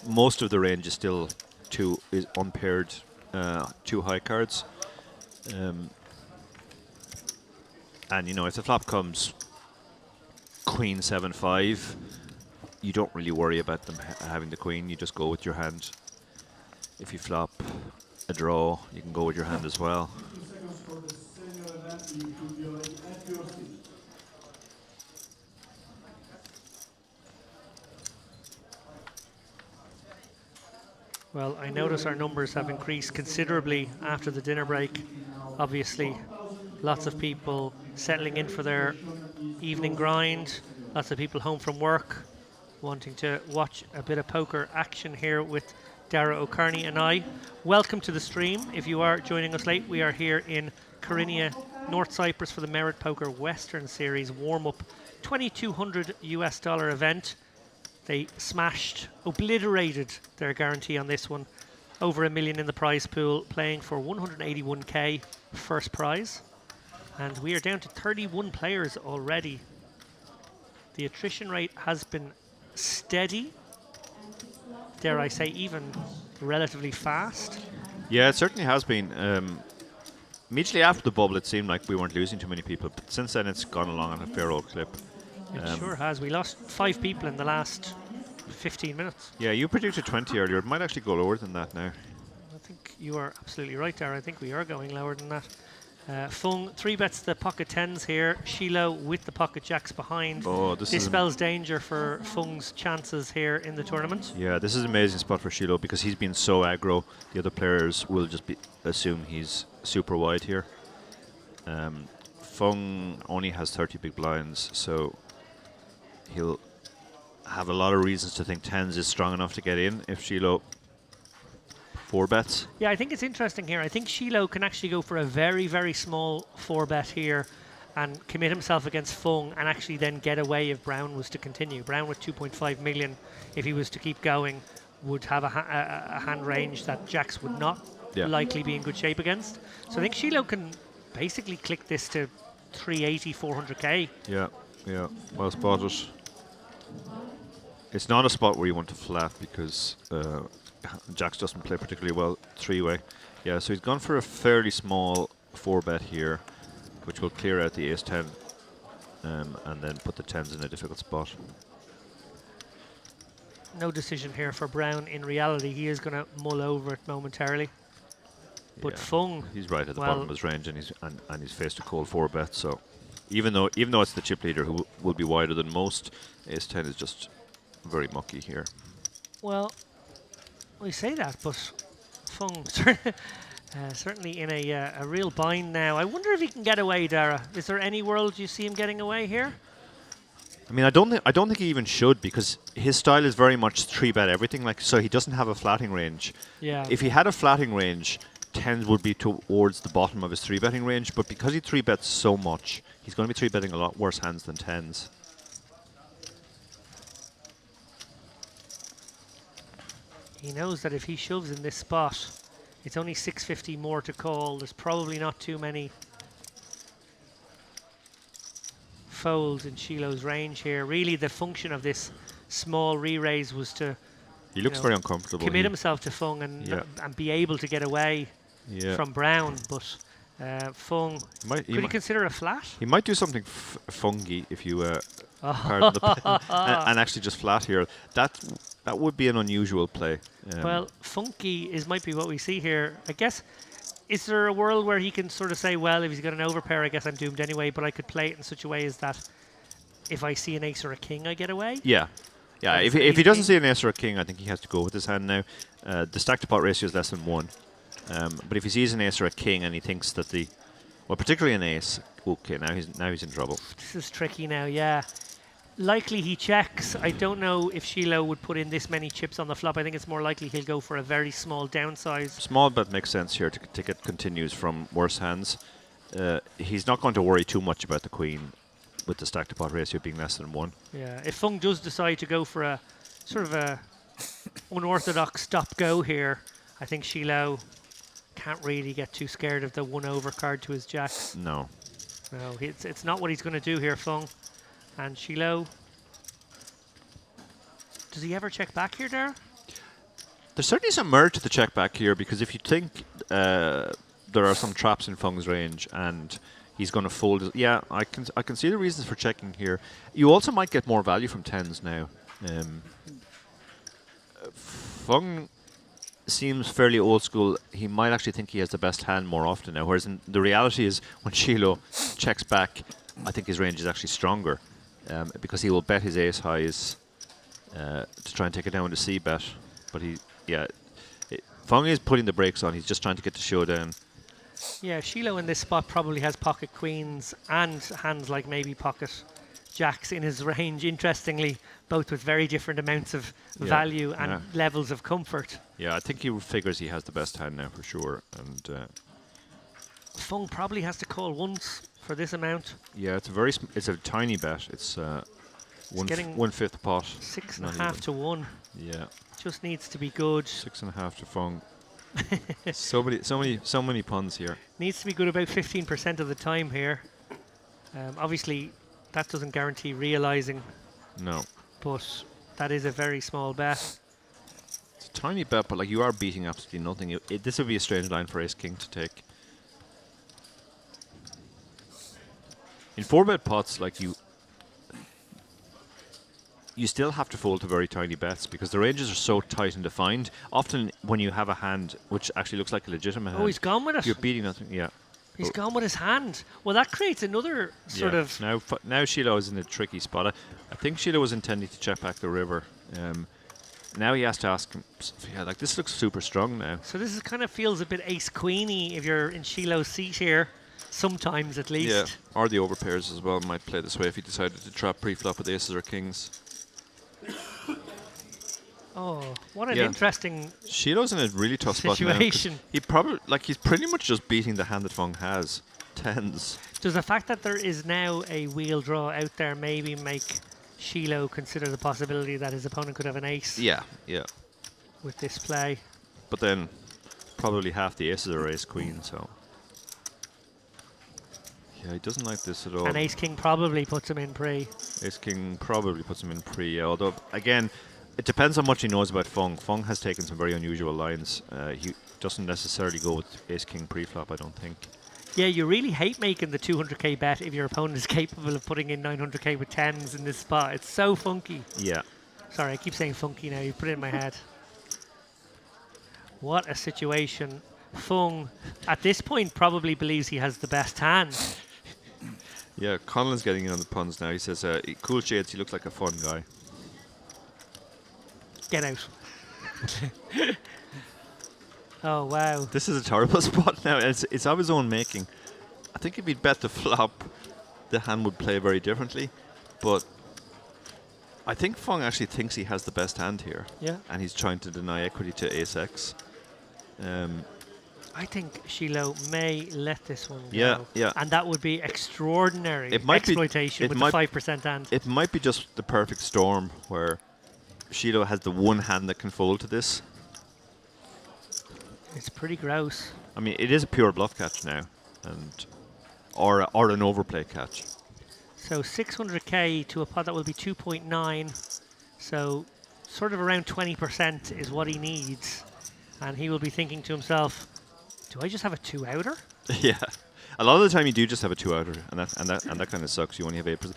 Most of the range is still is unpaired 2 high cards. And if the flop comes queen 7-5, you don't really worry about them having the queen. You just go with your hand. If you flop a draw, you can go with your hand as well. Well, I notice our numbers have increased considerably after the dinner break. Obviously, lots of people settling in for their evening grind. Lots of people home from work wanting to watch a bit of poker action here with Dara O'Carney and I. Welcome to the stream. If you are joining us late, we are here in Karinia, North Cyprus for the Merit Poker Western Series warm-up $2,200 event. They obliterated their guarantee on this one. Over $1 million in the prize pool, playing for 181k first prize. And we are down to 31 players already. The attrition rate has been steady. Dare I say, even relatively fast. Yeah, it certainly has been. Immediately after the bubble, it seemed like we weren't losing too many people, but since then it's gone along on a fair old clip. It sure has. We lost 5 people in the last 15 minutes. Yeah, you predicted 20 earlier. It might actually go lower than that now. I think you are absolutely right there. I think we are going lower than that. Fung 3-bets the pocket 10s here. Shiloh with the pocket jacks behind. Oh, this spells danger for Fung's chances here in the tournament. Yeah, this is an amazing spot for Shiloh because he's been so aggro. The other players will just assume he's super wide here. Fung only has 30 big blinds, so he'll have a lot of reasons to think tens is strong enough to get in if Shiloh 4 bets. Yeah, I think it's interesting here. I think Shiloh can actually go for a very, very small 4-bet here and commit himself against Fung and actually then get away if Brown was to continue. Brown with 2.5 million, if he was to keep going, would have a hand range that Jacks would not likely be in good shape against. So I think Shiloh can basically click this to 380, 400k. Yeah, well spotted. It's not a spot where you want to flat because Jacks doesn't play particularly well 3-way. Yeah, so he's gone for a fairly small 4-bet here, which will clear out the ace-10 and then put the 10s in a difficult spot. No decision here for Brown. In reality, he is going to mull over it momentarily. But Fung, he's right at the bottom of his range, and he's faced a cold 4-bet. So even though it's the chip leader who will be wider than most, ace-10 is just very mucky here. Well, we say that, but Fung certainly in a real bind now. I wonder if he can get away, Dara. Is there any world you see him getting away here? I mean, I don't think he even should, because his style is very much 3-bet everything. Like, so he doesn't have a flatting range. Yeah. If he had a flatting range, 10s would be towards the bottom of his 3-betting range. But because he 3-bets so much, he's going to be 3-betting a lot worse hands than 10s. He knows that if he shoves in this spot, it's only 650 more to call. There's probably not too many folds in Shiloh's range here. Really, the function of this small re-raise was to He looks very uncomfortable. commit himself to Fung and be able to get away from Brown. But Fung, could he consider a flat? He might do something fungy if you pardon the pen, and actually just flat here. That would be an unusual play. Well, funky might be what we see here. I guess, is there a world where he can sort of say, well, if he's got an overpair, I guess I'm doomed anyway, but I could play it in such a way as that if I see an ace or a king, I get away? Yeah. If he doesn't see an ace or a king, I think he has to go with his hand now. The stack to pot ratio is less than 1. But if he sees an ace or a king and he thinks that particularly an ace, okay, now he's in trouble. This is tricky now, yeah. Likely he checks. I don't know if Shiloh would put in this many chips on the flop. I think it's more likely he'll go for a very small downsize. Small bet makes sense here to get continues from worse hands. He's not going to worry too much about the queen with the stack to pot ratio being less than 1. Yeah, if Fung does decide to go for a sort of a unorthodox stop-go here, I think Shiloh can't really get too scared of the 1-over card to his jacks. No. No, it's not what he's going to do here, Fung. And Shiloh, does he ever check back here, Dara? There's certainly some merit to the check back here, because if you think there are some traps in Fung's range and he's going to fold, yeah, I can see the reasons for checking here. You also might get more value from 10s now. Fung seems fairly old school. He might actually think he has the best hand more often now, whereas the reality is when Shiloh checks back, I think his range is actually stronger. Because he will bet his ace highs to try and take it down with a C-bet. But Fung is putting the brakes on. He's just trying to get the showdown. Yeah, Shiloh in this spot probably has pocket queens and hands like maybe pocket jacks in his range, interestingly, both with very different amounts of value and levels of comfort. Yeah, I think he figures he has the best hand now for sure. And Fung probably has to call once for this amount. Yeah, it's a tiny bet. It's 1/5 pot. 6.5 to 1. Yeah. Just needs to be good. 6.5 to Fung. so many puns here. Needs to be good about 15% of the time here. Obviously, that doesn't guarantee realizing. No. But that is a very small bet. It's a tiny bet, but like you are beating absolutely nothing. This would be a strange line for Ace King to take. In 4-bet pots, like you still have to fold to very tiny bets because the ranges are so tight and defined. Often when you have a hand which actually looks like a legitimate hand, he's gone with it. You're beating nothing. Yeah. He's gone with his hand. Well, that creates another sort of... Now Shiloh is in a tricky spot. I think Shiloh was intending to check back the river. Now he has to ask him. Yeah, like this looks super strong now. So this is kind of feels a bit ace queeny if you're in Shiloh's seat here, sometimes at least. Yeah, or the overpairs as well might play this way if he decided to trap pre-flop with aces or kings. Oh, what an Yeah. interesting Shiloh's in a really tough spot now. 'Cause situation. he probably he's pretty much just beating the hand that Fung has. Tens. Does the fact that there is now a wheel draw out there maybe make Shiloh consider the possibility that his opponent could have an ace Yeah, yeah. with this play? But then probably half the aces are ace queen, so. Yeah, he doesn't like this at all. And ace king probably puts him in pre. Ace king probably puts him in pre, yeah, although again, it depends how much he knows about Fung. Fung has taken some very unusual lines. He doesn't necessarily go with ace king pre-flop, I don't think. Yeah, you really hate making the 200k bet if your opponent is capable of putting in 900k with tens in this spot. It's so funky. Yeah. Sorry, I keep saying funky now. You put it in my head. What a situation. Fung, at this point, probably believes he has the best hand. Yeah, Conlon's getting in on the puns now. He says, cool shades, he looks like a fun guy. Get out. Oh, wow. This is a terrible spot now. It's of his own making. I think if he'd bet the flop, the hand would play very differently. But I think Fung actually thinks he has the best hand here. Yeah. And he's trying to deny equity to ace X. I think Shiloh may let this one go. Yeah, yeah. And that would be extraordinary It might exploitation be, with the 5% hand. It might be just the perfect storm where Shiloh has the one hand that can fold to this. It's pretty gross. I mean, it is a pure bluff catch now, and or an overplay catch. So 600k to a pot that will be 2.9. So sort of around 20% is what he needs. And he will be thinking to himself, do I just have a two-outer? Yeah, a lot of the time you do just have a two-outer, and that kind of sucks. You only have 8%.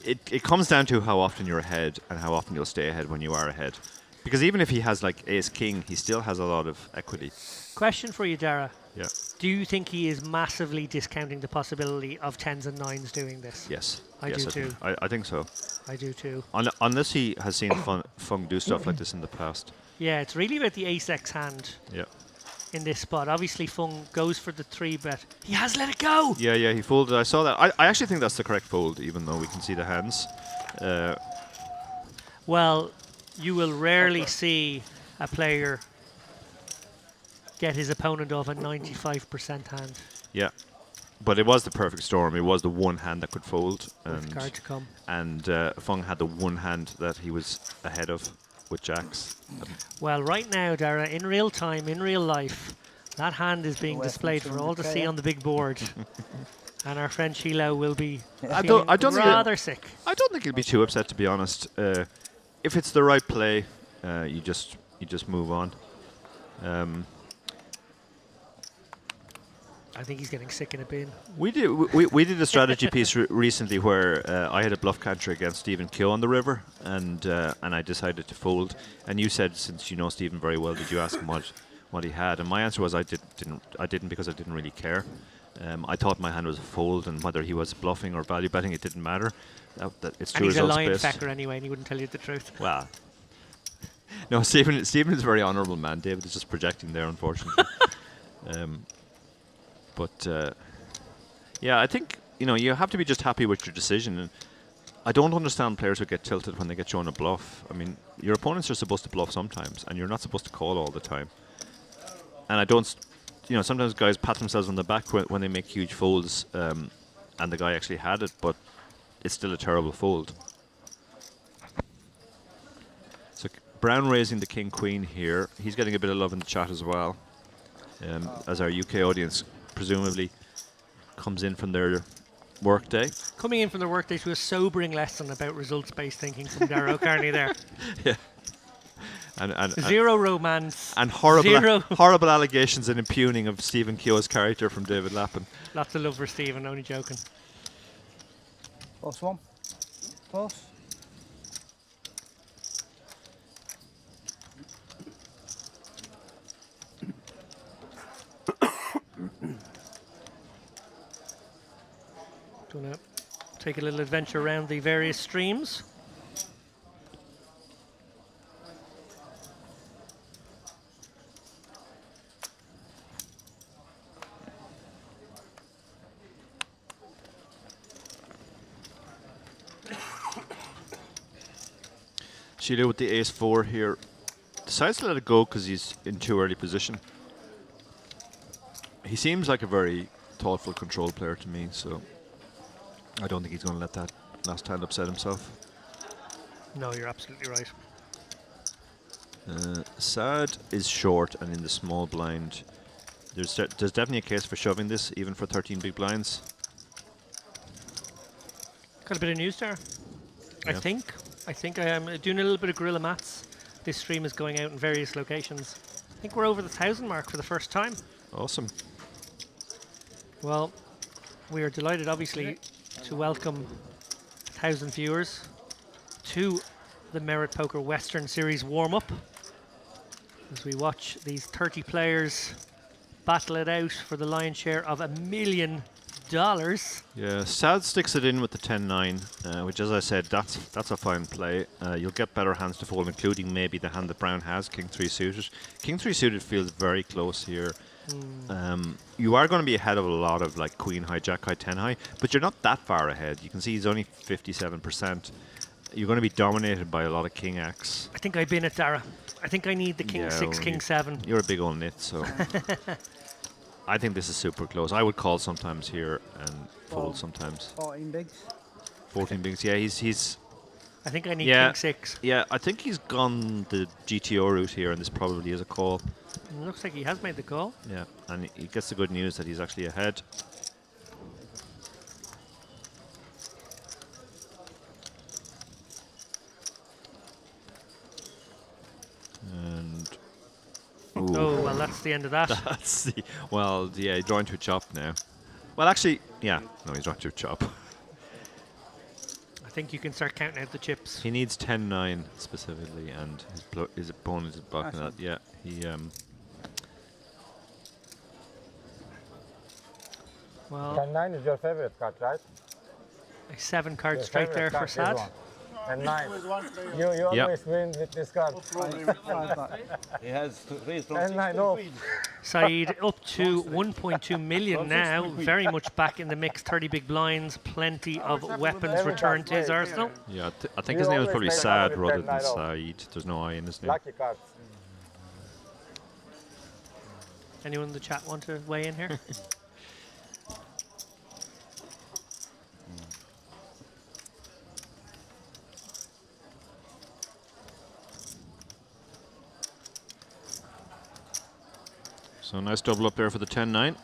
It comes down to how often you're ahead and how often you'll stay ahead when you are ahead. Because even if he has like ace king, he still has a lot of equity. Question for you, Dara. Yeah. Do you think he is massively discounting the possibility of tens and nines doing this? Yes. I do too. I think so. I do too. Unless he has seen Fung do stuff like this in the past. Yeah, it's really about the ace X hand. Yeah. In this spot, obviously Fung goes for the 3-bet. He has let it go. Yeah, he folded. I saw that. I actually think that's the correct fold, even though we can see the hands. Well, you will rarely see a player get his opponent off a 95% hand. Yeah, but it was the perfect storm. It was the one hand that could fold, With card to come. And Fung had the one hand that he was ahead of with jacks. Well, right now, Dara, in real time, in real life, that hand is being displayed for all to see on the big board. And our friend Shiloh will be rather sick. I don't think he'll be too upset, to be honest. If it's the right play, you just move on. I think he's getting sick in a bin. We did a strategy piece recently where I had a bluff catcher against Stephen Keogh on the river, and I decided to fold. And you said, since you know Stephen very well, did you ask him what he had? And my answer was I didn't because I didn't really care. I thought my hand was a fold, and whether he was bluffing or value betting, it didn't matter. It's and two he's a results lion based. fecker anyway, and he wouldn't tell you the truth. Well, no, Stephen is a very honourable man. David is just projecting there, unfortunately. Yeah, I think you have to be just happy with your decision. And I don't understand players who get tilted when they get shown a bluff. I mean, your opponents are supposed to bluff sometimes, and you're not supposed to call all the time. And I don't, sometimes guys pat themselves on the back when they make huge folds, and the guy actually had it, but it's still a terrible fold. So Brown raising the king queen here. He's getting a bit of love in the chat as well, as our UK audience presumably comes in from their work day. Coming in from the workday to a sobering lesson about results-based thinking from Dara O'Carney there. Yeah. And zero romance. And horrible allegations and impugning of Stephen Keogh's character from David Lappin. Lots of love for Stephen, only joking. Close one. Close. Do you want to take a little adventure around the various streams? Sheila with the ace-4 here. Decides to let it go because he's in too early position. He seems like a very thoughtful, controlled player to me, so I don't think he's going to let that last hand upset himself. No, you're absolutely right. Sad is short and in the small blind. There's definitely a case for shoving this, even for 13 big blinds. Got a bit of news there. Yeah. I think I am doing a little bit of guerrilla maths. This stream is going out in various locations. I think we're over the 1,000 mark for the first time. Awesome. Well, we are delighted, obviously, to welcome 1,000 viewers to the Merit Poker Western Series warm-up as we watch these 30 players battle it out for the lion's share of $1 million. Yeah, Sad sticks it in with the 10-9, which, as I said, that's a fine play. You'll get better hands to fold, including maybe the hand that Brown has, King 3 suited. King 3 suited feels very close here. You are going to be ahead of a lot of like Queen high, Jack high, 10 high, but you're not that far ahead. You can see he's only 57%. You're going to be dominated by a lot of King X. I think I've been it, Dara. I think I need the King 6, King 7. You're a big old nit, so I think this is super close. I would call sometimes here and fold sometimes. 14 bigs. 14 bigs, yeah. He's. I think I need King 6. Yeah, I think he's gone the GTO route here, and this probably is a call. It looks like he has made the call. Yeah, and he gets the good news that he's actually ahead. And oh, well, that's the end of that. That's the, well, yeah, he's drawing to a chop now. Well, actually, yeah, no, he's drawing to a chop. I think you can start counting out the chips. He needs 10-9 specifically, and his opponent is blocking that. Yeah, he. Well, 10-9 is your favorite card, right? A 7 card Your straight favorite there for card, Sad. And 9. You always win with this card. He has raised from 10-9 off. Saeed up to 1.2 million now, very much back in the mix. 30 big blinds, plenty of weapons returned to his arsenal. Yeah, I think his name is probably Sad rather than Saeed. There's no I in his name. Lucky cards. Anyone in the chat want to weigh in here? So nice double up there for the 10-9.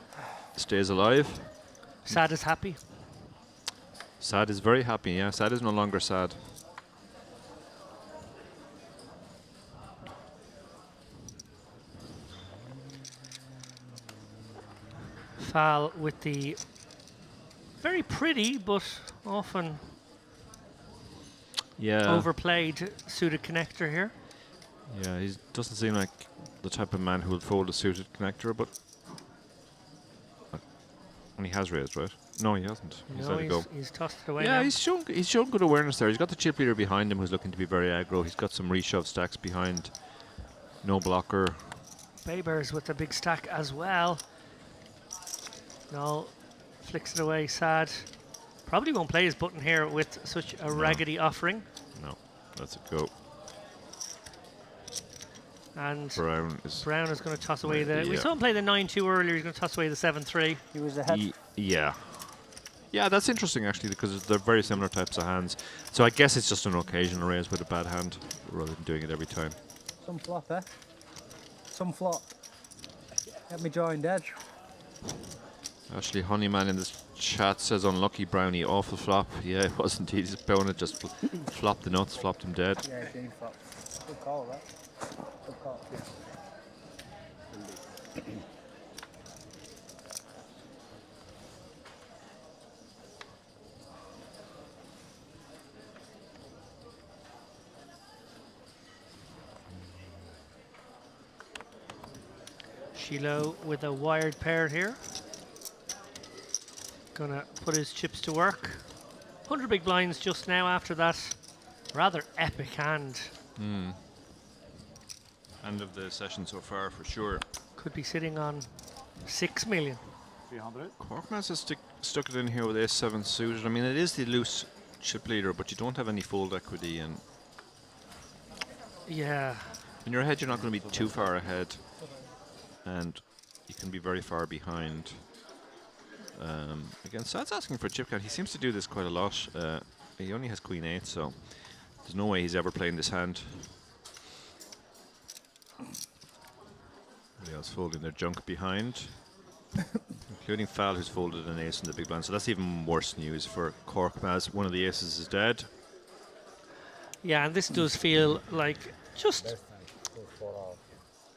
Stays alive. Sad is happy. Sad is very happy, yeah. Sad is no longer sad. Fal with the very pretty but often overplayed suited connector here. Yeah, he doesn't seem like the type of man who would fold a suited connector, but and he has raised, right? No, he hasn't. He's let it go. He's tossed it away. Yeah, now. he's shown good awareness there. He's got the chip leader behind him who's looking to be very aggro. He's got some reshove stacks behind. No blocker. Babers with a big stack as well. No, flicks it away. Sad. Probably won't play his button here with such a raggedy offering. No, lets it go. And Brown is going to toss away the. We saw him play the 9-2 earlier. He's going to toss away the 7-3. He was ahead. Yeah. Yeah, that's interesting actually because they're very similar types of hands. So I guess it's just an occasional raise with a bad hand rather than doing it every time. Some flop, eh? Some flop. Get me joined, Edge. Ashley Honeyman in this chat says unlucky Brownie, awful flop. Yeah, it was indeed. His opponent just flopped the nuts, flopped him dead. Yeah, Jane flop. Good call, right? Good call. Yeah. Shiloh with a wired pair here. Gonna put his chips to work. 100 big blinds just now after that. Rather epic hand. End of the session so far for sure. Could be sitting on 6 million. 300. Corkmans has stuck it in here with ace-7 suited. I mean, it is the loose chip leader, but you don't have any fold equity, and Yeah. In your head, you're not going to be too far ahead, and you can be very far behind. Again, Sad's asking for a chip count. He seems to do this quite a lot. He only has Queen 8, so there's no way he's ever playing this hand. Everybody else folding their junk behind, including Fal, who's folded an ace in the big blind. So that's even worse news for Corkmaz. One of the aces is dead. Yeah, and this does feel like just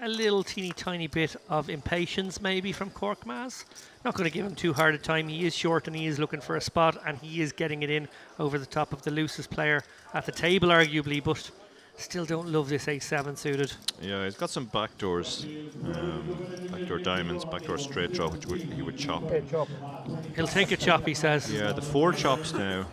a little teeny tiny bit of impatience maybe from Corkmaz. Not going to give him too hard a time. He is short and he is looking for a spot, and he is getting it in over the top of the loosest player at the table arguably, but still don't love this ace-7 suited. Yeah, he's got some backdoors, backdoor diamonds, backdoor straight draw, which he would chop. He'll take a chop, he says. Yeah, the 4 chops now.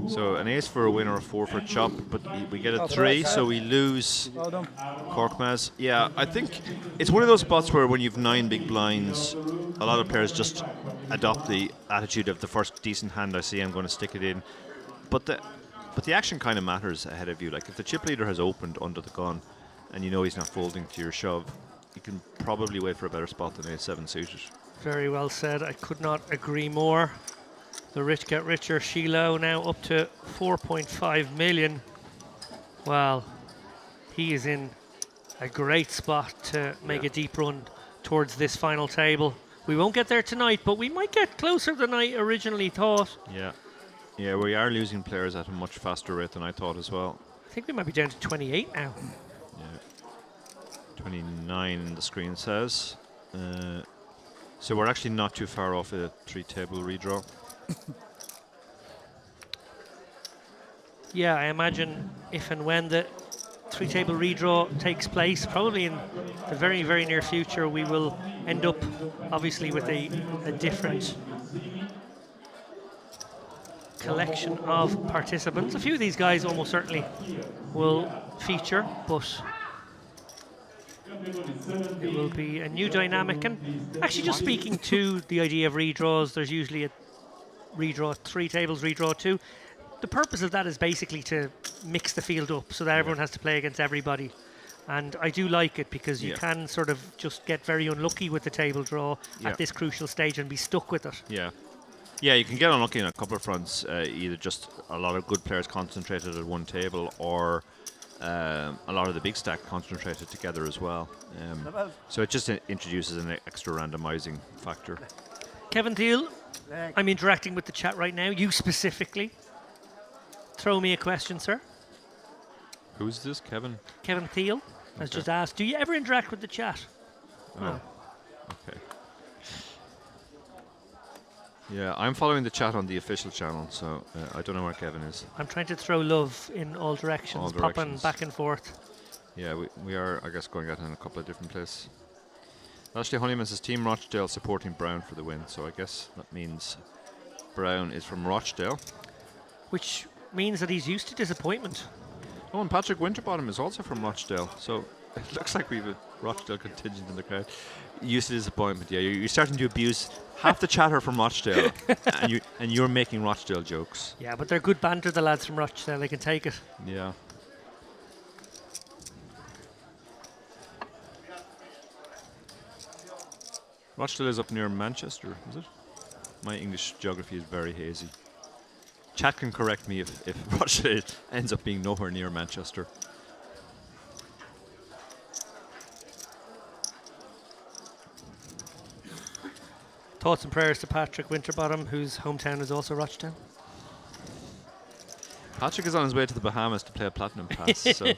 So an ace for a win or a 4 for a chop, but we get a 3, so we lose Corkmaz. Yeah, I think it's one of those spots where when you've 9 big blinds, a lot of players just adopt the attitude of the first decent hand I see, I'm going to stick it in. But the action kind of matters ahead of you. Like if the chip leader has opened under the gun and you know he's not folding to your shove, you can probably wait for a better spot than ace-7 suited. Very well said. I could not agree more. The rich get richer. Shiloh now up to 4.5 million. Well, he is in a great spot to make a deep run towards this final table. We won't get there tonight, but we might get closer than I originally thought. Yeah. Yeah, we are losing players at a much faster rate than I thought as well. I think we might be down to 28 now. Yeah. 29 the screen says. So we're actually not too far off a 3-table redraw. Yeah, I imagine if and when the 3-table redraw takes place, probably in the very, very near future, we will end up obviously with a different collection of participants. A few of these guys almost certainly will feature, but it will be a new dynamic. And actually, just speaking to the idea of redraws, there's usually a redraw 3 tables, redraw 2. The purpose of that is basically to mix the field up so that everyone has to play against everybody. And I do like it because you can sort of just get very unlucky with the table draw at this crucial stage and be stuck with it. Yeah. Yeah, you can get unlucky on a couple of fronts, either just a lot of good players concentrated at one table or a lot of the big stack concentrated together as well. So it just introduces an extra randomizing factor. Kevin Thiel, I'm interacting with the chat right now, you specifically. Throw me a question, sir. Who's this, Kevin? Kevin Thiel has just asked, do you ever interact with the chat? Oh. Okay. Yeah, I'm following the chat on the official channel, so I don't know where Kevin is. I'm trying to throw love in all directions, popping back and forth. Yeah, we are, I guess, going out in a couple of different places. Ashley Honeyman says Team Rochdale supporting Brown for the win, so I guess that means Brown is from Rochdale. Which means that he's used to disappointment. Oh, and Patrick Winterbottom is also from Rochdale, so it looks like we have a Rochdale contingent in the crowd. Used to disappointment, yeah. You're starting to abuse half the chatter from Rochdale, and you're making Rochdale jokes. Yeah, but they're good banter, the lads from Rochdale. They can take it. Yeah. Rochdale is up near Manchester, is it? My English geography is very hazy. Chat can correct me if Rochdale ends up being nowhere near Manchester. Thoughts and prayers to Patrick Winterbottom, whose hometown is also Rochdale. Patrick is on his way to the Bahamas to play a Platinum Pass. So.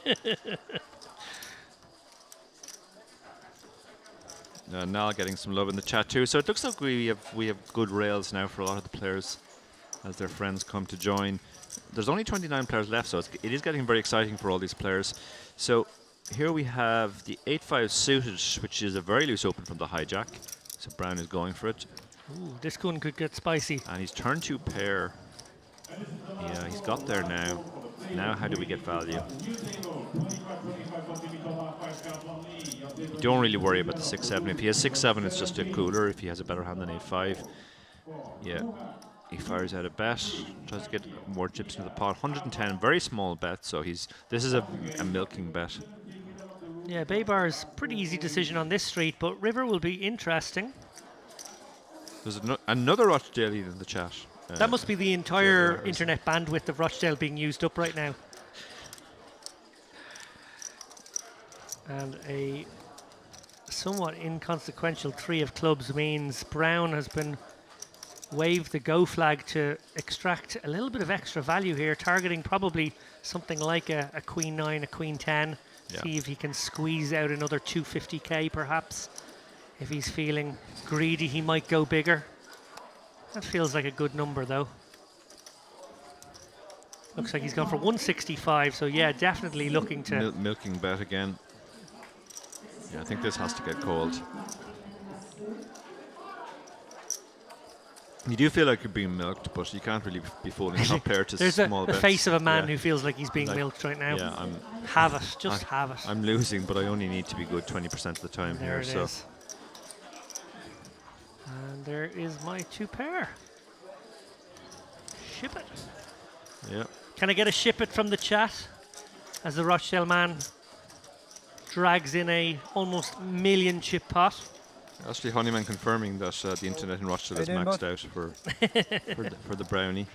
Now getting some love in the chat too. So it looks like we have good rails now for a lot of the players as their friends come to join. There's only 29 players left, so it is getting very exciting for all these players. So here we have the 8-5 suited, which is a very loose open from the hijack. So Brown is going for it. Ooh, this gun could get spicy. And he's turn 2 pair. Yeah, he's got there now. Now how do we get value? You don't really worry about the 6-7. If he has 6-7, it's just a cooler. If he has a better hand than 8-5, yeah. He fires out a bet, tries to get more chips into the pot. 110, very small bet, so this is a milking bet. Yeah, Baybar's pretty easy decision on this street, but river will be interesting. There's another Rochdale in the chat. That must be the entire internet bandwidth of Rochdale being used up right now. And a somewhat inconsequential 3 of clubs means Brown has been waved the go flag to extract a little bit of extra value here, targeting probably something like a queen 9, a queen 10. Yeah. See if he can squeeze out another 250k perhaps. If he's feeling greedy, he might go bigger. That feels like a good number though. Looks like he's gone for 165, so yeah, definitely looking to... milking bet again. Yeah, I think this has to get called. You do feel like you're being milked, but you can't really be folding top pair to There's small bets. the face of a man who feels like he's being milked right now. Yeah, have it, just have it. I'm losing, but I only need to be good 20% of the time There here. it is. And there is my 2 pair. Ship it. Yeah. Can I get a ship it from the chat? As the Rochdale man drags in a almost million chip pot. Ashley Honeyman confirming that the internet in Rochdale is maxed out for the brownie.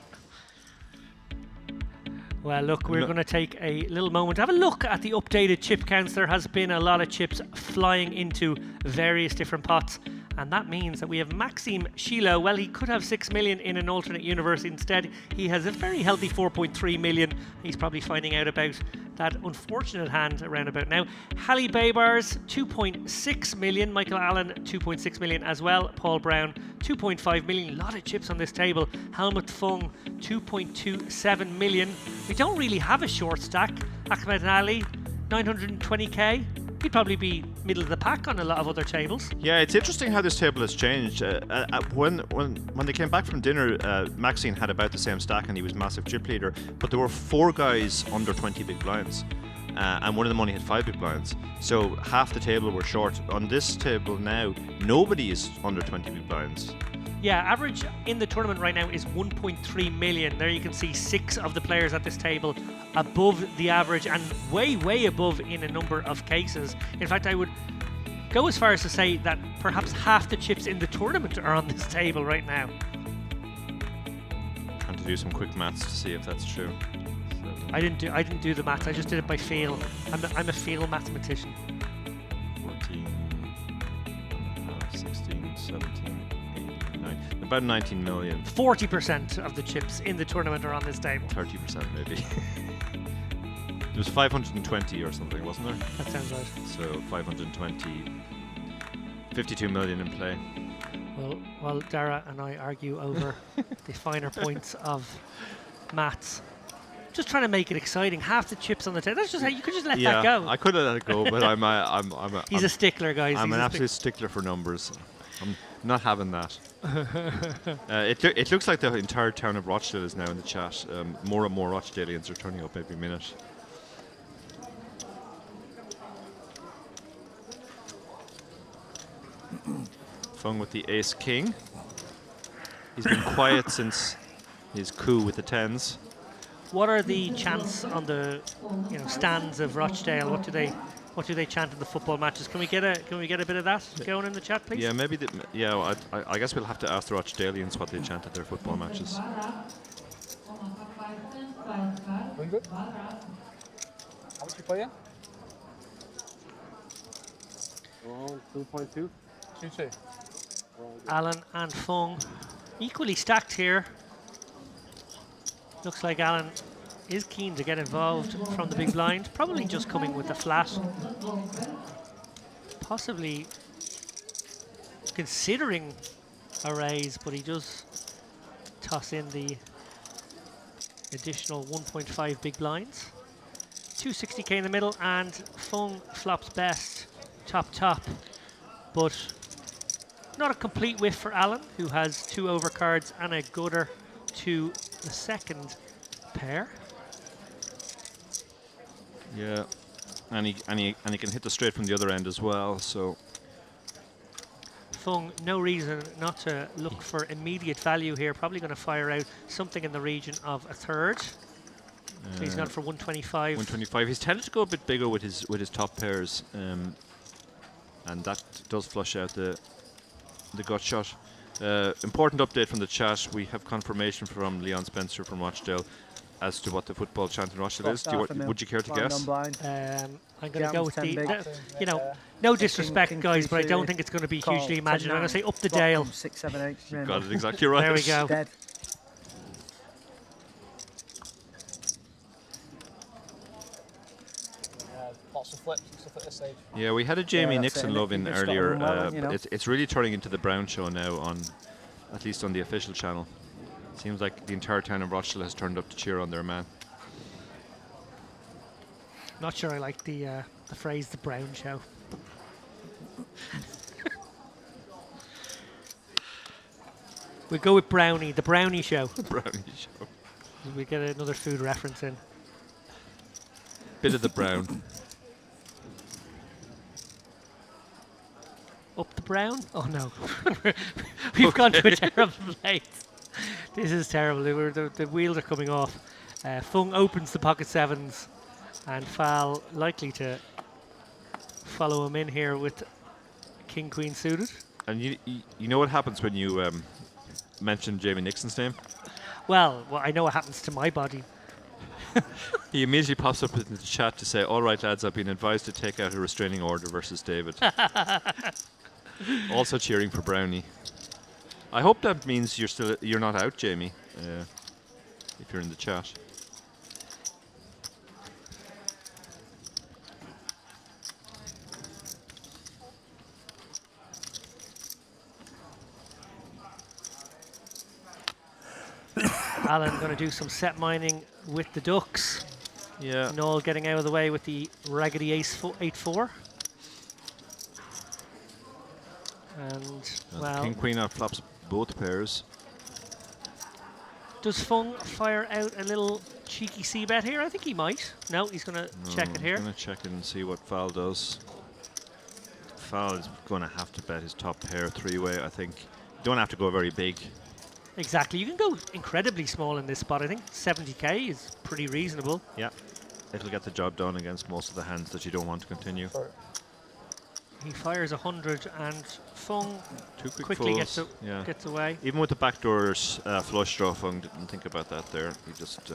Well, look, we're going to take a little moment to have a look at the updated chip counts. There has been a lot of chips flying into various different pots, and that means that we have Maxime Shilo. Well, he could have 6 million in an alternate universe. Instead, he has a very healthy 4.3 million. He's probably finding out about that unfortunate hand around about now. Hallie Baybars, 2.6 million. Michael Allen, 2.6 million as well. Paul Brown, 2.5 million. A lot of chips on this table. Helmut Fung, 2.27 million. We don't really have a short stack. Ahmed Ali, 920k. He'd probably be middle of the pack on a lot of other tables. Yeah, it's interesting how this table has changed. When they came back from dinner, Maxine had about the same stack and he was massive chip leader, but there were 4 guys under 20 big blinds. And one of them only had 5 big blinds. So half the table were short. On this table now, nobody is under 20 big blinds. Yeah, average in the tournament right now is 1.3 million. There you can see 6 of the players at this table above the average and way, way above in a number of cases. In fact, I would go as far as to say that perhaps half the chips in the tournament are on this table right now. Trying to do some quick maths to see if that's true. I didn't do the maths. I just did it by feel. I'm a feel mathematician. 14, 16, 17. About 19 million. 40% of the chips in the tournament are on this table. 30% maybe. There was 520 or something, wasn't there? That sounds right. So 520, 52 million in play. Well, while Dara and I argue over the finer points of maths, just trying to make it exciting. Half the chips on the table. That's just you could just let that go. I could have let it go, but He's a stickler, guys. I'm an absolute stickler for numbers. I'm not having that. It looks like the entire town of Rochdale is now in the chat. More and more Rochdalians are turning up every minute. Fung with the ace king. He's been quiet since his coup with the tens. What are the chants on the stands of Rochdale? What do they chant in the football matches? Can we get a bit of that going in the chat, please? Yeah, maybe. I guess we'll have to ask the Rochdalians what they chant at their football matches. Very good. How much you play? 2.2. 2-2. Alan and Fung equally stacked here. Looks like Alan is keen to get involved from the big blind, probably just coming with the flat. Possibly considering a raise, but he does toss in the additional 1.5 big blinds. 260k in the middle, and Fung flops best, top, but not a complete whiff for Alan, who has 2 overcards and a gutter to the second pair. Yeah, and he can hit the straight from the other end as well. So Fung, no reason not to look for immediate value here. Probably going to fire out something in the region of a third. So he's gone for 125. 125. He's tended to go a bit bigger with his top pairs, and that does flush out the gut shot. Important update from the chat. We have confirmation from Leon Spencer from Rochdale as to what the football chant in Rochdale is. Would you care to guess? I'm going to go with the, no disrespect, guys, but I don't think it's going to be hugely imagined. I'm going to say up the Dale. 6, 7, 8. You got it exactly right. There we go. Dead. Lots of flips and stuff at this stage. Yeah, we had a Jamie that's Nixon it. love in You've just got earlier. to run well, you know. It's really turning into the Brown show now, at least on the official channel. Seems like the entire town of Rochdale has turned up to cheer on their man. Not sure I like the phrase "the Brown Show." We go with Brownie, the Brownie Show. The Brownie show. We get another food reference in. Bit of the brown. Up the brown? Oh no. We've gone to a terrible place. This is terrible. The wheels are coming off. Fung opens the pocket sevens, and Fal likely to follow him in here with King Queen suited. And you know what happens when you mention Jamie Nixon's name? Well, I know what happens to my body. He immediately pops up in the chat to say, "All right, lads, I've been advised to take out a restraining order versus David." Also cheering for Brownie. I hope that means you're not out, Jamie, if you're in the chat. Alan going to do some set mining with the ducks. Yeah. Noel getting out of the way with the raggedy ace 8-4. And, well, King Queen outflaps both pairs. Does Fung fire out a little cheeky c-bet here? I think he might. No, he's going to check it here. He's going to check it and see what Fal does. Fal is going to have to bet his top pair three-way, I think. You don't have to go very big. Exactly. You can go incredibly small in this spot. I think 70k is pretty reasonable. Yeah. It'll get the job done against most of the hands that you don't want to continue. He fires 100 and Fung Two quickly fools. gets away. Even with the backdoors flush draw, Fung didn't think about that there. He just...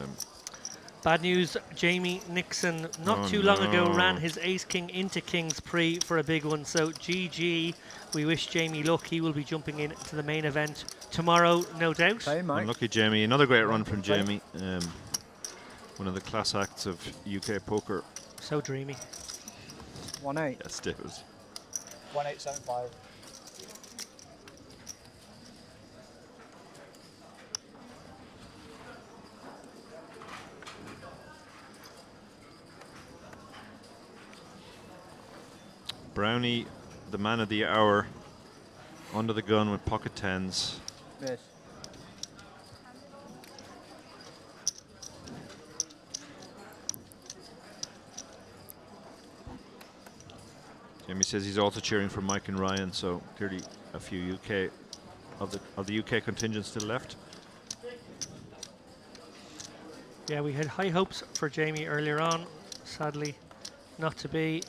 Bad news, Jamie Nixon not too long ago ran his ace-king into king's pre for a big one. So GG, we wish Jamie luck. He will be jumping into the main event tomorrow, no doubt. Unlucky Jamie. Another great run from Jamie. One of the class acts of UK poker. So dreamy. 1-8. Yes, David. 1875. Brownie, the man of the hour, under the gun with pocket tens. Yes. Jamie says he's also cheering for Mike and Ryan, so clearly a few UK of the UK contingent still left. Yeah, we had high hopes for Jamie earlier on. Sadly, not to be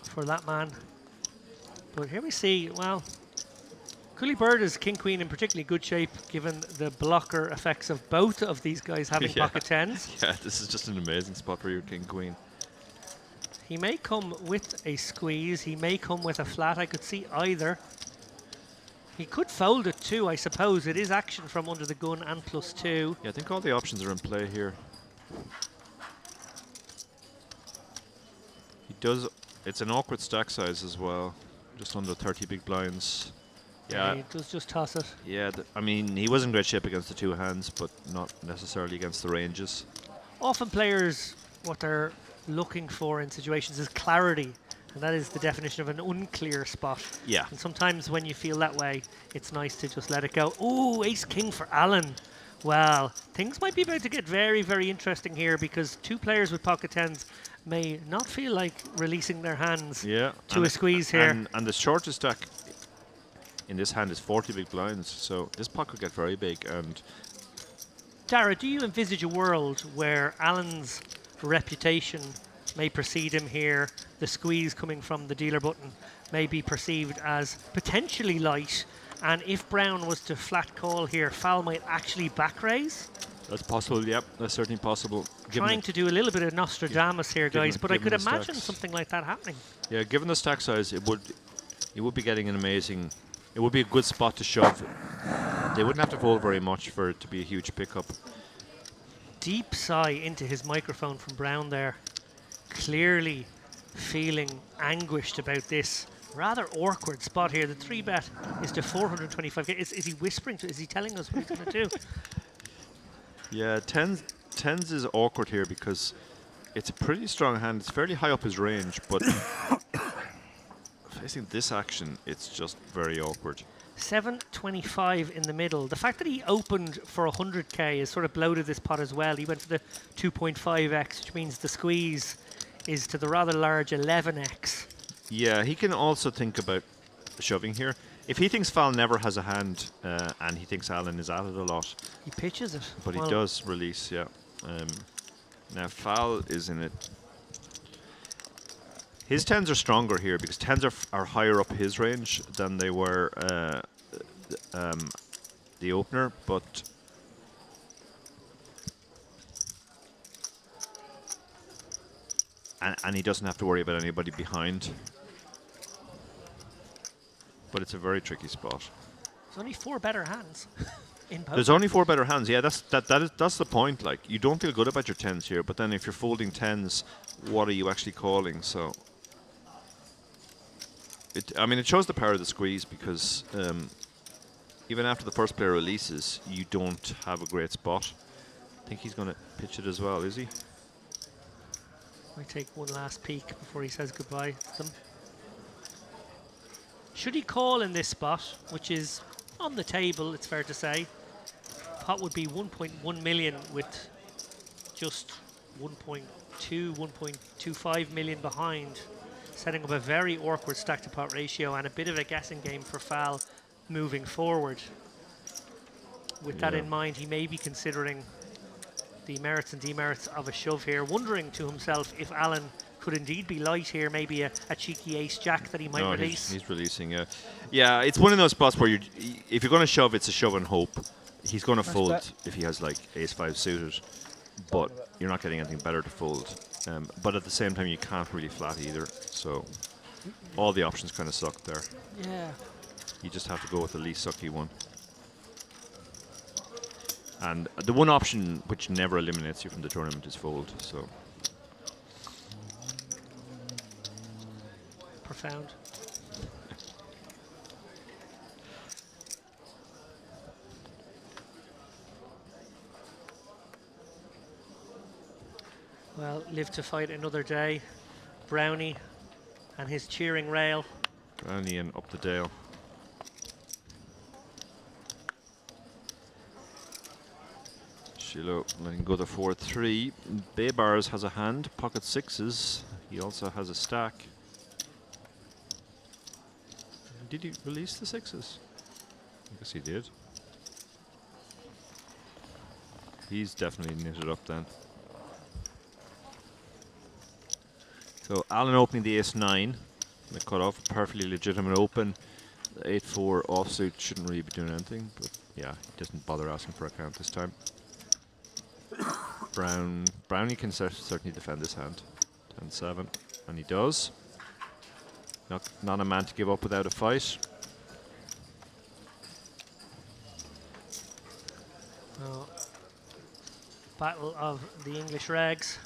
for that man. But here we see, well, Cooley Bird is King Queen in particularly good shape given the blocker effects of both of these guys having pocket tens. Yeah, this is just an amazing spot for your King Queen. He may come with a squeeze, he may come with a flat, I could see either. He could fold it too, I suppose. It is action from under the gun and +2. Yeah, I think all the options are in play here. He does, it's an awkward stack size as well, just under 30 big blinds. Yeah, he does just toss it. Yeah, I mean, he was in great shape against the two hands, but not necessarily against the ranges. Often players, what they're looking for in situations is clarity, and that is the definition of an unclear spot. Yeah. And sometimes when you feel that way, it's nice to just let it go. Ooh, ace-king for Alan. Well, things might be about to get very, very interesting here because two players with pocket tens may not feel like releasing their hands to a squeeze here. And the shortest stack in this hand is 40 big blinds, so this pot could get very big. And Dara, do you envisage a world where Alan's reputation may precede him here, the squeeze coming from the dealer button may be perceived as potentially light, and if Brown was to flat call here, Fowl might actually back raise? that's possible, yep, that's certainly possible. Trying to do a little bit of Nostradamus here, guys, but I could given the imagine stacks. something like that happening. Yeah, given the stack size, it would be getting an amazing. It would be a good spot to shove. They wouldn't have to fold very much for it to be a huge pickup. Deep sigh into his microphone from Brown there. Clearly feeling anguished about this rather awkward spot here. The 3-bet is to 425. Is he whispering to? Is he telling us what he's going to do? Yeah, tens is awkward here because it's a pretty strong hand. It's fairly high up his range, but facing this action, it's just very awkward. 725 in the middle. The fact that he opened for 100k is sort of bloated this pot as well. He went for the 2.5x, which means the squeeze is to the rather large 11x. Yeah, he can also think about shoving here. If he thinks Fowl never has a hand and he thinks Alan is at it a lot, he pitches it. But he does release, yeah. Now Fowl is in it. His 10s are stronger here because 10s are higher up his range than they were the opener, but and he doesn't have to worry about anybody behind. But it's a very tricky spot. There's only 4 better hands in poker. There's only 4 better hands. Yeah, that's the point. Like, you don't feel good about your 10s here, but then if you're folding 10s, what are you actually calling? So, it shows the power of the squeeze because even after the first player releases, you don't have a great spot. I think he's going to pitch it as well, is he? Might take one last peek before he says goodbye to them. Should he call in this spot, which is on the table, it's fair to say, pot would be 1.1 million with just 1.2, 1.25 million behind, setting up a very awkward stack to pot ratio and a bit of a guessing game for Fowl moving forward. With that in mind, he may be considering the merits and demerits of a shove here, wondering to himself if Alan could indeed be light here, maybe a cheeky ace-jack that he might release. He's releasing, yeah. Yeah, it's one of those spots where if you're going to shove, it's a shove and hope. He's going to fold if he has like ace-5 suited, but you're not getting anything better to fold. But at the same time, you can't really flat either, so all the options kind of suck there. Yeah. You just have to go with the least sucky one. And the one option which never eliminates you from the tournament is fold, so. Profound. Well, live to fight another day. Brownie and his cheering rail. Brownie and up the dale. Shiloh letting go the 4-3. Bay Bars has a hand, pocket 6s. He also has a stack. Did he release the 6s? I guess he did. He's definitely knitted up then. So Alan opening the ace-9. The cutoff, perfectly legitimate open. The 8-4 offsuit shouldn't really be doing anything, but yeah, he doesn't bother asking for a count this time. Brownie can certainly defend this hand. 10-7, and he does. Not a man to give up without a fight. Oh. Battle of the English regs.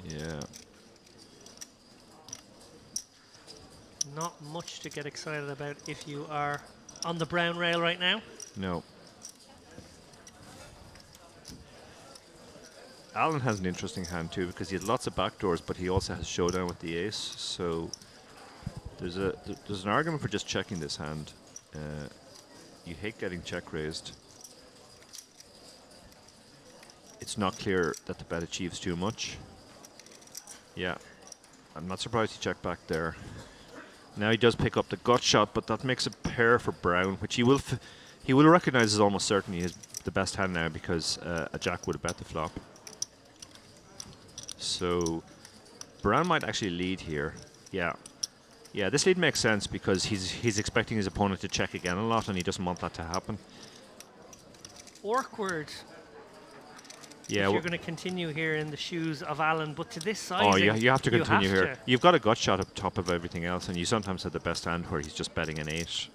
Yeah. Not much to get excited about if you are on the brown rail right now. No. Alan has an interesting hand too because he has lots of backdoors, but he also has showdown with the ace. So there's an argument for just checking this hand. You hate getting check raised. It's not clear that the bet achieves too much. Yeah, I'm not surprised he checked back there. Now he does pick up the gut shot, but that makes a pair for Brown, which he will recognise as almost certainly the best hand now, because a jack would have bet the flop. So Brown might actually lead here. Yeah. Yeah, this lead makes sense because he's expecting his opponent to check again a lot, and he doesn't want that to happen. Awkward. Yeah, if you're going to continue here in the shoes of Alan, but to this size, oh, you have to continue here. You've got a gut shot up top of everything else, and you sometimes have the best hand where he's just betting an 8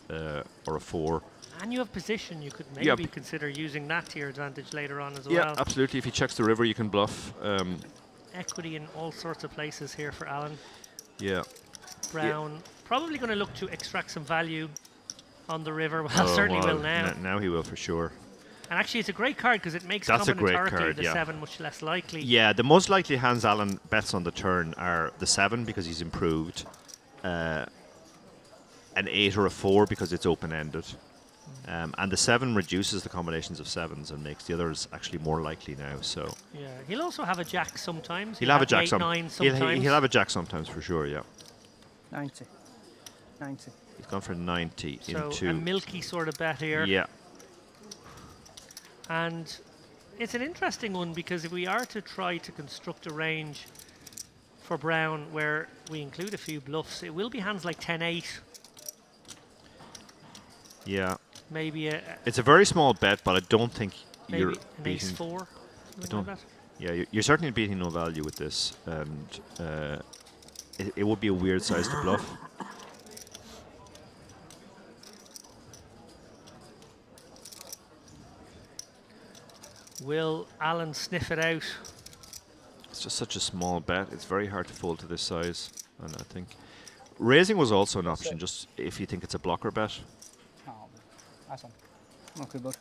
or a 4. And you have position. You could maybe consider using that to your advantage later on as well. Yeah, absolutely. If he checks the river, you can bluff. Equity in all sorts of places here for Alan. Yeah. Brown probably going to look to extract some value on the river. Well, certainly will now. Now he will for sure. And actually, it's a great card because it makes That's a great combinatorically card, the 7 much less likely. Yeah, the most likely hands Alan bets on the turn are the 7 because he's improved, an 8 or a 4 because it's open-ended, and the 7 reduces the combinations of 7s and makes the others actually more likely now. So yeah, he'll also have a jack sometimes. He'll have a jack 8, 9 sometimes. He'll have a jack sometimes for sure. Yeah. 90. He's gone for 90 so into a milky sort of bet here. Yeah. And it's an interesting one because if we are to try to construct a range for Brown where we include a few bluffs, it will be hands like 10-8. Yeah. Maybe it's a very small bet, but I don't think you're an beating. Ace-4. I don't. Like that. Yeah, you're certainly beating no value with this, and it would be a weird size to bluff. Will Alan sniff it out? It's just such a small bet. It's very hard to fold to this size, and I think raising was also an option, just if you think it's a blocker bet. Oh, awesome. Okay, bud.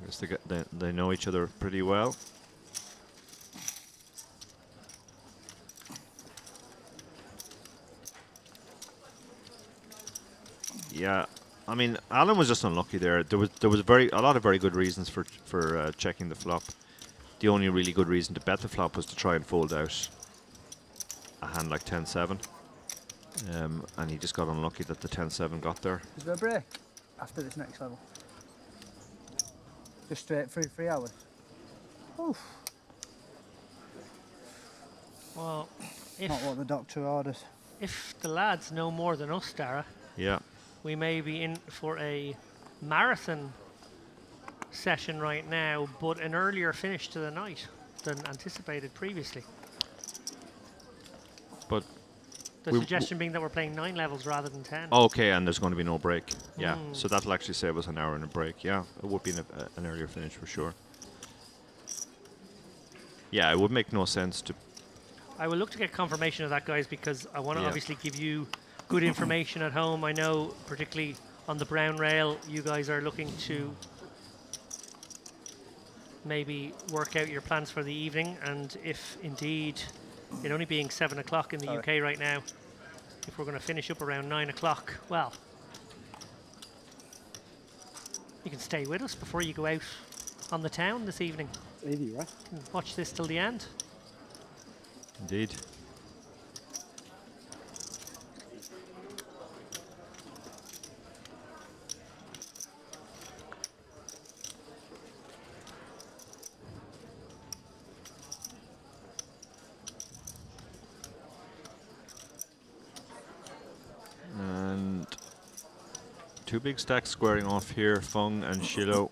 I guess they know each other pretty well. Yeah. I mean, Alan was just unlucky there. There was a lot of very good reasons for checking the flop. The only really good reason to bet the flop was to try and fold out a hand like 10-7, and he just got unlucky that the 10-7 got there. Is there a break after this next level? Just straight through 3 hours. Oof. Well, not what the doctor orders. If the lads know more than us, Dara. Yeah. We may be in for a marathon session right now, but an earlier finish to the night than anticipated previously. But the suggestion being that we're playing 9 levels rather than 10. Okay, and there's going to be no break. Yeah, so that'll actually save us an hour and a break. Yeah, it would be an earlier finish for sure. Yeah, it would make no sense to. I will look to get confirmation of that, guys, because I want to obviously give you good information at home. I know, particularly on the Brown rail, you guys are looking to maybe work out your plans for the evening, and if indeed, it only being 7 o'clock in the UK right now, if we're going to finish up around 9 o'clock, well, you can stay with us before you go out on the town this evening. Easy, right? Watch this till the end. Indeed. And 2 big stacks squaring off here, Fung and Shilo.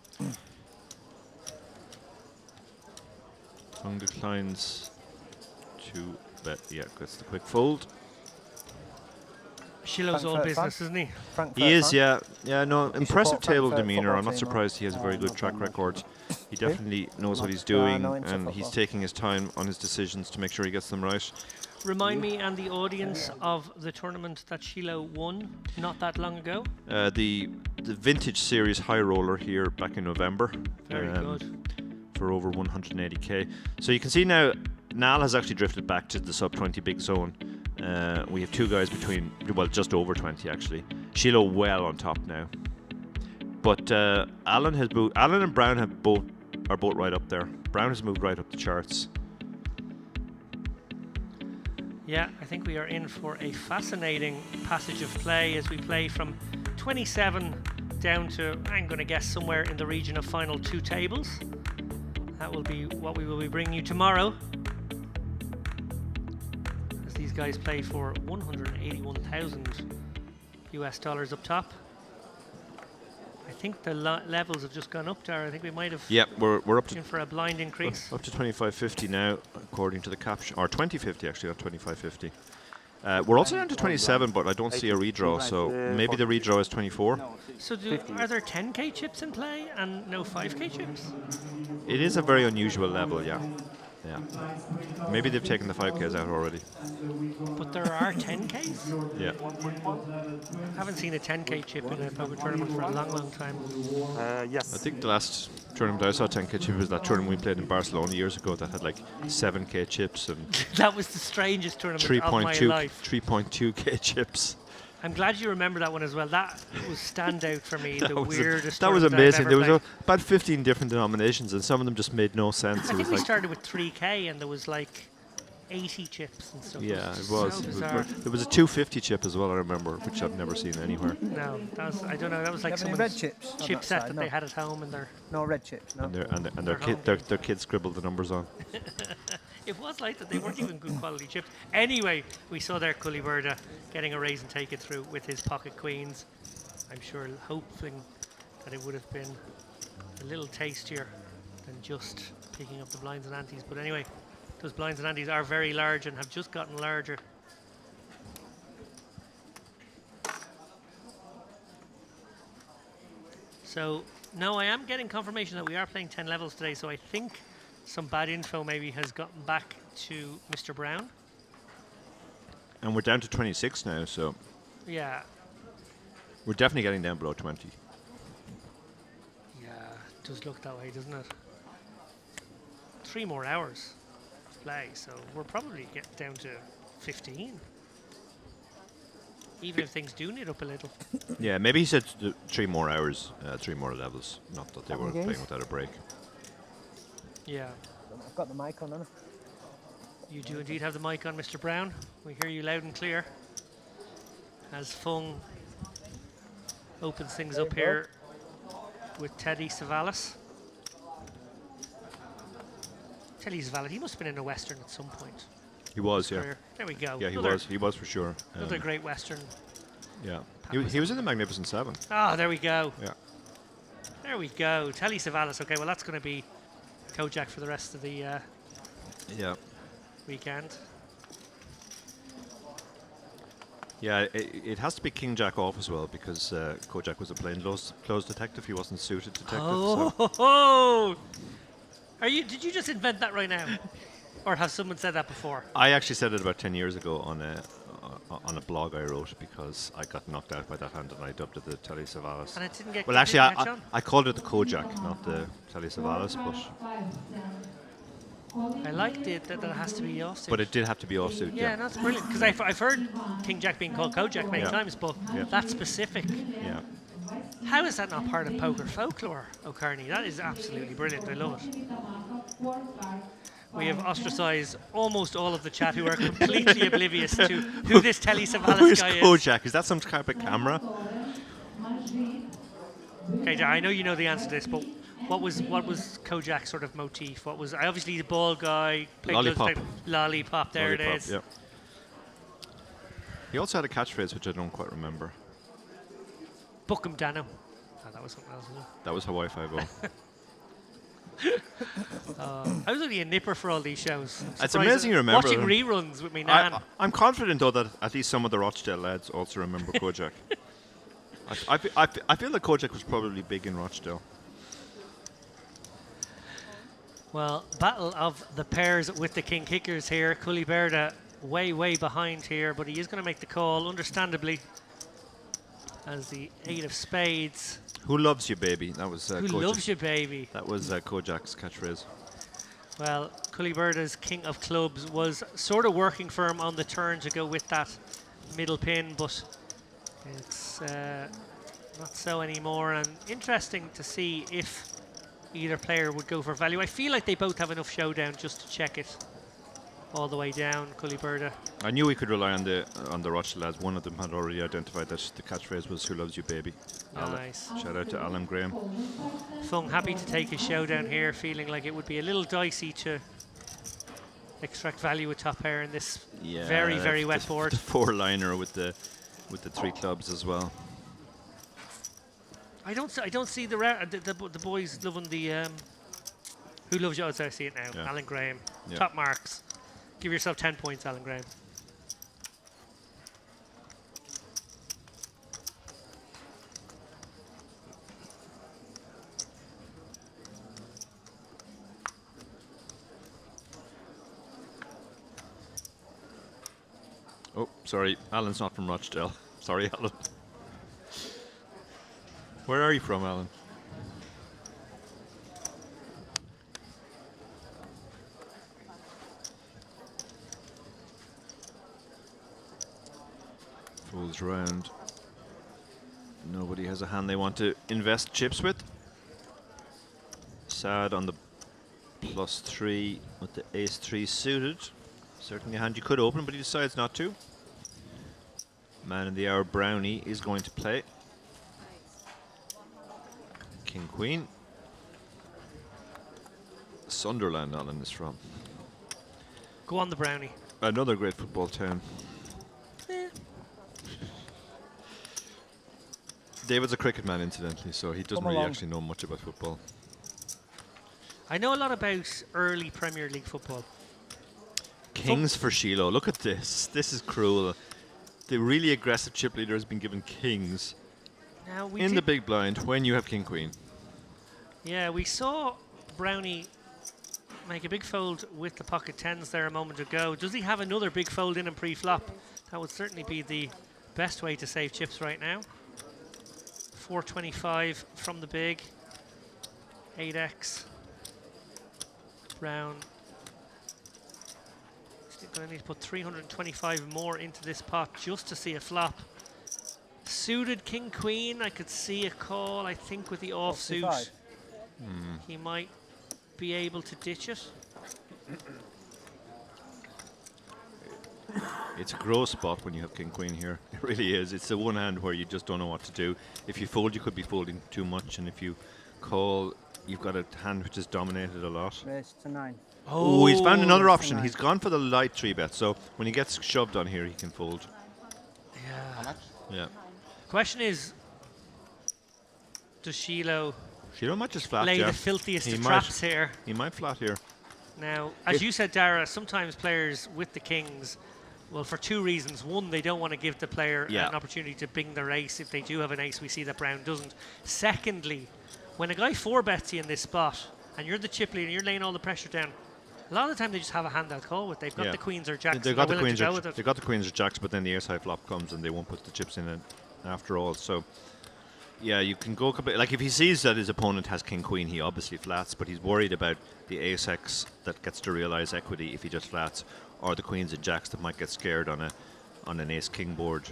Fung declines to bet. Yeah, gets the quick fold. Shiloh's all business, isn't he? He is, yeah. Yeah, no, impressive table demeanor. I'm not surprised he has a very good track record. He definitely knows what he's doing, and he's taking his time on his decisions to make sure he gets them right. Remind me and the audience of the tournament that Shiloh won not that long ago. The Vintage Series High Roller here back in November. Very good. For over 180k. So you can see now, Nal has actually drifted back to the sub-20 big zone. We have 2 guys between, well, just over 20 actually. Shiloh well on top now. But Alan has moved. Alan and Brown are both right up there. Brown has moved right up the charts. Yeah, I think we are in for a fascinating passage of play as we play from 27 down to, I'm going to guess, somewhere in the region of final 2 tables. That will be what we will be bringing you tomorrow, as these guys play for 181,000 US dollars up top. I think the levels have just gone up there. I think we might have. Yeah, we're up to in for a blind increase. Up to 25.50 now, according to the caption, or 20.50 actually, not 25.50. We're also down to 27, but I don't see a redraw, so maybe the redraw is 24. So are there 10k chips in play and no 5k chips? It is a very unusual level, yeah. Yeah. Maybe they've taken the 5Ks out already. But there are 10Ks? Yeah. I haven't seen a 10K chip in a poker tournament for a long, long time. Yes. I think the last tournament I saw 10K chip was that tournament we played in Barcelona years ago that had like 7K chips and that was the strangest tournament of my life. 3.2K chips. I'm glad you remember that one as well. That was standout for me. The weirdest. That was amazing. There was about 15 different denominations, and some of them just made no sense. I think we started with 3K, and there was like 80 chips and stuff. Yeah, it so was. bizarre. There was a 250 chip as well, I remember, which I've never seen anywhere. No, that was, I don't know. That was like some red chips chip set that they had at home, and their no red chips. No. And their kids scribbled the numbers on. It was like that. They weren't even good quality chips. Anyway, we saw there Culiberta getting a raise and take it through with his pocket queens. I'm sure hoping that it would have been a little tastier than just picking up the blinds and antes. But anyway, those blinds and antes are very large and have just gotten larger. So, no, I am getting confirmation that we are playing 10 levels today, so I think some bad info maybe has gotten back to Mr. Brown. And we're down to 26 now, so Yeah. we're definitely getting down below 20. Yeah, it does look that way, doesn't it? 3 more hours to play, so we're probably getting down to 15. Even if things do knit up a little. Yeah, maybe he said 3 more hours, 3 more levels. Not that they were playing without a break. Yeah. I've got the mic on, haven't You do indeed have the mic on, Mr. Brown. We hear you loud and clear. As Fung opens things up here with Teddy Savalas. Teddy Savalas, he must have been in a Western at some point. He was, yeah. There we go. Yeah, he was. He was for sure. Another great Western. Yeah. He was in the Magnificent Seven. Ah, there we go. Yeah. There we go. Telly Savalas. Okay, well, that's going to be Kojak for the rest of the weekend. Yeah, it has to be King Jack off as well because Kojak was a plainclothes detective. He wasn't suited detective. Oh, Are you? Did you just invent that right now, or has someone said that before? I actually said it about 10 years ago on a blog I wrote because I got knocked out by that hand and I dubbed it the Telly Savalas. And it didn't get. Well, actually, I called it the Kojak, not the Telly Savalas, but. I liked it that it has to be offsuit. But it did have to be offsuit. Yeah, that's brilliant because I've heard King Jack being called Kojak many Yeah. times, but Yeah. that's specific. Yeah. How is that not part of poker folklore, O'Carney? That is absolutely brilliant. I love it. We have ostracised almost all of the chat who are completely oblivious to who this Telly Savalas Who's guy is. Kojak? Is that some type of camera? Okay, I know you know the answer to this, but what was Kojak's sort of motif? What was obviously the bald guy? Lollipop. Lollipop. There Lollipop, it is. Yeah. He also had a catchphrase which I don't quite remember. Book him, Dano. Oh, that was something else. Wasn't That was Hawaii 5-0. I was only a nipper for all these shows. It's amazing you remember watching them. reruns with me nan. I'm confident though that at least some of the Rochdale lads also remember Kojak. I feel that Kojak was probably big in Rochdale. Well, battle of the pairs with the king kickers here. Culiberta way behind here, but he is going to make the call, understandably, as the 8 of spades. Who loves you, baby? That was Who loves you, baby? That was Kojak's catchphrase. Well, Culiberta's king of clubs was sort of working for him on the turn to go with that middle pin, but it's not so anymore. And interesting to see if either player would go for value. I feel like they both have enough showdown just to check it. all the way down, Cullyberda. I knew we could rely on the Rothschild lads. One of them had already identified that the catchphrase was "Who loves you, baby?" Nice. Alan. Shout out to Alan Graham. Fung happy to take his showdown here, feeling like it would be a little dicey to extract value with top pair in this very, very wet board. The 4-liner with the 3 clubs as well. I don't see the boys loving the Who loves you? Oh, I see it now. Yeah. Alan Graham. Yeah. Top marks. Give yourself 10 points, Alan Graham. Oh, sorry, Alan's not from Rochdale. Sorry, Alan. Where are you from, Alan? Folds round. Nobody has a hand they want to invest chips with. Sad on the +3 with the ace-3 suited. Certainly a hand you could open, but he decides not to. Man in the hour, Brownie, is going to play. King Queen. Sunderland, Alan is from. Go on, the Brownie. Another great football town. David's a cricket man, incidentally, so he doesn't really actually know much about football. I know a lot about early Premier League football. Kings for Shiloh. Look at this. This is cruel. The really aggressive chip leader has been given kings Now we in the big blind when you have King Queen. Yeah, we saw Brownie make a big fold with the pocket tens there a moment ago. Does he have another big fold in and pre-flop? That would certainly be the best way to save chips right now. 425 from the big. 8x. Brown. Still going to need to put 325 more into this pot just to see a flop. Suited King Queen, I could see a call, I think, with the offsuit. He might be able to ditch it. It's a gross spot when you have King Queen here. It really is. It's the one hand where you just don't know what to do. If you fold, you could be folding too much, and if you call, you've got a hand which is dominated a lot. Raise to 9. Oh, he's found another option. He's gone for the light 3-bet, so when he gets shoved on here, he can fold. Yeah. Yeah. Question is, does Shiloh might just flat, lay yeah. the filthiest He of might. traps here? He might flat here. Now, as you said, Dara, sometimes players with the kings, well, for two reasons. One, they don't want to give the player an opportunity to bing their ace. If they do have an ace, we see that Brown doesn't. Secondly, when a guy 4-bets you in this spot, and you're the chip leader and you're laying all the pressure down, a lot of the time they just have a hand they'll call with. They've got the queens or jacks. They've got the queens or or jacks, but then the ace high flop comes and they won't put the chips in it after all. So, yeah, you can go like if he sees that his opponent has king queen, he obviously flats, but he's worried about the ace x that gets to realize equity if he just flats, or the queens and jacks that might get scared on an ace king board.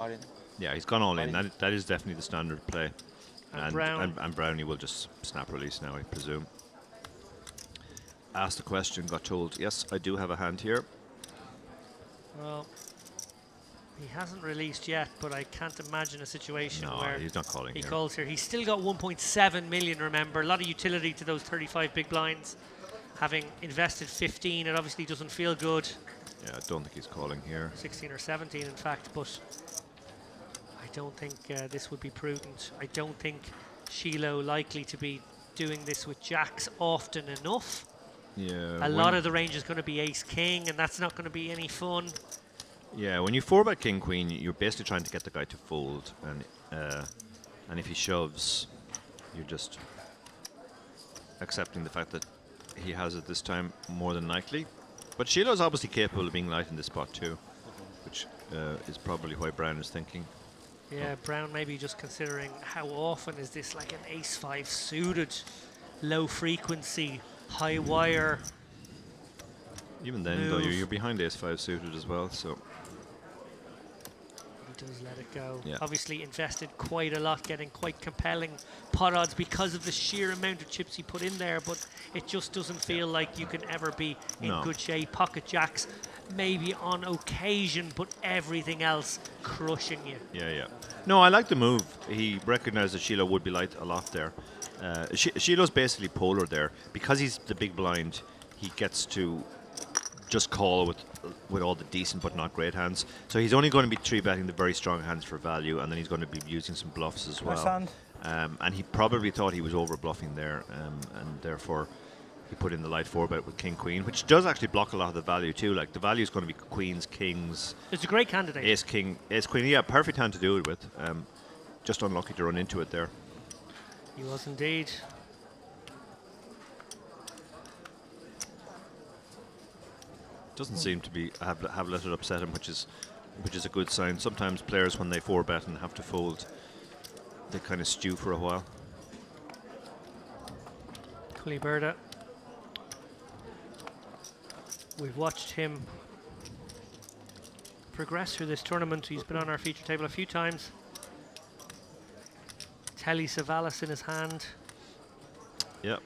All in. Yeah, he's gone all in. That is definitely the standard play. And Brownie will just snap release now, I presume. Asked the question, got told, yes, I do have a hand here. Well, he hasn't released yet, but I can't imagine a situation where he's not calling he here. calls here. He's still got 1.7 million, remember. A lot of utility to those 35 big blinds. Having invested 15, it obviously doesn't feel good. Yeah, I don't think he's calling here. 16 or 17, in fact, but I don't think this would be prudent. I don't think Shiloh likely to be doing this with jacks often enough. Yeah. A lot of the range is going to be ace-king, and that's not going to be any fun. Yeah, when you 4-bet king queen, you're basically trying to get the guy to fold, and if he shoves, you're just accepting the fact that he has it this time more than likely. But Shiloh's obviously capable of being light in this spot too, which is probably why Brown is thinking. Yeah, Brown maybe just considering how often is this like an ace-5 suited, low frequency, high wire. Even then, though, you're behind ace-5 suited as well, so. He does let it go. Yeah. Obviously invested quite a lot, getting quite compelling pot odds because of the sheer amount of chips he put in there, but it just doesn't feel like you can ever be in No. good shape. Pocket jacks, maybe on occasion, but everything else crushing you. Yeah. No, I like the move. He recognized that Sheila would be light a lot there. Sheila's basically polar there. Because he's the big blind, he gets to just call with all the decent but not great hands. So he's only going to be 3-betting the very strong hands for value, and then he's going to be using some bluffs as well. Nice hand. And he probably thought he was over bluffing there, and therefore he put in the light 4-bet with King Queen, which does actually block a lot of the value too. Like the value is going to be queens, kings. It's a great candidate. Ace King, Ace Queen. Yeah, perfect hand to do it with. Just unlucky to run into it there. He was indeed. Doesn't seem to be have let it upset him, which is a good sign. Sometimes players, when they 4-bet and have to fold, they kind of stew for a while. Culiberta. We've watched him progress through this tournament. He's been on our feature table a few times. Telly Savalas in his hand. Yep.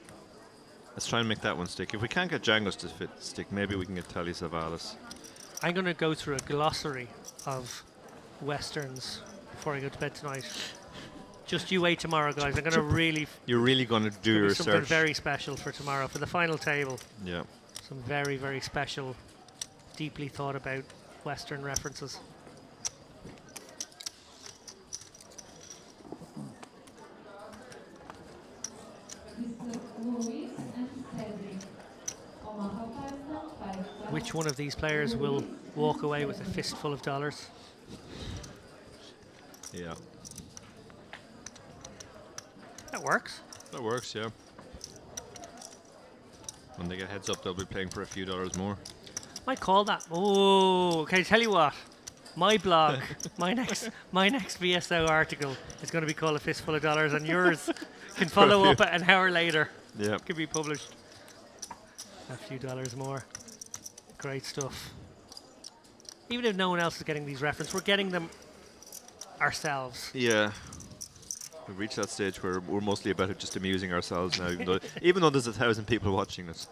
Let's try and make that one stick. If we can't get Django's to stick, maybe we can get Telly Savalas. I'm going to go through a glossary of westerns before I go to bed tonight. Just you wait tomorrow, guys. I'm going to really... You're really going to do your something research. very special for tomorrow, for the final table. Yeah. Some very, very special, deeply thought about western references. Which one of these players will walk away with a fistful of dollars? Yeah. That works. That works, yeah. When they get heads up, they'll be playing for a few dollars more. Might call that. Oh, okay. Tell you what, my blog, my next VSO article is going to be called "A Fistful of Dollars," and yours can follow up an hour later. Yeah, could be published. A few dollars more. Great stuff. Even if no one else is getting these references, we're getting them ourselves. Yeah. We've reached that stage where we're mostly about it just amusing ourselves now, even though there's 1,000 people watching us.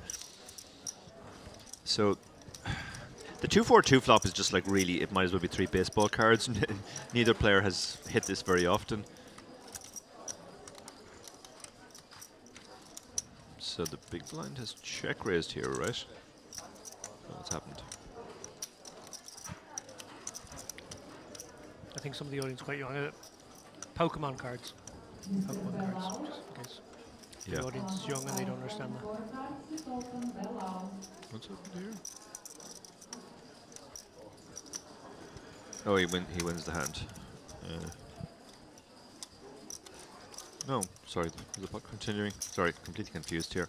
So the 2-4-2 flop is just like really, it might as well be 3 baseball cards. Neither player has hit this very often. So the big blind has check raised here, right? What's happened? I think some of the audience quite young. Pokemon cards. Pokemon cards, just in case Yeah. the audience is young and they don't understand that. What's happened here? Oh, he wins the hand. No, sorry, is the pot continuing? Sorry, completely confused here.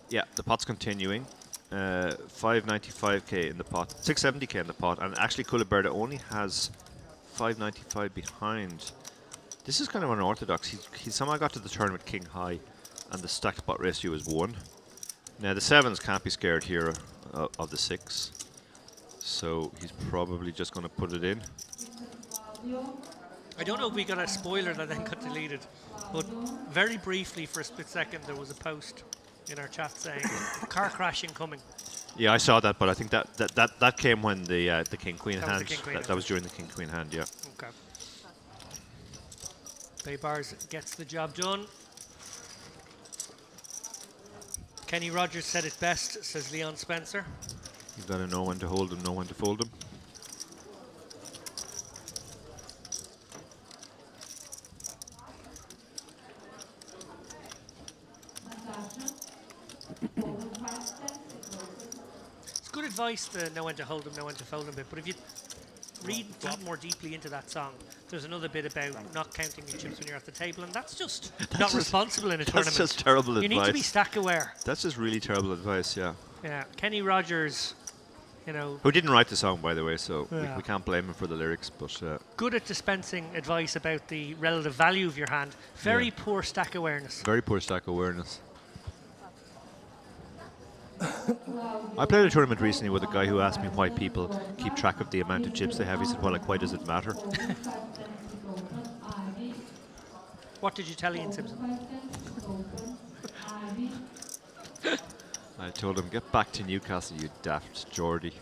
Yeah, the pot's continuing. 595k in the pot, 670k in the pot, and actually Culiberta only has 595 behind. This is kind of unorthodox. He somehow got to the turn with king high, and the stacked pot ratio is 1. Now the 7s can't be scared here of the 6, so he's probably just going to put it in. I don't know if we got a spoiler that then got deleted, but very briefly for a split second there was a post in our chat saying car crash incoming. Yeah, I saw that, but I think that came when the king queen That was hand. the king queen hand. That was during the king queen hand. Yeah. Okay. Bay Bars gets the job done. Kenny Rogers said it best, says Leon Spencer. You've got to know when to hold them, know when to fold them. It's good advice to know when to hold them, know when to fold them bit, but if you read more deeply into that song, there's another bit about not counting your chips when you're at the table, and that's just not responsible in a tournament. That's just terrible advice. You need to be stack aware. That's just really terrible advice, yeah. Yeah, Kenny Rogers, you know, Who didn't write the song, by the way, so Yeah. we can't blame him for the lyrics, but... good at dispensing advice about the relative value of your hand. Very Yeah. poor stack awareness. very poor stack awareness. I played a tournament recently with a guy who asked me why people keep track of the amount of chips they have. He said, well, like, why does it matter? What did you tell Ian Simpson? I told him, get back to Newcastle, you daft Geordie.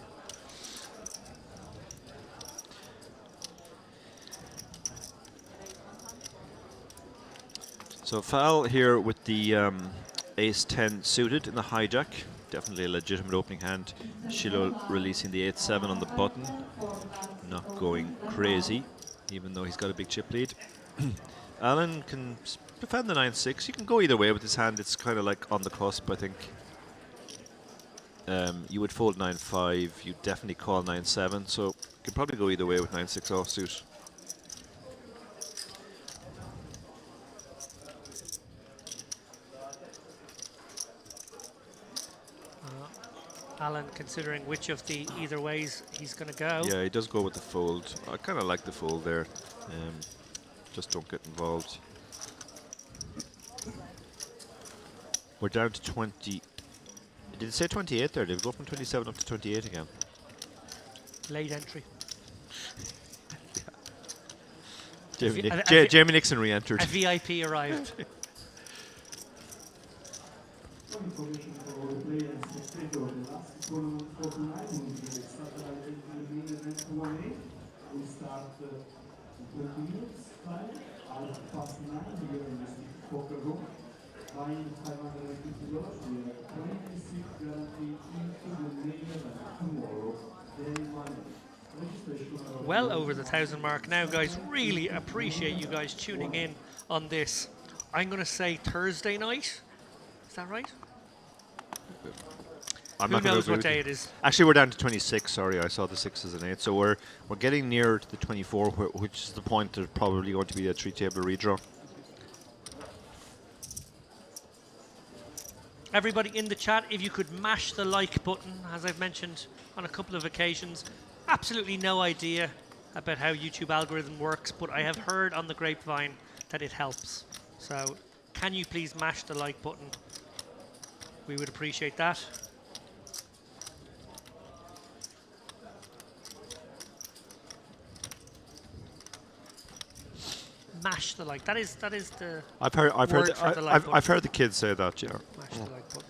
So foul here with the ace-10 suited in the hijack. Definitely a legitimate opening hand. Shiloh releasing the 8-7 on the button. Not going crazy, even though he's got a big chip lead. Alan can defend the 9-6. You can go either way with his hand. It's kind of like on the cusp, I think. You would fold 9-5. You definitely call 9-7. So you could probably go either way with 9-6 offsuit. Alan considering which of the either ways he's going to go. Yeah, he does go with the fold. I kind of like the fold there. Just don't get involved. We're down to 20. Did it say 28 there? Did it go from 27 up to 28 again? Late entry. Jamie Nixon re-entered. A VIP arrived. Well over the 1,000 mark now, guys. Really appreciate you guys tuning in on this. I'm going to say Thursday night. Is that right? Who knows what day it is? Actually, we're down to 26. Sorry, I saw the 6s and 8s. So we're getting near to the 24, which is the point there's probably going to be a 3-table redraw. Everybody in the chat, if you could mash the like button, as I've mentioned on a couple of occasions. Absolutely no idea about how YouTube algorithm works, but I have heard on the grapevine that it helps. So can you please mash the like button? We would appreciate that. Mash the like. That is the. I've heard the kids say that. Yeah. Mash the like button.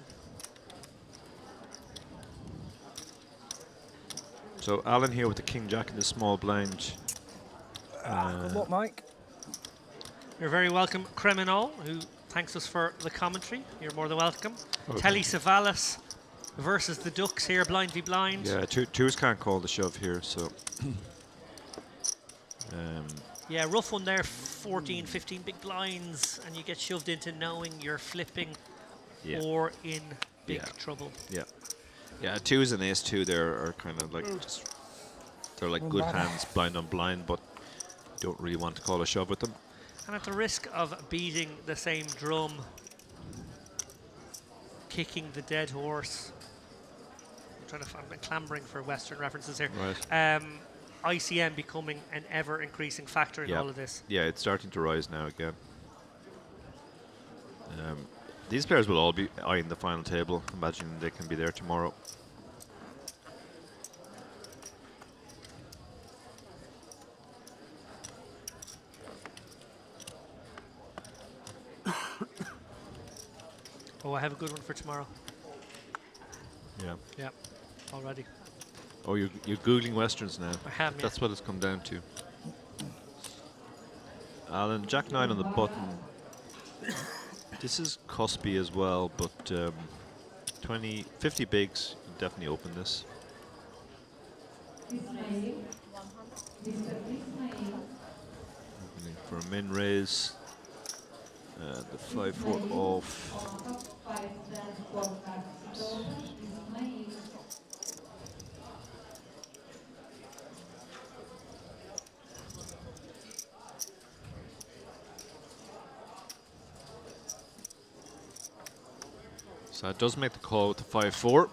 So Alan here with the king jack in the small blind. Good luck, Mike. You're very welcome, Creminol, who thanks us for the commentary. You're more than welcome. Okay. Telly Savalas versus the Ducks here, blind v blind. Yeah, twos can't call the shove here, so. Yeah, rough one there, 14, 15 big blinds, and you get shoved into knowing you're flipping or in big trouble. Yeah. Yeah, twos and ace two there are kind of like just, they're like good hands, blind on blind, but don't really want to call a shove with them. And at the risk of beating the same drum, kicking the dead horse, I'm clambering for Western references here. Right. ICM becoming an ever-increasing factor in all of this. Yeah, it's starting to rise now again. These players will all be eyeing the final table, imagining they can be there tomorrow. Oh, I have a good one for tomorrow. Yeah. Yeah, already. Oh, you're Googling Westerns now. I have, yeah. That's what it's come down to. Alan, Jack 9 on the button. This is cuspy as well, but 50 bigs, you can definitely open this. Opening for a min raise. The 5-4 off. So it does make the call with the 5-4.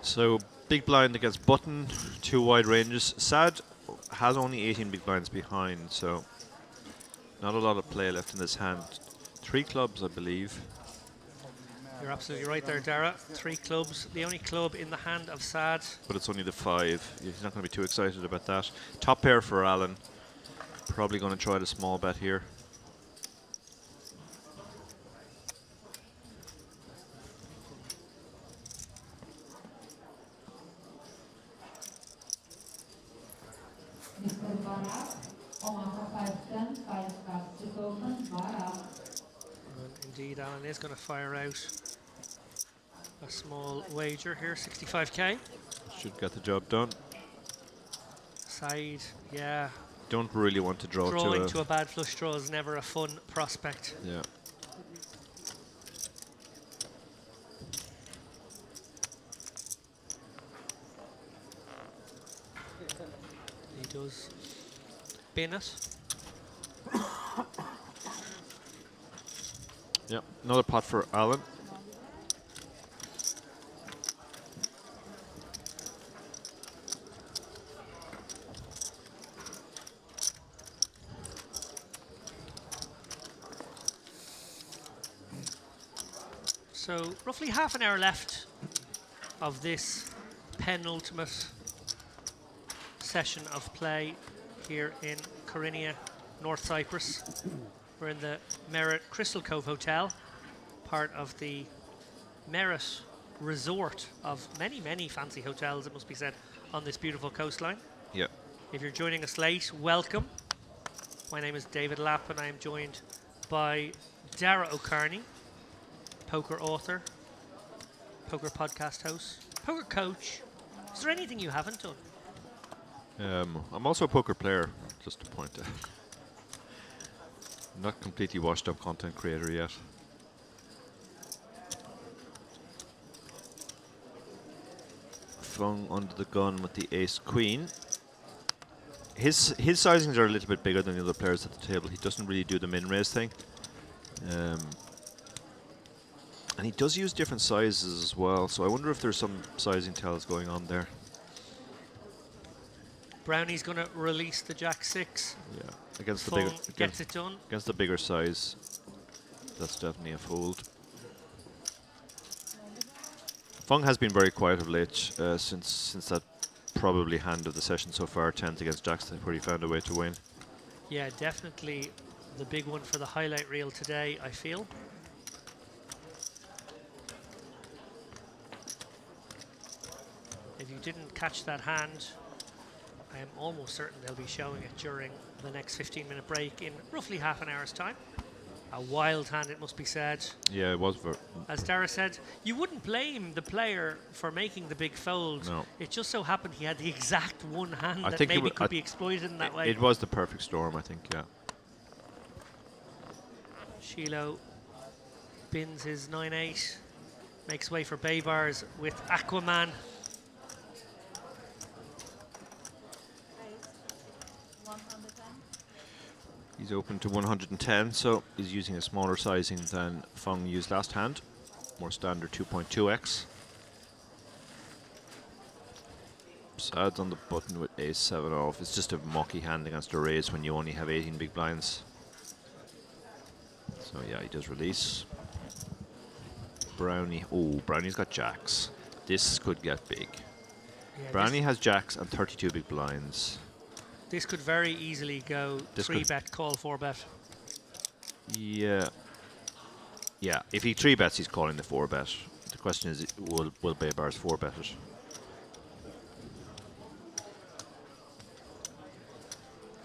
So big blind against button, 2 wide ranges. Sad has only 18 big blinds behind, so not a lot of play left in this hand. 3 clubs, I believe. You're absolutely right there, Dara. 3 clubs, the only club in the hand of Sad. But it's only the 5. He's not going to be too excited about that. Top pair for Alan. Probably going to try the small bet here. And indeed, Alan is going to fire out a small wager here, 65k. Should get the job done. Side, yeah. Don't really want to draw Drawing to a bad flush draw is never a fun prospect. Yeah. He does bin it. Yep, another pot for Alan. So roughly half an hour left of this penultimate session of play here in Korinia, North Cyprus. We're in the Merit Crystal Cove Hotel, part of the Merit resort of many, many fancy hotels, it must be said, on this beautiful coastline. Yeah. If you're joining us late, welcome. My name is David Lapp and I am joined by Dara O'Carney, poker author, poker podcast host, poker coach. Is there anything you haven't done? I'm also a poker player, just to point out. Not completely washed up content creator yet. Fung under the gun with the ace queen. His sizings are a little bit bigger than the other players at the table. He doesn't really do the min raise thing. And he does use different sizes as well, so I wonder if there's some sizing tells going on there. Brownie's going to release the Jack 6. Yeah, against the Fung bigger gets it done. against the bigger size. That's definitely a fold. Fung has been very quiet of late since that probably hand of the session so far, 10th against Jacks, where he found a way to win. Yeah, definitely the big one for the highlight reel today, I feel. If you didn't catch that hand, I am almost certain they'll be showing it during the next 15-minute break in roughly half an hour's time. A wild hand, it must be said. Yeah, it was very... As Dara said, you wouldn't blame the player for making the big fold. No. It just so happened he had the exact one hand I that think maybe could be exploited in that way. It was the perfect storm, I think, yeah. Shiloh bins his 9-8, makes way for Baybars with Aquaman. He's open to 110, so he's using a smaller sizing than Fung used last hand. More standard 2.2x. Sad's on the button with ace-7 off. It's just a mucky hand against a raise when you only have 18 big blinds. So yeah, he does release. Brownie, oh, Brownie's got jacks. This could get big. Yeah, Brownie has jacks and 32 big blinds. This could very easily go 3-bet, call 4-bet. Yeah. Yeah, if he 3-bets, he's calling the 4-bet. The question is, will Baybars 4-bet it?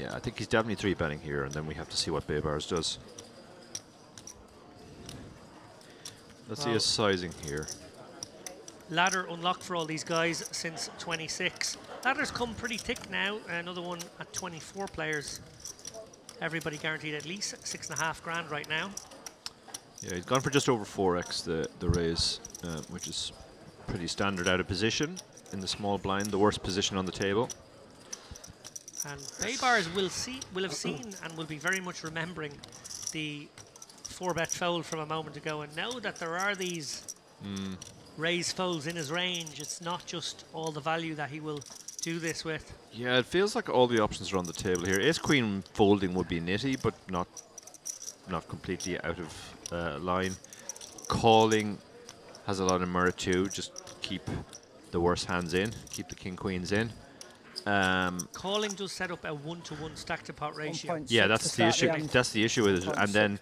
Yeah, I think he's definitely 3-betting here, and then we have to see what Baybars does. Let's see his sizing here. Ladder unlocked for all these guys since 26. Ladder's come pretty thick now. Another one at 24 players. Everybody guaranteed at least 6.5 grand right now. Yeah, he's gone for just over 4x the raise, which is pretty standard out of position in the small blind, the worst position on the table. And Baybars will have seen and will be very much remembering the 4-bet fold from a moment ago and know that there are these raise folds in his range. It's not just all the value that he will do this with. Yeah, it feels like all the options are on the table here. Ace-Queen folding would be nitty, but not completely out of line. Calling has a lot of merit too. Just keep the worst hands in, keep the king queens in. Calling does set up a 1-to-1 stack to pot ratio. Yeah, that's the issue. That's the issue with it.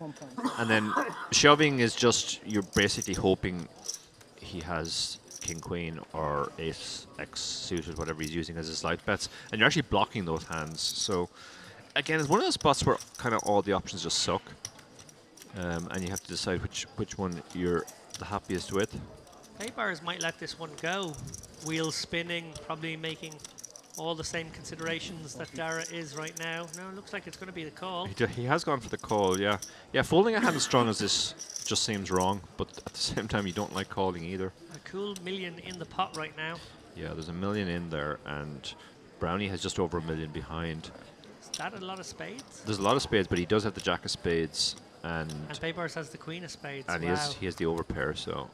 And then shoving is just you're basically hoping he has king queen or ace x suited, whatever he's using as his light bets, and you're actually blocking those hands. So again, it's one of those spots where kind of all the options just suck, and you have to decide which one you're the happiest with. Baybars might let this one go. Wheels spinning, probably making all the same considerations that Dara is right now. No, it looks like it's going to be the call. He has gone for the call, yeah. Yeah, folding a hand as strong as this just seems wrong, but at the same time, you don't like calling either. A cool million in the pot right now. Yeah, there's $1 million in there, and Brownie has just over $1 million behind. Is that a lot of spades? There's a lot of spades, but he does have the jack of spades, and Baybars has the queen of spades. and wow. he has the overpair, so.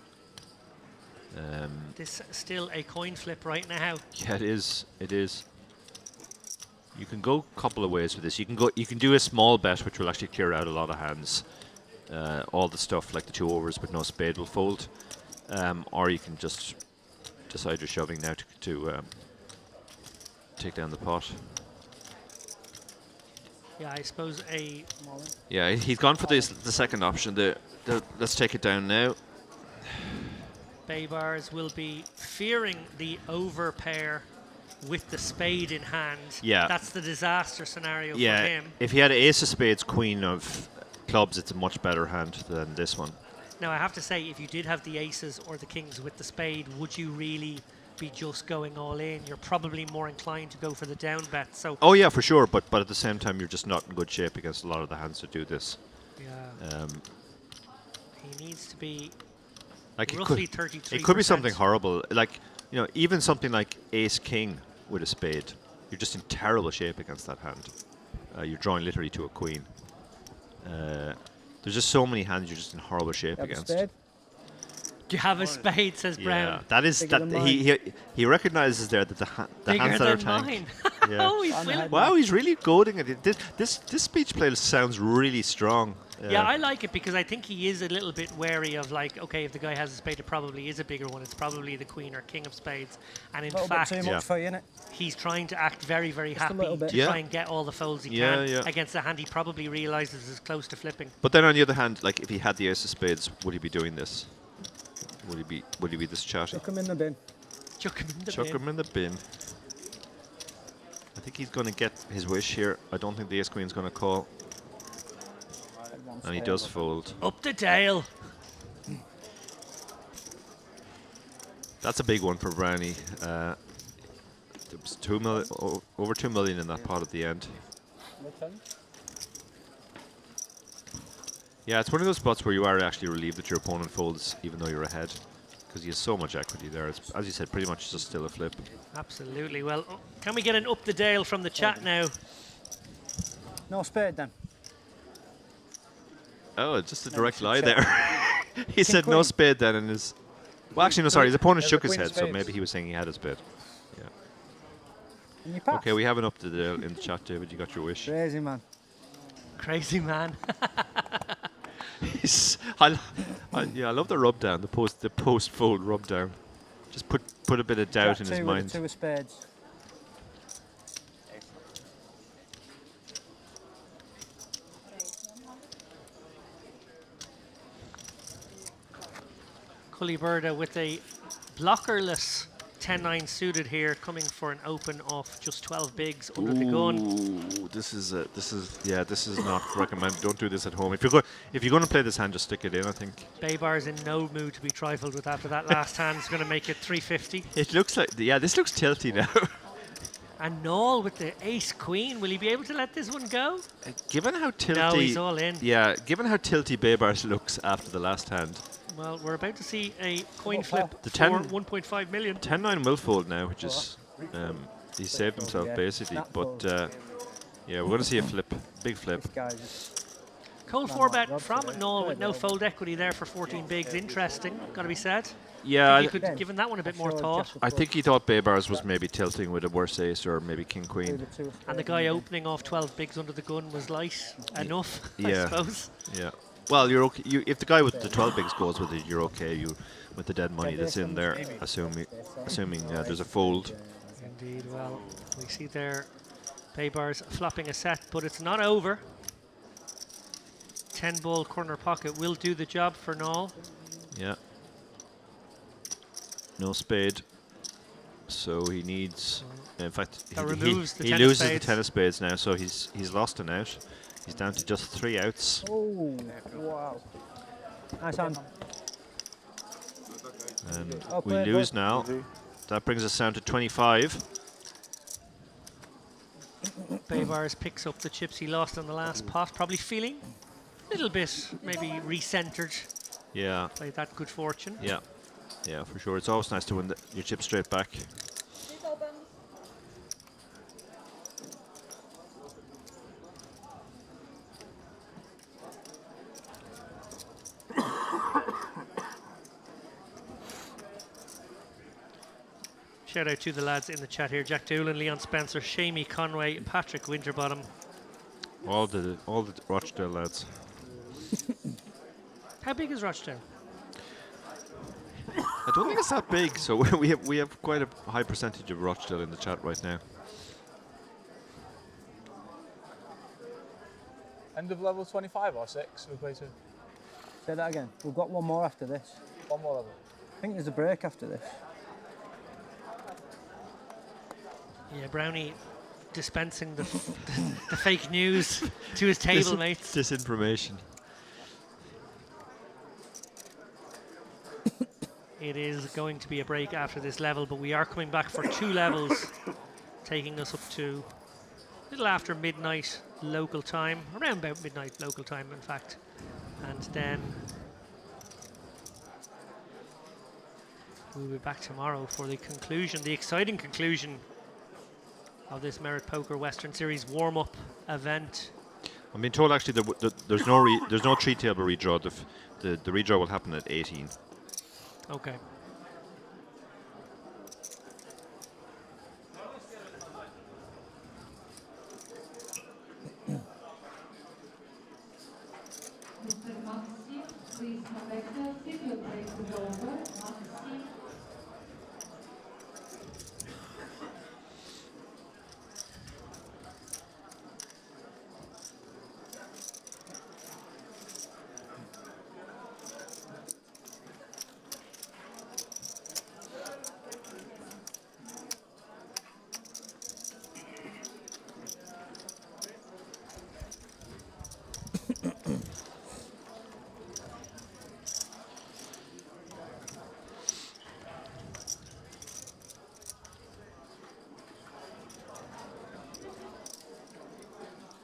This is still a coin flip right now. Yeah, it is. It is. You can go a couple of ways with this. You can do a small bet, which will actually clear out a lot of hands. All the stuff like the 2 overs with no spade will fold, or you can just decide you're shoving now to take down the pot. Yeah, I suppose a... Yeah, he's gone for the second option. Let's take it down now. Baybars will be fearing the overpair with the spade in hand. Yeah. That's the disaster scenario for Yeah, him. if he had ace of spades, queen of clubs, it's a much better hand than this one. Now, I have to say, if you did have the aces or the kings with the spade, would you really be just going all in? You're probably more inclined to go for the down bet. So. Oh yeah, for sure, but at the same time, you're just not in good shape against a lot of the hands that do this. Yeah. He needs to be like roughly 33%. It could be something horrible, like even something like ace king with a spade. You're just in terrible shape against that hand. You're drawing literally to a queen. There's just so many hands you're just in horrible shape against. Do you have a spade? Says Brown. Yeah, that is that he recognizes there that the hands that are tanked. Yeah. Oh, he's willing. Wow, he's really goading it. This speech play sounds really strong. Yeah, I like it because I think he is a little bit wary of like, okay, if the guy has a spade, it probably is a bigger one. It's probably the queen or king of spades. And in fact, he's trying to act very, very happy to try and get all the folds he can against a hand he probably realizes is close to flipping. But then on the other hand, like if he had the ace of spades, would he be doing this? Would he be this chatty? Chuck him in the bin. Chuck him in the bin. Chuck him in the bin. I think he's going to get his wish here. I don't think the ace queen's going to call. And he does fold. Up the Dale. That's a big one for Brownie. There was over 2 million in that pot at the end. Yeah, it's one of those spots where you are actually relieved that your opponent folds even though you're ahead, because he has so much equity there. It's, as you said, pretty much just still a flip. Absolutely. Well, can we get an up the Dale from the chat now? No spade then. Oh, just a direct lie there. He said no spade then in his... Well, actually, no, sorry. His opponent shook his head, so maybe he was saying he had a spade. Yeah. Okay, we have an up to the in the chat, David. You got your wish. Crazy man. Crazy man. I love the rub down, the post fold rub down. Just put a bit of doubt in his mind. Two of spades. Cullyberda with a blockerless 10-9 suited here, coming for an open off just 12 bigs under the gun. This is not recommended. Don't do this at home. If you're going to play this hand, just stick it in, I think. Baybar's in no mood to be trifled with after that last hand. Is going to make it 350. It looks like, this looks tilty now. And Noel with the ace queen. Will he be able to let this one go? Given how tilty... No, he's all in. Yeah, given how tilty Baybar's looks after the last hand. Well, we're about to see a coin flip the for 1.5 million. 10-9 will fold now, which is... he saved himself, basically. But, yeah, we're going to see a flip. Big flip. Cold 4-bet from Noel with no fold equity there for 14 bigs. Interesting, got to be said. Yeah, you could have given that one a bit more thought. I think he thought Baybar's was maybe tilting with a worse ace or maybe king queen. And the guy opening off 12 bigs under the gun was light enough, I suppose. Yeah. Well, you're okay. If the guy with the 12 bigs goes with it, you're okay. You with the dead money that's in there, assuming there's a fold. Indeed. Well, we see there Baybars flopping a set, but it's not over. 10 ball corner pocket will do the job for Noel. Yeah. No spade. So he needs. In fact, he loses the 10 of spades now. So he's lost an out. He's down to just 3 outs. Oh, wow. Nice hand. And we lose now. That brings us down to 25. Baybars picks up the chips he lost on the last pot, probably feeling a little bit maybe recentered. Yeah. By that good fortune. Yeah. Yeah, for sure. It's always nice to win your chips straight back. Shout out to the lads in the chat here: Jack Doolan, Leon Spencer, Shamey Conway, Patrick Winterbottom. All the Rochdale lads. How big is Rochdale? I don't think it's that big, so we have quite a high percentage of Rochdale in the chat right now. End of level 25 or 6? We play 2. Say that again. We've got one more after this. One more level. I think there's a break after this. Yeah, Brownie dispensing the fake news to his table mates. Disinformation. It is going to be a break after this level, but we are coming back for 2 levels, taking us up to a little after midnight local time, around about midnight local time, in fact. And then we'll be back tomorrow for the conclusion, the exciting conclusion of this Merit Poker Western Series warm-up event. I'm being told actually there's no 3-table redraw. The redraw will happen at 18. Okay.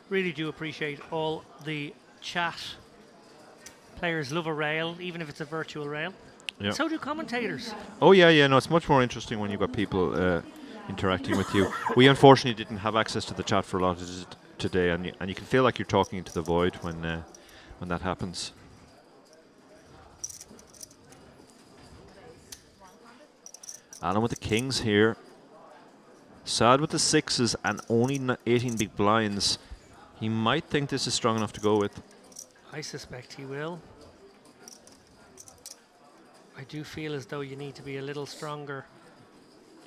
Really do appreciate all the chat. Players love a rail, even if it's a virtual rail. Yeah. So do commentators. Oh yeah. No, it's much more interesting when you've got people interacting with you. We unfortunately didn't have access to the chat for a lot of today, and you can feel like you're talking into the void when that happens. Alan with the kings here. Sad with the 6s and only 18 big blinds. He might think this is strong enough to go with. I suspect he will. I do feel as though you need to be a little stronger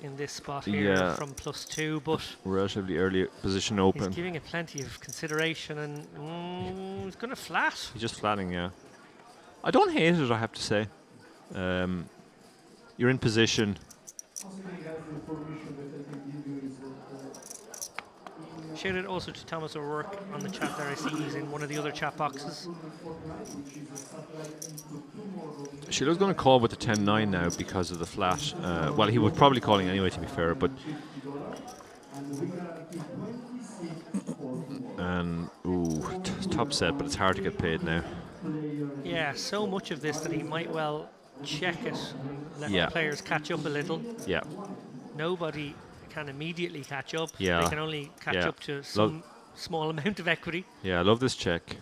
in this spot here from +2, but relatively early position open. He's giving it plenty of consideration, and he's going to flat. He's just flatting, yeah. I don't hate it, I have to say. You're in position. Shout out also to Thomas O'Rourke on the chat there. I see he's in one of the other chat boxes. Shiloh's going to call with the 10-9 now because of the flat. Well, he was probably calling anyway, to be fair, but... And, ooh, top set, but it's hard to get paid now. Yeah, so much of this that he might well check it, let the players catch up a little. Yeah. Nobody can immediately catch up. Yeah. They can only catch up to some small amount of equity. Yeah, I love this check.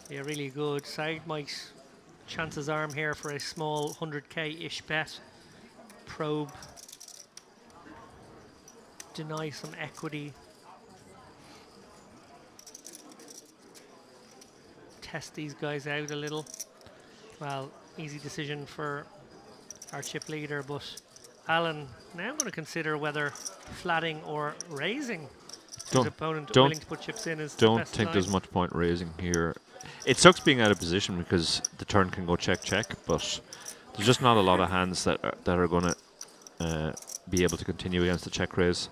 Yeah, really good. Side might chance his arm here for a small 100k-ish bet. Probe. Deny some equity. test these guys out a little. Well, easy decision for our chip leader, but Alan now going to consider whether flatting or raising his opponent willing to put chips in is the Don't best think line. there's much point raising here. It sucks being out of position because the turn can go check, but there's just not a lot of hands that are going to be able to continue against the check raise.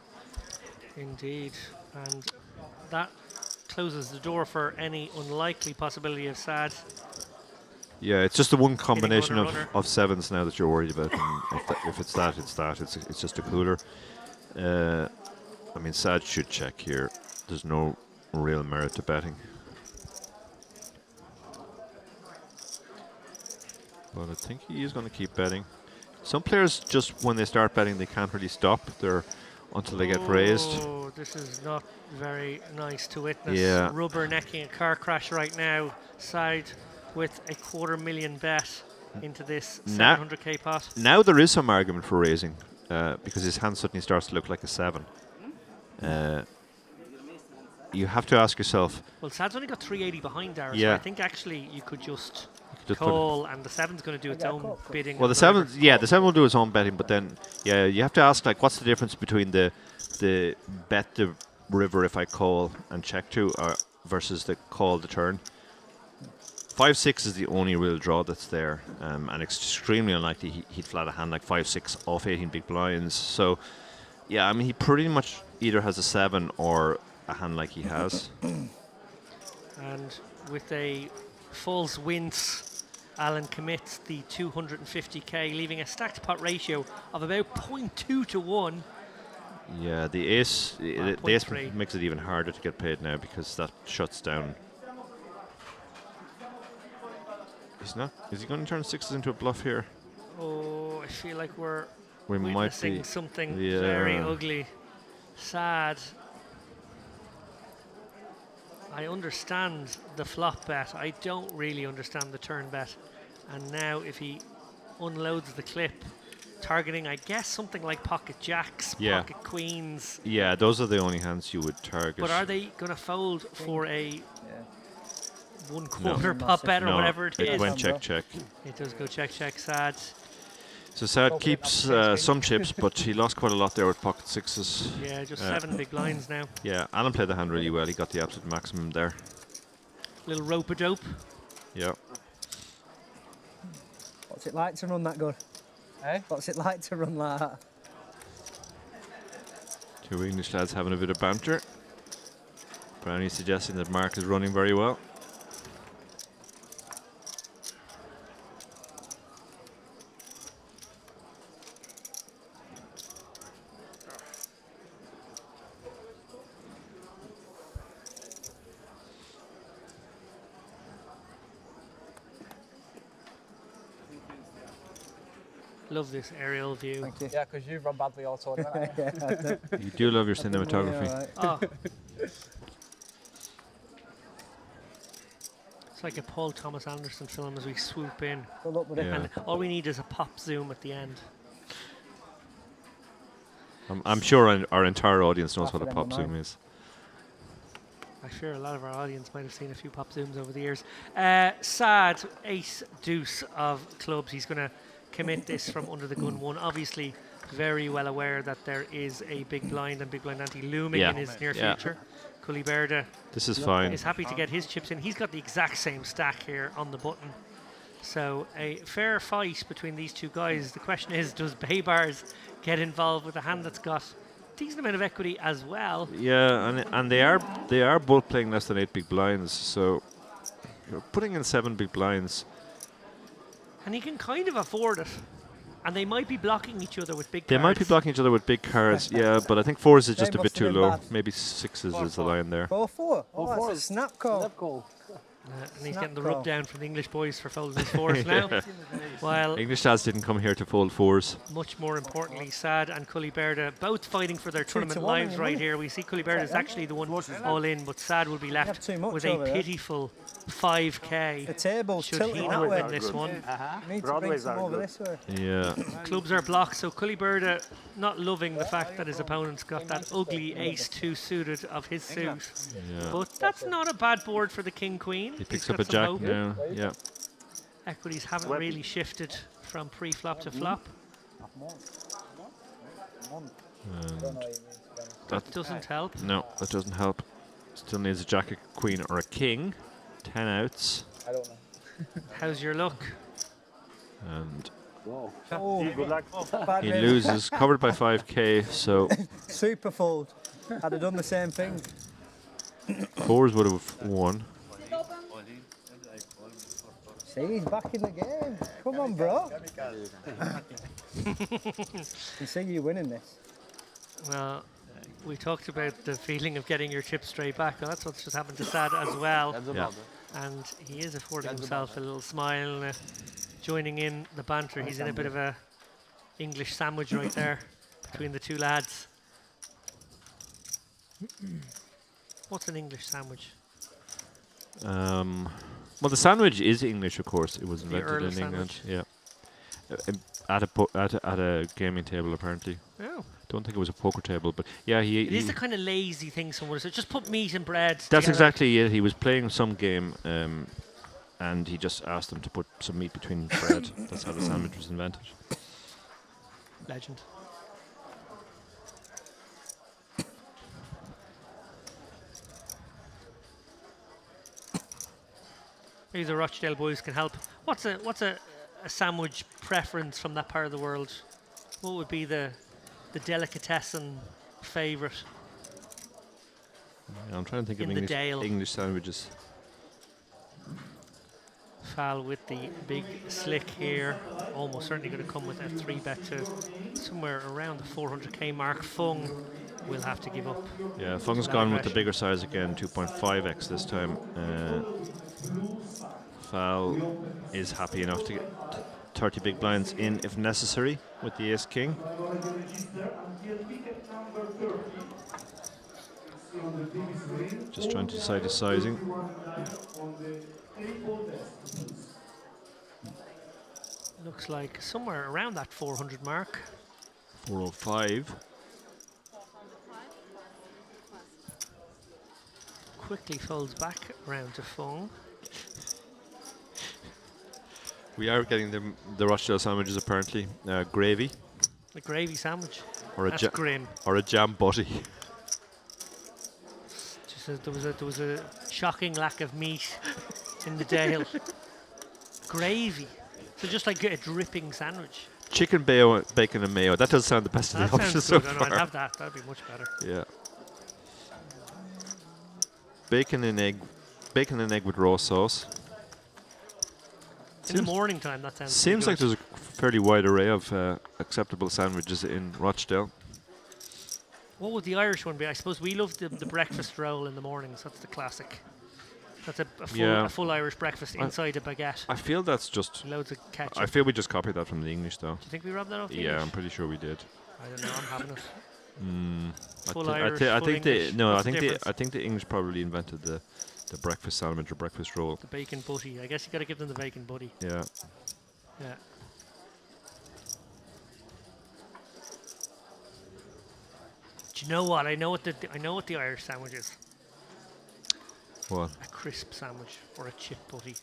Indeed, and that closes the door for any unlikely possibility of Sad. Yeah, it's just the one combination runner. of sevens now that you're worried about. And if it's that, it's that. It's just a cooler. I mean, Sad should check here. There's no real merit to betting. But I think he is going to keep betting. Some players just, when they start betting, they can't really stop there until they get raised. Oh, this is not very nice to witness. Yeah. Rubbernecking a car crash right now. Side with a $250,000 bet into this 700k pot. Now there is some argument for raising because his hand suddenly starts to look like a 7. You have to ask yourself. Well, Sad's only got 380 behind Dara, Yeah. so I think actually you could just put call, and the 7's going to do its own bidding. Well, the 7, the 7 will do its own betting, but then, yeah, you have to ask, like, what's the difference between the bet the river if I call and check to, versus the call the turn. 5-6 is the only real draw that's there, and extremely unlikely he'd flat a hand like 5-6 off 18 big blinds. So, yeah, I mean, he pretty much either has a 7 or a hand like he has. And with a false wince, Alan commits the 250k, leaving a stacked pot ratio of about 0.2 to 1. Yeah, the ace, the ace 0.3. makes it even harder to get paid now because that shuts down. He's not. Is he going to turn 6s into a bluff here? Oh, I feel like we're We might witnessing be. something Yeah. very ugly. Sad. I understand the flop bet. I don't really understand the turn bet. And now if he unloads the clip, targeting, I guess, something like pocket jacks, pocket queens. Yeah, those are the only hands you would target. But are they going to fold for a 1/4 No. pop bet or whatever it is? It went check, check. It does go check, check, Sad. So Sad keeps some chips, but he lost quite a lot there with pocket 6s. Yeah, just 7 big blinds now. Yeah, Alan played the hand really well. He got the absolute maximum there. Little rope-a-dope. Yeah. What's it like to run that good? Eh? What's it like to run like that? Two English lads having a bit of banter. Brownie suggesting that Mark is running very well. Love this aerial view. Thank you. Yeah, because you've run badly all tournament. You do love your cinematography. Oh. It's like a Paul Thomas Anderson film as we swoop in. Good luck with it. Yeah. And all we need is a pop zoom at the end. I'm sure our entire audience knows Half what a of them pop are zoom mine. is. I fear a lot of our audience might have seen a few pop zooms over the years. Sad ace deuce of clubs. He's going to commit this from under the gun 1. Obviously, very well aware that there is a big blind and big blind ante looming in his near future. Culiberda This is fine. is happy to get his chips in. He's got the exact same stack here on the button. So a fair fight between these two guys. The question is, does Baybars get involved with a hand that's got a decent amount of equity as well? Yeah, and they are both playing less than 8 big blinds. So you're putting in 7 big blinds. And he can kind of afford it. And they might be blocking each other with big They cards. might be blocking each other with big cards, yeah, but I think 4s is just They a bit must too have been low. bad. Maybe 6s is the line there. 4-4. Oh, that's a snap call. Snap call. And he's Snap getting the call. rub down from the English boys for folding his 4s now. While English lads didn't come here to fold 4s. much more importantly, Sad and Culiberda both fighting for their 2 to tournament 1 lives in right money. here. We see Culiberda is actually the one all in, but Sad will be have left too much with a over there. pitiful 5k. The table's should tilting he that not way. win this one. You need to bring Broadways some are over good. this way. Yeah. Clubs are blocked, so Culiberda not loving the fact that his opponent's got that ugly ace 2 suited of his suit. Yeah. But that's not a bad board for the king queen. He picks He's up got a some jack hope. now. Yeah. Equities haven't really shifted from pre-flop to flop. And That doesn't help. no, that doesn't help. Still needs a jack, a queen, or a king. 10 outs. I don't know. How's your luck? And Oh, Good luck. bad he river. loses, covered by 5k. So Super fold. I'd have done the same thing. fours would have won. See, he's back in the game. Come on, bro. You see you winning this. Well, we talked about the feeling of getting your chips straight back. Well, that's what's just happened to Sad as well. Yeah. And he is affording himself a little smile, joining in the banter. He's in a bit of a English sandwich right there between the two lads. What's an English sandwich? Well, the sandwich is English, of course. It was The invented Earl in England. sandwich. Yeah. At a gaming table, apparently. Oh. Don't think it was a poker table, but yeah, It is the kind of lazy thing someone said. Just put meat and bread. That's together. exactly it. He was playing some game, and he just asked them to put some meat between bread. That's how the sandwich was invented. Legend. Maybe the Rochdale boys can help. What's a sandwich preference from that part of the world? What would be the delicatessen favourite? Yeah, I'm trying to think In of the Dale. English sandwiches. Fal with the big slick here. Almost certainly going to come with a 3-bet to somewhere around the 400k mark. Fung will have to give up. Yeah, Fung's That gone with the aggression. bigger size again, 2.5x this time. Fal is happy enough to get 30 big blinds in if necessary with the ace king. Just trying to decide his sizing. Looks like somewhere around that 400 mark. 405. Quickly folds back around to Fung. We are getting the Rochdale sandwiches apparently. Gravy The gravy sandwich. or a That's grim. or a jam butty. Just there was a shocking lack of meat in the Dale. Gravy. So just like a dripping sandwich. Chicken, bacon and mayo. That does sound the best of That the options sounds so good. far. I'd have that. That'd be much better. Yeah. Bacon and egg with raw sauce. In the morning time, that sounds Seems like pretty there's a fairly wide array of acceptable sandwiches in Rochdale. What would the Irish one be? I suppose we love the breakfast roll in the mornings. That's the classic. That's a full Irish breakfast inside a baguette. I feel that's just. Loads of ketchup. I feel we just copied that from the English, though. Do you think we robbed that off the Yeah, English? I'm pretty sure we did. I don't know. I'm having it. Full I Irish, think full English. What's the difference? I think the English probably invented the breakfast sandwich or breakfast roll. The bacon butty. I guess you got to give them the bacon butty. Yeah. Yeah. Do you know what? I know what the Irish sandwich is. What? A crisp sandwich or a chip butty.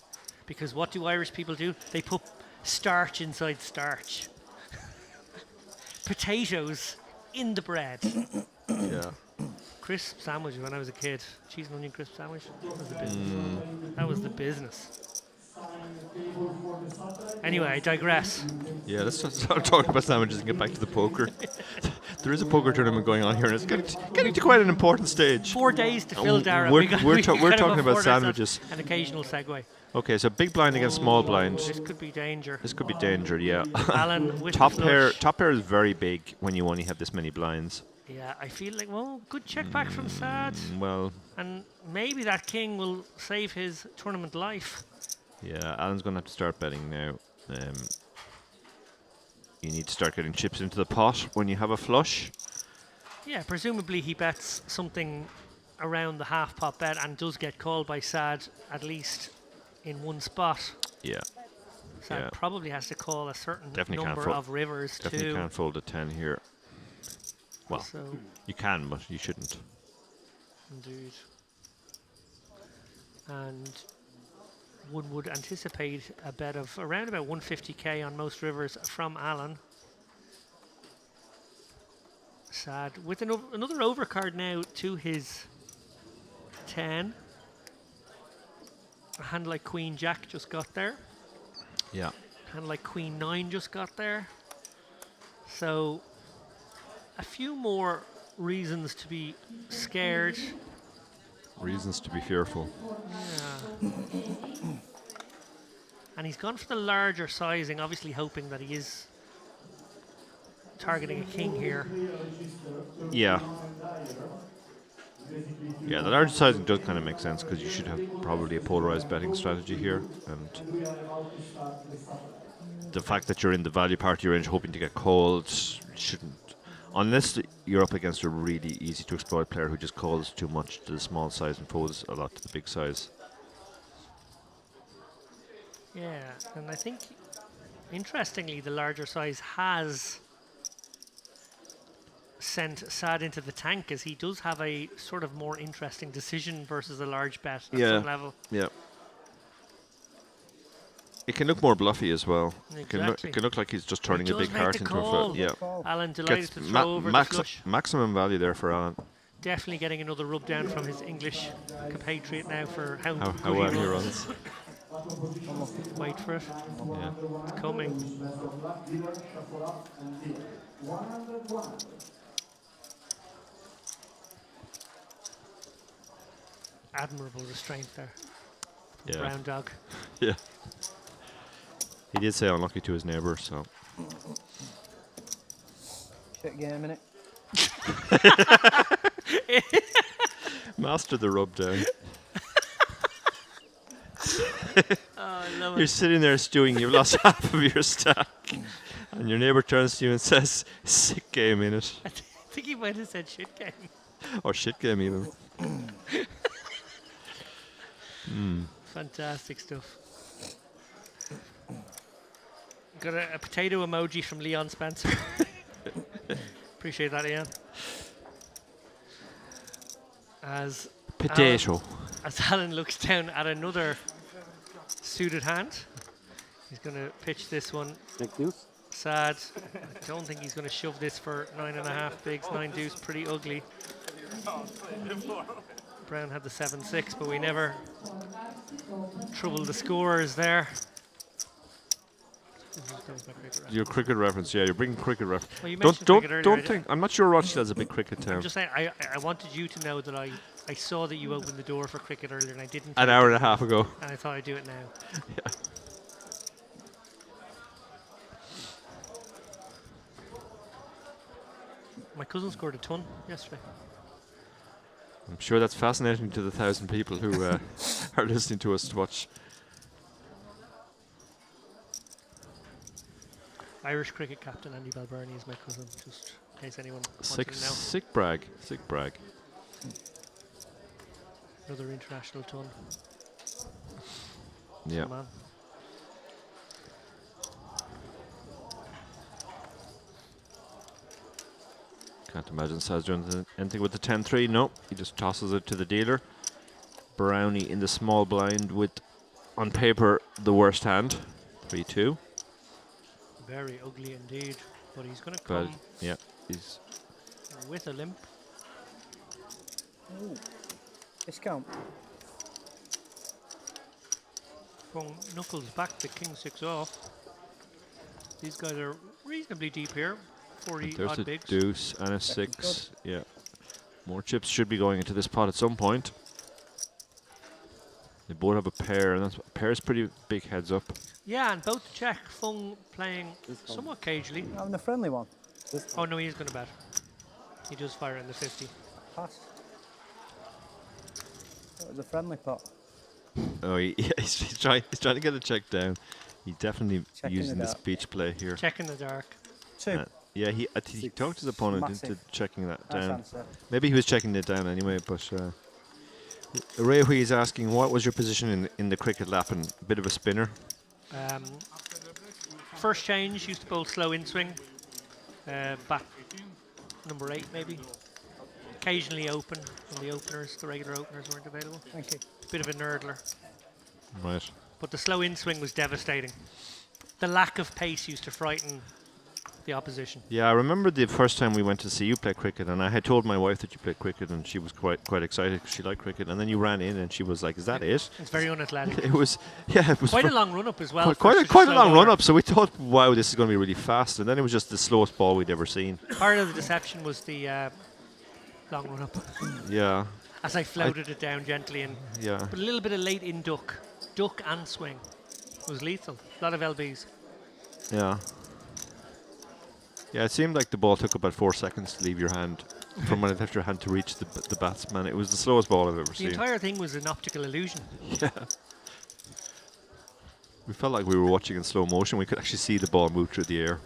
Because what do Irish people do? They put starch inside starch. Potatoes in the bread. Yeah. Crisp sandwich when I was a kid. Cheese and onion crisp sandwich. That was the business. That was the business. Anyway, I digress. Yeah, let's start talking about sandwiches and get back to the poker. There is a poker tournament going on here, and it's getting to quite an important stage. 4 days to fill, Darren. We're We talking kind of about afford ourselves sandwiches. An occasional segue. Okay, so big blind against small blind. This could be danger. This could be danger, yeah. Alan with top the pair. flush. Top pair is very big when you only have this many blinds. Yeah, I feel like, well, good check back from Sad. Well, And maybe that king will save his tournament life. yeah, Alan's going to have to start betting now. You need to start getting chips into the pot when you have a flush. Yeah, presumably he bets something around the half pot bet and does get called by Sad at least in one spot. Yeah. Sad Yeah. probably has to call a certain Definitely number can't of rivers Definitely too. can't fold a 10 here. Well, So- you can, but you shouldn't. Indeed. And one would anticipate a bet of around about 150k on most rivers from Alan. Sad. With another overcard now to his 10. A hand like Queen Jack just got there. Yeah. A hand like Queen 9 just got there. So a few more reasons to be scared. Reasons to be fearful. Yeah. And he's gone for the larger sizing, obviously hoping that he is targeting a king here. Yeah. Yeah, the large sizing does kind of make sense because you should have probably a polarized betting strategy here, and the fact that you're in the value part of your range hoping to get called shouldn't, unless you're up against a really easy to exploit player who just calls too much to the small size and folds a lot to the big size. Yeah, and I think interestingly the larger size has sent Sad into the tank, as he does have a sort of more interesting decision versus a large bet at some level. Yeah. It can look more bluffy as well. Exactly. It can look like he's just turning a does big make heart the into call. a flush. Yeah. Alan delighted Gets to throw over the flush. maximum value there for Alan. Definitely getting another rub down from his English compatriot now for how well he runs. Wait for it. Yeah. It's coming. Admirable restraint there. Yeah. Brown dog. Yeah. He did say unlucky to his neighbour, so. Shit game, innit? Master the rub down. I love You're sitting there stewing, you've lost half of your stack, and your neighbour turns to you and says, "Sick game in it." I think he might have said shit game. Or shit game even. Fantastic stuff. Got a potato emoji from Leon Spencer. Appreciate that, Ian. As Potato. As Alan looks down at another suited hand, he's going to pitch this one. Like this? Sad. I don't think he's going to shove this for 9.5 bigs. 9 deuce, pretty ugly. Brown had the 7-6, but we never troubled the scorers there. Your cricket reference, yeah, you're bringing cricket reference. Well, you mentioned cricket earlier, don't think. I'm not sure Rochester's a big cricket town. I'm just saying, I wanted you to know that I saw that you opened the door for cricket earlier, and I didn't. An hour and a half ago. And I thought I'd do it now. Yeah. My cousin scored a ton yesterday. I'm sure that's fascinating to the 1,000 people who are listening to us to watch. Irish cricket captain Andy Balbirnie is my cousin, just in case anyone wanted to know. Sick brag. Sick brag. Another international ton. Yeah. Come on. Can't imagine Saz doing anything with the 10-3. No, he just tosses it to the dealer. Brownie in the small blind with, on paper, the worst hand. 3-2. Very ugly indeed, but he's going to But come yeah, he's with a limp. Ooh. Discount. From knuckles back to king 6 off. These guys are reasonably deep here. 40 there's odd a bigs. deuce and a 6. Yeah, more chips should be going into this pot at some point. They both have a pair, and a pair is pretty big heads up. Yeah, and both check. Fung playing somewhat cagely. Having a friendly one. Oh no, he is going to bet. He does fire in the 50. Pass. That was a friendly pot. Oh, he's trying to get a check down. He's definitely Checking using it the out. speech play here. Check in the dark. 2. Yeah, he talked his opponent into Massive. checking that Nice down. answer. Maybe he was checking it down anyway, but Ray Hui is asking, what was your position in the cricket lap? And a bit of a spinner. First change, used to bowl slow in swing. Back number 8 maybe. Occasionally open when the regular openers weren't available. Thank you. Bit of a nerdler. Right. but the slow in swing was devastating. The lack of pace used to frighten the opposition. Yeah, I remember the first time we went to see you play cricket, and I had told my wife that you played cricket, and she was quite excited because she liked cricket. And then you ran in, and she was like, "Is that it?" It's very unathletic. It was, yeah, it was quite a long run up as well. Quite a long run up. So we thought, wow, this is going to be really fast. And then it was just the slowest ball we'd ever seen. Part of the deception was the long run up. Yeah. As I floated it down gently and but a little bit of late in duck and swing. It was lethal. A lot of LBs. Yeah. Yeah, it seemed like the ball took about 4 seconds to leave your hand from when it left your hand to reach the batsman. It was the slowest ball I've ever seen. The entire thing was an optical illusion. Yeah. We felt like we were watching in slow motion. We could actually see the ball move through the air.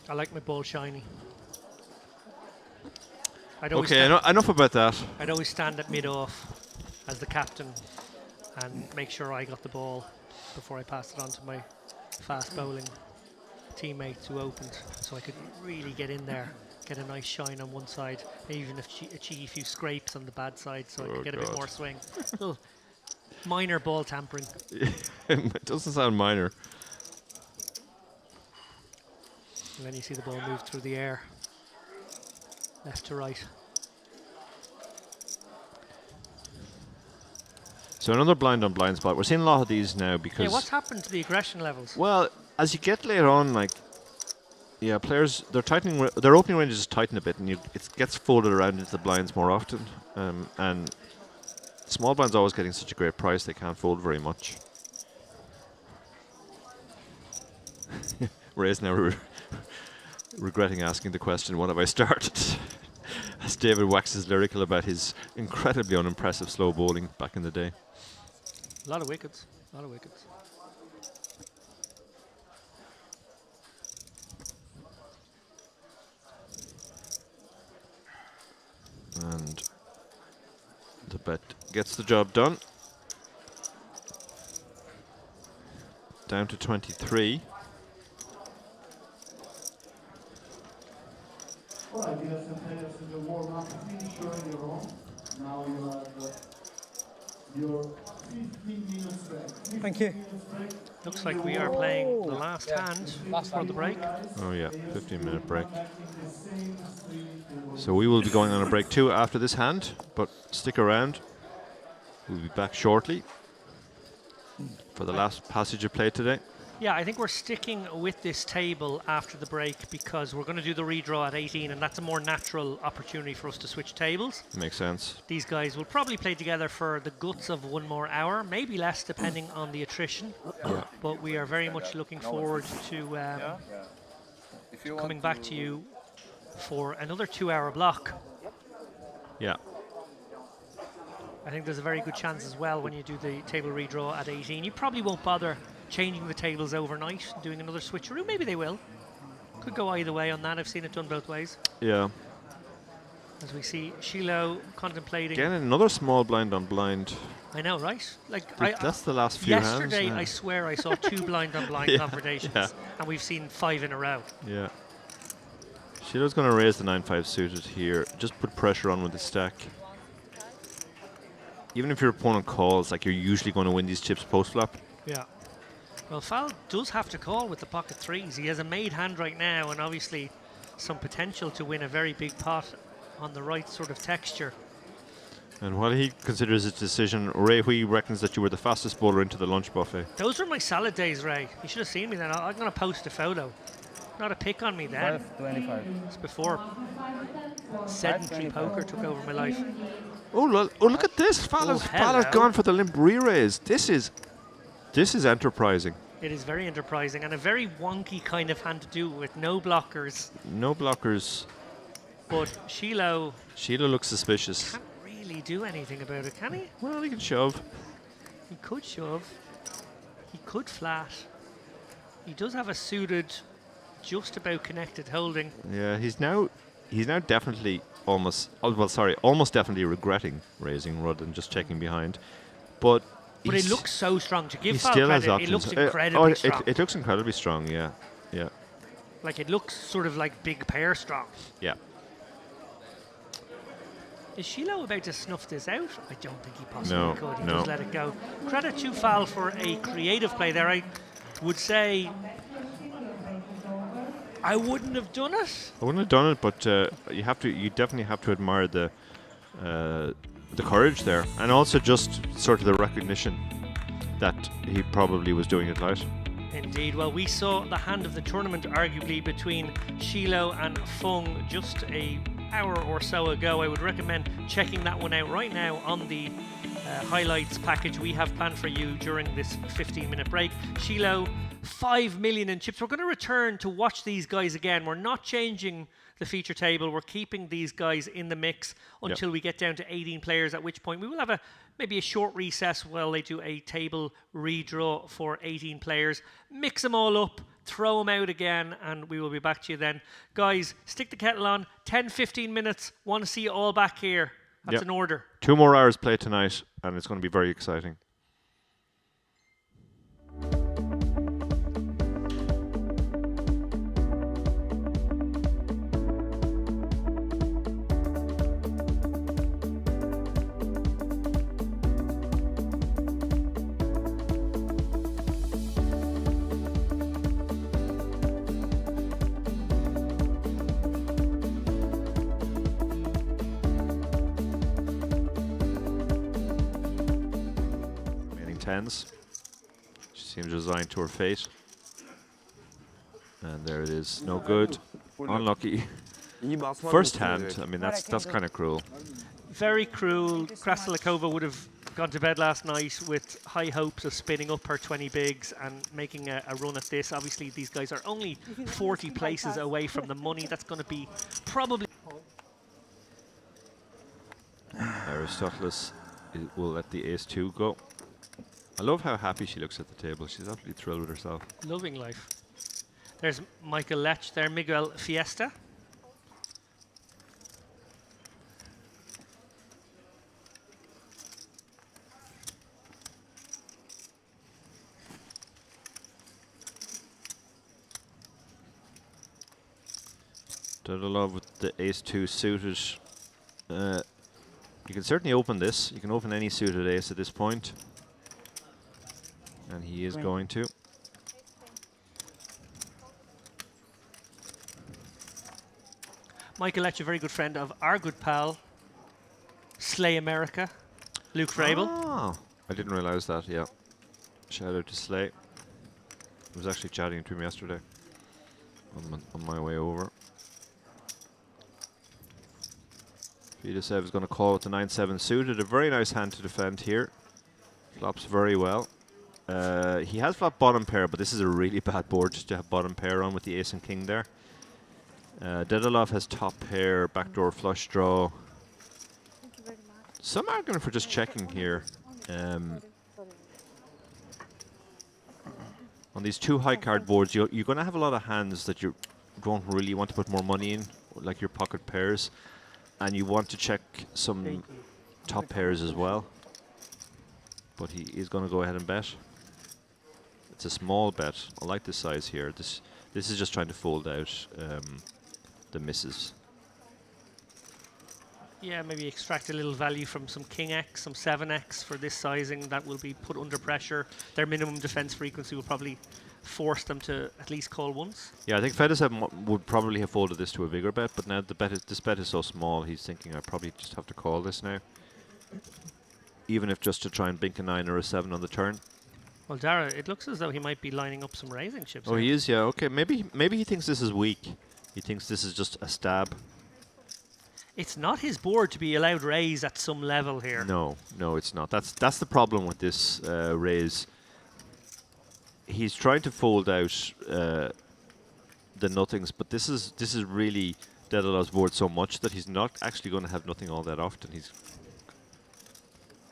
I like my ball shiny. Okay, enough about that. I'd always stand at mid-off as the captain and make sure I got the ball before I passed it on to my fast bowling teammates who opened, so I could really get in there, get a nice shine on one side, even if achieve a few scrapes on the bad side, so I could get a bit more swing. Little minor ball tampering. It doesn't sound minor. And then you see the ball move through the air, left to right. So another blind on blind spot. We're seeing a lot of these now because... Yeah, what's happened to the aggression levels? Well, as you get later on, like, yeah, players, they're tightening, their opening ranges tighten a bit, and it gets folded around into the blinds more often. And small blinds always getting such a great price, they can't fold very much. Ray's now regretting asking the question, what have I started? As David waxes lyrical about his incredibly unimpressive slow bowling back in the day. A lot of wickets, a lot of wickets. And the bet gets the job done. Down to 23. All right, you have some players in the warm-up. Finish your own. Now you have your 15 minutes break. Thank you. Looks like we are playing the last hand before the break. Oh yeah, 15-minute break. So we will be going on a break too after this hand, but stick around. We'll be back shortly for the last passage of play today. Yeah, I think we're sticking with this table after the break because we're going to do the redraw at 18, and that's a more natural opportunity for us to switch tables. Makes sense. These guys will probably play together for the guts of one more hour, maybe less depending on the attrition. Yeah. But we are very much looking forward to coming back to you for another 2-hour block. Yeah. I think there's a very good chance as well when you do the table redraw at 18. You probably won't bother changing the tables overnight, doing another switcheroo. Maybe they will. Could go either way on that. I've seen it done both ways. Yeah. As we see Shiloh contemplating. Again, another small blind on blind. I know, right? Like that's the last few hands. Yesterday, I swear I saw 2 blind on blind confrontations, and we've seen 5 in a row. Yeah. Shiloh's going to raise the 9-5 suited here. Just put pressure on with the stack. Even if your opponent calls, like, you're usually going to win these chips post-flop. Yeah. Well, Fal does have to call with the pocket 3s. He has a made hand right now, and obviously some potential to win a very big pot on the right sort of texture. And while he considers his decision, Ray Hui reckons that you were the fastest bowler into the lunch buffet. Those were my salad days, Ray. You should have seen me then. I'm going to post a photo. Not a pick on me then. 5:25. It's before sedentary poker took over my life. Oh, look at this. Fala's gone for the limp re-raise. This is enterprising. It is very enterprising and a very wonky kind of hand to do with no blockers. No blockers. But Shiloh looks suspicious. Can't really do anything about it, can he? Well, he can shove. He could shove. He could flat. He does have a suited, just about connected holding. Yeah, he's now definitely almost definitely regretting raising rather than just checking behind. But But it looks so strong. To give He Fal still has credit, it options. looks incredibly strong. It looks incredibly strong. Yeah, yeah, Like it looks sort of like big pair strong. yeah. Is Shiloh about to snuff this out? I don't think he possibly No, could. He no. does let it go. Credit to Fal for a creative play there. I would say I wouldn't have done it. I wouldn't have done it, but you definitely have to admire the courage there, and also just sort of the recognition that he probably was doing it right. Indeed. Well, we saw the hand of the tournament arguably between Shiloh and Fung just a hour or so ago. I would recommend checking that one out right now on the highlights package we have planned for you during this 15-minute break. Shiloh, 5 million in chips. We're going to return to watch these guys again. We're not changing the feature table. We're keeping these guys in the mix until we get down to 18 players, at which point we will have maybe a short recess while they do a table redraw for 18 players. Mix them all up, throw them out again, and we will be back to you then. Guys, stick the kettle on. 10-15 minutes. Want to see you all back here. That's an order. 2 more hours play tonight, and it's going to be very exciting. Tens. She seems resigned to her fate. And there it is. No good. Unlucky. First hand. I mean, that's kind of cruel. Very cruel. Krasilakova would have gone to bed last night with high hopes of spinning up her 20 bigs and making a run at this. Obviously, these guys are only 40 places away from the money. That's going to be probably... Aristoteles will let the ace-2 go. I love how happy she looks at the table. She's absolutely thrilled with herself. Loving life. There's Michael Lech there, Miguel Fiesta. Dadalov with the ace-2 suited. You can certainly open this. You can open any suited ace at this point. And he is going to. Michael Lech, a very good friend of our good pal, Slay America, Luke Frabel. Oh, I didn't realize that, yeah. Shout out to Slay. I was actually chatting to him yesterday on my way over. Fidesev is going to call with the 9-7 suited. A very nice hand to defend here. Flops very well. He has flopped bottom pair, but this is a really bad board just to have bottom pair on with the ace and king there. Dedalov has top pair, backdoor flush draw. Some argument for just checking here. On these 2 high card boards, you're going to have a lot of hands that you don't really want to put more money in, like your pocket pairs, and you want to check some top pairs as well. But he is going to go ahead and bet. It's a small bet. I like this size here. This is just trying to fold out the misses. Yeah, maybe extract a little value from some King X, some 7X for this sizing that will be put under pressure. Their minimum defense frequency will probably force them to at least call once. Yeah, I think Fedesev would probably have folded this to a bigger bet, but now this bet is so small, he's thinking I probably just have to call this now. Even if just to try and bink a 9 or a 7 on the turn. Well, Dara, it looks as though he might be lining up some raising chips. Oh, he is, yeah. Okay, maybe he thinks this is weak. He thinks this is just a stab. It's not his board to be allowed raise at some level here. No, it's not. That's the problem with this raise. He's trying to fold out the nothings, but this is really Dedalov's board so much that he's not actually going to have nothing all that often. He's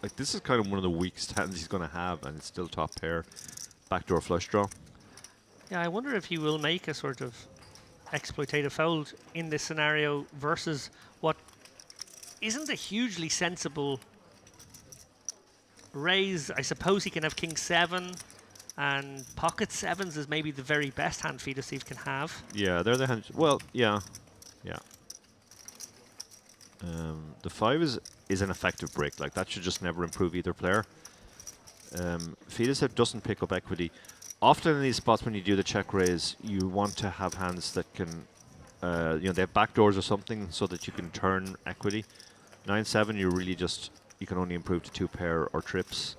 like, this is kind of one of the weakest hands he's going to have, and it's still top pair, backdoor flush draw. Yeah, I wonder if he will make a sort of exploitative fold in this scenario versus what isn't a hugely sensible raise, I suppose he can have king 7, and pocket 7s is maybe the very best hand Feeder Steve can have. Yeah, they're the hands. Well, yeah. The 5 is an effective break. Like, that should just never improve either player. Feeder Steve doesn't pick up equity. Often in these spots when you do the check raise, you want to have hands that can, they have backdoors or something so that you can turn equity. 9-7, you can only improve to 2 pair or trips.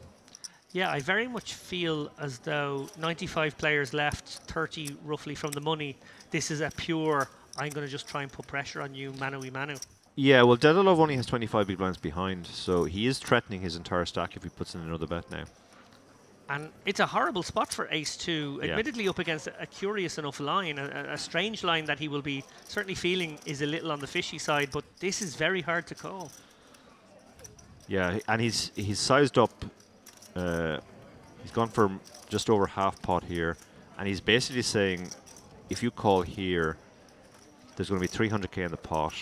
Yeah, I very much feel as though 95 players left, 30 roughly from the money. This is a pure, I'm going to just try and put pressure on you, manu-y-manu. Yeah, well, Dedalov only has 25 big blinds behind, so he is threatening his entire stack if he puts in another bet now. And it's a horrible spot for ace-2, Yeah. admittedly up against a curious enough line, a strange line that he will be certainly feeling is a little on the fishy side, but this is very hard to call. Yeah, and he's sized up. He's gone for just over half pot here, and he's basically saying, if you call here, there's going to be 300k in the pot.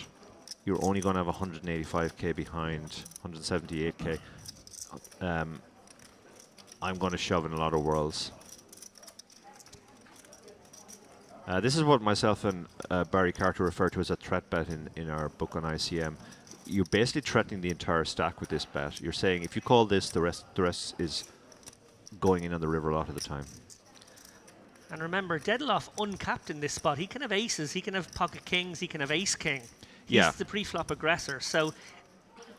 You're only going to have 185k behind, 178k. I'm going to shove in a lot of worlds. This is what myself and Barry Carter refer to as a threat bet in our book on ICM. You're basically threatening the entire stack with this bet. You're saying if you call this, the rest is going in on the river a lot of the time. And remember, Dedalov uncapped in this spot. He can have aces, he can have pocket kings, he can have ace-king. He's the pre-flop aggressor. So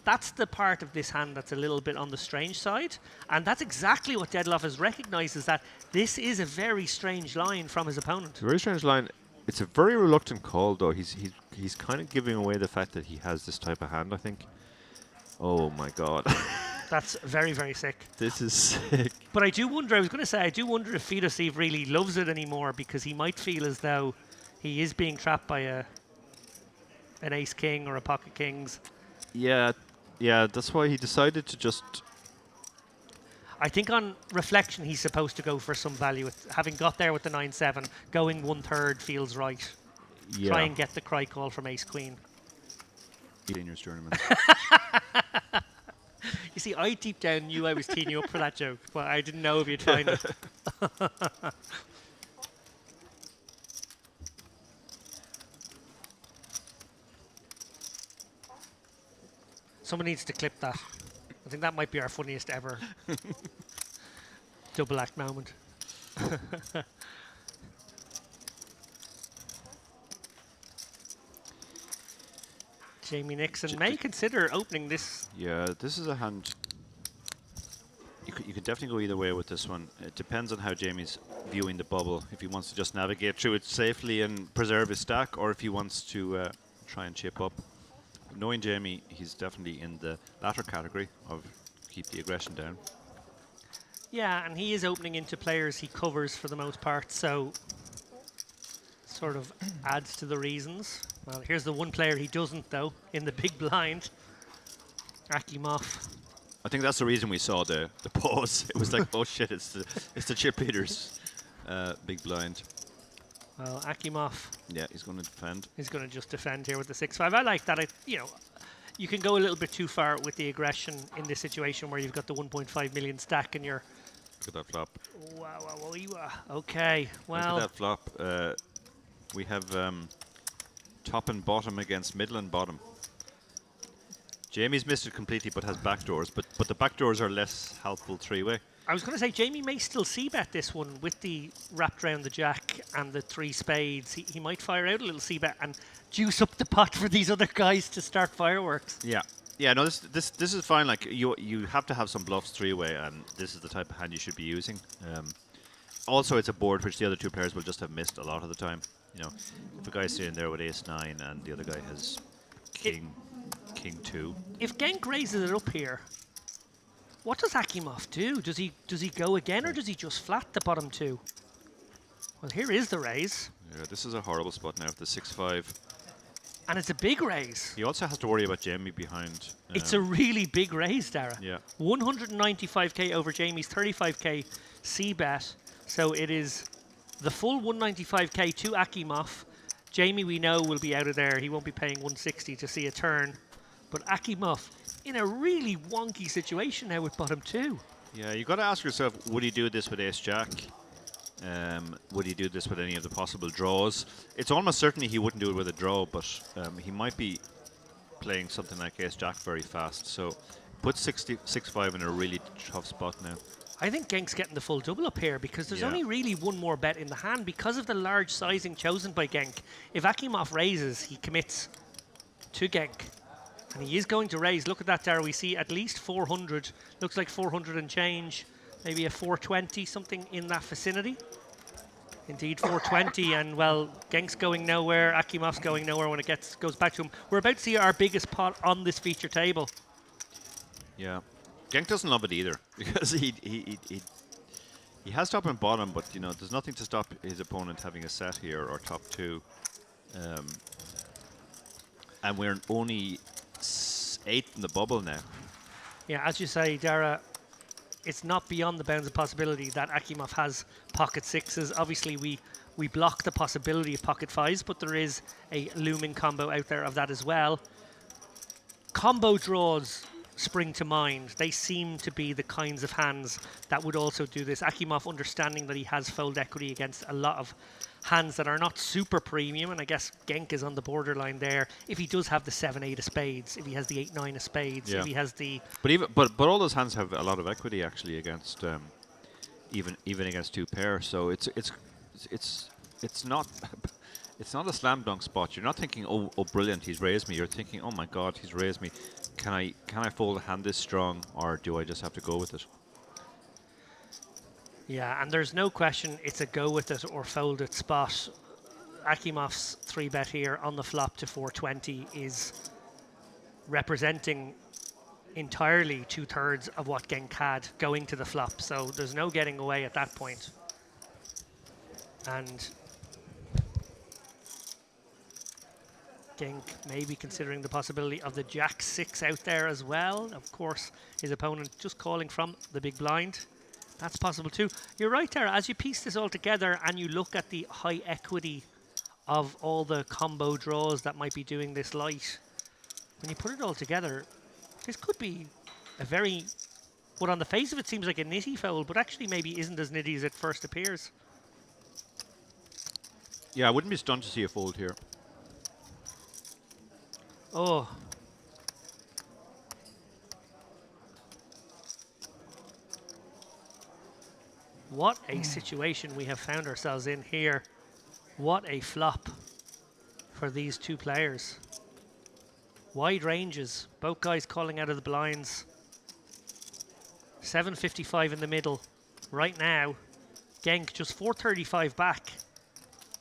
that's the part of this hand that's a little bit on the strange side. And that's exactly what Dedalov has recognized, is that this is a very strange line from his opponent. It's a very strange line. It's a very reluctant call, though. He's kind of giving away the fact that he has this type of hand, I think. Oh, my God. That's very, very sick. This is sick. But I do wonder, I do wonder if Feeder Steve really loves it anymore, because he might feel as though he is being trapped by an ace-king or a pocket kings. Yeah, that's why he decided to just... I think on reflection, he's supposed to go for some value. Having got there with the 9-7, going 1/3 feels right. Yeah. Try and get the cry call from ace-queen. Seniors tournament. You see, I deep down knew I was teeing you up for that joke, but I didn't know if you'd find it. Someone needs to clip that. I think that might be our funniest ever double act moment. Jamie Nixon may consider opening this. Yeah, this is a hand. You could definitely go either way with this one. It depends on how Jamie's viewing the bubble. If he wants to just navigate through it safely and preserve his stack, or if he wants to try and chip up. Knowing Jamie, he's definitely in the latter category of keep the aggression down. Yeah, and he is opening into players he covers for the most part, so sort of adds to the reasons. Well, here's the one player he doesn't, though, in the big blind. Akimov. I think that's the reason we saw the pause. It was like, oh shit, it's the chip beaters big blind. Well, Akimov. Yeah, he's going to defend. He's going to just defend here with the 6-5. I like that. You can go a little bit too far with the aggression in this situation where you've got the 1.5 million stack and you're... Look at that flop. Wow. Okay, well... Look at that flop. We have top and bottom against middle and bottom. Jamie's missed it completely but has backdoors, but the backdoors are less helpful three-way. I was going to say, Jamie may still c-bet this one with the wrapped around the jack and the 3 spades. He might fire out a little c-bet and juice up the pot for these other guys to start fireworks. Yeah. No, this is fine. Like you have to have some bluffs three-way, and this is the type of hand you should be using. Also, it's a board which the other two players will just have missed a lot of the time. If a guy's sitting there with ace-9 and the other guy has king 2. If Genk raises it up here, what does Akimov do? Does he go again, or does he just flat the bottom 2? Well, here is the raise. Yeah, this is a horrible spot now with the 6-5. And it's a big raise. He also has to worry about Jamie behind. It's a really big raise, Dara. Yeah. 195k over Jamie's 35k c-bet. So it is the full 195k to Akimov. Jamie, we know, will be out of there. He won't be paying 160 to see a turn. But Akimov in a really wonky situation now with bottom 2. Yeah, you got to ask yourself, would he do this with Ace Jack? Would he do this with any of the possible draws? It's almost certainly he wouldn't do it with a draw, but he might be playing something like Ace Jack very fast. So put 6-5 in a really tough spot now. I think Genk's getting the full double up here because there's Yeah. only really one more bet in the hand because of the large sizing chosen by Genk. If Akimov raises, he commits to Genk. And he is going to raise. Look at that, Dara. We see at least 400. Looks like 400 and change. Maybe a 420, something in that vicinity. Indeed, 420. And, well, Genk's going nowhere. Akimov's going nowhere when it goes back to him. We're about to see our biggest pot on this feature table. Yeah. Genk doesn't love it either because he has top and bottom, but you know there's nothing to stop his opponent having a set here or top 2. And we're only 8th in the bubble now. Yeah, as you say, Dara, it's not beyond the bounds of possibility that Akimov has pocket 6s. Obviously, we block the possibility of pocket 5s, but there is a looming combo out there of that as well. Combo draws spring to mind. They seem to be the kinds of hands that would also do this. Akimov understanding that he has fold equity against a lot of hands that are not super premium, and I guess Genk is on the borderline there. If he does have the 7-8 of spades, if he has the 8-9 of spades, if he has the... But all those hands have a lot of equity actually against even against 2 pair. So it's not it's not a slam dunk spot. You're not thinking, oh brilliant, he's raised me. You're thinking, oh my god, he's raised me. Can I fold a hand this strong, or do I just have to go with it? Yeah, and there's no question it's a go with it or fold it spot. Akimov's 3-bet here on the flop to 420 is representing entirely 2/3 of what Genk had going to the flop. So there's no getting away at that point. And Genk maybe considering the possibility of the Jack 6 out there as well. Of course, his opponent just calling from the big blind. That's possible too. You're right, Tara. As you piece this all together and you look at the high equity of all the combo draws that might be doing this light, when you put it all together, this could be a very, what on the face of it seems like a nitty fold, but actually maybe isn't as nitty as it first appears. Yeah, I wouldn't be stunned to see a fold here. Oh. What a situation we have found ourselves in here. What a flop for these two players. Wide ranges, both guys calling out of the blinds. 755 in the middle. Right now, Genk just 435 back.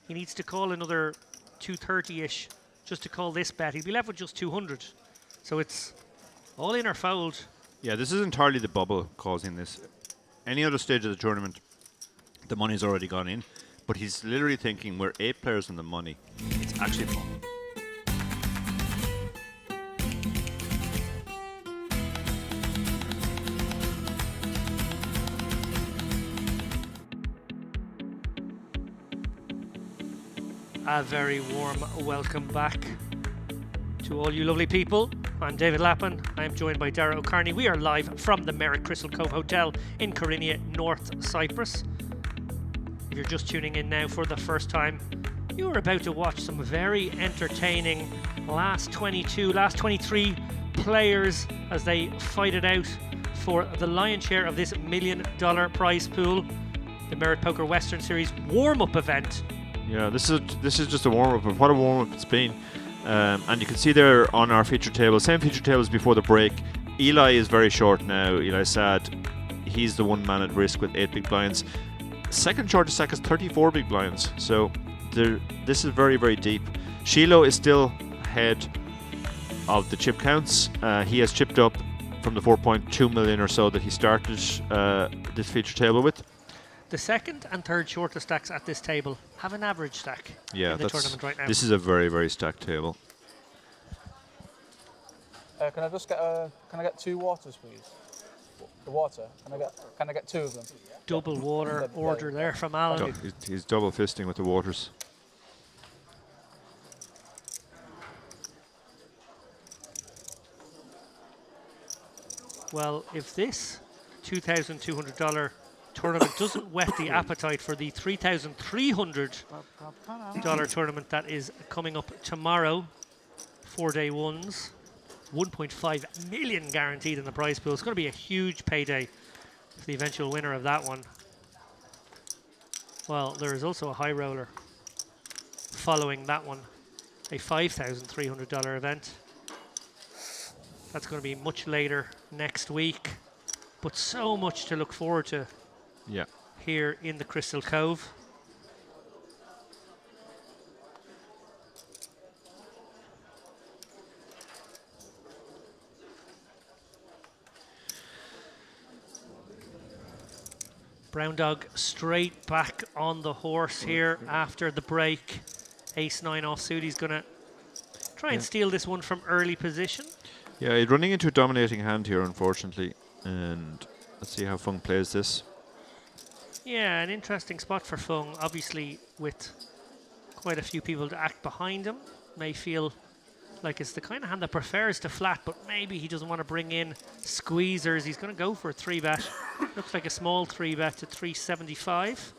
He needs to call another 230-ish just to call this bet. He'd be left with just 200. So it's all in or fold. Yeah, this is entirely the bubble causing this. Any other stage of the tournament, the money's already gone in. But he's literally thinking, we're 8 players in the money. It's actually fun. A very warm welcome back to all you lovely people. I'm David Lappin. I am joined by Dara O'Carney. We are live from the Merrick Crystal Cove Hotel in Korinia, North Cyprus. If you're just tuning in now for the first time, you are about to watch some very entertaining last 23 players as they fight it out for the lion's share of this $1 million prize pool. The Merit Poker Western Series warm-up event. Yeah, this is just a warm-up, but what a warm-up it's been. And you can see there on our feature table, same feature table as before the break. Eli is very short now. Eli Sad, he's the one man at risk with 8 big blinds. Second shortest stack is 34 big blinds. So this is very, very deep. Shiloh is still ahead of the chip counts. He has chipped up from the 4.2 million or so that he started this feature table with. The second and third shortest stacks at this table have an average stack in the tournament right now. This is a very, very stacked table. Can I just get can I get 2 waters, please? The water. Can I get 2 of them? Double water order there from Alan. He's double fisting with the waters. Well, if this $2,200 tournament doesn't whet the appetite for the $3,300 tournament that is coming up tomorrow, 4-day ones, 1.5 million guaranteed in the prize pool. It's going to be a huge payday for the eventual winner of that one. Well, there is also a high roller following that one, a $5,300 event. That's going to be much later next week, but so much to look forward to here in the Crystal Cove. Brown Dog straight back on the horse here after the break. Ace-9 offsuit. He's going to try and steal this one from early position. Yeah, he's running into a dominating hand here, unfortunately. And let's see how Fung plays this. Yeah, an interesting spot for Fung. Obviously, with quite a few people to act behind him. May feel like it's the kind of hand that prefers to flat, but maybe he doesn't want to bring in squeezers. He's going to go for a 3-bet. Looks like a small 3-bet to 375.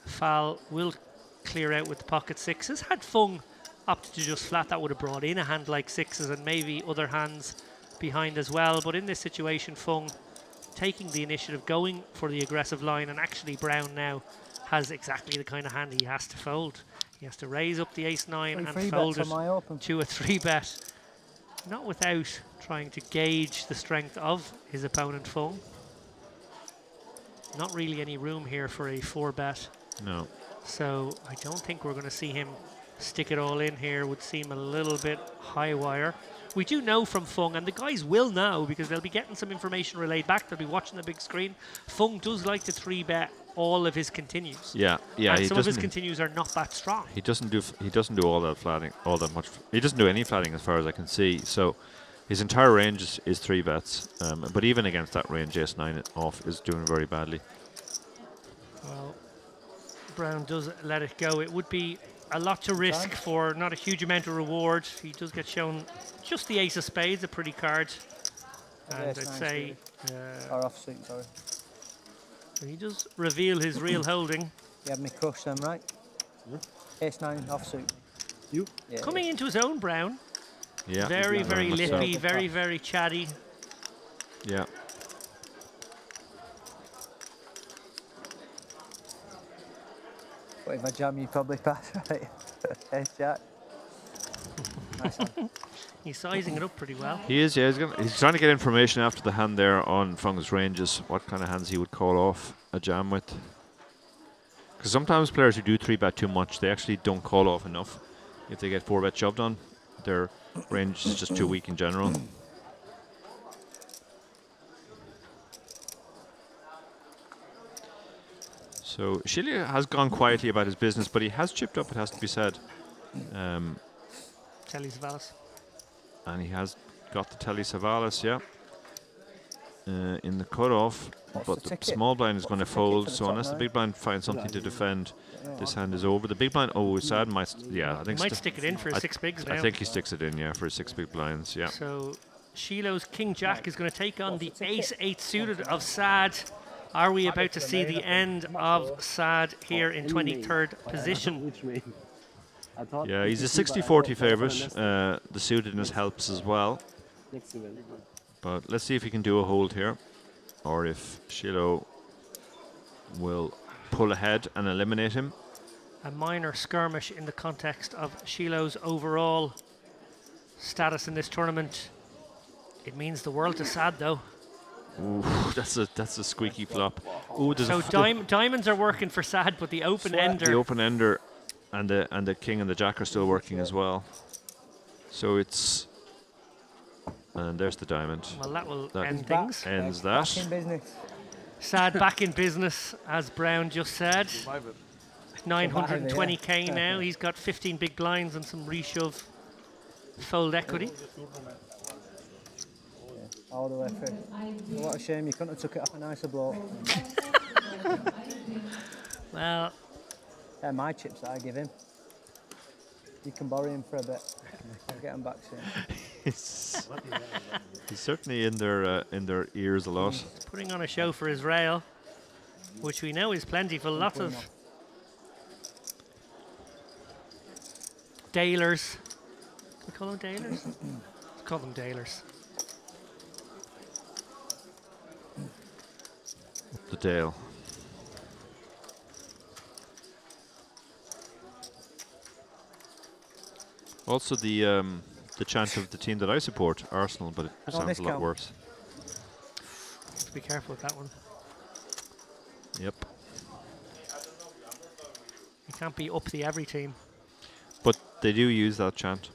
Fal will clear out with the pocket sixes. Had Fung opted to just flat, that would have brought in a hand like sixes and maybe other hands behind as well. But in this situation, Fung taking the initiative, going for the aggressive line, and actually Brown now has exactly the kind of hand he has to fold. He has to raise up the ace-9 and fold it to a 3-bet. Not without trying to gauge the strength of his opponent, Fung. Not really any room here for a 4-bet. No. So I don't think we're going to see him stick it all in here. Would seem a little bit high wire. We do know from Fung, and the guys will know because they'll be getting some information relayed back. They'll be watching the big screen. Fung does like to 3-bet all of his continues. Yeah. And some of his continues are not that strong. He doesn't do all that flatting, all that much. He doesn't do any flatting as far as I can see. So his entire range is 3-bets. But even against that range, ace-9 off is doing very badly. Well, Brown does let it go. It would be a lot to risk for not a huge amount of reward. He does get shown just the ace of spades, a pretty card. And I'd say... or offsuit, sorry. He does reveal his real holding. You had me crush them, right? Ace-9 offsuit. You? Yeah, Coming into his own, Brown. Yeah. Very, very lippy, so. very, very chatty. Yeah. But if I jam, you probably pass, right? Ace Jack. Nice one. He's sizing it up pretty well. He is, yeah. He's trying to get information after the hand there on Fung's ranges, what kind of hands he would call off a jam with. Because sometimes players who do 3-bet too much, they actually don't call off enough. If they get 4-bet shoved on, their range is just too weak in general. So Shilly has gone quietly about his business, but he has chipped up, it has to be said. Telly Savalas. And he has got the Telly Savalas, yeah. In the cutoff, but the small blind is going to fold, so unless the big blind finds something to defend, this hand is over. The big blind, sad might, I think he might stick it in for his 6 bigs now. I think he sticks it in, yeah, for his 6 big blinds, yeah. So Shiloh's King Jack is going to take on the ace-8 suited of Sad. Are we about to see the end of Sad here in 23rd position? Yeah, he's a 60-40 favourite. The suitedness helps as well. But let's see if he can do a hold here, or if Shiloh will pull ahead and eliminate him. A minor skirmish in the context of Shiloh's overall status in this tournament. It means the world to Sad, though. Ooh, that's a squeaky flop. Ooh, so diamonds are working for Sad, but the open ender. The open ender and the king and the jack are still working as well. So it's, and there's the diamond. Well, that will end things. Ends that. Back in business. Sad back in business, as Brown just said. 920k now. He's got 15 big blinds and some reshove fold equity. All the way through. What a shame you couldn't have took it off a nicer bloke. Well, they're my chips that I give him. You can borrow him for a bit. I'll get him back soon. He's certainly in their ears a lot. He's putting on a show for his rail, which we know is plentiful. Lots of Dalers. Can we call them Dalers? Let's call them Dalers. The Dale. Also the chant of the team that I support, Arsenal, but it sounds a lot worse. Have to be careful with that one. Yep. You can't be up the every team. But they do use that chant.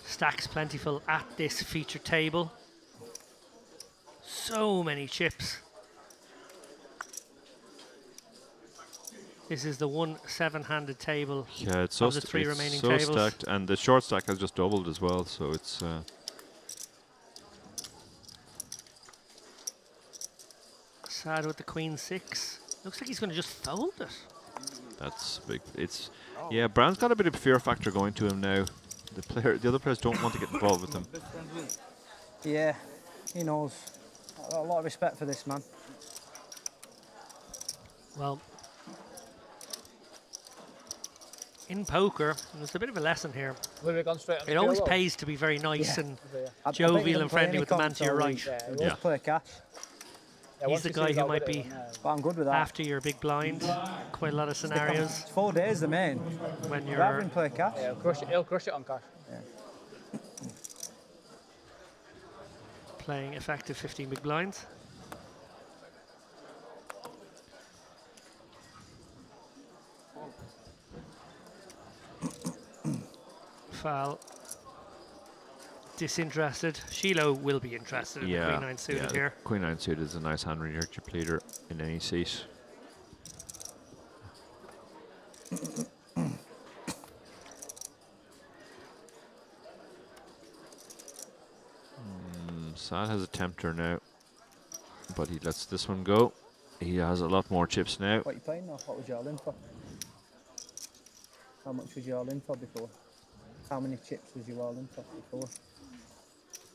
Stacks plentiful at this feature table. So many chips. This is the 1 7-handed table. Yeah, it's so, of the three remaining so tables. stacked, and the short stack has just doubled as well, so it's Sad with the Queen 6. Looks like he's going to just fold it. that's big. It's yeah, Brown's got a bit of fear factor going to him now. The other players don't want to get involved with him. Yeah, he knows. I've got a lot of respect for this man. Well, in poker, and there's a bit of a lesson here. It always pays to be very nice and I bet jovial you and don't play friendly any with the man comp, to your so right. we always play cash. He's the guy who might be But I'm good with that. after your big blind. Quite a lot of scenarios. It's 4 days the main. When Rather you're than play cash. Yeah, he'll crush it on cash. playing effective 15 big blinds. Foul. Disinterested. Shiloh will be interested in the Queen 9 suited here. Queen 9 suited is a nice hand when you're chip leader in any seat. Sad has a tempter now, but he lets this one go. He has a lot more chips now. What are you playing now? What was you all in for? How much was you all in for before? How many chips was you all in for before?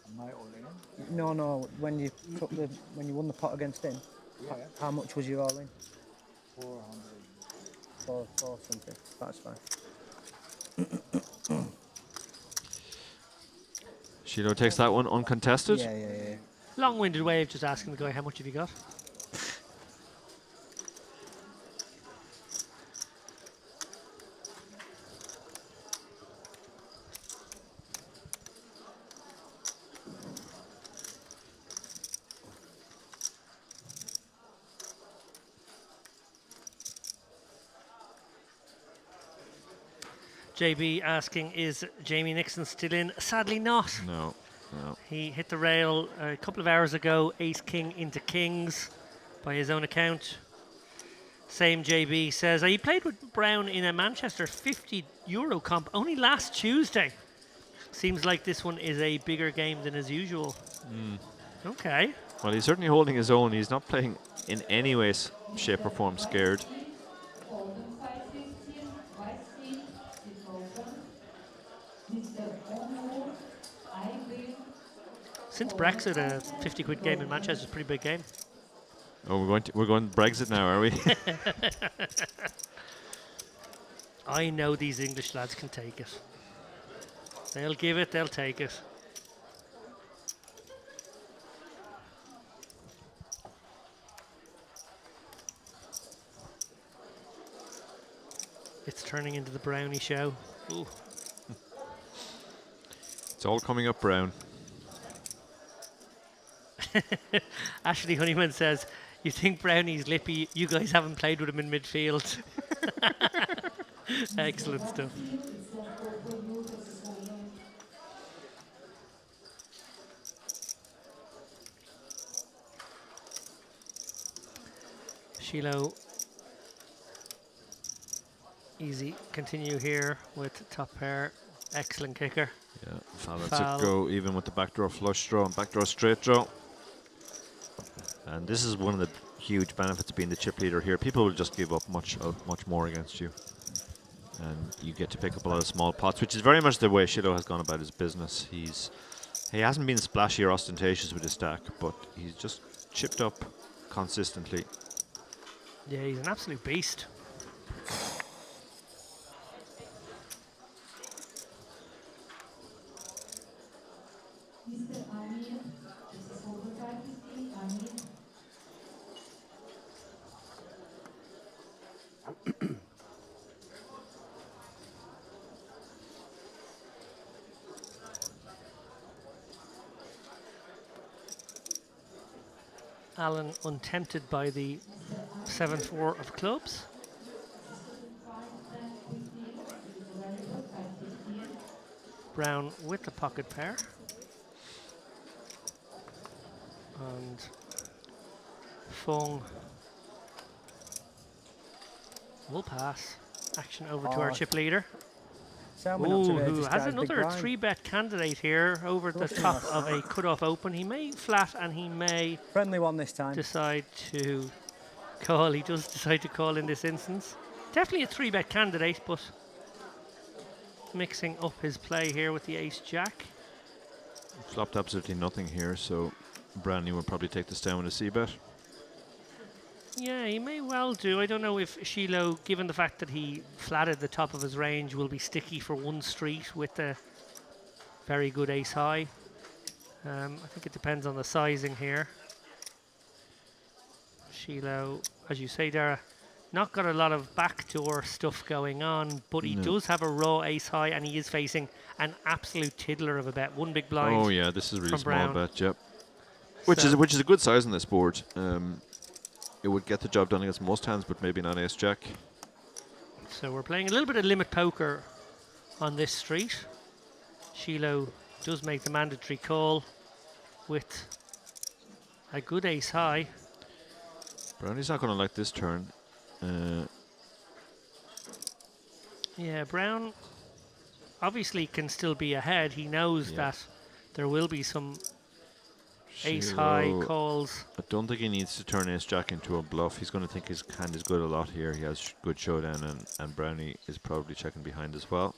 Am I all in? No. When you won the pot against him, how much was you all in? 400. Four something. That's fine. Shiloh takes that one uncontested. Yeah. Long-winded way of just asking the guy, how much have you got? JB asking, is Jamie Nixon still in? Sadly not. No. He hit the rail a couple of hours ago, ace-king into kings by his own account. Same JB says, he played with Brown in a Manchester 50 euro comp only last Tuesday. Seems like this one is a bigger game than as usual. Okay. Well, he's certainly holding his own. He's not playing in any way, shape or form scared. Since Brexit, a 50 quid game in Manchester is a pretty big game. Oh, we're going Brexit now, are we? I know these English lads can take it. They'll give it, they'll take it. It's turning into the brownie show. Ooh. It's all coming up brown. Ashley Honeyman says, you think Brownie's lippy, you guys haven't played with him in midfield. Excellent stuff. Shiloh, easy. Continue here with top pair. Excellent kicker. Yeah, foul. That's it. Go even with the backdoor flush draw and backdoor straight draw. And this is one of the huge benefits of being the chip leader here. People will just give up much more against you. And you get to pick up a lot of small pots, which is very much the way Shiloh has gone about his business. He hasn't been splashy or ostentatious with his stack, but he's just chipped up consistently. Yeah, he's an absolute beast. Alan untempted by the 7-4 of clubs. Brown with the pocket pair. And Fung will pass. Action over to our chip leader. Who has another 3-bet candidate here over the top of a cut-off open. He may flat and he may friendly one this time. Decide to call. He does decide to call in this instance. Definitely a 3-bet candidate, but mixing up his play here with the ace-jack. Flopped absolutely nothing here, so Brandy will probably take this down with a c-bet. Yeah, he may well do. I don't know if Shiloh, given the fact that he flatted the top of his range, will be sticky for one street with a very good ace-high. I think it depends on the sizing here. Shiloh, as you say, Dara, not got a lot of backdoor stuff going on, but he does have a raw ace-high, and he is facing an absolute tiddler of a bet. One big blind. Oh yeah, this is a really small Brown. bet, yep. Which is a good size on this board. It would get the job done against most hands, but maybe not ace-jack. So we're playing a little bit of limit poker on this street. Shiloh does make the mandatory call with a good ace-high. Brownie's not going to like this turn. Yeah, Brown obviously can still be ahead. He knows that there will be some ace-high calls. I don't think he needs to turn ace-jack into a bluff. He's going to think his hand is good a lot here. He has good showdown, and Brownie is probably checking behind as well.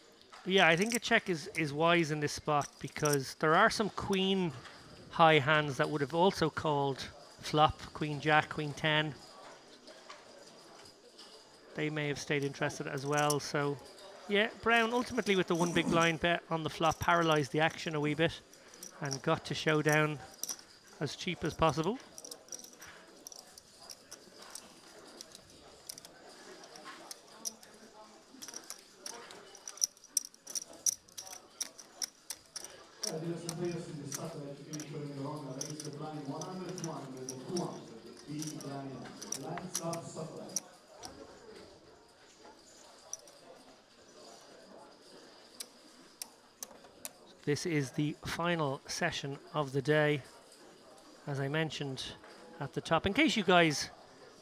Yeah, I think a check is wise in this spot because there are some queen-high hands that would have also called flop, queen-jack, queen-10. They may have stayed interested as well. So, yeah, Brown ultimately with the one big blind bet on the flop paralysed the action a wee bit and got to showdown as cheap as possible. Dear players in the satellite featuring the wrong race, the blind 100 to 1 with the 2 the blind start satellite. This is the final session of the day, as I mentioned at the top. In case you guys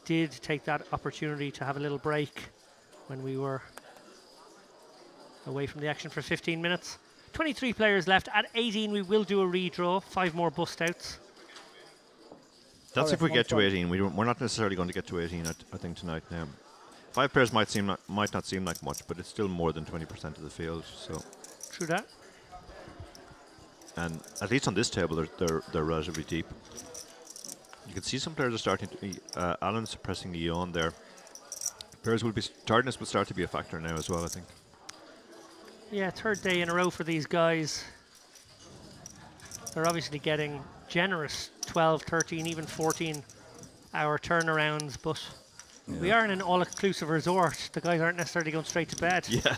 did take that opportunity to have a little break when we were away from the action for 15 minutes. 23 players left. At 18, we will do a redraw. 5 more bust outs. That's if we get to 18. We're not necessarily going to get to 18, I think, tonight now. 5 players might not seem like much, but it's still more than 20% of the field. So true that. And at least on this table, they're relatively deep. You can see some players are starting to. Alan's pressing a yawn there. Players will be tardiness will start to be a factor now as well, I think. Yeah, 3rd day in a row for these guys. They're obviously getting generous 12, 13, even 14-hour turnarounds, but we are in an all-inclusive resort. The guys aren't necessarily going straight to bed. Yeah,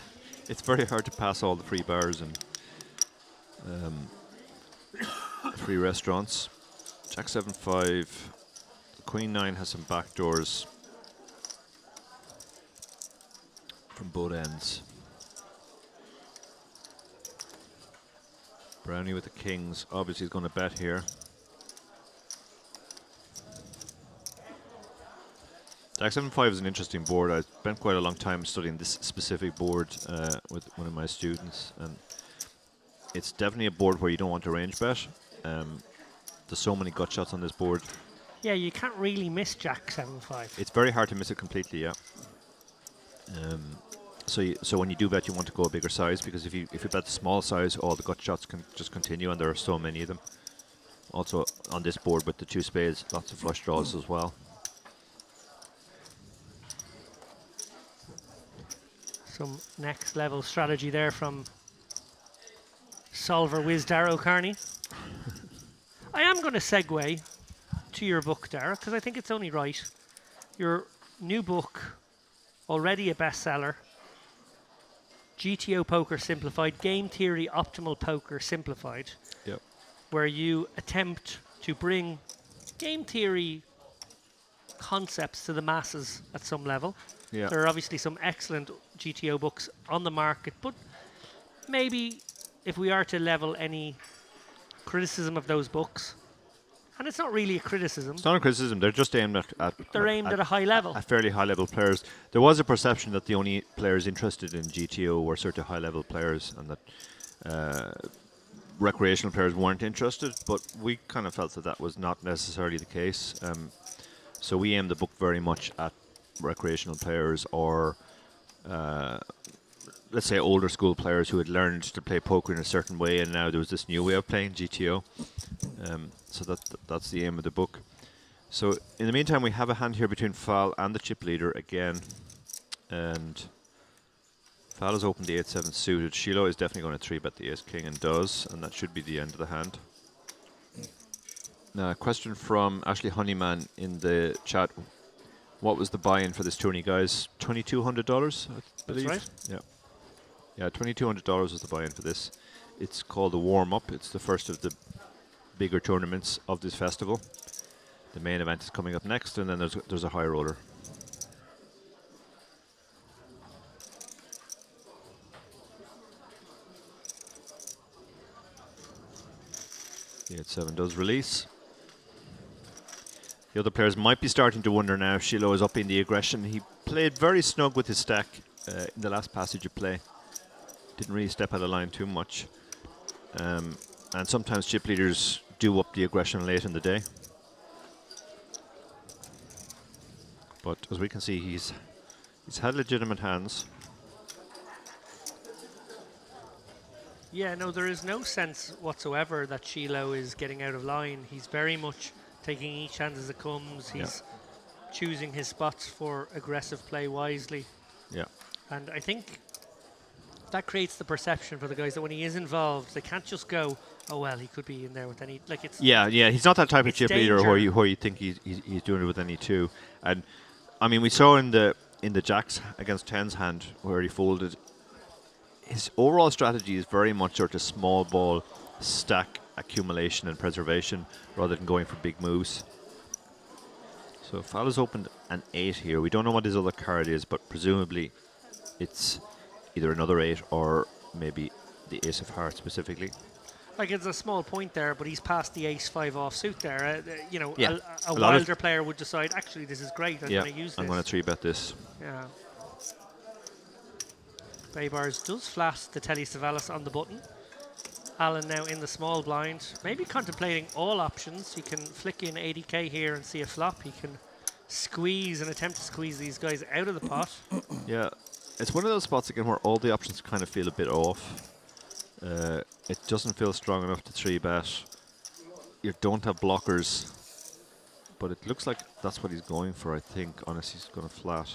it's very hard to pass all the free bars and free restaurants. Jack 7-5. Queen 9 has some backdoors from both ends. Brownie with the kings. Obviously, he's going to bet here. Jack 7-5 is an interesting board. I spent quite a long time studying this specific board with one of my students, and it's definitely a board where you don't want to range bet. There's so many gut shots on this board. Yeah, you can't really miss Jack 7-5. It's very hard to miss it completely, yeah. So when you do bet, you want to go a bigger size, because if you bet the small size, all the gut shots can just continue, and there are so many of them. Also on this board with the 2 spades, lots of flush draws as well. Some next level strategy there from solver whiz Darrow Carney. I am going to segue to your book, Dara, because I think it's only right. Your new book, already a bestseller, GTO Poker Simplified, Game Theory Optimal Poker Simplified, Yep. where you attempt to bring game theory concepts to the masses at some level. Yeah. There are obviously some excellent GTO books on the market, but maybe if we are to level any criticism of those books, and it's not really a criticism. It's not a criticism. They're just aimed at They're aimed at a high level. At fairly high level players. There was a perception that the only players interested in GTO were sort of high level players, and that recreational players weren't interested. But we kind of felt that that was not necessarily the case. So we aimed the book very much at recreational players, or let's say older school players who had learned to play poker in a certain way, and now there was this new way of playing GTO. So that's the aim of the book. So in the meantime, we have a hand here between Fal and the chip leader again, and Fal has opened the 8-7 suited. Shiloh is definitely going to 3-bet the ace-king, and does, and that should be the end of the hand. Now, a question from Ashley Honeyman in the chat. What was the buy-in for this tourney, guys? $2,200, I believe. That's right. Yeah, $2,200 was the buy-in for this. It's called the warm-up. It's the first of the bigger tournaments of this festival. The main event is coming up next, and then there's a high roller. The 8-7 does release. The other players might be starting to wonder now. Shiloh is upping the aggression. He played very snug with his stack in the last passage of play. Didn't really step out of line too much. And sometimes chip leaders do up the aggression late in the day. But as we can see, he's had legitimate hands. Yeah, no, there is no sense whatsoever that Shiloh is getting out of line. He's very much taking each hand as it comes. He's choosing his spots for aggressive play wisely. Yeah. And I think that creates the perception for the guys that when he is involved, they can't just go, oh, well, he could be in there with any, like it's... Yeah, he's not that type of chip leader danger. where you think he's doing it with any two. And, I mean, we saw in the jacks against 10's hand where he folded, his overall strategy is very much sort of small ball stack accumulation and preservation rather than going for big moves. So Fal has opened an 8 here. We don't know what his other card is, but presumably it's either another 8 or maybe the ace of hearts specifically. Like, it's a small point there, but he's passed the ace-5 offsuit there. You know, Yeah. a wilder player would decide, actually, this is great, I'm going to use this. I'm going to 3-bet this. Yeah. Baybars does flat the Telly Savalas on the button. Alan now in the small blind, maybe contemplating all options. He can flick in 80k here and see a flop. He can squeeze and attempt to squeeze these guys out of the pot. Yeah, it's one of those spots again where all the options kind of feel a bit off. It doesn't feel strong enough to 3-bet. You don't have blockers, but it looks like that's what he's going for, I think. Honestly, he's going to flat.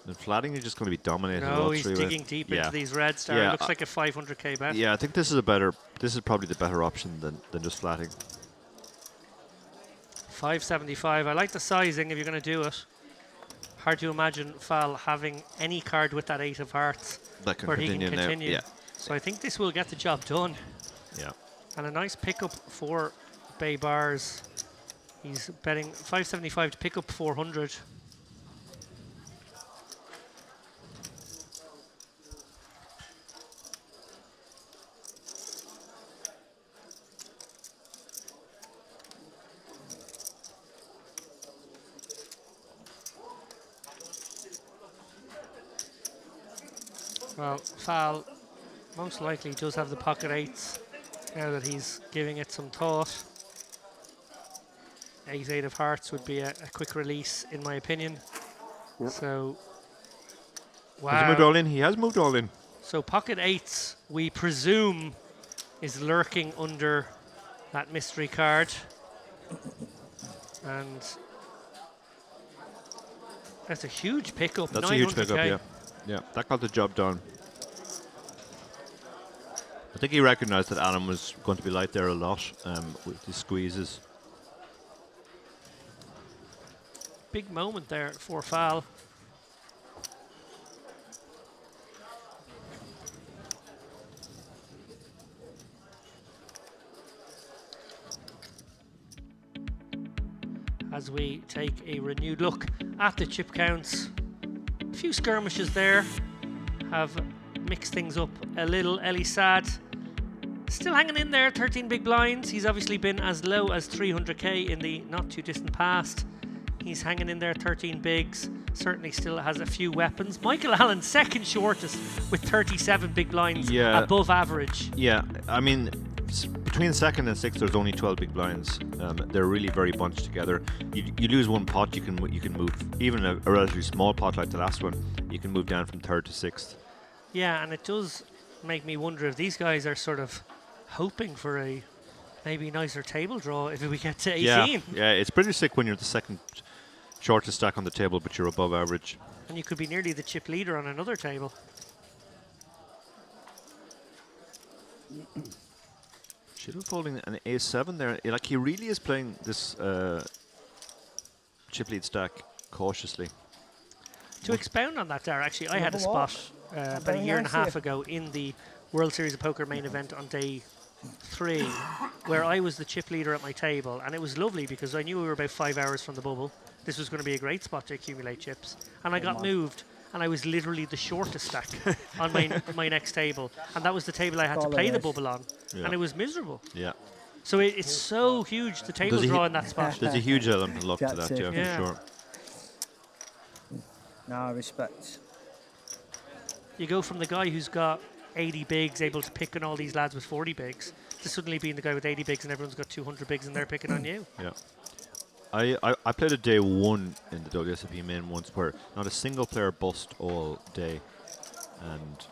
And flatting, you're just going to be dominated. No, he's digging deep into these reds there. It looks like a 500k bet. Yeah, I think this is probably the better option than just flatting. 575. I like the sizing if you're going to do it. Hard to imagine Fal having any card with that 8 of hearts that can where continue he can continue. Now. Yeah. So I think this will get the job done. Yeah. And a nice pickup for Baybars. He's betting 575 to pick up 400. Well, Fal most likely does have the pocket 8s now that he's giving it some thought. Ace-8 of hearts would be a quick release, in my opinion. So, wow. Has he moved all in? He has moved all in. So pocket eights, we presume, is lurking under that mystery card. And that's a huge pickup. That's a huge 900K. pickup, yeah. Yeah, that got the job done. I think he recognised that Alan was going to be light there a lot with his squeezes. Big moment there for Fal. As we take a renewed look at the chip counts. A few skirmishes there have mixed things up a little. Ellie Sad still hanging in there, 13 big blinds. He's obviously been as low as 300k in the not too distant past. He's hanging in there, 13 bigs. Certainly still has a few weapons. Michael Allen, second shortest with 37 big blinds, above average. Yeah, I mean, between second and sixth, there's only 12 big blinds. They're really very bunched together. You lose one pot, you can move. Even a relatively small pot like the last one, you can move down from third to sixth. Yeah, and it does make me wonder if these guys are sort of hoping for a maybe nicer table draw if we get to 18. Yeah, it's pretty sick when you're the second shortest stack on the table, but you're above average. And you could be nearly the chip leader on another table. Shield folding an ace-7 there. Like, he really is playing this chip lead stack cautiously. To expound on that, Dar, actually, I had a spot about a year and a half ago in the World Series of Poker main event on day 3, where I was the chip leader at my table, and it was lovely because I knew we were about 5 hours from the bubble. This was going to be a great spot to accumulate chips, and I got moved, and I was literally the shortest stack on my next table, and that was the table I had to play the bubble on, and it was miserable. Yeah. So it's so huge, the table draw in that spot. There's a huge element of luck to that, yeah, for sure. No, respect. You go from the guy who's got 80 bigs, able to pick on all these lads with 40 bigs, to suddenly being the guy with 80 bigs and everyone's got 200 bigs and they're picking on you. Yeah. I played a day 1 in the WSOP main once where not a single player bust all day, and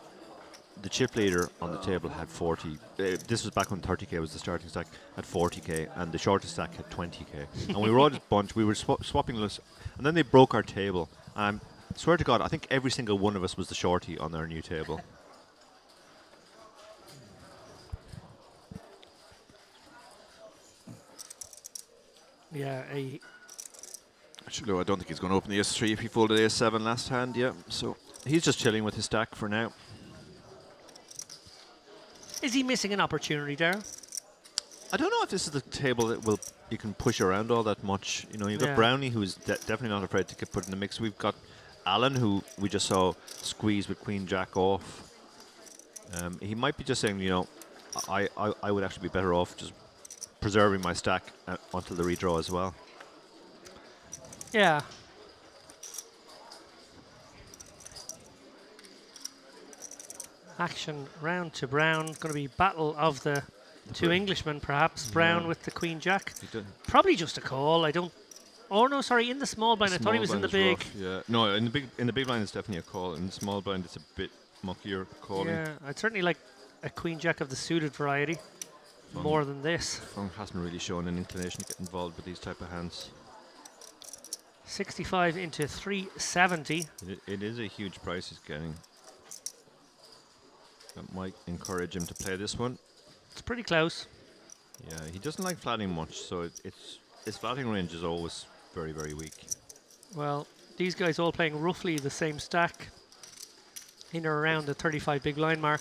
the chip leader on the table had 40. This was back when 30k was the starting stack, had 40k, and the shortest stack had 20k. And we were all just bunched. We were swapping lists, and then they broke our table. I swear to God, I think every single one of us was the shorty on our new table. Yeah, Actually, no, I don't think he's going to open the S3 if he folded A7 last hand, yeah. So he's just chilling with his stack for now. Is he missing an opportunity there? I don't know if this is the table that you can push around all that much. You know, you've got Brownie, who's definitely not afraid to get put in the mix. We've got Alan, who we just saw squeeze with Queen Jack off. He might be just saying, you know, I would actually be better off just preserving my stack until the redraw as well. Yeah. Action round to Brown. Going to be battle of the two Englishmen, perhaps. Brown with the Queen Jack. Probably just a call. I don't. Oh no, sorry. In the small blind, I thought he was in the big. Rough, yeah. No, in the big blind, it's definitely a call. In the small blind, it's a bit muckier calling. Yeah, I'd certainly like a Queen Jack of the suited variety more than this. Fung hasn't really shown an inclination to get involved with these type of hands. 65 into 370. It is a huge price he's getting. That might encourage him to play this one. It's pretty close. Yeah, he doesn't like flatting much, so his flatting range is always very, very weak. Well, these guys all playing roughly the same stack, in or around the 35 big line mark.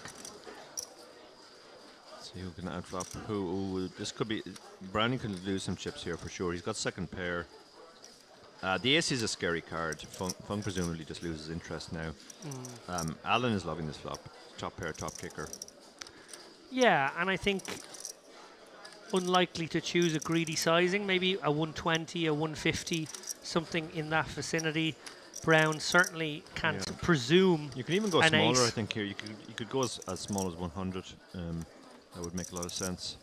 See who can outflop who. Ooh, this could be Brownie could lose some chips here for sure. He's got second pair. The ace is a scary card. Fung presumably just loses interest now. Alan is loving this flop. Top pair, top kicker. Yeah, and I think unlikely to choose a greedy sizing. Maybe a 120, a 150, something in that vicinity. Brown certainly can't presume. You can even go an smaller, ace. I think, here. You could go as small as 100. That would make a lot of sense.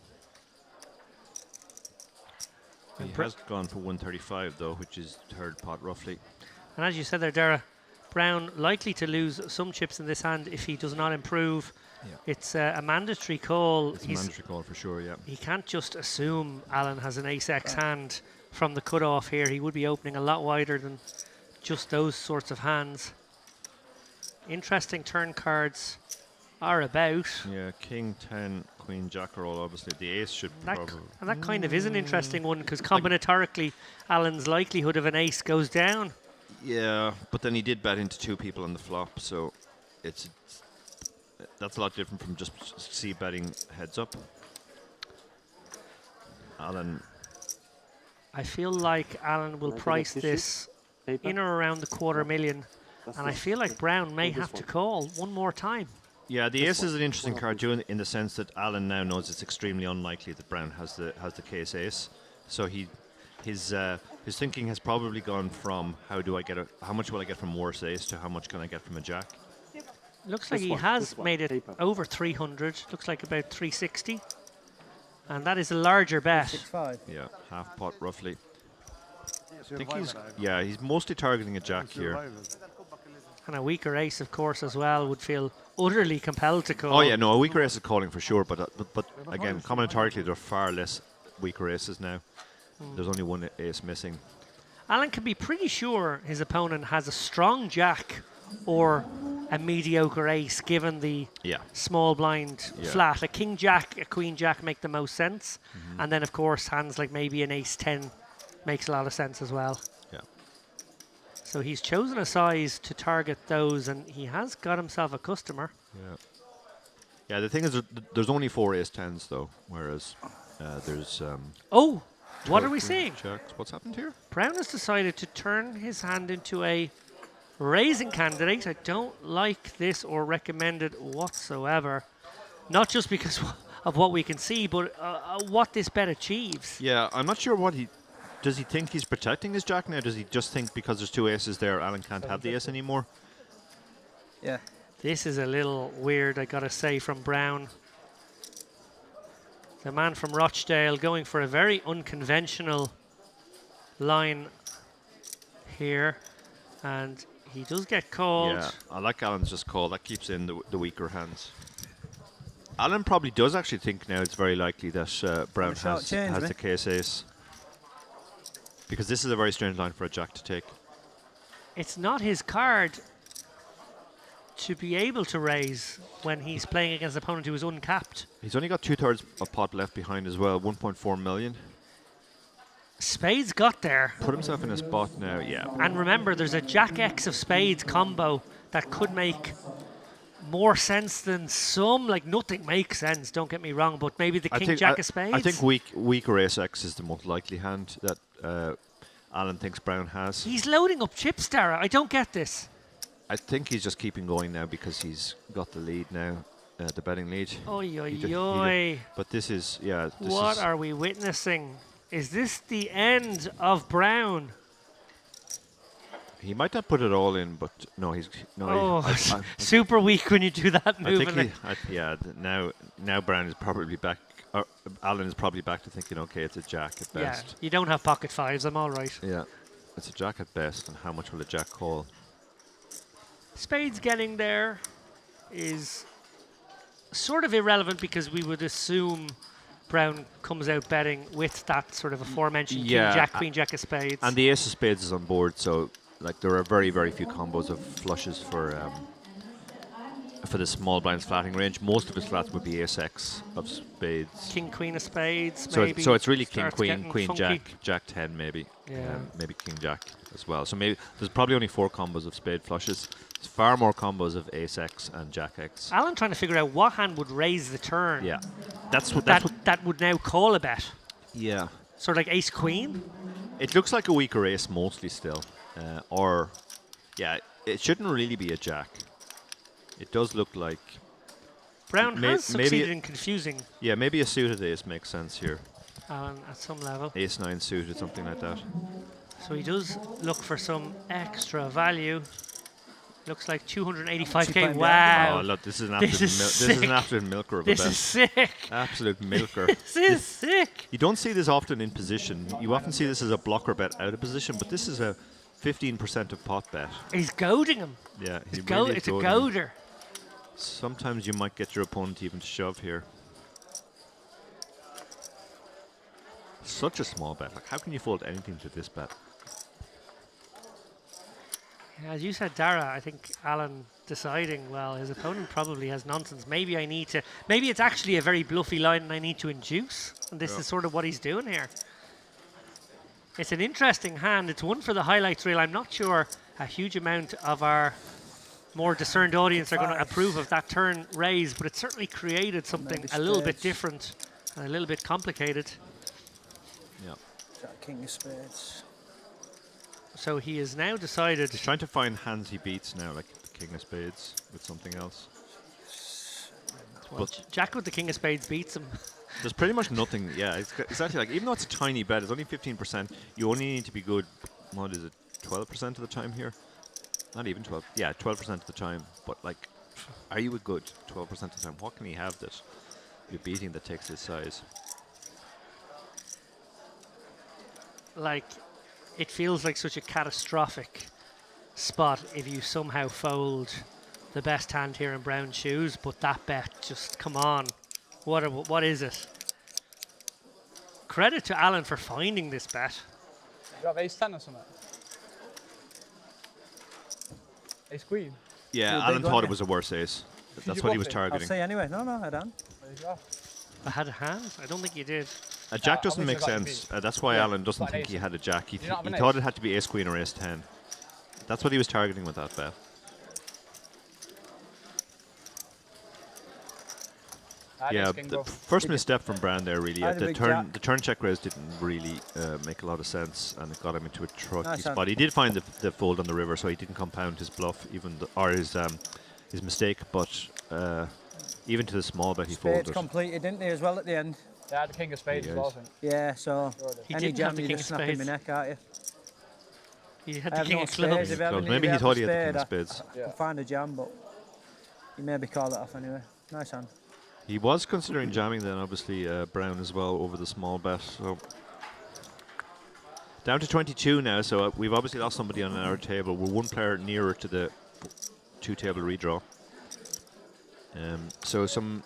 He has gone for 135 though, which is third pot roughly. And as you said there, Dara, Brown likely to lose some chips in this hand if he does not improve. Yeah. It's a mandatory call. It's a mandatory call for sure, yeah. He can't just assume Alan has an ace-x hand from the cutoff here. He would be opening a lot wider than just those sorts of hands. Interesting turn cards are about. Yeah, king, 10, queen, jack are all obviously. The ace should probably... And that kind of is an interesting one because combinatorically, Alan's likelihood of an ace goes down. Yeah, but then he did bet into 2 people on the flop, so that's a lot different from just betting heads up. Alan. I feel like Alan will price this in or around the $250,000, and I feel like Brown may have to call one more time. Yeah, the ace is an interesting card too, in the sense that Alan now knows it's extremely unlikely that Brown has the case ace. So his thinking has probably gone from how much will I get from worse ace to how much can I get from a jack. Looks like he has made it over 300. Looks like about 360, and that is a larger bet. 6-5. Yeah, half pot roughly. I think he's mostly targeting a jack here. And a weaker ace, of course, as well, would feel utterly compelled to call. Oh yeah, no, a weaker ace is calling for sure, but again, combinatorically there are far less weaker aces now. There's only one ace missing. Alan can be pretty sure his opponent has a strong jack or a mediocre ace, given the small blind flat. A king jack, a queen jack make the most sense, and then of course hands like maybe an ace 10 makes a lot of sense as well. Yeah. So he's chosen a size to target those, and he has got himself a customer. Yeah. Yeah, the thing is, there's only 4 ace 10s though, whereas there's. Oh, what are we seeing? Jacks. What's happened here? Brown has decided to turn his hand into a raising candidate. I don't like this or recommend it whatsoever. Not just because of what we can see, but what this bet achieves. Yeah, I'm not sure what he... Does he think he's protecting his jack now? Does he just think because there's 2 aces there, Alan can't have the ace anymore? Yeah. This is a little weird, I gotta say, from Brown. The man from Rochdale going for a very unconventional line here. And he does get called. Yeah, I like Alan's just call. That keeps in the weaker hands. Alan probably does actually think now it's very likely that Brown has the case ace. Because this is a very strange line for a jack to take. It's not his card to be able to raise when he's playing against an opponent who is uncapped. He's only got 2/3 of pot left behind as well, 1.4 million. Spades got there. Put himself in a spot now, yeah. And remember, there's a Jack X of spades combo that could make more sense than some. Like, nothing makes sense, don't get me wrong, but maybe the King Jack of spades. I think weaker ace X is the most likely hand that Alan thinks Brown has. He's loading up chips, Dara. I don't get this. I think he's just keeping going now because he's got the lead now, the betting lead. Oy, oy, oy. But this is, yeah. What are we witnessing? Is this the end of Brown? He might not put it all in, but no, he's no. Oh, super weak when you do that move. Now Brown is probably back. Alan is probably back to thinking, okay, it's a jack at best. Yeah, you don't have pocket fives. I'm all right. Yeah, it's a jack at best, and how much will a jack call? Spades getting there is sort of irrelevant because we would assume Brown comes out betting with that sort of aforementioned King Jack, Queen Jack of spades. And the ace of spades is on board, so like there are very, very few combos of flushes for the small blinds flatting range. Most of his flats would be ace X of spades. King Queen of spades, so maybe. So it's really King Starts Queen, Queen funky. Jack, Jack 10 maybe. Yeah. Maybe King Jack as well. So maybe there's probably only 4 combos of spade flushes. There's far more combos of ace X and Jack X. Alan trying to figure out what hand would raise the turn. Yeah, that's what that would now call a bet. Yeah. Sort of like ace queen. It looks like a weaker ace mostly still, or yeah, it shouldn't really be a jack. It does look like Brown has succeeded in confusing. Yeah, maybe a suited ace makes sense here. Alan at some level. Ace 9 suited, something like that. So he does look for some extra value. Looks like She 285k. playing Wow. Oh, look, this is an This absolute, is this is an sick. absolute milker of This a bet. is sick. Absolute milker. This is sick. You don't see this often in position. You often see this as a blocker bet out of position, but this is a 15% of pot bet. He's goading him. Yeah, he It's, really is it's a goading him. goader. Sometimes you might get your opponent even to shove here. Such a small bet. Like, how can you fold anything to this bet? Yeah, as you said, Dara, I think Alan deciding, well, his opponent probably has nonsense. Maybe it's actually a very bluffy line and I need to induce. And this is sort of what he's doing here. It's an interesting hand. It's one for the highlights reel. I'm not sure a huge amount of our more discerned audience are going to approve of that turn raise, but it certainly created something Maybe a little bit spades. different and a little bit complicated. Yeah. Jack, king of spades. So he has now decided. He's trying to find hands he beats now, like the king of spades with something else. Well, But Jack with the king of spades beats him. there's pretty much nothing. Yeah, it's actually like, even though it's a tiny bet, it's only 15%. You only need to be good. What is it? 12% of the time here. Not even 12. Yeah, 12% of the time. But like, are you a good 12% of the time? What can he have that you're beating that takes this size? Like, it feels like such a catastrophic spot if you somehow fold the best hand here in brown shoes, but that bet, just come on. What is it? Credit to Alan for finding this bet. You have ace 10 or something? Ace queen? Yeah, You're Alan big, thought aren't it you? was a worse ace. That's you what he bluff was it? I'll targeting. say anyway. No, I don't. There you go. I had a hand? I don't think you did. A jack doesn't make obviously got sense. to be- That's why Yeah, Alan doesn't got an think ace. he had a jack. He, You don't have he an thought ace? it had to be ace queen or ace 10. That's what he was targeting with that bet. Yeah, the first misstep from Brown there really. I had a The big turn, jack. the turn check raise didn't really make a lot of sense, and it got him into a tricky Nice spot. hand. He did find the fold on the river, so he didn't compound his bluff, or his mistake. But even to the small bet, he Spades folded. completed, didn't they, as well at the end? Yeah, the king of spades He as well, I think. Yeah, so He any didn't have jam the you king just of snap in spades. my neck, aren't you? You had I the have king no of spades. clubs. If I haven't- if Maybe I he have thought the he had the king of spade, spades. I can find a jam, but you maybe call it off anyway. Nice hand. He was considering jamming then, obviously, Brown as well over the small bet. So down to 22 now, so we've obviously lost somebody on our table. We're one player nearer to the two-table redraw. So some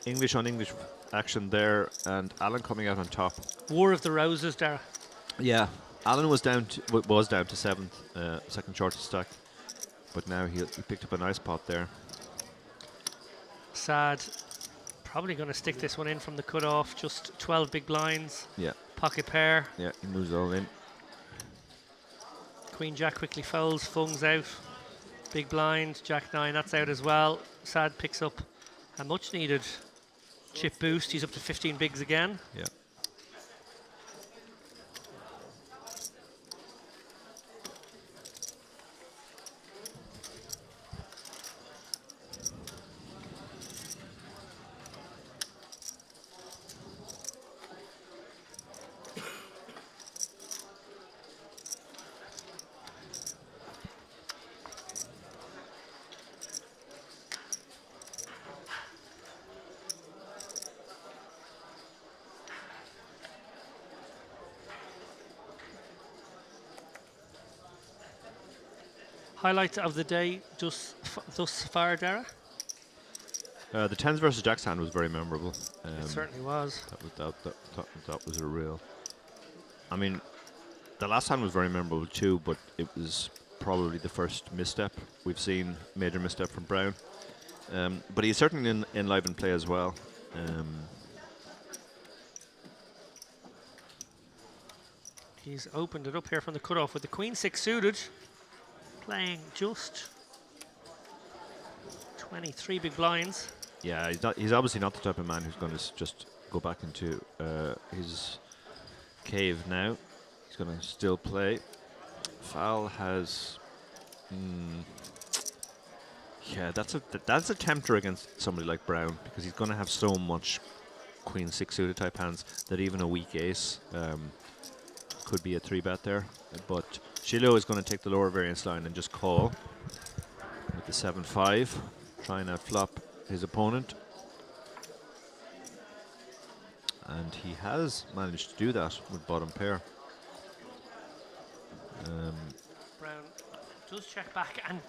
English on English action there, and Alan coming out on top. War of the Roses, Dara. Yeah, Alan was down to seventh, second shortest stack, but now he picked up a nice pot there. Sad. Probably going to stick this one in from the cutoff. Just 12 big blinds. Yeah. Pocket pair. Yeah, he moves all in. Queen Jack quickly folds. Fung's out. Big blind. Jack 9. That's out as well. Sad picks up a much needed chip boost. He's up to 15 bigs again. Yeah. Highlights of the day thus far, Dara? The tens versus jacks hand was very memorable. It certainly was. That was a real. I mean, the last hand was very memorable too, but it was probably the first misstep we've seen, major misstep from Brown. But he's certainly in live and play as well. He's opened it up here from the cutoff with the Queen 6 suited, playing just 23 big blinds. Yeah, he's obviously not the type of man who's going to just go back into his cave now. He's going to still play. Foul has. Yeah, that's a tempter against somebody like Brown, because he's going to have so much Queen 6 suited type hands that even a weak ace could be a 3-bet there. But Shiloh is going to take the lower variance line and just call. the 7-5, try and outflop his opponent. And he has managed to do that with bottom pair. Brown does check back, and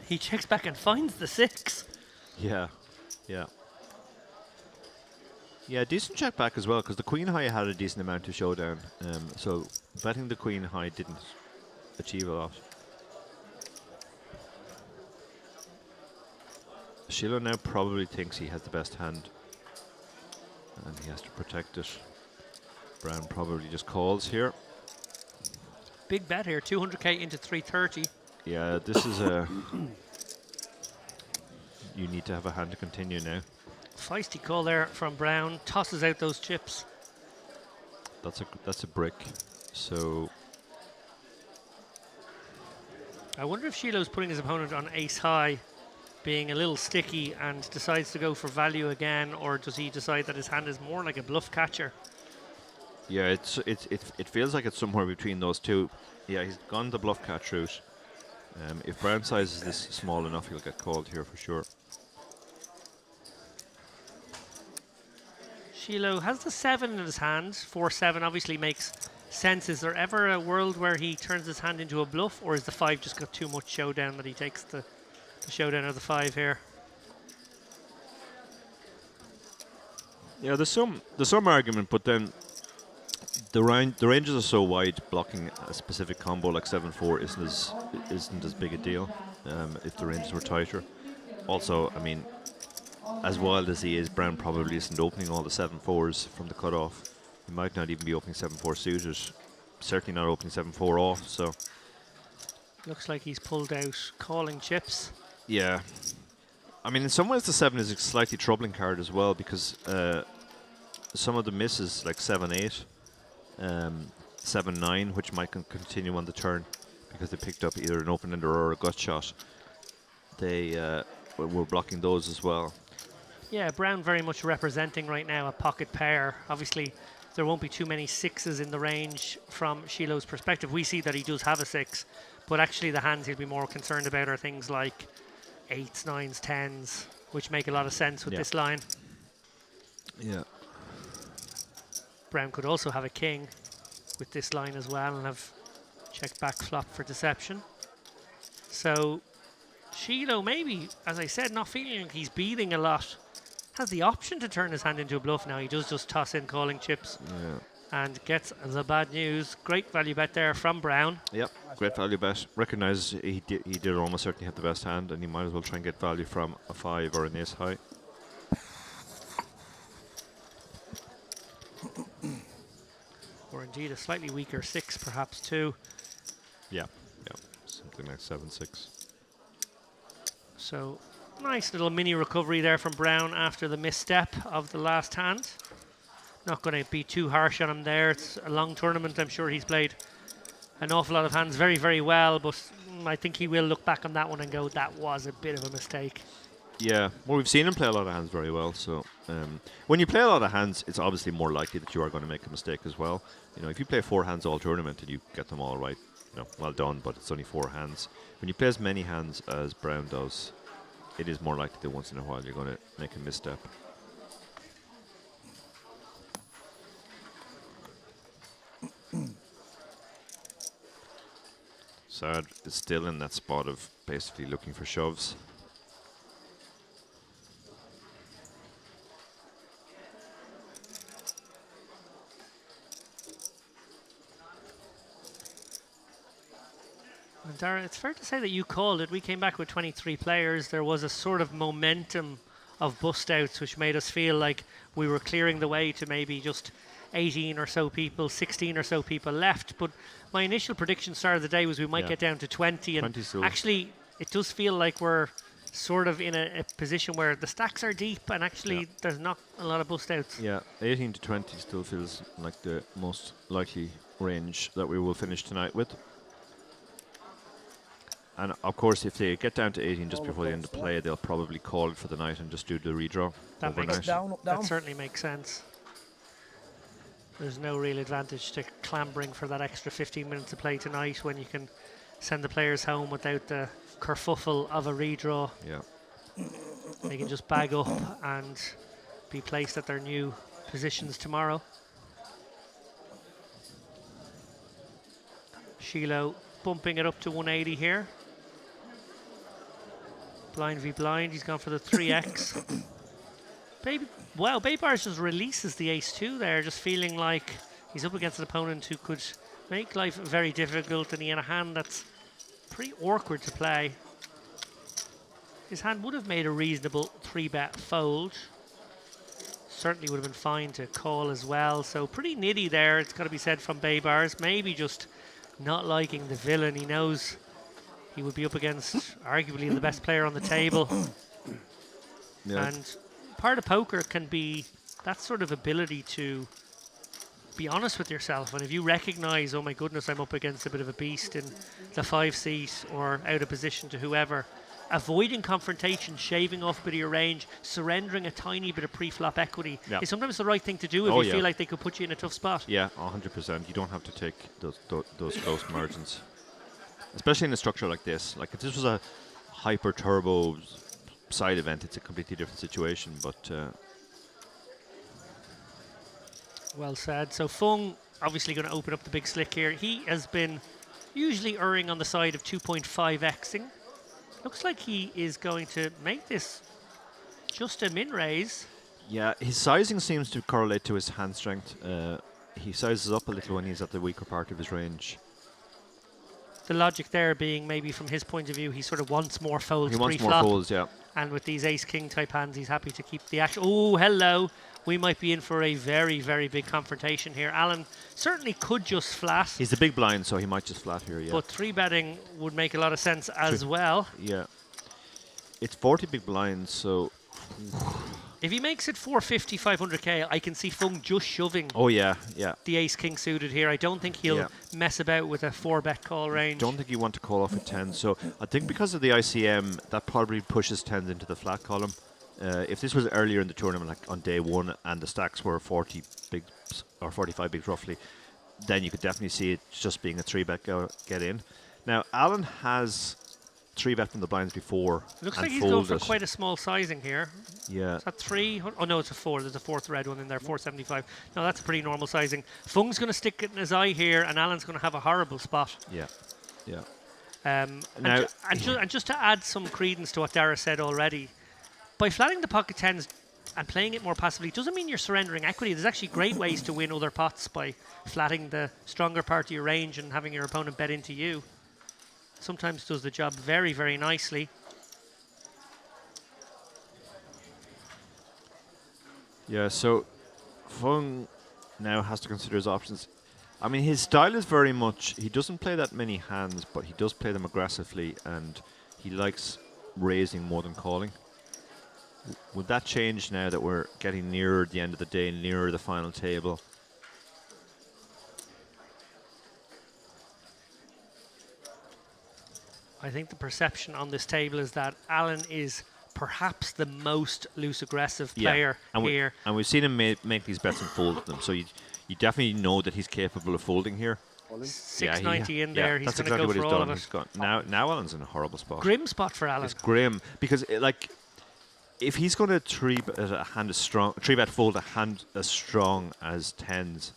he checks back and finds the 6. Yeah, yeah. Yeah, decent check back as well, because the queen high had a decent amount of showdown. So betting the queen high didn't achieve a lot. Shiloh now probably thinks he has the best hand, and he has to protect it. Brown probably just calls here. Big bet here, 200k into 330. Yeah, this is a... You need to have a hand to continue now. Feisty call there from Brown, tosses out those chips. That's a brick. So I wonder if Shiloh's putting his opponent on ace high, being a little sticky, and decides to go for value again, or does he decide that his hand is more like a bluff catcher? yeah, it feels like it's somewhere between those two. Yeah, he's gone the bluff catch route. If Brown size is this small enough, he'll get called here for sure. Shiloh has the 7 in his hand. 4-7 obviously makes sense. Is there ever a world where he turns his hand into a bluff, or is the 5 just got too much showdown that he takes the showdown of the 5 here? Yeah, there's some argument, but then the ranges are so wide, blocking a specific combo like 7-4 isn't as big a deal. If the ranges were tighter. Also, I mean, as wild as he is, Brown probably isn't opening all the 7-4s from the cutoff. He might not even be opening 7-4 suited. Certainly not opening 7-4 off. So Looks like he's pulled out calling chips. yeah, I mean, in some ways the 7 is a slightly troubling card as well, because some of the misses like 7-8, 7-9, which might continue on the turn because they picked up either an open ender or a gut shot. They were blocking those as well. Yeah, Brown very much representing right now a pocket pair. Obviously, there won't be too many 6s in the range from Shiloh's perspective. We see that he does have a 6, but actually the hands he'll be more concerned about are things like 8s, 9s, 10s, which make a lot of sense with this line. Yeah. Brown could also have a king with this line as well and have check back flop for deception. So Shiloh maybe, as I said, not feeling like he's beating a lot, has the option to turn his hand into a bluff now. He does just toss in calling chips and gets the bad news. Great value bet there from Brown. Yep, great value bet. Recognises he did almost certainly have the best hand, and he might as well try and get value from a 5 or an ace high. Or indeed a slightly weaker 6 perhaps too. Yeah, something like 7-6. So nice little mini recovery there from Brown after the misstep of the last hand. Not going to be too harsh on him there. It's a long tournament. I'm sure he's played an awful lot of hands very, very well, but I think he will look back on that one and go, that was a bit of a mistake. Yeah, well, we've seen him play a lot of hands very well. So when you play a lot of hands, it's obviously more likely that you are going to make a mistake as well. You know, if you play 4 hands all tournament and you get them all right, you know, well done, but it's only 4 hands. When you play as many hands as Brown does, it is more likely that once in a while you're going to make a misstep. Sad is still in that spot of basically looking for shoves. And Dara, it's fair to say that you called it. We came back with 23 players. There was a sort of momentum of bust outs, which made us feel like we were clearing the way to maybe just 18 or so people, 16 or so people left. But my initial prediction start of the day was we might get down to 20. And actually, it does feel like we're sort of in a position where the stacks are deep and actually there's not a lot of bust outs. Yeah, 18 to 20 still feels like the most likely range that we will finish tonight with. And of course, if they get down to 18 just before the end of play, they'll probably call it for the night and just do the redraw overnight. That certainly makes sense. There's no real advantage to clambering for that extra 15 minutes of play tonight when you can send the players home without the kerfuffle of a redraw. Yeah. They can just bag up and be placed at their new positions tomorrow. Shiloh bumping it up to 180 here. Blind v blind, he's gone for the 3x. Wow, Baybar's just releases the ace-2 there, just feeling like he's up against an opponent who could make life very difficult, and he had a hand that's pretty awkward to play. His hand would have made a reasonable 3-bet fold. Certainly would have been fine to call as well. So pretty nitty there, it's got to be said, from Baybars. Maybe just not liking the villain. He knows he would be up against arguably the best player on the table. Yeah. And part of poker can be that sort of ability to be honest with yourself. And if you recognize, oh my goodness, I'm up against a bit of a beast in the 5-seat or out of position to whoever, avoiding confrontation, shaving off a bit of your range, surrendering a tiny bit of pre-flop equity is sometimes the right thing to do if you feel like they could put you in a tough spot. Yeah, 100%. You don't have to take those close margins, especially in a structure like this. Like if this was a hyper turbo side event, it's a completely different situation. But well said. So Fung obviously going to open up the big slick here. He has been usually erring on the side of 2.5xing. Looks like he is going to make this just a min raise. yeah, his sizing seems to correlate to his hand strength. He sizes up a little when he's at the weaker part of his range. The logic there being maybe from his point of view, he sort of wants more folds pre-flop. He wants more folds, yeah. And with these ace-king type hands, he's happy to keep the action. Oh, hello. We might be in for a very, very big confrontation here. Alan certainly could just flat. He's the big blind, so he might just flat here, yeah. But 3-betting would make a lot of sense as well. Yeah. It's 40 big blinds, so... If he makes it 450, 500k, I can see Fung just shoving the ace-king suited here. I don't think he'll mess about with a 4-bet call range. Don't think you want to call off at 10. So I think because of the ICM, that probably pushes 10s into the flat column. If this was earlier in the tournament, like on day 1, and the stacks were 40 bigs or 45 bigs roughly, then you could definitely see it just being a 3-bet get in. Now, Alan has 3-bet from the blinds before. Looks like he's going for quite a small sizing here. Yeah. Is that 3? Oh no, it's a 4. There's a 4th red one in there, 475. No, that's a pretty normal sizing. Fung's going to stick it in his eye here, and Alan's going to have a horrible spot. Yeah, yeah. And just to add some credence to what Dara said already, by flatting the pocket 10s and playing it more passively doesn't mean you're surrendering equity. There's actually great ways to win other pots by flatting the stronger part of your range and having your opponent bet into you. Sometimes does the job very, very nicely. Yeah, so Fung now has to consider his options. I mean, his style is very much, he doesn't play that many hands, but he does play them aggressively, and he likes raising more than calling. Would that change now that we're getting nearer the end of the day, nearer the final table? I think the perception on this table is that Alan is perhaps the most loose aggressive player here. And we've seen him make these bets and fold them, so you definitely know that he's capable of folding here. 690 in there. He's that's going to exactly go what for all he's done. of He's it. got now Alan's in a horrible spot. Grim spot for Alan. It's grim because like if he's going to 3-bet fold a hand as strong as 10s,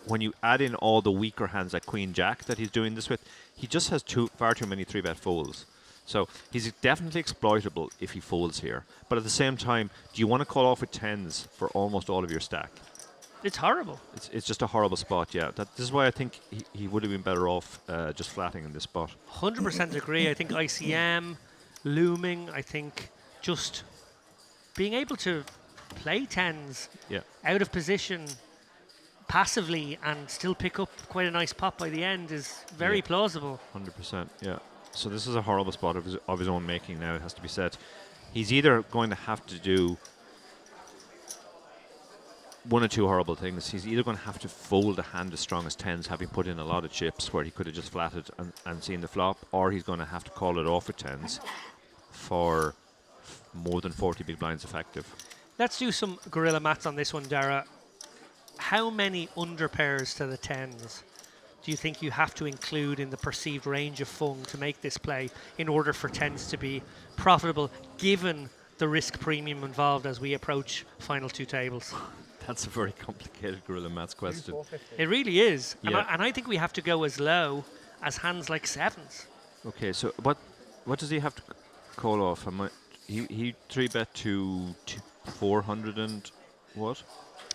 when you add in all the weaker hands like Queen Jack that he's doing this with, he just has far too many 3-bet folds. So he's definitely exploitable if he folds here. But at the same time, do you want to call off with 10s for almost all of your stack? It's horrible. It's just a horrible spot, yeah. This is why I think he would have been better off just flatting in this spot. 100% agree. I think ICM, looming, I think just being able to play 10s out of position passively and still pick up quite a nice pop by the end is very plausible. 100%, yeah. So this is a horrible spot of his own making now, it has to be said. He's either going to have to do one or two horrible things. He's either going to have to fold a hand as strong as 10s, having put in a lot of chips where he could have just flatted and seen the flop, or he's going to have to call it off with 10s for more than 40 big blinds effective. Let's do some gorilla maths on this one, Dara. How many under pairs to the 10s do you think you have to include in the perceived range of fung to make this play in order for tens to be profitable, given the risk premium involved as we approach final two tables? That's a very complicated Gorilla Matt's question. It really is. Yeah. And I think we have to go as low as hands like sevens. Okay, so what does he have to call off? He 3-bet to 400 and what?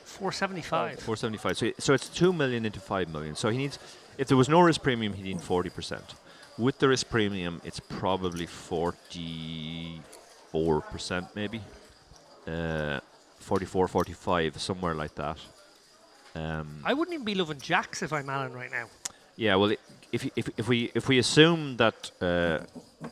475. 475. So it's 2 million into 5 million. So he needs, if there was no risk premium, he'd need 40%. With the risk premium, it's probably 44% maybe. 44, 45, somewhere like that. I wouldn't even be loving jacks if I'm Alan right now. Yeah, well, if we assume that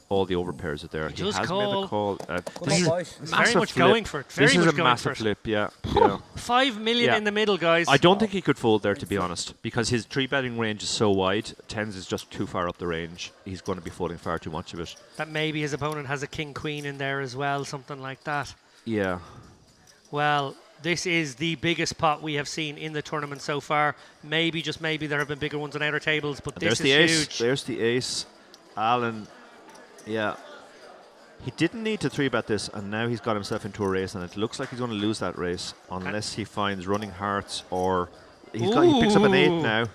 all the overpairs are there, he does has call. made a call. This is very much going for it. This is a going massive for it. flip, yeah. Yeah. 5 million Yeah. in the middle, guys. I don't think he could fold there, to be honest, because his 3-betting range is so wide. Tens is just too far up the range. He's going to be folding far too much of it. That maybe his opponent has a king-queen in there as well, something like that. Yeah. Well, this is the biggest pot we have seen in the tournament so far. Maybe, just maybe, there have been bigger ones on outer tables, but And this there's the is ace. huge. There's the ace. Alan, yeah. He didn't need to 3-bet this, and now he's got himself into a race, and it looks like he's going to lose that race unless he finds running hearts or he picks up an 8 Ooh. now.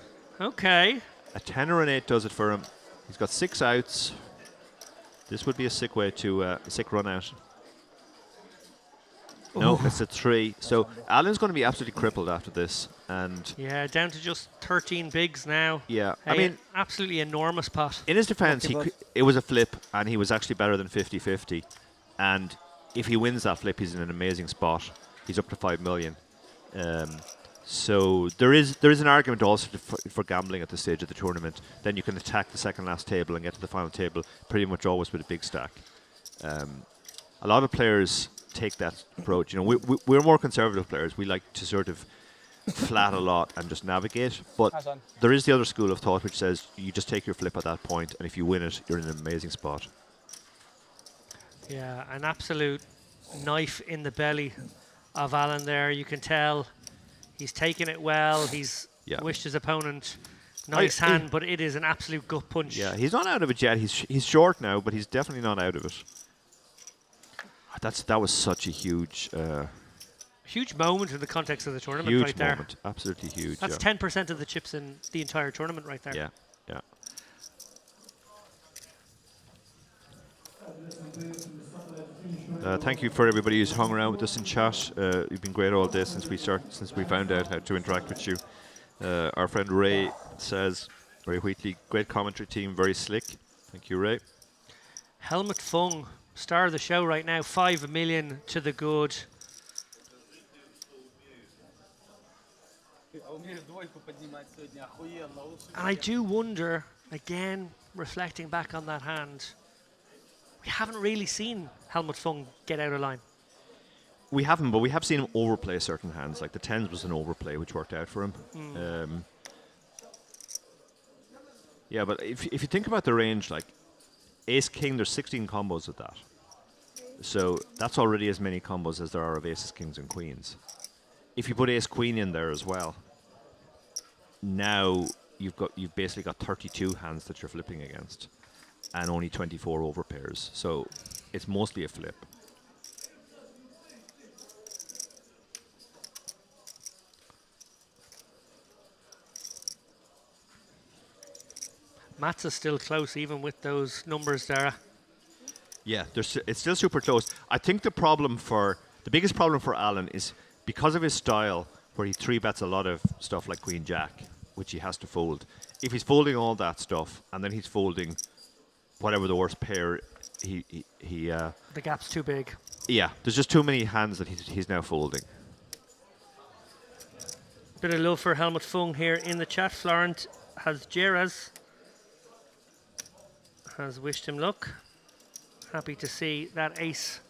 Okay. A 10 or an 8 does it for him. He's got 6 outs. This would be a sick way to a sick run out. No, it's a 3. So Alan's going to be absolutely crippled after this, and Yeah, down to just 13 bigs now. yeah, Hey, I mean, absolutely enormous pot. in his defense, Okay, it was a flip, and he was actually better than 50-50. And if he wins that flip, he's in an amazing spot. He's up to 5 million. So there is an argument also for gambling at this stage of the tournament. Then you can attack the second last table and get to the final table pretty much always with a big stack. A lot of players take that approach. You know, we're more conservative players. We like to sort of flat a lot and just navigate. But there is the other school of thought which says you just take your flip at that point, and if you win it, you're in an amazing spot. Yeah, an absolute knife in the belly of Alan there. You can tell he's taken it well. He's wished his opponent nice hand, but it is an absolute gut punch. Yeah, he's not out of it yet. He's short now, but he's definitely not out of it. That was such a huge huge moment in the context of the tournament huge right there. moment. Absolutely huge. That's yeah. 10% of the chips in the entire tournament right there. Yeah, yeah. Thank you for everybody who's hung around with us in chat. You've been great all day since we found out how to interact with you. Our friend Ray says, Ray Wheatley, great commentary team, very slick. Thank you, Ray. Helmut Fung, star of the show right now, 5 million to the good. And I do wonder, again, reflecting back on that hand, we haven't really seen Helmut Fung get out of line. We haven't, but we have seen him overplay certain hands. Like the tens was an overplay, which worked out for him. Yeah, but if you think about the range, like Ace King, there's 16 combos with that. So that's already as many combos as there are of Aces, Kings, and Queens. If you put Ace Queen in there as well, now you've basically got 32 hands that you're flipping against, and only 24 overpairs. So it's mostly a flip. Mats is still close, even with those numbers, Dara. Yeah, it's still super close. I think the biggest problem for Alan is because of his style, where he 3-bets a lot of stuff like Queen Jack, which he has to fold. If he's folding all that stuff, and then he's folding whatever the worst pair, the gap's too big. Yeah, there's just too many hands that he's now folding. Bit of love for Helmut Fung here in the chat. Florent has Jeraz. Has wished him luck. Happy to see that ace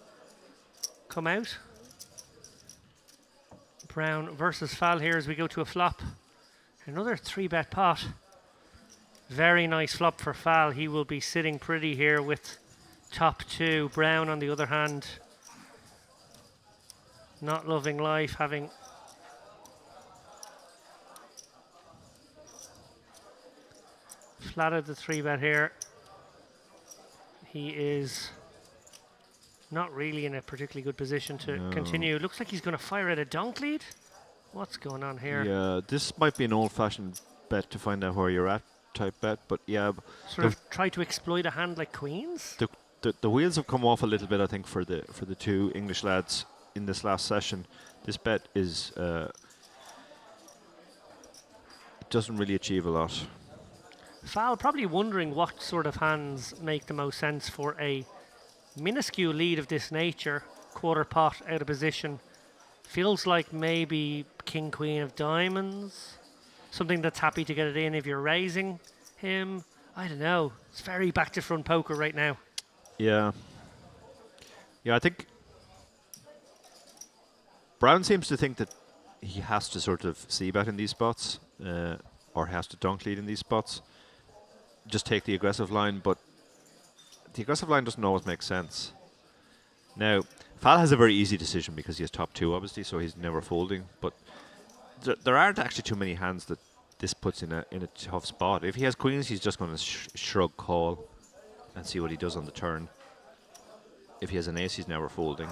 come out. Brown versus Fal here as we go to a flop. Another 3-bet pot. Very nice flop for Fal. He will be sitting pretty here with top 2. Brown, on the other hand, not loving life, having flatted the 3-bet here. He is not really in a particularly good position to continue. Looks like he's going to fire at a donk lead. What's going on here? Yeah, this might be an old-fashioned bet to find out where you're at type bet, but yeah. Sort of try to exploit a hand like queens? The wheels have come off a little bit, I think, for the two English lads in this last session. This bet is it doesn't really achieve a lot. Fal probably wondering what sort of hands make the most sense for a minuscule lead of this nature. Quarter pot out of position. Feels like maybe king queen of diamonds. Something that's happy to get it in if you're raising him. I don't know. It's very back to front poker right now. Yeah. Yeah, I think Brown seems to think that he has to sort of c-bet in these spots, or has to donk lead in these spots. Just take the aggressive line, but the aggressive line doesn't always make sense. Now, Fal has a very easy decision because he has top 2, obviously, so he's never folding. But there aren't actually too many hands that this puts in a tough spot. If he has queens, he's just going to shrug call and see what he does on the turn. If he has an ace, he's never folding.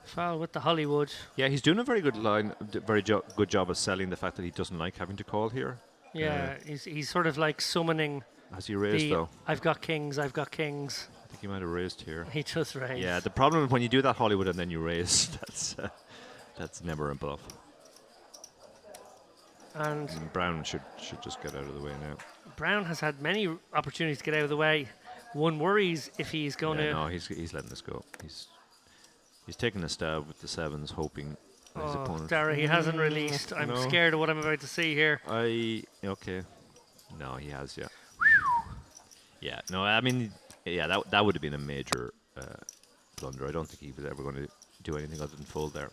Fal with the Hollywood. Yeah, he's doing a very good good job of selling the fact that he doesn't like having to call here. Yeah, he's sort of like summoning. Has he raised though? I've got kings. I think he might have raised here. He does raise. Yeah, the problem when you do that Hollywood and then you raise, that's never a bluff. And Brown should just get out of the way now. Brown has had many opportunities to get out of the way. One worries if he's going to. No, he's letting this go. He's taking a stab with the 7s, hoping his opponent. Dara, he hasn't released. I'm scared of what I'm about to see here. Okay. No, he has. Yeah. Yeah. No, I mean, yeah, that would have been a major blunder. I don't think he was ever going to do anything other than fold there.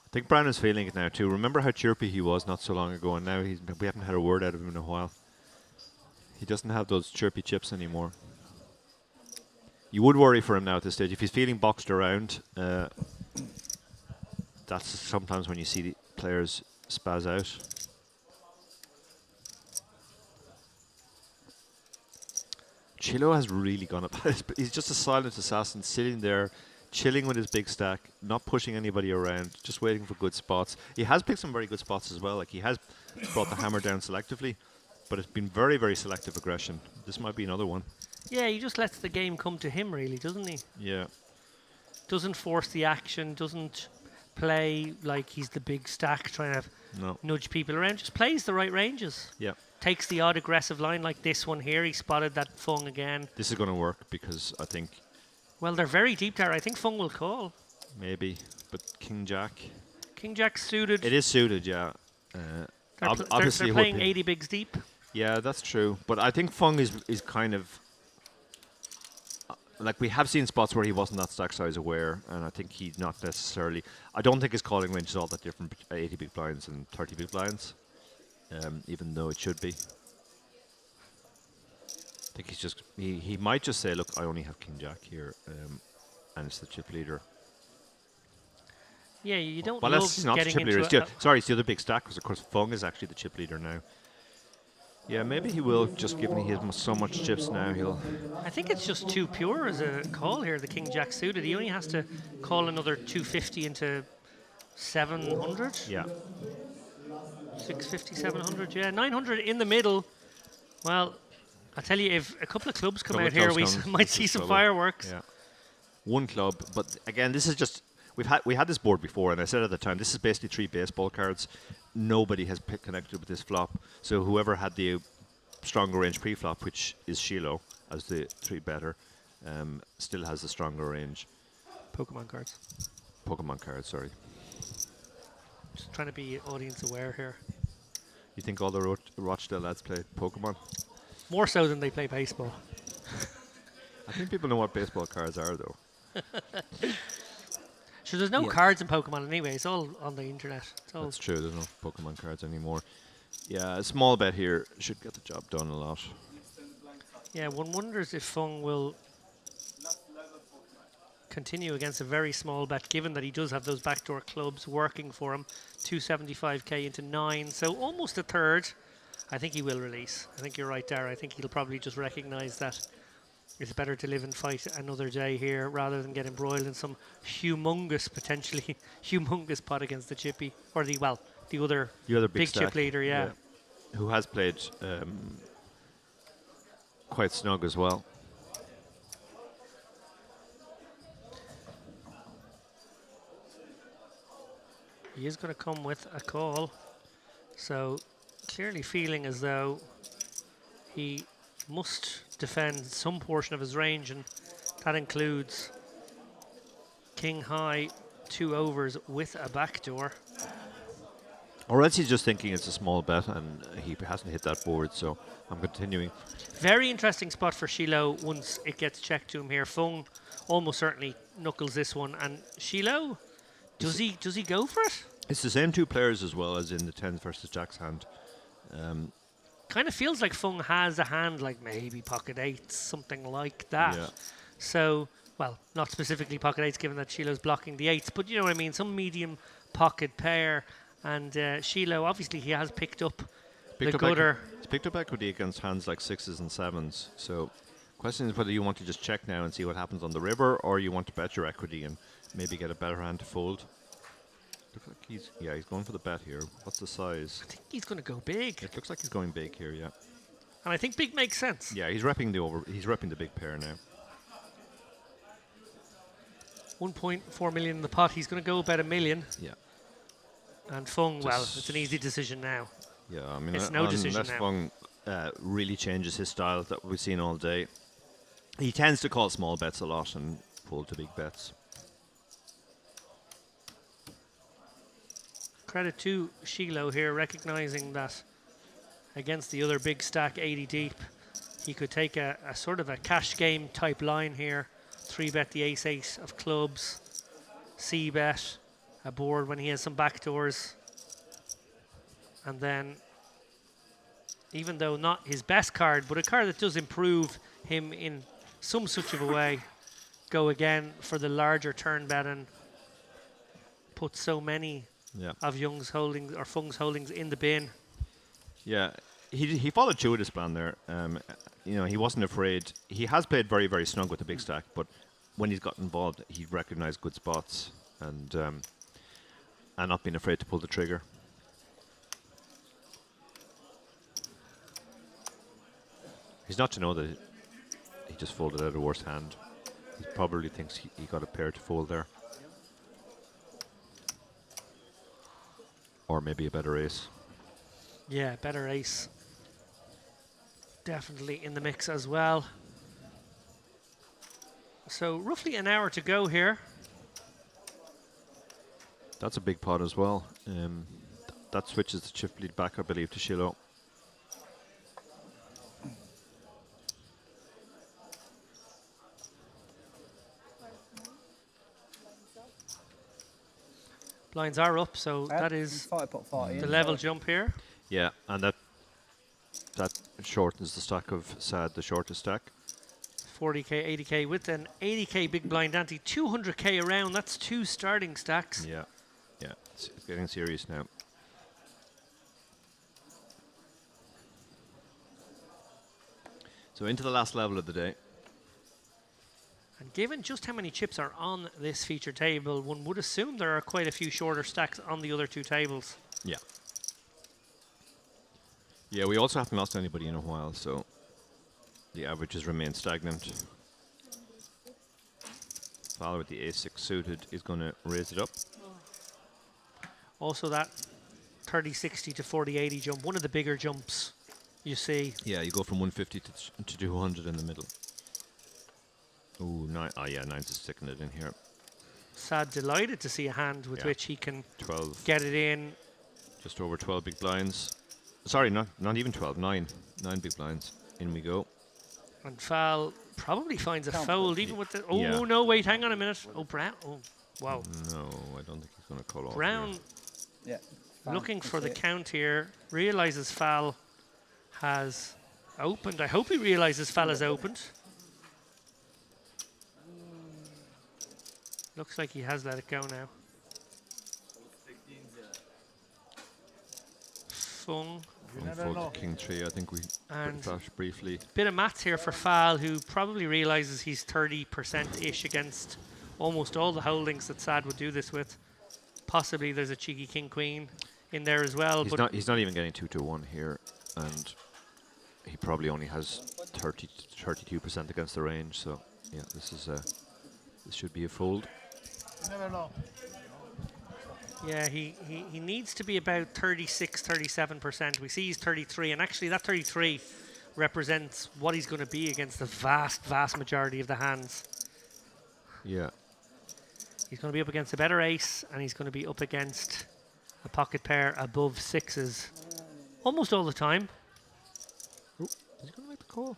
I think Brown is feeling it now too. Remember how chirpy he was not so long ago, and now we haven't had a word out of him in a while. He doesn't have those chirpy chips anymore. You would worry for him now at this stage. If he's feeling boxed around, that's sometimes when you see the players spaz out. Chilo has really gone up. He's just a silent assassin sitting there, chilling with his big stack, not pushing anybody around, just waiting for good spots. He has picked some very good spots as well. Like he has brought the hammer down selectively, but it's been very, very selective aggression. This might be another one. Yeah, he just lets the game come to him, really, doesn't he? Yeah. Doesn't force the action, doesn't play like he's the big stack trying to nudge people around. Just plays the right ranges. Yeah. Takes the odd aggressive line like this one here. He spotted that Fung again. This is going to work because I think... Well, they're very deep there. I think Fung will call. Maybe, but King Jack. King Jack suited. It is suited, yeah. Obviously, they're playing 80 bigs deep. Yeah, that's true. But I think Fung is kind of like we have seen spots where he wasn't that stack size aware, and I think he's not necessarily. I don't think his calling range is all that different. 80 big blinds and 30 big blinds, even though it should be. I think he's just he might just say, look, I only have King Jack here, and it's the chip leader. Yeah, you don't well, love that's not getting the chip leader. into Sorry, it's the other big stack because of course Fung is actually the chip leader now. Yeah, maybe he will, just given he has so much chips now, he'll... I think it's just too pure as a call here, the King Jack suited. He only has to call another 250 into 700. Yeah. 650, 700, yeah. 900 in the middle. Well, I tell you, if a couple of clubs come out here, we might see some fireworks. Yeah. One club, but again, this is just... We had this board before, and I said at the time, this is basically 3 baseball cards. Nobody has connected with this flop. So whoever had the stronger range pre-flop, which is Shiloh as the 3-better, still has the stronger range. Pokemon cards. Pokemon cards, sorry. Just trying to be audience aware here. You think all the Rochdale lads play Pokemon? More so than they play baseball. I think people know what baseball cards are, though. Sure, there's no Yeah. cards in Pokemon anyway. It's all on the internet. It's all That's true. There's no Pokemon cards anymore. Yeah, a small bet here should get the job done a lot. Yeah, one wonders if Fung will continue against a very small bet, given that he does have those backdoor clubs working for him. 275k into 9, so almost a third. I think he will release. I think you're right, Dara. I think he'll probably just recognise that it's better to live and fight another day here rather than get embroiled in some humongous, potentially humongous pot against the chippy, or the other big chip stack, leader, yeah. who has played quite snug as well. He is going to come with a call, so clearly feeling as though he must defend some portion of his range, and that includes king high, 2 overs with a backdoor. Or else he's just thinking it's a small bet and he hasn't hit that board, so I'm continuing. Very interesting spot for Shiloh once it gets checked to him here. Fung almost certainly knuckles this one, and Shiloh, does he go for it? It's the same two players as well as in the 10s versus Jack's hand. Kind of feels like Fung has a hand like maybe pocket 8s, something like that. Yeah. So, well, not specifically pocket 8s given that Shiloh's blocking the 8s, but you know what I mean, some medium pocket pair. And Shiloh, obviously he has picked up the gutter. He's picked up equity against hands like 6s and 7s. So question is whether you want to just check now and see what happens on the river, or you want to bet your equity and maybe get a better hand to fold. Looks like he's going for the bet here. What's the size? I think he's going to go big. It looks like he's going big here, yeah. And I think big makes sense. Yeah, he's repping the big pair now. 1.4 million in the pot. He's going to go about $1 million. Yeah. And Fung, well, it's an easy decision now. Yeah, I mean, it's no decision unless now. Fung really changes his style that we've seen all day. He tends to call small bets a lot and fold to big bets. Credit to Shiloh here, recognising that against the other big stack, 80 deep, he could take a sort of a cash game type line here. 3-bet the ace-8 of clubs, c-bet a board when he has some backdoors, and then, even though not his best card, but a card that does improve him in some such of a way, go again for the larger turn bet and put so many of Young's holdings or Fung's holdings in the bin. Yeah, he followed through with his plan there. You know, he wasn't afraid. He has played very, very snug with the big stack, but when he's got involved, he recognised good spots and not being afraid to pull the trigger. He's not to know that he just folded out a worse hand. He probably thinks he got a pair to fold there. Or maybe a better ace. Yeah, better ace. Definitely in the mix as well. So roughly an hour to go here. That's a big pot as well. That switches the chip lead back, I believe, to Shiloh. Blinds are up, so that is the level jump here. Yeah, and that shortens the stack of Sad, the shortest stack. 40k, 80k with an 80k big blind ante, 200k around. That's 2 starting stacks. Yeah, yeah, it's getting serious now. So into the last level of the day. And given just how many chips are on this feature table, one would assume there are quite a few shorter stacks on the other 2 tables. Yeah. Yeah, we also haven't lost anybody in a while, so the averages remain stagnant. Fowler with the ace-6 suited is going to raise it up. Also that 30-60 to 40-80 jump, one of the bigger jumps you see. Yeah, you go from 150 to 200 in the middle. Ooh, 9. Oh yeah, 9's is sticking it in here. Sad delighted to see a hand with which he can 12. get it in. Just over 12 big blinds. Sorry, not even 12. 9 big blinds. In we go. And Fal probably finds a Can't fold, play. even with the. Oh Yeah. no! Wait, hang on a minute. Oh, Brown. Oh, wow. No, I don't think he's going to call off. Brown. Here. Yeah. Looking for the count here. Realizes Fal has opened. I hope he realizes Fal has opened. Looks like he has let it go now. Fung. Fold to King 3. I think we And flash briefly. Bit of maths here for Fal, who probably realizes he's 30%-ish against almost all the holdings that Sad would do this with. Possibly there's a cheeky King Queen in there as well. He's not even getting 2 to 1 here, and he probably only has 32% against the range. So yeah, this should be a fold. You never know. Yeah, he needs to be about 36, 37%. We see he's 33, and actually that 33 represents what he's going to be against the vast, vast majority of the hands. Yeah. He's going to be up against a better ace, and he's going to be up against a pocket pair above sixes almost all the time. He's going to make the call.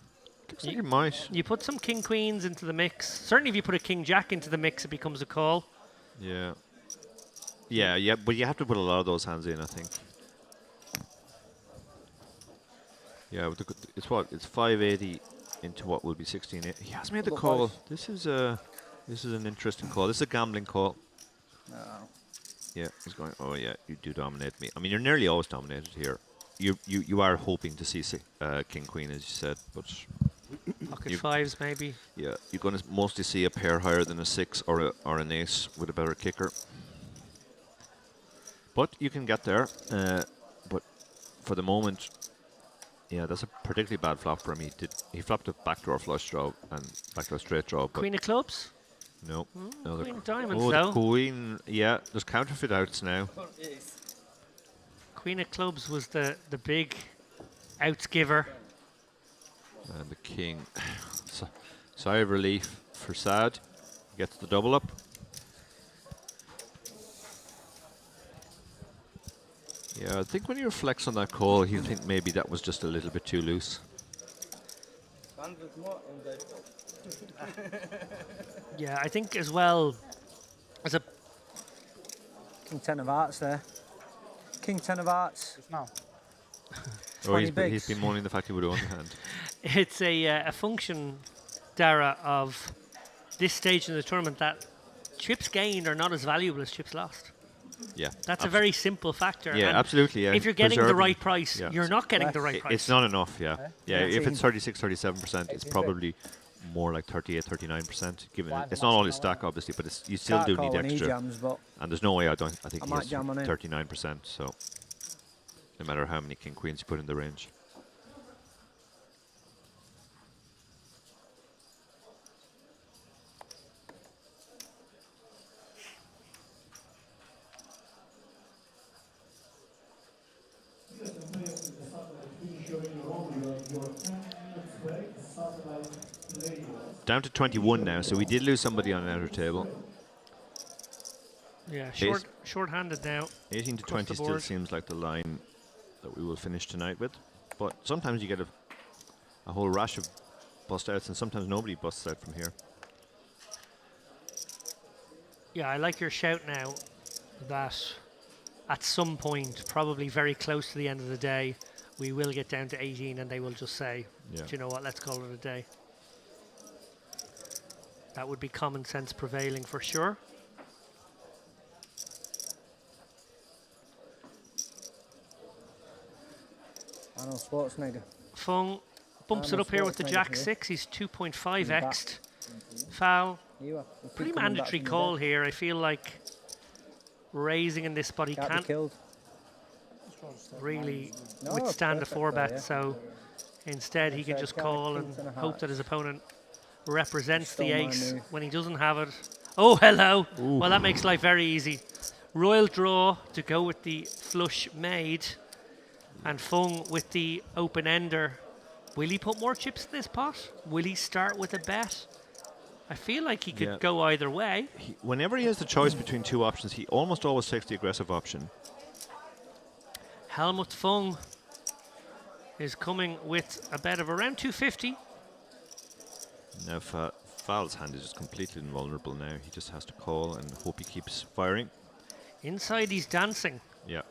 Looks like he might. You put some king queens into the mix. Certainly if you put a king jack into the mix, it becomes a call. Yeah. Yeah, but you have to put a lot of those hands in, I think. Yeah, with it's what? It's 580 into what will be 16. He has made the call. This is an interesting call. This is a gambling call. No. Yeah, he's going, oh yeah, you do dominate me. I mean, you're nearly always dominated here. You are hoping to see King Queen, as you said, but Pocket fives, maybe. Yeah, you're going to mostly see a pair higher than a 6 or an ace with a better kicker. But you can get there. But for the moment, yeah, that's a particularly bad flop for him. He flopped a backdoor flush draw and backdoor straight draw. But Queen of clubs? No. No, Queen of diamonds, the though. queen, yeah, there's counterfeit outs now. Queen of clubs was the big outs giver. And the king. Sigh of relief for Sad. Gets the double up. Yeah, I think when you reflect on that call, you think maybe that was just a little bit too loose. Yeah, I think as well as a King 10 of hearts there. King 10 of hearts. Now. Oh, he's been moaning the fact he would own the hand. It's a function, Dara, of this stage in the tournament that chips gained are not as valuable as chips lost. Yeah. That's a very simple factor. Yeah, and absolutely. Yeah. If you're getting the Preserving- right price, yeah. you're not getting the right price. It's not enough, yeah. Yeah, if it's 18. 36, 37%, it's probably more like 38, 39%. Given it's not all his stack, obviously, but you still Can't do call need when he extra. jams, but And there's no way I think I he might has jam on him. 39%. So no matter how many king queens you put in the range. Down to 21 now, so we did lose somebody on the outer table. Yeah, short-handed now. 18 to across 20 the still board. seems like the line that we will finish tonight with. But sometimes you get a whole rash of bust outs, and sometimes nobody busts out from here. Yeah, I like your shout now that at some point, probably very close to the end of the day, we will get down to 18 and they will just say, Yeah. do you know what, let's call it a day. That would be common sense prevailing for sure. Arnold Schwarzenegger. Fung bumps it Arnold up here with the Schwarzenegger Jack here. 6. He's 2.5 back. x'd. Foul. You are. Pretty mandatory call here. I feel like raising in this spot, he Can't be can't killed. really No, withstand a perfect 4 there, bet. yeah. So instead, he can Okay, just got call kings and and a hope heart. that his opponent represents the Stole my ace move. when he doesn't have it. Oh, hello. Well, that makes life very easy. Royal draw to go with the flush made. And Fung with the open ender. Will he put more chips in this pot? Will he start with a bet? I feel like he could Yeah. go either way. Whenever he has the choice between two options, he almost always takes the aggressive option. Helmut Fung is coming with a bet of around 250. Now Fal's hand is just completely invulnerable now. He just has to call and hope he keeps firing. Inside, he's dancing. Yeah.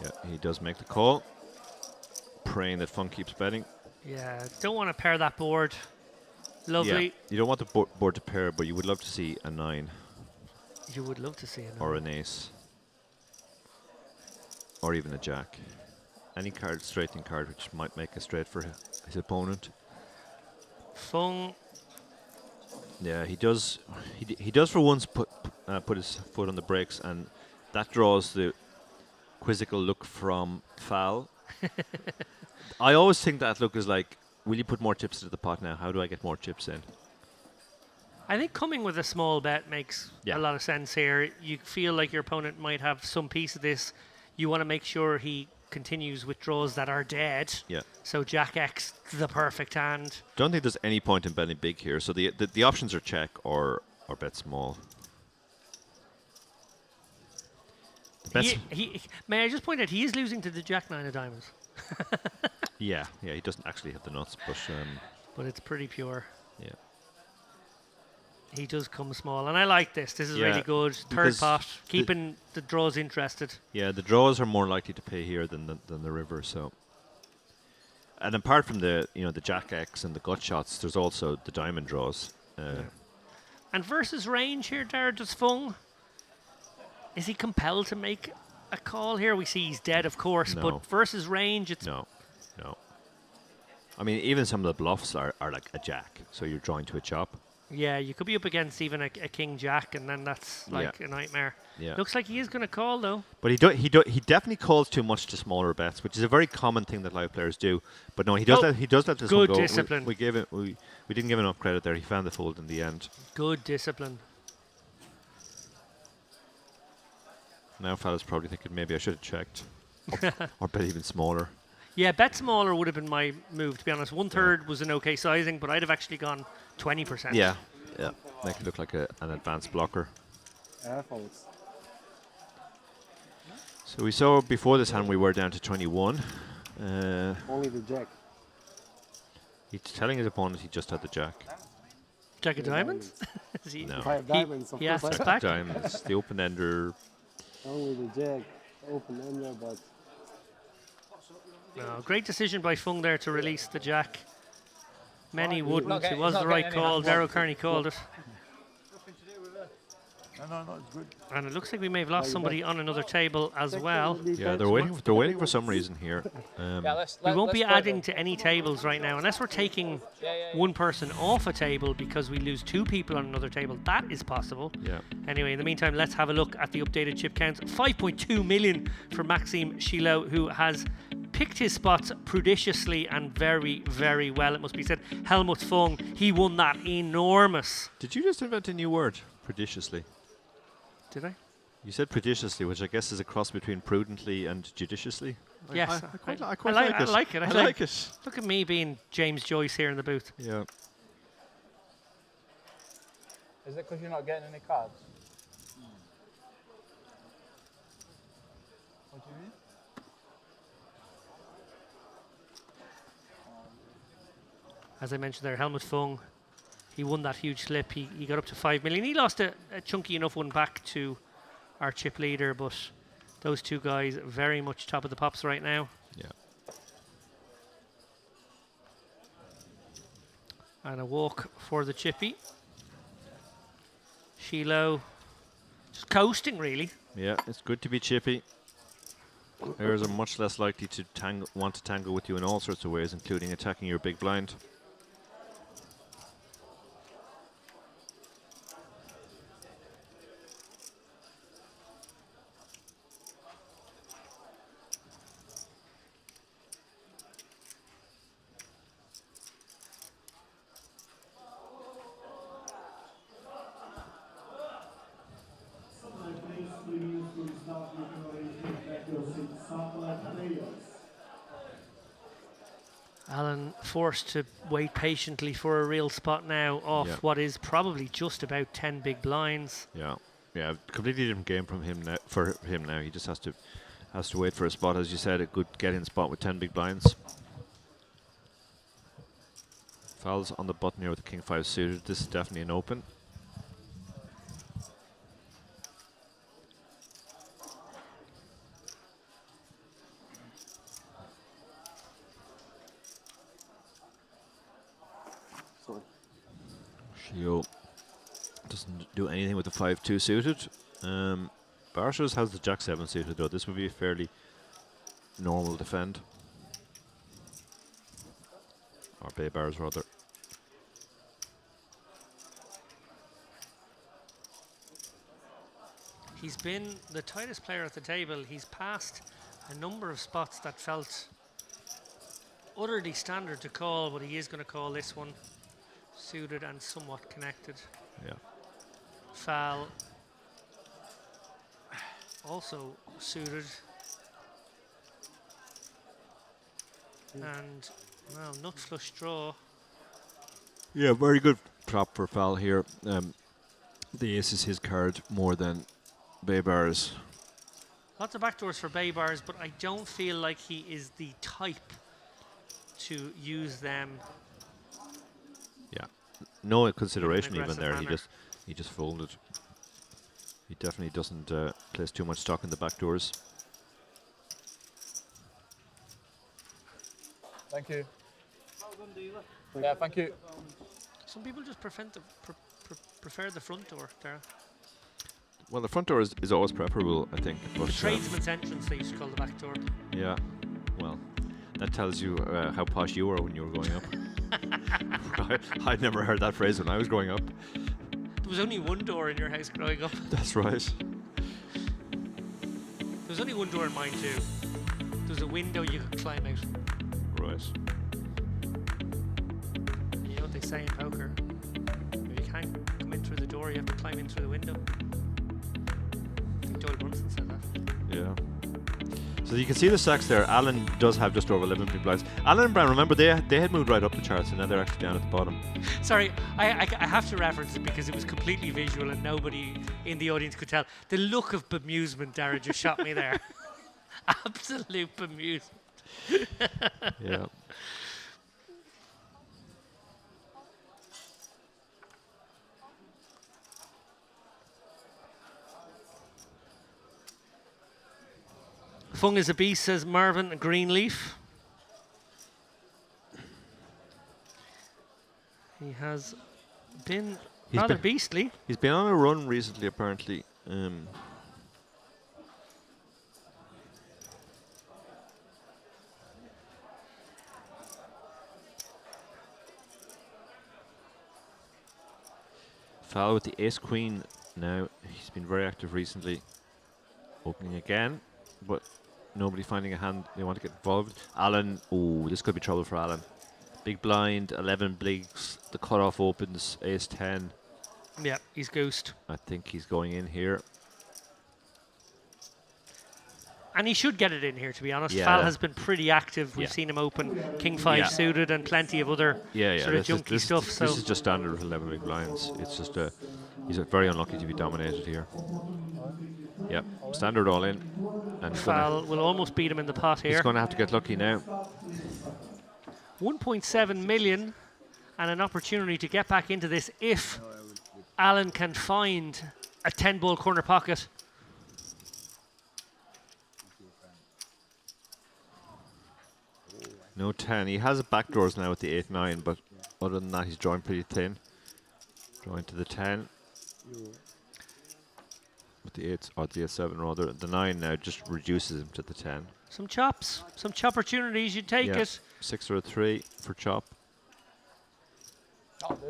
Yeah, he does make the call. Praying that Fung keeps betting. Yeah, don't want to pair that board. Lovely. Yeah, you don't want the board to pair, but you would love to see a 9. You would love to see it. Or an ace. Or even a jack. Any card, straightening card, which might make a straight for his opponent. Fung. Yeah, he does. He does for once put his foot on the brakes, and that draws the quizzical look from Fal. I always think that look is like, will you put more chips into the pot now? How do I get more chips in? I think coming with a small bet makes a lot of sense here. You feel like your opponent might have some piece of this. You want to make sure he continues with draws that are dead. Yeah. So Jack X, the perfect hand. Don't think there's any point in betting big here. So the options are check or bet small. May I just point out, he is losing to the Jack 9 of diamonds. Yeah, he doesn't actually have the nuts, but it's pretty pure. Yeah. He does come small, and I like this. This is Yeah, really good. Third because pot, keeping the draws interested. Yeah, the draws are more likely to pay here than the river. So, and apart from the the Jack X and the gut shots, there's also the diamond draws. And versus range here, Darragh, does Fung, is he compelled to make a call here? We see he's dead, of course, No. but versus range, it's No. I mean, even some of the bluffs are like a jack, so you're drawing to a chop. yeah, you could be up against even a king jack, and then that's like a nightmare. Yeah. Looks like he is going to call though. But he definitely calls too much to smaller bets, which is a very common thing that live players do. But no, he does let this good one go. discipline. We didn't give enough credit there. He found the fold in the end. Good discipline. Now fella's probably thinking maybe I should have checked, or bet even smaller. Yeah, bet smaller would have been my move, to be honest. 1/3 was an okay sizing, but I'd have actually gone 20%. Yeah, make it look like an advanced blocker. Folds. So we saw before this hand we were down to 21. Only the jack. He's telling his opponent he just had the jack. Jack of diamonds? No. 5 diamonds, of he course. asked Jack back. of diamonds, the open ender. Only the jack. Open ender, but No, great decision by Fung there to release the jack. Many He's wouldn't. not It was the right call. Darragh Kearney called it. No, it's good. And it looks like we may have lost somebody on another table as well. Yeah, they're waiting for some reason here. We won't be adding to any tables right now unless we're taking one person off a table because we lose 2 people on another table. That is possible. Yeah. Anyway, in the meantime, let's have a look at the updated chip counts. 5.2 million for Maxime Chilot, who has picked his spots prudiciously and very, very well, it must be said. Helmut Fung, he won that enormous. Did you just invent a new word? Prudiciously. Did I? You said prudiciously, which I guess is a cross between prudently and judiciously. Yes. I quite I like like it. it. I like it. Look at me being James Joyce here in the booth. Yeah. Is it because you're not getting any cards? What do you mean? As I mentioned there, Helmut Fung, he won that huge slip. He got up to 5 million. He lost a chunky enough one back to our chip leader, but those two guys very much top of the pops right now. Yeah. And a walk for the chippy. Shiloh just coasting, really. Yeah, it's good to be chippy. Players are much less likely to want to tangle with you in all sorts of ways, including attacking your big blind. Alan forced to wait patiently for a real spot now off what is probably just about 10 big blinds. Yeah, yeah, completely different game from him now. For him now, he just has to wait for a spot, as you said, a good get-in spot with 10 big blinds. Fouls on the button here with the king 5 suited. This is definitely an open. Sorry. Shio doesn't do anything with the 5-2 suited. Barshas has the jack 7 suited though. This would be a fairly normal defend. Or bay bars rather. He's been the tightest player at the table. He's passed a number of spots that felt utterly standard to call, but he is going to call this one suited and somewhat connected. Yeah. Foul also suited. And, well, nut flush draw. Yeah, very good prop for foul here. The ace is his card more than bay bars. Lots of backdoors for bay bars, but I don't feel like he is the type to use them. Yeah, no consideration in an even there. aggressive He just folded. He definitely doesn't place too much stock in the backdoors. Thank you. Yeah, thank you. Some people just prefer the front door, Dara. Well, the front door is always preferable, I think. But, The tradesman's entrance, they used to call the back door. yeah, well, that tells you how posh you were when you were growing up. I'd never heard that phrase when I was growing up. There was only one door in your house growing up. That's right. There was only one door in mine too. There was a window you could climb out. Right. You know what they say in poker? If you can't come in through the door, you have to climb in through the window. I think Doyle Brunson said that. Yeah. So you can see the stacks there. Alan does have just over 11 big blinds. Alan and Brown, remember, they had moved right up the charts, and now they're actually down at the bottom. Sorry, I have to reference it because it was completely visual and nobody in the audience could tell. The look of bemusement Dara just shot me there. Absolute bemusement. Yeah. Fung is a beast, says Marvin Greenleaf. He has been rather beastly. He's been on a run recently, apparently. Foul with the ace-queen now. He's been very active recently. Opening again, but nobody finding a hand they want to get involved. Alan, oh, this could be trouble for Alan. Big blind, 11 bigs, the cutoff opens, ace-10. Yeah, he's goosed. I think he's going in here. And he should get it in here, to be honest. Yeah. Fal has been pretty active. We've Yeah. seen him open King 5 suited and plenty of other sort of junky stuff. So This is just standard with 11 big blinds. It's just he's very unlucky to be dominated here. Yep, standard all in. And Fal will almost beat him in the pot here. he's going to have to get lucky now. 1.7 million and an opportunity to get back into this if Alan can find a 10-ball corner pocket. No 10. He has backdoors now with the 8-9, but other than that, he's drawing pretty thin. Drawing to the 10. With the 8, or the 8-7 rather. The 9 now just reduces him to the 10. Some chops, some chop opportunities. You take it. 6 or a 3 for chop.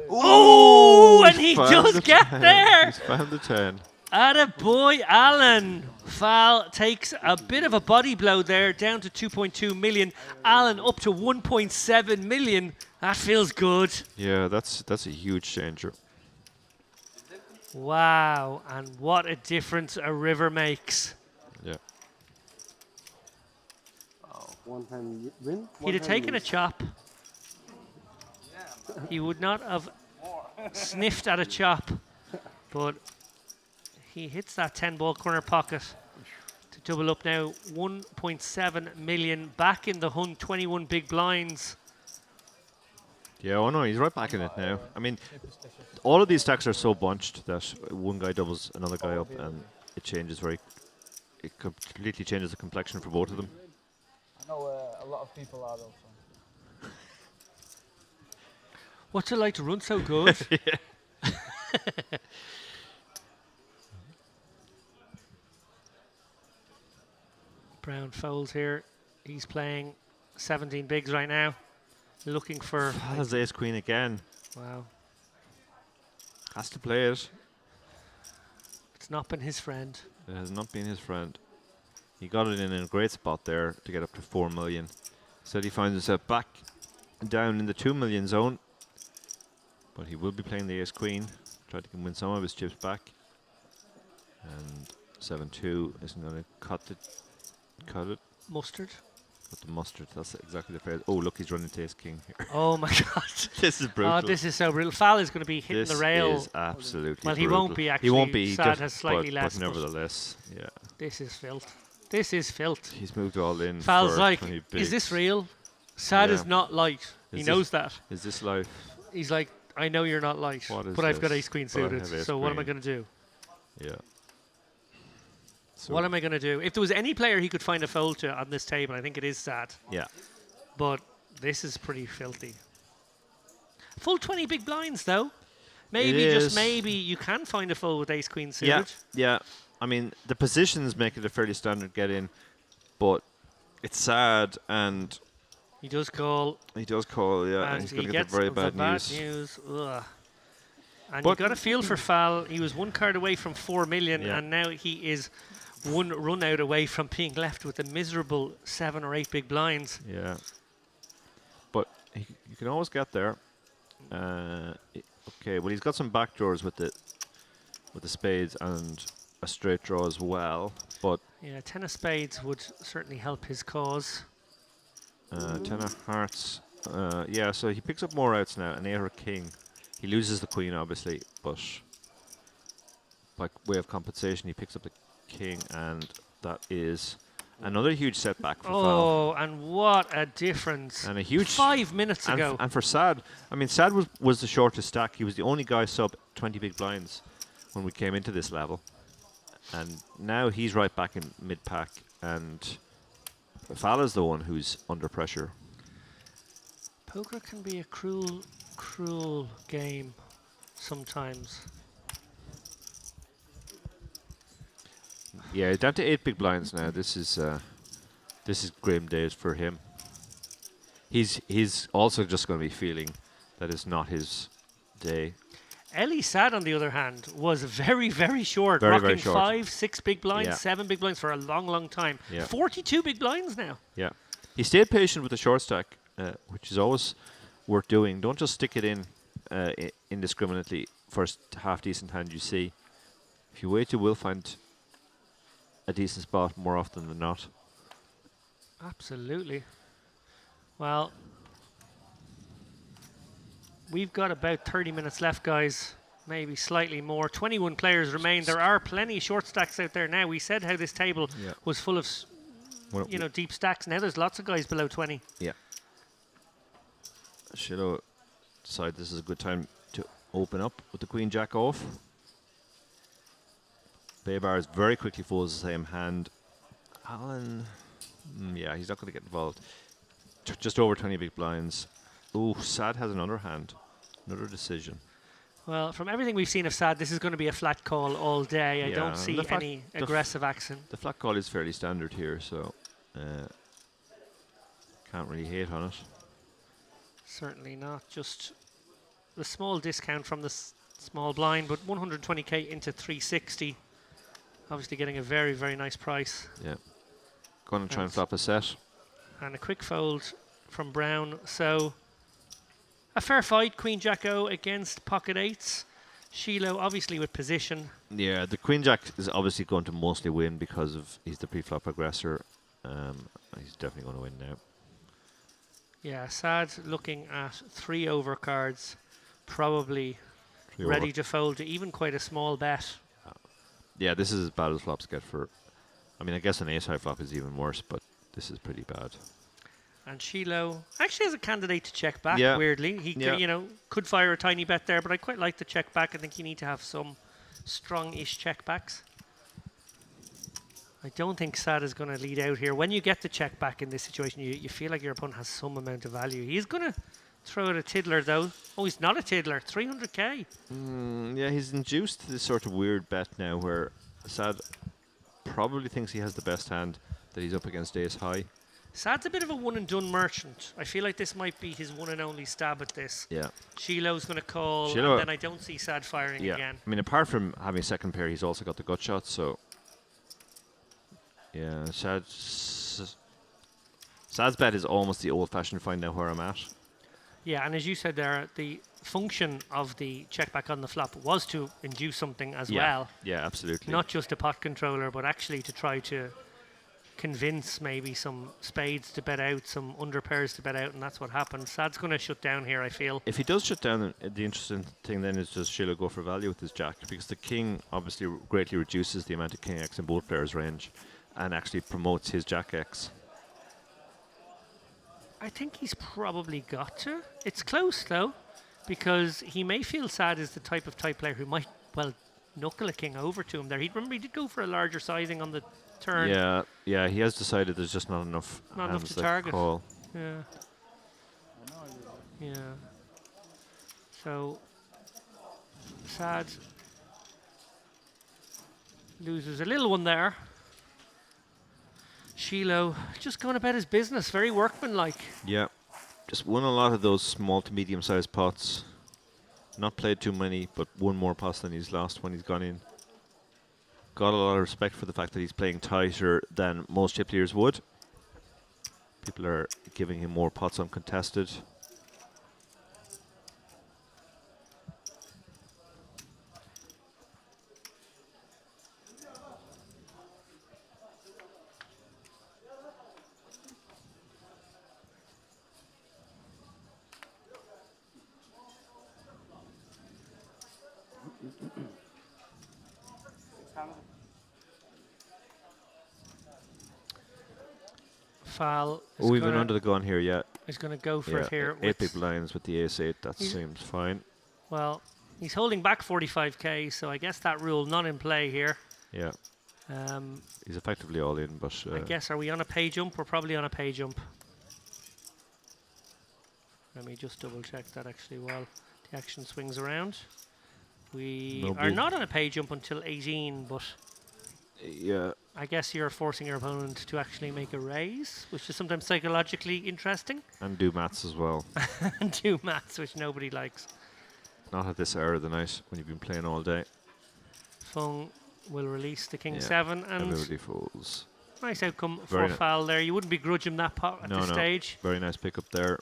Oh, and he found does the get 10. there. He's found the 10. Atta boy, Alan. Fal takes a bit of a body blow there, down to 2.2 million. Alan up to 1.7 million. That feels good. Yeah, that's a huge changer. Wow, and what a difference a river makes. Yeah. One hand win. He'd have taken a chop. He would not have sniffed at a chop, but he hits that 10 ball corner pocket to double up now. 1.7 million back in the hunt, 21 big blinds. Yeah, oh no, he's right back in it now. I mean, all of these stacks are so bunched that one guy doubles another guy up, and it changes it completely changes the complexion for both of them. I know a lot of people are also. What's it like to run so good? Brown folds here. He's playing 17 bigs right now. Looking for... Has ace queen again. Wow. Has to play it. It's not been his friend. It has not been his friend. He got it in a great spot there to get up to 4 million. Said he finds himself back down in the 2 million zone. But he will be playing the ace queen. Try to win some of his chips back. And 7-2 isn't going to cut it. Mustard. Cut the mustard. That's exactly the phrase. Oh, look, he's running to ace king here. Oh my God. This is brutal. Oh, this is so brutal. Fal is going to be hitting the rail. This is absolutely Well, he brutal. won't be actually. He won't be. Sad has slightly but less. nevertheless, yeah. This is filth. This is filth. He's moved all in. Fal's for like, 20 is bigs. this real? Sad is not light. He knows that. Is this life? He's like, I know you're not light, but I've got ace queen suited. So what am I going to do? Yeah. So What am I going to do? If there was any player he could find a fold to on this table, I think it is Sad. Yeah. But this is pretty filthy. Full 20 big blinds, though. Maybe, just maybe, you can find a fold with ace queen suited. Yeah. I mean, the positions make it a fairly standard get in, but it's Sad, and he does call. He does call, yeah. And he's going to get the very bad news. Ugh. And you got a feel for Fal. He was one card away from 4 million, and now he is one run out away from being left with a miserable 7 or 8 big blinds. Yeah. But you can always get there. Okay, well, he's got some backdoors with the spades and a straight draw as well. But yeah, 10 of spades would certainly help his cause. 10 of hearts. Yeah, so he picks up more outs now. An 8 or a king. He loses the queen, obviously, but by way of compensation, he picks up the king, and that is another huge setback for Fal. Oh, and what a difference. And a huge 5 minutes ago. And for Sad, I mean, Sad was the shortest stack. He was the only guy sub 20 big blinds when we came into this level. And now he's right back in mid-pack, and Fal is the one who's under pressure. Poker can be a cruel game sometimes. Yeah, down to 8 big blinds now. This is grim days for him. He's also just going to be feeling that it's not his day. Ellie Sad, on the other hand, was very, very short. Very, rocking very short. 5, 6 big blinds, Yeah. 7 big blinds for a long, long time. Yeah. 42 big blinds now. Yeah. He stayed patient with the short stack, which is always worth doing. Don't just stick it in indiscriminately first half-decent hand you see. If you wait, you will find a decent spot more often than not. Absolutely. Well, we've got about 30 minutes left, guys. Maybe slightly more. 21 players remain. There are plenty of short stacks out there now. We said how this table was full of, deep stacks. Now there's lots of guys below 20. Yeah. Shiloh decide this is a good time to open up with the queen jack off. Baybars very quickly folds the same hand. Alan, yeah, he's not going to get involved. Just over 20 big blinds. Ooh, Sad has another hand. Another decision. Well, from everything we've seen of Sad, this is going to be a flat call all day. I don't see any aggressive action. The flat call is fairly standard here, so can't really hate on it. Certainly not. Just the small discount from the small blind, but 120k into 360. Obviously getting a very, very nice price. Yeah. Going to try and flop a set. And a quick fold from Brown. So a fair fight. Queen Jack O against pocket eights. Shiloh obviously with position. Yeah, the queen jack is obviously going to mostly win because of he's the pre-flop aggressor. He's definitely going to win now. Yeah, Sad looking at 3 over cards, probably Three ready over. to fold to even quite a small bet. Yeah, this is as bad as flops get for. I mean, I guess an ace high flop is even worse, but this is pretty bad. And Shiloh actually has a candidate to check back, Yeah. weirdly. He Yeah. could fire a tiny bet there, but I quite like the check back. I think you need to have some strong-ish check backs. I don't think Sad is going to lead out here. When you get the check back in this situation, you feel like your opponent has some amount of value. He's going to throw out a tiddler, though. Oh, he's not a tiddler. 300k. Yeah, he's induced to this sort of weird bet now where Sad probably thinks he has the best hand, that he's up against ace high. Sad's a bit of a one-and-done merchant. I feel like this might be his one and only stab at this. Yeah. Shiloh's going to call, Shiloh- and then I don't see Sad firing Yeah. again. I mean, apart from having a second pair, he's also got the gut shot, so. Yeah, Sad's bet is almost the old-fashioned find out where I'm at. Yeah, and as you said there, the function of the check back on the flop was to induce something as well. Yeah, absolutely. Not just a pot controller, but actually to try to convince maybe some spades to bet out, some under pairs to bet out, and that's what happened. Sad's going to shut down here, I feel. If he does shut down, the interesting thing then is does Shiloh go for value with his jack? Because the king obviously greatly reduces the amount of king X in both players' range and actually promotes his jack X. I think he's probably got to. It's close, though, because he may feel Sad is the type player who might, well, knuckle a king over to him there. He did go for a larger sizing on the turn. Yeah, he has decided there's just not enough Not enough hands to that target. call. Yeah. Yeah. So, Sad loses a little one there. Shiloh just going about his business, very workmanlike. Yeah, just won a lot of those small to medium-sized pots. Not played too many, but won more pots than he's lost when he's gone in. Got a lot of respect for the fact that he's playing tighter than most chip leaders would. People are giving him more pots uncontested. Fal. Oh, we've been under the gun here, yeah. He's going to go for it here. 8 big blinds with the ace-8, that seems fine. Well, he's holding back 45k, so I guess that rule not in play here. Yeah. He's effectively all in, but... I guess, are we on a pay jump? We're probably on a pay jump. Let me just double check that actually while the action swings around. We are not on a pay jump until 18, but... Yeah. I guess you're forcing your opponent to actually make a raise, which is sometimes psychologically interesting. And do maths as well. And do maths, which nobody likes. Not at this hour of the night when you've been playing all day. Fung will release the king 7 and everybody folds. nice outcome Very for Fal there. You wouldn't begrudge him that pot at this stage. Very nice pickup there.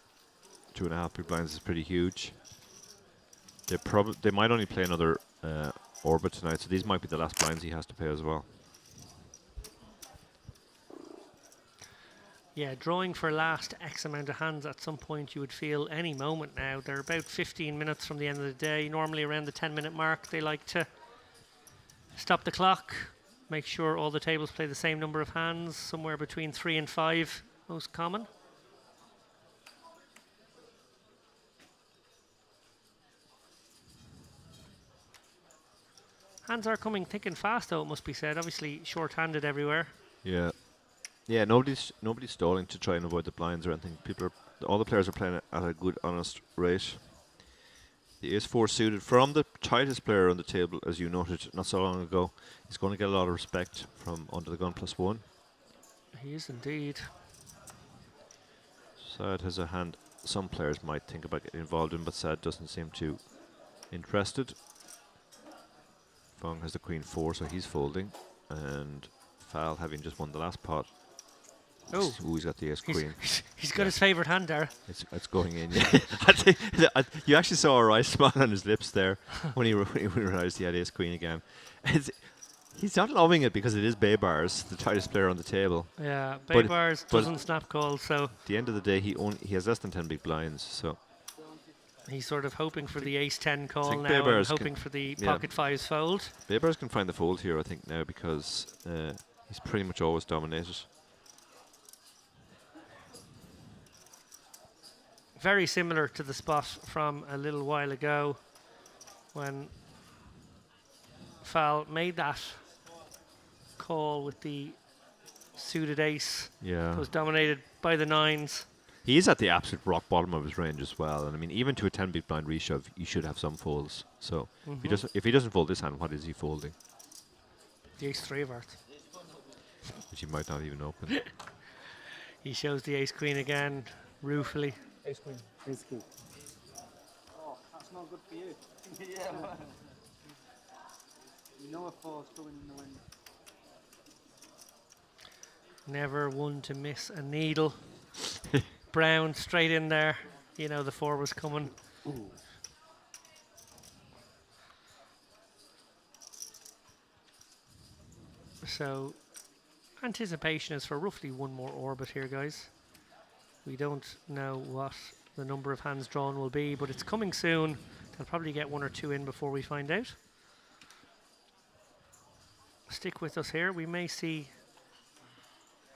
2.5 big blinds is pretty huge. They might only play another orbit tonight, so these might be the last blinds he has to pay as well. Yeah, drawing for last X amount of hands at some point you would feel any moment now. They're about 15 minutes from the end of the day. Normally around the 10-minute mark they like to stop the clock, make sure all the tables play the same number of hands, somewhere between 3 and 5 most common. Hands are coming thick and fast though, it must be said. Obviously short-handed everywhere. Yeah. Yeah, nobody's stalling to try and avoid the blinds or anything. All the players are playing at a good, honest rate. The ace-4 suited from the tightest player on the table, as you noted not so long ago. He's going to get a lot of respect from under the gun +1. He is indeed. Sad has a hand some players might think about getting involved in, but Sad doesn't seem too interested. Fung has the queen 4, so he's folding, and Fal, having just won the last pot. Oh, he's got the ace queen. He's got his favourite hand there. It's going in. Yeah. I think you actually saw a wry smile on his lips there when he realised he had ace queen again. He's not loving it because it is Bay Bars, the tightest player on the table. Yeah, Bay But- Bars but doesn't snap calls, so At the end of the day, he has less than 10 big blinds, so he's sort of hoping for the ace-10 call think now Bay and Bars hoping can- for the yeah. pocket fives fold. Bay Bars can find the fold here, I think, now because he's pretty much always dominated. Very similar to the spot from a little while ago when Fal made that call with the suited ace. Yeah. It was dominated by the nines. He is at the absolute rock bottom of his range as well, and I mean, even to a 10 big blind reshove, you should have some folds. So if he doesn't fold this hand, what is he folding? The ace-3 of hearts. Which he might not even open. He shows the ace-queen again, ruefully. Ace queen. Ace king. Oh, that's not good for you. Yeah, man. You know a four's coming in the wind. Never one to miss a needle. Brown straight in there. You know the 4 was coming. So anticipation is for roughly one more orbit here, guys. We don't know what the number of hands drawn will be, but it's coming soon. They'll probably get 1 or 2 in before we find out. Stick with us here. We may see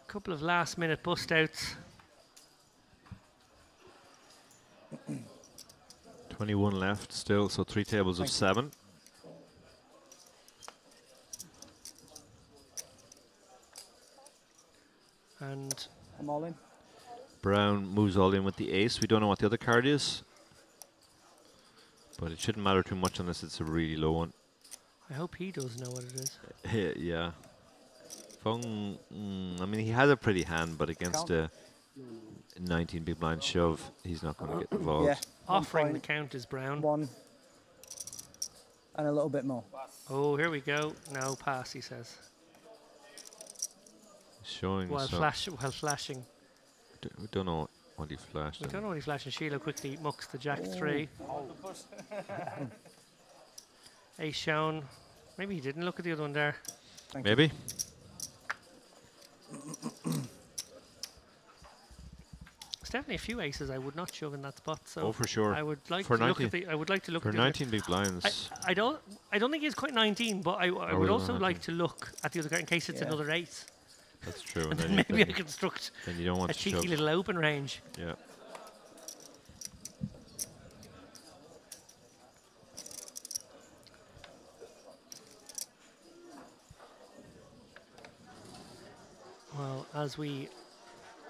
a couple of last-minute bust-outs. 21 left still, so 3 tables of 7. And I'm all in. Brown moves all in with the ace. We don't know what the other card is, but it shouldn't matter too much unless it's a really low one. I hope he does know what it is. Yeah. Fung, I mean, he has a pretty hand, but against a 19 big blind shove, he's not going to get involved. Yeah. Offering the 1 point, count is Brown. 1. And a little bit more. Oh, here we go. No, pass, he says. Showing While some. flashing. We don't know what he flashed. We don't know what he flashed, and Sheila quickly mucks the jack-3. Ace shown. Maybe he didn't look at the other one there. Maybe. There's definitely a few aces I would not shove in that spot. So Oh, for sure. I would like For to look 19 at the. I would like to look for at the other- 19 big blinds. I don't think he's quite 19, but I would we don't also know like 19. to look at the other card in case it's Yeah. another ace. That's true. And And then then maybe I then- construct then you don't want a to cheeky shove. little open range. Yeah. Well, as we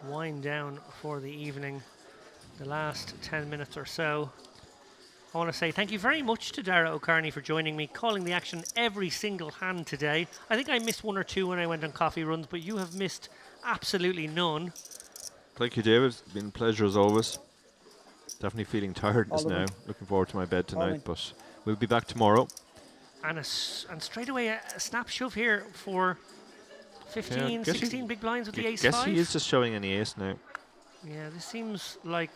wind down for the evening, the last 10 minutes or so, I want to say thank you very much to Dara O'Carney for joining me, calling the action every single hand today. I think I missed 1 or 2 when I went on coffee runs, but you have missed absolutely none. Thank you, David. It's been a pleasure as always. Definitely feeling tired All just of now. them. Looking forward to my bed All in. tonight, but we'll be back tomorrow. And and straight away a snap shove here for 15, guess he- 16 big blinds with the ace Guess 5. he is just showing any ace now. Yeah, this seems like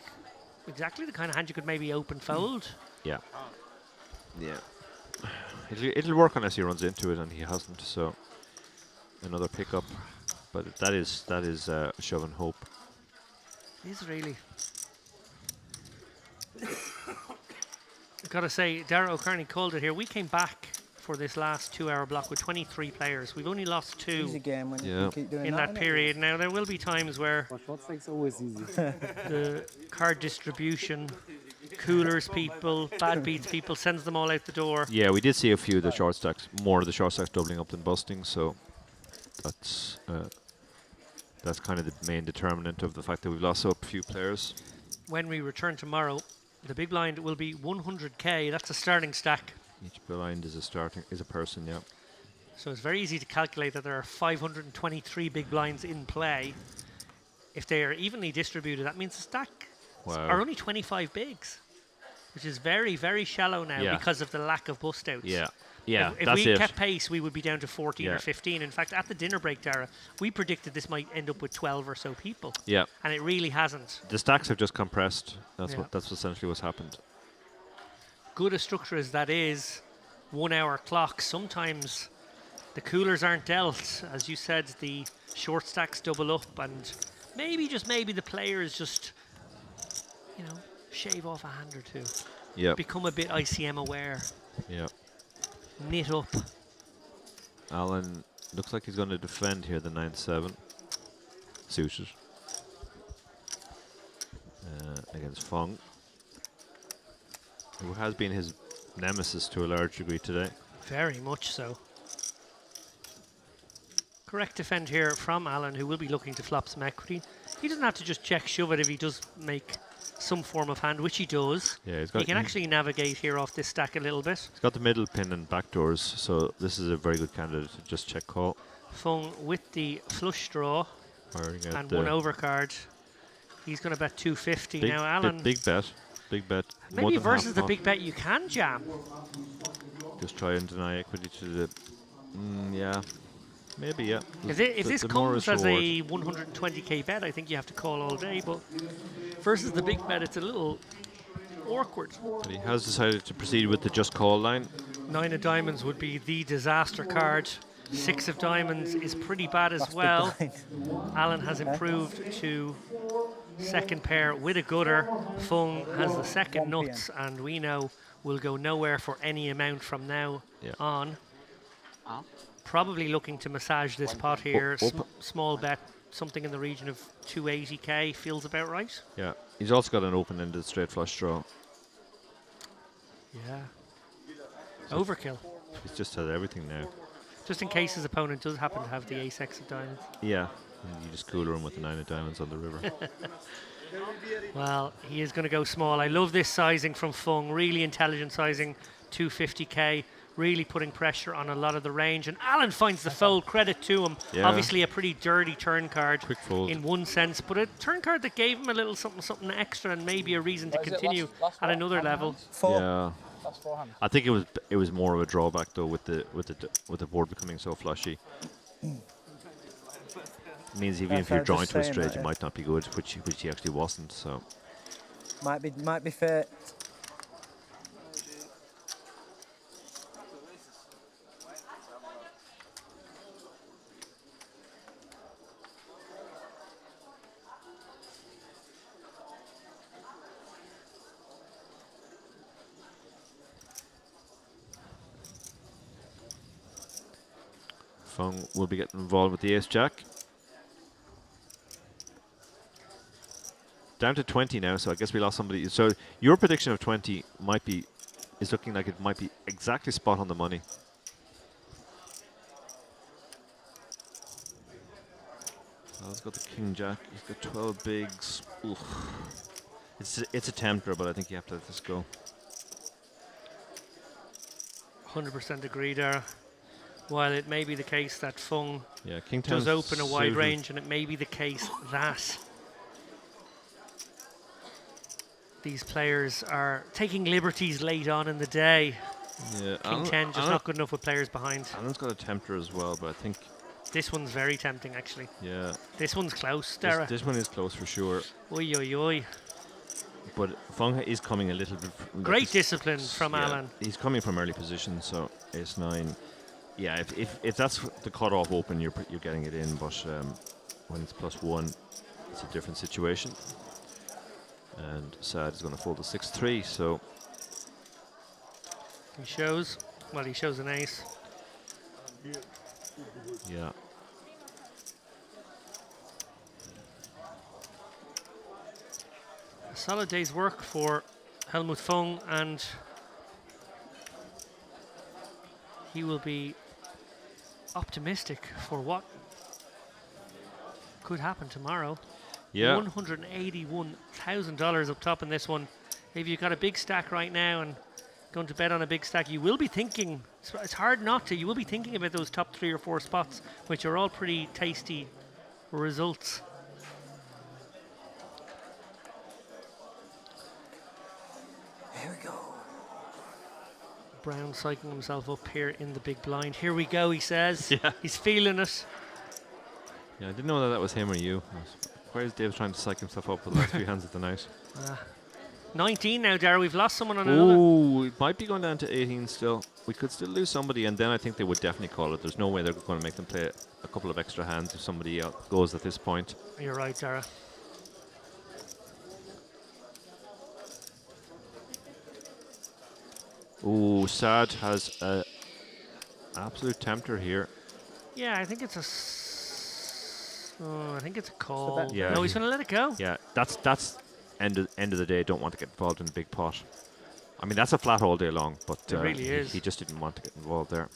exactly the kind of hand you could maybe open fold. Yeah. Yeah. It'll work unless he runs into it, and he hasn't. So another pickup, but that is shove and hope. It is really. I've got to say, Dara O'Carney called it here. We came back for this last 2-hour block with 23 players. We've only lost 2 Easy game when Yeah. you keep doing in that innit? period. Now, there will be times where But short stack's always easy. the card distribution coolers people, bad beats people, sends them all out the door. Yeah, we did see a few of the short stacks, more of the short stacks doubling up than busting. So that's kind of the main determinant of the fact that we've lost so few players. When we return tomorrow, the big blind will be 100k. That's a starting stack. Each blind is a person. Yeah. So it's very easy to calculate that there are 523 big blinds in play. If they are evenly distributed, that means the stack Wow. are only 25 bigs, which is very, very shallow now Yeah. because of the lack of bust outs. Yeah. Yeah. If That's we it. kept pace, we would be down to 14 Yeah. or 15. In fact, at the dinner break, Dara, we predicted this might end up with 12 or so people. Yeah. And it really hasn't. The stacks have just compressed. Yeah. That's essentially what's happened. Good a structure as that is, 1 hour clock, sometimes The coolers aren't dealt. As you said, the short stacks double up, and maybe, just maybe, the players just, you know, shave off a hand or two. Yeah. Become a bit ICM aware. Yeah. Knit up. Alan looks like he's going to defend here, the 9-7. Suited. Against Fong, who has been his nemesis to a large degree today. Very much so. Correct defend here from Alan, who will be looking to flop some equity. He doesn't have to just check shove it if he does make some form of hand, which he does. Yeah, he can actually navigate here off this stack a little bit. He's got the middle pin and backdoors, so this is a very good candidate to just check call. Fung with the flush draw and one overcard. He's going to bet 250 now. Alan, big bet, big bet. Maybe versus the big bet you can jam. Just try and deny equity to the. Yeah, maybe, yeah. If this comes as a 120k bet, I think you have to call all day. But versus the big bet, it's a little awkward. But he has decided to proceed with the just call line. 9 of diamonds would be the disaster card. 6 of diamonds is pretty bad as well. Alan has improved to second pair with a gutter. Fung has the second nuts, and we know will go nowhere for any amount from now on. Probably looking to massage this pot here. Small bet, something in the region of 280k feels about right. Yeah, he's also got an open-ended straight flush draw. Yeah. Overkill. He's just had everything now. Just in case his opponent does happen to have the ace-x of diamonds. Yeah, and you just cooler him with the 9 of diamonds on the river. Well, he is going to go small. I love this sizing from Fung. Really intelligent sizing, 250k. Really putting pressure on a lot of the range. And Alan finds the fold. Credit to him. Yeah. Obviously a pretty dirty turn card. Quick fold. In one sense, but a turn card that gave him a little something extra and maybe a reason to continue at another level. Yeah. I think it was more of a drawback though with the board becoming so flushy. Means even if you're drawing to a straight, you might not be good, which he actually wasn't. So might be fate. Fung will be getting involved with the ace-jack. Down to 20 now, so I guess we lost somebody. So your prediction of 20 is looking like it might be exactly spot on the money. He's got the king-jack. He's got 12 bigs. Oof. It's a tempter, but I think you have to let this go. 100% agree there. While it may be the case that Fung King does open a wide suited. range, and it may be the case that these players are taking liberties late on in the day. Yeah, King 10 just not good enough with players behind. Alan's got a tempter as well, but I think this one's very tempting, actually. Yeah. This one's close, Dara. This one is close for sure. Oi, oi, oi. But Fung is coming a little bit. Great discipline from Alan. He's coming from early position, so ace 9. Yeah, if that's the cut-off open, you're getting it in. But when it's +1, it's a different situation. And Sad is going to fold a 6-3. So he shows. Well, he shows an ace. Yeah. A solid day's work for Helmut Fung, and he will be optimistic for what could happen tomorrow. Yeah. $181,000 up top in this one. If you've got a big stack right now and going to bet on a big stack, you will be thinking, it's hard not to, you will be thinking about those top 3 or 4 spots, which are all pretty tasty results. Here we go. Brown cycling himself up here in the big blind. Here we go, he says. Yeah. He's feeling it. Yeah, I didn't know that was him or you. Why is Dave trying to psych himself up with the last few hands of the night? 19 now, Dara. We've lost someone on another. Ooh, it might be going down to 18 still. We could still lose somebody, and then I think they would definitely call it. There's no way they're going to make them play a couple of extra hands if somebody else goes at this point. You're right, Dara. Ooh, Sad has a absolute tempter here. Yeah, I think it's I think it's a call. Yeah, No, he's going to let it go. Yeah, that's end of the day. Don't want to get involved in a big pot. I mean, that's a flat all day long, but It really is. He just didn't want to get involved there.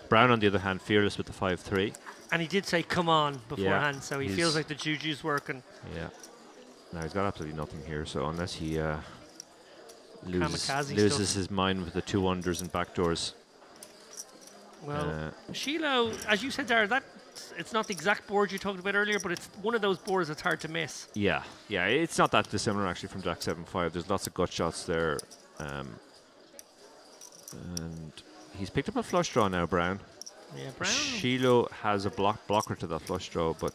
Brown, on the other hand, fearless with the 5-3. And he did say, come on, beforehand, so he he's- feels like the juju's working. Yeah. Now he's got absolutely nothing here, so unless he Kamikaze loses stuff. his mind with the 2 unders and backdoors. Well, Shiloh, as you said, Dara, it's not the exact board you talked about earlier, but it's one of those boards that's hard to miss. Yeah, it's not that dissimilar actually from Jack 7-5. There's lots of gut shots there. And he's picked up a flush draw now, Brown. Yeah, Brown. Shiloh has a blocker to that flush draw, but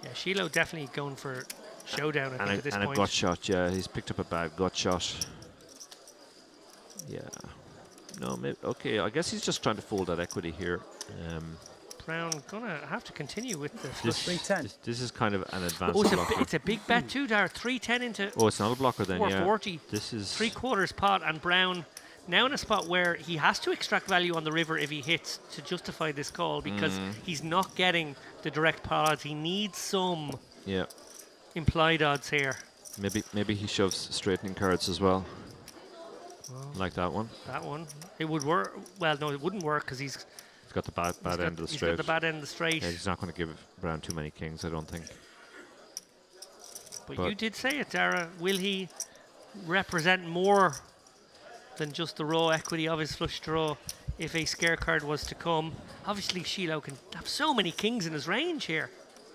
Yeah, Shiloh definitely going for showdown, I think, at this and a point. gut shot. Yeah, he's picked up a bad gut shot. Yeah. No, maybe, okay. I guess he's just trying to fold that equity here. Brown gonna have to continue with the This, flush. this is kind of an advanced Oh, blocker. it's a big bet too, Dara. 310 into Oh, it's not a blocker then, yeah. 440. This is 3/4 pot, and Brown now in a spot where he has to extract value on the river if he hits to justify this call, because he's not getting the direct pot odds. He needs some implied odds here. maybe he shoves straightening cards as well. Like that one. That one. It would work. Well, no, it wouldn't work because he's got the bad end of the He's straight. got the bad end of the straight. Yeah, he's not going to give Brown too many kings, I don't think. But you did say it, Dara. Will he represent more than just the raw equity of his flush draw if a scare card was to come? Obviously, Shiloh can have so many kings in his range here.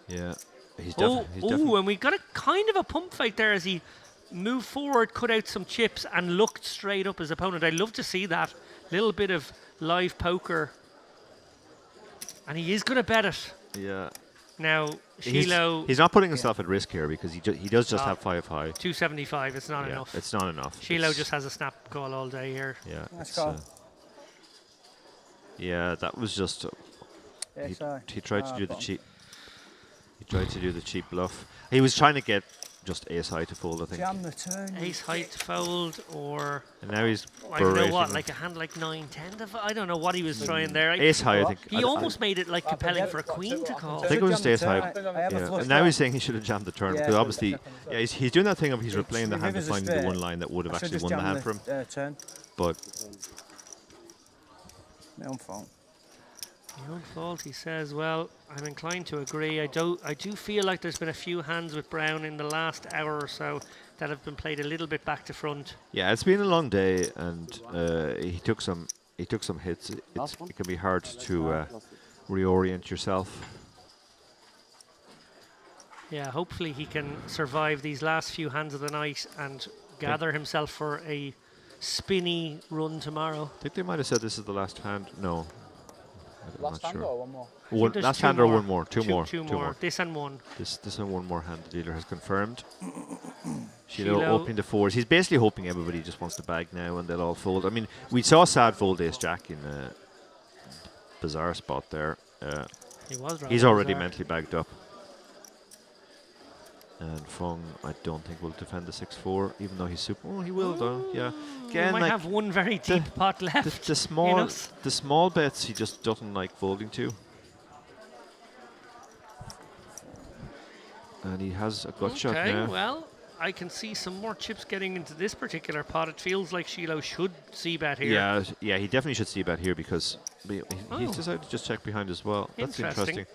Yeah. He's Oh, definitely. and we got a kind of a pump fake there as he moved forward, cut out some chips, and looked straight up his opponent. I'd love to see that little bit of live poker. And he is going to bet it. Yeah. Now, Shiloh... He's not putting himself at risk here because he does just have 5 high. 275, it's not enough. It's not enough. Shiloh just has a snap call all day here. Yeah. Nice call. Yeah, that was just... he tried to do the cheap... He tried to do the cheap bluff. He was trying to get just ace high to fold, I think. Jam the turn. Ace high to fold, or... And now he's I don't know what, berating. like a hand like 9-10 to I don't know what he was trying there. Ace high, I think. He almost made it like compelling for a queen to call. I think it was ace high. Yeah. And now he's saying he should have jammed the turn because obviously, he's doing that thing of he's replaying the hand and finding the one line that would have actually won the hand for him. Turn. But My own fault. My own fault, he says. Well, I'm inclined to agree. I do feel like there's been a few hands with Brown in the last hour or so that have been played a little bit back to front. yeah, it's been a long day, and he took some hits. It can be hard to reorient yourself. Yeah, hopefully he can survive these last few hands of the night and gather himself for a spinny run tomorrow. I think they might have said this is the last hand. No. I'm Last not hand sure. or one more? Last hand or one more? Two more. Two more. This and one. This and one more hand the dealer has confirmed. Shiloh. Shiloh opening the fours. He's basically hoping everybody just wants to bag now and they'll all fold. I mean, we saw Sad fold ace jack in a bizarre spot there. He was rather he's already bizarre. mentally bagged up. And Fung, I don't think will defend the 6-4, even though he's super. Oh, he will though. Yeah. He might have one very deep pot left. The small bets he just doesn't like folding to. And he has a gut shot now. Well, I can see some more chips getting into this particular pot. It feels like Shiloh should c-bet here. Yeah, he definitely should see bet here because he's Oh. decided to just check behind as well. That's interesting.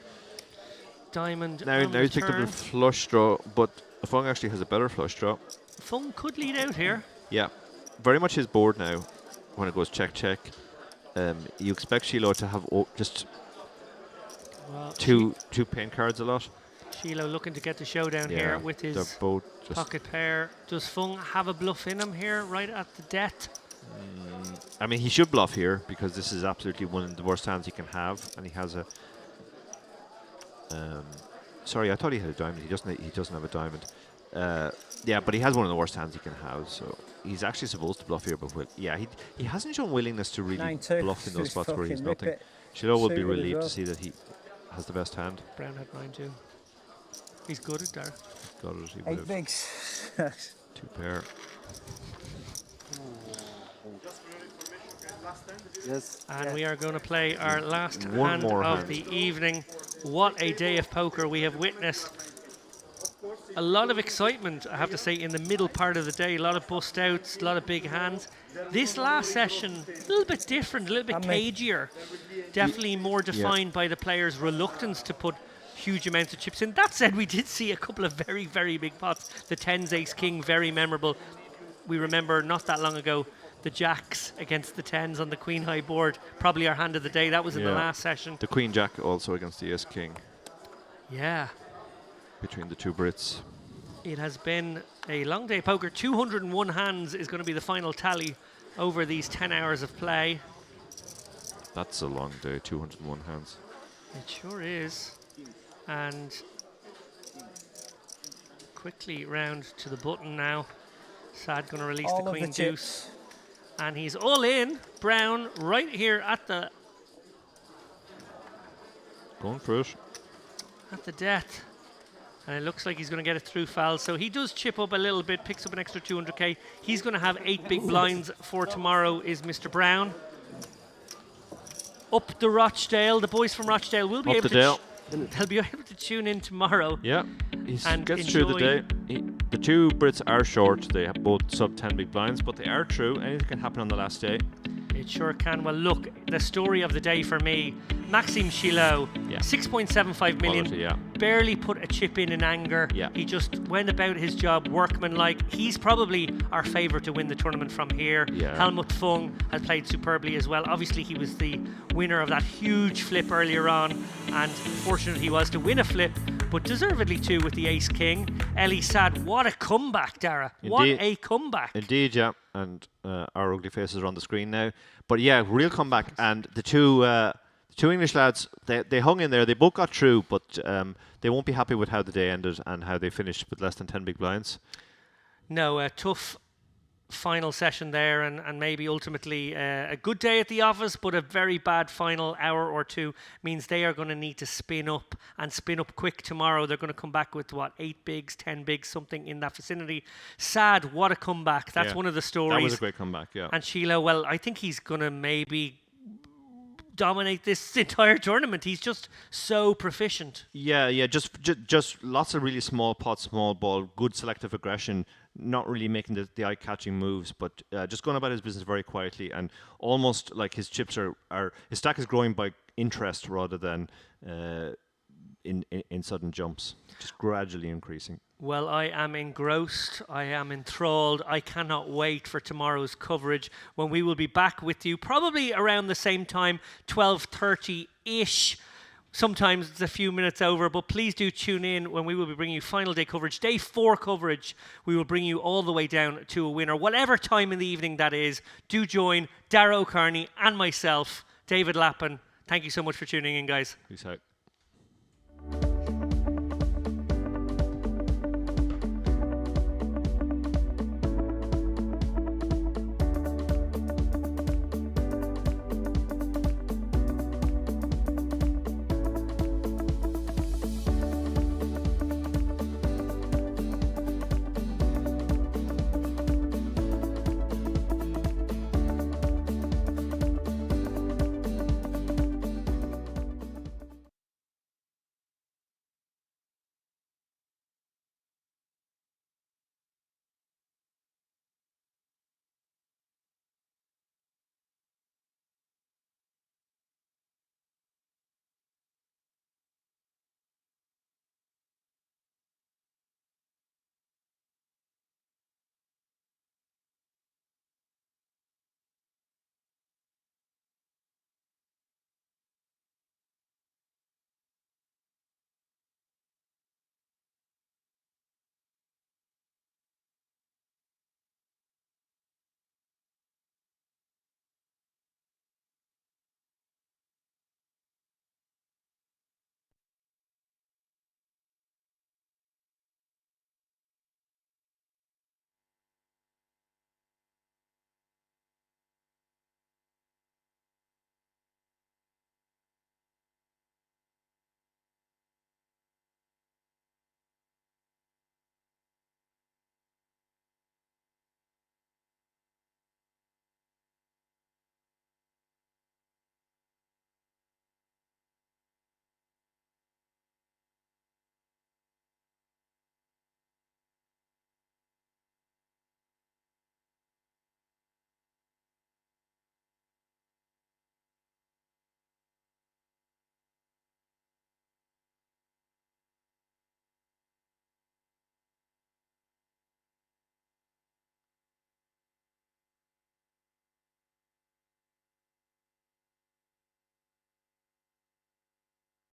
Diamond. Now he's picked up a flush draw, but Fung actually has a better flush draw. Fung could lead out here. Yeah, very much his board now. When it goes check check, you expect Shiloh to have just Well, two pain cards a lot. Shiloh looking to get the showdown Yeah, here with they're his both just pocket pair. Does Fung have a bluff in him here right at the death? I mean, he should bluff here because this is absolutely one of the worst hands he can have, and he has a. Sorry, I thought he had a diamond. He doesn't. He doesn't have a diamond. Yeah, but he has one of the worst hands he can have, so he's actually supposed to bluff here, but he hasn't shown willingness to really 9-2. bluff in those Just spots where he's fucking rip nothing. it. Shiloh will be Suited as relieved well. to see that he has the best hand. Brown had 9-2. He's good at Dara. Got it. He 8 would've bigs. 2 pair. Yes. And we are going to play our last One hand more of hand. the evening. What a day of poker we have witnessed. A lot of excitement, I have to say, in the middle part of the day. A lot of bust outs, a lot of big hands. This last session, a little bit different, a little bit cagier. Definitely more defined by the players' reluctance to put huge amounts of chips in. That said, we did see a couple of very, very big pots. The 10s, ace, king, very memorable. We remember not that long ago the jacks against the 10s on the queen high board. Probably our hand of the day. That was in the last session. The queen jack also against the ace king. Yeah. Between the two Brits. It has been a long day of poker. 201 hands is going to be the final tally over these 10 hours of play. That's a long day, 201 hands. It sure is. And quickly round to the button now. Sad going to release All the of the queen chips. deuce. And he's all in. Brown right here at the Going for it. death. And it looks like he's going to get it through foul. So he does chip up a little bit, picks up an extra 200k. He's going to have 8 big blinds for tomorrow is Mr. Brown. Up the Rochdale. The boys from Rochdale will be Up able the Dale. they'll be able to tune in tomorrow. Yeah, he and gets through the enjoy. day. The two Brits are short. They have both sub 10 big blinds, but they are true. Anything can happen on the last day. It sure can. Well, look, the story of the day for me, Maxime Chilot, 6.75 million, Quality, yeah. barely put a chip in anger. Yeah. He just went about his job workmanlike. He's probably our favourite to win the tournament from here. Yeah. Helmut Fung has played superbly as well. Obviously, he was the winner of that huge flip earlier on, and fortunate he was to win a flip, but deservedly too with the ace-king. Ellie Sad, what a comeback, Dara. What Indeed. a comeback. Indeed, yeah. And our ugly faces are on the screen now. But yeah, real comeback. And the two English lads, they hung in there. They both got through, but they won't be happy with how the day ended and how they finished with less than 10 big blinds. No, a tough final session there, and maybe ultimately a good day at the office, but a very bad final hour or two means they are going to need to spin up quick tomorrow. They're going to come back with 8 bigs, 10 bigs, something in that vicinity. Sad, what a comeback. That's one of the stories. That was a great comeback, yeah. And Sheila, well, I think he's going to maybe dominate this entire tournament. He's just so proficient. Yeah, just lots of really small pot, small ball, good selective aggression, not really making the eye-catching moves, but just going about his business very quietly, and almost like his chips are his stack is growing by interest rather than in sudden jumps, just gradually increasing. Well, I am engrossed. I am enthralled. I cannot wait for tomorrow's coverage when we will be back with you, probably around the same time, 12:30-ish. Sometimes it's a few minutes over, but please do tune in when we will be bringing you final day coverage. Day 4 coverage, we will bring you all the way down to a winner. Whatever time in the evening that is, do join Dara O'Carney and myself, David Lappin. Thank you so much for tuning in, guys. Peace out.